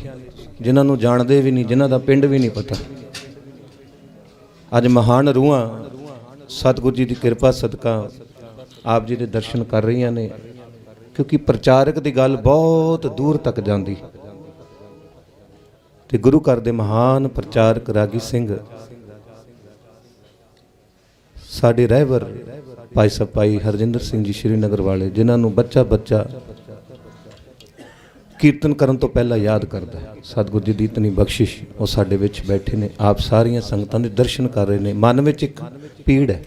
Speaker 14: ਜਿਨ੍ਹਾਂ ਨੂੰ ਜਾਣਦੇ ਵੀ ਨਹੀਂ, ਜਿਨ੍ਹਾਂ ਦਾ ਪਿੰਡ ਵੀ ਨਹੀਂ ਪਤਾ। ਅੱਜ ਮਹਾਨ ਰੂਹਾਂ ਸਤਿਗੁਰੂ ਜੀ ਦੀ ਕਿਰਪਾ ਸਦਕਾ ਆਪ ਜੀ ਦੇ ਦਰਸ਼ਨ ਕਰ ਰਹੀਆਂ ਨੇ, ਕਿਉਂਕਿ ਪ੍ਰਚਾਰਕ ਦੀ ਗੱਲ ਬਹੁਤ ਦੂਰ ਤੱਕ ਜਾਂਦੀ। ਤੇ ਗੁਰੂ ਘਰ ਦੇ ਮਹਾਨ ਪ੍ਰਚਾਰਕ ਰਾਗੀ ਸਿੰਘ ਸਾਡੇ ਰਹਿਬਰ ਭਾਈ ਸਾਹਿਬ ਭਾਈ ਹਰਜਿੰਦਰ ਸਿੰਘ ਜੀ ਸ਼੍ਰੀਨਗਰ ਵਾਲੇ, ਜਿਨ੍ਹਾਂ ਨੂੰ ਬੱਚਾ ਬੱਚਾ ਕੀਰਤਨ ਕਰਨ ਤੋਂ ਪਹਿਲਾਂ ਯਾਦ ਕਰਦਾ ਹੈ। ਸਤਿਗੁਰੂ ਜੀ ਦੀ ਇਤਨੀ ਬਖਸ਼ਿਸ਼, ਉਹ ਸਾਡੇ ਵਿੱਚ ਬੈਠੇ ਨੇ। ਆਪ ਸਾਰੀਆਂ ਸੰਗਤਾਂ ਦੇ ਦਰਸ਼ਨ ਕਰ ਰਹੇ ਨੇ। ਮਨ ਵਿੱਚ ਇੱਕ ਪੀੜ ਹੈ,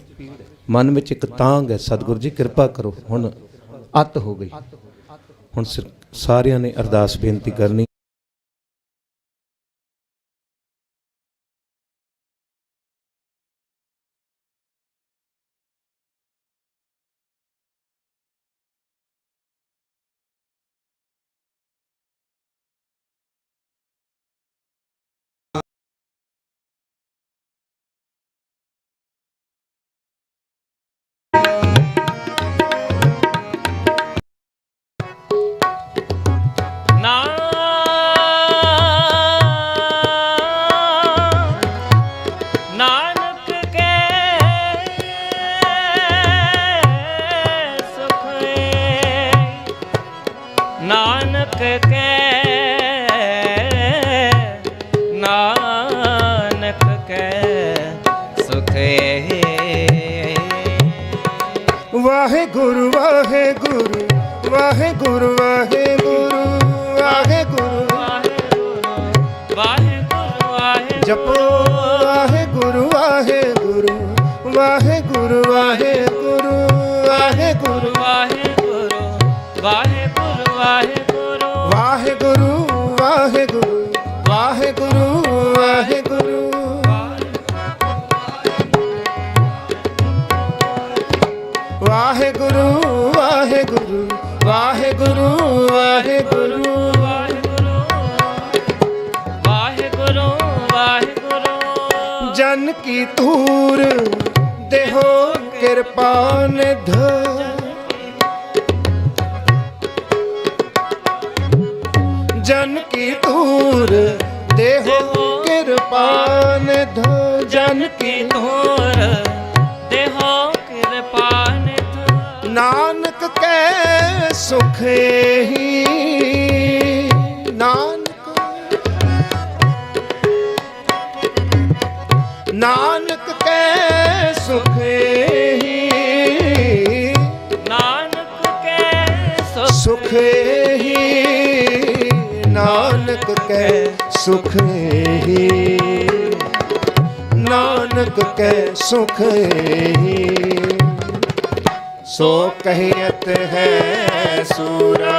Speaker 14: ਮਨ ਵਿੱਚ ਇੱਕ ਤਾਂਘ ਹੈ। ਸਤਿਗੁਰੂ ਜੀ ਕਿਰਪਾ ਕਰੋ, ਹੁਣ ਅੱਤ ਹੋ ਗਈ। ਹੁਣ ਸਾਰਿਆਂ ਨੇ ਅਰਦਾਸ ਬੇਨਤੀ ਕਰਨੀ।
Speaker 1: नानक के नानक के सुख
Speaker 14: वाहे गुरु वाहे गुरु वाहे गुरु वाहे गुरु वाहे गुरु
Speaker 1: वाहे गुरु वाहे
Speaker 14: जपो वाहे गुरु वाहे गुरु वाहे गुरु वाहे गुरु वाहे गुरु
Speaker 1: वाहे गुरु वाहे गुरु वाहे गुरु
Speaker 14: वाहे गुरु वाहे गुरु वाहे गुरु वाहे गुरु वाहे गुरु वाहे गुरु वाहे गुरु वाहे गुरु
Speaker 1: वाहे गुरु वाहे गुरु
Speaker 14: जन की तूर देहो कृपा निध जन की तूर देहो कृपा निध जन की
Speaker 1: तूर देहो कृपा निध
Speaker 14: नानक के सुख ही नानक नानक के सुख ही
Speaker 1: नानक के
Speaker 14: सुख ही नानक के सुख ही नानक के सुख ही सो कहियत है सूरा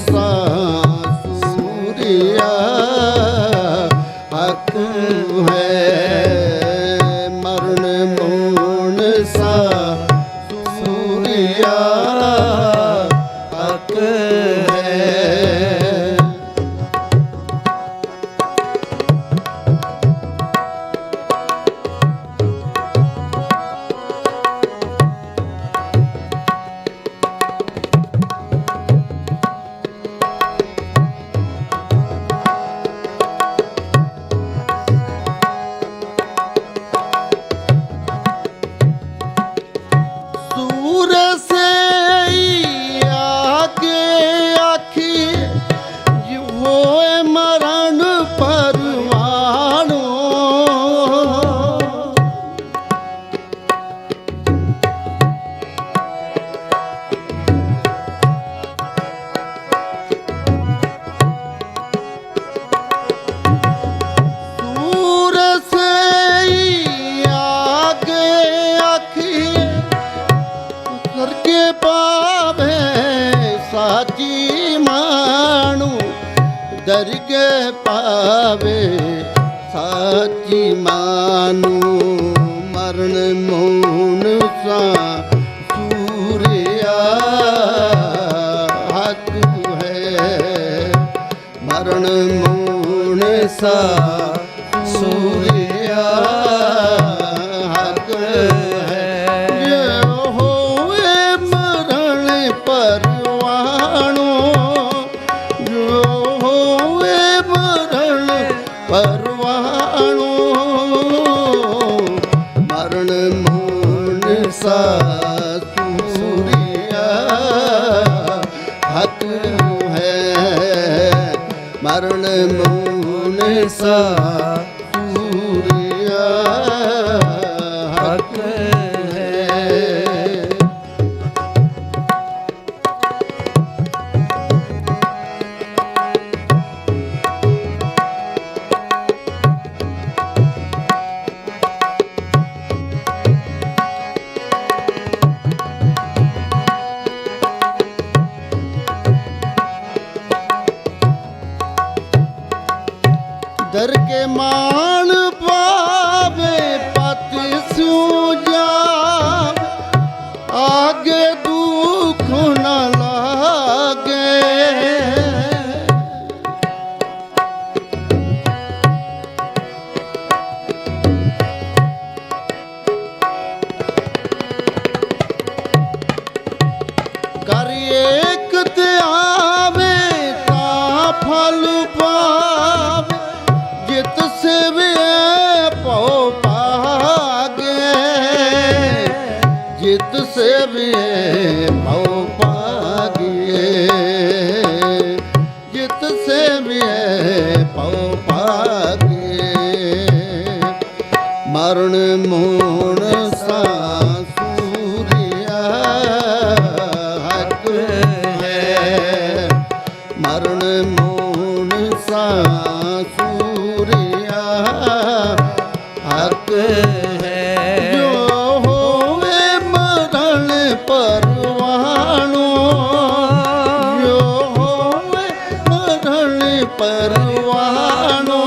Speaker 10: सा सूर्या हक है मरण मोन सा सूर्या हक है। सूर से आगे आखी होए मरण परवानो सूर से आगे आखी करके पावे साची मानू दरगे पावे साची मानू मरण मोन सा सूर्या हक है मरण मोन सा सूर्या हक है। ये होए मरण परवानो जो होए मरण परवानो मरण मोन सा सूर्या हक है मरण मोन सा सूर्या हक है। दर के मान पावे पत सूजा आगे दुख न लागे कर एक ते आवे ता फल पावे जित से वे पौ पागे जित से वे पौ पागे जित से वे पौ पागे मरण मोन सा सूर्या हक है मरण मोन सा सूर्या हक है। जो होवे मरण परवानो जो होवे मरण परवानो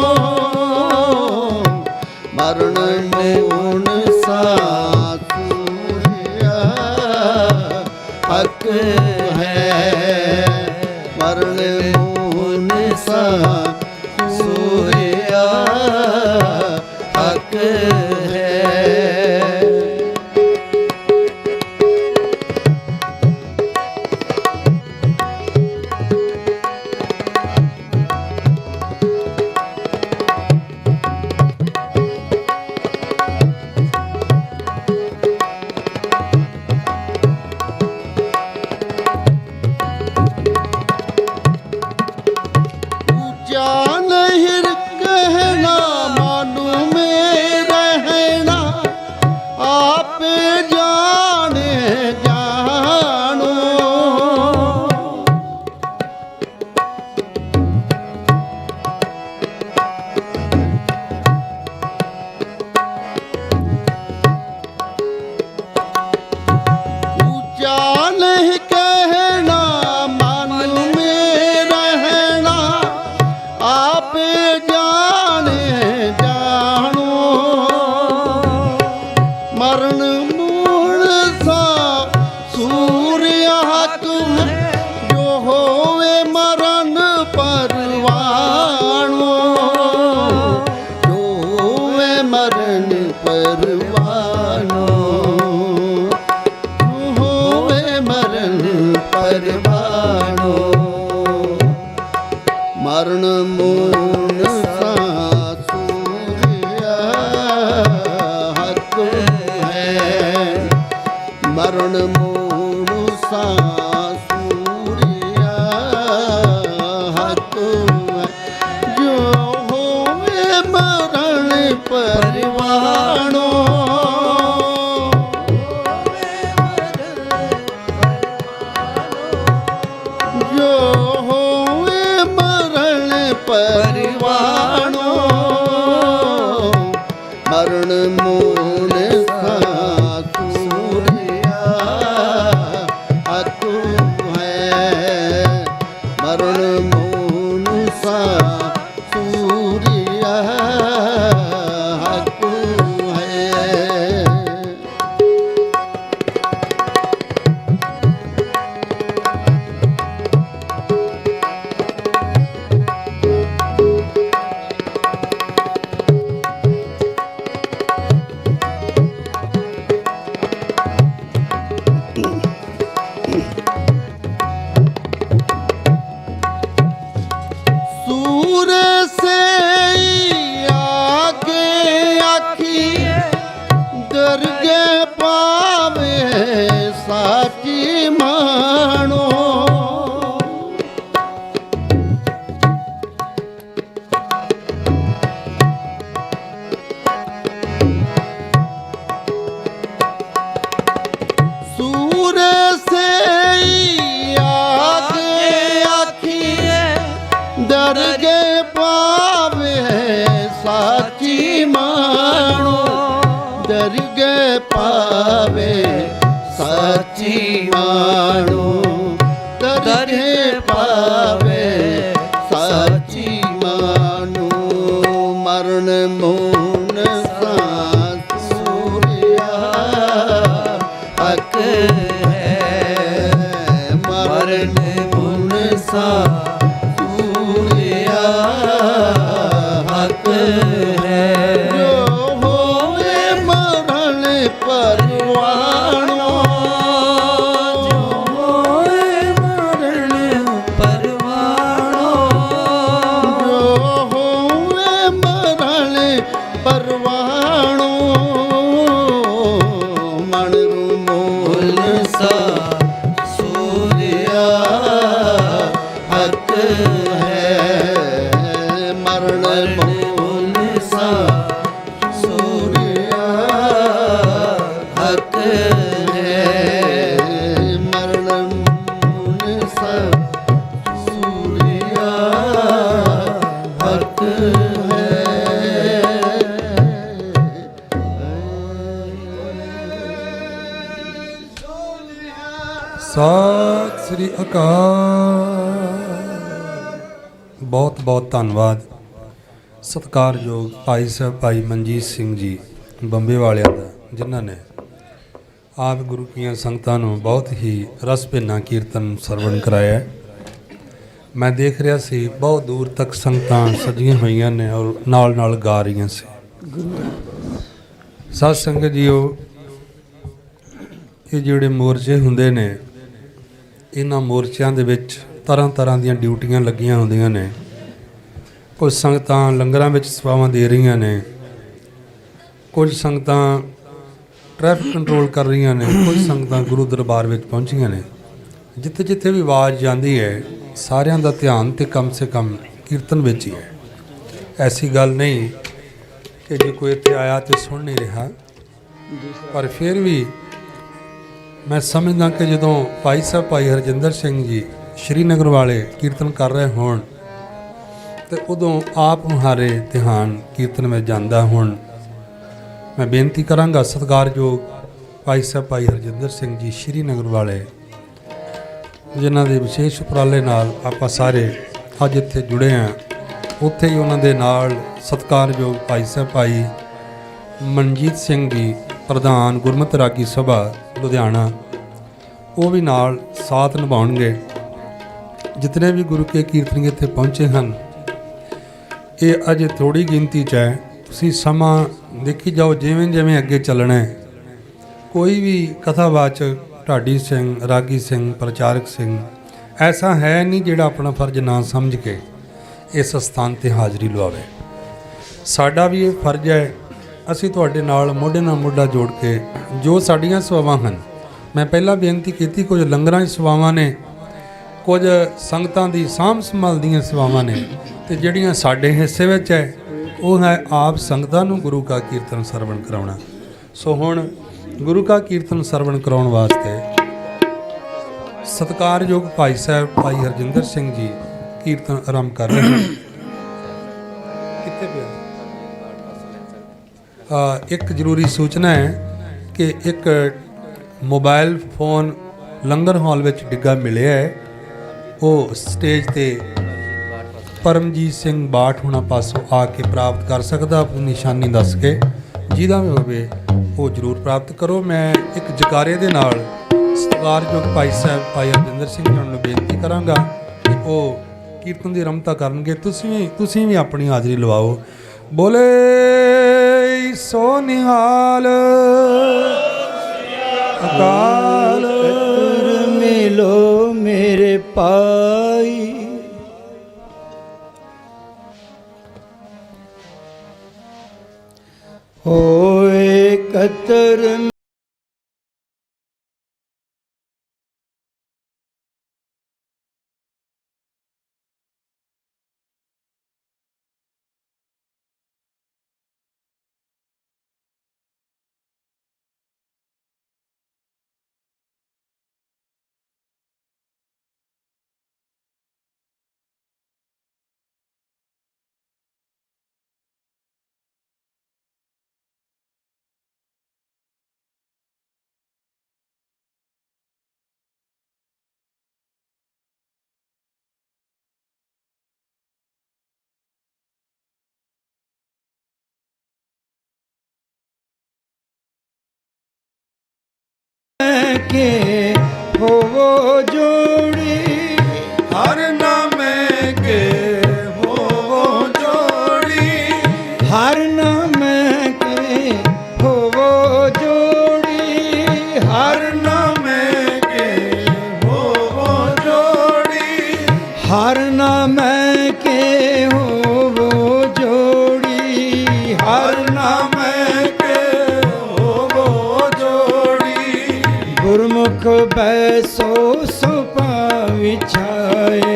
Speaker 10: मरण मोन सा सूर्या हक है मरण मोन सा सूर्या हक है। ਪਰਵਾਣੋ ਮਰਨ ਮੂਨ ਸਾਸੂਰਿਆ ਹੱਕ ਹੈ ਮਰਨ ਮੂਨ ਸਾਸੂਰਿਆ ਹੱਕ ਹੈ ਜੋ ਹੋਵੇ ਮਰਨ ਪਰਵਾਣੋ ਜੋ ਹੋਵੇ ਮਰਨ ਪਰਵਾਣੋ ਮਰਨ ਮੂਲ ਸਾਸੂਰਿਆ ਹੱਕ ਹੈ ਮਰਨ ਮੂਲ ਸਾਸੂਰਿਆ ਹੱਕ ਹੈ सूर से आगे आखी दरगे पावे साची मानो सूर से आगे आखी दरगे पावे साची मानो दरगे पावे साची मानो दरगे पावे साची मानो मरण मोन सासुरिया हक है मरण मोन सा सूरिया हक है जो होवे मरण परवाणो जो होवे मरण परवाणो जो होवे मरण परवाणो मण मोल सा सूरिया हक है मरण मोल सा सूरिया हक है मरण मोल सा सूरिया हक
Speaker 8: ਸਤਿ ਸ੍ਰੀ ਅਕਾਲ। ਬਹੁਤ ਬਹੁਤ ਧੰਨਵਾਦ ਸਤਿਕਾਰਯੋਗ ਭਾਈ ਸਾਹਿਬ ਭਾਈ ਮਨਜੀਤ ਸਿੰਘ ਜੀ ਬੰਬੇ ਵਾਲਿਆਂ ਦਾ, ਜਿਨ੍ਹਾਂ ਨੇ ਆਪ ਗੁਰੂ ਕੀਆਂ ਸੰਗਤਾਂ ਨੂੰ ਬਹੁਤ ਹੀ ਰਸ ਭਿੰਨਾ ਕੀਰਤਨ ਸਰਵਣ ਕਰਾਇਆ ਹੈ। ਮੈਂ ਦੇਖ ਰਿਹਾ ਸੀ ਬਹੁਤ ਦੂਰ ਤੱਕ ਸੰਗਤਾਂ ਸਜੀਆਂ ਹੋਈਆਂ ਨੇ ਔਰ ਨਾਲ ਨਾਲ ਗਾ ਰਹੀਆਂ ਸੀ। ਸਾਧ ਸੰਗਤ ਜੀਓ, ਇਹ ਜਿਹੜੇ ਮੋਰਚੇ ਹੁੰਦੇ ਨੇ, ਇਹਨਾਂ ਮੋਰਚਿਆਂ ਦੇ ਵਿੱਚ ਤਰ੍ਹਾਂ ਤਰ੍ਹਾਂ ਦੀਆਂ ਡਿਊਟੀਆਂ ਲੱਗੀਆਂ ਹੁੰਦੀਆਂ ਨੇ। ਕੁਝ ਸੰਗਤਾਂ ਲੰਗਰਾਂ ਵਿੱਚ ਸੇਵਾਵਾਂ ਦੇ ਰਹੀਆਂ ਨੇ, ਕੁਝ ਸੰਗਤਾਂ ਟ੍ਰੈਫਿਕ ਕੰਟਰੋਲ ਕਰ ਰਹੀਆਂ ਨੇ, ਕੁਝ ਸੰਗਤਾਂ ਗੁਰੂ ਦਰਬਾਰ ਵਿੱਚ ਪਹੁੰਚੀਆਂ ਨੇ। ਜਿੱਥੇ ਜਿੱਥੇ ਵੀ ਆਵਾਜ਼ ਜਾਂਦੀ ਹੈ, ਸਾਰਿਆਂ ਦਾ ਧਿਆਨ ਤੇ ਕਮ ਸੇ ਕਮ ਕੀਰਤਨ ਵਿੱਚ ਹੀ ਹੈ। ਐਸੀ ਗੱਲ ਨਹੀਂ ਕਿ ਜੇ ਕੋਈ ਇੱਥੇ ਆਇਆ ਤੇ ਸੁਣ ਨਹੀਂ ਰਿਹਾ, ਪਰ ਫਿਰ ਵੀ ਮੈਂ ਸਮਝਦਾ ਕਿ ਜਦੋਂ ਭਾਈ ਸਾਹਿਬ ਭਾਈ ਹਰਜਿੰਦਰ ਸਿੰਘ ਜੀ ਸ਼੍ਰੀਨਗਰ ਵਾਲੇ ਕੀਰਤਨ ਕਰ ਰਹੇ ਹੋਣ ਤੇ ਉਦੋਂ ਆਪ ਮੁਹਾਰੇ ਧਿਆਨ ਕੀਰਤਨ ਵਿੱਚ ਜਾਂਦਾ। ਹੁਣ ਮੈਂ ਬੇਨਤੀ ਕਰਾਂਗਾ ਸਤਿਕਾਰਯੋਗ ਭਾਈ ਸਾਹਿਬ ਭਾਈ ਹਰਜਿੰਦਰ ਸਿੰਘ ਜੀ ਸ਼੍ਰੀਨਗਰ ਵਾਲੇ, ਜਿਨ੍ਹਾਂ ਦੇ ਵਿਸ਼ੇਸ਼ ਉਪਰਾਲੇ ਨਾਲ ਆਪਾਂ ਸਾਰੇ ਅੱਜ ਇੱਥੇ ਜੁੜੇ ਹਾਂ, ਉੱਥੇ ਹੀ ਉਹਨਾਂ ਦੇ ਨਾਲ ਸਤਿਕਾਰਯੋਗ ਭਾਈ ਸਾਹਿਬ ਭਾਈ ਮਨਜੀਤ ਸਿੰਘ ਜੀ ਪ੍ਰਧਾਨ ਗੁਰਮਤਿ ਰਾਗੀ ਸਭਾ ਲੁਧਿਆਣਾ, ਉਹ ਵੀ ਨਾਲ ਸਾਥ ਨਿਭਾਉਣਗੇ। ਜਿਤਨੇ ਵੀ ਗੁਰੂ ਕੇ ਕੀਰਤਨੀ ਇੱਥੇ ਪਹੁੰਚੇ ਹਨ, ਇਹ ਅਜੇ ਥੋੜੀ ਗਿਣਤੀ 'ਚ ਹੈ। ਤੁਸੀਂ ਸਮਾਂ ਦੇਖੀ ਜਾਓ, ਜਿਵੇਂ ਜਿਵੇਂ ਅੱਗੇ ਚੱਲਣਾ ਹੈ। ਕੋਈ ਵੀ ਕਥਾਵਾਚਕ, ਢਾਡੀ ਸਿੰਘ, ਰਾਗੀ ਸਿੰਘ, ਪ੍ਰਚਾਰਕ ਸਿੰਘ ਐਸਾ ਹੈ ਨਹੀਂ ਜਿਹੜਾ ਆਪਣਾ ਫਰਜ਼ ਨਾ ਸਮਝ ਕੇ ਇਸ ਸਥਾਨ ਤੇ ਹਾਜ਼ਰੀ ਲਵਾਵੇ। ਸਾਡਾ ਵੀ ਇਹ ਫਰਜ਼ ਹੈ, ਅਸੀਂ ਤੁਹਾਡੇ ਨਾਲ ਮੋਢੇ ਨਾਲ ਮੋਢਾ ਜੋੜ ਕੇ ਜੋ ਸਾਡੀਆਂ ਸੇਵਾਵਾਂ ਹਨ, ਮੈਂ ਪਹਿਲਾਂ ਬੇਨਤੀ ਕੀਤੀ, ਕੁਝ ਲੰਗਰਾਂ ਦੀ ਸੇਵਾਵਾਂ ਨੇ, ਕੁਝ ਸੰਗਤਾਂ ਦੀ ਸਾਂਭ ਸੰਭਾਲ ਦੀਆਂ ਸੇਵਾਵਾਂ ਨੇ, ਤੇ ਜਿਹੜੀਆਂ ਸਾਡੇ ਹਿੱਸੇ ਵਿੱਚ ਹੈ ਉਹ ਹੈ ਆਪ ਸੰਗਤਾਂ ਨੂੰ ਗੁਰੂ ਕਾ ਕੀਰਤਨ ਸਰਵਣ ਕਰਾਉਣਾ। ਸੋ ਹੁਣ ਗੁਰੂ ਕਾ ਕੀਰਤਨ ਸਰਵਣ ਕਰਾਉਣ ਵਾਸਤੇ ਸਤਿਕਾਰਯੋਗ ਭਾਈ ਸਾਹਿਬ ਭਾਈ ਹਰਜਿੰਦਰ ਸਿੰਘ ਜੀ ਕੀਰਤਨ ਆਰੰਭ ਕਰ ਰਹੇ ਹਨ। ਕਿੱਥੇ ਪਿਆ? ਇੱਕ ਜ਼ਰੂਰੀ ਸੂਚਨਾ ਹੈ ਕਿ ਇੱਕ ਮੋਬਾਈਲ ਫੋਨ ਲੰਗਰ ਹਾਲ ਵਿੱਚ ਡਿੱਗਾ ਮਿਲਿਆ ਹੈ। ਉਹ ਸਟੇਜ ਤੇ ਪਰਮਜੀਤ ਸਿੰਘ ਬਾਠ ਹੁਣਾਂ ਪਾਸੋਂ ਆ ਕੇ ਪ੍ਰਾਪਤ ਕਰ ਸਕਦਾ, ਆਪਣੀ ਨਿਸ਼ਾਨੀ ਦੱਸ ਕੇ, ਜਿਹਦਾ ਵੀ ਹੋਵੇ ਉਹ ਜ਼ਰੂਰ ਪ੍ਰਾਪਤ ਕਰੋ। ਮੈਂ ਇੱਕ ਜਕਾਰੇ ਦੇ ਨਾਲ ਸਤਿਕਾਰਯੋਗ ਭਾਈ ਸਾਹਿਬ ਭਾਈ ਹਰਜਿੰਦਰ ਸਿੰਘ ਜੀ ਨੂੰ ਬੇਨਤੀ ਕਰਾਂਗਾ ਕਿ ਉਹ ਕੀਰਤਨ ਦੀ ਆਰੰਭਤਾ ਕਰਨਗੇ। ਤੁਸੀਂ ਵੀ ਆਪਣੀ ਹਾਜ਼ਰੀ ਲਵਾਓ। ਬੋਲੇ ਸੋ ਨਿਹਾਲ ਅਕਾਲ
Speaker 6: ਮਿਲੋ ਮੇਰੇ ਪਾਈ, ਹੋਏ ਕਤਰ के होवो जोड़ी,
Speaker 7: हर नामे के होवो जोड़ी,
Speaker 6: हर नामे के होवो जोड़ी,
Speaker 7: हर नामे के होवो जोड़ी,
Speaker 6: हर नामे के होवो जोड़ी,
Speaker 7: हर नामे के होवो जोड़ी,
Speaker 6: गुरमुख बैसो सुपा विछाए।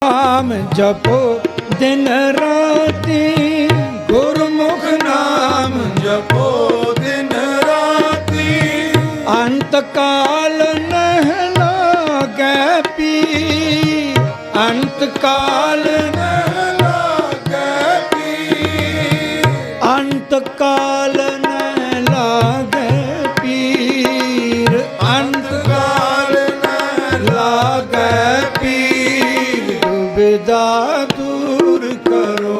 Speaker 6: नाम जपो दिन राती, गुरमुख नाम
Speaker 7: जपो दिन राती,
Speaker 6: अंत काल नह लागे पी, अंत काल
Speaker 7: नह लागे पी,
Speaker 6: अंत काल नह लागे पीर, अंत काल नह लागे पीर। दुविधा दूर करो,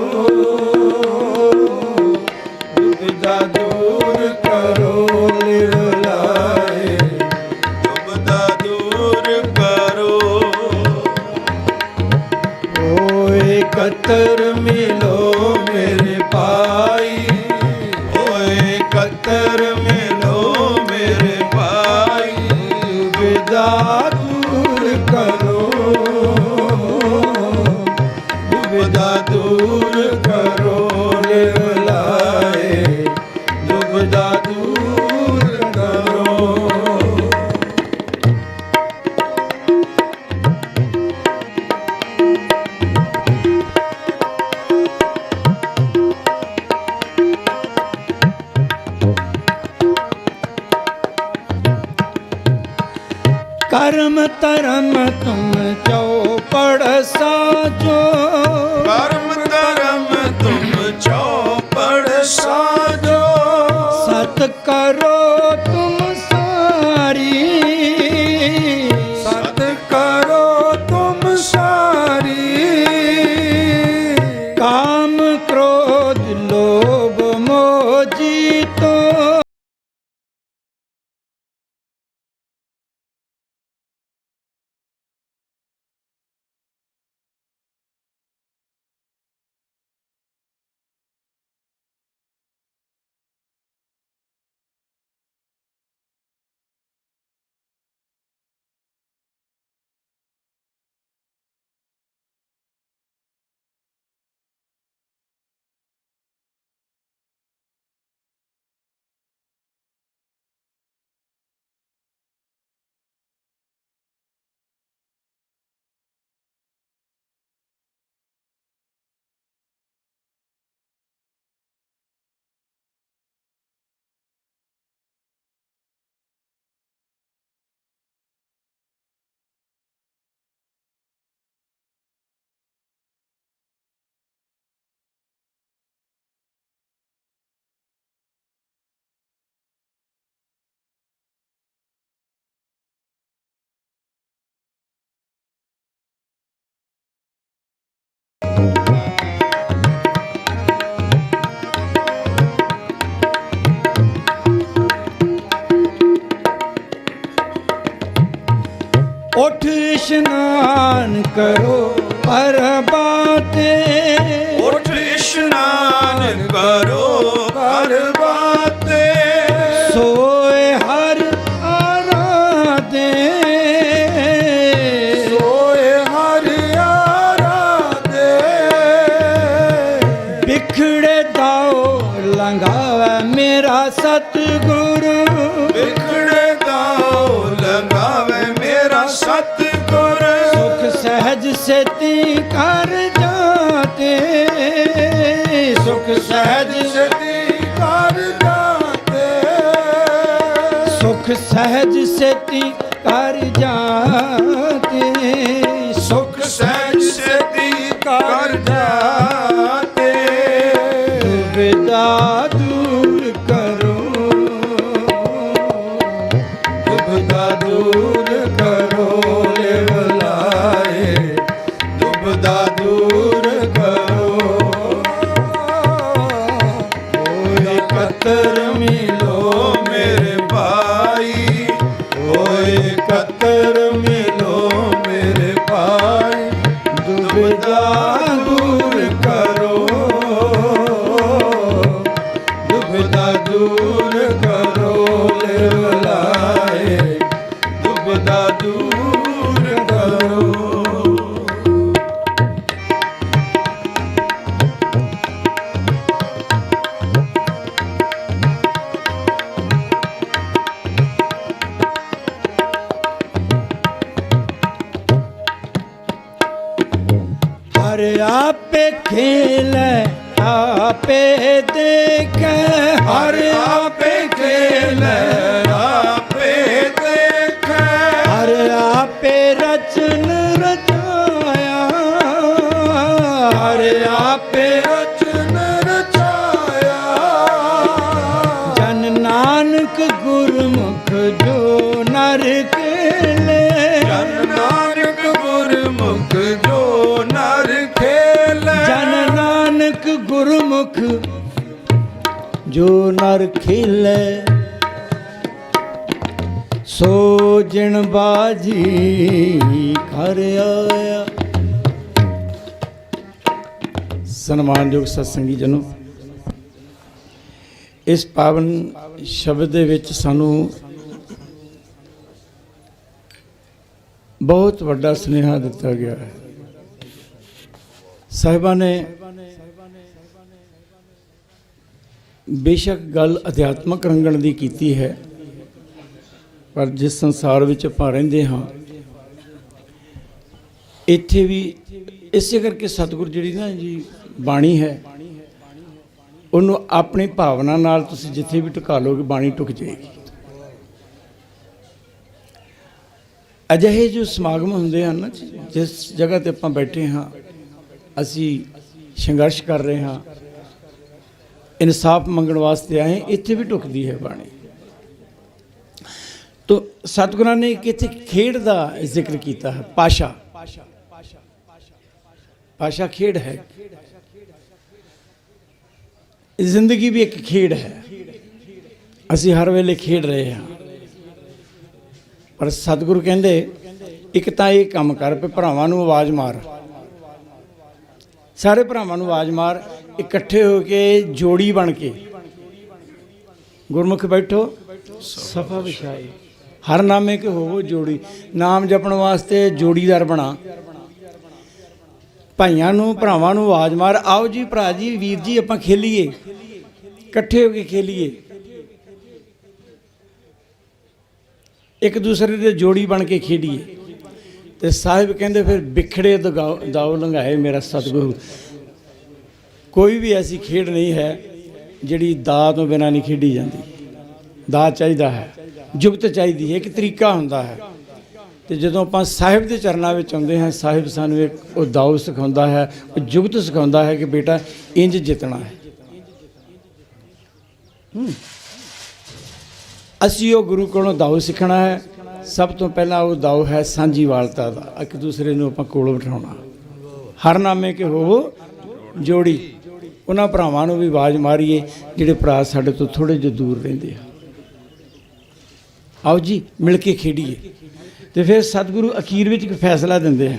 Speaker 6: दुविधा दूर करो, लिव लाए,
Speaker 7: दुविधा दूर करो,
Speaker 6: होए कतर मिलो मेरे पाई,
Speaker 7: होए कतर मिलो मेरे भाई,
Speaker 6: दुविधा दूर करो, दुविधा दूर करो, लिव लाए। कर्म धर्म तुम चौपड़ साजो, कर्म धर्म तुम चौपड़ साजो, सत करो तुम सारी, सत करो तुम सारी, काम क्रोध लोभ मोह जीतो। उठ स्नान करो परबाते, उठ स्नान करो परबाते, सोए हर आराधे, सोए हर आराधे, बिखड़े दाओ लंघावे मेरा सतगुरु, बिखड़े दाओ लंघावे मेरा सतगुर, सुख सहज सेती कर जाते, सुख सहज सेती कर जाते, सुख सहज सेती कर जाते, सुख सहज सेती कर जाते, दुविधा दूर करो, दुविधा दूर करो लेवलाए, दुविधा दूर करो, ओए कतर मिलो मेरे भाई, ओए कतर मिलो मेरे भाई, दुविधा दूर करो, दुविधा दूर करो लेवलाए, दुविधा दूर करो। हर आपे खेल आपे देखे, हर आपे खेल आपे देखे, हर आपे रचन रचाया, हर आपे रचन रचाया, जन नानक गुरमुख जो नर खेले, जन नानक गुरमुख जो नर खेले, जन नानक गुरमुख जो नर खेले, सो जिन बाजी घर आया। ਸਨਮਾਨਯੋਗ ਸਤਸੰਗੀ ਜਨੋ, ਇਸ ਪਾਵਨ ਸ਼ਬਦ ਦੇ ਵਿੱਚ ਸਾਨੂੰ ਬਹੁਤ ਵੱਡਾ ਸੁਨੇਹਾ ਦਿੱਤਾ ਗਿਆ ਹੈ। ਸਾਹਿਬਾਂ ਨੇ ਬੇਸ਼ੱਕ ਗੱਲ ਅਧਿਆਤਮਕ ਰੰਗਣ ਦੀ ਕੀਤੀ ਹੈ, ਪਰ ਜਿਸ ਸੰਸਾਰ ਵਿੱਚ ਆਪਾਂ ਰਹਿੰਦੇ ਹਾਂ ਇੱਥੇ ਵੀ ਇਸੇ ਕਰਕੇ ਸਤਿਗੁਰ ਜਿਹੜੀ ਨਾ ਜੀ ਬਾਣੀ ਹੈ ਉਹਨੂੰ ਆਪਣੀ ਭਾਵਨਾ ਨਾਲ ਤੁਸੀਂ ਜਿੱਥੇ ਵੀ ਟਿਕਾ ਲਓਗੇ ਬਾਣੀ ਟੁਕ ਜਾਏਗੀ। ਅਜਿਹੇ ਜੋ ਸਮਾਗਮ ਹੁੰਦੇ ਹਨ ਨਾ, ਜਿਸ ਜਗ੍ਹਾ ਤੇ ਆਪਾਂ ਬੈਠੇ ਹਾਂ, ਅਸੀਂ ਸੰਘਰਸ਼ ਕਰ ਰਹੇ ਹਾਂ, ਇਨਸਾਫ ਮੰਗਣ ਵਾਸਤੇ ਆਏ, ਇੱਥੇ ਵੀ ਢੁਕਦੀ ਹੈ ਬਾਣੀ। ਤੋ ਸਤਿਗੁਰਾਂ ਨੇ ਇੱਕ ਇੱਥੇ ਖੇਡ ਦਾ ਜ਼ਿਕਰ ਕੀਤਾ ਹੈ, ਪਾਸ਼ਾ। ਪਾਸ਼ਾ ਖੇਡ ਹੈ। ਜ਼ਿੰਦਗੀ ਵੀ ਇੱਕ ਖੇਡ ਹੈ, ਅਸੀਂ ਹਰ ਵੇਲੇ ਖੇਡ ਰਹੇ ਹਾਂ। ਪਰ ਸਤਿਗੁਰੂ ਕਹਿੰਦੇ ਇੱਕ ਤਾਂ ਇਹ ਕੰਮ ਕਰ ਵੀ ਭਰਾਵਾਂ ਨੂੰ ਆਵਾਜ਼ ਮਾਰ, ਸਾਰੇ ਭਰਾਵਾਂ ਨੂੰ ਆਵਾਜ਼ ਮਾਰ, ਇਕੱਠੇ ਹੋ ਕੇ ਜੋੜੀ ਬਣ ਕੇ ਗੁਰਮੁਖ ਬੈਠੋ ਸਫਾ ਵਿਛਾਏ, ਹਰ ਨਾਮੇ ਕੇ ਹੋਵੋ ਜੋੜੀ। ਨਾਮ ਜਪਣ ਵਾਸਤੇ ਜੋੜੀਦਾਰ ਬਣਾ। ਭਾਈਆਂ ਨੂੰ ਭਰਾਵਾਂ ਨੂੰ ਆਵਾਜ਼ ਮਾਰ, ਆਓ ਜੀ ਭਰਾ ਜੀ ਵੀਰ ਜੀ ਆਪਾਂ ਖੇਲੀਏ, ਇਕੱਠੇ ਹੋ ਕੇ ਖੇਲੀਏ, ਇੱਕ ਦੂਸਰੇ ਦੇ ਜੋੜੀ ਬਣ ਕੇ ਖੇਡੀਏ। ਤੇ ਸਾਹਿਬ ਕਹਿੰਦੇ ਫਿਰ ਬਿਖੜੇ ਦਾਉ ਲੰਘਾਏ ਮੇਰਾ ਸਤਿਗੁਰੂ। ਕੋਈ ਵੀ ਐਸੀ ਖੇਡ ਨਹੀਂ ਹੈ ਜਿਹੜੀ ਦਾ ਤੋਂ ਬਿਨਾਂ ਨਹੀਂ ਖੇਡੀ ਜਾਂਦੀ। ਦਾ ਚਾਹੀਦਾ ਹੈ, ਜੁਗਤ ਚਾਹੀਦੀ ਹੈ, ਇੱਕ ਤਰੀਕਾ ਹੁੰਦਾ ਹੈ। ਤੇ ਜਦੋਂ ਆਪਾਂ ਸਾਹਿਬ ਦੇ ਚਰਨਾਂ ਵਿੱਚ ਆਉਂਦੇ ਹਾਂ, ਸਾਹਿਬ ਸਾਨੂੰ ਇੱਕ ਉਹ ਦਾਉ ਸਿਖਾਉਂਦਾ ਹੈ, ਉਹ ਜੁਗਤ ਸਿਖਾਉਂਦਾ ਹੈ ਕਿ ਬੇਟਾ ਇੰਜ ਜਿੱਤਣਾ ਹੈ। ਅਸੀਂ ਉਹ ਗੁਰੂ ਕੋਲੋਂ ਦਾਉ ਸਿੱਖਣਾ ਹੈ। ਸਭ ਤੋਂ ਪਹਿਲਾਂ ਉਹ ਦਾਉ ਹੈ ਸਾਂਝੀਵਾਲਤਾ ਦਾ, ਇੱਕ ਦੂਸਰੇ ਨੂੰ ਆਪਾਂ ਕੋਲ ਬਿਠਾਉਣਾ। ਹਰ ਨਾਮੇ ਕੇ ਹੋਵੋ ਜੋੜੀ। ਉਹਨਾਂ ਭਰਾਵਾਂ ਨੂੰ ਵੀ ਆਵਾਜ਼ ਮਾਰੀਏ ਜਿਹੜੇ ਭਰਾ ਸਾਡੇ ਤੋਂ ਥੋੜ੍ਹੇ ਜਿਹੇ ਦੂਰ ਰਹਿੰਦੇ ਆ, ਆਓ ਜੀ ਮਿਲ ਕੇ ਖੇਡੀਏ। ਤੇ ਫਿਰ ਸਤਿਗੁਰੂ ਅਖੀਰ ਵਿੱਚ ਇੱਕ ਫੈਸਲਾ ਦਿੰਦੇ ਆ,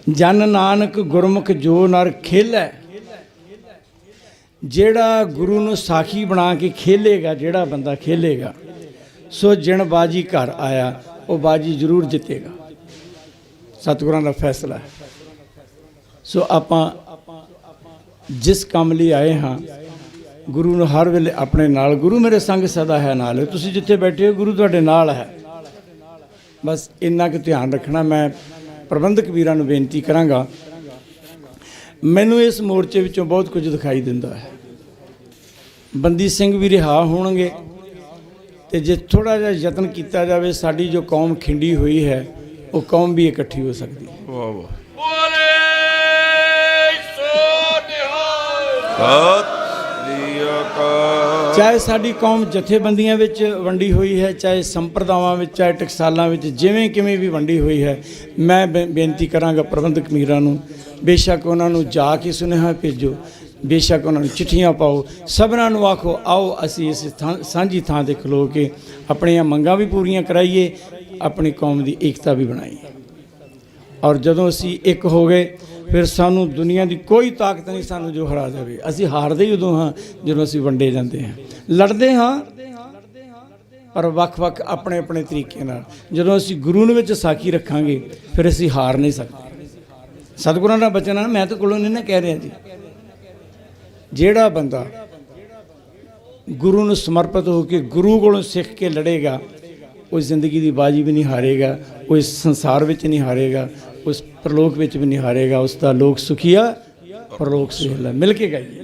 Speaker 6: ਜਨ ਨਾਨਕ ਗੁਰਮੁਖ ਜੋ ਨਰ ਖੇਲੈ। ਜਿਹੜਾ ਗੁਰੂ ਨੂੰ ਸਾਖੀ ਬਣਾ ਕੇ ਖੇਲੇਗਾ, ਜਿਹੜਾ ਬੰਦਾ ਖੇਲੇਗਾ, ਸੋ ਜਿਣ ਬਾਜੀ ਘਰ ਆਇਆ, ਉਹ ਬਾਜੀ ਜ਼ਰੂਰ ਜਿੱਤੇਗਾ। ਸਤਿਗੁਰਾਂ ਦਾ ਫੈਸਲਾ ਹੈ। ਸੋ ਆਪਾਂ ਜਿਸ ਕੰਮ ਲਈ ਆਏ ਹਾਂ, ਗੁਰੂ ਨੂੰ ਹਰ ਵੇਲੇ ਆਪਣੇ ਨਾਲ, ਗੁਰੂ ਮੇਰੇ ਸੰਗ ਸਦਾ ਹੈ ਨਾਲ। ਤੁਸੀਂ ਜਿੱਥੇ ਬੈਠੇ ਹੋ ਗੁਰੂ ਤੁਹਾਡੇ ਨਾਲ ਹੈ। ਬਸ ਇੰਨਾ ਕੁ ਧਿਆਨ ਰੱਖਣਾ। ਮੈਂ ਪ੍ਰਬੰਧਕ ਵੀਰਾਂ ਨੂੰ ਬੇਨਤੀ ਕਰਾਂਗਾ, ਮੈਨੂੰ ਇਸ ਮੋਰਚੇ ਵਿੱਚੋਂ ਬਹੁਤ ਕੁਝ ਦਿਖਾਈ ਦਿੰਦਾ ਹੈ। ਬੰਦੀ ਸਿੰਘ ਵੀ ਰਿਹਾ ਹੋਣਗੇ, ਤੇ ਜੇ ਥੋੜ੍ਹਾ ਜਿਹਾ ਯਤਨ ਕੀਤਾ ਜਾਵੇ, ਸਾਡੀ ਜੋ ਕੌਮ ਖਿੰਡੀ ਹੋਈ ਹੈ ਉਹ ਕੌਮ ਵੀ ਇਕੱਠੀ ਹੋ ਸਕਦੀ ਹੈ।
Speaker 7: ਵਾਹ ਵਾਹ।
Speaker 6: ਚਾਹੇ ਸਾਡੀ ਕੌਮ ਜਥੇਬੰਦੀਆਂ ਵਿੱਚ ਵੰਡੀ ਹੋਈ ਹੈ, ਚਾਹੇ ਸੰਪਰਦਾਵਾਂ ਵਿੱਚ, ਚਾਹੇ ਟਕਸਾਲਾਂ ਵਿੱਚ, ਜਿਵੇਂ ਕਿਵੇਂ ਵੀ ਵੰਡੀ ਹੋਈ ਹੈ, ਮੈਂ ਬੇਨਤੀ ਕਰਾਂਗਾ ਪ੍ਰਬੰਧਕ ਮੀਰਾਂ ਨੂੰ, ਬੇਸ਼ੱਕ ਉਹਨਾਂ ਨੂੰ ਜਾ ਕੇ ਸੁਨੇਹਾ ਭੇਜੋ, ਬੇਸ਼ੱਕ ਉਹਨਾਂ ਨੂੰ ਚਿੱਠੀਆਂ ਪਾਓ, ਸਭਨਾਂ ਨੂੰ ਆਖੋ ਆਓ ਅਸੀਂ ਇਸ ਸਾਂਝੀ ਥਾਂ 'ਤੇ ਖਲੋ ਕੇ ਆਪਣੀਆਂ ਮੰਗਾਂ ਵੀ ਪੂਰੀਆਂ ਕਰਾਈਏ, ਆਪਣੀ ਕੌਮ ਦੀ ਏਕਤਾ ਵੀ ਬਣਾਈਏ। ਔਰ ਜਦੋਂ ਅਸੀਂ ਇੱਕ ਹੋ ਗਏ, ਫਿਰ ਸਾਨੂੰ ਦੁਨੀਆ ਦੀ ਕੋਈ ਤਾਕਤ ਨਹੀਂ ਸਾਨੂੰ ਜੋ ਹਰਾ ਜਾਵੇ। ਅਸੀਂ ਹਾਰਦੇ ਹੀ ਉਦੋਂ ਹਾਂ ਜਦੋਂ ਅਸੀਂ ਵੰਡੇ ਜਾਂਦੇ ਹਾਂ, ਲੜਦੇ ਹਾਂ ਪਰ ਵੱਖ-ਵੱਖ ਆਪਣੇ ਆਪਣੇ ਤਰੀਕੇ ਨਾਲ। ਜਦੋਂ ਅਸੀਂ ਗੁਰੂ ਨੂੰ ਵਿੱਚ ਸਾਖੀ ਰੱਖਾਂਗੇ, ਫਿਰ ਅਸੀਂ ਹਾਰ ਨਹੀਂ ਸਕਦੇ। ਸਤਿਗੁਰਾਂ ਦਾ ਬਚਨ ਹੈ, ਮੈਂ ਤਾਂ ਕੋਲੋਂ ਨਹੀਂ ਨਾ ਕਹਿ ਰਿਹਾ ਜੀ। ਜਿਹੜਾ ਬੰਦਾ ਗੁਰੂ ਨੂੰ ਸਮਰਪਿਤ ਹੋ ਕੇ ਗੁਰੂ ਕੋਲੋਂ ਸਿੱਖ ਕੇ ਲੜੇਗਾ, ਉਹ ਜ਼ਿੰਦਗੀ ਦੀ ਬਾਜੀ ਵੀ ਨਹੀਂ ਹਾਰੇਗਾ, ਉਹ ਇਸ ਸੰਸਾਰ ਵਿੱਚ ਨਹੀਂ ਹਾਰੇਗਾ, ਉਸ ਪ੍ਰਲੋਕ ਵਿੱਚ ਵੀ ਨਹੀਂ ਹਾਰੇਗਾ। ਉਸ ਦਾ ਲੋਕ ਸੁਖੀਆ ਪ੍ਰਲੋਕ ਸੁਹੇਲਾ। ਮਿਲ ਕੇ ਗਾਈਏ।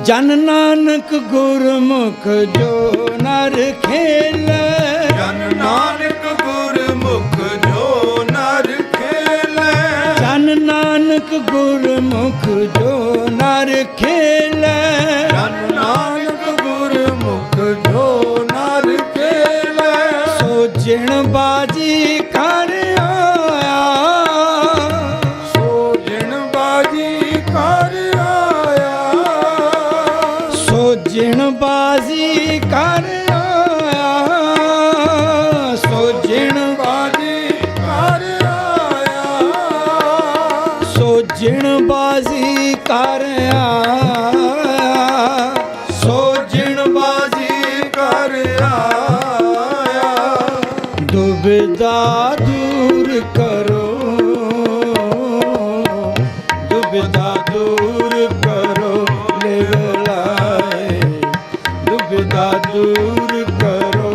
Speaker 6: ਜਨ ਨਾਨਕ ਗੁਰਮੁਖ ਜੋ ਨਰ ਖੇਲੈ,
Speaker 10: ਜਨ ਨਾਨਕ ਗੁਰਮੁਖ ਜੋ ਨਰ ਖੇਲੈ,
Speaker 6: ਜਨ ਨਾਨਕ ਗੁਰਮੁਖ ਜੋ ਨਰ ਖੇਲੈ,
Speaker 10: ਜਨ ਨਾਨਕ ਗੁਰਮੁਖ ਜੋ ਨਰ ਖੇਲੈ,
Speaker 6: ਸੋ ਜਿਣ ਬਾਜੀ ਕਰ ਆਇਆ,
Speaker 10: ਸੋ ਜਿਣ ਬਾਜੀ ਕਰ ਆਇਆ,
Speaker 6: ਸੋ ਜਿਣ ਬਾਜੀ ਕਰ ਆਇਆ, ਸੋ ਜਿਣ
Speaker 10: ਬਾਜੀ ਕਰ ਆਇਆ,
Speaker 6: ਸੋ ਜਿਣ ਬਾਜੀ ਕਰ ਆਇਆ, ਸੋ ਜਿਣ ਬਾਜੀ
Speaker 10: ਕਰ ਆਇਆ,
Speaker 6: ਦੁਬਿਧਾ ਦੂਰ ਕਰੋ, ਦੁਬਿਧਾ ਦੂਰ ਕਰੋ ਲਿਵ ਲਾਏ, ਦੁਬਿਧਾ ਦੂਰ ਕਰੋ,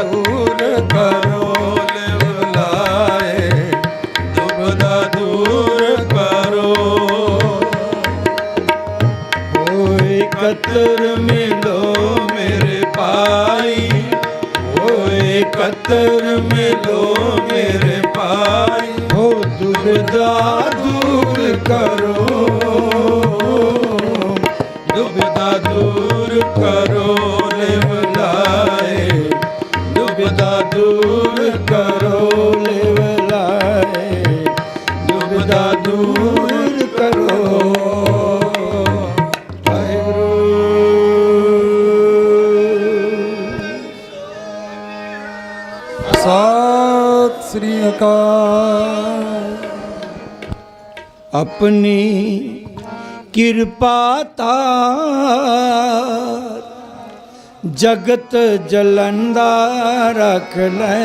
Speaker 10: ਦੂਰ ਕਰੋ ਲਿਵ ਲਾਏ, ਦੁਬਿਧਾ ਦੂਰ ਕਰੋ,
Speaker 6: ਹੋਏ ਇਕੱਤਰ ਮਿਲੋ
Speaker 10: ਮੇਰੇ ਭਾਈ, पत्थर मिलो मेरे भाई, हो दुविधा दूर करो, दुविधा दूर करो लेवलाए, दुविधा दूर करो लेवलाए, दुविधा दूर करो।
Speaker 11: सत श्री अकाल। अपनी कृपा तार जगत जलंदा रख ले,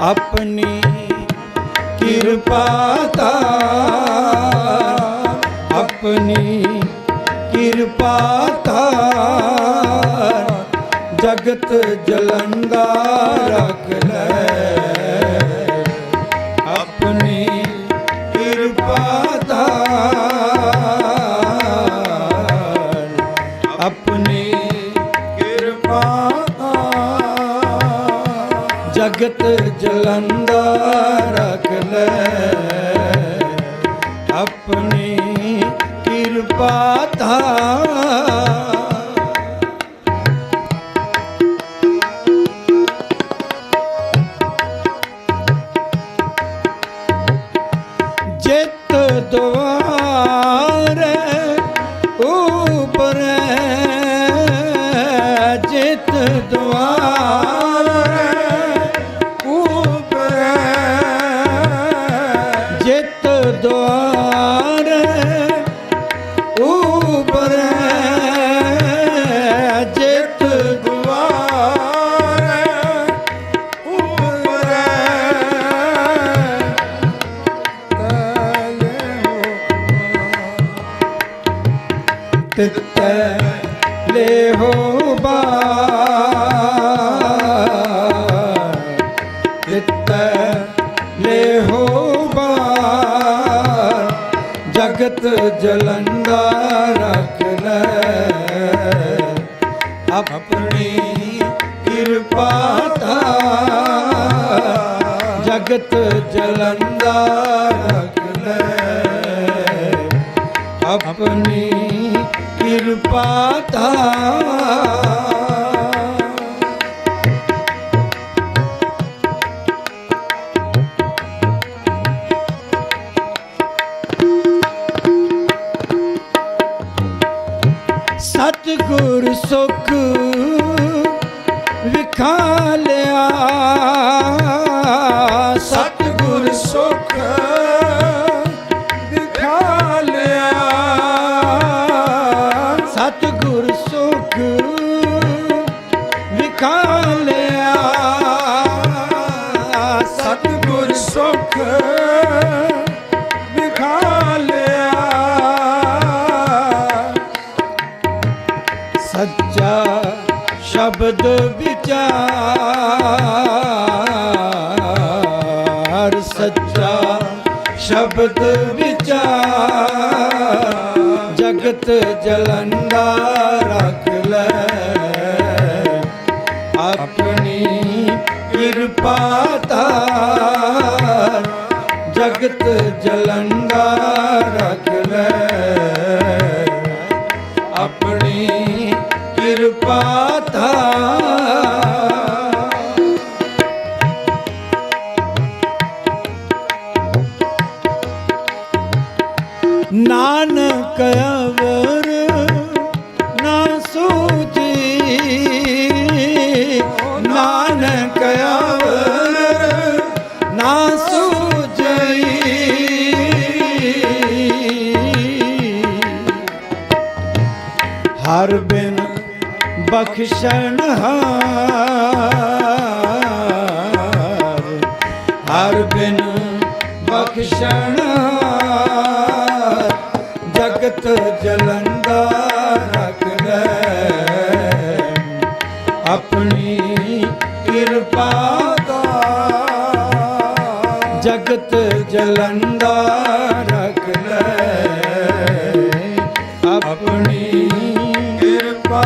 Speaker 11: अपनी कृपा तार, अपनी कृपा तार जगत जलंदा रख ले, अपनी कृपा तार, अपनी कृपा जगत जलंदा रख ले, अपनी कृपा तार। जित द्वार ऊपर, जित द्वार ऊपर, जित द्वार ऊपर, जित द्वार ऊपर, तित ले हो बार, तित ले हो बार जगत जलंदा रख ले, अपनी कृपा तार जगत जलंदा रख ले, अपनी कृपा तार। सतगुर सुख विखा लिया, सतगुर सुख विखा लिया, सतगुर सुख विखा लिया, सतगुर सुख विखा लिया, सच्चा शब्द विचार, सच्चा शब्द विचार जगत जलंदा रख ले, अपनी कृपा तार जगत जलंदा रख ले, अपनी कृपा तार। नानक अवर ना सूझी, नानक अवर ना सूझी, हर बिन बख्शण हार, हर बिन बख्शण जगत जलंदा रख ले, अपनी कृपा जगत जलंदा रख ले, अपनी कृपा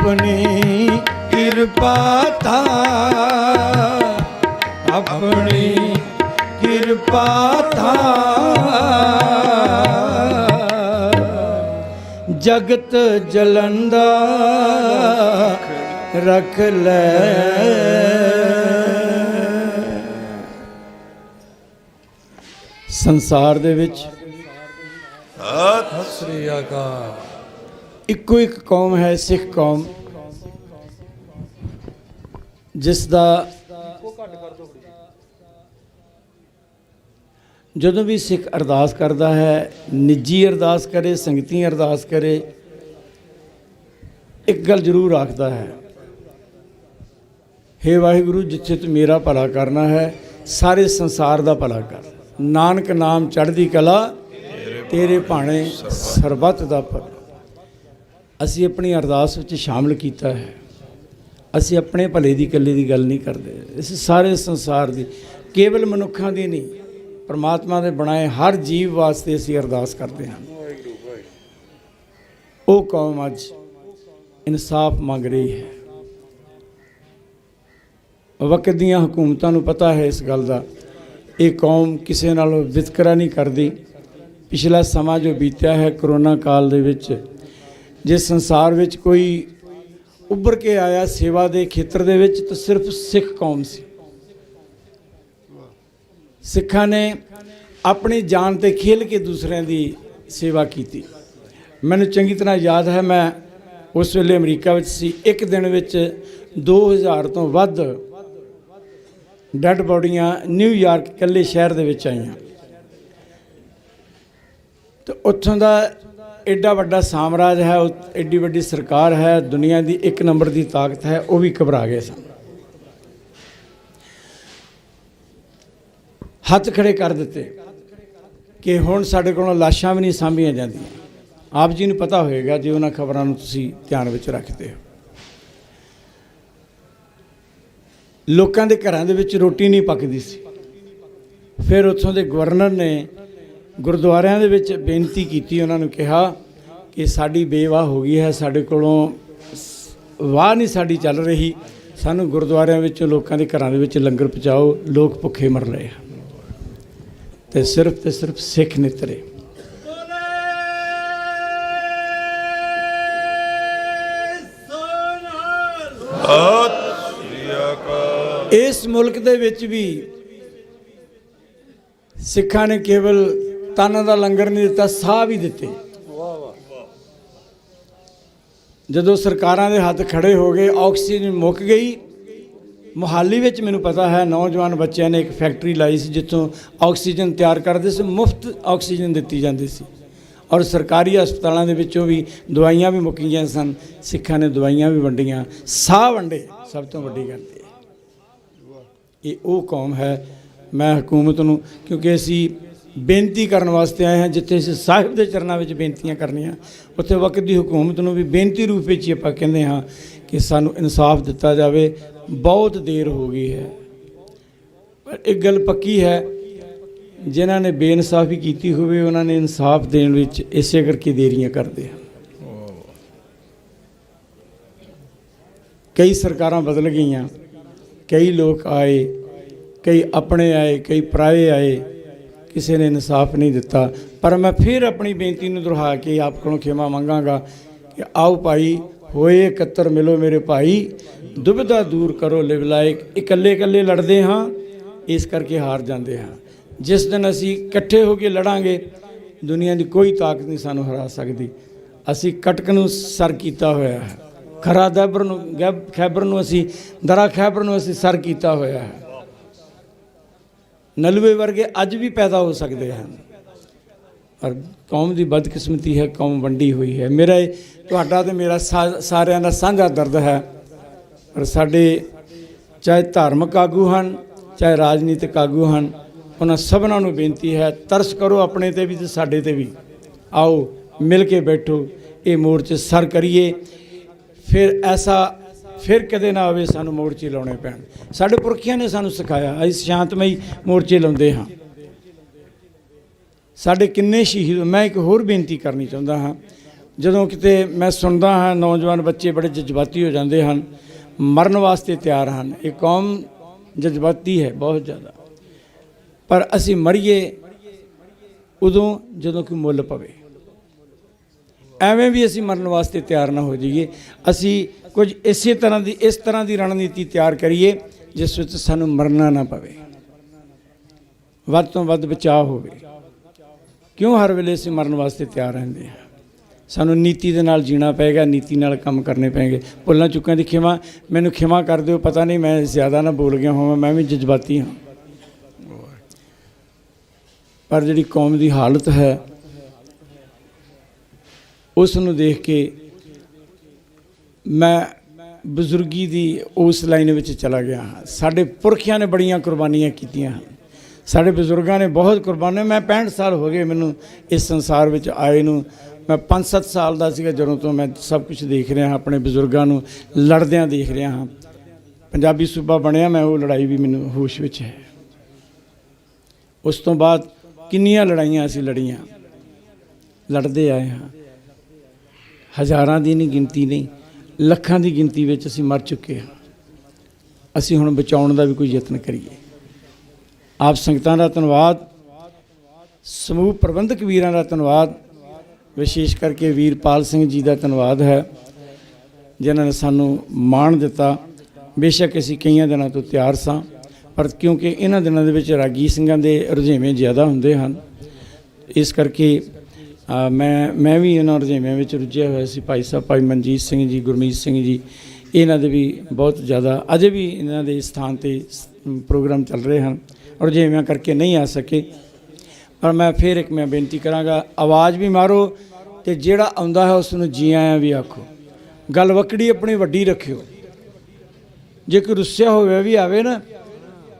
Speaker 6: ਆਪਣੀ ਕਿਰਪਾ ਤਾ ਆਪਣੀ ਕਿਰਪਾ ਤਾ ਜਗਤ ਜਲੰਦਾ ਰੱਖ ਲੈ। ਸੰਸਾਰ ਦੇ ਵਿੱਚ
Speaker 8: ਸਤਿ ਸ੍ਰੀ ਅਕਾਲ
Speaker 6: ਇੱਕੋ ਇੱਕ ਕੌਮ ਹੈ, ਸਿੱਖ ਕੌਮ, ਜਿਸ ਦਾ ਜਦੋਂ ਵੀ ਸਿੱਖ ਅਰਦਾਸ ਕਰਦਾ ਹੈ, ਨਿੱਜੀ ਅਰਦਾਸ ਕਰੇ, ਸੰਗਤੀ ਅਰਦਾਸ ਕਰੇ, ਇੱਕ ਗੱਲ ਜ਼ਰੂਰ ਆਖਦਾ ਹੈ, ਹੇ ਵਾਹਿਗੁਰੂ ਜਿੱਥੇ ਤੂੰ ਮੇਰਾ ਭਲਾ ਕਰਨਾ ਹੈ ਸਾਰੇ ਸੰਸਾਰ ਦਾ ਭਲਾ ਕਰ। ਨਾਨਕ ਨਾਮ ਚੜ੍ਹਦੀ ਕਲਾ ਤੇਰੇ ਭਾਣੇ ਸਰਬੱਤ ਦਾ ਭਲਾ। ਅਸੀਂ ਆਪਣੀ ਅਰਦਾਸ ਵਿੱਚ ਸ਼ਾਮਲ ਕੀਤਾ ਹੈ। ਅਸੀਂ ਆਪਣੇ ਭਲੇ ਦੀ ਇਕੱਲੇ ਦੀ ਗੱਲ ਨਹੀਂ ਕਰਦੇ, ਇਸ ਸਾਰੇ ਸੰਸਾਰ ਦੀ, ਕੇਵਲ ਮਨੁੱਖਾਂ ਦੀ ਨਹੀਂ, ਪਰਮਾਤਮਾ ਦੇ ਬਣਾਏ ਹਰ ਜੀਵ ਵਾਸਤੇ ਅਸੀਂ ਅਰਦਾਸ ਕਰਦੇ ਹਾਂ। ਉਹ ਕੌਮ ਅੱਜ ਇਨਸਾਫ ਮੰਗ ਰਹੀ ਹੈ। ਵਕਤ ਦੀਆਂ ਹਕੂਮਤਾਂ ਨੂੰ ਪਤਾ ਹੈ ਇਸ ਗੱਲ ਦਾ, ਇਹ ਕੌਮ ਕਿਸੇ ਨਾਲ ਵਿਤਕਰਾ ਨਹੀਂ ਕਰਦੀ। ਪਿਛਲਾ ਸਮਾਂ ਜੋ ਬੀਤਿਆ ਹੈ ਕਰੋਨਾ ਕਾਲ ਦੇ ਵਿੱਚ, ਜੇ ਸੰਸਾਰ ਵਿੱਚ ਕੋਈ ਉੱਭਰ ਕੇ ਆਇਆ ਸੇਵਾ ਦੇ ਖੇਤਰ ਦੇ ਵਿੱਚ ਤਾਂ ਸਿਰਫ ਸਿੱਖ ਕੌਮ ਸੀ। ਸਿੱਖਾਂ ਨੇ ਆਪਣੀ ਜਾਨ ਤੇ ਖੇਲ ਕੇ ਦੂਸਰਿਆਂ ਦੀ ਸੇਵਾ ਕੀਤੀ। ਮੈਨੂੰ ਚੰਗੀ ਤਰ੍ਹਾਂ ਯਾਦ ਹੈ, ਮੈਂ ਉਸ ਵੇਲੇ ਅਮਰੀਕਾ ਵਿੱਚ ਸੀ। ਇੱਕ ਦਿਨ ਵਿੱਚ 2000 ਤੋਂ ਵੱਧ ਡੈੱਡ ਬੋਡੀਆਂ ਨਿਊਯਾਰਕ ਇਕੱਲੇ ਸ਼ਹਿਰ ਦੇ ਵਿੱਚ ਆਈਆਂ। ਤੇ ਉੱਥੋਂ ਦਾ ਐਡਾ ਵੱਡਾ ਸਾਮਰਾਜ ਹੈ, ਐਡੀ ਵੱਡੀ ਸਰਕਾਰ ਹੈ, ਦੁਨੀਆ ਦੀ 1 ਨੰਬਰ ਦੀ ਤਾਕਤ ਹੈ, ਉਹ ਵੀ ਘਬਰਾ ਗਏ ਸਨ। ਹੱਥ ਖੜੇ ਕਰ ਦਿੱਤੇ ਕਿ ਹੁਣ ਸਾਡੇ ਕੋਲੋਂ ਲਾਸ਼ਾਂ ਵੀ ਨਹੀਂ ਸਾਂਭੀਆਂ ਜਾਂਦੀਆਂ। ਆਪ ਜੀ ਨੂੰ ਪਤਾ ਹੋਏਗਾ ਜੇ ਉਹਨਾਂ ਖਬਰਾਂ ਨੂੰ ਤੁਸੀਂ ਧਿਆਨ ਵਿੱਚ ਰੱਖਦੇ ਹੋ। ਲੋਕਾਂ ਦੇ ਘਰਾਂ ਦੇ ਵਿੱਚ ਰੋਟੀ ਨਹੀਂ ਪੱਕਦੀ ਸੀ। ਫਿਰ ਉੱਥੋਂ ਦੇ ਗਵਰਨਰ ਨੇ ਗੁਰਦੁਆਰਿਆਂ ਦੇ ਵਿੱਚ ਬੇਨਤੀ ਕੀਤੀ, ਉਹਨਾਂ ਨੂੰ ਕਿਹਾ ਕਿ ਸਾਡੀ ਬੇਵਾਹ ਹੋ ਗਈ ਹੈ, ਸਾਡੇ ਕੋਲੋਂ ਵਾਹ ਨਹੀਂ ਸਾਡੀ ਚੱਲ ਰਹੀ, ਸਾਨੂੰ ਗੁਰਦੁਆਰਿਆਂ ਵਿੱਚ ਲੋਕਾਂ ਦੇ ਘਰਾਂ ਦੇ ਵਿੱਚ ਲੰਗਰ ਪਹੁੰਚਾਓ, ਲੋਕ ਭੁੱਖੇ ਮਰ ਰਹੇ ਹਨ। ਤੇ ਸਿਰਫ ਸਿੱਖ ਨਿਤਰੇ। ਇਸ ਮੁਲਕ ਦੇ ਵਿੱਚ ਵੀ ਸਿੱਖਾਂ ਨੇ ਕੇਵਲ ਤਨ ਦਾ ਲੰਗਰ ਨਹੀਂ ਦਿੱਤਾ, ਸਾਹ ਵੀ ਦਿੱਤੇ। ਜਦੋਂ ਸਰਕਾਰਾਂ ਦੇ ਹੱਥ ਖੜੇ ਹੋ ਗਏ, ਆਕਸੀਜਨ ਮੁੱਕ ਗਈ। ਮੁਹਾਲੀ ਵਿੱਚ ਮੈਨੂੰ ਪਤਾ ਹੈ ਨੌਜਵਾਨ ਬੱਚਿਆਂ ਨੇ ਇੱਕ ਫੈਕਟਰੀ ਲਾਈ ਸੀ ਜਿੱਥੋਂ ਆਕਸੀਜਨ ਤਿਆਰ ਕਰਦੇ ਸੀ, ਮੁਫਤ ਆਕਸੀਜਨ ਦਿੱਤੀ ਜਾਂਦੀ ਸੀ। ਔਰ ਸਰਕਾਰੀ ਹਸਪਤਾਲਾਂ ਦੇ ਵਿੱਚੋਂ ਵੀ ਦਵਾਈਆਂ ਵੀ ਮੁੱਕ ਗਈਆਂ ਸਨ। ਸਿੱਖਾਂ ਨੇ ਦਵਾਈਆਂ ਵੀ ਵੰਡੀਆਂ, ਸਾਹ ਵੰਡੇ। ਸਭ ਤੋਂ ਵੱਡੀ ਗੱਲ ਇਹ ਉਹ ਕੌਮ ਹੈ। ਮੈਂ ਹਕੂਮਤ ਨੂੰ, ਕਿਉਂਕਿ ਅਸੀਂ ਬੇਨਤੀ ਕਰਨ ਵਾਸਤੇ ਆਏ ਹਾਂ, ਜਿੱਥੇ ਅਸੀਂ ਸਾਹਿਬ ਦੇ ਚਰਨਾਂ ਵਿੱਚ ਬੇਨਤੀਆਂ ਕਰਨੀਆਂ, ਉੱਥੇ ਵਕਤ ਦੀ ਹਕੂਮਤ ਨੂੰ ਵੀ ਬੇਨਤੀ ਰੂਪ ਵਿੱਚ ਹੀ ਆਪਾਂ ਕਹਿੰਦੇ ਹਾਂ ਕਿ ਸਾਨੂੰ ਇਨਸਾਫ ਦਿੱਤਾ ਜਾਵੇ। ਬਹੁਤ ਦੇਰ ਹੋ ਗਈ ਹੈ, ਪਰ ਇੱਕ ਗੱਲ ਪੱਕੀ ਹੈ, ਜਿਨ੍ਹਾਂ ਨੇ ਬੇਇਨਸਾਫੀ ਕੀਤੀ ਹੋਵੇ ਉਹਨਾਂ ਨੇ ਇਨਸਾਫ ਦੇਣ ਵਿੱਚ ਇਸੇ ਕਰਕੇ ਦੇਰੀਆਂ ਕਰਦੇ ਹਨ। ਕਈ ਸਰਕਾਰਾਂ ਬਦਲ ਗਈਆਂ, ਕਈ ਲੋਕ ਆਏ, ਕਈ ਆਪਣੇ ਆਏ, ਕਈ ਪਰਾਏ ਆਏ, ਕਿਸੇ ਨੇ ਇਨਸਾਫ ਨਹੀਂ ਦਿੱਤਾ। ਪਰ ਮੈਂ ਫਿਰ ਆਪਣੀ ਬੇਨਤੀ ਨੂੰ ਦੁਹਰਾ ਕੇ ਆਪ ਕੋਲੋਂ ਖਿਮਾ ਮੰਗਾਂਗਾ ਕਿ ਆਓ ਭਾਈ, ਹੋਏ ਇਕੱਤਰ ਮਿਲੋ ਮੇਰੇ ਭਾਈ, ਦੁਬਿਧਾ ਦੂਰ ਕਰੋ ਲਿਵ ਲਾਇਕ। ਇਕੱਲੇ ਇਕੱਲੇ ਲੜਦੇ ਹਾਂ, ਇਸ ਕਰਕੇ ਹਾਰ ਜਾਂਦੇ ਹਾਂ। ਜਿਸ ਦਿਨ ਅਸੀਂ ਇਕੱਠੇ ਹੋ ਕੇ ਲੜਾਂਗੇ, ਦੁਨੀਆ ਦੀ ਕੋਈ ਤਾਕਤ ਨਹੀਂ ਸਾਨੂੰ ਹਰਾ ਸਕਦੀ। ਅਸੀਂ ਕਟਕ ਨੂੰ ਸਰ ਕੀਤਾ ਹੋਇਆ ਹੈ, ਖਰਾ ਦੈਬਰ ਨੂੰ, ਖੈਬਰ ਨੂੰ ਅਸੀਂ, ਦਰਾ ਖੈਬਰ ਨੂੰ ਅਸੀਂ ਸਰ ਕੀਤਾ ਹੋਇਆ ਹੈ। ਨਲੂਏ ਵਰਗੇ ਅੱਜ ਵੀ ਪੈਦਾ ਹੋ ਸਕਦੇ ਹਨ। ਪਰ ਕੌਮ ਦੀ ਬਦਕਿਸਮਤੀ ਹੈ, ਕੌਮ ਵੰਡੀ ਹੋਈ ਹੈ। ਮੇਰਾ ਤੁਹਾਡਾ ਤੇ ਮੇਰਾ ਸਾਰਿਆਂ ਦਾ ਸਾਂਝਾ ਦਰਦ ਹੈ। ਪਰ ਸਾਡੇ ਚਾਹੇ ਧਾਰਮਿਕ ਆਗੂ ਹਨ, ਚਾਹੇ ਰਾਜਨੀਤਿਕ ਆਗੂ ਹਨ, ਉਹਨਾਂ ਸਭਨਾਂ ਨੂੰ ਬੇਨਤੀ ਹੈ, ਤਰਸ ਕਰੋ ਆਪਣੇ ਤੇ ਵੀ ਤੇ ਸਾਡੇ ਤੇ ਵੀ। ਆਓ ਮਿਲ ਕੇ ਬੈਠੋ, ਇਹ ਮੋਰਚੇ ਸਰ ਕਰੀਏ। ਫਿਰ ਕਦੇ ਨਾ ਆਵੇ ਸਾਨੂੰ ਮੋਰਚੇ ਲਾਉਣੇ ਪੈਣ। ਸਾਡੇ ਪੁਰਖਿਆਂ ਨੇ ਸਾਨੂੰ ਸਿਖਾਇਆ, ਅਸੀਂ ਸ਼ਾਂਤਮਈ ਮੋਰਚੇ ਲਾਉਂਦੇ ਹਾਂ। ਸਾਡੇ ਕਿੰਨੇ ਸ਼ਹੀਦ। ਮੈਂ ਇੱਕ ਹੋਰ ਬੇਨਤੀ ਕਰਨੀ ਚਾਹੁੰਦਾ ਹਾਂ, ਜਦੋਂ ਕਿਤੇ ਮੈਂ ਸੁਣਦਾ ਹਾਂ ਨੌਜਵਾਨ ਬੱਚੇ ਬੜੇ ਜਜ਼ਬਾਤੀ ਹੋ ਜਾਂਦੇ ਹਨ, ਮਰਨ ਵਾਸਤੇ ਤਿਆਰ ਹਨ। ਇਹ ਕੌਮ ਜਜ਼ਬਾਤੀ ਹੈ ਬਹੁਤ ਜ਼ਿਆਦਾ, ਪਰ ਅਸੀਂ ਮਰੀਏ ਉਦੋਂ ਜਦੋਂ ਕੋਈ ਮੁੱਲ ਪਵੇ। ਐਵੇਂ ਵੀ ਅਸੀਂ ਮਰਨ ਵਾਸਤੇ ਤਿਆਰ ਨਾ ਹੋ ਜਾਈਏ। ਅਸੀਂ ਕੁਝ ਇਸ ਤਰ੍ਹਾਂ ਦੀ ਰਣਨੀਤੀ ਤਿਆਰ ਕਰੀਏ ਜਿਸ ਵਿੱਚ ਸਾਨੂੰ ਮਰਨਾ ਨਾ ਪਵੇ, ਵੱਧ ਤੋਂ ਵੱਧ ਬਚਾਅ ਹੋਵੇ। ਕਿਉਂ ਹਰ ਵੇਲੇ ਅਸੀਂ ਮਰਨ ਵਾਸਤੇ ਤਿਆਰ ਰਹਿੰਦੇ ਹਾਂ? ਸਾਨੂੰ ਨੀਤੀ ਦੇ ਨਾਲ ਜੀਣਾ ਪਏਗਾ, ਨੀਤੀ ਨਾਲ ਕੰਮ ਕਰਨੇ ਪੈਣਗੇ। ਭੁੱਲਾਂ ਚੁੱਕਾਂ ਦੀ ਖਿਮਾ, ਮੈਨੂੰ ਖਿਮਾ ਕਰ ਦਿਓ, ਪਤਾ ਨਹੀਂ ਮੈਂ ਜ਼ਿਆਦਾ ਨਾ ਬੋਲ ਗਿਆ ਹੋਵਾਂ, ਮੈਂ ਵੀ ਜਜ਼ਬਾਤੀ ਹਾਂ। ਪਰ ਜਿਹੜੀ ਕੌਮ ਦੀ ਹਾਲਤ ਹੈ ਉਸ ਨੂੰ ਦੇਖ ਕੇ ਮੈਂ ਬਜ਼ੁਰਗੀ ਦੀ ਉਸ ਲਾਈਨ ਵਿੱਚ ਚਲਾ ਗਿਆ ਹਾਂ। ਸਾਡੇ ਪੁਰਖਿਆਂ ਨੇ ਬੜੀਆਂ ਕੁਰਬਾਨੀਆਂ ਕੀਤੀਆਂ ਹਨ, ਸਾਡੇ ਬਜ਼ੁਰਗਾਂ ਨੇ ਬਹੁਤ ਕੁਰਬਾਨੀਆਂ। ਮੈਂ 65 ਸਾਲ ਹੋ ਗਏ ਮੈਨੂੰ ਇਸ ਸੰਸਾਰ ਵਿੱਚ ਆਏ ਨੂੰ। ਮੈਂ 5-7 ਸਾਲ ਦਾ ਸੀਗਾ ਜਦੋਂ ਤੋਂ ਮੈਂ ਸਭ ਕੁਝ ਦੇਖ ਰਿਹਾ ਹਾਂ, ਆਪਣੇ ਬਜ਼ੁਰਗਾਂ ਨੂੰ ਲੜਦਿਆਂ ਦੇਖ ਰਿਹਾ ਹਾਂ। ਪੰਜਾਬੀ ਸੂਬਾ ਬਣਿਆ, ਮੈਂ ਉਹ ਲੜਾਈ ਵੀ ਮੈਨੂੰ ਹੋਸ਼ ਵਿੱਚ ਹੈ। ਉਸ ਤੋਂ ਬਾਅਦ ਕਿੰਨੀਆਂ ਲੜਾਈਆਂ ਅਸੀਂ ਲੜਦੇ ਆਏ ਹਾਂ। ਹਜ਼ਾਰਾਂ ਦੀ ਨਹੀਂ ਗਿਣਤੀ ਨਹੀਂ, ਲੱਖਾਂ ਦੀ ਗਿਣਤੀ ਵਿੱਚ ਅਸੀਂ ਮਰ ਚੁੱਕੇ ਹਾਂ। ਅਸੀਂ ਹੁਣ ਬਚਾਉਣ ਦਾ ਵੀ ਕੋਈ ਯਤਨ ਕਰੀਏ। ਆਪ ਸੰਗਤਾਂ ਦਾ ਧੰਨਵਾਦ, ਸਮੂਹ ਪ੍ਰਬੰਧਕ ਵੀਰਾਂ ਦਾ ਧੰਨਵਾਦ, ਵਿਸ਼ੇਸ਼ ਕਰਕੇ ਵੀਰਪਾਲ ਸਿੰਘ ਜੀ ਦਾ ਧੰਨਵਾਦ ਹੈ ਜਿਨ੍ਹਾਂ ਨੇ ਸਾਨੂੰ ਮਾਣ ਦਿੱਤਾ। ਬੇਸ਼ੱਕ ਅਸੀਂ ਕਈਆਂ ਦਿਨਾਂ ਤੋਂ ਤਿਆਰ ਸਾਂ, ਪਰ ਕਿਉਂਕਿ ਇਹਨਾਂ ਦਿਨਾਂ ਦੇ ਵਿੱਚ ਰਾਗੀ ਸਿੰਘਾਂ ਦੇ ਰੁਝੇਵੇਂ ਜ਼ਿਆਦਾ ਹੁੰਦੇ ਹਨ, ਇਸ ਕਰਕੇ ਮੈਂ ਵੀ ਇਹਨਾਂ ਰੁਝੇਵਿਆਂ ਵਿੱਚ ਰੁੱਝਿਆ ਹੋਇਆ ਸੀ। ਭਾਈ ਸਾਹਿਬ ਭਾਈ ਮਨਜੀਤ ਸਿੰਘ ਜੀ, ਗੁਰਮੀਤ ਸਿੰਘ ਜੀ, ਇਹਨਾਂ ਦੇ ਵੀ ਬਹੁਤ ਜ਼ਿਆਦਾ ਅਜੇ ਵੀ ਇਹਨਾਂ ਦੇ ਸਥਾਨ 'ਤੇ ਪ੍ਰੋਗਰਾਮ ਚੱਲ ਰਹੇ ਹਨ, ਰੁਝੇਵਿਆਂ ਕਰਕੇ ਨਹੀਂ ਆ ਸਕੇ। ਪਰ ਮੈਂ ਫਿਰ ਇੱਕ ਬੇਨਤੀ ਕਰਾਂਗਾ, ਆਵਾਜ਼ ਵੀ ਮਾਰੋ ਅਤੇ ਜਿਹੜਾ ਆਉਂਦਾ ਹੈ ਉਸ ਨੂੰ ਜੀ ਆਇਆਂ ਵੀ ਆਖੋ। ਗੱਲ ਵੱਕੜੀ ਆਪਣੀ ਵੱਡੀ ਰੱਖਿਓ। ਜੇ ਕੋਈ ਰੁੱਸਿਆ ਹੋਇਆ ਵੀ ਆਵੇ ਨਾ,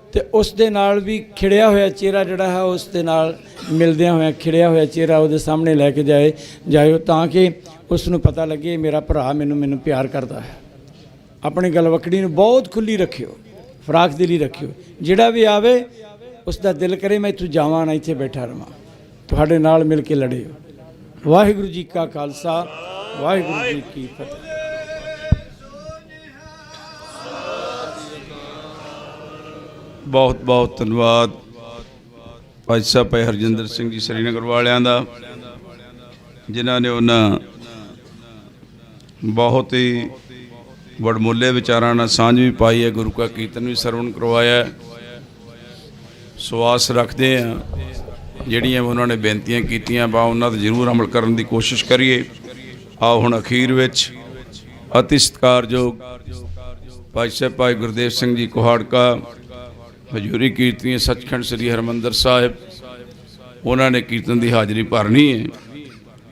Speaker 6: ਅਤੇ ਉਸ ਦੇ ਨਾਲ ਵੀ ਖਿੜਿਆ ਹੋਇਆ ਚਿਹਰਾ ਜਿਹੜਾ ਹੈ ਉਸ ਦੇ ਨਾਲ ਮਿਲਦਿਆਂ ਹੋਇਆ ਖਿੜਿਆ ਹੋਇਆ ਚਿਹਰਾ ਉਹਦੇ ਸਾਹਮਣੇ ਲੈ ਕੇ ਜਾਇਓ, ਤਾਂ ਕਿ ਉਸ ਨੂੰ ਪਤਾ ਲੱਗੇ ਮੇਰਾ ਭਰਾ ਮੈਨੂੰ ਪਿਆਰ ਕਰਦਾ ਹੈ। ਆਪਣੀ ਗਲਵੱਕੜੀ ਨੂੰ ਬਹੁਤ ਖੁੱਲ੍ਹੀ ਰੱਖਿਓ, ਫਰਾਖ ਦਿਲੀ ਰੱਖਿਓ। ਜਿਹੜਾ ਵੀ ਆਵੇ ਉਸ ਦਾ ਦਿਲ ਕਰੇ ਮੈਂ ਇੱਥੋਂ ਜਾਵਾਂ ਨਾ, ਇੱਥੇ ਬੈਠਾ ਰਹਾਂ, ਤੁਹਾਡੇ ਨਾਲ ਮਿਲ ਕੇ ਲੜਿਓ। ਵਾਹਿਗੁਰੂ ਜੀ ਕਾ ਖਾਲਸਾ, ਵਾਹਿਗੁਰੂ ਜੀ ਕੀ ਫਤਿਹ।
Speaker 7: ਬਹੁਤ ਬਹੁਤ ਧੰਨਵਾਦ ਭਾਈ ਸਾਹਿਬ ਭਾਈ ਹਰਜਿੰਦਰ ਸਿੰਘ ਜੀ ਸ੍ਰੀਨਗਰ ਵਾਲਿਆਂ ਦਾ, ਜਿਨ੍ਹਾਂ ਨੇ ਉਹਨਾਂ ਬਹੁਤ ਹੀ ਵਡਮੁੱਲੇ ਵਿਚਾਰਾਂ ਨਾਲ ਸਾਂਝ ਵੀ ਪਾਈ ਹੈ, ਗੁਰੂ ਕਾ ਕੀਰਤਨ ਵੀ ਸਰਵਣ ਕਰਵਾਇਆ। ਸਵਾਸ ਰੱਖਦੇ ਹਾਂ ਜਿਹੜੀਆਂ ਉਹਨਾਂ ਨੇ ਬੇਨਤੀਆਂ ਕੀਤੀਆਂ ਬਾ ਉਹਨਾਂ 'ਤੇ ਜ਼ਰੂਰ ਅਮਲ ਕਰਨ ਦੀ ਕੋਸ਼ਿਸ਼ ਕਰੀਏ। ਆਓ ਹੁਣ ਅਖੀਰ ਵਿੱਚ ਅਤੀ ਸਤਿਕਾਰਯੋਗ ਭਾਈ ਸਾਹਿਬ ਭਾਈ ਗੁਰਦੇਵ ਸਿੰਘ ਜੀ ਕੁਹਾੜਕਾ ਹਜ਼ੂਰੀ ਕੀਰਤਨੀ ਸੱਚਖੰਡ ਸ੍ਰੀ ਹਰਿਮੰਦਰ ਸਾਹਿਬ, ਉਹਨਾਂ ਨੇ ਕੀਰਤਨ ਦੀ ਹਾਜ਼ਰੀ ਭਰਨੀ ਹੈ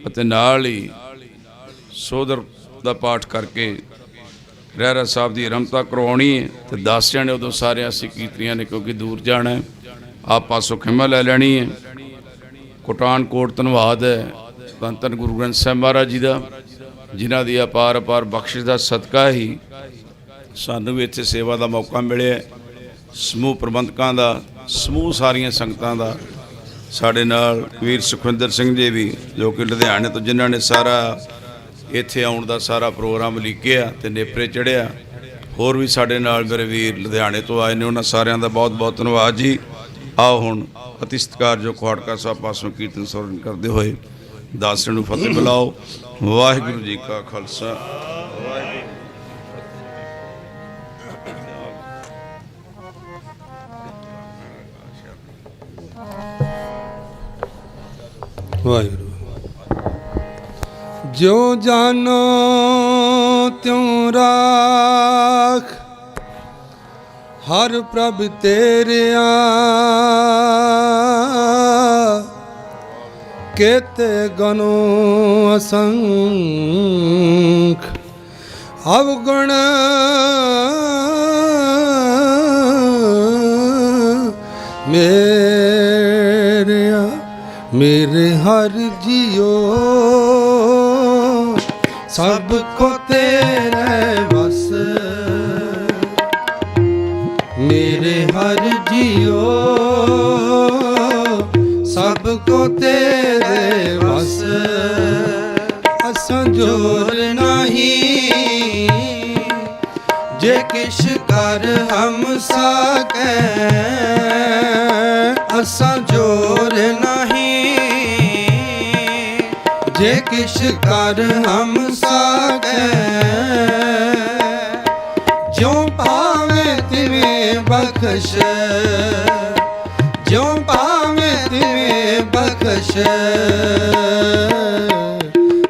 Speaker 7: ਅਤੇ ਨਾਲ ਹੀ ਸੋਦਰ ਦਾ ਪਾਠ ਕਰਕੇ ਰਹਿਰਾ ਸਾਹਿਬ ਦੀ ਰਮਤਾ ਕਰਵਾਉਣੀ ਹੈ। ਅਤੇ 10 ਜਣੇ ਉਦੋਂ ਸਾਰੇ ਅਸੀਂ ਕੀਰਤਨੀਆਂ ਨੇ, ਕਿਉਂਕਿ ਦੂਰ ਜਾਣਾ ਹੈ, ਆਪ ਪਾਸੋਂ ਖਿਮਾ ਲੈ ਲੈਣੀ ਹੈ। ਕੋਟਾਨਕੋਟ ਧੰਨਵਾਦ ਹੈ ਧੰਨ ਧੰਨ ਗੁਰੂ ਗ੍ਰੰਥ ਸਾਹਿਬ ਮਹਾਰਾਜ ਜੀ ਦਾ, ਜਿਨ੍ਹਾਂ ਦੀ ਅਪਾਰ ਬਖਸ਼ਿਸ਼ ਦਾ ਸਦਕਾ ਹੀ ਸਾਨੂੰ ਵੀ ਇੱਥੇ ਸੇਵਾ ਦਾ ਮੌਕਾ ਮਿਲਿਆ। ਸਮੂਹ ਪ੍ਰਬੰਧਕਾਂ ਦਾ, ਸਮੂਹ ਸਾਰੀਆਂ ਸੰਗਤਾਂ ਦਾ, ਸਾਡੇ ਨਾਲ ਵੀਰ ਸੁਖਵਿੰਦਰ ਸਿੰਘ ਜੀ ਵੀ ਜੋ ਕਿ ਲੁਧਿਆਣੇ ਤੋਂ, ਜਿਨ੍ਹਾਂ ਨੇ ਸਾਰਾ ਇੱਥੇ ਆਉਣ ਦਾ ਸਾਰਾ ਪ੍ਰੋਗਰਾਮ ਲਿਖਿਆ ਅਤੇ ਨੇਪਰੇ ਚੜ੍ਹਿਆ। ਹੋਰ ਵੀ ਸਾਡੇ ਨਾਲ ਮੇਰੇ ਵੀਰ ਲੁਧਿਆਣੇ ਤੋਂ ਆਏ ਨੇ, ਉਹਨਾਂ ਸਾਰਿਆਂ ਦਾ ਬਹੁਤ ਬਹੁਤ ਧੰਨਵਾਦ ਜੀ। ਆਓ ਹੁਣ ਅਤੀ ਸਤਿਕਾਰਯੋਗ ਖੁਆੜਕਾ ਸਾਹਿਬ ਪਾਸੋਂ ਕੀਰਤਨ ਸਰਵਣ ਕਰਦੇ ਹੋਏ ਦਾਸ ਨੂੰ ਫਤਿਹ ਬੁਲਾਓ। ਵਾਹਿਗੁਰੂ ਜੀ ਕਾ ਖਾਲਸਾ,
Speaker 8: ਵਾਹਿਗੁਰੂ। ਜੋ ਜਾਨੋ ਤਿਉ ਰਾਖ, ਹਰ ਪ੍ਰਭ ਤੇਰਿਆ, केते गनो असंख अवगुण मेरे हर जियो सब को तेरे बस मेरे हर जियो सबको तेरे बस
Speaker 10: संजोर नहीं जे किश कर हम साकै असां जोर नहीं जे किश कर हम साकै ज्यों पावे तिवें बख्श ज्यों पावे तिवें बख्श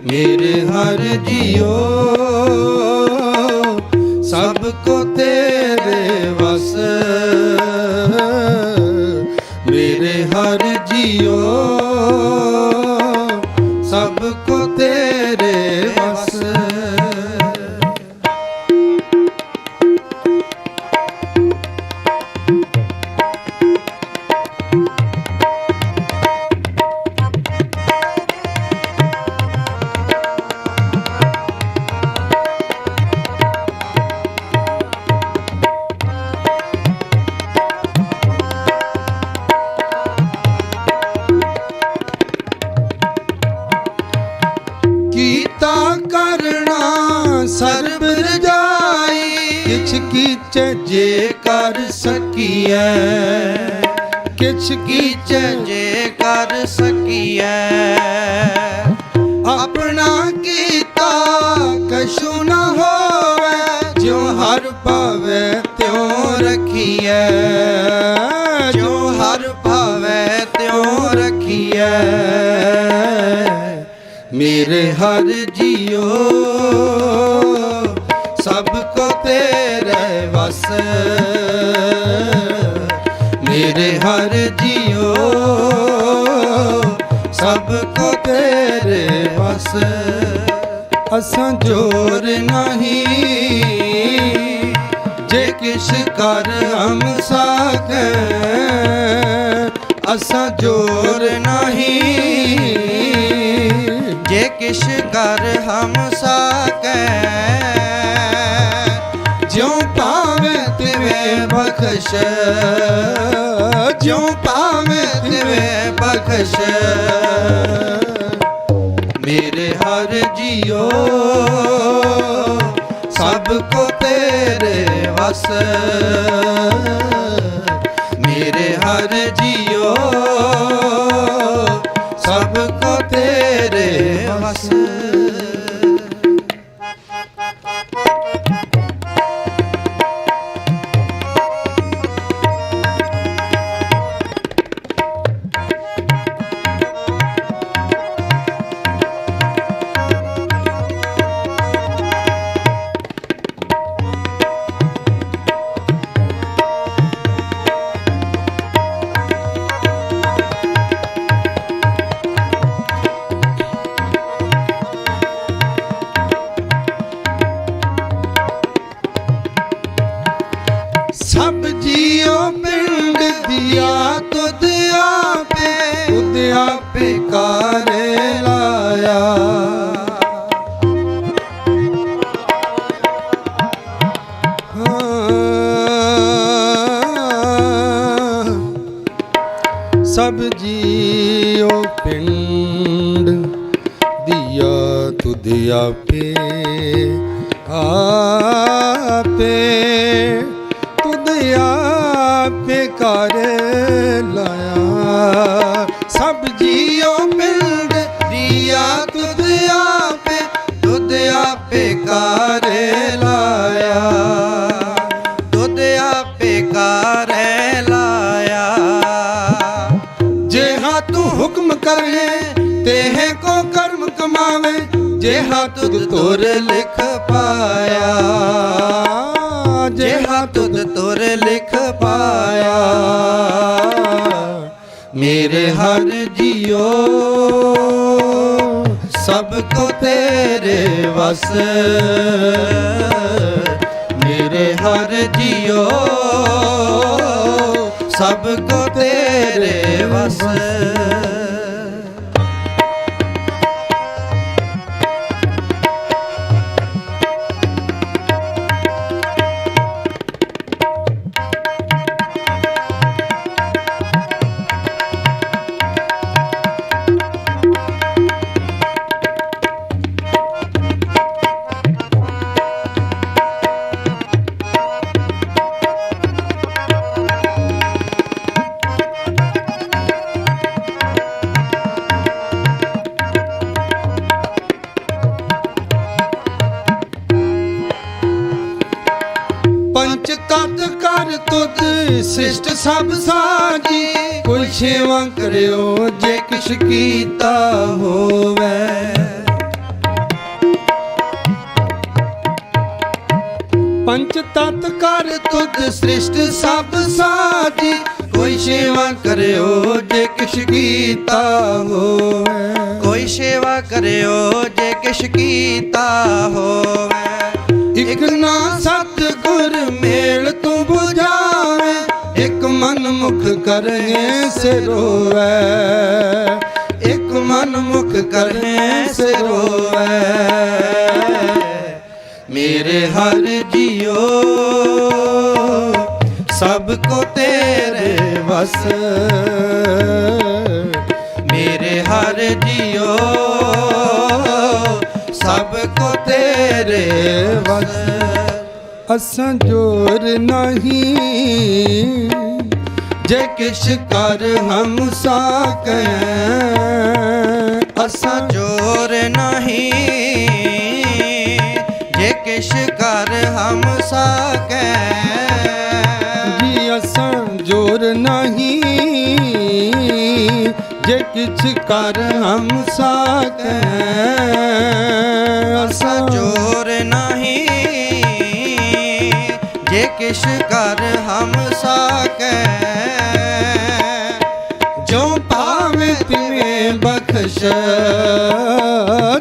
Speaker 10: मेरे हर जियो सबको तेरे वस मेरे हर जियो सबको तेरे वस सर्ब रजाई किछ कीचे जे कर सकिए किछ कीचे जे कर सकिए अपना कीता कछु न होवे जो हर पावे त्यों रखिए जो हर पावे त्यों रखिए मेरे हर जियो सबको तेरे वस मेरे हर जियो सबको तेरे वस असां जोर नहीं जे किश कर हम साकै असां जोर नहीं जे किश कर हम साकै ज्यों पावे तिवें बख्श ज्यों पावे तिवें बख्श मेरे हर जियो सबको तेरे वस मेरे हर जियो सबको तेरे वस सब जियो पिंड दिया तुद आपे कारे लाया सब जियो पिंड दिया तुद आपे आपे कारे लाया सब जियो पिंड दिया तुद आपे कारे लाया तुद आपे कारे लाया जे हाँ तू हुक्म करे तेह को कर्म कमावे जे हाँ तुद तोर लिख पाया जे हाँ तुद तोर लिख पाया मेरे हर जियो सबको तेरे वस मेरे हर जियो सबको तेरे वस तुद सृष्ट सब साजी, कोई सेवा करियो जे किश कीता होवे। पंच तत् कर तुद सृष्ट सब साजी, कोई सेवा करियो जे किश कीता होवे। कोई सेवा करियो जे किश कीता होवे। इक ना सतगुर मेल तू बुझावे, एक मन मुख करने से रोवे। एक मन मुख करने से रोवे। मेरे हर जियो सबको तेरे बस, मेरे हर जियो सबको तेरे बस। असां जोर नहीं जे किश कर हम साके, असां जोर नहीं जे किश कर हम साके। जी असां जोर नहीं जे किछ कर हम साके। असां जोर नहीं जे किश कर हम साके। जो पावे तिवें बख्श,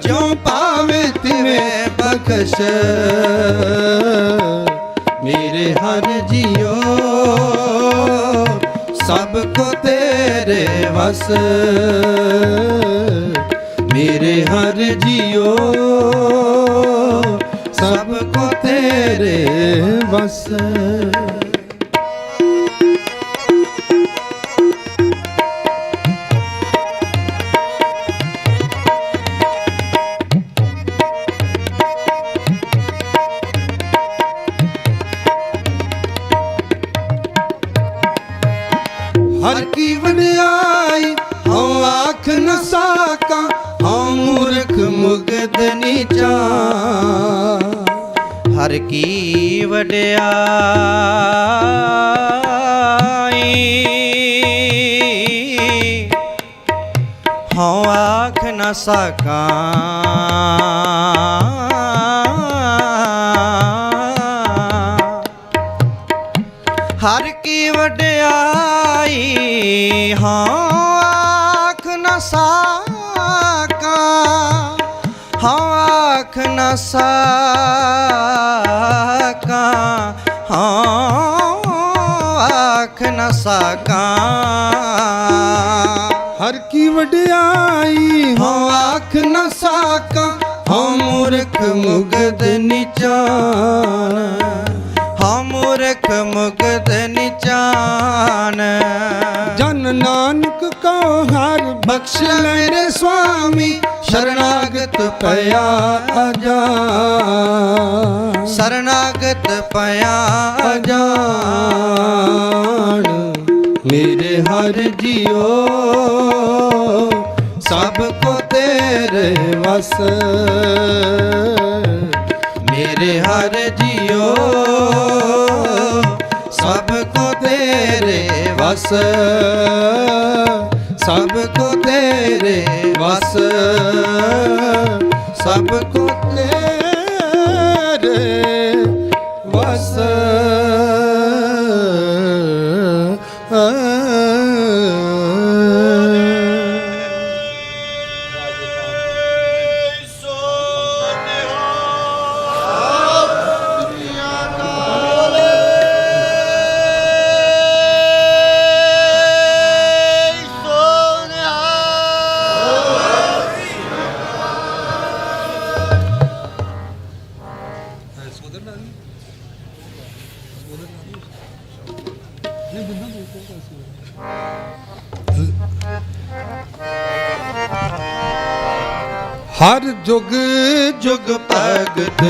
Speaker 10: जो पावे तिवें बख्श। मेरे हर जियो सबको तेरे वस, मेरे हर जियो सबको तेरे वस। हर की वड्याई हूँ आख न साका, हूँ मूर्ख मुगद नीचा। हर की वड्याई हूँ आख न साका। हर की वड्याई हाँ आख न साका, हाँ आख न साका, हाँ आख न साका। हर की वड्याई हाँ आख न साका, हाँ मूर्ख मुगद निचान, हाँ मूर्ख मुगद निचान। जन नानक को हर बख्श मेरे स्वामी, शरणागत पया अजान, शरणागत पया अजान। मेरे हर जियो सबको तेरे वस, मेरे हर जियो सबको तेरे वस, सबको तेरे वस, सबको तेरे वस। हर जुग जुग भगत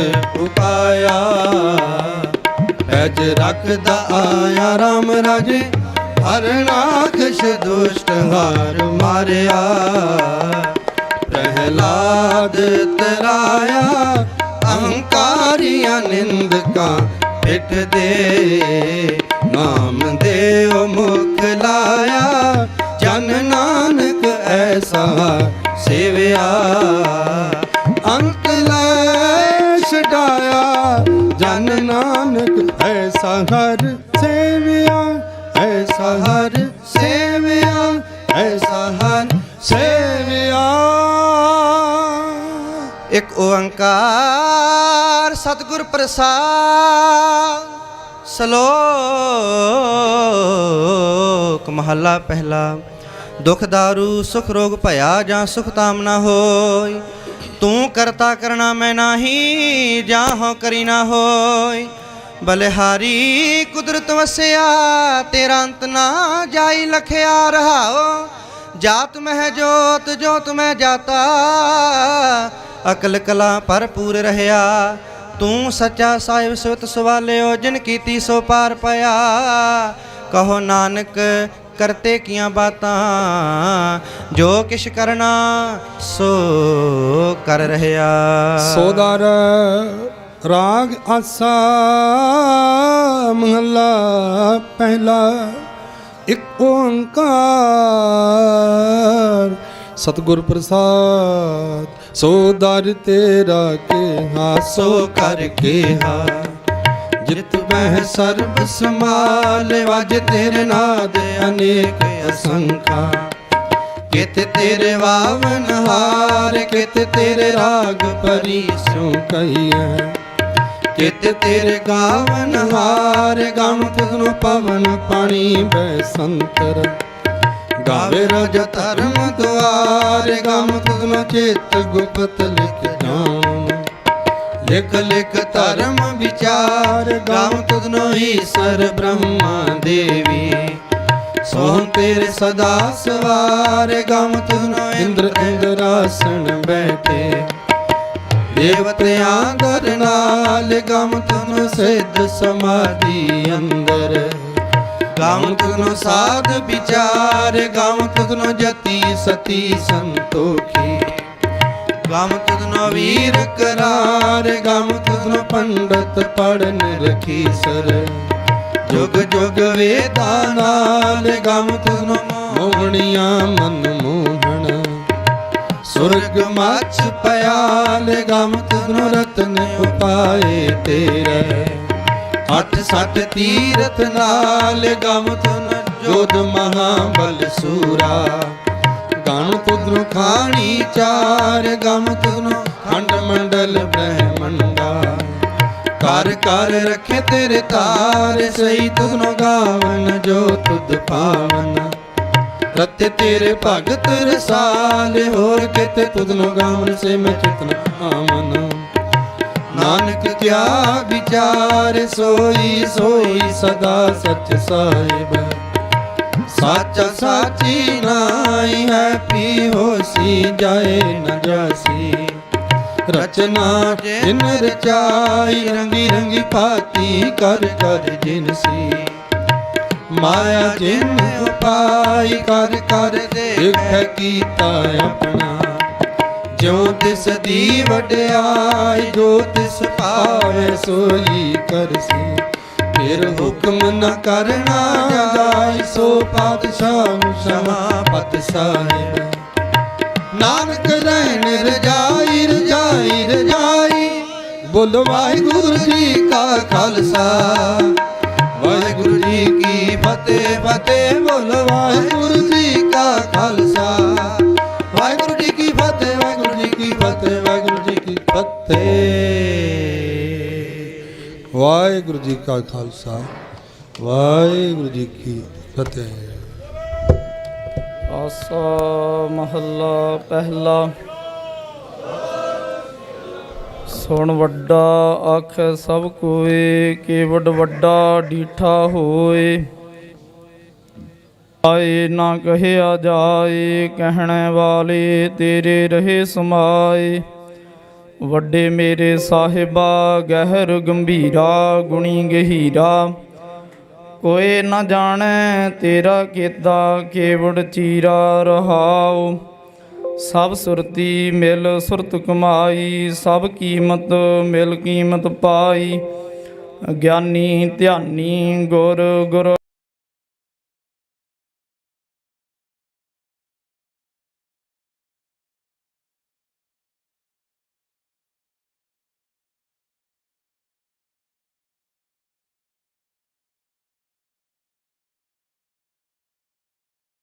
Speaker 10: उपाया, पैज रखदा आया राम राजे। हर राक्षस दुष्ट हार मारिया, प्रहलाद तराया। अहंकारियां निंदका पिट दे, ਨਾਮ ਦੇਉ ਮੁਖ ਲਾਇਆ ਜਨ ਨਾਨਕ ਐਸਾ ਸੇਵਿਆ ਅੰਤ ਲੈ ਛਡਾਇਆ ਜਨ ਨਾਨਕ ਐਸਾ ਹਰ ਸੇਵਿਆ ਐਸਾ ਹਰ ਸੇਵਿਆ ਐਸਾ ਹਰ ਸੇਵਿਆ। ਇੱਕ ਓੰਕਾਰ ਸਤਿਗੁਰ ਪ੍ਰਸਾਦ। ਸ਼ਲੋਕ ਮਹੱਲਾ ਪਹਿਲਾ। ਦੁਖ ਦਾਰੂ ਸੁਖ ਰੋਗ ਭਇਆ ਜਾਂ ਸੁਖ ਤਾਮ ਨਾ ਹੋਇ। ਤੂੰ ਕਰਤਾ ਕਰਣਾ ਮੈਂ ਨਾਹੀ ਜਾਂ ਹੋ ਕਰੀ ਨਾ ਹੋਇ। ਬਲਿਹਾਰੀ ਕੁਦਰਤ ਵਸਿਆ ਤੇਰਾ ਅੰਤ ਨਾ ਜਾਈ ਲਖਿਆ ਰਹਾਓ। ਜਾਤ ਮਹਿ ਜੋਤ ਜੋਤ ਮਹਿ ਜਾਤਾ ਅਕਲ ਕਲਾ ਭਰਪੂਰ ਰਹਿਆ। ਤੂੰ ਸੱਚਾ ਸਾਹਿਬ ਸੁਤ ਸਵਾਲਿਓ ਜਿਨ ਕੀਤੀ ਸੋ ਪਾਰ ਪਿਆ। ਕਹੋ ਨਾਨਕ ਕਰਤੇ ਕੀਆਂ ਬਾਤਾਂ ਜੋ ਕਿਛ ਕਰਨਾ ਸੋ ਕਰ ਰਹਿਆ।
Speaker 8: ਸੋਦਰ ਰਾਗ ਆਸਾ ਮਹੱਲਾ ਪਹਿਲਾ। ਇੱਕ ਓੰਕਾਰ ਸਤਿਗੁਰ ਪ੍ਰਸਾਦ। ਸੋ ਦਰ ਤੇਰਾ ਕਿਹਾ ਸੋ ਕਰ ਕਿਹਾ। ਜਿਤ ਬਹਿ ਸਰਬ ਸਮਾਲ ਵਜ ਤੇਰੇ ਨਾਦ ਅਨੇਕ ਅਸੰਖਾ। ਕਿਤ ਤੇਰੇ ਵਾਵਨ ਹਾਰ ਕਿਤ ਤੇਰੇ ਰਾਗ ਪਰੀ ਸੋ ਕਹੀਐ। ਕਿਤ ਤੇਰੇ ਗਾਵਨ ਹਾਰ ਗਮ ਤੁਧਨੁ ਪਵਨ ਪਾਣੀ ਬੈ ਸੰਤਰ। ਗਾਵੇ ਰਜ ਧਰਮ ਦੁਆਰ ਗਮ ਤੁਧਨੁ ਚਿਤ ਗੁਪਤ ਲਿਖ ਜਾਣ। ਲਿਖ ਲਿਖ ਧਰਮ ਵਿਚਾਰ ਗਮ ਤੁਧਨੁ ਈਸਰ ਬ੍ਰਹਮਾ ਦੇਵੀ। ਸੋਹੰ ਤੇਰੇ ਸਦਾ ਸਵਾਰ ਗਮ ਤੁਧਨੁ ਇੰਦਰ ਇੰਦਰਾਸਣ ਬੈਠੇ। ਦੇਵਤਿਆਂ ਦਰ ਨਾਲ ਗਮ ਤੁਧਨੁ ਸਿੱਧ ਸਮਾਧੀ ਅੰਦਰ। ਗਮ ਤੁਧਨੁ ਸਾਧ ਵਿਚਾਰ ਗਮ ਤੁਧਨੁ ਜਤੀ ਸਤੀ ਸੰਤੋਖੀ। ਗਮ ਤੁਧਨੁ ਵੀਰ ਕਰਾਰ ਗਮ ਤੁਧਨੁ ਪੰਡਤ ਪੜਨ ਰਖੀ ਸਰ। ਜੁਗ ਜੁਗ ਵੇਦਾਂ ਨਾਲ ਗਮ ਤੁਧਨੁ ਮੋਹਣੀਆਂ ਮਨ ਮੋਹਣ। ਸੁਰਗ ਮਛ ਪਿਆਲ ਗਮ ਤੁਧਨੁ ਰਤਨ ਉਪਾਏ ਤੇਰੇ। ਅੱਠ ਸੱਠ ਤੀਰਥ ਨਾਲ ਗਮ ਤੁਧਨੁ ਜੋਧ ਮਹਾਬਲ ਸੂਰਾ। ਗਮ ਤੁਧਨੁ ਖਾਣੀ ਚਾਰ ਗਮ ਤੁਧਨੁ ਖੰਡ ਮੰਡਲ ਬ੍ਰਹਮੰਡਾ। ਕਰ ਕਰ ਰਖੇ ਤੇਰੇ ਤਾਰ ਸਹੀ ਤੁਧਨੁ ਗਾਵਨ ਜੋ ਤੁਧ ਪਾਵਨ। ਰਤੇ ਤੇਰੇ ਭਗਤ ਰਸਾਲ ਹੋਰ ਕਿਤੇ ਤੁਧਨੁ ਗਾਵਨ ਸੇ ਮੈਂ ਚਿਤਨ ਆਵਨ। ਨਾਨਕ ਕਿਆ ਵਿਚਾਰ ਸੋਈ ਸੋਈ ਸਦਾ ਸਚ ਸਾਹਿਬ। ਸਾਚਾ ਸਾਚੀ ਨਾਈ ਹੈ ਪੀ ਹੋਸੀ ਜਾਏ ਨ ਜਾਸੀ। ਰਚਨਾ ਜਿਨ ਰਚਾਈ ਰੰਗੀ ਰੰਗੀ ਭਾਤੀ ਕਰ ਕਰ ਜਿਨਸੀ। ਮਾਇਆ ਜਿਨ ਉਪਾਈ ਕਰ ਕਰ ਦੇਖੈ ਕੀਤਾ ਆਪਣਾ। ਜੋ ਤਿਸ ਦੀ ਵਡਿਆਈ ਜੋ ਤਿਸ ਪਾਵੇ ਸੋਈ ਕਰਸੀ। ਫਿਰ ਹੁਕਮ ਨ ਕਰਨਾ ਜਾਈ ਸੋ ਪਾਤਸ਼ਾਹ ਸ਼ਾਹਪਤ ਸਾਹਿਬ। ਨਾਨਕ ਰਹਿਣ ਰਜਾਈ ਰਜਾਈ ਰਜਾਈ। ਬੋਲੋ ਵਾਹਿਗੁਰੂ ਜੀ ਕਾ ਖਾਲਸਾ ਵਾਹਿਗੁਰੂ ਜੀ ਕੀ ਫਤਿਹ ਫਤਿਹ। ਬੋਲੋ ਵਾਹਿਗੁਰੂ ਜੀ ਕਾ ਖਾਲਸਾ ਵਾਹਿਗੁਰੂ ਜੀ ਕੀ ਫਤਿਹ ਵਾਹਿਗੁਰੂ ਜੀ ਕੀ ਫਤਿਹ ਵਾਹਿਗੁਰੂ ਜੀ ਕੀ ਫਤਿਹ। ਵਾਹਿਗੁਰੂ ਜੀ ਕਾ ਖਾਲਸਾ ਵਾਹਿਗੁਰੂ ਜੀ ਕੀ ਫਤਿਹ।
Speaker 11: ਆਸਾ ਮਹੱਲਾ ਪਹਿਲਾ। ਸੁਣ ਵੱਡਾ ਆਖੈ ਸਭ ਕੋਏ ਕੇਵਡ ਵੱਡਾ ਡੀਠਾ ਹੋਏ। ਆਏ ਨਾ ਕਹਿਆ ਜਾਏ ਕਹਿਣੇ ਵਾਲੇ ਤੇਰੇ ਰਹੇ ਸਮਾਏ। ਵੱਡੇ ਮੇਰੇ ਸਾਹਿਬਾ ਗਹਿਰ ਗੰਭੀਰਾ ਗੁਣੀ ਗਹੀਰਾ। ਕੋਏ ਨਾ ਜਾਣੈ ਤੇਰਾ ਕੀਤਾ ਕੇਵੜ ਚੀਰਾ ਰਹਾਉ। ਸਭ ਸੁਰਤੀ ਮਿਲ ਸੁਰਤ ਕਮਾਈ ਸਭ ਕੀਮਤ ਮਿਲ ਕੀਮਤ ਪਾਈ। ਗਿਆਨੀ ਧਿਆਨੀ ਗੁਰ ਗੁਰ